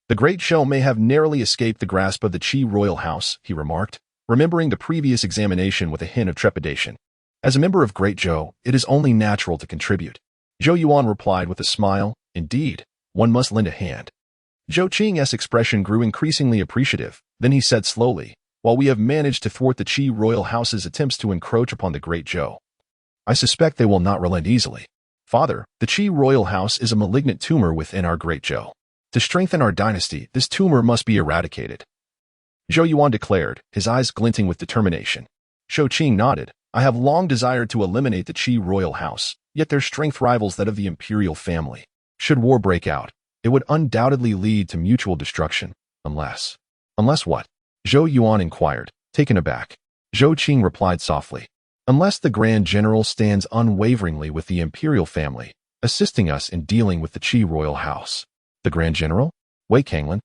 the Great Zhou may have narrowly escaped the grasp of the Qi royal house," he remarked, remembering the previous examination with a hint of trepidation. "As a member of Great Zhou, it is only natural to contribute." Zhou Yuan replied with a smile, "Indeed, one must lend a hand." Zhou Qing's expression grew increasingly appreciative. Then he said slowly, "While we have managed to thwart the Qi royal house's attempts to encroach upon the Great Zhou, I suspect they will not relent easily. Father, the Qi royal house is a malignant tumor within our Great Zhou. To strengthen our dynasty, this tumor must be eradicated," Zhou Yuan declared, his eyes glinting with determination. Zhou Qing nodded. "I have long desired to eliminate the Qi royal house, yet their strength rivals that of the imperial family. Should war break out, it would undoubtedly lead to mutual destruction, unless..." "Unless what?" Zhou Yuan inquired, taken aback. Zhou Qing replied softly, "Unless the Grand General stands unwaveringly with the imperial family, assisting us in dealing with the Qi royal house." "The Grand General? Wei Kanglan?"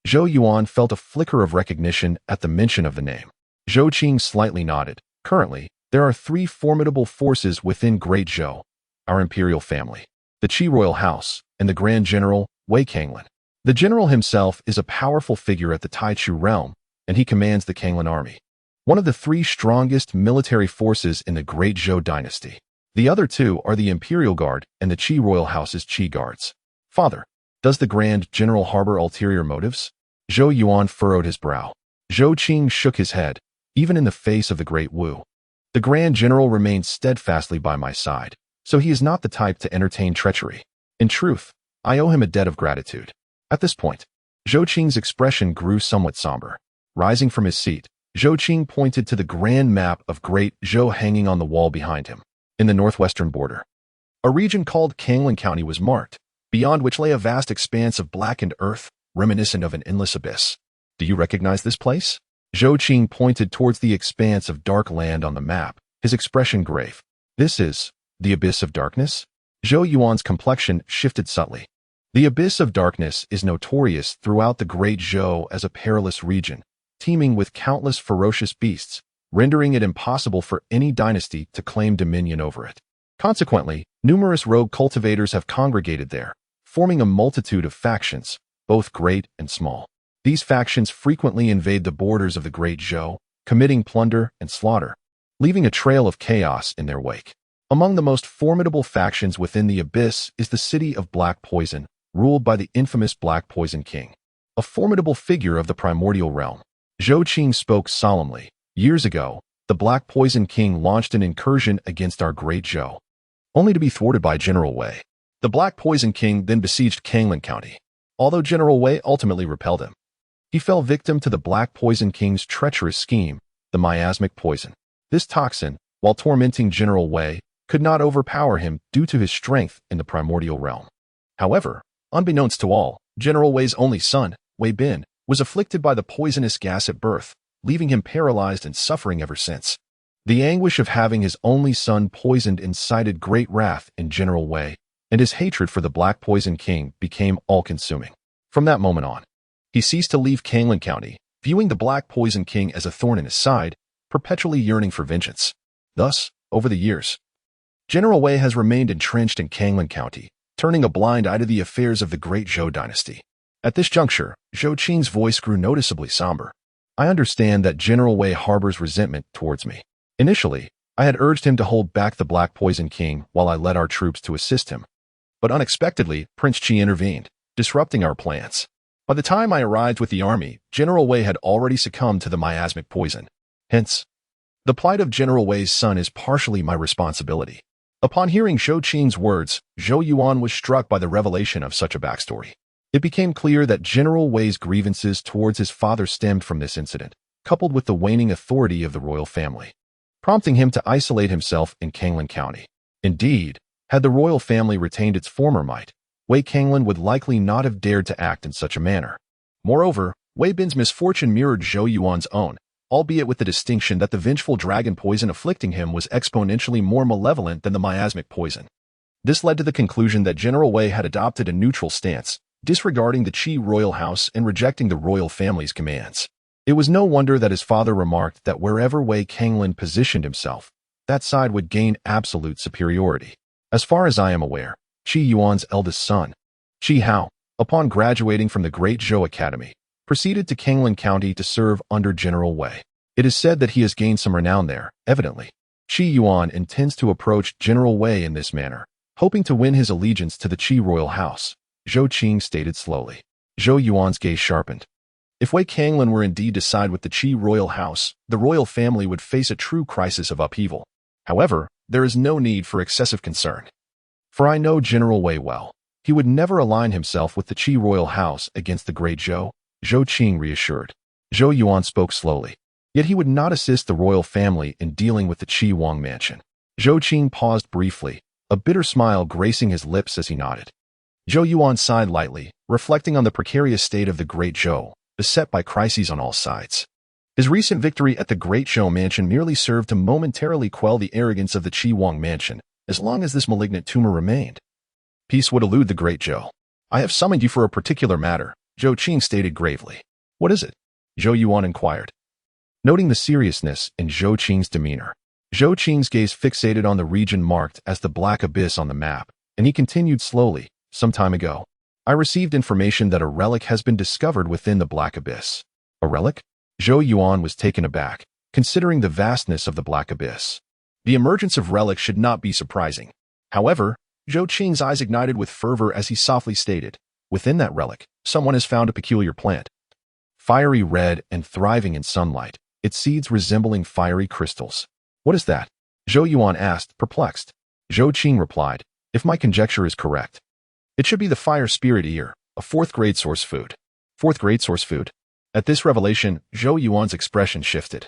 Zhou Yuan felt a flicker of recognition at the mention of the name. Zhou Qing slightly nodded. "Currently, there are 3 formidable forces within Great Zhou: our imperial family, the Qi royal house, and the Grand General, Wei Kanglan. The general himself is a powerful figure at the Taichu realm, and he commands the Kanglan army, one of the 3 strongest military forces in the Great Zhou dynasty. The other 2 are the Imperial Guard and the Qi royal house's Qi guards." "Father, does the Grand General harbor ulterior motives?" Zhou Yuan furrowed his brow. Zhou Qing shook his head, even in the face of the Great Wu. "The Grand General remains steadfastly by my side, so he is not the type to entertain treachery. In truth, I owe him a debt of gratitude. At this point, Zhou Qing's expression grew somewhat somber. Rising from his seat, Zhou Qing pointed to the grand map of Great Zhou hanging on the wall behind him, in the northwestern border. A region called Kanglan County was marked, beyond which lay a vast expanse of blackened earth, reminiscent of an endless abyss. Do you recognize this place? Zhou Qing pointed towards the expanse of dark land on the map, his expression grave. This is the Abyss of Darkness? Zhou Yuan's complexion shifted subtly. The Abyss of Darkness is notorious throughout the Great Zhou as a perilous region, teeming with countless ferocious beasts, rendering it impossible for any dynasty to claim dominion over it. Consequently, numerous rogue cultivators have congregated there, forming a multitude of factions, both great and small. These factions frequently invade the borders of the Great Zhou, committing plunder and slaughter, leaving a trail of chaos in their wake. Among the most formidable factions within the Abyss is the city of Black Poison, ruled by the infamous Black Poison King, a formidable figure of the primordial realm. Zhou Qing spoke solemnly. Years ago, the Black Poison King launched an incursion against our Great Zhou, only to be thwarted by General Wei. The Black Poison King then besieged Kanglan County. Although General Wei ultimately repelled him, he fell victim to the Black Poison King's treacherous scheme, the miasmic poison. This toxin, while tormenting General Wei, could not overpower him due to his strength in the primordial realm. However, unbeknownst to all, General Wei's only son, Wei Bin, was afflicted by the poisonous gas at birth, leaving him paralyzed and suffering ever since. The anguish of having his only son poisoned incited great wrath in General Wei, and his hatred for the Black Poison King became all-consuming. From that moment on, he ceased to leave Kanglan County, viewing the Black Poison King as a thorn in his side, perpetually yearning for vengeance. Thus, over the years, General Wei has remained entrenched in Kanglan County, turning a blind eye to the affairs of the Great Zhou dynasty. At this juncture, Zhou Qing's voice grew noticeably somber. I understand that General Wei harbors resentment towards me. Initially, I had urged him to hold back the Black Poison King while I led our troops to assist him. But unexpectedly, Prince Qi intervened, disrupting our plans. By the time I arrived with the army, General Wei had already succumbed to the miasmic poison. Hence, the plight of General Wei's son is partially my responsibility. Upon hearing Zhou Qing's words, Zhou Yuan was struck by the revelation of such a backstory. It became clear that General Wei's grievances towards his father stemmed from this incident, coupled with the waning authority of the royal family, prompting him to isolate himself in Kanglan County. Indeed, had the royal family retained its former might, Wei Kanglan would likely not have dared to act in such a manner. Moreover, Wei Bin's misfortune mirrored Zhou Yuan's own, albeit with the distinction that the vengeful dragon poison afflicting him was exponentially more malevolent than the miasmic poison. This led to the conclusion that General Wei had adopted a neutral stance, disregarding the Qi royal house and rejecting the royal family's commands. It was no wonder that his father remarked that wherever Wei Kanglan positioned himself, that side would gain absolute superiority. As far as I am aware, Qi Yuan's eldest son, Qi Hao, upon graduating from the Great Zhou Academy, proceeded to Kanglan County to serve under General Wei. It is said that he has gained some renown there, evidently. Qi Yuan intends to approach General Wei in this manner, hoping to win his allegiance to the Qi royal house, Zhou Qing stated slowly. Zhou Yuan's gaze sharpened. If Wei Kanglan were indeed to side with the Qi royal house, the royal family would face a true crisis of upheaval. However, there is no need for excessive concern. For I know General Wei well. He would never align himself with the Qi royal house against the Great Zhou, Zhou Qing reassured. Zhou Yuan spoke slowly. Yet he would not assist the royal family in dealing with the Qi Wang mansion. Zhou Qing paused briefly, a bitter smile gracing his lips as he nodded. Zhou Yuan sighed lightly, reflecting on the precarious state of the Great Zhou, beset by crises on all sides. His recent victory at the Great Zhou mansion merely served to momentarily quell the arrogance of the Qi Wang mansion, as long as this malignant tumor remained. Peace would elude the Great Zhou. I have summoned you for a particular matter, Zhou Qing stated gravely. What is it? Zhou Yuan inquired. Noting the seriousness in Zhou Qing's demeanor, Zhou Qing's gaze fixated on the region marked as the Black Abyss on the map, and he continued slowly. Some time ago, I received information that a relic has been discovered within the Black Abyss. A relic? Zhou Yuan was taken aback, considering the vastness of the Black Abyss. The emergence of relics should not be surprising. However, Zhou Qing's eyes ignited with fervor as he softly stated, within that relic, someone has found a peculiar plant. Fiery red and thriving in sunlight, its seeds resembling fiery crystals. What is that? Zhou Yuan asked, perplexed. Zhou Qing replied, if my conjecture is correct, It should be the fire spirit ear, a fourth-grade source food. Fourth-grade source food. At this revelation, Zhou Yuan's expression shifted.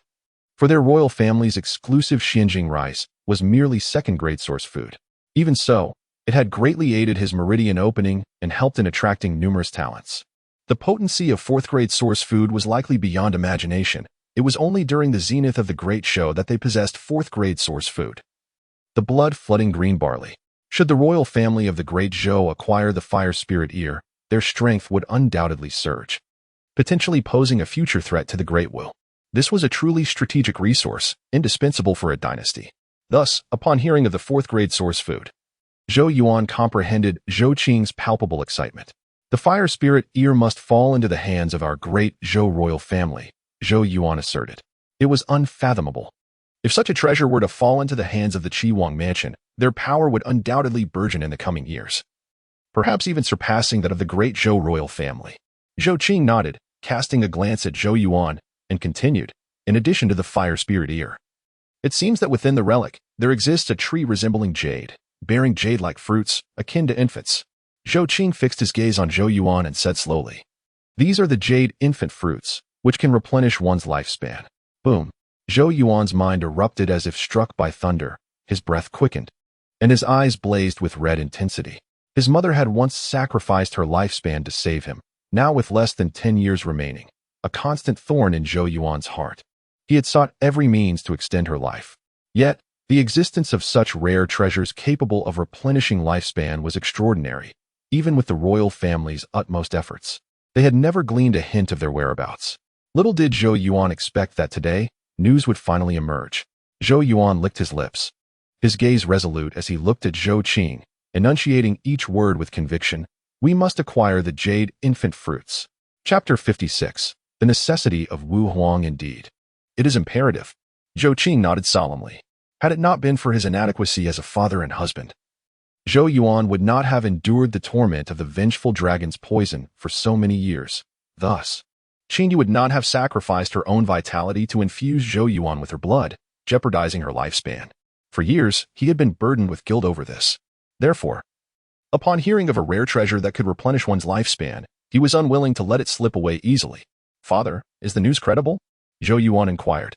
For their royal family's exclusive Xinjing rice was merely second-grade source food. Even so, it had greatly aided his meridian opening and helped in attracting numerous talents. The potency of fourth-grade source food was likely beyond imagination. It was only during the zenith of the Great Zhou that they possessed fourth-grade source food. The blood-flooding green barley. Should the royal family of the Great Zhou acquire the fire spirit ear, their strength would undoubtedly surge, potentially posing a future threat to the Great Zhou. This was a truly strategic resource, indispensable for a dynasty. Thus, upon hearing of the fourth-grade source food, Zhou Yuan comprehended Zhou Qing's palpable excitement. The fire spirit ear must fall into the hands of our Great Zhou royal family, Zhou Yuan asserted. It was unfathomable. If such a treasure were to fall into the hands of the Xuanhuang mansion, their power would undoubtedly burgeon in the coming years, perhaps even surpassing that of the Great Zhou royal family. Zhou Qing nodded, casting a glance at Zhou Yuan, and continued, in addition to the fire spirit ear. It seems that within the relic, there exists a tree resembling jade, bearing jade-like fruits, akin to infants. Zhou Qing fixed his gaze on Zhou Yuan and said slowly, "These are the jade infant fruits, which can replenish one's lifespan." Boom. Zhou Yuan's mind erupted as if struck by thunder, his breath quickened, and his eyes blazed with red intensity. His mother had once sacrificed her lifespan to save him, now with less than 10 years remaining, a constant thorn in Zhou Yuan's heart. He had sought every means to extend her life. Yet, the existence of such rare treasures capable of replenishing lifespan was extraordinary, even with the royal family's utmost efforts. They had never gleaned a hint of their whereabouts. Little did Zhou Yuan expect that today, news would finally emerge. Zhou Yuan licked his lips, his gaze resolute as he looked at Zhou Qing, enunciating each word with conviction. "We must acquire the jade infant fruits." Chapter 56. The necessity of Wu Huang indeed. It is imperative. Zhou Qing nodded solemnly. Had it not been for his inadequacy as a father and husband, Zhou Yuan would not have endured the torment of the vengeful dragon's poison for so many years. Thus, Qingyu would not have sacrificed her own vitality to infuse Zhou Yuan with her blood, jeopardizing her lifespan. For years, he had been burdened with guilt over this. Therefore, upon hearing of a rare treasure that could replenish one's lifespan, he was unwilling to let it slip away easily. "Father, is the news credible?" Zhou Yuan inquired,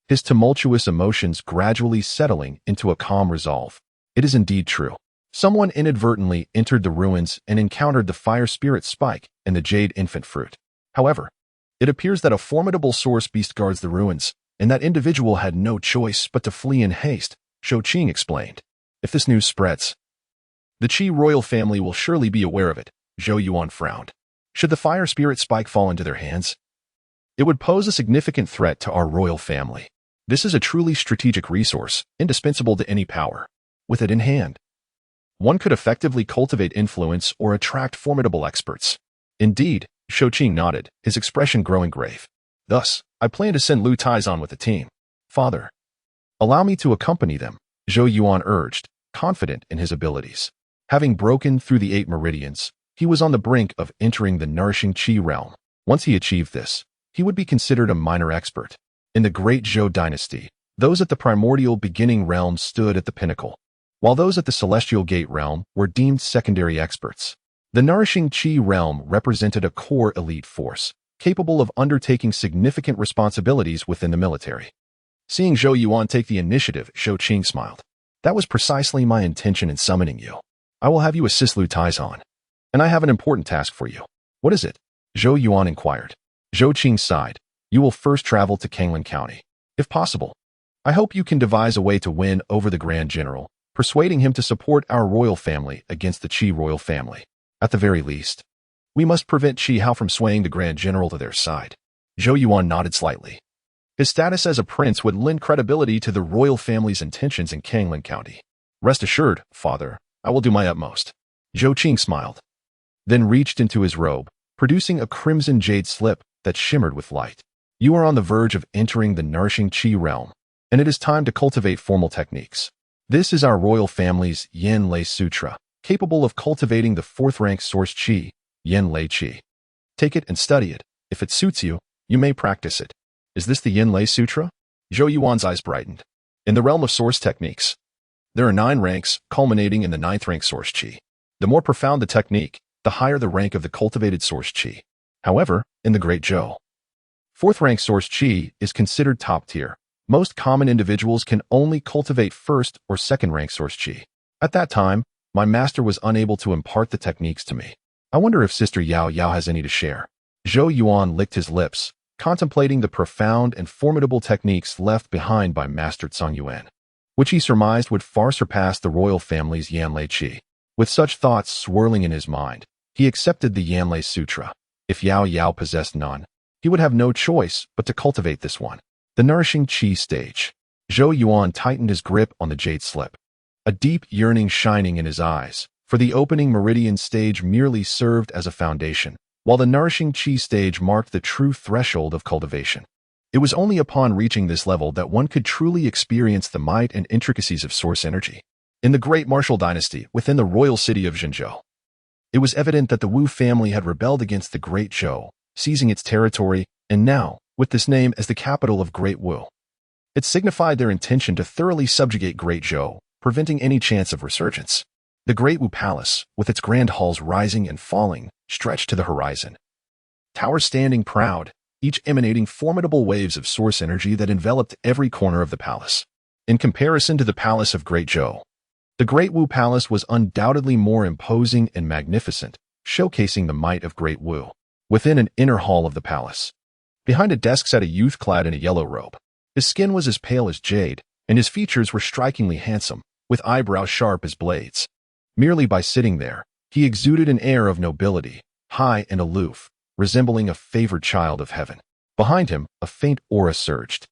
his tumultuous emotions gradually settling into a calm resolve. "It is indeed true. Someone inadvertently entered the ruins and encountered the fire spirit spike and the jade infant fruit. However, it appears that a formidable source beast guards the ruins, and that individual had no choice but to flee in haste," Zhou Qing explained. "If this news spreads, the Qi royal family will surely be aware of it." Zhou Yuan frowned. "Should the fire spirit spike fall into their hands, it would pose a significant threat to our royal family. This is a truly strategic resource, indispensable to any power. With it in hand, one could effectively cultivate influence or attract formidable experts." "Indeed," Zhou Qing nodded, his expression growing grave. "Thus, I plan to send Lu Taizan with the team." "Father, allow me to accompany them," Zhou Yuan urged, confident in his abilities. Having broken through the 8 meridians, he was on the brink of entering the nourishing Qi realm. Once he achieved this, he would be considered a minor expert. In the Great Zhou dynasty, those at the primordial beginning realm stood at the pinnacle, while those at the celestial gate realm were deemed secondary experts. The nourishing Qi realm represented a core elite force, capable of undertaking significant responsibilities within the military. Seeing Zhou Yuan take the initiative, Zhou Qing smiled. "That was precisely my intention in summoning you. I will have you assist Lu Taizan. And I have an important task for you." "What is it?" Zhou Yuan inquired. Zhou Qing sighed. "You will first travel to Kanglin County. If possible, I hope you can devise a way to win over the Grand General, persuading him to support our royal family against the Qi royal family. At the very least, we must prevent Qi Hao from swaying the Grand General to their side." Zhou Yuan nodded slightly. His status as a prince would lend credibility to the royal family's intentions in Kanglin County. "Rest assured, father, I will do my utmost." Zhou Qing smiled, then reached into his robe, producing a crimson jade slip that shimmered with light. "You are on the verge of entering the nourishing Qi realm, and it is time to cultivate formal techniques. This is our royal family's Yin Lei Sutra, capable of cultivating the 4th-rank source Qi, Yin Lei Qi. Take it and study it. If it suits you, you may practice it." "Is this the Yin Lei Sutra?" Zhou Yuan's eyes brightened. "In the realm of source techniques, there are 9 ranks culminating in the 9th-rank source Qi. The more profound the technique, the higher the rank of the cultivated source qi. However, in the Great Zhou, fourth-rank source qi is considered top tier. Most common individuals can only cultivate first or second-rank source qi. At that time, my master was unable to impart the techniques to me. I wonder if Sister Yao Yao has any to share. Zhou Yuan licked his lips, contemplating the profound and formidable techniques left behind by Master Zhou Yuan, which he surmised would far surpass the royal family's Yanlei Qi. With such thoughts swirling in his mind, he accepted the Yanlei Sutra. If Yao Yao possessed none, he would have no choice but to cultivate this one. The nourishing Qi stage. Zhou Yuan tightened his grip on the jade slip, a deep yearning shining in his eyes, for the opening meridian stage merely served as a foundation, while the nourishing Qi stage marked the true threshold of cultivation. It was only upon reaching this level that one could truly experience the might and intricacies of source energy. In the Great Martial Dynasty, within the royal city of Zhou, it was evident that the Wu family had rebelled against the Great Zhou, seizing its territory, and now, with this name as the capital of Great Wu, it signified their intention to thoroughly subjugate Great Zhou, preventing any chance of resurgence. The Great Wu Palace, with its grand halls rising and falling, stretched to the horizon. Towers standing proud, each emanating formidable waves of source energy that enveloped every corner of the palace. In comparison to the palace of Great Zhou, the Great Wu Palace was undoubtedly more imposing and magnificent, showcasing the might of Great Wu. Within an inner hall of the palace, behind a desk sat a youth clad in a yellow robe. His skin was as pale as jade, and his features were strikingly handsome, with eyebrows sharp as blades. Merely by sitting there, he exuded an air of nobility, high and aloof, resembling a favored child of heaven. Behind him, a faint aura surged,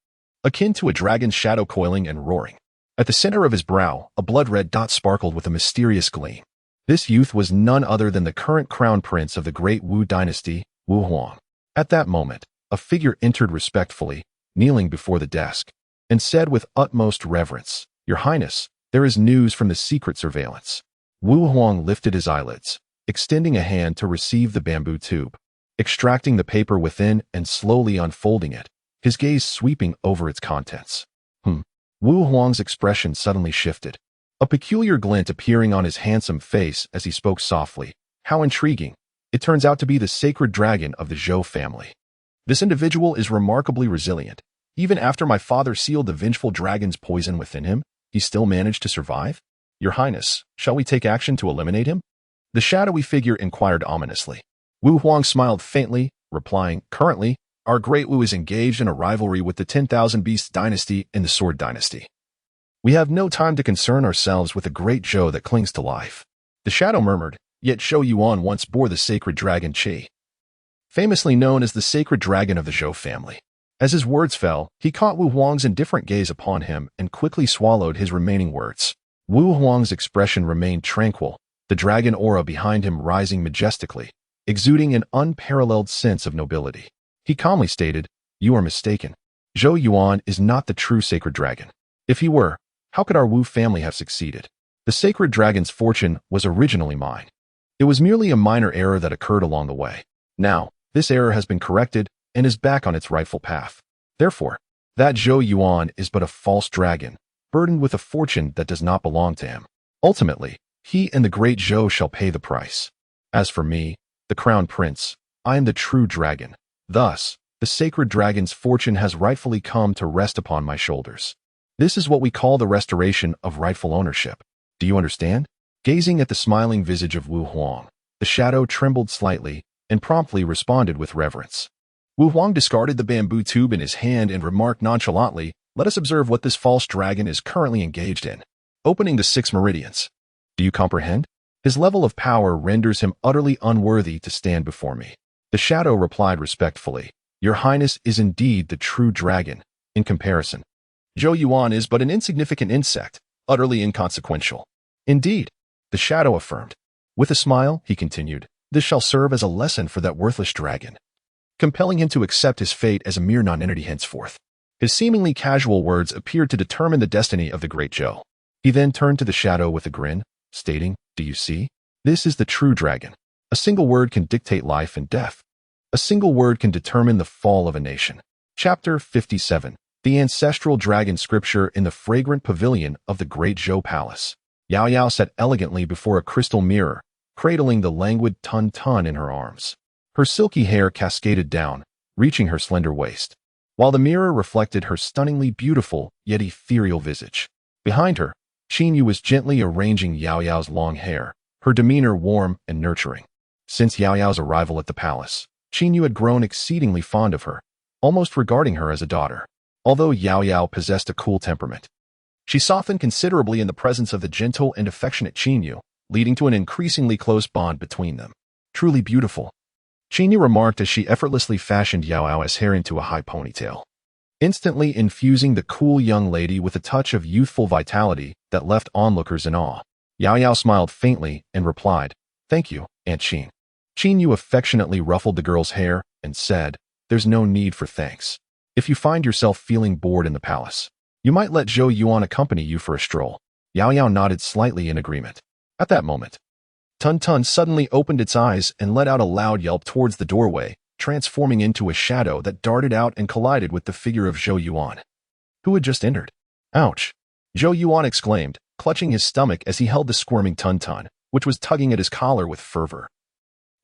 akin to a dragon's shadow coiling and roaring. At the center of his brow, a blood-red dot sparkled with a mysterious gleam. This youth was none other than the current crown prince of the Great Wu dynasty, Wu Huang. At that moment, a figure entered respectfully, kneeling before the desk, and said with utmost reverence, "Your Highness, there is news from the secret surveillance." Wu Huang lifted his eyelids, extending a hand to receive the bamboo tube, extracting the paper within and slowly unfolding it, his gaze sweeping over its contents. Wu Huang's expression suddenly shifted, a peculiar glint appearing on his handsome face as he spoke softly. "How intriguing. It turns out to be the sacred dragon of the Zhou family. This individual is remarkably resilient. Even after my father sealed the vengeful dragon's poison within him, he still managed to survive. Your Highness, shall we take action to eliminate him?" The shadowy figure inquired ominously. Wu Huang smiled faintly, replying, "Currently, our Great Wu is engaged in a rivalry with the 10,000 Beasts dynasty and the Sword dynasty. We have no time to concern ourselves with the Great Zhou that clings to life." The shadow murmured, "Yet Zhou Yuan once bore the sacred dragon Qi, famously known as the sacred dragon of the Zhou family." As his words fell, he caught Wu Huang's indifferent gaze upon him and quickly swallowed his remaining words. Wu Huang's expression remained tranquil, the dragon aura behind him rising majestically, exuding an unparalleled sense of nobility. He calmly stated, "You are mistaken. Zhou Yuan is not the true sacred dragon. If he were, how could our Wu family have succeeded? The sacred dragon's fortune was originally mine. It was merely a minor error that occurred along the way. Now, this error has been corrected and is back on its rightful path. Therefore, that Zhou Yuan is but a false dragon, burdened with a fortune that does not belong to him. Ultimately, he and the Great Zhou shall pay the price. As for me, the crown prince, I am the true dragon. Thus, the sacred dragon's fortune has rightfully come to rest upon my shoulders. This is what we call the restoration of rightful ownership. Do you understand?" Gazing at the smiling visage of Wu Huang, the shadow trembled slightly and promptly responded with reverence. Wu Huang discarded the bamboo tube in his hand and remarked nonchalantly, "Let us observe what this false dragon is currently engaged in. Opening the 6 meridians. Do you comprehend? His level of power renders him utterly unworthy to stand before me." The shadow replied respectfully, "Your Highness is indeed the true dragon. In comparison, Zhou Yuan is but an insignificant insect, utterly inconsequential." "Indeed," the shadow affirmed. With a smile, he continued, "This shall serve as a lesson for that worthless dragon, compelling him to accept his fate as a mere nonentity henceforth." His seemingly casual words appeared to determine the destiny of the Great Zhou. He then turned to the shadow with a grin, stating, "Do you see? This is the true dragon. A single word can dictate life and death. A single word can determine the fall of a nation." Chapter 57. The Ancestral Dragon Scripture in the Fragrant Pavilion of the Great Zhou Palace. Yao Yao sat elegantly before a crystal mirror, cradling the languid Tun-Tun in her arms. Her silky hair cascaded down, reaching her slender waist, while the mirror reflected her stunningly beautiful yet ethereal visage. Behind her, Qin was gently arranging Yao Yao's long hair, her demeanor warm and nurturing. Since Yao Yao's arrival at the palace, Qin had grown exceedingly fond of her, almost regarding her as a daughter. Although Yao Yao possessed a cool temperament, she softened considerably in the presence of the gentle and affectionate Qin, leading to an increasingly close bond between them. Truly beautiful, Qin remarked as she effortlessly fashioned Yao Yao's hair into a high ponytail, instantly infusing the cool young lady with a touch of youthful vitality that left onlookers in awe. Yao Yao smiled faintly and replied, "Thank you, Aunt Qin." Qin affectionately ruffled the girl's hair and said, "There's no need for thanks. If you find yourself feeling bored in the palace, you might let Zhou Yuan accompany you for a stroll." Yao Yao nodded slightly in agreement. At that moment, Tun-Tun suddenly opened its eyes and let out a loud yelp towards the doorway, transforming into a shadow that darted out and collided with the figure of Zhou Yuan, who had just entered. "Ouch!" Zhou Yuan exclaimed, clutching his stomach as he held the squirming Tun-Tun, which was tugging at his collar with fervor,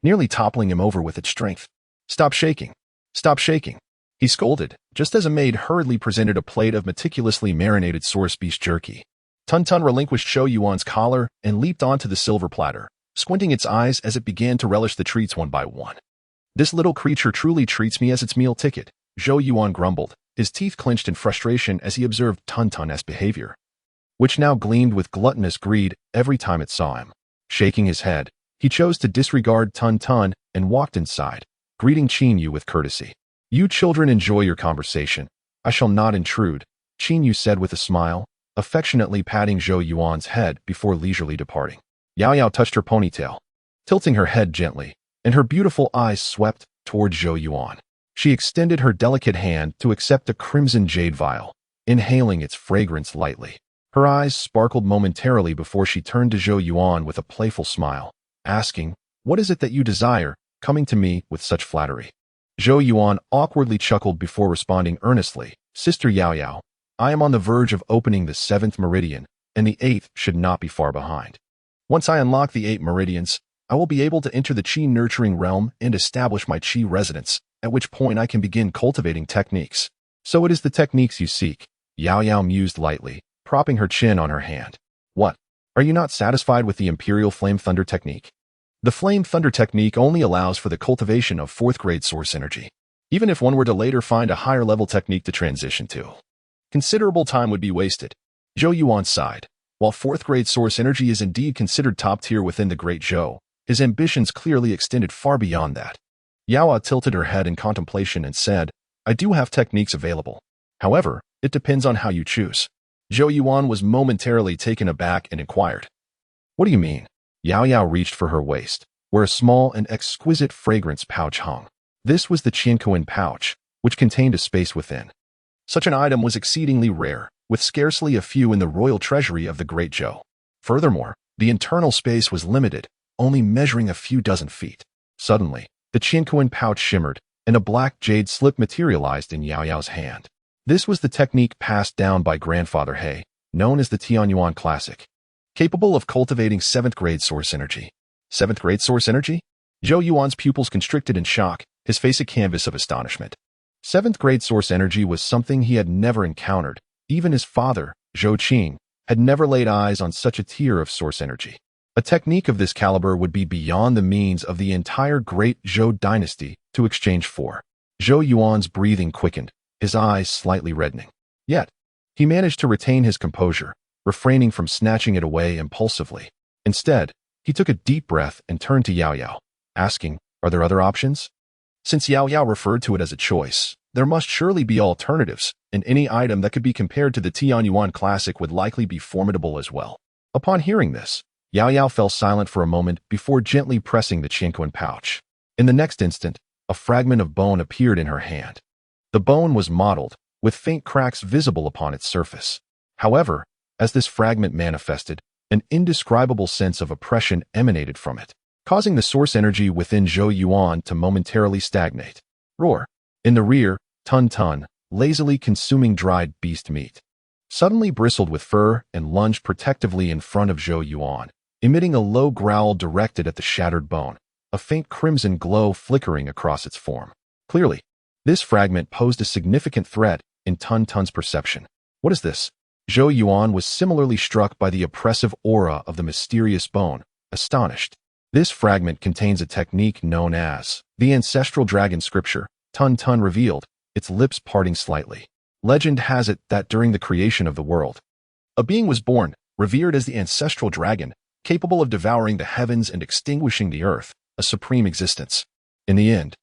nearly toppling him over with its strength. "Stop shaking! Stop shaking!" he scolded, just as a maid hurriedly presented a plate of meticulously marinated source beef jerky. Tun-Tun relinquished Zhou Yuan's collar and leaped onto the silver platter, squinting its eyes as it began to relish the treats one by one. "This little creature truly treats me as its meal ticket," Zhou Yuan grumbled, his teeth clenched in frustration as he observed Tun-Tun's behavior, which now gleamed with gluttonous greed every time it saw him. Shaking his head, he chose to disregard Tun-Tun and walked inside, greeting Qin with courtesy. "You children enjoy your conversation. I shall not intrude," Qin said with a smile, affectionately patting Zhou Yuan's head before leisurely departing. Yao Yao touched her ponytail, tilting her head gently, and her beautiful eyes swept toward Zhou Yuan. She extended her delicate hand to accept a crimson jade vial, inhaling its fragrance lightly. Her eyes sparkled momentarily before she turned to Zhou Yuan with a playful smile, asking, "What is it that you desire, coming to me with such flattery?" Zhou Yuan awkwardly chuckled before responding earnestly, "Sister Yao Yao, I am on the verge of opening the 7th meridian, and the 8th should not be far behind. Once I unlock the 8 meridians, I will be able to enter the Qi nurturing realm and establish my Qi residence, at which point I can begin cultivating techniques." "So it is the techniques you seek," Yao Yao mused lightly, propping her chin on her hand. "What? Are you not satisfied with the Imperial Flame Thunder technique?" "The Flame Thunder technique only allows for the cultivation of 4th grade source energy. Even if one were to later find a higher level technique to transition to, considerable time would be wasted." Zhou Yuan sighed. While 4th grade source energy is indeed considered top tier within the Great Zhou, his ambitions clearly extended far beyond that. Yao tilted her head in contemplation and said, "I do have techniques available. However, it depends on how you choose." Zhou Yuan was momentarily taken aback and inquired, "What do you mean?" Yao Yao reached for her waist, where a small and exquisite fragrance pouch hung. This was the Xuanhuang pouch, which contained a space within. Such an item was exceedingly rare, with scarcely a few in the royal treasury of the Great Zhou. Furthermore, the internal space was limited, only measuring a few dozen feet. Suddenly, the Xuanhuang pouch shimmered, and a black jade slip materialized in Yao Yao's hand. This was the technique passed down by Grandfather He, known as the Tianyuan Classic, capable of cultivating 7th grade source energy. 7th grade source energy? Zhou Yuan's pupils constricted in shock, his face a canvas of astonishment. 7th grade source energy was something he had never encountered. Even his father, Zhou Qing, had never laid eyes on such a tier of source energy. A technique of this caliber would be beyond the means of the entire Great Zhou dynasty to exchange for. Zhou Yuan's breathing quickened, his eyes slightly reddening. Yet, he managed to retain his composure, refraining from snatching it away impulsively. Instead, he took a deep breath and turned to Yao Yao, asking, "Are there other options?" Since Yao Yao referred to it as a choice, there must surely be alternatives, and any item that could be compared to the Tianyuan Classic would likely be formidable as well. Upon hearing this, Yao Yao fell silent for a moment before gently pressing the Xuanhuang pouch. In the next instant, a fragment of bone appeared in her hand. The bone was mottled, with faint cracks visible upon its surface. However, as this fragment manifested, an indescribable sense of oppression emanated from it, causing the source energy within Zhou Yuan to momentarily stagnate. Roar! In the rear, Tun-Tun, lazily consuming dried beast meat, suddenly bristled with fur and lunged protectively in front of Zhou Yuan, emitting a low growl directed at the shattered bone, a faint crimson glow flickering across its form. Clearly, this fragment posed a significant threat in Tun's perception. What is this? Zhou Yuan was similarly struck by the oppressive aura of the mysterious bone, astonished. This fragment contains a technique known as the ancestral dragon scripture, Tun revealed, its lips parting slightly. Legend has it that during the creation of the world, a being was born, revered as the ancestral dragon, capable of devouring the heavens and extinguishing the earth, a supreme existence. In the end,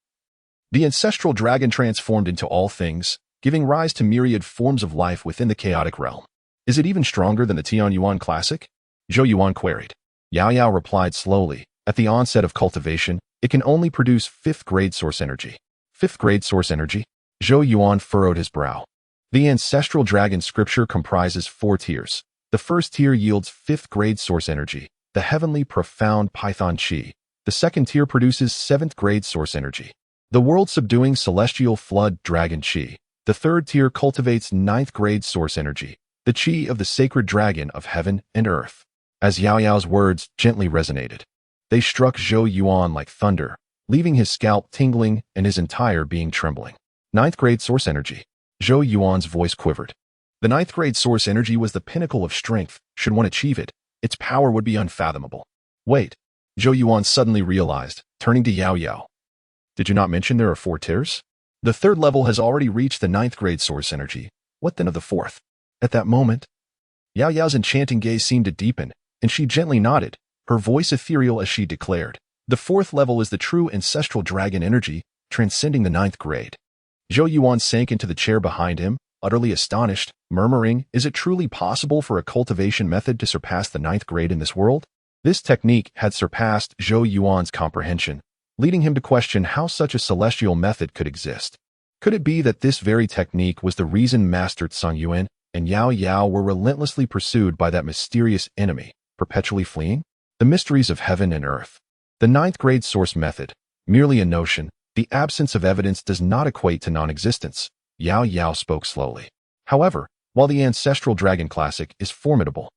the ancestral dragon transformed into all things, giving rise to myriad forms of life within the chaotic realm. Is it even stronger than the Xuanhuang classic? Zhou Yuan queried. Yao replied slowly. At the onset of cultivation, it can only produce 5th grade source energy. 5th grade source energy? Zhou Yuan furrowed his brow. The ancestral dragon scripture comprises 4 tiers. The first tier yields 5th grade source energy, the heavenly profound Python Qi. The second tier produces 7th grade source energy, the world-subduing celestial flood dragon Qi. The third tier cultivates 9th grade source energy, the Qi of the sacred dragon of heaven and earth. As Yao's words gently resonated, they struck Zhou Yuan like thunder, leaving his scalp tingling and his entire being trembling. 9th grade source energy. Zhou Yuan's voice quivered. The 9th grade source energy was the pinnacle of strength. Should one achieve it, its power would be unfathomable. Wait, Zhou Yuan suddenly realized, turning to Yao. Did you not mention there are 4 tiers? The 3rd level has already reached the 9th grade source energy. What then of the 4th? At that moment, Yao's enchanting gaze seemed to deepen, and she gently nodded, her voice ethereal as she declared, the 4th level is the true ancestral dragon energy, transcending the 9th grade. Zhou Yuan sank into the chair behind him, utterly astonished, murmuring, is it truly possible for a cultivation method to surpass the 9th grade in this world? This technique had surpassed Zhou Yuan's comprehension, leading him to question how such a celestial method could exist. Could it be that this very technique was the reason Master Zhou Yuan and Yao were relentlessly pursued by that mysterious enemy, perpetually fleeing? The mysteries of heaven and earth. The 9th grade source method, merely a notion, the absence of evidence does not equate to non-existence. Yao spoke slowly. However, while the ancestral dragon classic is formidable,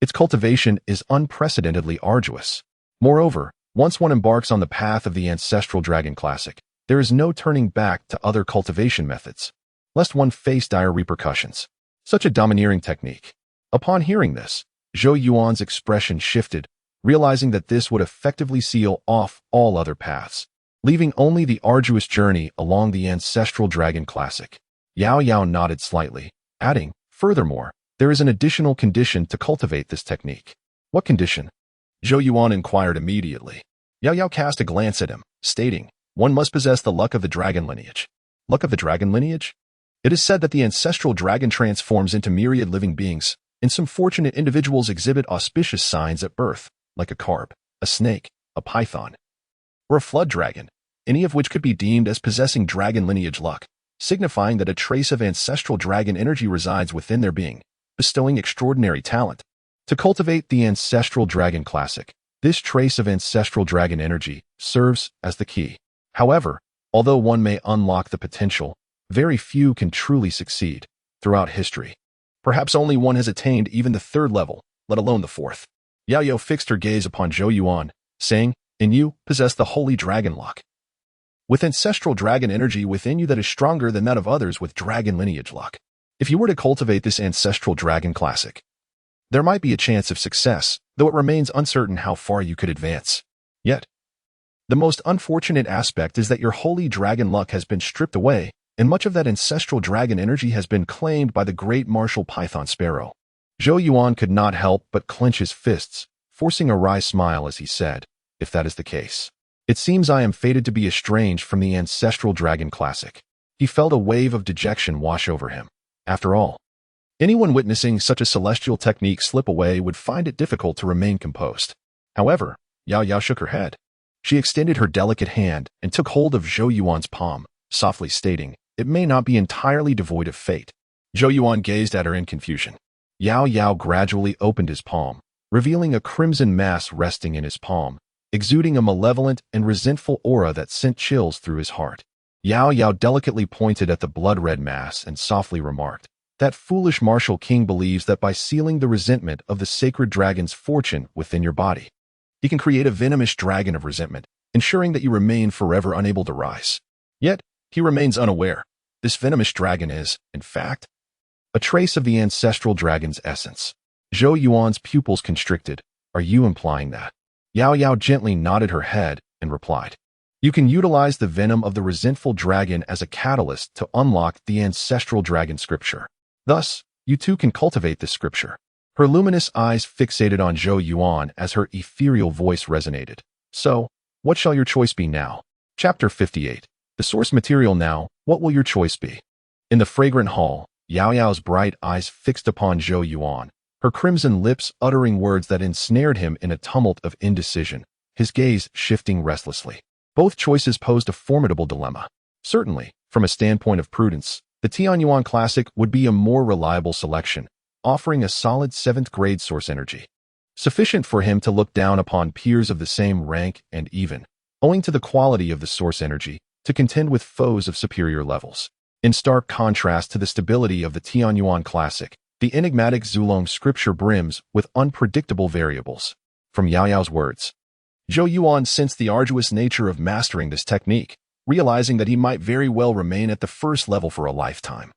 its cultivation is unprecedentedly arduous. Moreover, once one embarks on the path of the ancestral dragon classic, there is no turning back to other cultivation methods, lest one face dire repercussions. Such a domineering technique. Upon hearing this, Zhou Yuan's expression shifted, realizing that this would effectively seal off all other paths, leaving only the arduous journey along the ancestral dragon classic. Yao nodded slightly, adding, furthermore, there is an additional condition to cultivate this technique. What condition? Zhou Yuan inquired immediately. Yao cast a glance at him, stating, one must possess the luck of the dragon lineage. Luck of the dragon lineage? It is said that the ancestral dragon transforms into myriad living beings, and some fortunate individuals exhibit auspicious signs at birth, like a carp, a snake, a python, or a flood dragon, any of which could be deemed as possessing dragon lineage luck, signifying that a trace of ancestral dragon energy resides within their being, bestowing extraordinary talent. To cultivate the ancestral dragon classic, this trace of ancestral dragon energy serves as the key. However, although one may unlock the potential, very few can truly succeed. Throughout history, perhaps only one has attained even the 3rd level, let alone the 4th. Yao fixed her gaze upon Zhou Yuan, saying, and you possess the holy dragon luck, with ancestral dragon energy within you that is stronger than that of others with dragon lineage luck. If you were to cultivate this ancestral dragon classic, there might be a chance of success, though it remains uncertain how far you could advance. Yet, the most unfortunate aspect is that your holy dragon luck has been stripped away, and much of that ancestral dragon energy has been claimed by the great martial Python-Sparrow. Zhou Yuan could not help but clench his fists, forcing a wry smile as he said, if that is the case, it seems I am fated to be estranged from the ancestral dragon classic. He felt a wave of dejection wash over him. After all, anyone witnessing such a celestial technique slip away would find it difficult to remain composed. However, Yao shook her head. She extended her delicate hand and took hold of Zhou Yuan's palm, softly stating, it may not be entirely devoid of fate. Zhou Yuan gazed at her in confusion. Yao gradually opened his palm, revealing a crimson mass resting in his palm, exuding a malevolent and resentful aura that sent chills through his heart. Yao delicately pointed at the blood-red mass and softly remarked, That foolish martial king believes that by sealing the resentment of the sacred dragon's fortune within your body, he can create a venomous dragon of resentment, ensuring that you remain forever unable to rise. Yet, he remains unaware. This venomous dragon is, in fact, a trace of the ancestral dragon's essence. Zhou Yuan's pupils constricted. Are you implying that? Yao Yao gently nodded her head and replied, you can utilize the venom of the resentful dragon as a catalyst to unlock the ancestral dragon scripture. Thus, you too can cultivate this scripture. Her luminous eyes fixated on Zhou Yuan as her ethereal voice resonated. So, what shall your choice be now? Chapter 58. The source material now, what will your choice be? In the fragrant hall, Yao Yao's bright eyes fixed upon Zhou Yuan, her crimson lips uttering words that ensnared him in a tumult of indecision, his gaze shifting restlessly. Both choices posed a formidable dilemma. Certainly, from a standpoint of prudence, the Xuanhuang Classic would be a more reliable selection, offering a solid 7th grade source energy, sufficient for him to look down upon peers of the same rank and even, owing to the quality of the source energy, to contend with foes of superior levels. In stark contrast to the stability of the Xuanhuang Classic, the enigmatic Zhulong scripture brims with unpredictable variables. From Yao Yao's words, Zhou Yuan sensed the arduous nature of mastering this technique, realizing that he might very well remain at the first level for a lifetime.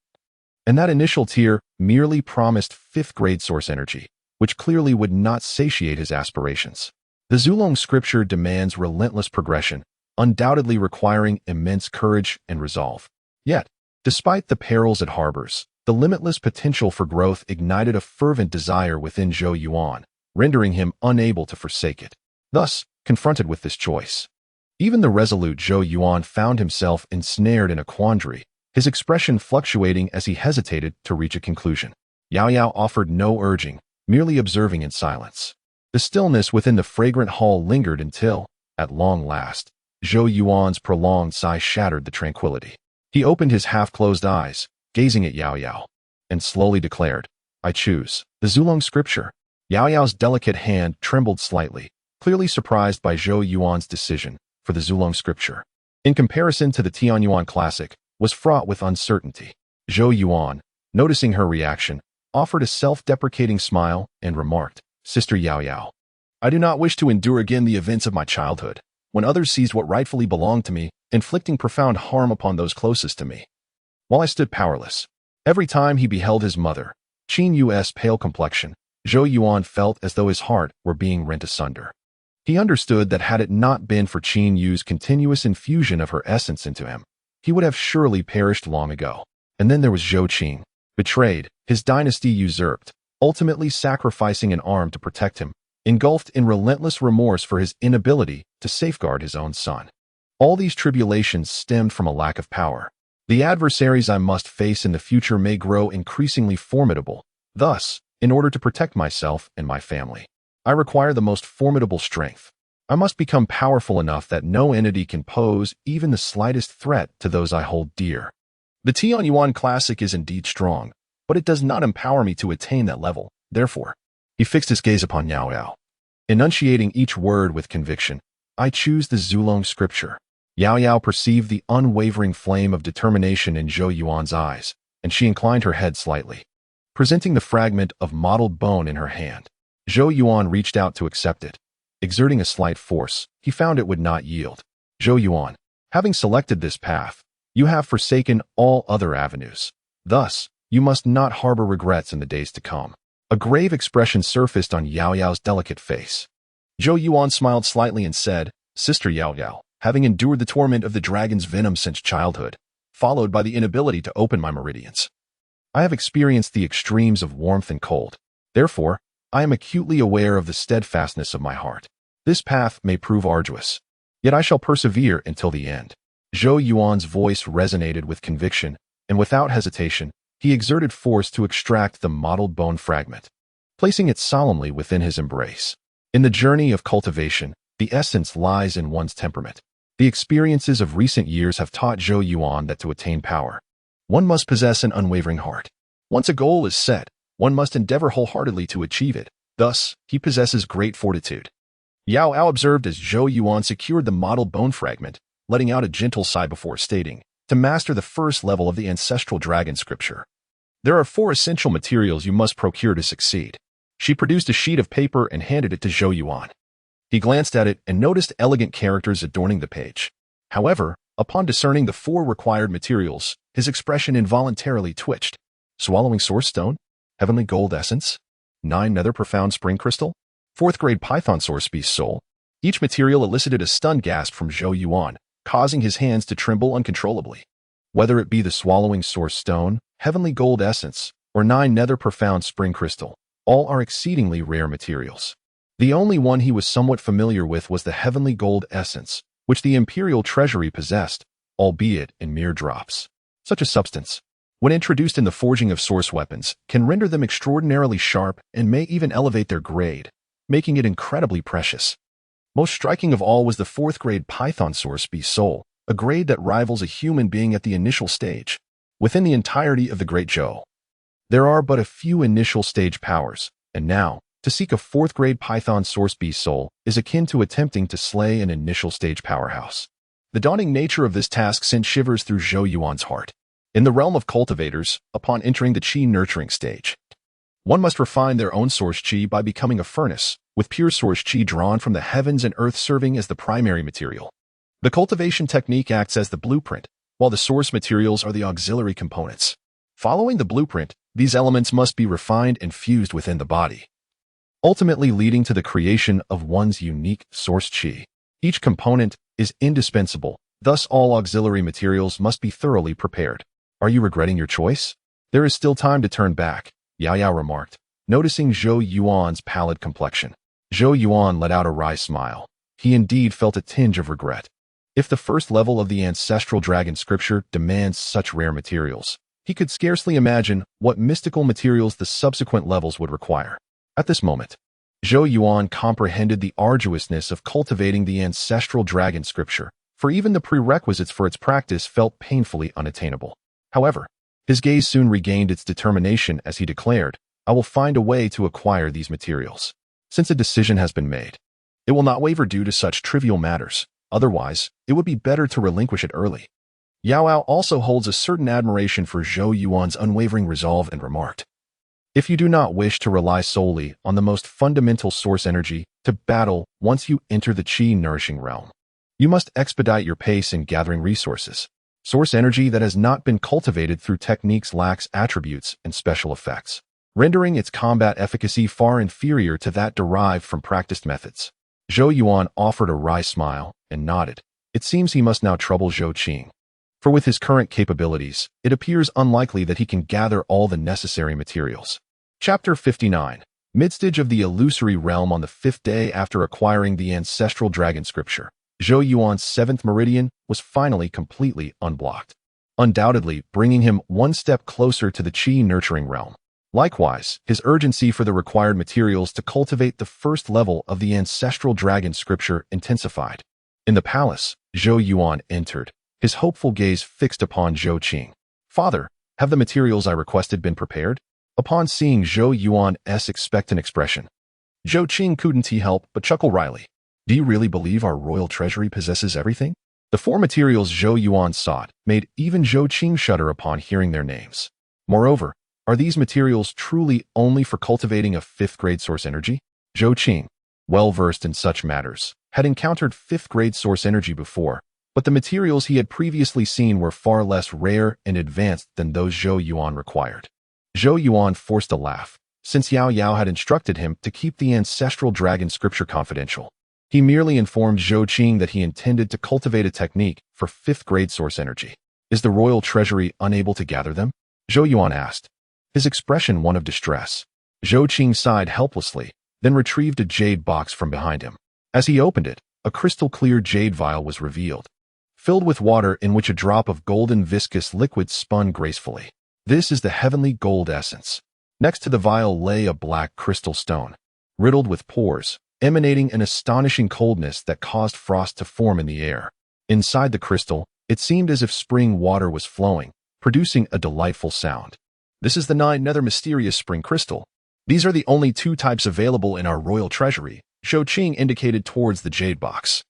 And that initial tier merely promised 5th grade source energy, which clearly would not satiate his aspirations. The Zhulong scripture demands relentless progression, undoubtedly requiring immense courage and resolve. Yet, despite the perils it harbors, the limitless potential for growth ignited a fervent desire within Zhou Yuan, rendering him unable to forsake it. Thus, confronted with this choice, even the resolute Zhou Yuan found himself ensnared in a quandary, his expression fluctuating as he hesitated to reach a conclusion. Yao Yao offered no urging, merely observing in silence. The stillness within the fragrant hall lingered until, at long last, Zhou Yuan's prolonged sigh shattered the tranquility. He opened his half-closed eyes, gazing at Yao Yao, and slowly declared, I choose the Zhulong scripture. Yao Yao's delicate hand trembled slightly, clearly surprised by Zhou Yuan's decision for the Zhulong scripture. In comparison to the Xuanhuang Classic, was fraught with uncertainty. Zhou Yuan, noticing her reaction, offered a self-deprecating smile and remarked, Sister Yao Yao, I do not wish to endure again the events of my childhood, when others seized what rightfully belonged to me, inflicting profound harm upon those closest to me. While I stood powerless, every time he beheld his mother, Qin Yu's pale complexion, Zhou Yuan felt as though his heart were being rent asunder. He understood that had it not been for Qin Yu's continuous infusion of her essence into him, he would have surely perished long ago. And then there was Zhou Qing, betrayed, his dynasty usurped, ultimately sacrificing an arm to protect him, engulfed in relentless remorse for his inability to safeguard his own son. All these tribulations stemmed from a lack of power. The adversaries I must face in the future may grow increasingly formidable. Thus, in order to protect myself and my family, I require the most formidable strength. I must become powerful enough that no entity can pose even the slightest threat to those I hold dear. The Xuanhuang Classic is indeed strong, but it does not empower me to attain that level. Therefore, he fixed his gaze upon Yao Yao, enunciating each word with conviction. I choose the Zhulong scripture. Yao Yao perceived the unwavering flame of determination in Zhou Yuan's eyes, and she inclined her head slightly, presenting the fragment of mottled bone in her hand. Zhou Yuan reached out to accept it. Exerting a slight force, he found it would not yield. Zhou Yuan, having selected this path, you have forsaken all other avenues. Thus, you must not harbor regrets in the days to come. A grave expression surfaced on Yao Yao's delicate face. Zhou Yuan smiled slightly and said, Sister Yao Yao, having endured the torment of the dragon's venom since childhood, followed by the inability to open my meridians, I have experienced the extremes of warmth and cold. Therefore, I am acutely aware of the steadfastness of my heart. This path may prove arduous, yet I shall persevere until the end. Zhou Yuan's voice resonated with conviction, and without hesitation, he exerted force to extract the mottled bone fragment, placing it solemnly within his embrace. In the journey of cultivation, the essence lies in one's temperament. The experiences of recent years have taught Zhou Yuan that to attain power, one must possess an unwavering heart. Once a goal is set, one must endeavor wholeheartedly to achieve it. Thus, he possesses great fortitude. Yao Ao observed as Zhou Yuan secured the mottled bone fragment, letting out a gentle sigh before stating, to master the first level of the ancestral dragon scripture. There are 4 essential materials you must procure to succeed. She produced a sheet of paper and handed it to Zhou Yuan. He glanced at it and noticed elegant characters adorning the page. However, upon discerning the 4 required materials, his expression involuntarily twitched. Swallowing source stone, heavenly gold essence, 9 nether profound spring crystal, 4th grade python source beast soul. Each material elicited a stunned gasp from Zhou Yuan, causing his hands to tremble uncontrollably. Whether it be the swallowing source stone, heavenly gold essence, or 9 nether profound spring crystal, all are exceedingly rare materials. The only one he was somewhat familiar with was the heavenly gold essence, which the imperial treasury possessed, albeit in mere drops. Such a substance, when introduced in the forging of source weapons, can render them extraordinarily sharp and may even elevate their grade, making it incredibly precious. Most striking of all was the 4th grade python source beast soul, a grade that rivals a human being at the initial stage. Within the entirety of the Great Zhou, there are but a few initial stage powers, and now, to seek a 4th grade python source beast soul is akin to attempting to slay an initial stage powerhouse. The daunting nature of this task sent shivers through Zhou Yuan's heart. In the realm of cultivators, upon entering the Qi nurturing stage, one must refine their own source Qi by becoming a furnace, with pure source Qi drawn from the heavens and earth serving as the primary material. The cultivation technique acts as the blueprint, while the source materials are the auxiliary components. Following the blueprint, these elements must be refined and fused within the body, ultimately leading to the creation of one's unique source Qi. Each component is indispensable, thus all auxiliary materials must be thoroughly prepared. Are you regretting your choice? There is still time to turn back, Yao remarked, noticing Zhou Yuan's pallid complexion. Zhou Yuan let out a wry smile. He indeed felt a tinge of regret. If the first level of the ancestral dragon scripture demands such rare materials, he could scarcely imagine what mystical materials the subsequent levels would require. At this moment, Zhou Yuan comprehended the arduousness of cultivating the ancestral dragon scripture, for even the prerequisites for its practice felt painfully unattainable. However, his gaze soon regained its determination as he declared, "I will find a way to acquire these materials. Since a decision has been made, it will not waver due to such trivial matters. Otherwise, it would be better to relinquish it early." Yao also holds a certain admiration for Zhou Yuan's unwavering resolve and remarked, "If you do not wish to rely solely on the most fundamental source energy to battle once you enter the Qi nourishing realm, you must expedite your pace in gathering resources. Source energy that has not been cultivated through techniques lacks attributes and special effects, rendering its combat efficacy far inferior to that derived from practiced methods." Zhou Yuan offered a wry smile and nodded. It seems he must now trouble Zhou Qing, for with his current capabilities, it appears unlikely that he can gather all the necessary materials. Chapter 59. Midstage of the illusory realm. On the 5th day after acquiring the ancestral dragon scripture, Zhou Yuan's 7th meridian was finally completely unblocked, undoubtedly bringing him one step closer to the Qi nurturing realm. Likewise, his urgency for the required materials to cultivate the first level of the ancestral dragon scripture intensified. In the palace, Zhou Yuan entered, his hopeful gaze fixed upon Zhou Qing. "Father, have the materials I requested been prepared?" Upon seeing Zhou Yuan's expectant expression, Zhou Qing couldn't help but chuckle wryly. "Do you really believe our royal treasury possesses everything?" The 4 materials Zhou Yuan sought made even Zhou Qing shudder upon hearing their names. Moreover, are these materials truly only for cultivating a 5th grade source energy? Zhou Qing, well versed in such matters, had encountered 5th grade source energy before, but the materials he had previously seen were far less rare and advanced than those Zhou Yuan required. Zhou Yuan forced a laugh, since Yao had instructed him to keep the ancestral dragon scripture confidential. He merely informed Zhou Qing that he intended to cultivate a technique for 5th grade source energy. "Is the royal treasury unable to gather them?" Zhou Yuan asked, his expression one of distress. Zhou Qing sighed helplessly, then retrieved a jade box from behind him. As he opened it, a crystal-clear jade vial was revealed, filled with water in which a drop of golden viscous liquid spun gracefully. "This is the heavenly gold essence." Next to the vial lay a black crystal stone, riddled with pores, emanating an astonishing coldness that caused frost to form in the air. Inside the crystal, it seemed as if spring water was flowing, producing a delightful sound. "This is the 9 nether mysterious spring crystal. These are the only 2 types available in our royal treasury," Zhou Qing indicated towards the jade box.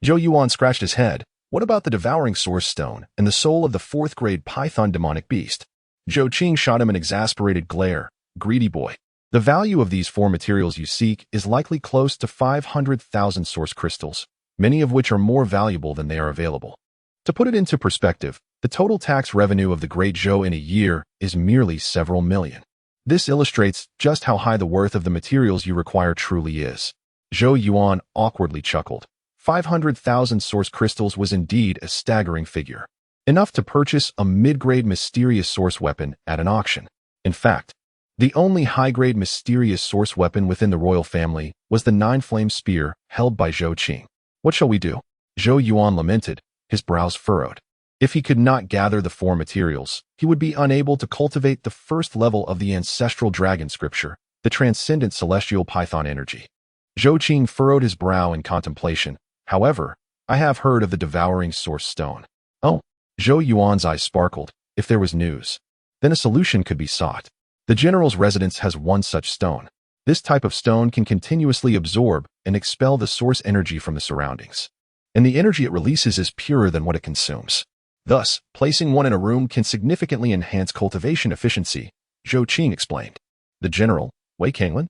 Zhou Yuan scratched his head. "What about the devouring source stone and the soul of the 4th grade python demonic beast?" Zhou Qing shot him an exasperated glare. Greedy boy. The value of these 4 materials you seek is likely close to 500,000 source crystals, many of which are more valuable than they are available. To put it into perspective, the total tax revenue of the Great Zhou in a year is merely several million. This illustrates just how high the worth of the materials you require truly is. Zhou Yuan awkwardly chuckled. 500,000 source crystals was indeed a staggering figure. Enough to purchase a mid-grade mysterious source weapon at an auction. In fact, the only high-grade mysterious source weapon within the royal family was the 9-flame spear held by Zhou Qing. What shall we do? Zhou Yuan lamented, his brows furrowed. If he could not gather the 4 materials, he would be unable to cultivate the first level of the ancestral dragon scripture, the transcendent celestial Python energy. Zhou Qing furrowed his brow in contemplation. However, I have heard of the devouring source stone. Oh, Zhou Yuan's eyes sparkled. If there was news, then a solution could be sought. The general's residence has one such stone. This type of stone can continuously absorb and expel the source energy from the surroundings, and the energy it releases is purer than what it consumes. Thus, placing one in a room can significantly enhance cultivation efficiency, Zhou Qing explained. The general, Wei Kanglan?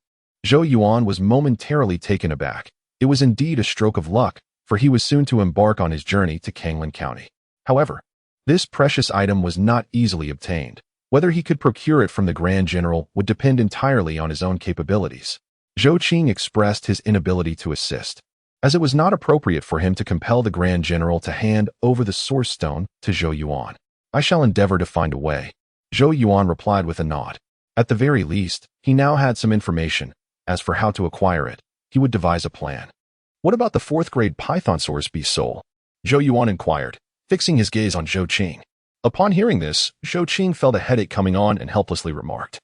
Zhou Yuan was momentarily taken aback. It was indeed a stroke of luck, for he was soon to embark on his journey to Kanglan County. However, this precious item was not easily obtained. Whether he could procure it from the Grand General would depend entirely on his own capabilities. Zhou Qing expressed his inability to assist, as it was not appropriate for him to compel the Grand General to hand over the source stone to Zhou Yuan. I shall endeavor to find a way, Zhou Yuan replied with a nod. At the very least, he now had some information. As for how to acquire it, he would devise a plan. What about the 4th-grade Python source beast soul? Zhou Yuan inquired, fixing his gaze on Zhou Qing. Upon hearing this, Zhou Qing felt a headache coming on and helplessly remarked,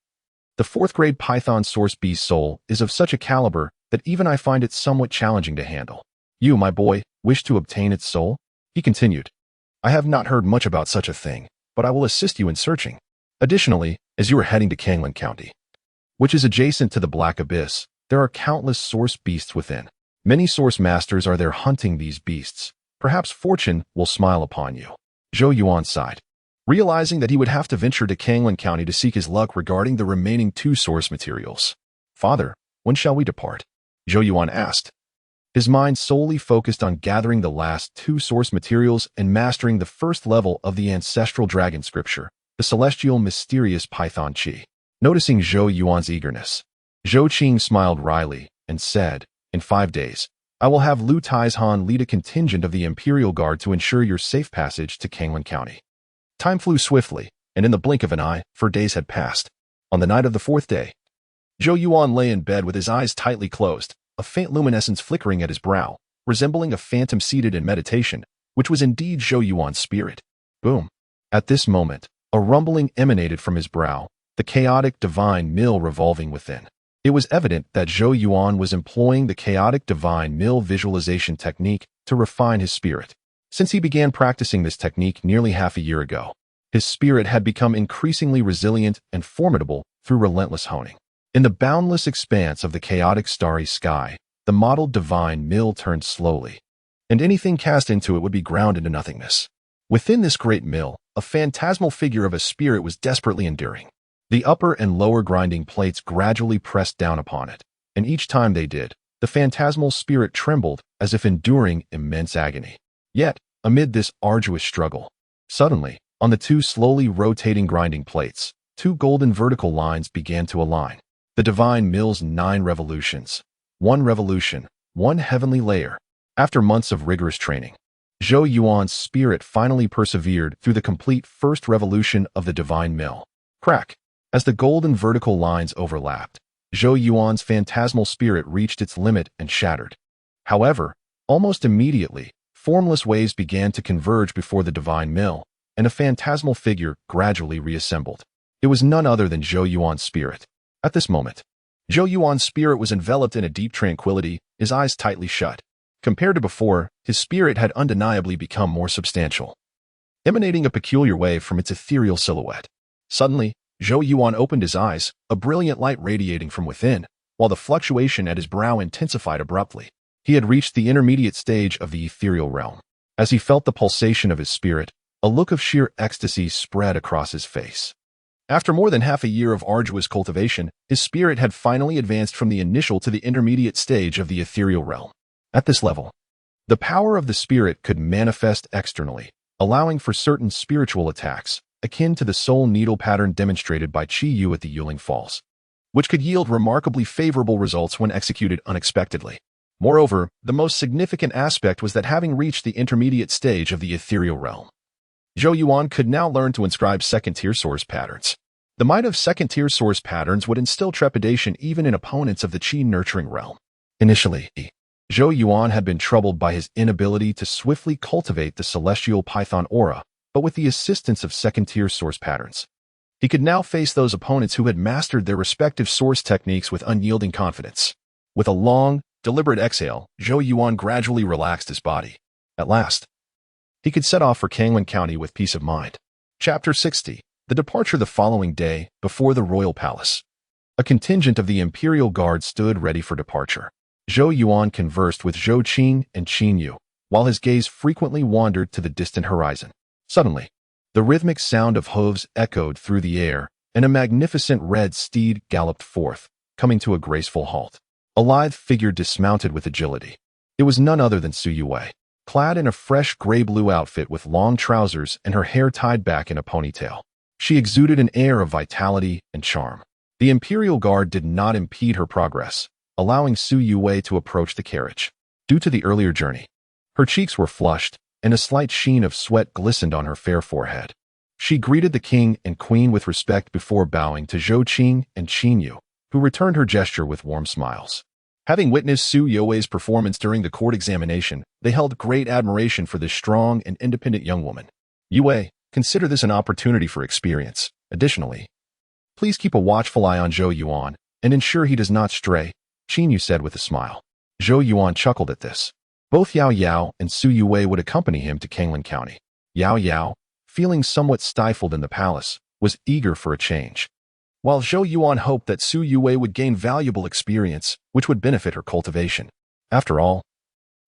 "The 4th-grade Python source beast soul is of such a caliber that even I find it somewhat challenging to handle. You, my boy, wish to obtain its soul?" He continued, "I have not heard much about such a thing, but I will assist you in searching. Additionally, as you are heading to Kanglan County, which is adjacent to the Black Abyss, there are countless source beasts within. Many source masters are there hunting these beasts. Perhaps fortune will smile upon you." Zhou Yuan sighed, realizing that he would have to venture to Kanglan County to seek his luck regarding the remaining 2 source materials. "Father, when shall we depart?" Zhou Yuan asked, his mind solely focused on gathering the last 2 source materials and mastering the first level of the ancestral dragon scripture, the celestial mysterious Python Qi. Noticing Zhou Yuan's eagerness, Zhou Qing smiled wryly and said, "In 5 days, I will have Lu Taizhan lead a contingent of the Imperial Guard to ensure your safe passage to Kanglan County." Time flew swiftly, and in the blink of an eye, 4 days had passed. On the night of the 4th day, Zhou Yuan lay in bed with his eyes tightly closed, a faint luminescence flickering at his brow, resembling a phantom seated in meditation, which was indeed Zhou Yuan's spirit. Boom! At this moment, a rumbling emanated from his brow, the chaotic divine mill revolving within. It was evident that Zhou Yuan was employing the chaotic divine mill visualization technique to refine his spirit. Since he began practicing this technique nearly half a year ago, his spirit had become increasingly resilient and formidable through relentless honing. In the boundless expanse of the chaotic starry sky, the modeled divine mill turned slowly, and anything cast into it would be ground into nothingness. Within this great mill, a phantasmal figure of a spirit was desperately enduring. The upper and lower grinding plates gradually pressed down upon it, and each time they did, the phantasmal spirit trembled as if enduring immense agony. Yet, amid this arduous struggle, suddenly, on the 2 slowly rotating grinding plates, 2 golden vertical lines began to align. The divine mill's 9 revolutions. 1 revolution, 1 heavenly layer. After months of rigorous training, Zhou Yuan's spirit finally persevered through the complete first revolution of the divine mill. Crack! As the golden vertical lines overlapped, Zhou Yuan's phantasmal spirit reached its limit and shattered. However, almost immediately, formless waves began to converge before the divine mill, and a phantasmal figure gradually reassembled. It was none other than Zhou Yuan's spirit. At this moment, Zhou Yuan's spirit was enveloped in a deep tranquility, his eyes tightly shut. Compared to before, his spirit had undeniably become more substantial, emanating a peculiar wave from its ethereal silhouette. Suddenly, Zhou Yuan opened his eyes, a brilliant light radiating from within, while the fluctuation at his brow intensified abruptly. He had reached the intermediate stage of the ethereal realm. As he felt the pulsation of his spirit, a look of sheer ecstasy spread across his face. After more than half a year of arduous cultivation, his spirit had finally advanced from the initial to the intermediate stage of the ethereal realm. At this level, the power of the spirit could manifest externally, allowing for certain spiritual attacks, akin to the soul needle pattern demonstrated by Qi Yu at the Yuling Falls, which could yield remarkably favorable results when executed unexpectedly. Moreover, the most significant aspect was that having reached the intermediate stage of the ethereal realm, Zhou Yuan could now learn to inscribe second-tier source patterns. The might of second-tier source patterns would instill trepidation even in opponents of the Qi-nurturing realm. Initially, Zhou Yuan had been troubled by his inability to swiftly cultivate the celestial Python aura, but with the assistance of second-tier source patterns, he could now face those opponents who had mastered their respective source techniques with unyielding confidence. With a long, deliberate exhale, Zhou Yuan gradually relaxed his body. At last, he could set off for Kanglan County with peace of mind. Chapter 60. The departure the following day, before the royal palace. A contingent of the Imperial Guard stood ready for departure. Zhou Yuan conversed with Zhou Qing and Qin Yu, while his gaze frequently wandered to the distant horizon. Suddenly, the rhythmic sound of hooves echoed through the air, and a magnificent red steed galloped forth, coming to a graceful halt. A lithe figure dismounted with agility. It was none other than Su Yue, clad in a fresh gray-blue outfit with long trousers and her hair tied back in a ponytail. She exuded an air of vitality and charm. The Imperial Guard did not impede her progress, allowing Su Yue to approach the carriage. Due to the earlier journey, her cheeks were flushed, and a slight sheen of sweat glistened on her fair forehead. She greeted the king and queen with respect before bowing to Zhou Qing and Qin Yu, who returned her gesture with warm smiles. Having witnessed Su Yue's performance during the court examination, they held great admiration for this strong and independent young woman. Yue, consider this an opportunity for experience. Additionally, please keep a watchful eye on Zhou Yuan and ensure he does not stray, Qin Yu said with a smile. Zhou Yuan chuckled at this. Both Yao Yao and Su Yue would accompany him to Kanglan County. Yao Yao, feeling somewhat stifled in the palace, was eager for a change, while Zhou Yuan hoped that Su Yue would gain valuable experience, which would benefit her cultivation. After all,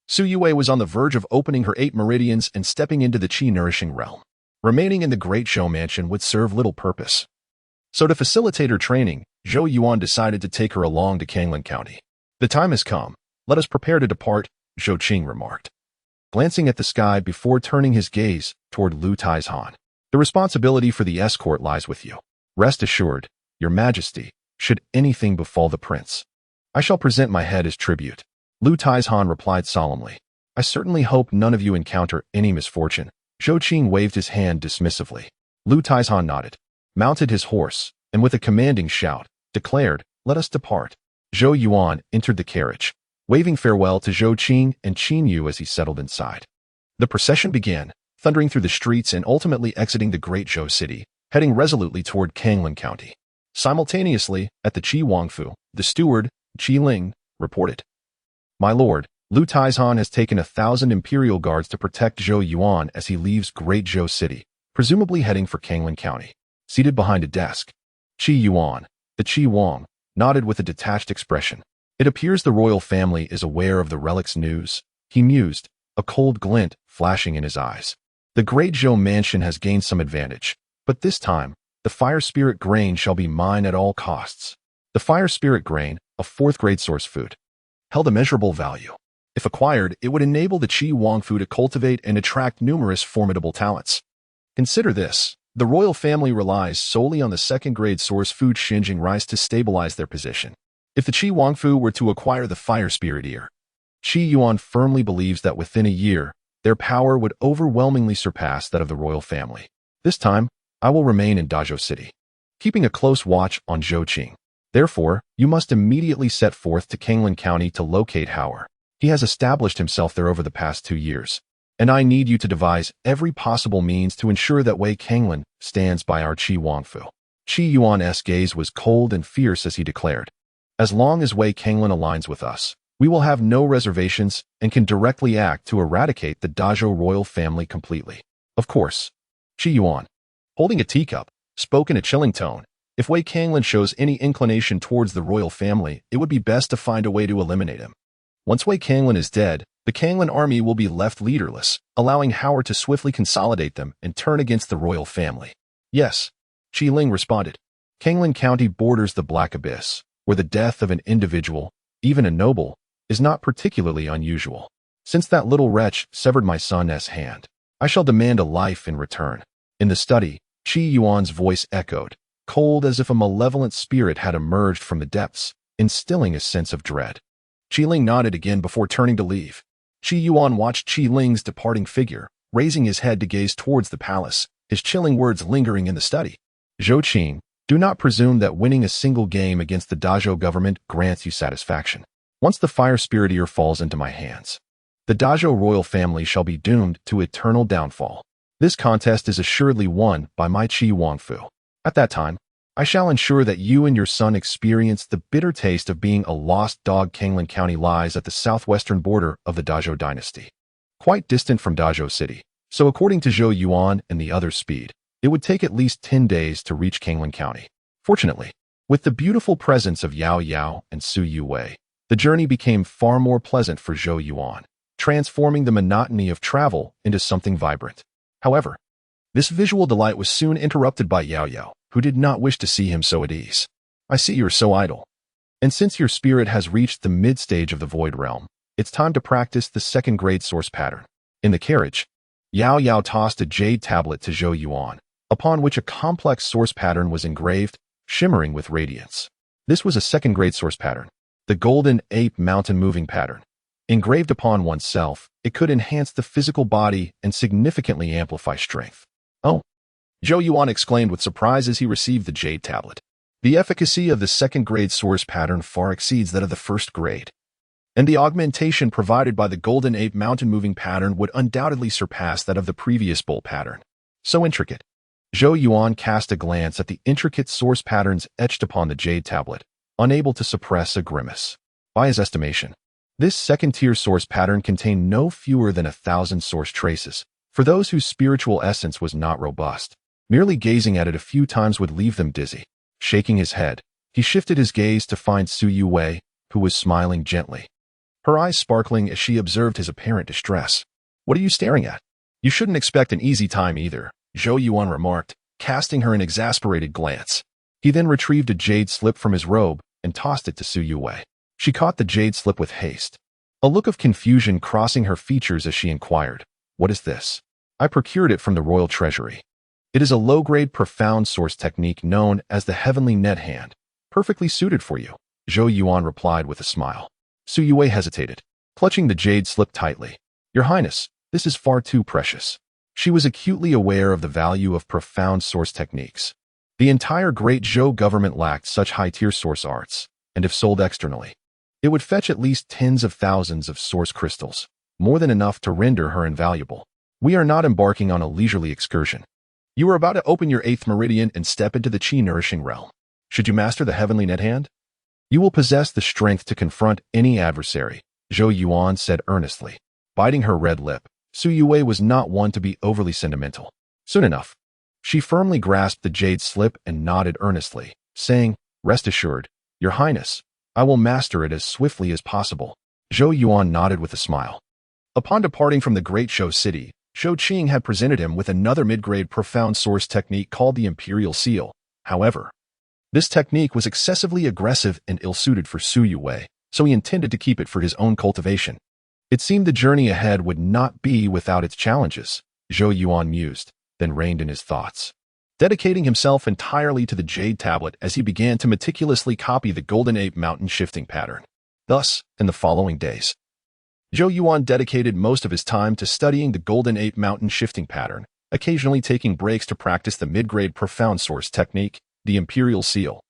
Su Yue was on the verge of opening her 8 meridians and stepping into the Qi-nourishing realm. Remaining in the Great Zhou mansion would serve little purpose. So to facilitate her training, Zhou Yuan decided to take her along to Kanglan County. The time has come. Let us prepare to depart, Zhou Qing remarked, glancing at the sky before turning his gaze toward Lu Taizhan. The responsibility for the escort lies with you. Rest assured, Your Majesty, should anything befall the prince, I shall present my head as tribute. Lu Taizhan replied solemnly. I certainly hope none of you encounter any misfortune. Zhou Qing waved his hand dismissively. Lu Taizhan nodded, mounted his horse, and with a commanding shout, declared, Let us depart. Zhou Yuan entered the carriage, waving farewell to Zhou Qing and Qin Yu as he settled inside. The procession began, thundering through the streets and ultimately exiting the Great Zhou city, heading resolutely toward Kanglan County. Simultaneously, at the Qi Wangfu, the steward, Qi Ling, reported, My lord, Lu Taizhan has taken 1,000 imperial guards to protect Zhou Yuan as he leaves Great Zhou city, presumably heading for Kanglan County. Seated behind a desk, Qi Yuan, the Qi Wang, nodded with a detached expression. It appears the royal family is aware of the relic's news, he mused, a cold glint flashing in his eyes. The Great Zhou mansion has gained some advantage, but this time, the fire spirit grain shall be mine at all costs. The fire spirit grain, a 4th-grade source food, held immeasurable value. If acquired, it would enable the Qi Wangfu to cultivate and attract numerous formidable talents. Consider this. The royal family relies solely on the 2nd-grade source food Xinjing rice to stabilize their position. If the Qi Wangfu were to acquire the fire spirit ear, Qi Yuan firmly believes that within a year, their power would overwhelmingly surpass that of the royal family. This time, I will remain in Dazhou City, keeping a close watch on Zhou Qing. Therefore, you must immediately set forth to Kanglan County to locate Howard. He has established himself there over the past 2 years, and I need you to devise every possible means to ensure that Wei Kanglan stands by our Qi Wangfu. Qi Yuan's gaze was cold and fierce as he declared, As long as Wei Kanglan aligns with us, we will have no reservations and can directly act to eradicate the Dazhou royal family completely. Of course, Qi Yuan, holding a teacup, spoke in a chilling tone. If Wei Kanglan shows any inclination towards the royal family, it would be best to find a way to eliminate him. Once Wei Kanglan is dead, the Kanglan army will be left leaderless, allowing Howard to swiftly consolidate them and turn against the royal family. Yes, Qi Ling responded. Kanglan County borders the Black Abyss, where the death of an individual, even a noble, is not particularly unusual. Since that little wretch severed my son's hand, I shall demand a life in return. In the study, Qi Yuan's voice echoed, cold as if a malevolent spirit had emerged from the depths, instilling a sense of dread. Qi Ling nodded again before turning to leave. Qi Yuan watched Qi Ling's departing figure, raising his head to gaze towards the palace, his chilling words lingering in the study. Zhou Qing, do not presume that winning a single game against the Dazhou government grants you satisfaction. Once the fire spirit ear falls into my hands, the Dazhou royal family shall be doomed to eternal downfall. This contest is assuredly won by my Qi Wangfu. At that time, I shall ensure that you and your son experience the bitter taste of being a lost dog. Kanglan County lies at the southwestern border of the Dazhou dynasty, quite distant from Dazhou City. So according to Zhou Yuan and the others' speed, it would take at least 10 days to reach Kanglan County. Fortunately, with the beautiful presence of Yao Yao and Su Yuwei, the journey became far more pleasant for Zhou Yuan, transforming the monotony of travel into something vibrant. However, this visual delight was soon interrupted by Yao Yao, who did not wish to see him so at ease. I see you're so idle. And since your spirit has reached the mid-stage of the Void Realm, it's time to practice the second grade source pattern. In the carriage, Yao Yao tossed a jade tablet to Zhou Yuan, upon which a complex source pattern was engraved, shimmering with radiance. This was a second grade source pattern, the Golden Ape Mountain Moving Pattern. Engraved upon oneself, it could enhance the physical body and significantly amplify strength. Oh! Zhou Yuan exclaimed with surprise as he received the jade tablet. The efficacy of the second grade source pattern far exceeds that of the first grade, and the augmentation provided by the Golden Ape Mountain Moving Pattern would undoubtedly surpass that of the previous bull pattern. So intricate. Zhou Yuan cast a glance at the intricate source patterns etched upon the jade tablet, unable to suppress a grimace. By his estimation, this second-tier source pattern contained no fewer than 1,000 source traces, for those whose spiritual essence was not robust. Merely gazing at it a few times would leave them dizzy. Shaking his head, he shifted his gaze to find Su Yuwei, who was smiling gently, her eyes sparkling as she observed his apparent distress. What are you staring at? You shouldn't expect an easy time either, Zhou Yuan remarked, casting her an exasperated glance. He then retrieved a jade slip from his robe and tossed it to Su Yuwei. She caught the jade slip with haste, a look of confusion crossing her features as she inquired, "What is this?" "I procured it from the royal treasury. It is a low-grade profound source technique known as the Heavenly Net Hand, perfectly suited for you," Zhou Yuan replied with a smile. Su Yuwei hesitated, clutching the jade slip tightly. "Your Highness, this is far too precious." She was acutely aware of the value of profound source techniques. The entire Great Zhou government lacked such high-tier source arts, and if sold externally, it would fetch at least tens of thousands of source crystals, more than enough to render her invaluable. "We are not embarking on a leisurely excursion. You are about to open your 8th meridian and step into the Qi-nourishing realm. Should you master the Heavenly Net Hand, you will possess the strength to confront any adversary," Zhou Yuan said earnestly. Biting her red lip, Su Yuwei was not one to be overly sentimental. Soon enough, she firmly grasped the jade slip and nodded earnestly, saying, "Rest assured, Your Highness, I will master it as swiftly as possible." Zhou Yuan nodded with a smile. Upon departing from the Great Zhou city, Zhou Qing had presented him with another mid-grade profound source technique called the Imperial Seal. However, this technique was excessively aggressive and ill-suited for Su Yuwei, so he intended to keep it for his own cultivation. It seemed the journey ahead would not be without its challenges, Zhou Yuan mused, then reined in his thoughts, dedicating himself entirely to the jade tablet as he began to meticulously copy the Golden Ape Mountain shifting pattern. Thus, in the following days, Zhou Yuan dedicated most of his time to studying the Golden Ape Mountain shifting pattern, occasionally taking breaks to practice the mid-grade profound source technique, the Imperial Seal,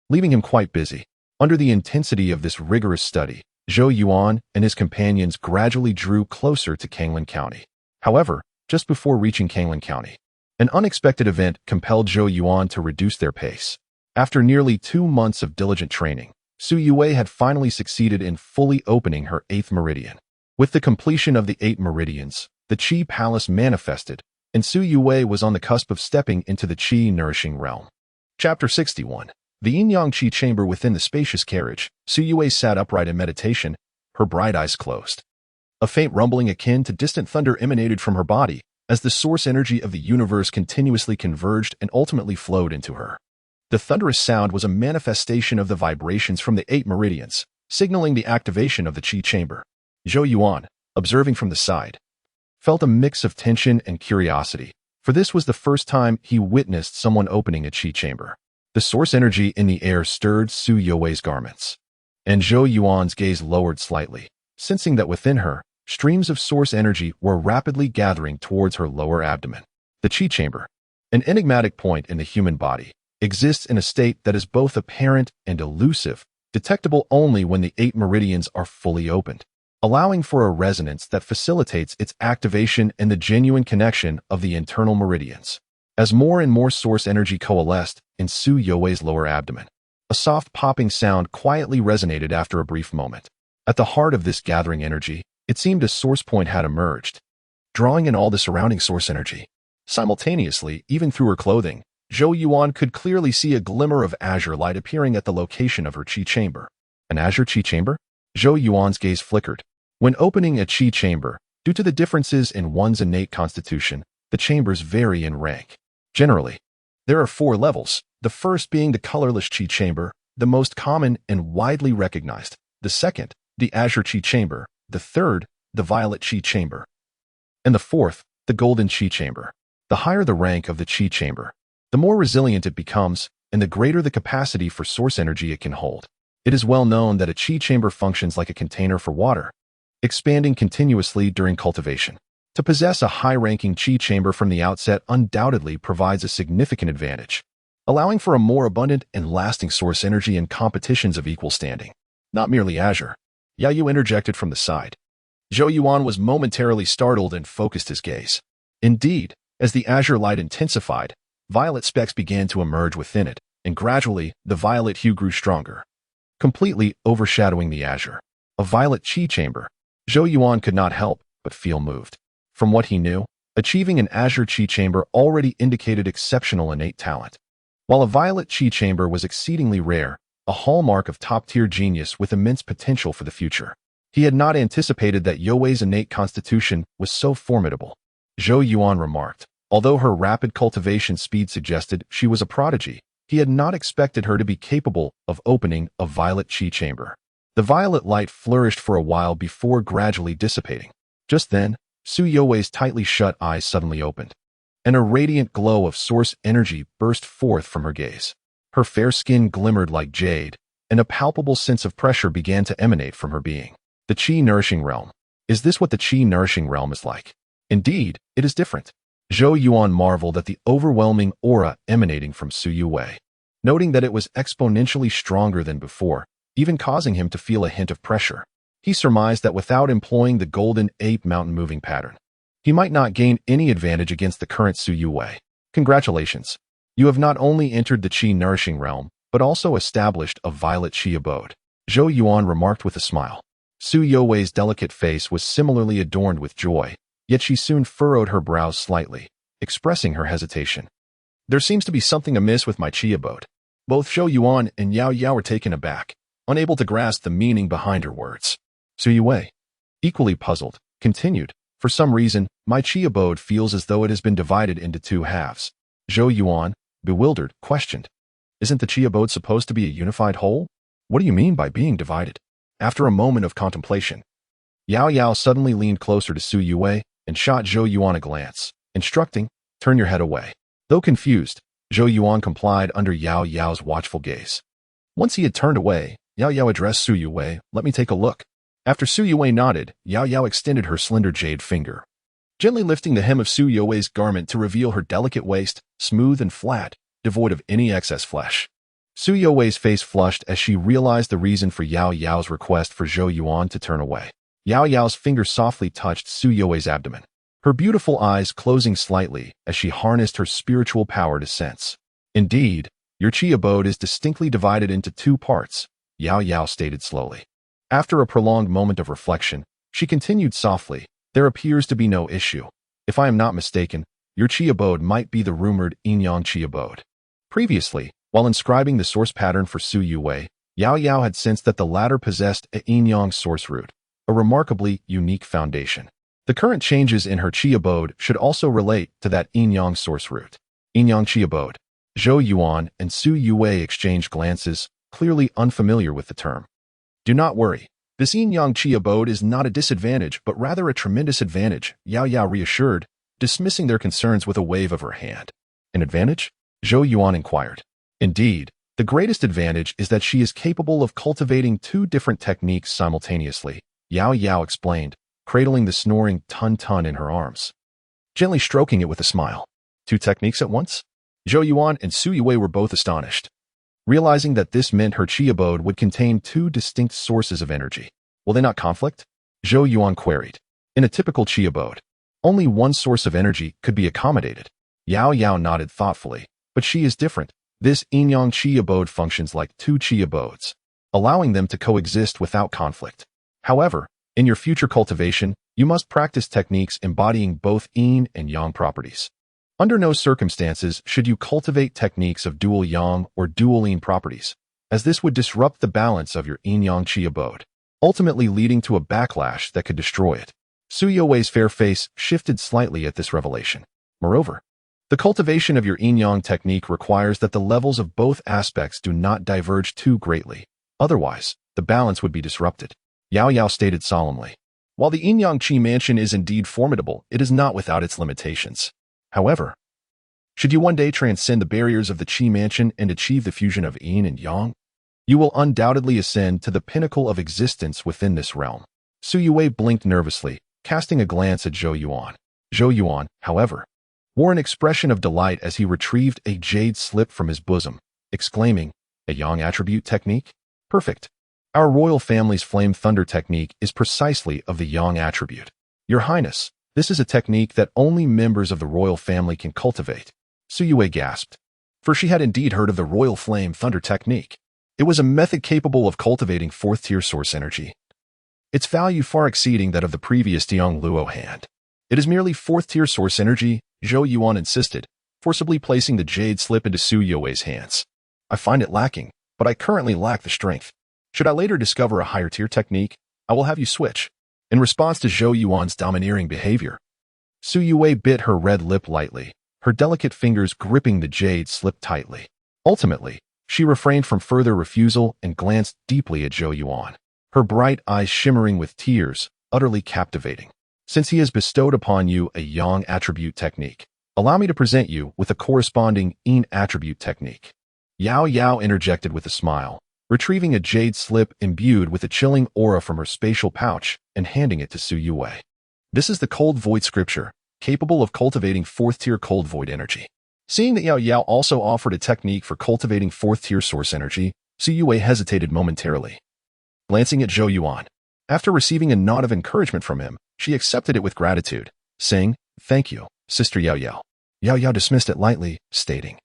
leaving him quite busy. Under the intensity of this rigorous study, Zhou Yuan and his companions gradually drew closer to Kanglan County. However, just before reaching Kanglan County, an unexpected event compelled Zhou Yuan to reduce their pace. After nearly 2 months of diligent training, Su Yuwei had finally succeeded in fully opening her 8th meridian. With the completion of the 8 meridians, the Qi Palace manifested, and Su Yuwei was on the cusp of stepping into the Qi-nourishing realm. Chapter 61. The Yin-Yang Qi chamber within the spacious carriage, Su Yuwei sat upright in meditation, her bright eyes closed. A faint rumbling akin to distant thunder emanated from her body, as the source energy of the universe continuously converged and ultimately flowed into her. The thunderous sound was a manifestation of the vibrations from the 8 meridians, signaling the activation of the Qi chamber. Zhou Yuan, observing from the side, felt a mix of tension and curiosity, for this was the first time he witnessed someone opening a Qi chamber. The source energy in the air stirred Zhou Yuan's garments, and Zhou Yuan's gaze lowered slightly, sensing that within her, streams of source energy were rapidly gathering towards her lower abdomen. The Qi chamber, an enigmatic point in the human body, exists in a state that is both apparent and elusive, detectable only when the 8 meridians are fully opened, allowing for a resonance that facilitates its activation and the genuine connection of the internal meridians. As more and more source energy coalesced in Zhou Yuan's lower abdomen, a soft popping sound quietly resonated after a brief moment. At the heart of this gathering energy, it seemed a source point had emerged, drawing in all the surrounding source energy. Simultaneously, even through her clothing, Zhou Yuan could clearly see a glimmer of azure light appearing at the location of her Qi chamber. An azure Qi chamber? Zhou Yuan's gaze flickered. When opening a Qi chamber, due to the differences in one's innate constitution, the chambers vary in rank. Generally, there are 4 levels, the first being the colorless Qi chamber, the most common and widely recognized. The second, the azure Qi chamber. The third, the violet Qi chamber. And the fourth, the golden Qi chamber. The higher the rank of the Qi chamber, the more resilient it becomes, and the greater the capacity for source energy it can hold. It is well known that a Qi chamber functions like a container for water, expanding continuously during cultivation. To possess a high-ranking Qi chamber from the outset undoubtedly provides a significant advantage, allowing for a more abundant and lasting source energy in competitions of equal standing. Not merely azure. Yao Yu interjected from the side. Zhou Yuan was momentarily startled and focused his gaze. Indeed, as the azure light intensified, violet specks began to emerge within it, and gradually, the violet hue grew stronger, completely overshadowing the azure. A violet Qi chamber. Zhou Yuan could not help but feel moved. From what he knew, achieving an azure Qi chamber already indicated exceptional innate talent, while a violet Qi chamber was exceedingly rare, a hallmark of top-tier genius with immense potential for the future. He had not anticipated that You's innate constitution was so formidable. Zhou Yuan remarked. Although her rapid cultivation speed suggested she was a prodigy, he had not expected her to be capable of opening a violet Qi chamber. The violet light flourished for a while before gradually dissipating. Just then, Zhou Yuan's tightly shut eyes suddenly opened, and a radiant glow of source energy burst forth from her gaze. Her fair skin glimmered like jade, and a palpable sense of pressure began to emanate from her being. The Qi nourishing realm. Is this what the Qi nourishing realm is like? Indeed, it is different. Zhou Yuan marveled at the overwhelming aura emanating from Zhou Yuan, noting that it was exponentially stronger than before, even causing him to feel a hint of pressure. He surmised that without employing the golden ape mountain moving pattern, he might not gain any advantage against the current Zhou Yuan. Congratulations. You have not only entered the Qi nourishing realm, but also established a violet Qi abode. Zhou Yuan remarked with a smile. Zhou Yuan's delicate face was similarly adorned with joy, yet she soon furrowed her brows slightly, expressing her hesitation. There seems to be something amiss with my Qi abode. Both Zhou Yuan and Yao Yao were taken aback, unable to grasp the meaning behind her words. Zhou Yuan, equally puzzled, continued, for some reason, my Qi abode feels as though it has been divided into 2 halves. Zhou Yuan, bewildered, questioned. Isn't the Qi abode supposed to be a unified whole? What do you mean by being divided? After a moment of contemplation, Yao Yao suddenly leaned closer to Zhou Yuan and shot Zhou Yuan a glance, instructing, turn your head away. Though confused, Zhou Yuan complied under Yao Yao's watchful gaze. Once he had turned away, Yao Yao addressed Zhou Yuan, let me take a look. After Zhou Yuan nodded, Yao Yao extended her slender jade finger, gently lifting the hem of Zhou Yuan's garment to reveal her delicate waist, smooth and flat, devoid of any excess flesh. Zhou Yuan's face flushed as she realized the reason for Yao Yao's request for Zhou Yuan to turn away. Yao Yao's finger softly touched Zhou Yuan's abdomen, her beautiful eyes closing slightly as she harnessed her spiritual power to sense. Indeed, your Qi abode is distinctly divided into 2 parts, Yao Yao stated slowly. After a prolonged moment of reflection, she continued softly, there appears to be no issue. If I am not mistaken, your Qi abode might be the rumored Yin-Yang Qi abode. Previously, while inscribing the source pattern for Zhou Yuan, Yao Yao had sensed that the latter possessed a Yin-Yang source root, a remarkably unique foundation. The current changes in her Qi abode should also relate to that yin-yang source root. Yin-yang Qi abode. Zhou Yuan and Su Yue exchanged glances, clearly unfamiliar with the term. Do not worry. This yin-yang Qi abode is not a disadvantage, but rather a tremendous advantage, Yao Yao reassured, dismissing their concerns with a wave of her hand. An advantage? Zhou Yuan inquired. Indeed, the greatest advantage is that she is capable of cultivating two different techniques simultaneously, Yao Yao explained, cradling the snoring Tun-Tun in her arms, gently stroking it with a smile. Two techniques at once? Zhou Yuan and Su Yue were both astonished, realizing that this meant her Qi abode would contain two distinct sources of energy. Will they not conflict? Zhou Yuan queried. In a typical Qi abode, only one source of energy could be accommodated. Yao Yao nodded thoughtfully, but she is different. This yin-yang Qi abode functions like two Qi abodes, allowing them to coexist without conflict. However, in your future cultivation, you must practice techniques embodying both yin and yang properties. Under no circumstances should you cultivate techniques of dual yang or dual yin properties, as this would disrupt the balance of your yin-yang Qi abode, ultimately leading to a backlash that could destroy it. Su Yue's fair face shifted slightly at this revelation. Moreover, the cultivation of your yin-yang technique requires that the levels of both aspects do not diverge too greatly. Otherwise, the balance would be disrupted. Yao Yao stated solemnly. While the yin-yang Qi mansion is indeed formidable, it is not without its limitations. However, should you one day transcend the barriers of the Qi mansion and achieve the fusion of yin and yang, you will undoubtedly ascend to the pinnacle of existence within this realm. Su Yue blinked nervously, casting a glance at Zhou Yuan. Zhou Yuan, however, wore an expression of delight as he retrieved a jade slip from his bosom, exclaiming, "A yang attribute technique? Perfect. Our royal family's flame thunder technique is precisely of the yang attribute. Your Highness, this is a technique that only members of the royal family can cultivate." Su Yue gasped, for she had indeed heard of the royal flame thunder technique. It was a method capable of cultivating fourth-tier source energy, its value far exceeding that of the previous Tiang Luo hand. It is merely fourth-tier source energy, Zhou Yuan insisted, forcibly placing the jade slip into Su Yue's hands. I find it lacking, but I currently lack the strength. Should I later discover a higher-tier technique, I will have you switch. In response to Zhou Yuan's domineering behavior, Su Yue bit her red lip lightly, her delicate fingers gripping the jade slip tightly. Ultimately, she refrained from further refusal and glanced deeply at Zhou Yuan, her bright eyes shimmering with tears, utterly captivating. Since he has bestowed upon you a yang attribute technique, allow me to present you with a corresponding yin attribute technique. Yao Yao interjected with a smile, retrieving a jade slip imbued with a chilling aura from her spatial pouch and handing it to Su Yue. This is the cold void scripture, capable of cultivating fourth-tier cold void energy. Seeing that Yao Yao also offered a technique for cultivating fourth-tier source energy, Su Yue hesitated momentarily. Glancing at Zhou Yuan, after receiving a nod of encouragement from him, she accepted it with gratitude, saying, "Thank you, Sister Yao Yao." Yao Yao dismissed it lightly, stating,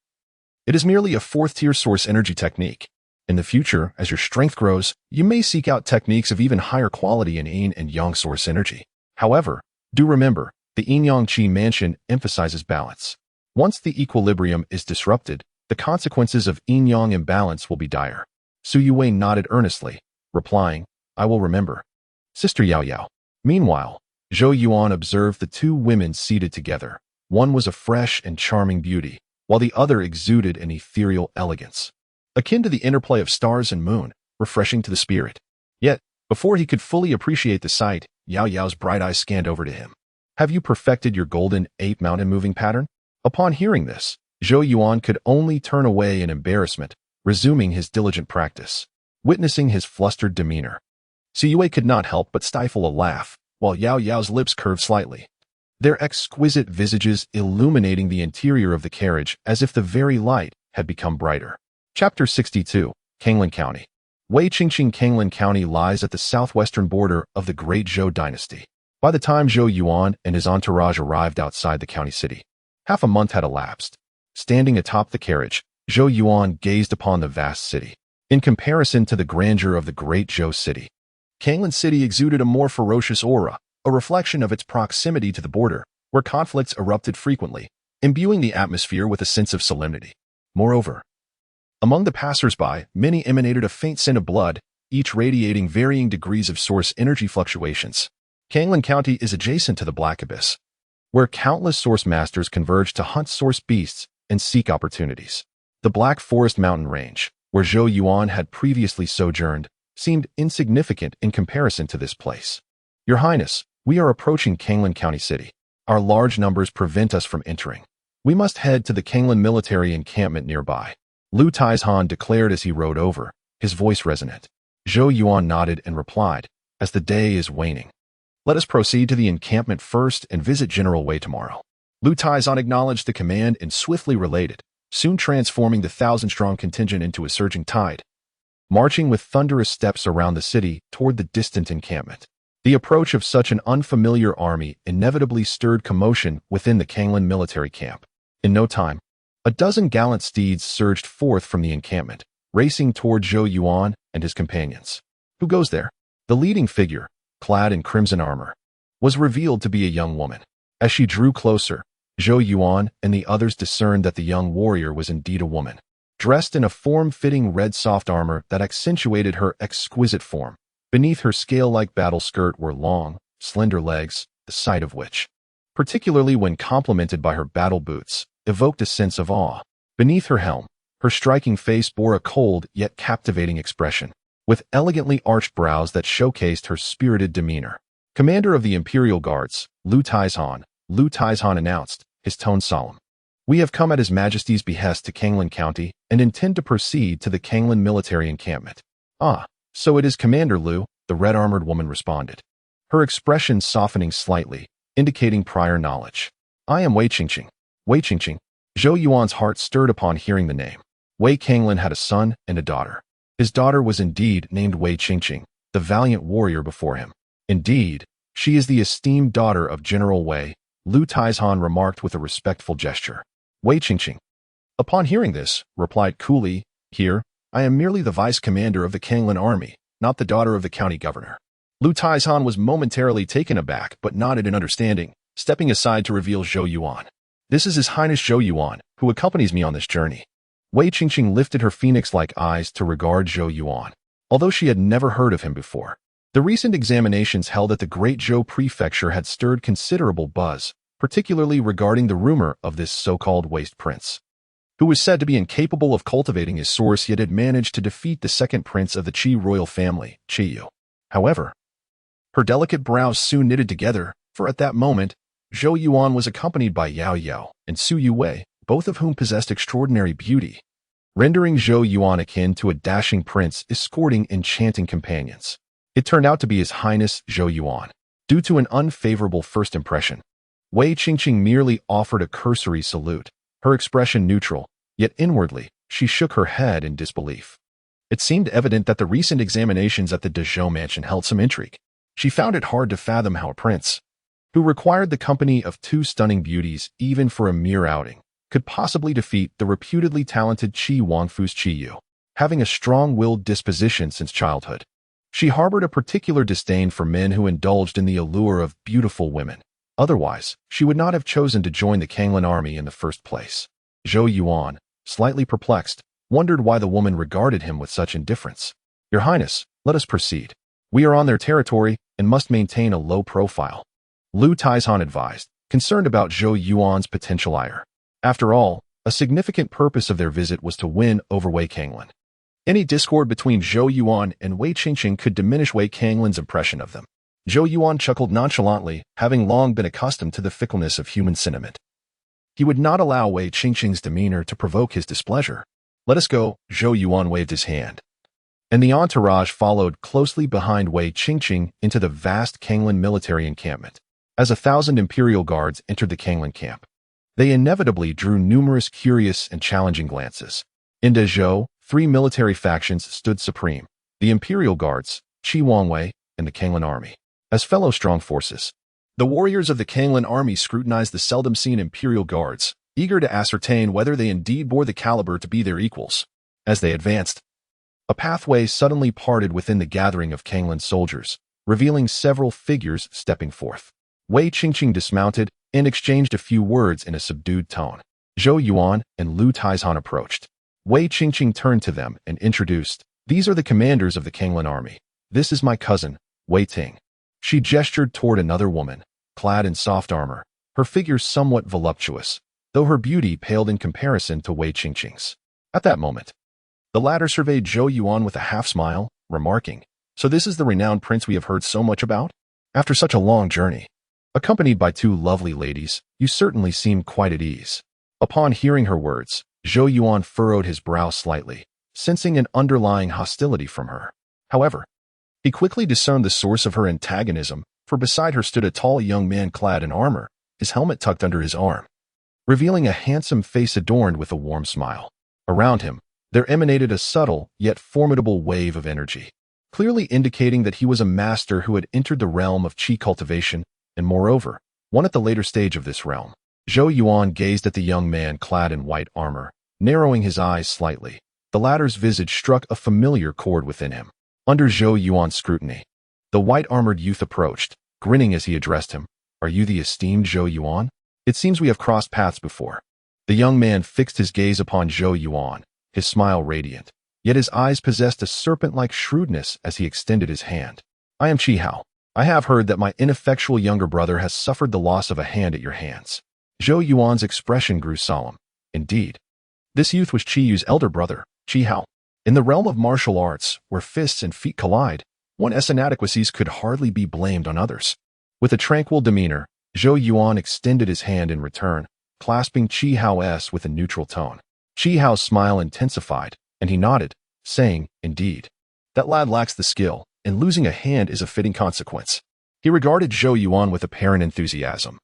"It is merely a fourth-tier source energy technique. In the future, as your strength grows, you may seek out techniques of even higher quality in yin and yang source energy. However, do remember, the yin-yang Qi mansion emphasizes balance. Once the equilibrium is disrupted, the consequences of yin-yang imbalance will be dire." Su Yue nodded earnestly, replying, "I will remember." Sister Yao Yao. Meanwhile, Zhou Yuan observed the two women seated together. One was a fresh and charming beauty, while the other exuded an ethereal elegance, akin to the interplay of stars and moon, refreshing to the spirit. Yet, before he could fully appreciate the sight, Yao Yao's bright eyes scanned over to him. "Have you perfected your golden ape mountain moving pattern?" Upon hearing this, Zhou Yuan could only turn away in embarrassment, resuming his diligent practice. Witnessing his flustered demeanor, Su Yue could not help but stifle a laugh, while Yao Yao's lips curved slightly, their exquisite visages illuminating the interior of the carriage as if the very light had become brighter. Chapter 62, Kanglin County. Wei Qingqing Kanglin County lies at the southwestern border of the Great Zhou dynasty. By the time Zhou Yuan and his entourage arrived outside the county city, half a month had elapsed. Standing atop the carriage, Zhou Yuan gazed upon the vast city. In comparison to the grandeur of the Great Zhou city, Kanglin City exuded a more ferocious aura, a reflection of its proximity to the border, where conflicts erupted frequently, imbuing the atmosphere with a sense of solemnity. Moreover, among the passers-by, many emanated a faint scent of blood, each radiating varying degrees of source energy fluctuations. Kanglan County is adjacent to the Black Abyss, where countless source masters converge to hunt source beasts and seek opportunities. The Black Forest mountain range, where Zhou Yuan had previously sojourned, seemed insignificant in comparison to this place. Your Highness, we are approaching Kanglan County City. Our large numbers prevent us from entering. We must head to the Kanglan military encampment nearby, Lu Taizhan declared as he rode over, his voice resonant. Zhou Yuan nodded and replied, as the day is waning. Let us proceed to the encampment first and visit General Wei tomorrow. Lu Taizhan acknowledged the command and swiftly related, soon transforming the 1,000-strong contingent into a surging tide, marching with thunderous steps around the city toward the distant encampment. The approach of such an unfamiliar army inevitably stirred commotion within the Kanglan military camp. In no time, a dozen gallant steeds surged forth from the encampment, racing toward Zhou Yuan and his companions. Who goes there? The leading figure, clad in crimson armor, was revealed to be a young woman. As she drew closer, Zhou Yuan and the others discerned that the young warrior was indeed a woman, dressed in a form-fitting red soft armor that accentuated her exquisite form. Beneath her scale-like battle skirt were long, slender legs, the sight of which, particularly when complemented by her battle boots, evoked a sense of awe. Beneath her helm, her striking face bore a cold yet captivating expression, with elegantly arched brows that showcased her spirited demeanor. Commander of the Imperial Guards, Lu Taizhan announced, his tone solemn. We have come at His Majesty's behest to Kanglan County and intend to proceed to the Kanglan military encampment. Ah, so it is Commander Lu, the red-armored woman responded, her expression softening slightly, indicating prior knowledge. I am Wei Qingqing. Wei Qingqing. Zhou Yuan's heart stirred upon hearing the name. Wei Kanglan had a son and a daughter. His daughter was indeed named Wei Qingqing, the valiant warrior before him. Indeed, she is the esteemed daughter of General Wei, Lu Taizhan remarked with a respectful gesture. Wei Qingqing. Upon hearing this, replied coolly, Here, I am merely the vice commander of the Kanglan army, not the daughter of the county governor. Lu Taizhan was momentarily taken aback but nodded in understanding, stepping aside to reveal Zhou Yuan. This is His Highness Zhou Yuan, who accompanies me on this journey. Wei Qingqing lifted her phoenix-like eyes to regard Zhou Yuan, although she had never heard of him before. The recent examinations held at the Great Zhou prefecture had stirred considerable buzz, particularly regarding the rumor of this so-called waste prince, who was said to be incapable of cultivating his source yet had managed to defeat the second prince of the Qi royal family, Qiyu. However, her delicate brows soon knitted together, for at that moment, Zhou Yuan was accompanied by Yao Yao and Su Yuwei, both of whom possessed extraordinary beauty, rendering Zhou Yuan akin to a dashing prince escorting enchanting companions. It turned out to be His Highness Zhou Yuan. Due to an unfavorable first impression, Wei Qingqing merely offered a cursory salute, her expression neutral, yet inwardly, she shook her head in disbelief. It seemed evident that the recent examinations at the Dezhou mansion held some intrigue. She found it hard to fathom how a prince, who required the company of two stunning beauties even for a mere outing, could possibly defeat the reputedly talented Qi Wangfu's Qiyu. Having a strong-willed disposition since childhood, she harbored a particular disdain for men who indulged in the allure of beautiful women. Otherwise, she would not have chosen to join the Kanglan army in the first place. Zhou Yuan, slightly perplexed, wondered why the woman regarded him with such indifference. Your Highness, let us proceed. We are on their territory and must maintain a low profile, Lu Taizhan advised, concerned about Zhou Yuan's potential ire. After all, a significant purpose of their visit was to win over Wei Kanglan. Any discord between Zhou Yuan and Wei Qingqing could diminish Wei Kanglan's impression of them. Zhou Yuan chuckled nonchalantly, having long been accustomed to the fickleness of human sentiment. He would not allow Wei Qingqing's demeanor to provoke his displeasure. Let us go, Zhou Yuan waved his hand, and the entourage followed closely behind Wei Qingqing into the vast Kanglan military encampment. As 1,000 imperial guards entered the Kanglan camp, they inevitably drew numerous curious and challenging glances. In Dezhou, 3 military factions stood supreme: the Imperial Guards, Qi Wangwei, and the Kanglan Army. As fellow strong forces, the warriors of the Kanglan Army scrutinized the seldom-seen Imperial Guards, eager to ascertain whether they indeed bore the caliber to be their equals. As they advanced, a pathway suddenly parted within the gathering of Kanglan soldiers, revealing several figures stepping forth. Wei Qingqing dismounted and exchanged a few words in a subdued tone. Zhou Yuan and Lu Taizhan approached. Wei Qingqing turned to them and introduced, These are the commanders of the Kanglan army. This is my cousin, Wei Ting. She gestured toward another woman, clad in soft armor, her figure somewhat voluptuous, though her beauty paled in comparison to Wei Qingqing's. At that moment, the latter surveyed Zhou Yuan with a half-smile, remarking, "So this is the renowned prince we have heard so much about? After such a long journey, accompanied by two lovely ladies, you certainly seem quite at ease." Upon hearing her words, Zhou Yuan furrowed his brow slightly, sensing an underlying hostility from her. However, he quickly discerned the source of her antagonism, for beside her stood a tall young man clad in armor, his helmet tucked under his arm, revealing a handsome face adorned with a warm smile. Around him, there emanated a subtle yet formidable wave of energy, clearly indicating that he was a master who had entered the realm of qi cultivation, and moreover, one at the later stage of this realm. Zhou Yuan gazed at the young man clad in white armor, narrowing his eyes slightly. The latter's visage struck a familiar chord within him. Under Zhou Yuan's scrutiny, the white-armored youth approached, grinning as he addressed him. "Are you the esteemed Zhou Yuan? It seems we have crossed paths before." The young man fixed his gaze upon Zhou Yuan, his smile radiant, yet his eyes possessed a serpent-like shrewdness as he extended his hand. "I am Qi Hao. I have heard that my ineffectual younger brother has suffered the loss of a hand at your hands." Zhou Yuan's expression grew solemn. Indeed, this youth was Qi Yu's elder brother, Qi Hao. In the realm of martial arts, where fists and feet collide, one's inadequacies could hardly be blamed on others. With a tranquil demeanor, Zhou Yuan extended his hand in return, clasping Qi Hao's with a neutral tone. Qi Hao's smile intensified, and he nodded, saying, "Indeed, that lad lacks the skill, and losing a hand is a fitting consequence." He regarded Zhou Yuan with apparent enthusiasm.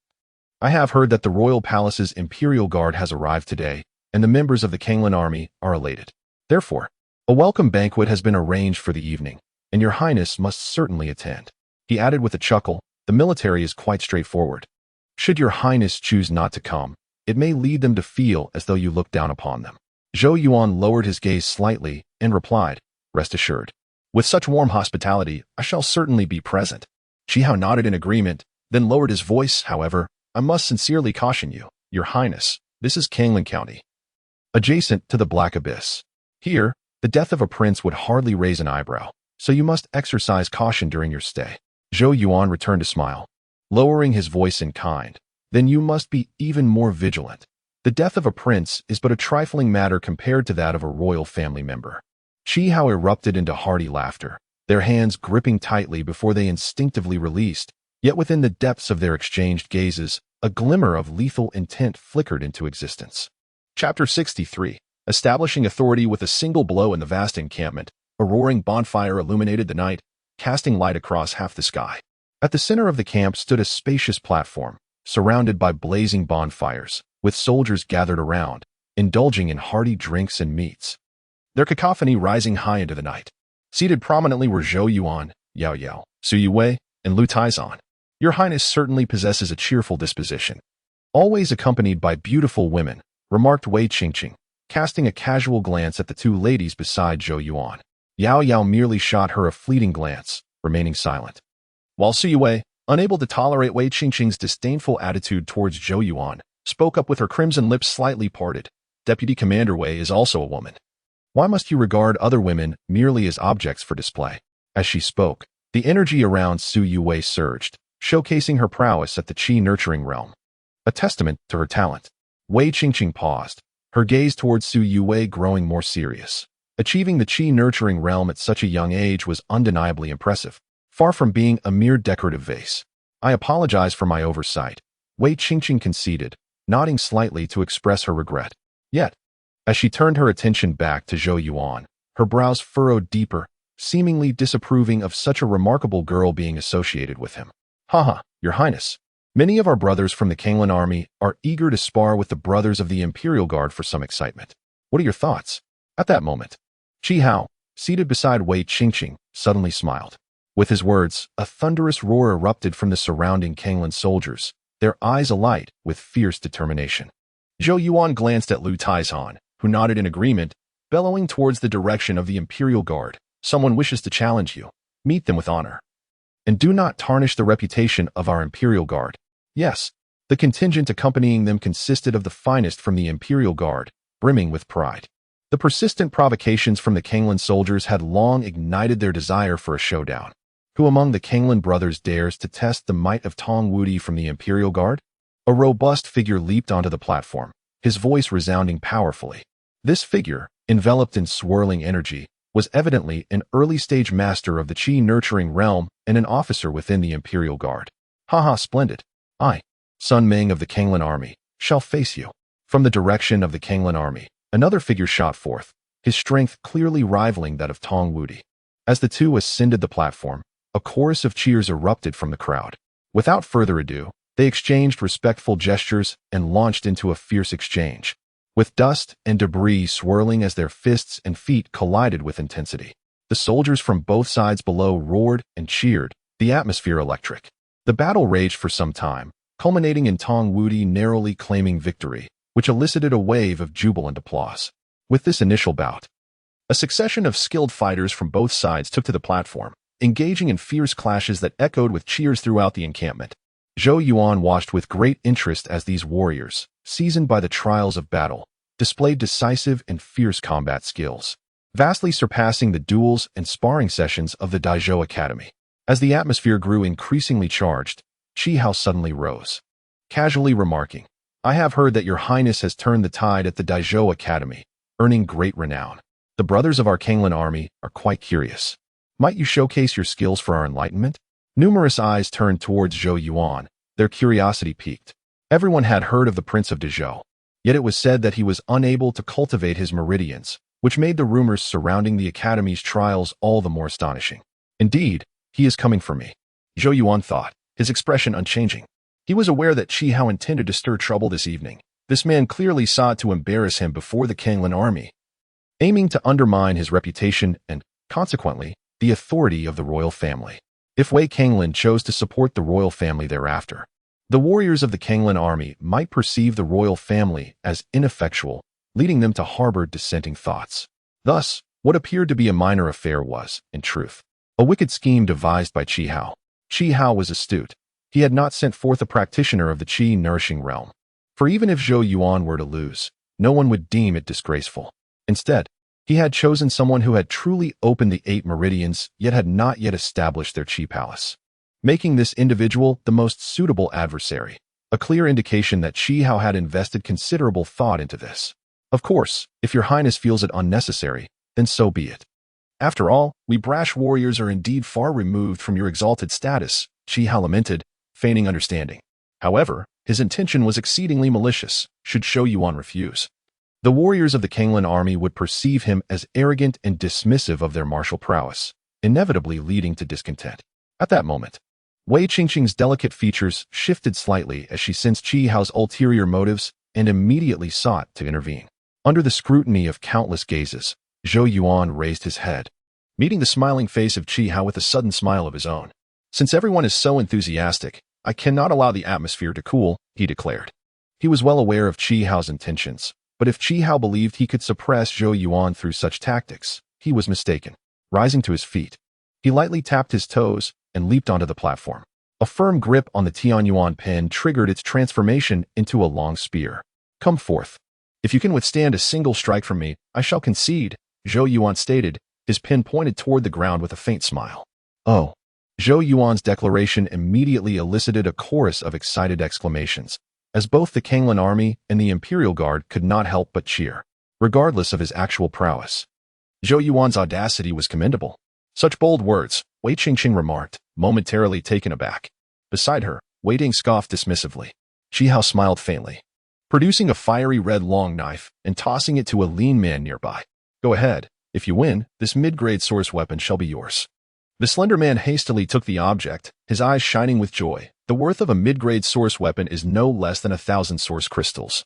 "I have heard that the royal palace's imperial guard has arrived today, and the members of the Kanglan army are elated. Therefore, a welcome banquet has been arranged for the evening, and your highness must certainly attend." He added with a chuckle, "The military is quite straightforward. Should your highness choose not to come, it may lead them to feel as though you look down upon them." Zhou Yuan lowered his gaze slightly and replied, "Rest assured. With such warm hospitality, I shall certainly be present." Qi Hao nodded in agreement, then lowered his voice. "However, I must sincerely caution you, your highness, this is Kanglan County, adjacent to the Black Abyss. Here, the death of a prince would hardly raise an eyebrow, so you must exercise caution during your stay." Zhou Yuan returned a smile, lowering his voice in kind. "Then you must be even more vigilant. The death of a prince is but a trifling matter compared to that of a royal family member." Qi Hao erupted into hearty laughter, their hands gripping tightly before they instinctively released, yet within the depths of their exchanged gazes, a glimmer of lethal intent flickered into existence. Chapter 63. Establishing authority with a single blow in the vast encampment, a roaring bonfire illuminated the night, casting light across half the sky. At the center of the camp stood a spacious platform, surrounded by blazing bonfires, with soldiers gathered around, indulging in hearty drinks and meats, their cacophony rising high into the night. Seated prominently were Zhou Yuan, Yao Yao, Su Yuwei, and Lu Taizan. "Your highness certainly possesses a cheerful disposition, always accompanied by beautiful women," remarked Wei Qingqing, casting a casual glance at the two ladies beside Zhou Yuan. Yao Yao merely shot her a fleeting glance, remaining silent. While Su Yuwei, unable to tolerate Wei Qingqing's disdainful attitude towards Zhou Yuan, spoke up with her crimson lips slightly parted. "Deputy Commander Wei is also a woman. Why must you regard other women merely as objects for display?" As she spoke, the energy around Su Yuwei surged, showcasing her prowess at the qi-nurturing realm, a testament to her talent. Wei Qingqing paused, her gaze towards Su Yuwei growing more serious. Achieving the qi-nurturing realm at such a young age was undeniably impressive, far from being a mere decorative vase. "I apologize for my oversight," Wei Qingqing conceded, nodding slightly to express her regret. Yet, as she turned her attention back to Zhou Yuan, her brows furrowed deeper, seemingly disapproving of such a remarkable girl being associated with him. "Haha, your highness. Many of our brothers from the Kanglan army are eager to spar with the brothers of the Imperial Guard for some excitement. What are your thoughts?" At that moment, Qi Hao, seated beside Wei Qingqing, suddenly smiled. With his words, a thunderous roar erupted from the surrounding Kanglan soldiers, their eyes alight with fierce determination. Zhou Yuan glanced at Lu Taizan, who nodded in agreement, bellowing towards the direction of the Imperial Guard. "Someone wishes to challenge you. Meet them with honor. And do not tarnish the reputation of our Imperial Guard." Yes, the contingent accompanying them consisted of the finest from the Imperial Guard, brimming with pride. The persistent provocations from the Kanglan soldiers had long ignited their desire for a showdown. Who among the Kanglan brothers dares to test the might of Tong Wudi from the Imperial Guard? A robust figure leaped onto the platform, his voice resounding powerfully. This figure, enveloped in swirling energy, was evidently an early-stage master of the Qi-nurturing realm and an officer within the Imperial Guard. Haha, splendid. I, Sun Ming of the Kanglan army, shall face you. From the direction of the Kanglan army, another figure shot forth, his strength clearly rivaling that of Tong Wudi. As the two ascended the platform, a chorus of cheers erupted from the crowd. Without further ado, they exchanged respectful gestures and launched into a fierce exchange, with dust and debris swirling as their fists and feet collided with intensity. The soldiers from both sides below roared and cheered, the atmosphere electric. The battle raged for some time, culminating in Tong Wudi narrowly claiming victory, which elicited a wave of jubilant applause. With this initial bout, a succession of skilled fighters from both sides took to the platform, engaging in fierce clashes that echoed with cheers throughout the encampment. Zhou Yuan watched with great interest as these warriors, seasoned by the trials of battle, displayed decisive and fierce combat skills, vastly surpassing the duels and sparring sessions of the Daizhou Academy. As the atmosphere grew increasingly charged, Qi Hao suddenly rose, casually remarking, "I have heard that your highness has turned the tide at the Daizhou Academy, earning great renown. The brothers of our Kanglan army are quite curious. Might you showcase your skills for our enlightenment?" Numerous eyes turned towards Zhou Yuan, their curiosity piqued. Everyone had heard of the Prince of Dezhou, yet it was said that he was unable to cultivate his meridians, which made the rumors surrounding the Academy's trials all the more astonishing. Indeed, he is coming for me, Zhou Yuan thought, his expression unchanging. He was aware that Qi Hao intended to stir trouble this evening. This man clearly sought to embarrass him before the Kanglan army, aiming to undermine his reputation and, consequently, the authority of the royal family. If Wei Kanglan chose to support the royal family thereafter, the warriors of the Kanglan army might perceive the royal family as ineffectual, leading them to harbor dissenting thoughts. Thus, what appeared to be a minor affair was, in truth, a wicked scheme devised by Qi Hao. Qi Hao was astute. He had not sent forth a practitioner of the Qi-nourishing realm. For even if Zhou Yuan were to lose, no one would deem it disgraceful. Instead, he had chosen someone who had truly opened the 8 meridians, yet had not yet established their Qi palace, making this individual the most suitable adversary, a clear indication that Qi Hao had invested considerable thought into this. Of course, if your highness feels it unnecessary, then so be it. After all, we brash warriors are indeed far removed from your exalted status, Qi Hao lamented, feigning understanding. However, his intention was exceedingly malicious, should Zhou Yuan refuse. The warriors of the Kanglan army would perceive him as arrogant and dismissive of their martial prowess, inevitably leading to discontent. At that moment, Wei Qingqing's delicate features shifted slightly as she sensed Qi Hao's ulterior motives and immediately sought to intervene. Under the scrutiny of countless gazes, Zhou Yuan raised his head, meeting the smiling face of Qi Hao with a sudden smile of his own. "Since everyone is so enthusiastic, I cannot allow the atmosphere to cool," he declared. He was well aware of Qi Hao's intentions, but if Qi Hao believed he could suppress Zhou Yuan through such tactics, he was mistaken. Rising to his feet, he lightly tapped his toes and leaped onto the platform. A firm grip on the Tianyuan pen triggered its transformation into a long spear. "Come forth. If you can withstand a single strike from me, I shall concede," Zhou Yuan stated, his pen pointed toward the ground with a faint smile. "Oh." Zhou Yuan's declaration immediately elicited a chorus of excited exclamations, as both the Kanglan army and the Imperial Guard could not help but cheer, regardless of his actual prowess. Zhou Yuan's audacity was commendable. "Such bold words," Wei Qingqing remarked, momentarily taken aback. Beside her, Wei Ding scoffed dismissively. Qi Hao smiled faintly, producing a fiery red long knife and tossing it to a lean man nearby. "Go ahead. If you win, this mid-grade source weapon shall be yours." The slender man hastily took the object, his eyes shining with joy. The worth of a mid-grade source weapon is no less than 1,000 source crystals,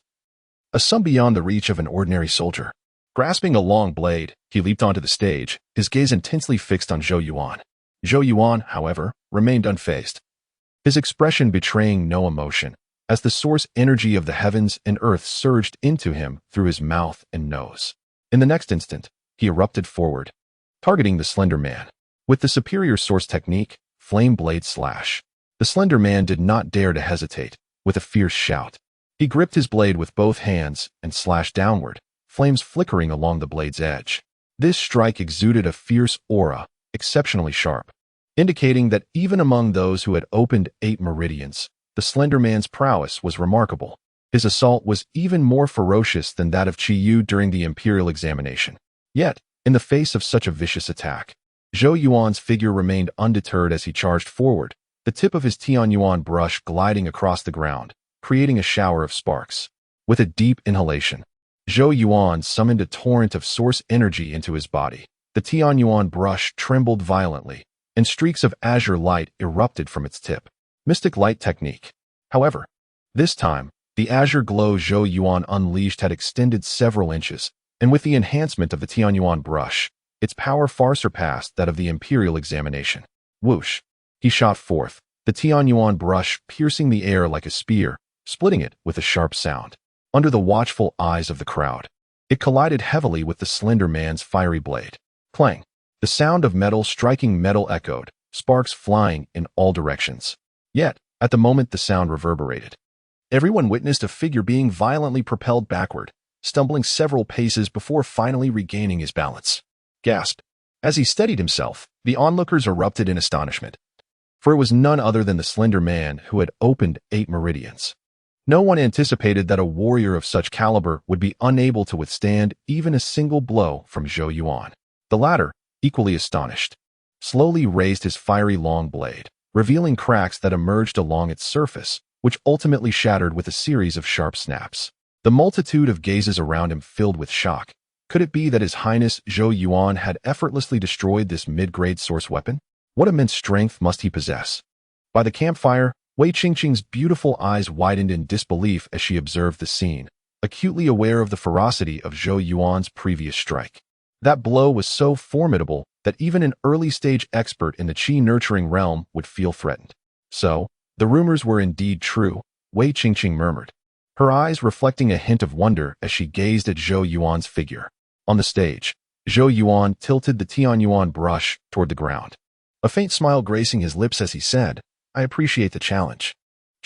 a sum beyond the reach of an ordinary soldier. Grasping a long blade, he leaped onto the stage, his gaze intensely fixed on Zhou Yuan. Zhou Yuan, however, remained unfazed, his expression betraying no emotion, as the source energy of the heavens and earth surged into him through his mouth and nose. In the next instant, he erupted forward, targeting the slender man. With the superior source technique, Flame Blade Slash, the slender man did not dare to hesitate. With a fierce shout, he gripped his blade with both hands and slashed downward, flames flickering along the blade's edge. This strike exuded a fierce aura, exceptionally sharp. indicating that even among those who had opened 8 meridians, the slender man's prowess was remarkable. His assault was even more ferocious than that of Qi Yu during the imperial examination. Yet, in the face of such a vicious attack, Zhou Yuan's figure remained undeterred as he charged forward, the tip of his Tianyuan brush gliding across the ground, creating a shower of sparks. With a deep inhalation, Zhou Yuan summoned a torrent of source energy into his body. The Tianyuan brush trembled violently, and streaks of azure light erupted from its tip. Mystic light technique. However, this time, the azure glow Zhou Yuan unleashed had extended several inches, and with the enhancement of the Tianyuan brush, its power far surpassed that of the imperial examination. Whoosh! He shot forth, the Tianyuan brush piercing the air like a spear, splitting it with a sharp sound. Under the watchful eyes of the crowd, it collided heavily with the slender man's fiery blade. Clang! The sound of metal striking metal echoed, sparks flying in all directions. Yet, at the moment the sound reverberated, everyone witnessed a figure being violently propelled backward, stumbling several paces before finally regaining his balance. Gasped. As he steadied himself, the onlookers erupted in astonishment, for it was none other than the slender man who had opened 8 meridians. No one anticipated that a warrior of such caliber would be unable to withstand even a single blow from Zhou Yuan. The latter, equally astonished, slowly raised his fiery long blade, revealing cracks that emerged along its surface, which ultimately shattered with a series of sharp snaps. The multitude of gazes around him filled with shock. Could it be that His Highness Zhou Yuan had effortlessly destroyed this mid-grade source weapon? What immense strength must he possess? By the campfire, Wei Qingqing's beautiful eyes widened in disbelief as she observed the scene, acutely aware of the ferocity of Zhou Yuan's previous strike. That blow was so formidable that even an early-stage expert in the Qi-nurturing realm would feel threatened. So, the rumors were indeed true, Wei Qingqing murmured, her eyes reflecting a hint of wonder as she gazed at Zhou Yuan's figure. On the stage, Zhou Yuan tilted the Tianyuan brush toward the ground, a faint smile gracing his lips as he said, I appreciate the challenge.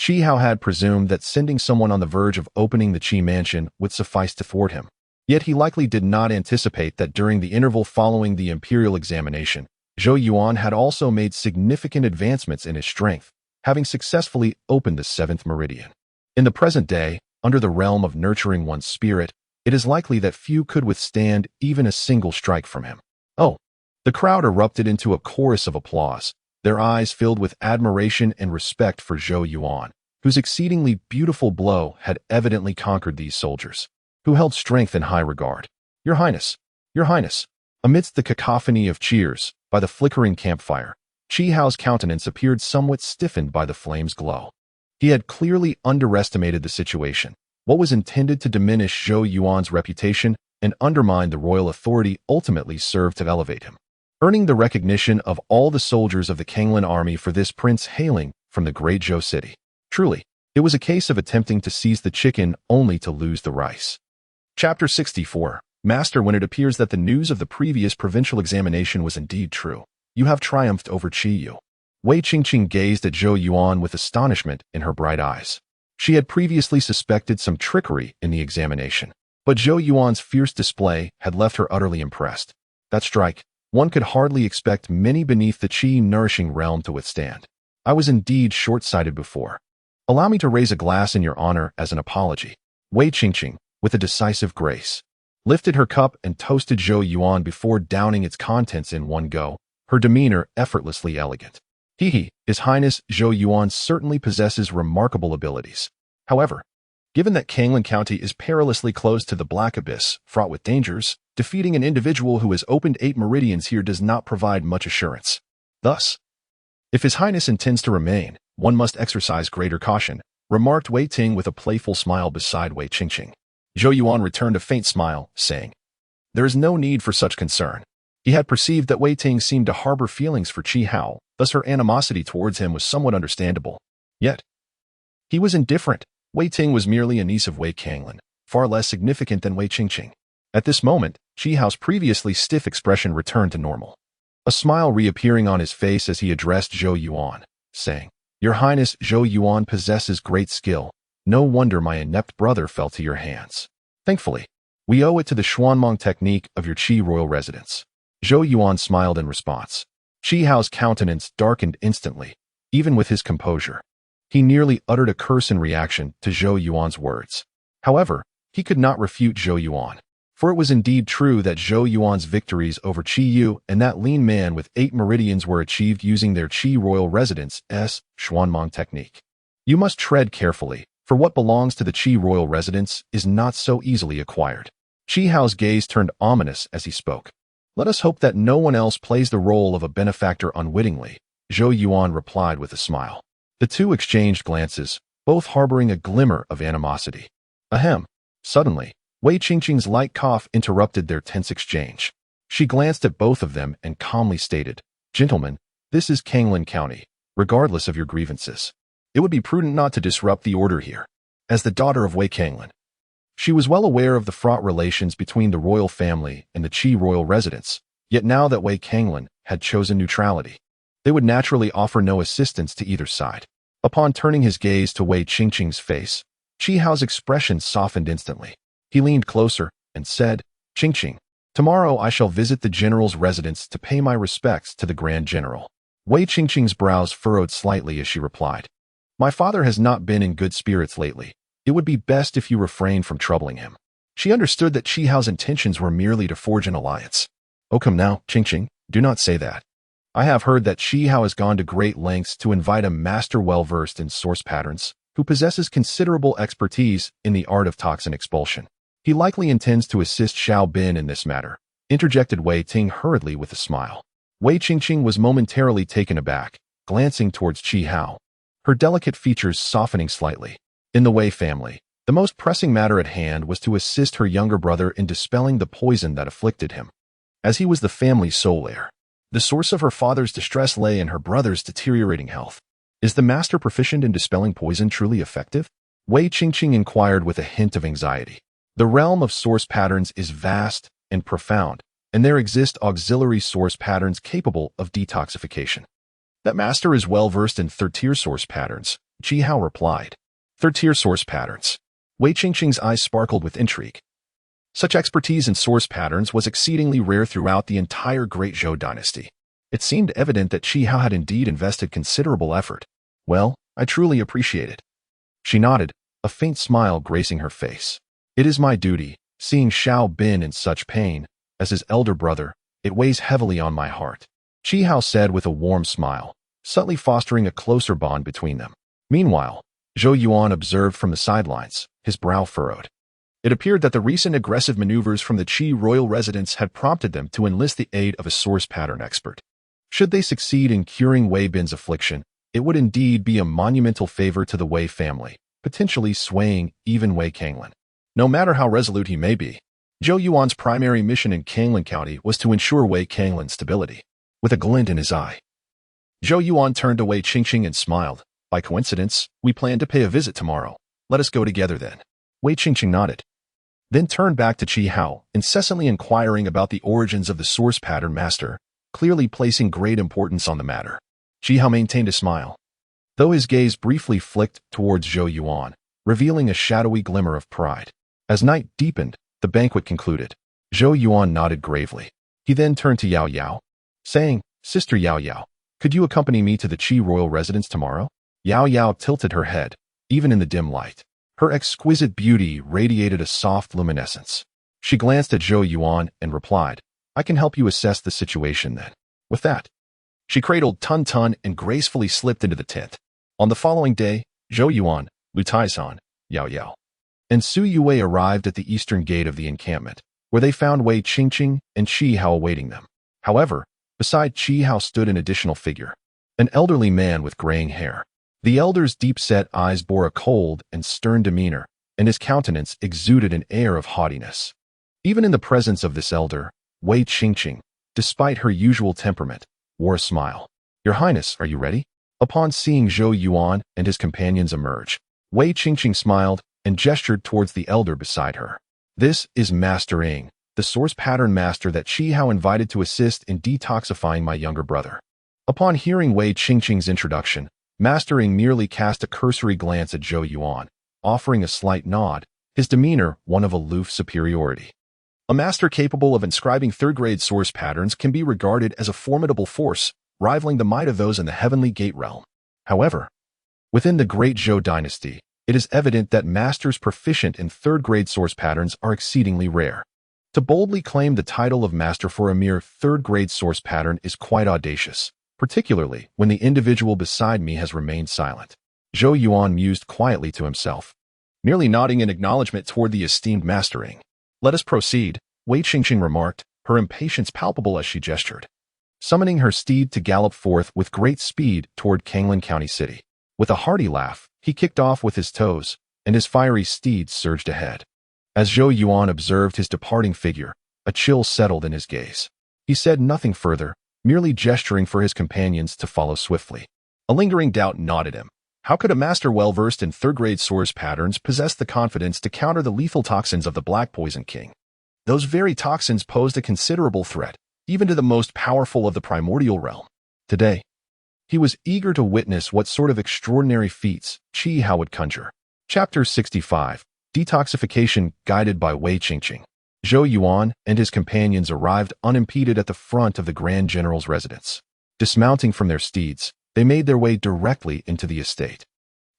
Qi Hao had presumed that sending someone on the verge of opening the Qi mansion would suffice to thwart him. Yet he likely did not anticipate that during the interval following the imperial examination, Zhou Yuan had also made significant advancements in his strength, having successfully opened the 7th meridian. In the present day, under the realm of nurturing one's spirit, it is likely that few could withstand even a single strike from him. Oh! The crowd erupted into a chorus of applause, their eyes filled with admiration and respect for Zhou Yuan, whose exceedingly beautiful blow had evidently conquered these soldiers, who held strength in high regard. Your Highness! Your Highness! Amidst the cacophony of cheers, by the flickering campfire, Qi Hao's countenance appeared somewhat stiffened by the flame's glow. He had clearly underestimated the situation. What was intended to diminish Zhou Yuan's reputation and undermine the royal authority ultimately served to elevate him, earning the recognition of all the soldiers of the Kanglan army for this prince hailing from the Great Zhou city. Truly, it was a case of attempting to seize the chicken only to lose the rice. Chapter 64. Master, when it appears that the news of the previous provincial examination was indeed true, you have triumphed over Qi Yu. Wei Qingqing gazed at Zhou Yuan with astonishment in her bright eyes. She had previously suspected some trickery in the examination, but Zhou Yuan's fierce display had left her utterly impressed. That strike, one could hardly expect many beneath the Qi-nourishing realm to withstand. I was indeed short-sighted before. Allow me to raise a glass in your honor as an apology. Wei Qingqing, with a decisive grace, lifted her cup and toasted Zhou Yuan before downing its contents in one go, her demeanor effortlessly elegant. His Highness Zhou Yuan certainly possesses remarkable abilities. However, given that Kanglan County is perilously close to the Black Abyss, fraught with dangers, defeating an individual who has opened 8 meridians here does not provide much assurance. Thus, if His Highness intends to remain, one must exercise greater caution, remarked Wei Ting with a playful smile beside Wei Qingqing. Zhou Yuan returned a faint smile, saying, there is no need for such concern. He had perceived that Wei Ting seemed to harbor feelings for Qi Hao, thus her animosity towards him was somewhat understandable. Yet, he was indifferent. Wei Ting was merely a niece of Wei Kanglan, far less significant than Wei Qingqing. At this moment, Qi Hao's previously stiff expression returned to normal, a smile reappearing on his face as he addressed Zhou Yuan, saying, Your Highness Zhou Yuan possesses great skill. No wonder my inept brother fell to your hands. Thankfully, we owe it to the Xuanhuang technique of your Qi royal residence. Zhou Yuan smiled in response. Qi Hao's countenance darkened instantly, even with his composure. He nearly uttered a curse in reaction to Zhou Yuan's words. However, he could not refute Zhou Yuan, for it was indeed true that Zhou Yuan's victories over Qi Yu and that lean man with 8 meridians were achieved using their Qi royal residence' Xuanhuang technique. You must tread carefully, for what belongs to the Qi royal residence is not so easily acquired. Qi Hao's gaze turned ominous as he spoke. Let us hope that no one else plays the role of a benefactor unwittingly, Zhou Yuan replied with a smile. The two exchanged glances, both harboring a glimmer of animosity. Ahem. Suddenly, Wei Qingqing's light cough interrupted their tense exchange. She glanced at both of them and calmly stated, Gentlemen, this is Kanglan County, regardless of your grievances. It would be prudent not to disrupt the order here. As the daughter of Wei Kanglan, she was well aware of the fraught relations between the royal family and the Qi royal residence, yet now that Wei Kanglan had chosen neutrality, they would naturally offer no assistance to either side. Upon turning his gaze to Wei Qingqing's face, Qi Hao's expression softened instantly. He leaned closer and said, Qingqing, tomorrow I shall visit the general's residence to pay my respects to the Grand General. Wei Qingqing's brows furrowed slightly as she replied, My father has not been in good spirits lately. It would be best if you refrain from troubling him. She understood that Qi Hao's intentions were merely to forge an alliance. Oh, come now, Qingqing, do not say that. I have heard that Qi Hao has gone to great lengths to invite a master well-versed in source patterns, who possesses considerable expertise in the art of toxin expulsion. He likely intends to assist Xiao Bin in this matter, interjected Wei Ting hurriedly with a smile. Wei Qingqing was momentarily taken aback, glancing towards Qi Hao, her delicate features softening slightly. In the Wei family, the most pressing matter at hand was to assist her younger brother in dispelling the poison that afflicted him. As he was the family's sole heir, the source of her father's distress lay in her brother's deteriorating health. Is the master proficient in dispelling poison truly effective? Wei Qingqing inquired with a hint of anxiety. The realm of source patterns is vast and profound, and there exist auxiliary source patterns capable of detoxification. That master is well versed in third-tier source patterns, Qi Hao replied. Third-tier source patterns. Wei Qingqing's eyes sparkled with intrigue. Such expertise in source patterns was exceedingly rare throughout the entire Great Zhou dynasty. It seemed evident that Qi Hao had indeed invested considerable effort. Well, I truly appreciate it. She nodded, a faint smile gracing her face. It is my duty, seeing Xiao Bin in such pain. As his elder brother, it weighs heavily on my heart. Qi Hao said with a warm smile, subtly fostering a closer bond between them. Meanwhile, Zhou Yuan observed from the sidelines, his brow furrowed. It appeared that the recent aggressive maneuvers from the Qi royal residence had prompted them to enlist the aid of a source pattern expert. Should they succeed in curing Wei Bin's affliction, it would indeed be a monumental favor to the Wei family, potentially swaying even Wei Kanglan. No matter how resolute he may be, Zhou Yuan's primary mission in Kanglan County was to ensure Wei Kanglan's stability. With a glint in his eye, Zhou Yuan turned to Wei Qingqing and smiled. By coincidence, we plan to pay a visit tomorrow. Let us go together then. Wei Qingqing nodded, then turned back to Qi Hao, incessantly inquiring about the origins of the source pattern master, clearly placing great importance on the matter. Qi Hao maintained a smile, though his gaze briefly flicked towards Zhou Yuan, revealing a shadowy glimmer of pride. As night deepened, the banquet concluded. Zhou Yuan nodded gravely. He then turned to Yao Yao, saying, Sister Yao Yao, could you accompany me to the Qi royal residence tomorrow? Yao Yao tilted her head, even in the dim light. Her exquisite beauty radiated a soft luminescence. She glanced at Zhou Yuan and replied, I can help you assess the situation then. With that, she cradled Tun Tun and gracefully slipped into the tent. On the following day, Zhou Yuan, Lu Taizan, Yao Yao, and Su Yue arrived at the eastern gate of the encampment, where they found Wei Qingqing and Qi Hao awaiting them. However, beside Qi Hao stood an additional figure, an elderly man with graying hair. The elder's deep-set eyes bore a cold and stern demeanor, and his countenance exuded an air of haughtiness. Even in the presence of this elder, Wei Qingqing, despite her usual temperament, wore a smile. Your Highness, are you ready? Upon seeing Zhou Yuan and his companions emerge, Wei Qingqing smiled and gestured towards the elder beside her. This is Master Ing, the source pattern master that Qi Hao invited to assist in detoxifying my younger brother. Upon hearing Wei Qingqing's introduction, Master Ing merely cast a cursory glance at Zhou Yuan, offering a slight nod, his demeanor one of aloof superiority. A master capable of inscribing third-grade source patterns can be regarded as a formidable force, rivaling the might of those in the heavenly gate realm. However, within the Great Zhou dynasty, it is evident that masters proficient in third-grade source patterns are exceedingly rare. To boldly claim the title of master for a mere third-grade source pattern is quite audacious, particularly when the individual beside me has remained silent. Zhou Yuan mused quietly to himself, merely nodding in acknowledgement toward the esteemed mastering. "Let us proceed," Wei Qingqing remarked, her impatience palpable as she gestured, summoning her steed to gallop forth with great speed toward Kanglan County City. With a hearty laugh, he kicked off with his toes, and his fiery steed surged ahead. As Zhou Yuan observed his departing figure, a chill settled in his gaze. He said nothing further, merely gesturing for his companions to follow swiftly. A lingering doubt gnawed at him. How could a master well-versed in third-grade source patterns possess the confidence to counter the lethal toxins of the Black Poison King? Those very toxins posed a considerable threat, even to the most powerful of the primordial realm. Today, he was eager to witness what sort of extraordinary feats Qi Hao would conjure. Chapter 65. Detoxification, guided by Wei Qingqing. Zhou Yuan and his companions arrived unimpeded at the front of the Grand General's residence. Dismounting from their steeds, they made their way directly into the estate,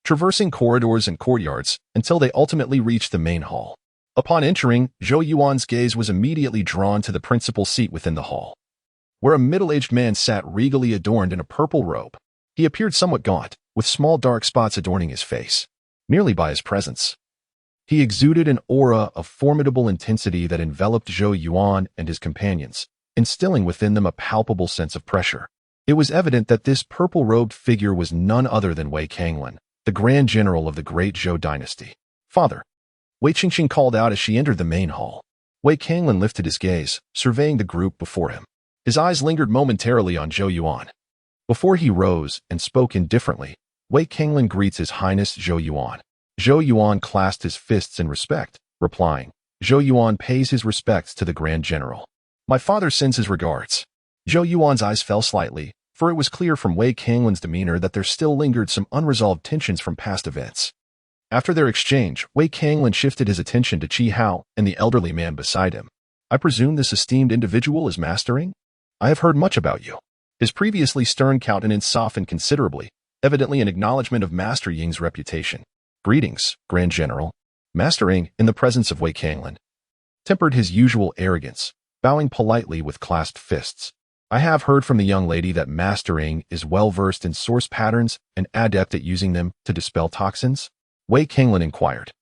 traversing corridors and courtyards until they ultimately reached the main hall. Upon entering, Zhou Yuan's gaze was immediately drawn to the principal seat within the hall, where a middle-aged man sat regally adorned in a purple robe. He appeared somewhat gaunt, with small dark spots adorning his face. Merely by his presence, he exuded an aura of formidable intensity that enveloped Zhou Yuan and his companions, instilling within them a palpable sense of pressure. It was evident that this purple-robed figure was none other than Wei Kanglan, the Grand General of the Great Zhou dynasty. "Father," Wei Qingqing called out as she entered the main hall. Wei Kanglan lifted his gaze, surveying the group before him. His eyes lingered momentarily on Zhou Yuan. Before he rose and spoke indifferently, "Wei Kanglan greets His Highness Zhou Yuan." Zhou Yuan clasped his fists in respect, replying, "Zhou Yuan pays his respects to the Grand General. My father sends his regards." Zhou Yuan's eyes fell slightly, for it was clear from Wei Kanglan's demeanor that there still lingered some unresolved tensions from past events. After their exchange, Wei Kanglan shifted his attention to Qi Hao and the elderly man beside him. "I presume this esteemed individual is mastering? I have heard much about you." His previously stern countenance softened considerably, evidently an acknowledgement of Master Ying's reputation. "Greetings, Grand General." Master Ying, in the presence of Wei Kanglan, tempered his usual arrogance, bowing politely with clasped fists. "I have heard from the young lady that Master Ying is well-versed in source patterns and adept at using them to dispel toxins?" Wei Kanglan inquired.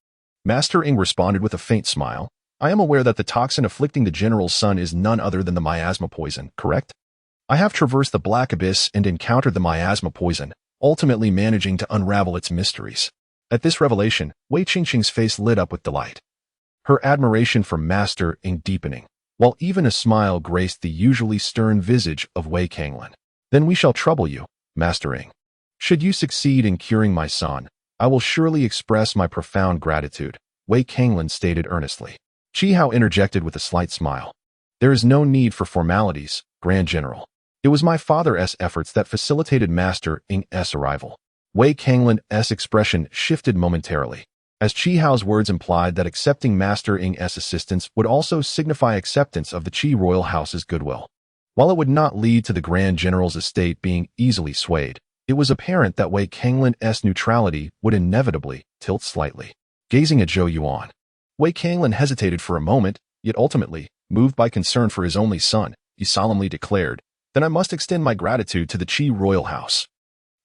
Master Ying responded with a faint smile. "I am aware that the toxin afflicting the General's son is none other than the miasma poison, correct? I have traversed the Black Abyss and encountered the miasma poison, ultimately managing to unravel its mysteries." At this revelation, Wei Qingqing's face lit up with delight, her admiration for Master Ying deepening, while even a smile graced the usually stern visage of Wei Kanglan. "Then we shall trouble you, Master Ying. Should you succeed in curing my son, I will surely express my profound gratitude," Wei Kanglan stated earnestly. Qi Hao interjected with a slight smile. "There is no need for formalities, Grand General. It was my father's efforts that facilitated Master Ying's arrival." Wei Kanglan's expression shifted momentarily, as Qi Hao's words implied that accepting Master Ying's assistance would also signify acceptance of the Qi royal house's goodwill. While it would not lead to the Grand General's estate being easily swayed, it was apparent that Wei Kanglan's neutrality would inevitably tilt slightly. Gazing at Zhou Yuan, Wei Kanglan hesitated for a moment, yet ultimately, moved by concern for his only son, he solemnly declared, "Then I must extend my gratitude to the Qi royal house.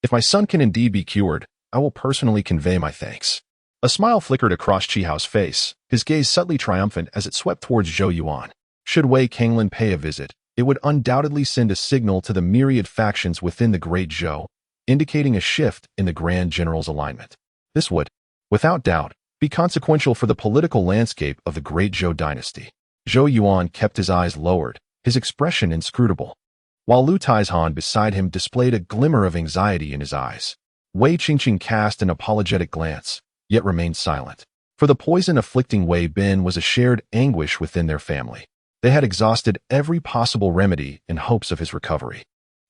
If my son can indeed be cured, I will personally convey my thanks." A smile flickered across Qi Hao's face, his gaze subtly triumphant as it swept towards Zhou Yuan. Should Wei Kanglan pay a visit, it would undoubtedly send a signal to the myriad factions within the Great Zhou, indicating a shift in the Grand General's alignment. This would, without doubt, be consequential for the political landscape of the Great Zhou dynasty. Zhou Yuan kept his eyes lowered, his expression inscrutable, while Lu Taizhan beside him displayed a glimmer of anxiety in his eyes. Wei Qingqing cast an apologetic glance, yet remained silent. For the poison afflicting Wei Bin was a shared anguish within their family. They had exhausted every possible remedy in hopes of his recovery.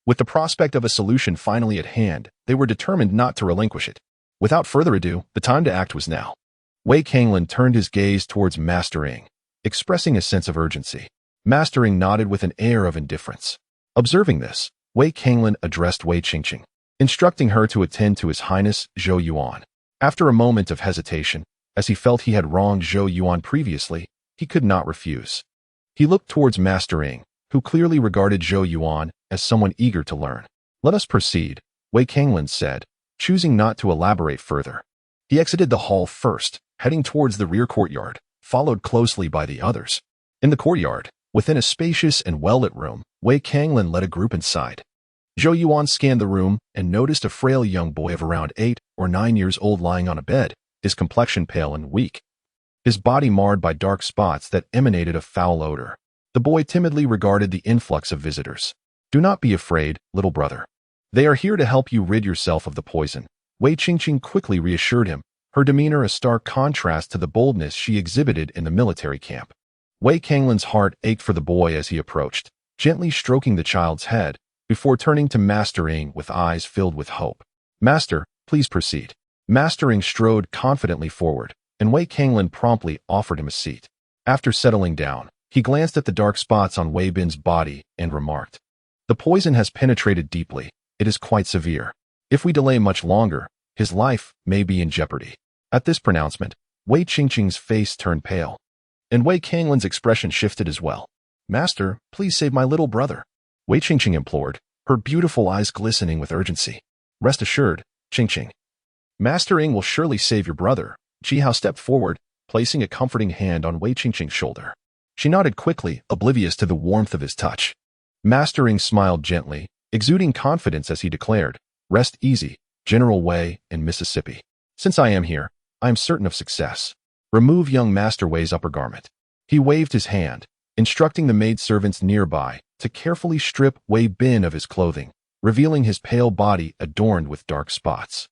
With the prospect of a solution finally at hand, they were determined not to relinquish it. Without further ado, the time to act was now. Wei Kanglan turned his gaze towards Master Ying, expressing a sense of urgency. Master Ying nodded with an air of indifference. Observing this, Wei Kanglin addressed Wei Qingqing, instructing her to attend to His Highness Zhou Yuan. After a moment of hesitation, as he felt he had wronged Zhou Yuan previously, he could not refuse. He looked towards Master Ying, who clearly regarded Zhou Yuan as someone eager to learn. "Let us proceed," Wei Kanglin said, choosing not to elaborate further. He exited the hall first, heading towards the rear courtyard, followed closely by the others. In the courtyard, within a spacious and well-lit room, Wei Kanglin led a group inside. Zhou Yuan scanned the room and noticed a frail young boy of around 8 or 9 years old lying on a bed, his complexion pale and weak, his body marred by dark spots that emanated a foul odor. The boy timidly regarded the influx of visitors. "Do not be afraid, little brother. They are here to help you rid yourself of the poison," Wei Qingqing quickly reassured him, her demeanor a stark contrast to the boldness she exhibited in the military camp. Wei Kanglin's heart ached for the boy as he approached, gently stroking the child's head, before turning to Master Ying with eyes filled with hope. "Master, please proceed." Master Ying strode confidently forward, and Wei Kanglin promptly offered him a seat. After settling down, he glanced at the dark spots on Wei Bin's body and remarked, "The poison has penetrated deeply. It is quite severe. If we delay much longer, his life may be in jeopardy." At this pronouncement, Wei Qingqing's face turned pale, and Wei Kanglin's expression shifted as well. "Master, please save my little brother," Wei Qingqing implored, her beautiful eyes glistening with urgency. "Rest assured, Qingqing. Master Ying will surely save your brother." Jihao stepped forward, placing a comforting hand on Wei Qingqing's shoulder. She nodded quickly, oblivious to the warmth of his touch. Master Ying smiled gently, exuding confidence as he declared, "Rest easy, General Wei in Mississippi. Since I am here, I am certain of success. Remove young Master Wei's upper garment." He waved his hand, instructing the maidservants nearby to carefully strip Wei Bin of his clothing, revealing his pale body adorned with dark spots.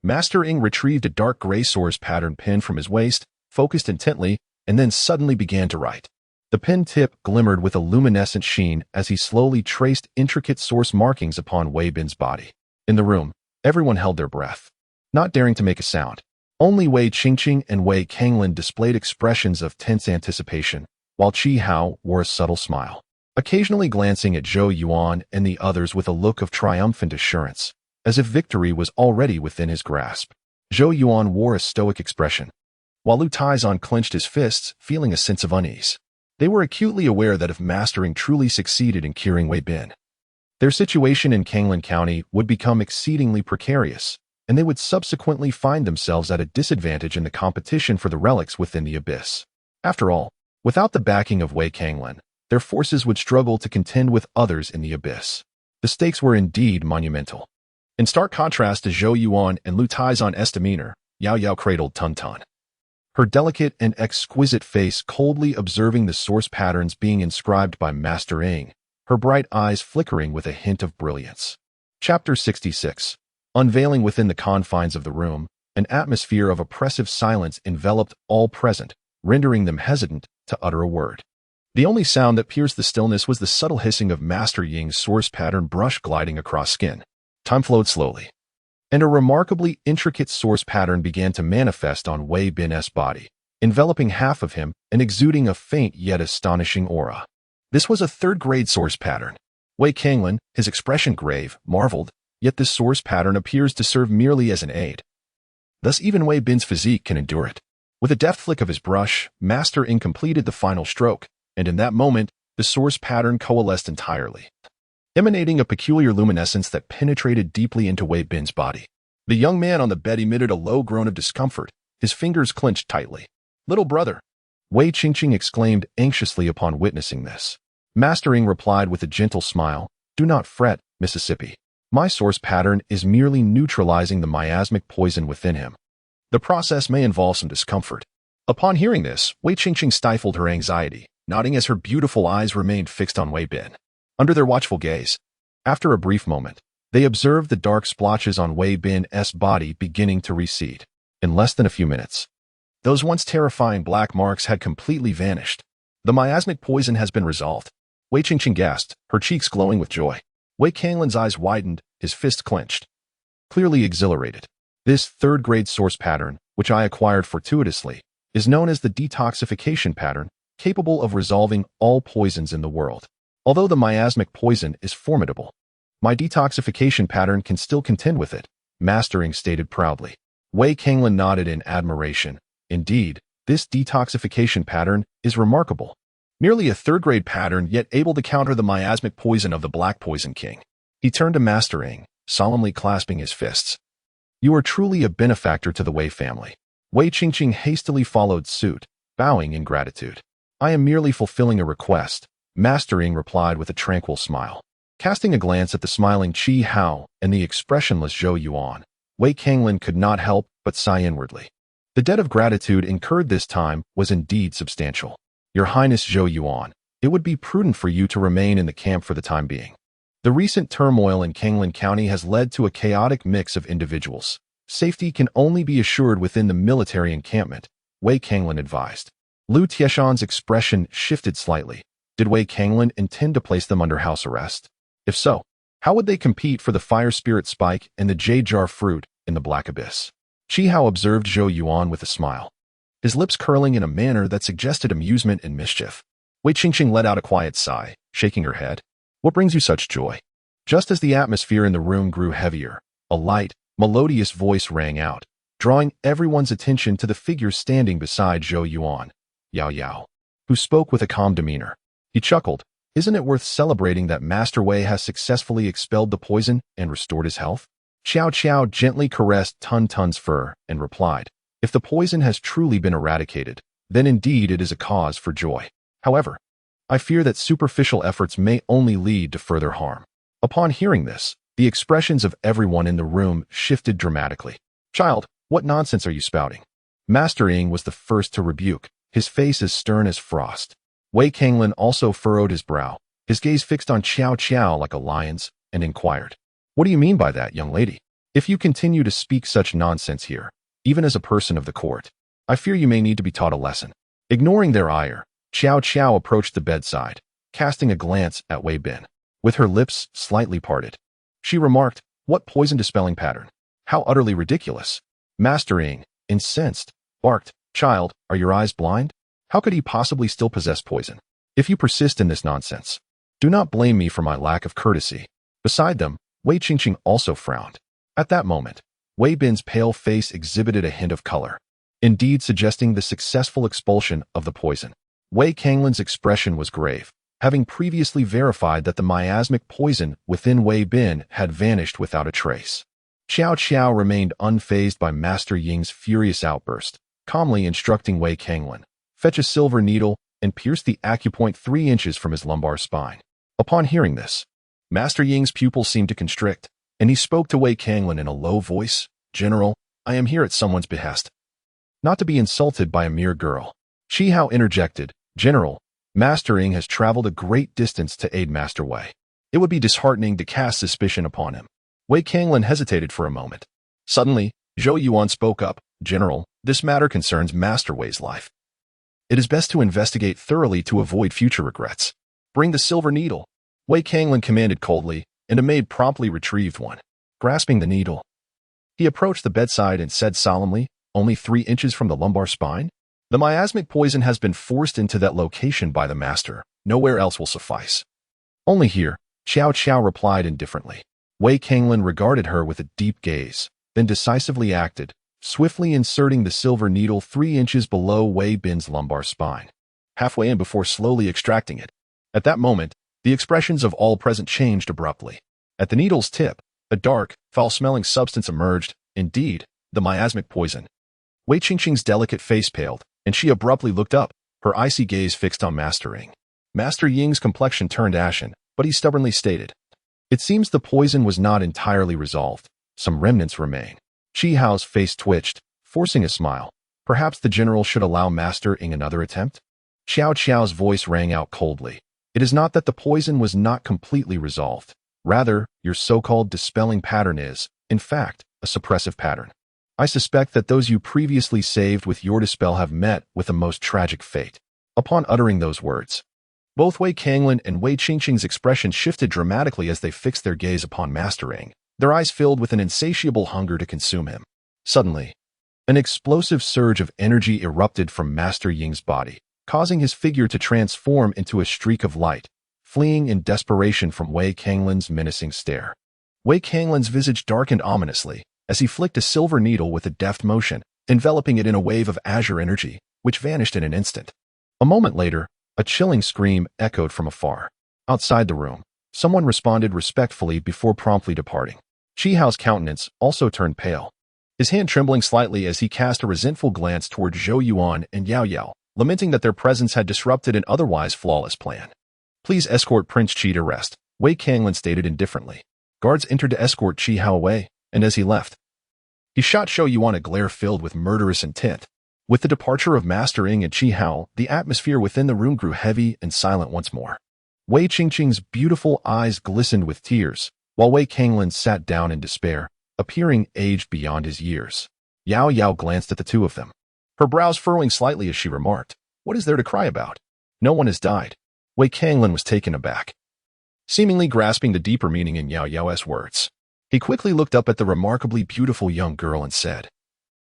Master Ying retrieved a dark gray source pattern pen from his waist, focused intently, and then suddenly began to write. The pen tip glimmered with a luminescent sheen as he slowly traced intricate source markings upon Wei Bin's body. In the room, everyone held their breath, not daring to make a sound. Only Wei Qingqing and Wei Kanglin displayed expressions of tense anticipation, while Qi Hao wore a subtle smile, occasionally glancing at Zhou Yuan and the others with a look of triumphant assurance, as if victory was already within his grasp. Zhou Yuan wore a stoic expression, while Lu Taizan clenched his fists, feeling a sense of unease. They were acutely aware that if Master Ying truly succeeded in curing Wei Bin, their situation in Kanglin County would become exceedingly precarious, and they would subsequently find themselves at a disadvantage in the competition for the relics within the abyss. After all, without the backing of Wei Kanglin, their forces would struggle to contend with others in the abyss. The stakes were indeed monumental. In stark contrast to Zhou Yuan and Lu Taizan's demeanor, Yao Yao cradled Tun Tun, her delicate and exquisite face coldly observing the source patterns being inscribed by Master Ying, her bright eyes flickering with a hint of brilliance. Chapter 66. Unveiling within the confines of the room, an atmosphere of oppressive silence enveloped all present, rendering them hesitant to utter a word. The only sound that pierced the stillness was the subtle hissing of Master Ying's source pattern brush gliding across skin. Time flowed slowly, and a remarkably intricate source pattern began to manifest on Wei Bin's body, enveloping half of him and exuding a faint yet astonishing aura. This was a third-grade source pattern. Wei Kanglin, his expression grave, marveled, yet this source pattern appears to serve merely as an aid. Thus even Wei Bin's physique can endure it. With a deft flick of his brush, Master Ying completed the final stroke, and in that moment, the source pattern coalesced entirely, emanating a peculiar luminescence that penetrated deeply into Wei Bin's body. The young man on the bed emitted a low groan of discomfort, his fingers clenched tightly. "Little brother," Wei Qingqing exclaimed anxiously upon witnessing this. Master Ying replied with a gentle smile, "Do not fret, Mississippi. My source pattern is merely neutralizing the miasmic poison within him. The process may involve some discomfort." Upon hearing this, Wei Qingqing stifled her anxiety, nodding as her beautiful eyes remained fixed on Wei Bin. Under their watchful gaze, after a brief moment, they observed the dark splotches on Wei Bin's body beginning to recede. In less than a few minutes, those once terrifying black marks had completely vanished. "The miasmic poison has been resolved," Wei Qingqing gasped, her cheeks glowing with joy. Wei Kanglin's eyes widened, his fist clenched, clearly exhilarated. "This third-grade source pattern, which I acquired fortuitously, is known as the detoxification pattern, capable of resolving all poisons in the world. Although the miasmic poison is formidable, My detoxification pattern can still contend with it, Master Ying stated proudly. Wei Kanglin nodded in admiration. Indeed, this detoxification pattern is remarkable. Merely a third-grade pattern, yet able to counter the miasmic poison of the Black Poison King. He turned to Master Ying, solemnly clasping his fists. You are truly a benefactor to the Wei family. Wei Qingqing hastily followed suit, bowing in gratitude. I am merely fulfilling a request, Master Ying replied with a tranquil smile. Casting a glance at the smiling Qi Hao and the expressionless Zhou Yuan, Wei Kanglin could not help but sigh inwardly. The debt of gratitude incurred this time was indeed substantial. Your Highness Zhou Yuan, it would be prudent for you to remain in the camp for the time being. The recent turmoil in Kanglin County has led to a chaotic mix of individuals. Safety can only be assured within the military encampment, Wei Kanglin advised. Liu Tieshan's expression shifted slightly. Did Wei Kanglin intend to place them under house arrest? If so, how would they compete for the fire spirit spike and the jade jar fruit in the Black Abyss? Qi Hao observed Zhou Yuan with a smile, his lips curling in a manner that suggested amusement and mischief. Wei Qingqing let out a quiet sigh, shaking her head. What brings you such joy? Just as the atmosphere in the room grew heavier, a light, melodious voice rang out, drawing everyone's attention to the figure standing beside Zhou Yuan, Yao Yao, who spoke with a calm demeanor. He chuckled. Isn't it worth celebrating that Master Wei has successfully expelled the poison and restored his health? Xiao Qiao gently caressed Tun Tun's fur and replied, if the poison has truly been eradicated, then indeed it is a cause for joy. However, I fear that superficial efforts may only lead to further harm. Upon hearing this, the expressions of everyone in the room shifted dramatically. Child, what nonsense are you spouting? Master Ying was the first to rebuke, his face as stern as frost. Wei Kanglin also furrowed his brow, his gaze fixed on Xiao Qiao like a lion's, and inquired, what do you mean by that, young lady? If you continue to speak such nonsense here, even as a person of the court, I fear you may need to be taught a lesson. Ignoring their ire, Xiao Qiao approached the bedside, casting a glance at Wei Bin. With her lips slightly parted, she remarked, what poison-dispelling pattern? How utterly ridiculous. Master Ying, incensed, barked, child, are your eyes blind? How could he possibly still possess poison? If you persist in this nonsense, do not blame me for my lack of courtesy. Beside them, Wei Qingqing also frowned. At that moment, Wei Bin's pale face exhibited a hint of color, indeed suggesting the successful expulsion of the poison. Wei Kanglin's expression was grave, having previously verified that the miasmic poison within Wei Bin had vanished without a trace. Xiao Qiao remained unfazed by Master Ying's furious outburst, calmly instructing Wei Kanglin, fetch a silver needle and pierce the acupoint 3 inches from his lumbar spine. Upon hearing this, Master Ying's pupils seemed to constrict, and he spoke to Wei Kanglin in a low voice, General, I am here at someone's behest. Not to be insulted by a mere girl. Qi Hao interjected, General, Master Ying has traveled a great distance to aid Master Wei. It would be disheartening to cast suspicion upon him. Wei Kanglin hesitated for a moment. Suddenly, Zhou Yuan spoke up, General, this matter concerns Master Wei's life. It is best to investigate thoroughly to avoid future regrets. Bring the silver needle. Wei Kanglin commanded coldly, and a maid promptly retrieved one. Grasping the needle, he approached the bedside and said solemnly, only 3 inches from the lumbar spine? The miasmic poison has been forced into that location by the master. Nowhere else will suffice. Only here, Xiao Qiao replied indifferently. Wei Kanglin regarded her with a deep gaze, then decisively acted, swiftly inserting the silver needle 3 inches below Wei Bin's lumbar spine, halfway in before slowly extracting it. At that moment, the expressions of all present changed abruptly. At the needle's tip, a dark, foul-smelling substance emerged, indeed, the miasmic poison. Wei Qingqing's delicate face paled, and she abruptly looked up, her icy gaze fixed on Master Ying. Master Ying's complexion turned ashen, but he stubbornly stated, it seems the poison was not entirely resolved. Some remnants remain. Qi Hao's face twitched, forcing a smile. Perhaps the general should allow Master Ying another attempt? Xiao Qiao's voice rang out coldly. It is not that the poison was not completely resolved. Rather, your so-called dispelling pattern is, in fact, a suppressive pattern. I suspect that those you previously saved with your dispel have met with a most tragic fate. Upon uttering those words, both Wei Kanglin and Wei Qingqing's expression shifted dramatically as they fixed their gaze upon Master Ying, their eyes filled with an insatiable hunger to consume him. Suddenly, an explosive surge of energy erupted from Master Ying's body, causing his figure to transform into a streak of light, fleeing in desperation from Wei Kanglin's menacing stare. Wei Kanglin's visage darkened ominously as he flicked a silver needle with a deft motion, enveloping it in a wave of azure energy, which vanished in an instant. A moment later, a chilling scream echoed from afar. Outside the room, someone responded respectfully before promptly departing. Qi Hao's countenance also turned pale, his hand trembling slightly as he cast a resentful glance toward Zhou Yuan and Yao Yao, lamenting that their presence had disrupted an otherwise flawless plan. "Please escort Prince Qi to rest," Wei Kanglin stated indifferently. Guards entered to escort Qi Hao away, and as he left, he shot Zhou Yuan a glare filled with murderous intent. With the departure of Master Ying and Qi Hao, the atmosphere within the room grew heavy and silent once more. Wei Qingqing's beautiful eyes glistened with tears, while Wei Kanglin sat down in despair, appearing aged beyond his years. Yao Yao glanced at the two of them, her brows furrowing slightly as she remarked, "What is there to cry about? No one has died." Wei Kanglin was taken aback, seemingly grasping the deeper meaning in Yao Yao's words. He quickly looked up at the remarkably beautiful young girl and said,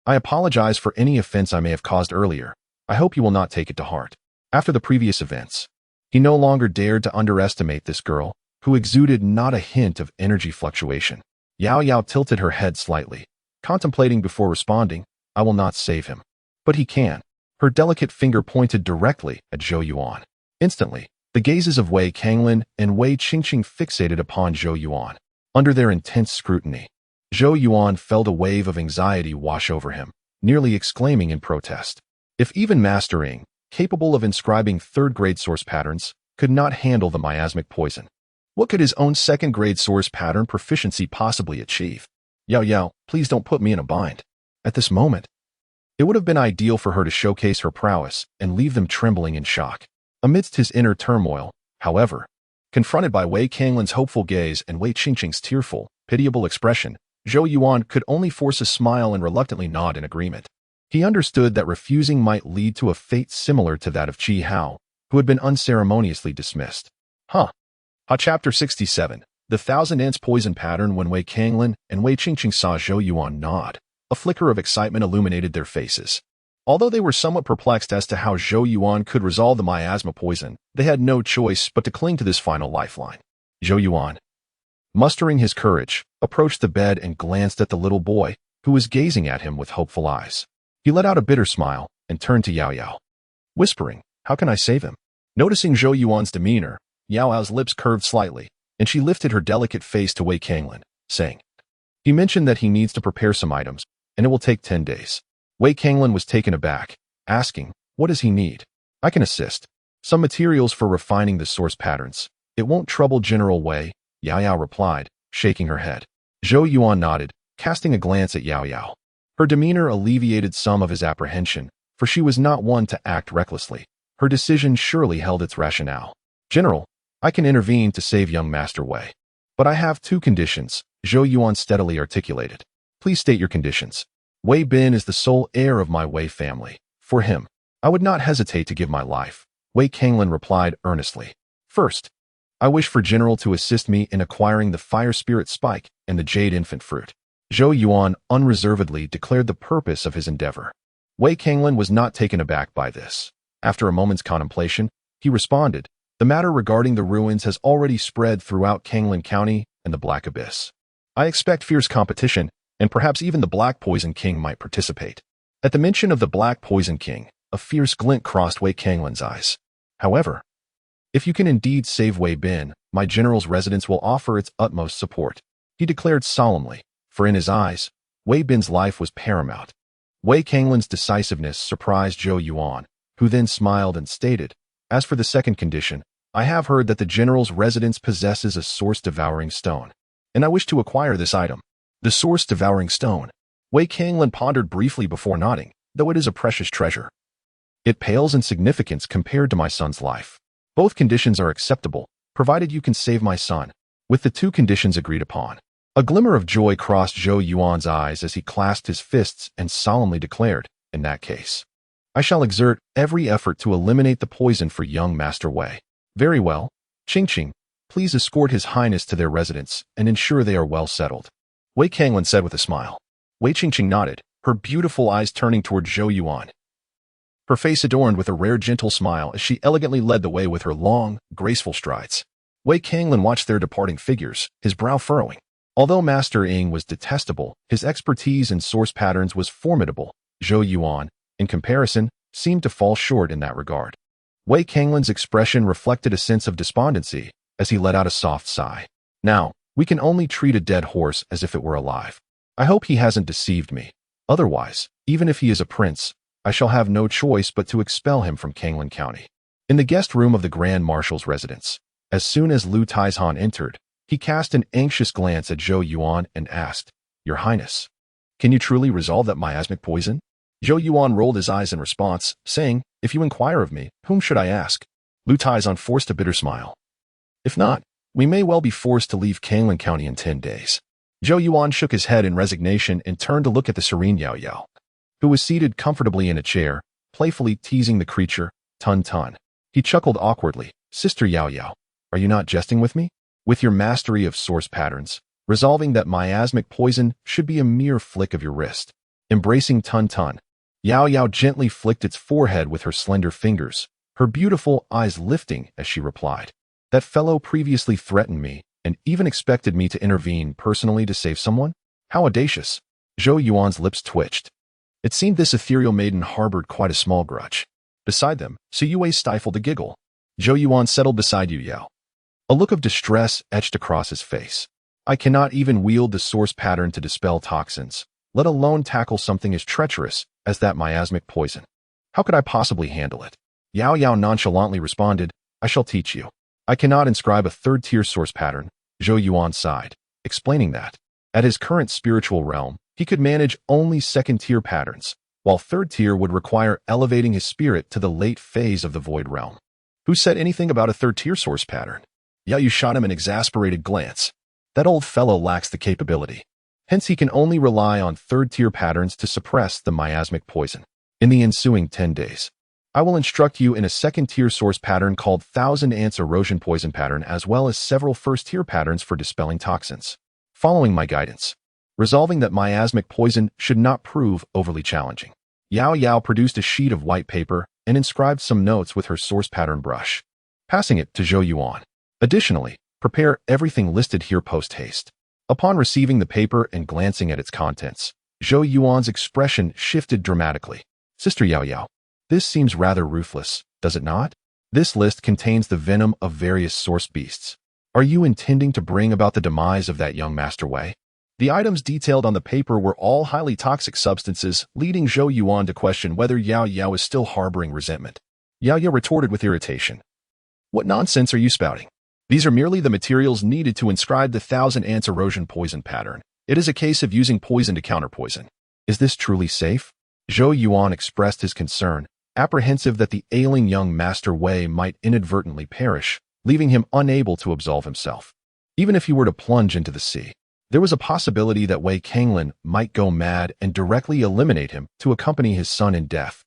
"I apologize for any offense I may have caused earlier. I hope you will not take it to heart." After the previous events, he no longer dared to underestimate this girl, who exuded not a hint of energy fluctuation. Yao Yao tilted her head slightly, contemplating before responding, "I will not save him. But he can." Her delicate finger pointed directly at Zhou Yuan. Instantly, the gazes of Wei Kanglin and Wei Qingqing fixated upon Zhou Yuan. Under their intense scrutiny, Zhou Yuan felt a wave of anxiety wash over him, nearly exclaiming in protest. If even Master Ying, capable of inscribing third-grade source patterns, could not handle the miasmic poison, what could his own second-grade source pattern proficiency possibly achieve? "Yao Yao, please don't put me in a bind." At this moment, it would have been ideal for her to showcase her prowess and leave them trembling in shock. Amidst his inner turmoil, however, confronted by Wei Kanglin's hopeful gaze and Wei Qingqing's tearful, pitiable expression, Zhou Yuan could only force a smile and reluctantly nod in agreement. He understood that refusing might lead to a fate similar to that of Qi Hao, who had been unceremoniously dismissed. Chapter 67. The Thousand Ants Poison Pattern. When Wei Kanglin and Wei Qingqing saw Zhou Yuan nod, a flicker of excitement illuminated their faces. Although they were somewhat perplexed as to how Zhou Yuan could resolve the miasma poison, they had no choice but to cling to this final lifeline. Zhou Yuan, mustering his courage, approached the bed and glanced at the little boy, who was gazing at him with hopeful eyes. He let out a bitter smile and turned to Yao Yao, whispering, "How can I save him?" Noticing Zhou Yuan's demeanor, Yao Yao's lips curved slightly, and she lifted her delicate face to Wei Kanglin, saying, "He mentioned that he needs to prepare some items, and it will take 10 days. Wei Kanglin was taken aback, asking, "What does he need?" "I can assist. Some materials for refining the source patterns. It won't trouble General Wei," Yao Yao replied, shaking her head. Zhou Yuan nodded, casting a glance at Yao Yao. Her demeanor alleviated some of his apprehension, for she was not one to act recklessly. Her decision surely held its rationale. "General, I can intervene to save young Master Wei. But I have 2 conditions," Zhou Yuan steadily articulated. "Please state your conditions." "Wei Bin is the sole heir of my Wei family. For him, I would not hesitate to give my life," Wei Kanglin replied earnestly. "First, I wish for General to assist me in acquiring the Fire Spirit Spike and the Jade Infant Fruit." Zhou Yuan unreservedly declared the purpose of his endeavor. Wei Kanglin was not taken aback by this. After a moment's contemplation, he responded, "The matter regarding the ruins has already spread throughout Kanglin County and the Black Abyss. I expect fierce competition, and perhaps even the Black Poison King might participate." At the mention of the Black Poison King, a fierce glint crossed Wei Kanglin's eyes. "However, if you can indeed save Wei Bin, my general's residence will offer its utmost support," he declared solemnly, for in his eyes, Wei Bin's life was paramount. Wei Kanglin's decisiveness surprised Zhou Yuan, who then smiled and stated, "As for the second condition, I have heard that the general's residence possesses a source-devouring stone, and I wish to acquire this item." The source-devouring stone. Wei Kanglin pondered briefly before nodding, "Though it is a precious treasure, it pales in significance compared to my son's life. Both conditions are acceptable, provided you can save my son." With the 2 conditions agreed upon, a glimmer of joy crossed Zhou Yuan's eyes as he clasped his fists and solemnly declared, "In that case, I shall exert every effort to eliminate the poison for young Master Wei." "Very well. Qingqing, please escort His Highness to their residence and ensure they are well settled," Wei Kanglin said with a smile. Wei Qingqing nodded, her beautiful eyes turning toward Zhou Yuan. her face adorned with a rare gentle smile as she elegantly led the way with her long, graceful strides. Wei Kanglin watched their departing figures, his brow furrowing. Although Master Ying was detestable, his expertise in source patterns was formidable. Zhou Yuan, in comparison, seemed to fall short in that regard. Wei Kanglin's expression reflected a sense of despondency as he let out a soft sigh. Now, we can only treat a dead horse as if it were alive. I hope he hasn't deceived me. Otherwise, even if he is a prince, I shall have no choice but to expel him from Kanglin County. In the guest room of the Grand Marshal's residence, as soon as Lu Taizhan entered, he cast an anxious glance at Zhou Yuan and asked, "Your Highness, can you truly resolve that miasmic poison?" Zhou Yuan rolled his eyes in response, saying, "If you inquire of me, whom should I ask?" Lu Taizhan forced a bitter smile. "If not, we may well be forced to leave Kanglin County in 10 days. Zhou Yuan shook his head in resignation and turned to look at the serene Yao Yao, who was seated comfortably in a chair, playfully teasing the creature, Tun Tun. He chuckled awkwardly. "Sister Yao Yao, are you not jesting with me? With your mastery of source patterns, resolving that miasmic poison should be a mere flick of your wrist." Embracing Tun Tun, Yao Yao gently flicked its forehead with her slender fingers, her beautiful eyes lifting as she replied, "That fellow previously threatened me and even expected me to intervene personally to save someone? How audacious." Zhou Yuan's lips twitched. It seemed this ethereal maiden harbored quite a small grudge. Beside them, Su Yue stifled a giggle. Zhou Yuan settled beside Yu Yao. A look of distress etched across his face. "I cannot even wield the source pattern to dispel toxins, let alone tackle something as treacherous as that miasmic poison. How could I possibly handle it?" Yao Yao nonchalantly responded, "I shall teach you. I cannot inscribe a third-tier source pattern." Zhou Yuan sighed, explaining that, at his current spiritual realm, he could manage only second-tier patterns, while third-tier would require elevating his spirit to the late phase of the void realm. "Who said anything about a third-tier source pattern?" Yao Yu shot him an exasperated glance. That old fellow lacks the capability. Hence he can only rely on third-tier patterns to suppress the miasmic poison. In the ensuing 10 days, I will instruct you in a second-tier source pattern called Thousand Ants Erosion Poison Pattern, as well as several first-tier patterns for dispelling toxins. Following my guidance, resolving that miasmic poison should not prove overly challenging, Yao Yao produced a sheet of white paper and inscribed some notes with her source pattern brush, passing it to Zhou Yuan. Additionally, prepare everything listed here post-haste. Upon receiving the paper and glancing at its contents, Zhou Yuan's expression shifted dramatically. "Sister Yao Yao, this seems rather ruthless, does it not? This list contains the venom of various source beasts. Are you intending to bring about the demise of that young Master Wei?" The items detailed on the paper were all highly toxic substances, leading Zhou Yuan to question whether Yao Yao is still harboring resentment. Yao Yao retorted with irritation. "What nonsense are you spouting? These are merely the materials needed to inscribe the Thousand Ants Erosion Poison Pattern. It is a case of using poison to counter poison. Is this truly safe?" Zhou Yuan expressed his concern, apprehensive that the ailing young Master Wei might inadvertently perish, leaving him unable to absolve himself. Even if he were to plunge into the sea, there was a possibility that Wei Kanglin might go mad and directly eliminate him to accompany his son in death.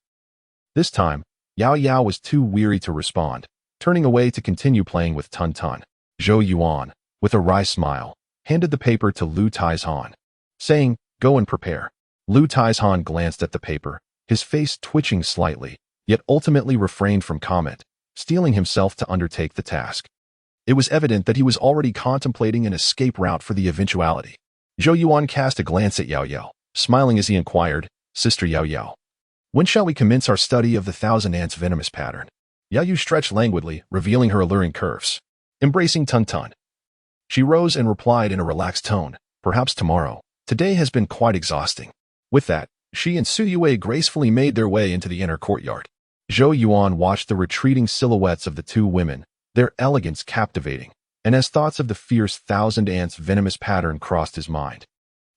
This time, Yao Yao was too weary to respond, turning away to continue playing with Tun Tun. Zhou Yuan, with a wry smile, handed the paper to Lu Taizhan, saying, "Go and prepare." Lu Taizhan glanced at the paper, his face twitching slightly, yet ultimately refrained from comment, steeling himself to undertake the task. It was evident that he was already contemplating an escape route for the eventuality. Zhou Yuan cast a glance at Yao Yao, smiling as he inquired, "Sister Yao Yao, when shall we commence our study of the Thousand Ants Venomous Pattern?" Yao Yu stretched languidly, revealing her alluring curves. Embracing Tun Tun, she rose and replied in a relaxed tone, "Perhaps tomorrow. Today has been quite exhausting." With that, she and Su Yue gracefully made their way into the inner courtyard. Zhou Yuan watched the retreating silhouettes of the two women, their elegance captivating, and as thoughts of the fierce Thousand Ants Venomous Pattern crossed his mind,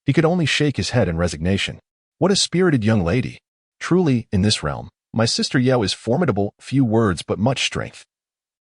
he could only shake his head in resignation. What a spirited young lady. Truly, in this realm, my sister Yao is formidable, few words but much strength.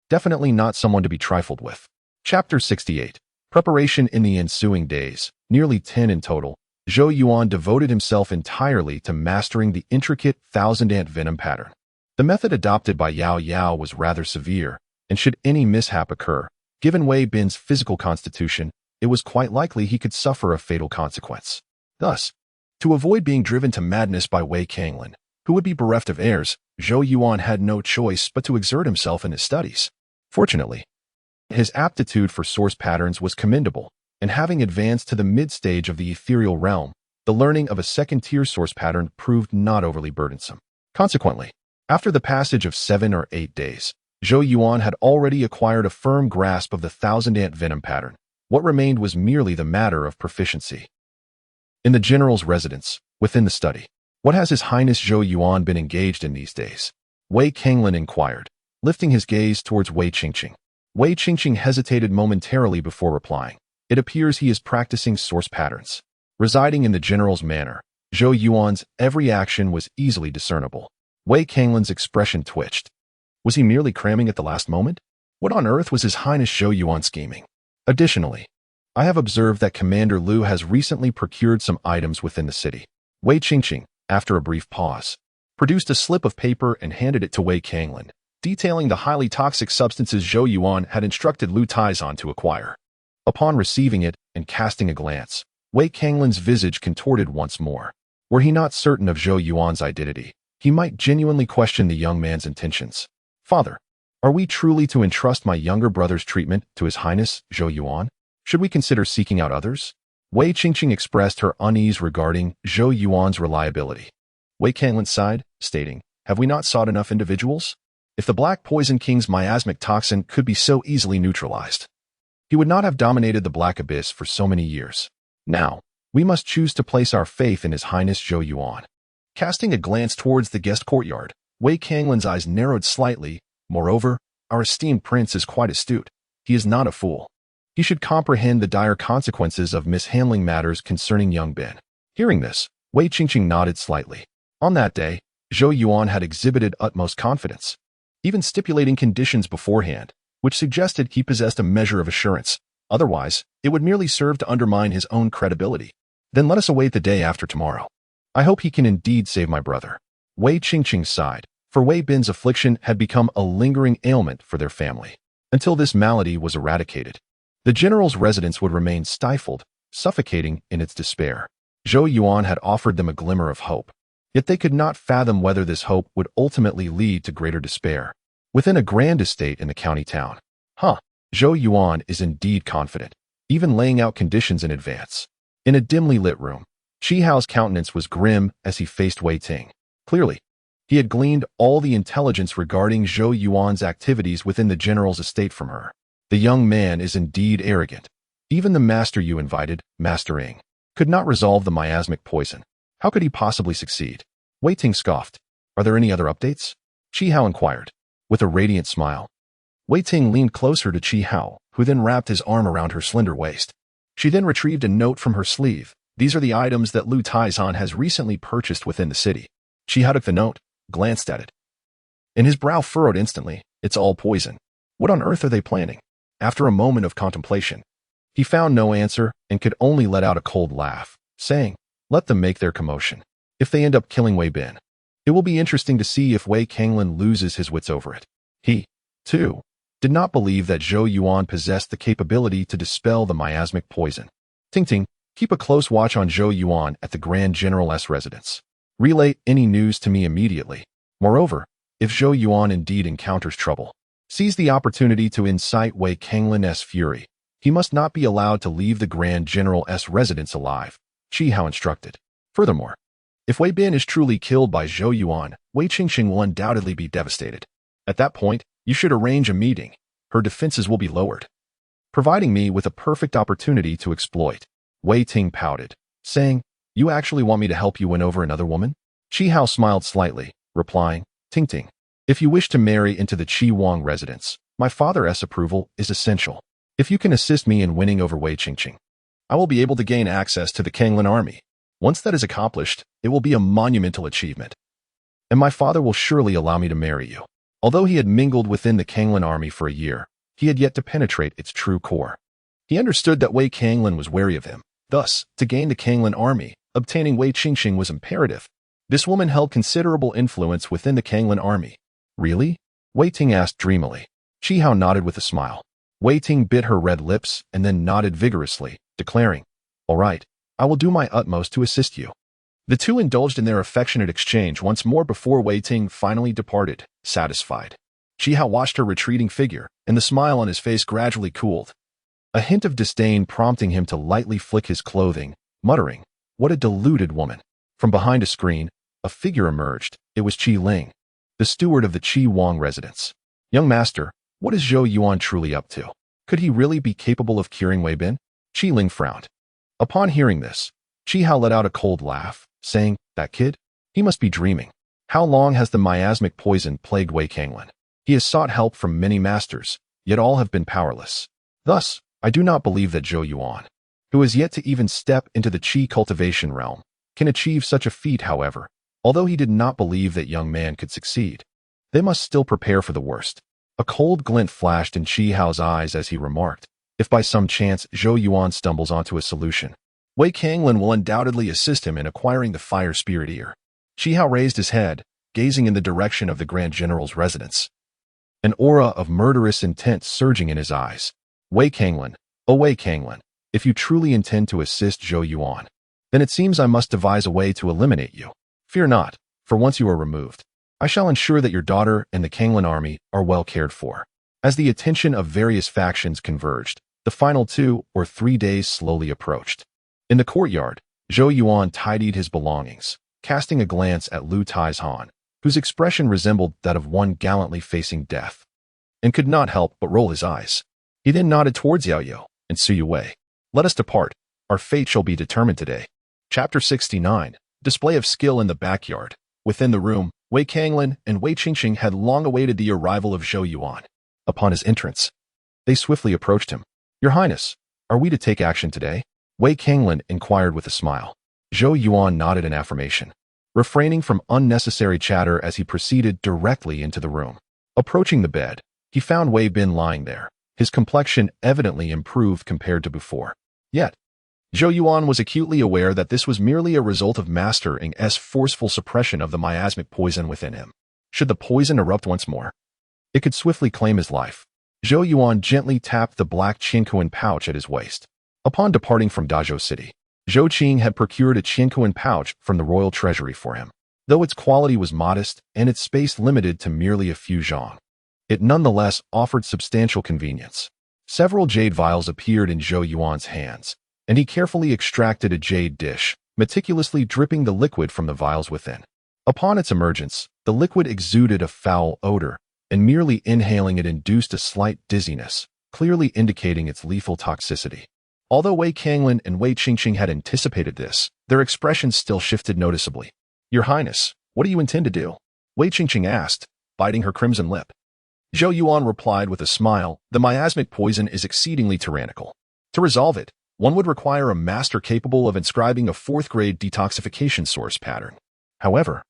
Definitely not someone to be trifled with. Chapter 68. Preparation. In the ensuing days, nearly 10 in total, Zhou Yuan devoted himself entirely to mastering the intricate Thousand Ant Venom pattern. The method adopted by Yao Yao was rather severe, and should any mishap occur, given Wei Bin's physical constitution, it was quite likely he could suffer a fatal consequence. Thus, to avoid being driven to madness by Wei Kanglin, who would be bereft of heirs, Zhou Yuan had no choice but to exert himself in his studies. Fortunately, his aptitude for source patterns was commendable, and having advanced to the mid-stage of the ethereal realm, the learning of a second-tier source pattern proved not overly burdensome. Consequently, after the passage of 7 or 8 days, Zhou Yuan had already acquired a firm grasp of the thousand-ant venom pattern. What remained was merely the matter of proficiency. In the general's residence, within the study, what has His Highness Zhou Yuan been engaged in these days? Wei Kanglin inquired, lifting his gaze towards Wei Qingqing. Wei Qingqing hesitated momentarily before replying. It appears he is practicing source patterns. Residing in the general's manor, Zhou Yuan's every action was easily discernible. Wei Kanglin's expression twitched. Was he merely cramming at the last moment? What on earth was His Highness Zhou Yuan scheming? Additionally, I have observed that Commander Liu has recently procured some items within the city. Wei Qingqing, after a brief pause, produced a slip of paper and handed it to Wei Kanglin, detailing the highly toxic substances Zhou Yuan had instructed Liu Taizan to acquire. Upon receiving it and casting a glance, Wei Kanglin's visage contorted once more. Were he not certain of Zhou Yuan's identity, he might genuinely question the young man's intentions. Father, are we truly to entrust my younger brother's treatment to His Highness Zhou Yuan? Should we consider seeking out others? Wei Qingqing expressed her unease regarding Zhou Yuan's reliability. Wei Kanglin sighed, stating, have we not sought enough individuals? If the Black Poison King's miasmic toxin could be so easily neutralized, he would not have dominated the Black Abyss for so many years. Now, we must choose to place our faith in His Highness Zhou Yuan. Casting a glance towards the guest courtyard, Wei Kanglin's eyes narrowed slightly. Moreover, our esteemed prince is quite astute. He is not a fool. He should comprehend the dire consequences of mishandling matters concerning young Ben. Hearing this, Wei Qingqing nodded slightly. On that day, Zhou Yuan had exhibited utmost confidence, even stipulating conditions beforehand, which suggested he possessed a measure of assurance. Otherwise, it would merely serve to undermine his own credibility. Then let us await the day after tomorrow. I hope he can indeed save my brother. Wei Qingqing sighed, for Wei Bin's affliction had become a lingering ailment for their family. Until this malady was eradicated, the general's residence would remain stifled, suffocating in its despair. Zhou Yuan had offered them a glimmer of hope, yet they could not fathom whether this hope would ultimately lead to greater despair. Within a grand estate in the county town, Zhou Yuan is indeed confident, even laying out conditions in advance. In a dimly lit room, Qi Hao's countenance was grim as he faced Wei Ting. Clearly, he had gleaned all the intelligence regarding Zhou Yuan's activities within the general's estate from her. The young man is indeed arrogant. Even the master you invited, Master Ing, could not resolve the miasmic poison. How could he possibly succeed? Wei Ting scoffed. Are there any other updates? Qi Hao inquired, with a radiant smile. Wei Ting leaned closer to Qi Hao, who then wrapped his arm around her slender waist. She then retrieved a note from her sleeve. These are the items that Liu Taizan has recently purchased within the city. Qi Hao took the note, glanced at it, and his brow furrowed instantly. It's all poison. What on earth are they planning? After a moment of contemplation, he found no answer and could only let out a cold laugh, saying, let them make their commotion. If they end up killing Wei Bin, it will be interesting to see if Wei Kanglin loses his wits over it. He, too, did not believe that Zhou Yuan possessed the capability to dispel the miasmic poison. Ting, keep a close watch on Zhou Yuan at the Grand General's residence. Relay any news to me immediately. Moreover, if Zhou Yuan indeed encounters trouble, seize the opportunity to incite Wei Kanglin's fury. He must not be allowed to leave the Grand General's residence alive, Qi Hao instructed. Furthermore, if Wei Bin is truly killed by Zhou Yuan, Wei Qingqing will undoubtedly be devastated. At that point, you should arrange a meeting. Her defenses will be lowered, providing me with a perfect opportunity to exploit. Wei Ting pouted, saying, you actually want me to help you win over another woman? Qi Hao smiled slightly, replying, Ting, if you wish to marry into the Qi Wang residence, my father's approval is essential. If you can assist me in winning over Wei Qingqing, I will be able to gain access to the Kanglin army. Once that is accomplished, it will be a monumental achievement, and my father will surely allow me to marry you. Although he had mingled within the Kanglin army for a year, he had yet to penetrate its true core. He understood that Wei Kanglin was wary of him. Thus, to gain the Kanglin army, obtaining Wei Qingqing was imperative. This woman held considerable influence within the Kanglin army. Really? Wei Ting asked dreamily. Qi Hao nodded with a smile. Wei Ting bit her red lips and then nodded vigorously, declaring, all right, I will do my utmost to assist you. The two indulged in their affectionate exchange once more before Wei Ting finally departed, satisfied. Qi Hao watched her retreating figure, and the smile on his face gradually cooled, a hint of disdain prompting him to lightly flick his clothing, muttering, "What a deluded woman." From behind a screen, a figure emerged. It was Qi Ling, the steward of the Xuanhuang residence. "Young master, what is Zhou Yuan truly up to? Could he really be capable of curing Wei Bin?" Qi Ling frowned. Upon hearing this, Qi Hao let out a cold laugh, saying, "That kid? He must be dreaming. How long has the miasmic poison plagued Wei Kanglin? He has sought help from many masters, yet all have been powerless. Thus, I do not believe that Zhou Yuan, who has yet to even step into the Qi cultivation realm, can achieve such a feat. However, although he did not believe that young man could succeed, they must still prepare for the worst." A cold glint flashed in Qi Hao's eyes as he remarked, "If by some chance Zhou Yuan stumbles onto a solution, Wei Kanglin will undoubtedly assist him in acquiring the fire spirit ear." Qi Hao raised his head, gazing in the direction of the Grand General's residence, an aura of murderous intent surging in his eyes. "Wei Kanglin, oh Wei Kanglin, if you truly intend to assist Zhou Yuan, then it seems I must devise a way to eliminate you. Fear not, for once you are removed, I shall ensure that your daughter and the Kanglin army are well cared for." As the attention of various factions converged, the final 2 or 3 days slowly approached. In the courtyard, Zhou Yuan tidied his belongings, casting a glance at Lu Taizhan, whose expression resembled that of one gallantly facing death, and could not help but roll his eyes. He then nodded towards Yao Yao and Su Wei. "Let us depart. Our fate shall be determined today." Chapter 69. Display of skill in the backyard. Within the room, Wei Kanglin and Wei Qingqing had long awaited the arrival of Zhou Yuan. Upon his entrance, they swiftly approached him. "Your Highness, are we to take action today?" Wei Kanglin inquired with a smile. Zhou Yuan nodded in affirmation, refraining from unnecessary chatter as he proceeded directly into the room. Approaching the bed, he found Wei Bin lying there, his complexion evidently improved compared to before. Yet, Zhou Yuan was acutely aware that this was merely a result of Master Ng's forceful suppression of the miasmic poison within him. Should the poison erupt once more, it could swiftly claim his life. Zhou Yuan gently tapped the black Qiankuan pouch at his waist. Upon departing from Dazhou City, Zhou Qing had procured a Qiankuan pouch from the royal treasury for him. Though its quality was modest and its space limited to merely a few zhong, it nonetheless offered substantial convenience. Several jade vials appeared in Zhou Yuan's hands, and he carefully extracted a jade dish, meticulously dripping the liquid from the vials within. Upon its emergence, the liquid exuded a foul odor, and merely inhaling it induced a slight dizziness, clearly indicating its lethal toxicity. Although Wei Kanglin and Wei Qingqing had anticipated this, their expressions still shifted noticeably. "Your Highness, what do you intend to do?" Wei Qingqing asked, biting her crimson lip. Zhou Yuan replied with a smile, "The miasmic poison is exceedingly tyrannical. To resolve it, one would require a master capable of inscribing a 4th-grade detoxification source pattern. However,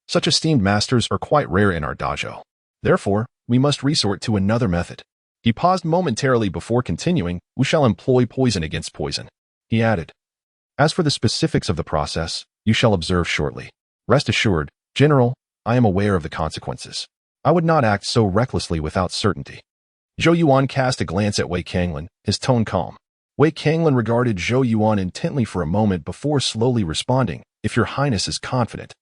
such esteemed masters are quite rare in our dojo. Therefore, we must resort to another method." He paused momentarily before continuing, "We shall employ poison against poison." He added, "As for the specifics of the process, you shall observe shortly. Rest assured, General, I am aware of the consequences. I would not act so recklessly without certainty." Zhou Yuan cast a glance at Wei Kanglin, his tone calm. Wei Kanglin regarded Zhou Yuan intently for a moment before slowly responding, "If your Highness is confident,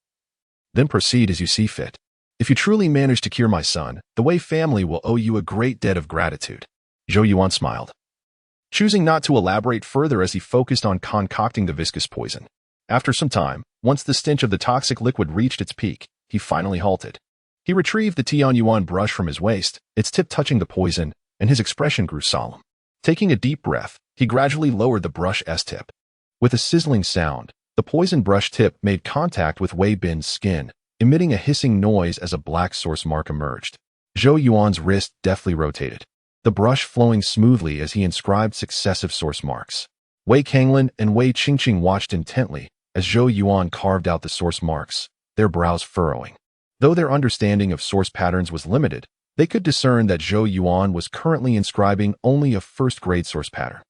then proceed as you see fit. If you truly manage to cure my son, the Wei family will owe you a great debt of gratitude." Zhou Yuan smiled, choosing not to elaborate further as he focused on concocting the viscous poison. After some time, once the stench of the toxic liquid reached its peak, he finally halted. He retrieved the Tianyuan brush from his waist, its tip touching the poison, and his expression grew solemn. Taking a deep breath, he gradually lowered the brush's tip. With a sizzling sound, the poison brush tip made contact with Wei Bin's skin, emitting a hissing noise as a black source mark emerged. Zhou Yuan's wrist deftly rotated, the brush flowing smoothly as he inscribed successive source marks. Wei Kanglin and Wei Qingqing watched intently as Zhou Yuan carved out the source marks, their brows furrowing. Though their understanding of source patterns was limited, they could discern that Zhou Yuan was currently inscribing only a 1st-grade source pattern.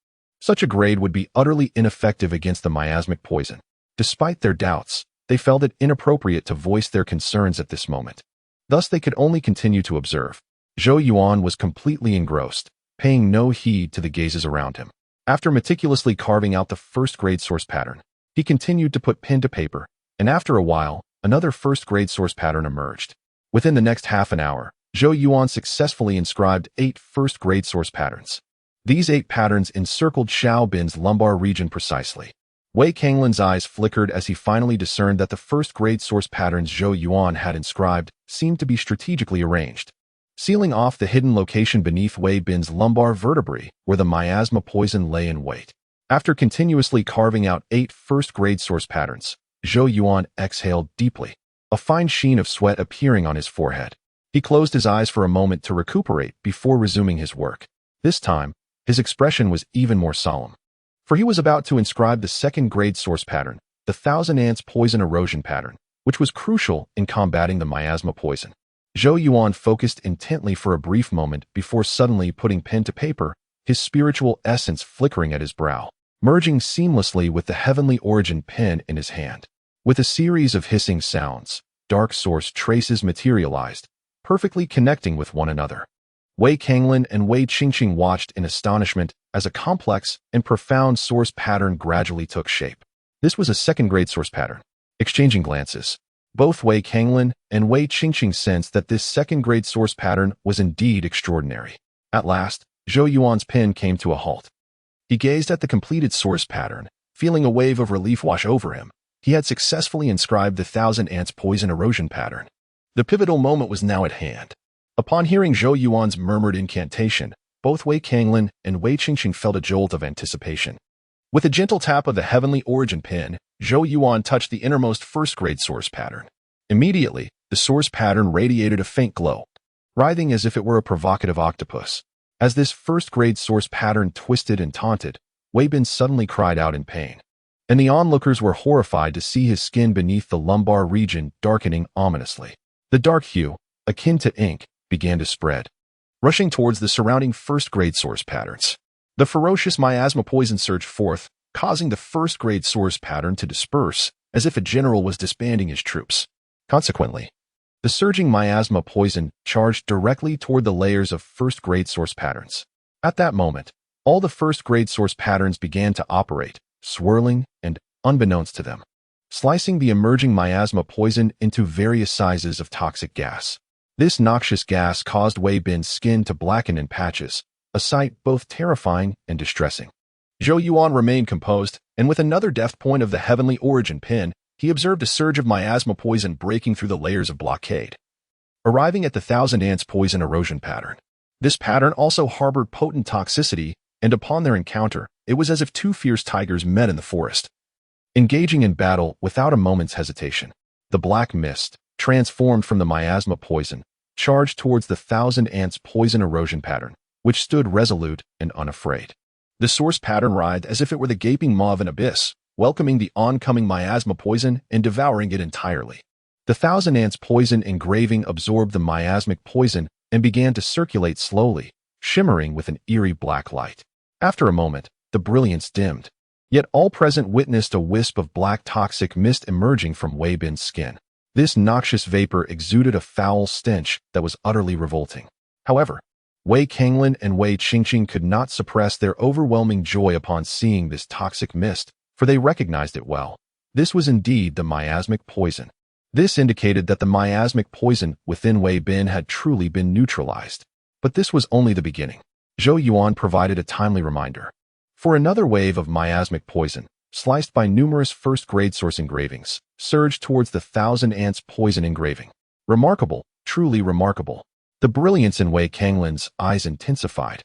Such a grade would be utterly ineffective against the miasmic poison. Despite their doubts, they felt it inappropriate to voice their concerns at this moment. Thus they could only continue to observe. Zhou Yuan was completely engrossed, paying no heed to the gazes around him. After meticulously carving out the 1st-grade source pattern, he continued to put pen to paper, and after a while, another first-grade source pattern emerged. Within the next half an hour, Zhou Yuan successfully inscribed 8 first-grade source patterns. These 8 patterns encircled Xiao Bin's lumbar region precisely. Wei Kanglin's eyes flickered as he finally discerned that the first-grade source patterns Zhou Yuan had inscribed seemed to be strategically arranged, sealing off the hidden location beneath Wei Bin's lumbar vertebrae where the miasma poison lay in wait. After continuously carving out 8 first-grade source patterns, Zhou Yuan exhaled deeply, a fine sheen of sweat appearing on his forehead. He closed his eyes for a moment to recuperate before resuming his work. This time, his expression was even more solemn, for he was about to inscribe the second-grade source pattern, the Thousand Ants Poison Erosion pattern, which was crucial in combating the miasma poison. Zhou Yuan focused intently for a brief moment before suddenly putting pen to paper, his spiritual essence flickering at his brow, merging seamlessly with the heavenly origin pen in his hand. With a series of hissing sounds, dark source traces materialized, perfectly connecting with one another. Wei Kanglin and Wei Qingqing watched in astonishment as a complex and profound source pattern gradually took shape. This was a second-grade source pattern. Exchanging glances, both Wei Kanglin and Wei Qingqing sensed that this second-grade source pattern was indeed extraordinary. At last, Zhou Yuan's pen came to a halt. He gazed at the completed source pattern, feeling a wave of relief wash over him. He had successfully inscribed the Thousand Ants Poison Erosion pattern. The pivotal moment was now at hand. Upon hearing Zhou Yuan's murmured incantation, both Wei Kanglin and Wei Qingqing felt a jolt of anticipation. With a gentle tap of the heavenly origin pen, Zhou Yuan touched the innermost first-grade source pattern. Immediately, the source pattern radiated a faint glow, writhing as if it were a provocative octopus. As this first-grade source pattern twisted and taunted, Wei Bin suddenly cried out in pain, and the onlookers were horrified to see his skin beneath the lumbar region darkening ominously. The dark hue, akin to ink, began to spread, rushing towards the surrounding first-grade source patterns. The ferocious miasma poison surged forth, causing the first-grade source pattern to disperse, as if a general was disbanding his troops. Consequently, the surging miasma poison charged directly toward the layers of first-grade source patterns. At that moment, all the first-grade source patterns began to operate, swirling and, unbeknownst to them, slicing the emerging miasma poison into various sizes of toxic gas. This noxious gas caused Wei Bin's skin to blacken in patches, a sight both terrifying and distressing. Zhou Yuan remained composed, and with another deft point of the heavenly origin pen, he observed a surge of miasma poison breaking through the layers of blockade, arriving at the Thousand Ants Poison Erosion pattern. This pattern also harbored potent toxicity, and upon their encounter, it was as if 2 fierce tigers met in the forest, engaging in battle without a moment's hesitation. The black mist, transformed from the miasma poison, charged towards the Thousand Ants Poison Erosion pattern, which stood resolute and unafraid. The source pattern writhed as if it were the gaping maw of an abyss, welcoming the oncoming miasma poison and devouring it entirely. The Thousand Ants Poison engraving absorbed the miasmic poison and began to circulate slowly, shimmering with an eerie black light. After a moment, the brilliance dimmed, yet all present witnessed a wisp of black toxic mist emerging from Wei Bin's skin. This noxious vapor exuded a foul stench that was utterly revolting. However, Wei Kanglin and Wei Qingqing could not suppress their overwhelming joy upon seeing this toxic mist, for they recognized it well. This was indeed the miasmic poison. This indicated that the miasmic poison within Wei Bin had truly been neutralized. But this was only the beginning. Zhou Yuan provided a timely reminder. For another wave of miasmic poison, sliced by numerous first-grade source engravings, surged towards the Thousand Ants Poison engraving. Remarkable, truly remarkable. The brilliance in Wei Kanglin's eyes intensified,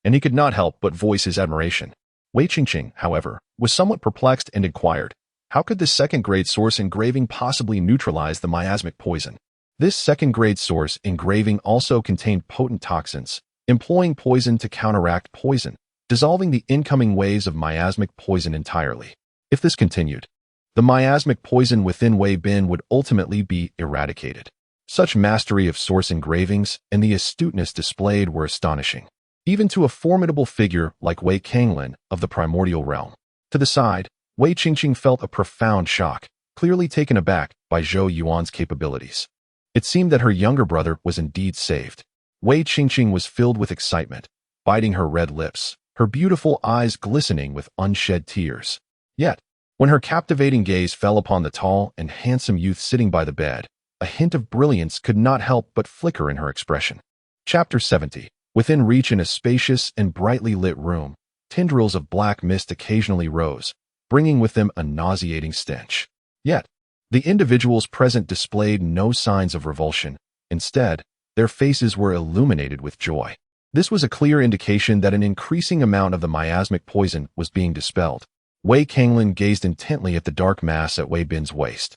and he could not help but voice his admiration. Wei Qingqing, however, was somewhat perplexed and inquired, how could this second-grade source engraving possibly neutralize the miasmic poison? This second-grade source engraving also contained potent toxins, employing poison to counteract poison, dissolving the incoming waves of miasmic poison entirely. If this continued, the miasmic poison within Wei Bin would ultimately be eradicated. Such mastery of source engravings and the astuteness displayed were astonishing, even to a formidable figure like Wei Kanglin of the primordial realm. To the side, Wei Qingqing felt a profound shock, clearly taken aback by Zhou Yuan's capabilities. It seemed that her younger brother was indeed saved. Wei Qingqing was filled with excitement, biting her red lips, her beautiful eyes glistening with unshed tears. Yet, When her captivating gaze fell upon the tall and handsome youth sitting by the bed, a hint of brilliance could not help but flicker in her expression. Chapter 70. Within reach in a spacious and brightly lit room, tendrils of black mist occasionally rose, bringing with them a nauseating stench. Yet, the individuals present displayed no signs of revulsion. Instead, their faces were illuminated with joy. This was a clear indication that an increasing amount of the miasmic poison was being dispelled. Wei Kanglin gazed intently at the dark mass at Wei Bin's waist.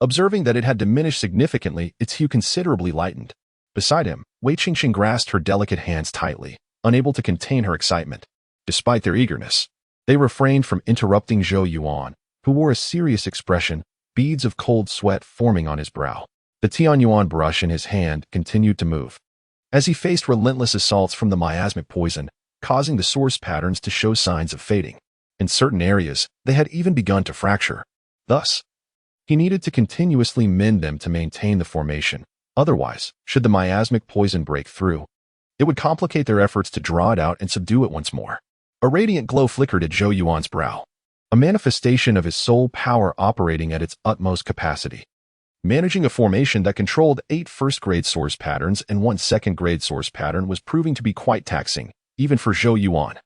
Observing that it had diminished significantly, its hue considerably lightened. Beside him, Wei Qingqing grasped her delicate hands tightly, unable to contain her excitement. Despite their eagerness, they refrained from interrupting Zhou Yuan, who wore a serious expression, beads of cold sweat forming on his brow. The Xuanhuang brush in his hand continued to move, as he faced relentless assaults from the miasmic poison, causing the source patterns to show signs of fading. In certain areas, they had even begun to fracture. Thus, he needed to continuously mend them to maintain the formation. Otherwise, should the miasmic poison break through, it would complicate their efforts to draw it out and subdue it once more. A radiant glow flickered at Zhou Yuan's brow, a manifestation of his soul power operating at its utmost capacity. Managing a formation that controlled 8 first-grade source patterns and 1 second-grade source pattern was proving to be quite taxing, even for Zhou Yuan,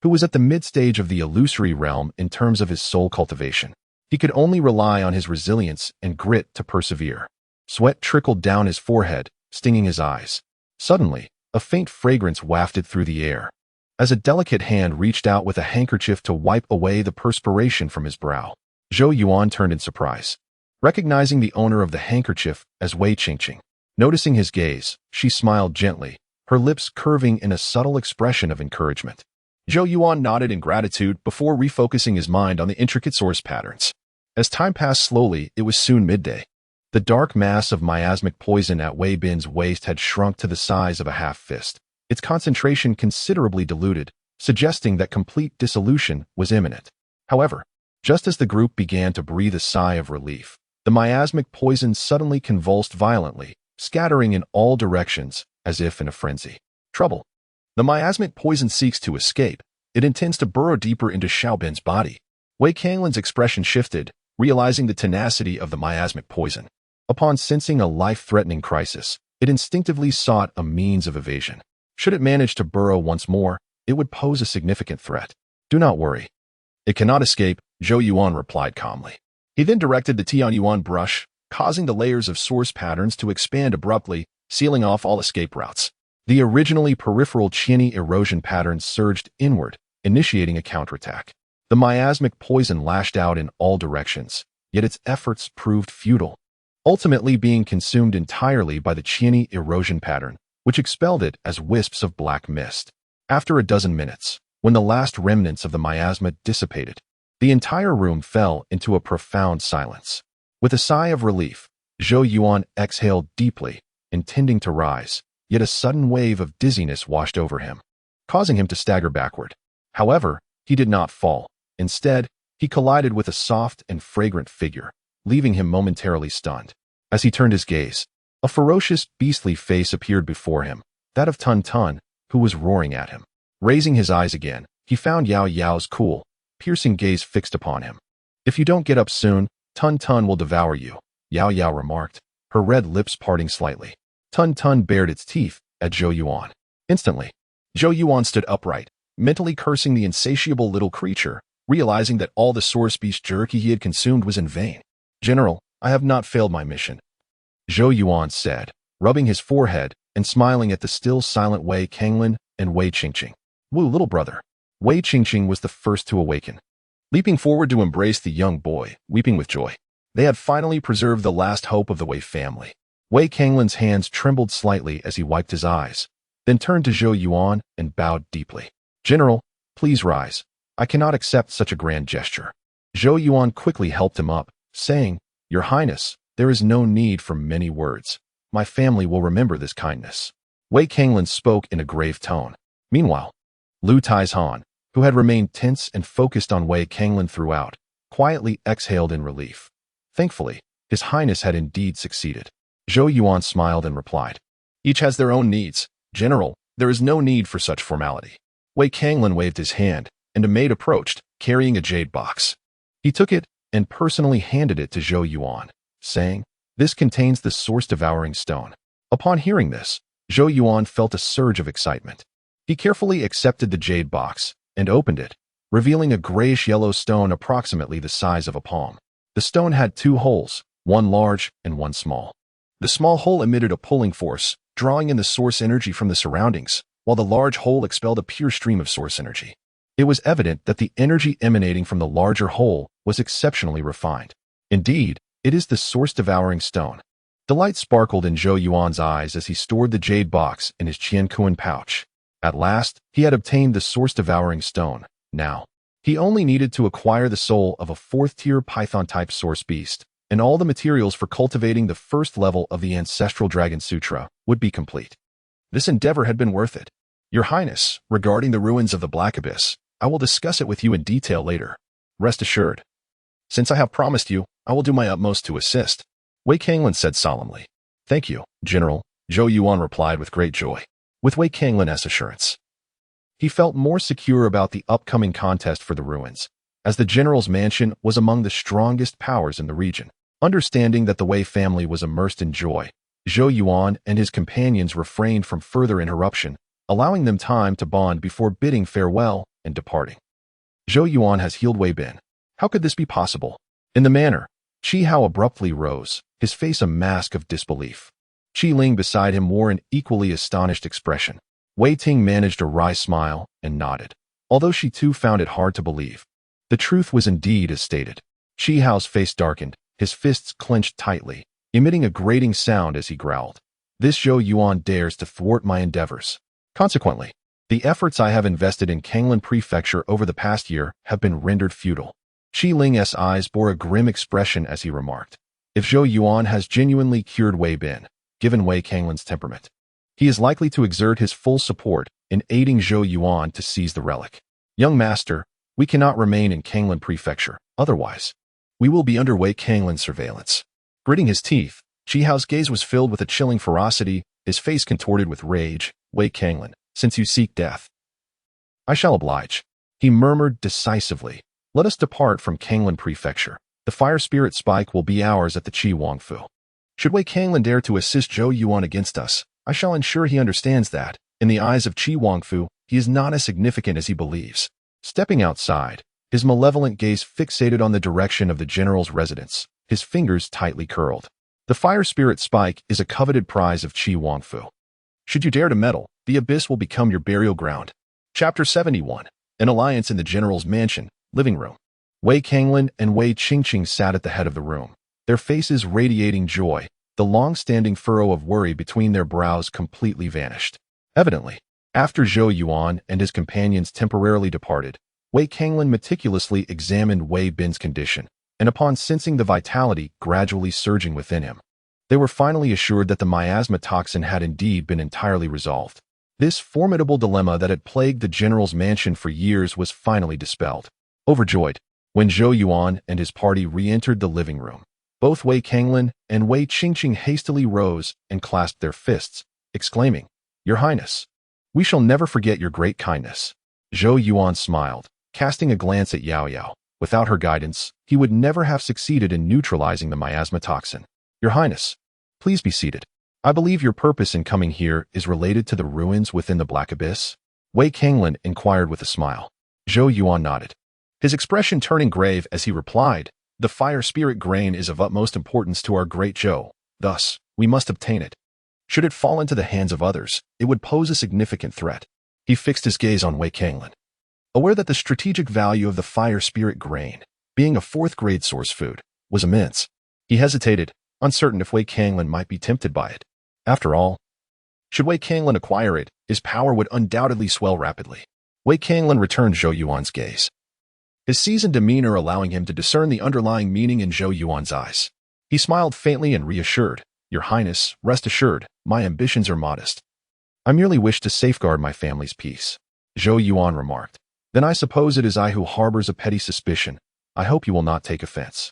who was at the mid-stage of the illusory realm in terms of his soul cultivation. He could only rely on his resilience and grit to persevere. Sweat trickled down his forehead, stinging his eyes. Suddenly, a faint fragrance wafted through the air, as a delicate hand reached out with a handkerchief to wipe away the perspiration from his brow. Zhou Yuan turned in surprise, recognizing the owner of the handkerchief as Wei Qingqing. Noticing his gaze, she smiled gently, her lips curving in a subtle expression of encouragement. Zhou Yuan nodded in gratitude before refocusing his mind on the intricate source patterns. As time passed slowly, it was soon midday. The dark mass of miasmic poison at Wei Bin's waist had shrunk to the size of a half-fist, its concentration considerably diluted, suggesting that complete dissolution was imminent. However, just as the group began to breathe a sigh of relief, the miasmic poison suddenly convulsed violently, scattering in all directions, as if in a frenzy. Trouble. The miasmic poison seeks to escape. It intends to burrow deeper into Xiaobin's body. Wei Kanglin's expression shifted, realizing the tenacity of the miasmic poison. Upon sensing a life-threatening crisis, it instinctively sought a means of evasion. Should it manage to burrow once more, it would pose a significant threat. Do not worry. It cannot escape, Zhou Yuan replied calmly. He then directed the Tianyuan brush, causing the layers of source patterns to expand abruptly, sealing off all escape routes. The originally peripheral Qiani erosion patterns surged inward, initiating a counterattack. The miasmic poison lashed out in all directions, yet its efforts proved futile, ultimately being consumed entirely by the Qiani erosion pattern, which expelled it as wisps of black mist. After a dozen minutes, when the last remnants of the miasma dissipated, the entire room fell into a profound silence. With a sigh of relief, Zhou Yuan exhaled deeply, intending to rise, yet a sudden wave of dizziness washed over him, causing him to stagger backward. However, he did not fall. Instead, he collided with a soft and fragrant figure, leaving him momentarily stunned. As he turned his gaze, a ferocious, beastly face appeared before him, that of Tun Tun, who was roaring at him. Raising his eyes again, he found Yao Yao's cool, piercing gaze fixed upon him. If you don't get up soon, Tun Tun will devour you, Yao Yao remarked, her red lips parting slightly. Tun Tun bared its teeth at Zhou Yuan. Instantly, Zhou Yuan stood upright, mentally cursing the insatiable little creature, realizing that all the source beast jerky he had consumed was in vain. General, I have not failed my mission, Zhou Yuan said, rubbing his forehead and smiling at the still silent Wei Kanglin and Wei Qingqing. Wu, little brother. Wei Qingqing was the first to awaken, leaping forward to embrace the young boy, weeping with joy. They had finally preserved the last hope of the Wei family. Wei Kanglin's hands trembled slightly as he wiped his eyes, then turned to Zhou Yuan and bowed deeply. General, please rise. I cannot accept such a grand gesture. Zhou Yuan quickly helped him up, saying, Your Highness, there is no need for many words. My family will remember this kindness. Wei Kanglin spoke in a grave tone. Meanwhile, Lu Taizhan, who had remained tense and focused on Wei Kanglin throughout, quietly exhaled in relief. Thankfully, His Highness had indeed succeeded. Zhou Yuan smiled and replied, Each has their own needs. General, there is no need for such formality. Wei Kanglin waved his hand, and a maid approached, carrying a jade box. He took it and personally handed it to Zhou Yuan, saying, "This contains the source-devouring stone." Upon hearing this, Zhou Yuan felt a surge of excitement. He carefully accepted the jade box and opened it, revealing a grayish-yellow stone approximately the size of a palm. The stone had two holes, one large and one small. The small hole emitted a pulling force, drawing in the source energy from the surroundings, while the large hole expelled a pure stream of source energy. It was evident that the energy emanating from the larger hole was exceptionally refined. Indeed, it is the source-devouring stone. Delight sparkled in Zhou Yuan's eyes as he stored the jade box in his Qiankuan pouch. At last, he had obtained the source-devouring stone. Now, he only needed to acquire the soul of a fourth-tier Python-type source beast, and all the materials for cultivating the first level of the Ancestral Dragon Sutra would be complete. This endeavor had been worth it. Your Highness, regarding the ruins of the Black Abyss, I will discuss it with you in detail later. Rest assured. Since I have promised you, I will do my utmost to assist, Wei Kanglin said solemnly. Thank you, General, Zhou Yuan replied with great joy. With Wei Kanglin's assurance, he felt more secure about the upcoming contest for the ruins, as the general's mansion was among the strongest powers in the region. Understanding that the Wei family was immersed in joy, Zhou Yuan and his companions refrained from further interruption, allowing them time to bond before bidding farewell and departing. Zhou Yuan has healed Wei Bin. How could this be possible? In the manner, Qi Hao abruptly rose, his face a mask of disbelief. Qi Ling beside him wore an equally astonished expression. Wei Ting managed a wry smile and nodded, although she too found it hard to believe. The truth was indeed as stated. Qi Hao's face darkened, his fists clenched tightly, emitting a grating sound as he growled. This Zhou Yuan dares to thwart my endeavors. Consequently, the efforts I have invested in Kanglin Prefecture over the past year have been rendered futile. Qi Ling's eyes bore a grim expression as he remarked. If Zhou Yuan has genuinely cured Wei Bin, given Wei Kanglin's temperament, he is likely to exert his full support in aiding Zhou Yuan to seize the relic. Young master, we cannot remain in Kanglin Prefecture, otherwise, we will be under Wei Kanglin's surveillance. Gritting his teeth, Qi Hao's gaze was filled with a chilling ferocity, his face contorted with rage. Wei Kanglin, since you seek death, I shall oblige, he murmured decisively. Let us depart from Kanglin Prefecture. The fire spirit spike will be ours at the Qi Wangfu. Should Wei Kanglin dare to assist Zhou Yuan against us, I shall ensure he understands that, in the eyes of Qi Wangfu, he is not as significant as he believes. Stepping outside, his malevolent gaze fixated on the direction of the general's residence, his fingers tightly curled. The fire spirit spike is a coveted prize of Qi Wangfu. Should you dare to meddle, the abyss will become your burial ground. Chapter 71. An Alliance in the General's Mansion, Living Room. Wei Kanglin and Wei Qingqing sat at the head of the room, their faces radiating joy. The long-standing furrow of worry between their brows completely vanished. Evidently, after Zhou Yuan and his companions temporarily departed, Wei Kanglin meticulously examined Wei Bin's condition, and upon sensing the vitality gradually surging within him, they were finally assured that the miasma toxin had indeed been entirely resolved. This formidable dilemma that had plagued the general's mansion for years was finally dispelled. Overjoyed, when Zhou Yuan and his party re-entered the living room, both Wei Kanglin and Wei Qingqing hastily rose and clasped their fists, exclaiming, Your Highness, we shall never forget your great kindness. Zhou Yuan smiled, casting a glance at Yao Yao. Without her guidance, he would never have succeeded in neutralizing the miasma toxin. Your Highness, please be seated. I believe your purpose in coming here is related to the ruins within the Black Abyss? Wei Kanglin inquired with a smile. Zhou Yuan nodded, his expression turning grave as he replied, The fire spirit grain is of utmost importance to our Great Zhou, thus, we must obtain it. Should it fall into the hands of others, it would pose a significant threat. He fixed his gaze on Wei Kanglin. Aware that the strategic value of the fire spirit grain, being a fourth-grade source food, was immense, he hesitated, uncertain if Wei Kanglin might be tempted by it. After all, should Wei Kanglin acquire it, his power would undoubtedly swell rapidly. Wei Kanglin returned Zhou Yuan's gaze, his seasoned demeanor allowing him to discern the underlying meaning in Zhou Yuan's eyes. He smiled faintly and reassured, Your Highness, rest assured, my ambitions are modest. I merely wish to safeguard my family's peace. Zhou Yuan remarked, Then I suppose it is I who harbors a petty suspicion. I hope you will not take offense.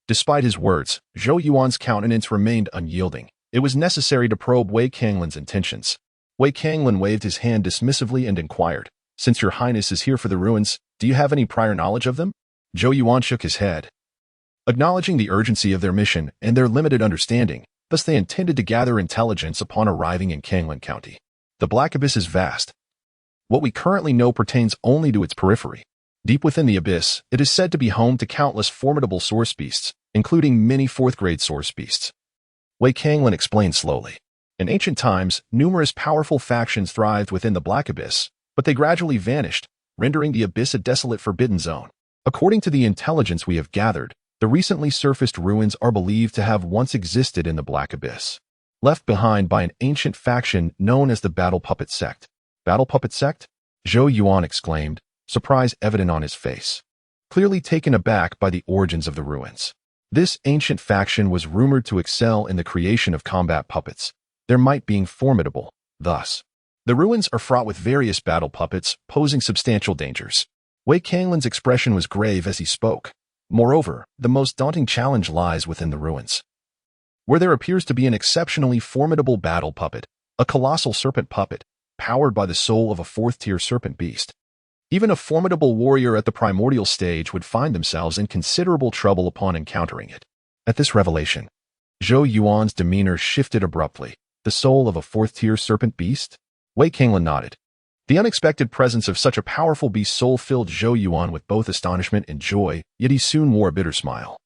Despite his words, Zhou Yuan's countenance remained unyielding. It was necessary to probe Wei Kanglin's intentions. Wei Kanglin waved his hand dismissively and inquired, Since your Highness is here for the ruins, do you have any prior knowledge of them? Zhou Yuan shook his head, acknowledging the urgency of their mission and their limited understanding. Thus they intended to gather intelligence upon arriving in Kanglan County. The Black Abyss is vast. What we currently know pertains only to its periphery. Deep within the abyss, it is said to be home to countless formidable source beasts, including many fourth-grade source beasts. Wei Kanglan explained slowly. In ancient times, numerous powerful factions thrived within the Black Abyss, but they gradually vanished, rendering the abyss a desolate forbidden zone. According to the intelligence we have gathered, the recently surfaced ruins are believed to have once existed in the Black Abyss, left behind by an ancient faction known as the Battle Puppet Sect. Battle Puppet Sect? Zhou Yuan exclaimed, surprise evident on his face, clearly taken aback by the origins of the ruins. This ancient faction was rumored to excel in the creation of combat puppets, their might being formidable. Thus, the ruins are fraught with various battle puppets, posing substantial dangers. Wei Kanglan's expression was grave as he spoke. Moreover, the most daunting challenge lies within the ruins, where there appears to be an exceptionally formidable battle puppet, a colossal serpent puppet, powered by the soul of a fourth-tier serpent beast. Even a formidable warrior at the primordial stage would find themselves in considerable trouble upon encountering it. At this revelation, Zhou Yuan's demeanor shifted abruptly. The soul of a fourth-tier serpent beast? Wei Kanglan nodded. The unexpected presence of such a powerful beast's soul filled Zhou Yuan with both astonishment and joy, yet he soon wore a bitter smile.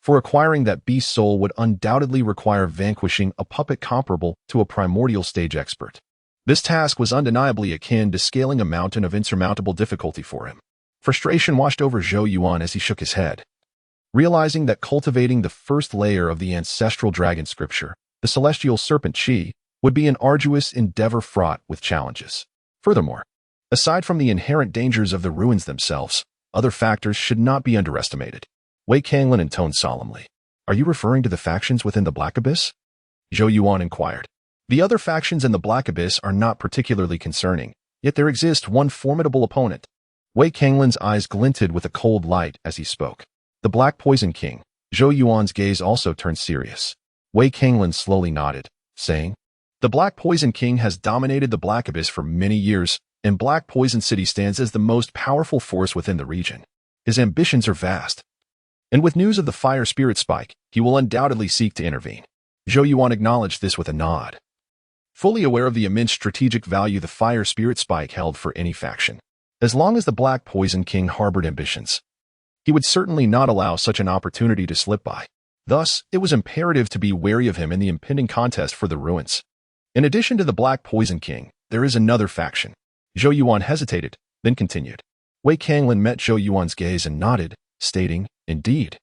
For acquiring that beast's soul would undoubtedly require vanquishing a puppet comparable to a primordial stage expert. This task was undeniably akin to scaling a mountain of insurmountable difficulty for him. Frustration washed over Zhou Yuan as he shook his head, realizing that cultivating the first layer of the ancestral dragon scripture, the celestial serpent Qi, would be an arduous endeavor fraught with challenges. Furthermore, aside from the inherent dangers of the ruins themselves, other factors should not be underestimated. Wei Kanglan intoned solemnly. Are you referring to the factions within the Black Abyss? Zhou Yuan inquired. The other factions in the Black Abyss are not particularly concerning, yet there exists one formidable opponent. Wei Kanglan's eyes glinted with a cold light as he spoke. The Black Poison King. Zhou Yuan's gaze also turned serious. Wei Kanglan slowly nodded, saying, the Black Poison King has dominated the Black Abyss for many years, and Black Poison City stands as the most powerful force within the region. His ambitions are vast, and with news of the fire spirit spike, he will undoubtedly seek to intervene. Zhou Yuan acknowledged this with a nod, fully aware of the immense strategic value the fire spirit spike held for any faction. As long as the Black Poison King harbored ambitions, he would certainly not allow such an opportunity to slip by. Thus, it was imperative to be wary of him in the impending contest for the ruins. In addition to the Black Poison King, there is another faction. Zhou Yuan hesitated, then continued. Wei Kanglan met Zhou Yuan's gaze and nodded, stating, indeed.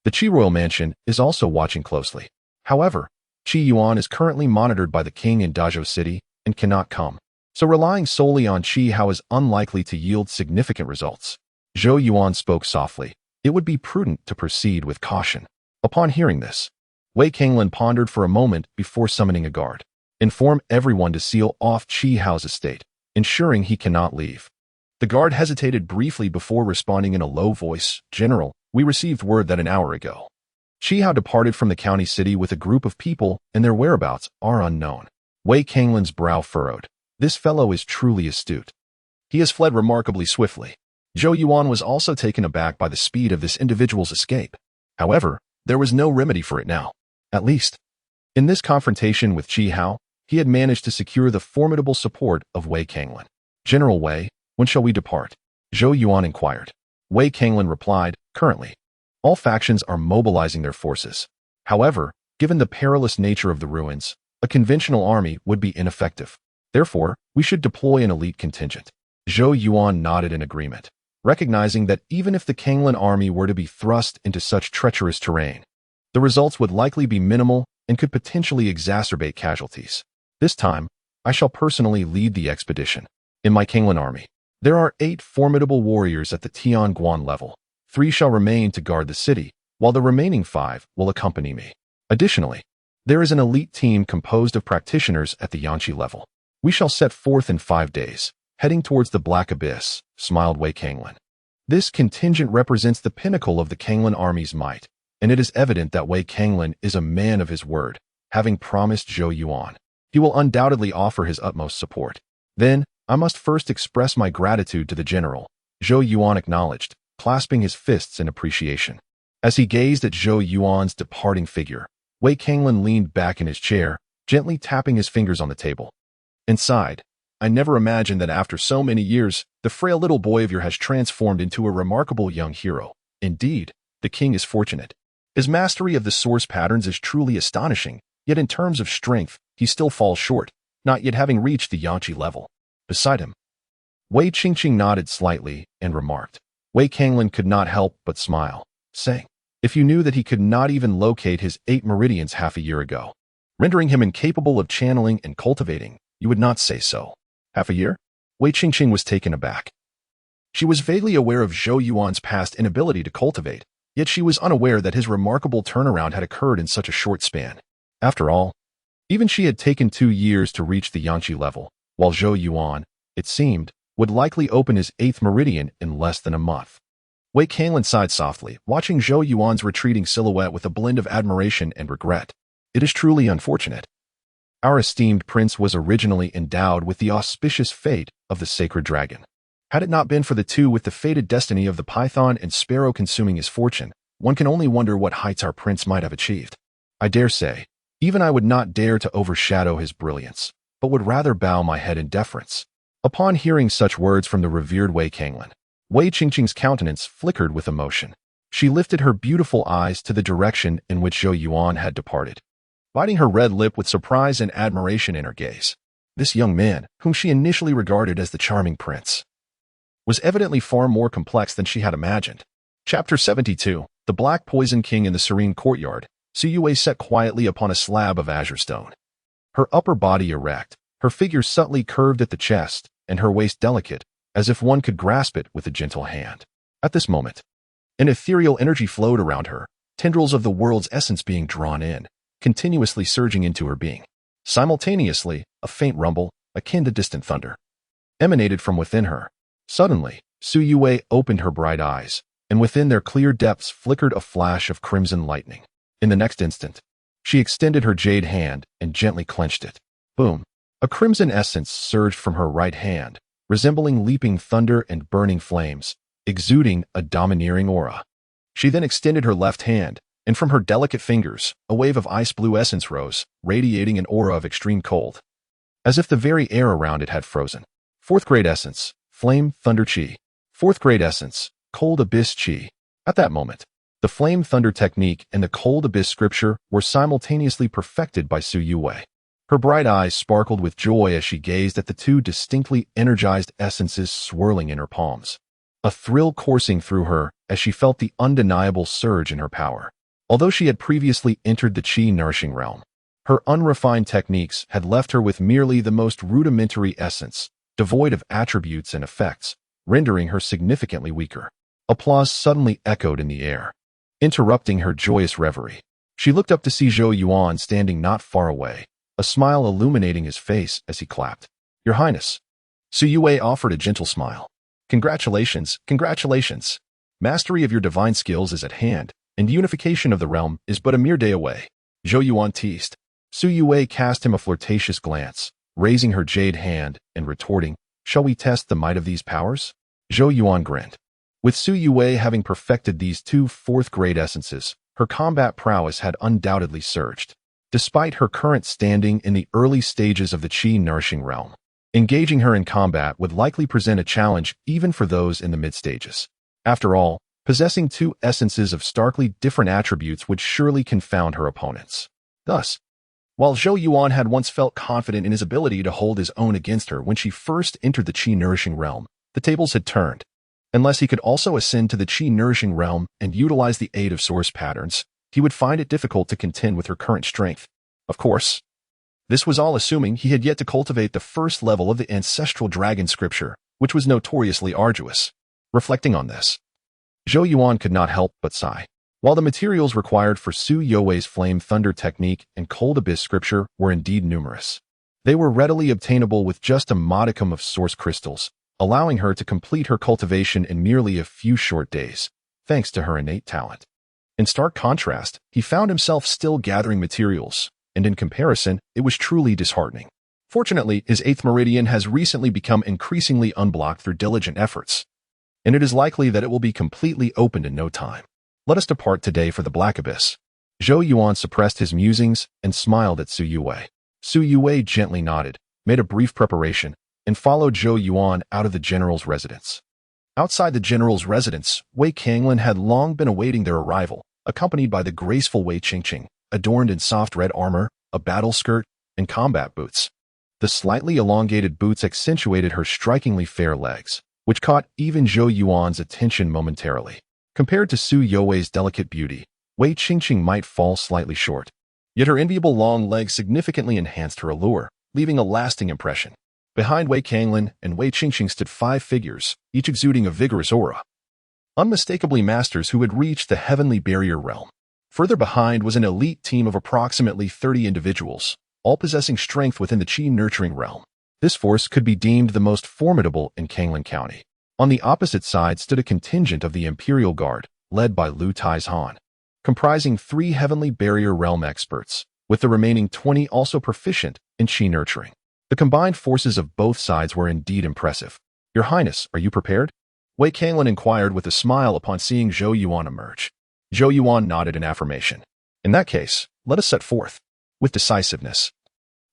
The Qi royal mansion is also watching closely. However, Qi Yuan is currently monitored by the king in Dazhou City and cannot come, so relying solely on Qi Hao is unlikely to yield significant results. Zhou Yuan spoke softly. It would be prudent to proceed with caution. Upon hearing this, Wei Kanglan pondered for a moment before summoning a guard. Inform everyone to seal off Qi Hao's estate, ensuring he cannot leave. The guard hesitated briefly before responding in a low voice. General, we received word that an hour ago, Qi Hao departed from the county city with a group of people, and their whereabouts are unknown. Wei Kanglan's brow furrowed. This fellow is truly astute. He has fled remarkably swiftly. Zhou Yuan was also taken aback by the speed of this individual's escape. However, there was no remedy for it now. At least, in this confrontation with Qi Hao, he had managed to secure the formidable support of Wei Kanglan. General Wei, when shall we depart? Zhou Yuan inquired. Wei Kanglan replied, currently, all factions are mobilizing their forces. However, given the perilous nature of the ruins, a conventional army would be ineffective. Therefore, we should deploy an elite contingent. Zhou Yuan nodded in agreement, recognizing that even if the Kanglan army were to be thrust into such treacherous terrain, the results would likely be minimal and could potentially exacerbate casualties. This time, I shall personally lead the expedition. In my Kanglan army, there are 8 formidable warriors at the Tianguan level. 3 shall remain to guard the city, while the remaining 5 will accompany me. Additionally, there is an elite team composed of practitioners at the Yanqi level. We shall set forth in 5 days, heading towards the Black Abyss, smiled Wei Kanglan. This contingent represents the pinnacle of the Kanglan army's might, and it is evident that Wei Kanglan is a man of his word, having promised Zhou Yuan. He will undoubtedly offer his utmost support. Then, I must first express my gratitude to the general. Zhou Yuan acknowledged, clasping his fists in appreciation. As he gazed at Zhou Yuan's departing figure, Wei Kanglin leaned back in his chair, gently tapping his fingers on the table. Inside, I never imagined that after so many years, the frail little boy of yours has transformed into a remarkable young hero. Indeed, the king is fortunate. His mastery of the source patterns is truly astonishing, yet in terms of strength, he still falls short, not yet having reached the Yangqi level. Beside him, Wei Qingqing nodded slightly and remarked. Wei Kanglin could not help but smile, saying, "If you knew that he could not even locate his 8 meridians half a year ago, rendering him incapable of channeling and cultivating, you would not say so." Half a year? Wei Qingqing was taken aback. She was vaguely aware of Zhou Yuan's past inability to cultivate, yet she was unaware that his remarkable turnaround had occurred in such a short span. After all, even she had taken 2 years to reach the Yangqi level, while Zhou Yuan, it seemed, would likely open his 8th meridian in less than a month. Wei Kanglin sighed softly, watching Zhou Yuan's retreating silhouette with a blend of admiration and regret. It is truly unfortunate. Our esteemed prince was originally endowed with the auspicious fate of the sacred dragon. Had it not been for the two with the fated destiny of the Python-and-Sparrow consuming his fortune, one can only wonder what heights our prince might have achieved. I dare say, even I would not dare to overshadow his brilliance, but would rather bow my head in deference. Upon hearing such words from the revered Wei Kanglin, Wei Qingqing's countenance flickered with emotion. She lifted her beautiful eyes to the direction in which Zhou Yuan had departed, biting her red lip with surprise and admiration in her gaze. This young man, whom she initially regarded as the charming prince, was evidently far more complex than she had imagined. Chapter 72, The Black Poison King in the Serene Courtyard. Zhou Yuan sat quietly upon a slab of azure stone. Her upper body erect, her figure subtly curved at the chest, and her waist delicate, as if one could grasp it with a gentle hand. At this moment, an ethereal energy flowed around her, tendrils of the world's essence being drawn in, continuously surging into her being. Simultaneously, a faint rumble, akin to distant thunder, emanated from within her. Suddenly, Zhou Yuan opened her bright eyes, and within their clear depths flickered a flash of crimson lightning. In the next instant, she extended her jade hand and gently clenched it. Boom! A crimson essence surged from her right hand, resembling leaping thunder and burning flames, exuding a domineering aura. She then extended her left hand, and from her delicate fingers, a wave of ice-blue essence rose, radiating an aura of extreme cold, as if the very air around it had frozen. 4th grade essence, Flame Thunder Qi. 4th grade essence, Cold Abyss Qi. At that moment, the Flame Thunder technique and the Cold Abyss scripture were simultaneously perfected by Zhou Yuan. Her bright eyes sparkled with joy as she gazed at the two distinctly energized essences swirling in her palms. A thrill coursing through her as she felt the undeniable surge in her power. Although she had previously entered the Qi-nourishing realm, her unrefined techniques had left her with merely the most rudimentary essence, devoid of attributes and effects, rendering her significantly weaker. Applause suddenly echoed in the air, interrupting her joyous reverie. She looked up to see Zhou Yuan standing not far away, a smile illuminating his face as he clapped. "Your Highness." Zhou Yuan offered a gentle smile. "Congratulations, congratulations. Mastery of your divine skills is at hand, and unification of the realm is but a mere day away." Zhou Yuan teased. Zhou Yuan cast him a flirtatious glance, raising her jade hand and retorting, "Shall we test the might of these powers?" Zhou Yuan grinned. With Zhou Yuan having perfected these two 4th grade essences, her combat prowess had undoubtedly surged. Despite her current standing in the early stages of the Qi-nourishing realm, engaging her in combat would likely present a challenge even for those in the mid-stages. After all, possessing two essences of starkly different attributes would surely confound her opponents. Thus, while Zhou Yuan had once felt confident in his ability to hold his own against her when she first entered the Qi-nourishing realm, the tables had turned. Unless he could also ascend to the Qi-nourishing realm and utilize the aid of source patterns, he would find it difficult to contend with her current strength. Of course, this was all assuming he had yet to cultivate the first level of the ancestral dragon scripture, which was notoriously arduous. Reflecting on this, Zhou Yuan could not help but sigh. While the materials required for Zhou Yuan's Flame Thunder technique and Cold Abyss scripture were indeed numerous, they were readily obtainable with just a modicum of source crystals, allowing her to complete her cultivation in merely a few short days, thanks to her innate talent. In stark contrast, he found himself still gathering materials, and in comparison, it was truly disheartening. Fortunately, his 8th meridian has recently become increasingly unblocked through diligent efforts. and it is likely that it will be completely opened in no time. Let us depart today for the Black Abyss. Zhou Yuan suppressed his musings and smiled at Su Yue. Su Yue gently nodded, made a brief preparation, and followed Zhou Yuan out of the general's residence. Outside the general's residence, Wei Kanglin had long been awaiting their arrival, accompanied by the graceful Wei Qingqing, adorned in soft red armor, a battle skirt, and combat boots. The slightly elongated boots accentuated her strikingly fair legs, which caught even Zhou Yuan's attention momentarily. Compared to Su Yue's delicate beauty, Wei Qingqing might fall slightly short. Yet her enviable long legs significantly enhanced her allure, leaving a lasting impression. Behind Wei Kanglin and Wei Qingqing stood 5 figures, each exuding a vigorous aura. Unmistakably masters who had reached the heavenly barrier realm. Further behind was an elite team of approximately 30 individuals, all possessing strength within the Qi-nurturing realm. This force could be deemed the most formidable in Kanglin County. On the opposite side stood a contingent of the Imperial Guard, led by Lu Taizhan, comprising 3 heavenly barrier realm experts, with the remaining 20 also proficient in Qi-nurturing. The combined forces of both sides were indeed impressive. Your Highness, are you prepared? Wei Kanglin inquired with a smile upon seeing Zhou Yuan emerge. Zhou Yuan nodded in affirmation. In that case, let us set forth. With decisiveness.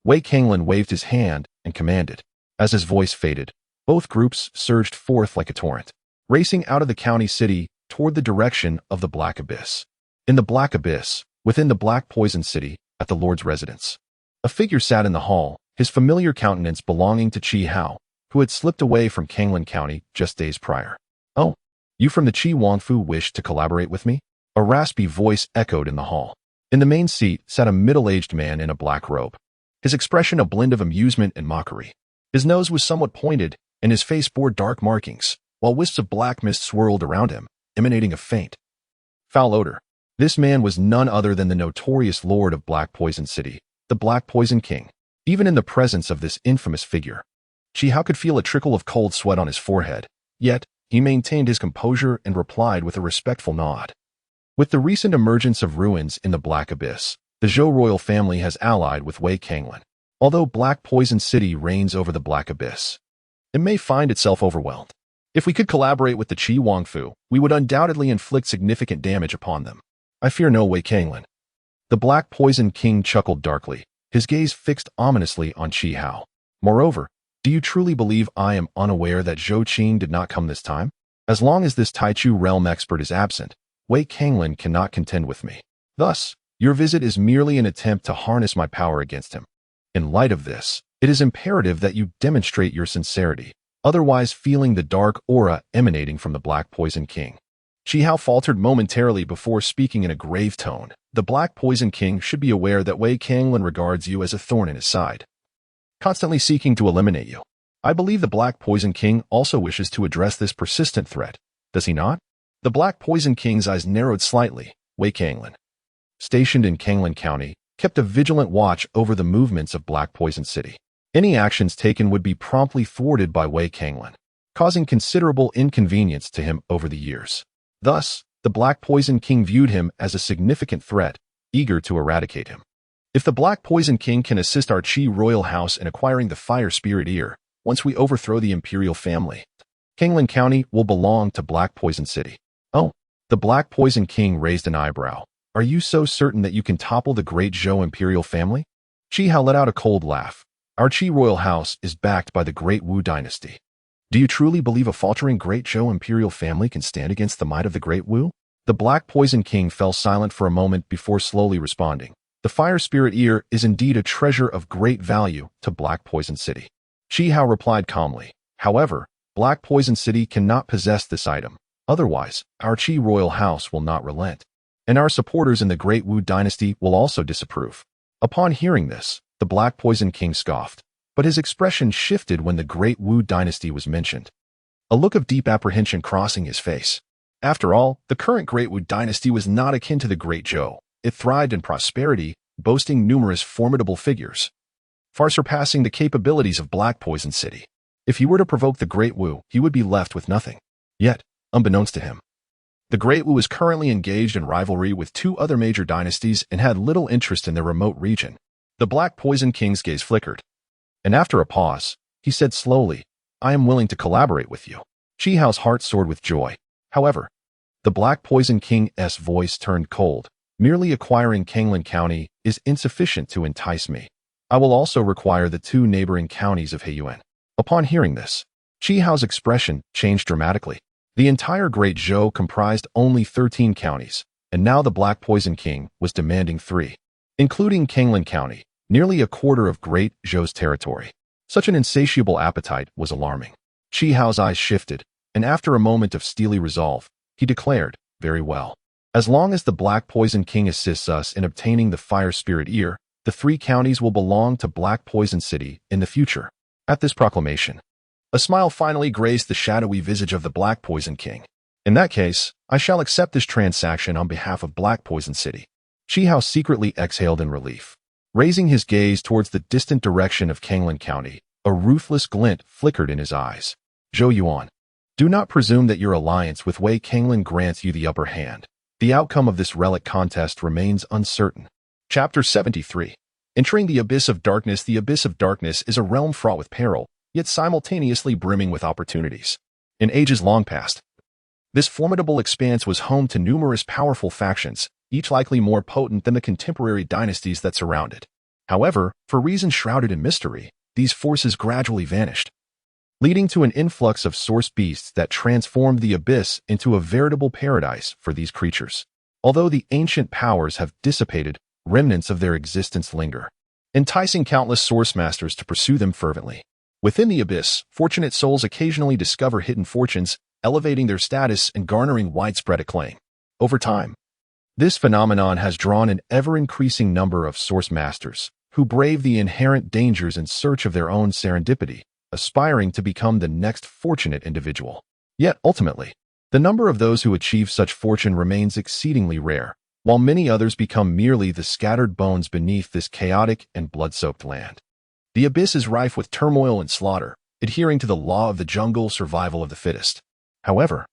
Wei Kanglin waved his hand and commanded. As his voice faded, both groups surged forth like a torrent, racing out of the county city toward the direction of the Black Abyss. In the Black Abyss, within the Black Poison City, at the Lord's residence, a figure sat in the hall, his familiar countenance belonging to Qi Hao, who had slipped away from Kanglin County just days prior. Oh, you from the Qi Wangfu wish to collaborate with me? A raspy voice echoed in the hall. In the main seat sat a middle-aged man in a black robe, his expression a blend of amusement and mockery. His nose was somewhat pointed, and his face bore dark markings, while wisps of black mist swirled around him, emanating a faint, foul odor. This man was none other than the notorious lord of Black Poison City, the Black Poison King. Even in the presence of this infamous figure, Qi Hao could feel a trickle of cold sweat on his forehead, yet he maintained his composure and replied with a respectful nod. With the recent emergence of ruins in the Black Abyss, the Zhou royal family has allied with Wei Kanglin. Although Black Poison City reigns over the Black Abyss, it may find itself overwhelmed. If we could collaborate with the Qi Wangfu, we would undoubtedly inflict significant damage upon them. I fear no Wei Kanglin. The Black Poison King chuckled darkly, his gaze fixed ominously on Qi Hao. Moreover, do you truly believe I am unaware that Zhou Qing did not come this time? As long as this Taichu realm expert is absent, Wei Kanglin cannot contend with me. Thus, your visit is merely an attempt to harness my power against him. In light of this, it is imperative that you demonstrate your sincerity, otherwise feeling the dark aura emanating from the Black Poison King. Qi Hao faltered momentarily before speaking in a grave tone. The Black Poison King should be aware that Wei Kanglin regards you as a thorn in his side, constantly seeking to eliminate you. I believe the Black Poison King also wishes to address this persistent threat, does he not? The Black Poison King's eyes narrowed slightly. Wei Kanglin, stationed in Kanglin County, kept a vigilant watch over the movements of Black Poison City. Any actions taken would be promptly thwarted by Wei Kanglin, causing considerable inconvenience to him over the years. Thus, the Black Poison King viewed him as a significant threat, eager to eradicate him. If the Black Poison King can assist our Qi royal house in acquiring the Fire Spirit Ear, once we overthrow the imperial family, Kanglin County will belong to Black Poison City. Oh, the Black Poison King raised an eyebrow. Are you so certain that you can topple the Great Zhou imperial family? Qi Hao let out a cold laugh. Our Qi royal house is backed by the Great Wu dynasty. Do you truly believe a faltering Great Zhou imperial family can stand against the might of the Great Wu? The Black Poison King fell silent for a moment before slowly responding. The Fire Spirit Ear is indeed a treasure of great value to Black Poison City. Qi Hao replied calmly. However, Black Poison City cannot possess this item. Otherwise, our Qi royal house will not relent, and our supporters in the Great Wu dynasty will also disapprove. Upon hearing this, the Black Poison King scoffed, but his expression shifted when the Great Wu dynasty was mentioned, a look of deep apprehension crossing his face. After all, the current Great Wu dynasty was not akin to the Great Zhou. It thrived in prosperity, boasting numerous formidable figures, far surpassing the capabilities of Black Poison City. If he were to provoke the Great Wu, he would be left with nothing. Yet, unbeknownst to him, the Great Wu is currently engaged in rivalry with 2 other major dynasties and had little interest in their remote region. The Black Poison King's gaze flickered, and after a pause, he said slowly, I am willing to collaborate with you. Qi Hao's heart soared with joy. However, the Black Poison King's voice turned cold. Merely acquiring Kanglan County is insufficient to entice me. I will also require the 2 neighboring counties of Heiyuan. Upon hearing this, Qi Hao's expression changed dramatically. The entire Great Zhou comprised only 13 counties, and now the Black Poison King was demanding 3, including Kanglan County, nearly a quarter of Great Zhou's territory. Such an insatiable appetite was alarming. Qi Hao's eyes shifted, and after a moment of steely resolve, he declared, "Very well. As long as the Black Poison King assists us in obtaining the Fire Spirit Ear, the 3 counties will belong to Black Poison City in the future." At this proclamation, a smile finally graced the shadowy visage of the Black Poison King. "In that case, I shall accept this transaction on behalf of Black Poison City." Qi Hao secretly exhaled in relief. Raising his gaze towards the distant direction of Kanglan County, a ruthless glint flickered in his eyes. "Zhou Yuan, do not presume that your alliance with Wei Kanglan grants you the upper hand. The outcome of this relic contest remains uncertain." Chapter 73. Entering the Abyss of Darkness. The Abyss of Darkness is a realm fraught with peril, yet simultaneously brimming with opportunities. In ages long past, this formidable expanse was home to numerous powerful factions, each likely more potent than the contemporary dynasties that surround it. However, for reasons shrouded in mystery, these forces gradually vanished, leading to an influx of source beasts that transformed the abyss into a veritable paradise for these creatures. Although the ancient powers have dissipated, remnants of their existence linger, enticing countless source masters to pursue them fervently. Within the abyss, fortunate souls occasionally discover hidden fortunes, elevating their status and garnering widespread acclaim. Over time, this phenomenon has drawn an ever-increasing number of source masters, who brave the inherent dangers in search of their own serendipity, aspiring to become the next fortunate individual. Yet, ultimately, the number of those who achieve such fortune remains exceedingly rare, while many others become merely the scattered bones beneath this chaotic and blood-soaked land. The abyss is rife with turmoil and slaughter, adhering to the law of the jungle, survival of the fittest. However,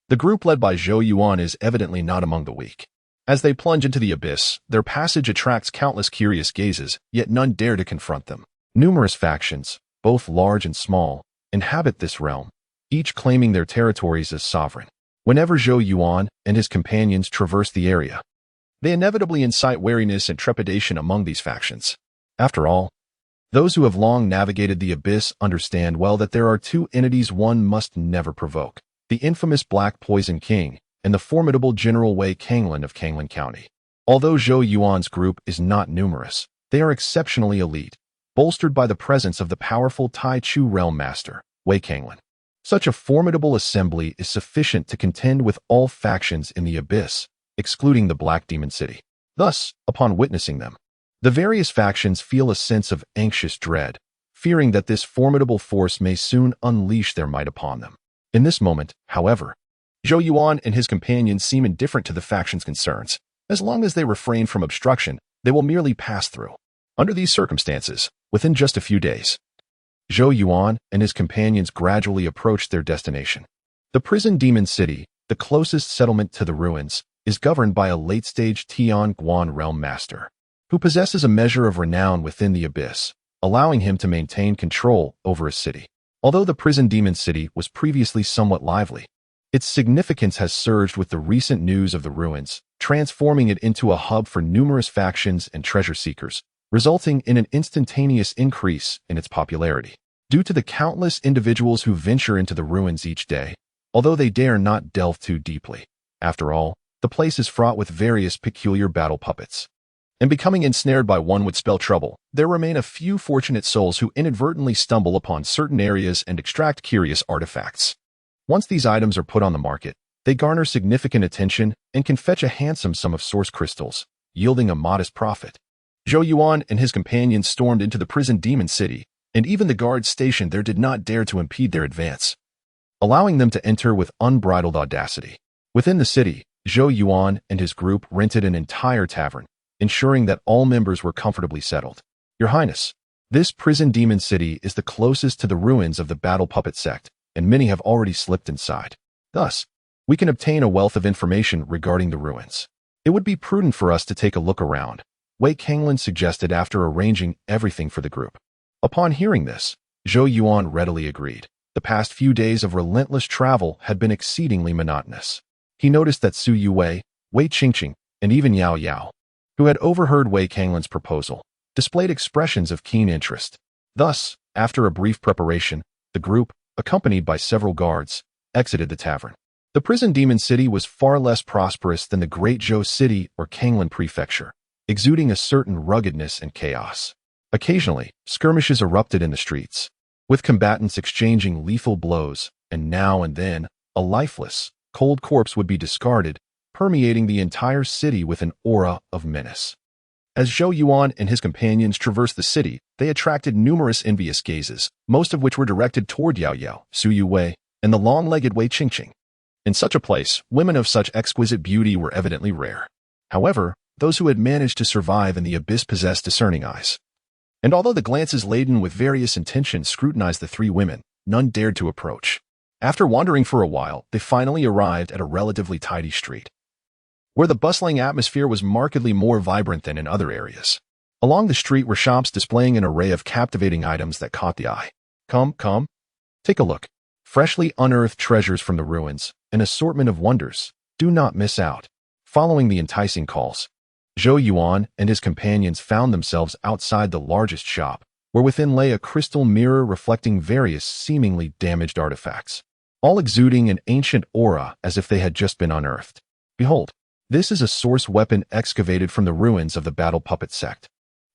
the group led by Zhou Yuan is evidently not among the weak. As they plunge into the abyss, their passage attracts countless curious gazes, yet none dare to confront them. Numerous factions, both large and small, inhabit this realm, each claiming their territories as sovereign. Whenever Zhou Yuan and his companions traverse the area, they inevitably incite wariness and trepidation among these factions. After all, those who have long navigated the abyss understand well that there are 2 entities one must never provoke: the infamous Black Poison King and the formidable General Wei Kanglan of Kanglan County. Although Zhou Yuan's group is not numerous, they are exceptionally elite, bolstered by the presence of the powerful Tai Chu Realm Master, Wei Kanglan. Such a formidable assembly is sufficient to contend with all factions in the abyss, excluding the Black Demon City. Thus, upon witnessing them, the various factions feel a sense of anxious dread, fearing that this formidable force may soon unleash their might upon them. In this moment, however, Zhou Yuan and his companions seem indifferent to the faction's concerns. As long as they refrain from obstruction, they will merely pass through. Under these circumstances, within just a few days, Zhou Yuan and his companions gradually approached their destination. The prison demon city, the closest settlement to the ruins, is governed by a late-stage Tianguan realm master, who possesses a measure of renown within the abyss, allowing him to maintain control over a city. Although the prison demon city was previously somewhat lively, its significance has surged with the recent news of the ruins, transforming it into a hub for numerous factions and treasure seekers, resulting in an instantaneous increase in its popularity. Due to the countless individuals who venture into the ruins each day, although they dare not delve too deeply. After all, the place is fraught with various peculiar battle puppets, and becoming ensnared by one would spell trouble. There remain a few fortunate souls who inadvertently stumble upon certain areas and extract curious artifacts. Once these items are put on the market, they garner significant attention and can fetch a handsome sum of source crystals, yielding a modest profit. Zhou Yuan and his companions stormed into the prison demon city, and even the guards stationed there did not dare to impede their advance, allowing them to enter with unbridled audacity. Within the city, Zhou Yuan and his group rented an entire tavern, ensuring that all members were comfortably settled. Your Highness, this prison demon city is the closest to the ruins of the battle puppet sect, and many have already slipped inside. Thus, we can obtain a wealth of information regarding the ruins. It would be prudent for us to take a look around, Wei Kanglan suggested after arranging everything for the group. Upon hearing this, Zhou Yuan readily agreed. The past few days of relentless travel had been exceedingly monotonous. He noticed that Su Yue, Wei Qingqing, and even Yao Yao, who had overheard Wei Kanglin's proposal, displayed expressions of keen interest. Thus, after a brief preparation, the group, accompanied by several guards, exited the tavern. The prison demon city was far less prosperous than the Great Zhou city or Kanglin prefecture, exuding a certain ruggedness and chaos. Occasionally, skirmishes erupted in the streets, with combatants exchanging lethal blows, and now and then, a lifeless, cold corpse would be discarded, permeating the entire city with an aura of menace. As Zhou Yuan and his companions traversed the city, they attracted numerous envious gazes, most of which were directed toward Yao Yao, Su Yue, and the long-legged Wei Qingqing. In such a place, women of such exquisite beauty were evidently rare. However, those who had managed to survive in the abyss possessed discerning eyes. And although the glances laden with various intentions scrutinized the three women, none dared to approach. After wandering for a while, they finally arrived at a relatively tidy street, where the bustling atmosphere was markedly more vibrant than in other areas. Along the street were shops displaying an array of captivating items that caught the eye. Come, take a look. Freshly unearthed treasures from the ruins, an assortment of wonders. Do not miss out. Following the enticing calls, Zhou Yuan and his companions found themselves outside the largest shop, where within lay a crystal mirror reflecting various seemingly damaged artifacts, all exuding an ancient aura as if they had just been unearthed. Behold, this is a source weapon excavated from the ruins of the battle puppet sect.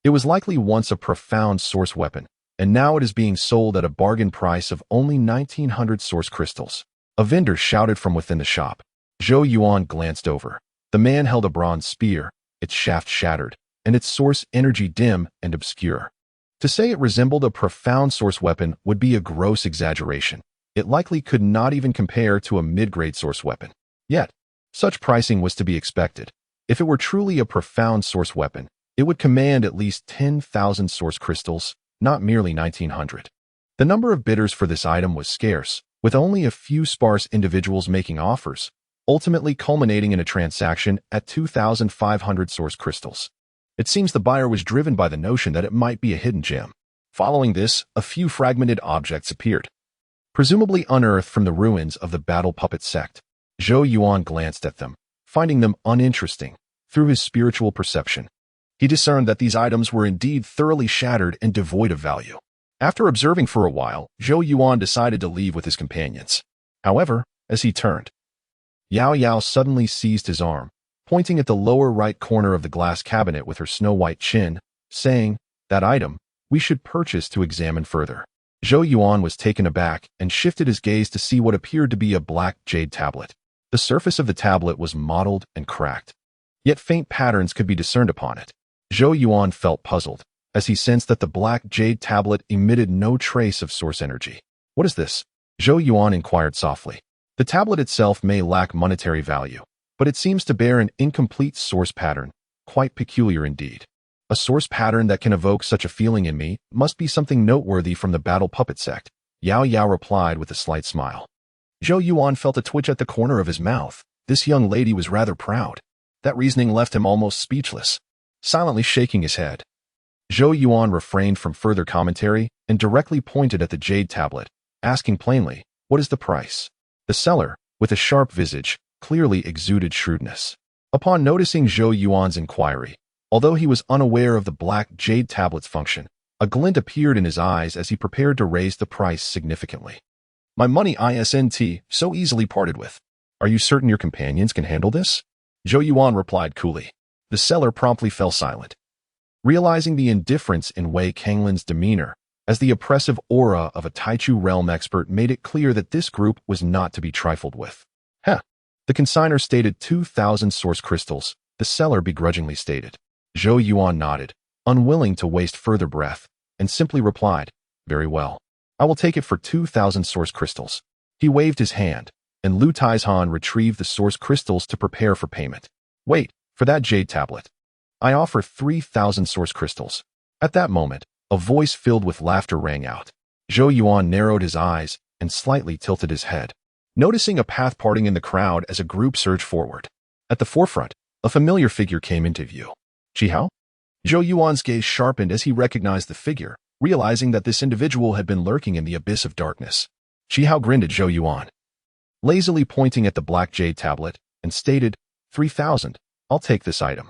It was likely once a profound source weapon, and now it is being sold at a bargain price of only 1,900 source crystals. A vendor shouted from within the shop. Zhou Yuan glanced over. The man held a bronze spear, its shaft shattered, and its source energy dim and obscure. To say it resembled a profound source weapon would be a gross exaggeration. It likely could not even compare to a mid-grade source weapon. Yet, such pricing was to be expected. If it were truly a profound source weapon, it would command at least 10,000 source crystals, not merely 1,900. The number of bidders for this item was scarce, with only a few sparse individuals making offers, ultimately culminating in a transaction at 2,500 source crystals. It seems the buyer was driven by the notion that it might be a hidden gem. Following this, a few fragmented objects appeared, presumably unearthed from the ruins of the battle puppet sect. Zhou Yuan glanced at them, finding them uninteresting. Through his spiritual perception, he discerned that these items were indeed thoroughly shattered and devoid of value. After observing for a while, Zhou Yuan decided to leave with his companions. However, as he turned, Yao Yao suddenly seized his arm, pointing at the lower right corner of the glass cabinet with her snow-white chin, saying, "That item, we should purchase to examine further." Zhou Yuan was taken aback and shifted his gaze to see what appeared to be a black jade tablet. The surface of the tablet was mottled and cracked, yet faint patterns could be discerned upon it. Zhou Yuan felt puzzled, as he sensed that the black jade tablet emitted no trace of source energy. "What is this?" Zhou Yuan inquired softly. The tablet itself may lack monetary value, but it seems to bear an incomplete source pattern, quite peculiar indeed. A source pattern that can evoke such a feeling in me must be something noteworthy from the battle puppet sect, Yao Yao replied with a slight smile. Zhou Yuan felt a twitch at the corner of his mouth. This young lady was rather proud. That reasoning left him almost speechless, silently shaking his head. Zhou Yuan refrained from further commentary and directly pointed at the jade tablet, asking plainly, "What is the price?" The seller, with a sharp visage, clearly exuded shrewdness. Upon noticing Zhou Yuan's inquiry, although he was unaware of the black jade tablet's function, a glint appeared in his eyes as he prepared to raise the price significantly. "My money isn't so easily parted with. Are you certain your companions can handle this?" Zhou Yuan replied coolly. The seller promptly fell silent, realizing the indifference in Wei Kanglin's demeanor, as the oppressive aura of a Taichu realm expert made it clear that this group was not to be trifled with. "Heh." The consignor stated 2,000 source crystals, the seller begrudgingly stated. Zhou Yuan nodded, unwilling to waste further breath, and simply replied, "Very well. I will take it for 2,000 source crystals." He waved his hand, and Lu Taizhan retrieved the source crystals to prepare for payment. "Wait, for that jade tablet, I offer 3,000 source crystals." At that moment, a voice filled with laughter rang out. Zhou Yuan narrowed his eyes and slightly tilted his head, noticing a path parting in the crowd as a group surged forward. At the forefront, a familiar figure came into view. "Chihao?" Zhou Yuan's gaze sharpened as he recognized the figure, realizing that this individual had been lurking in the abyss of darkness. Qi grinned at Zhou Yuan, lazily pointing at the black jade tablet, and stated, 3,000. I'll take this item.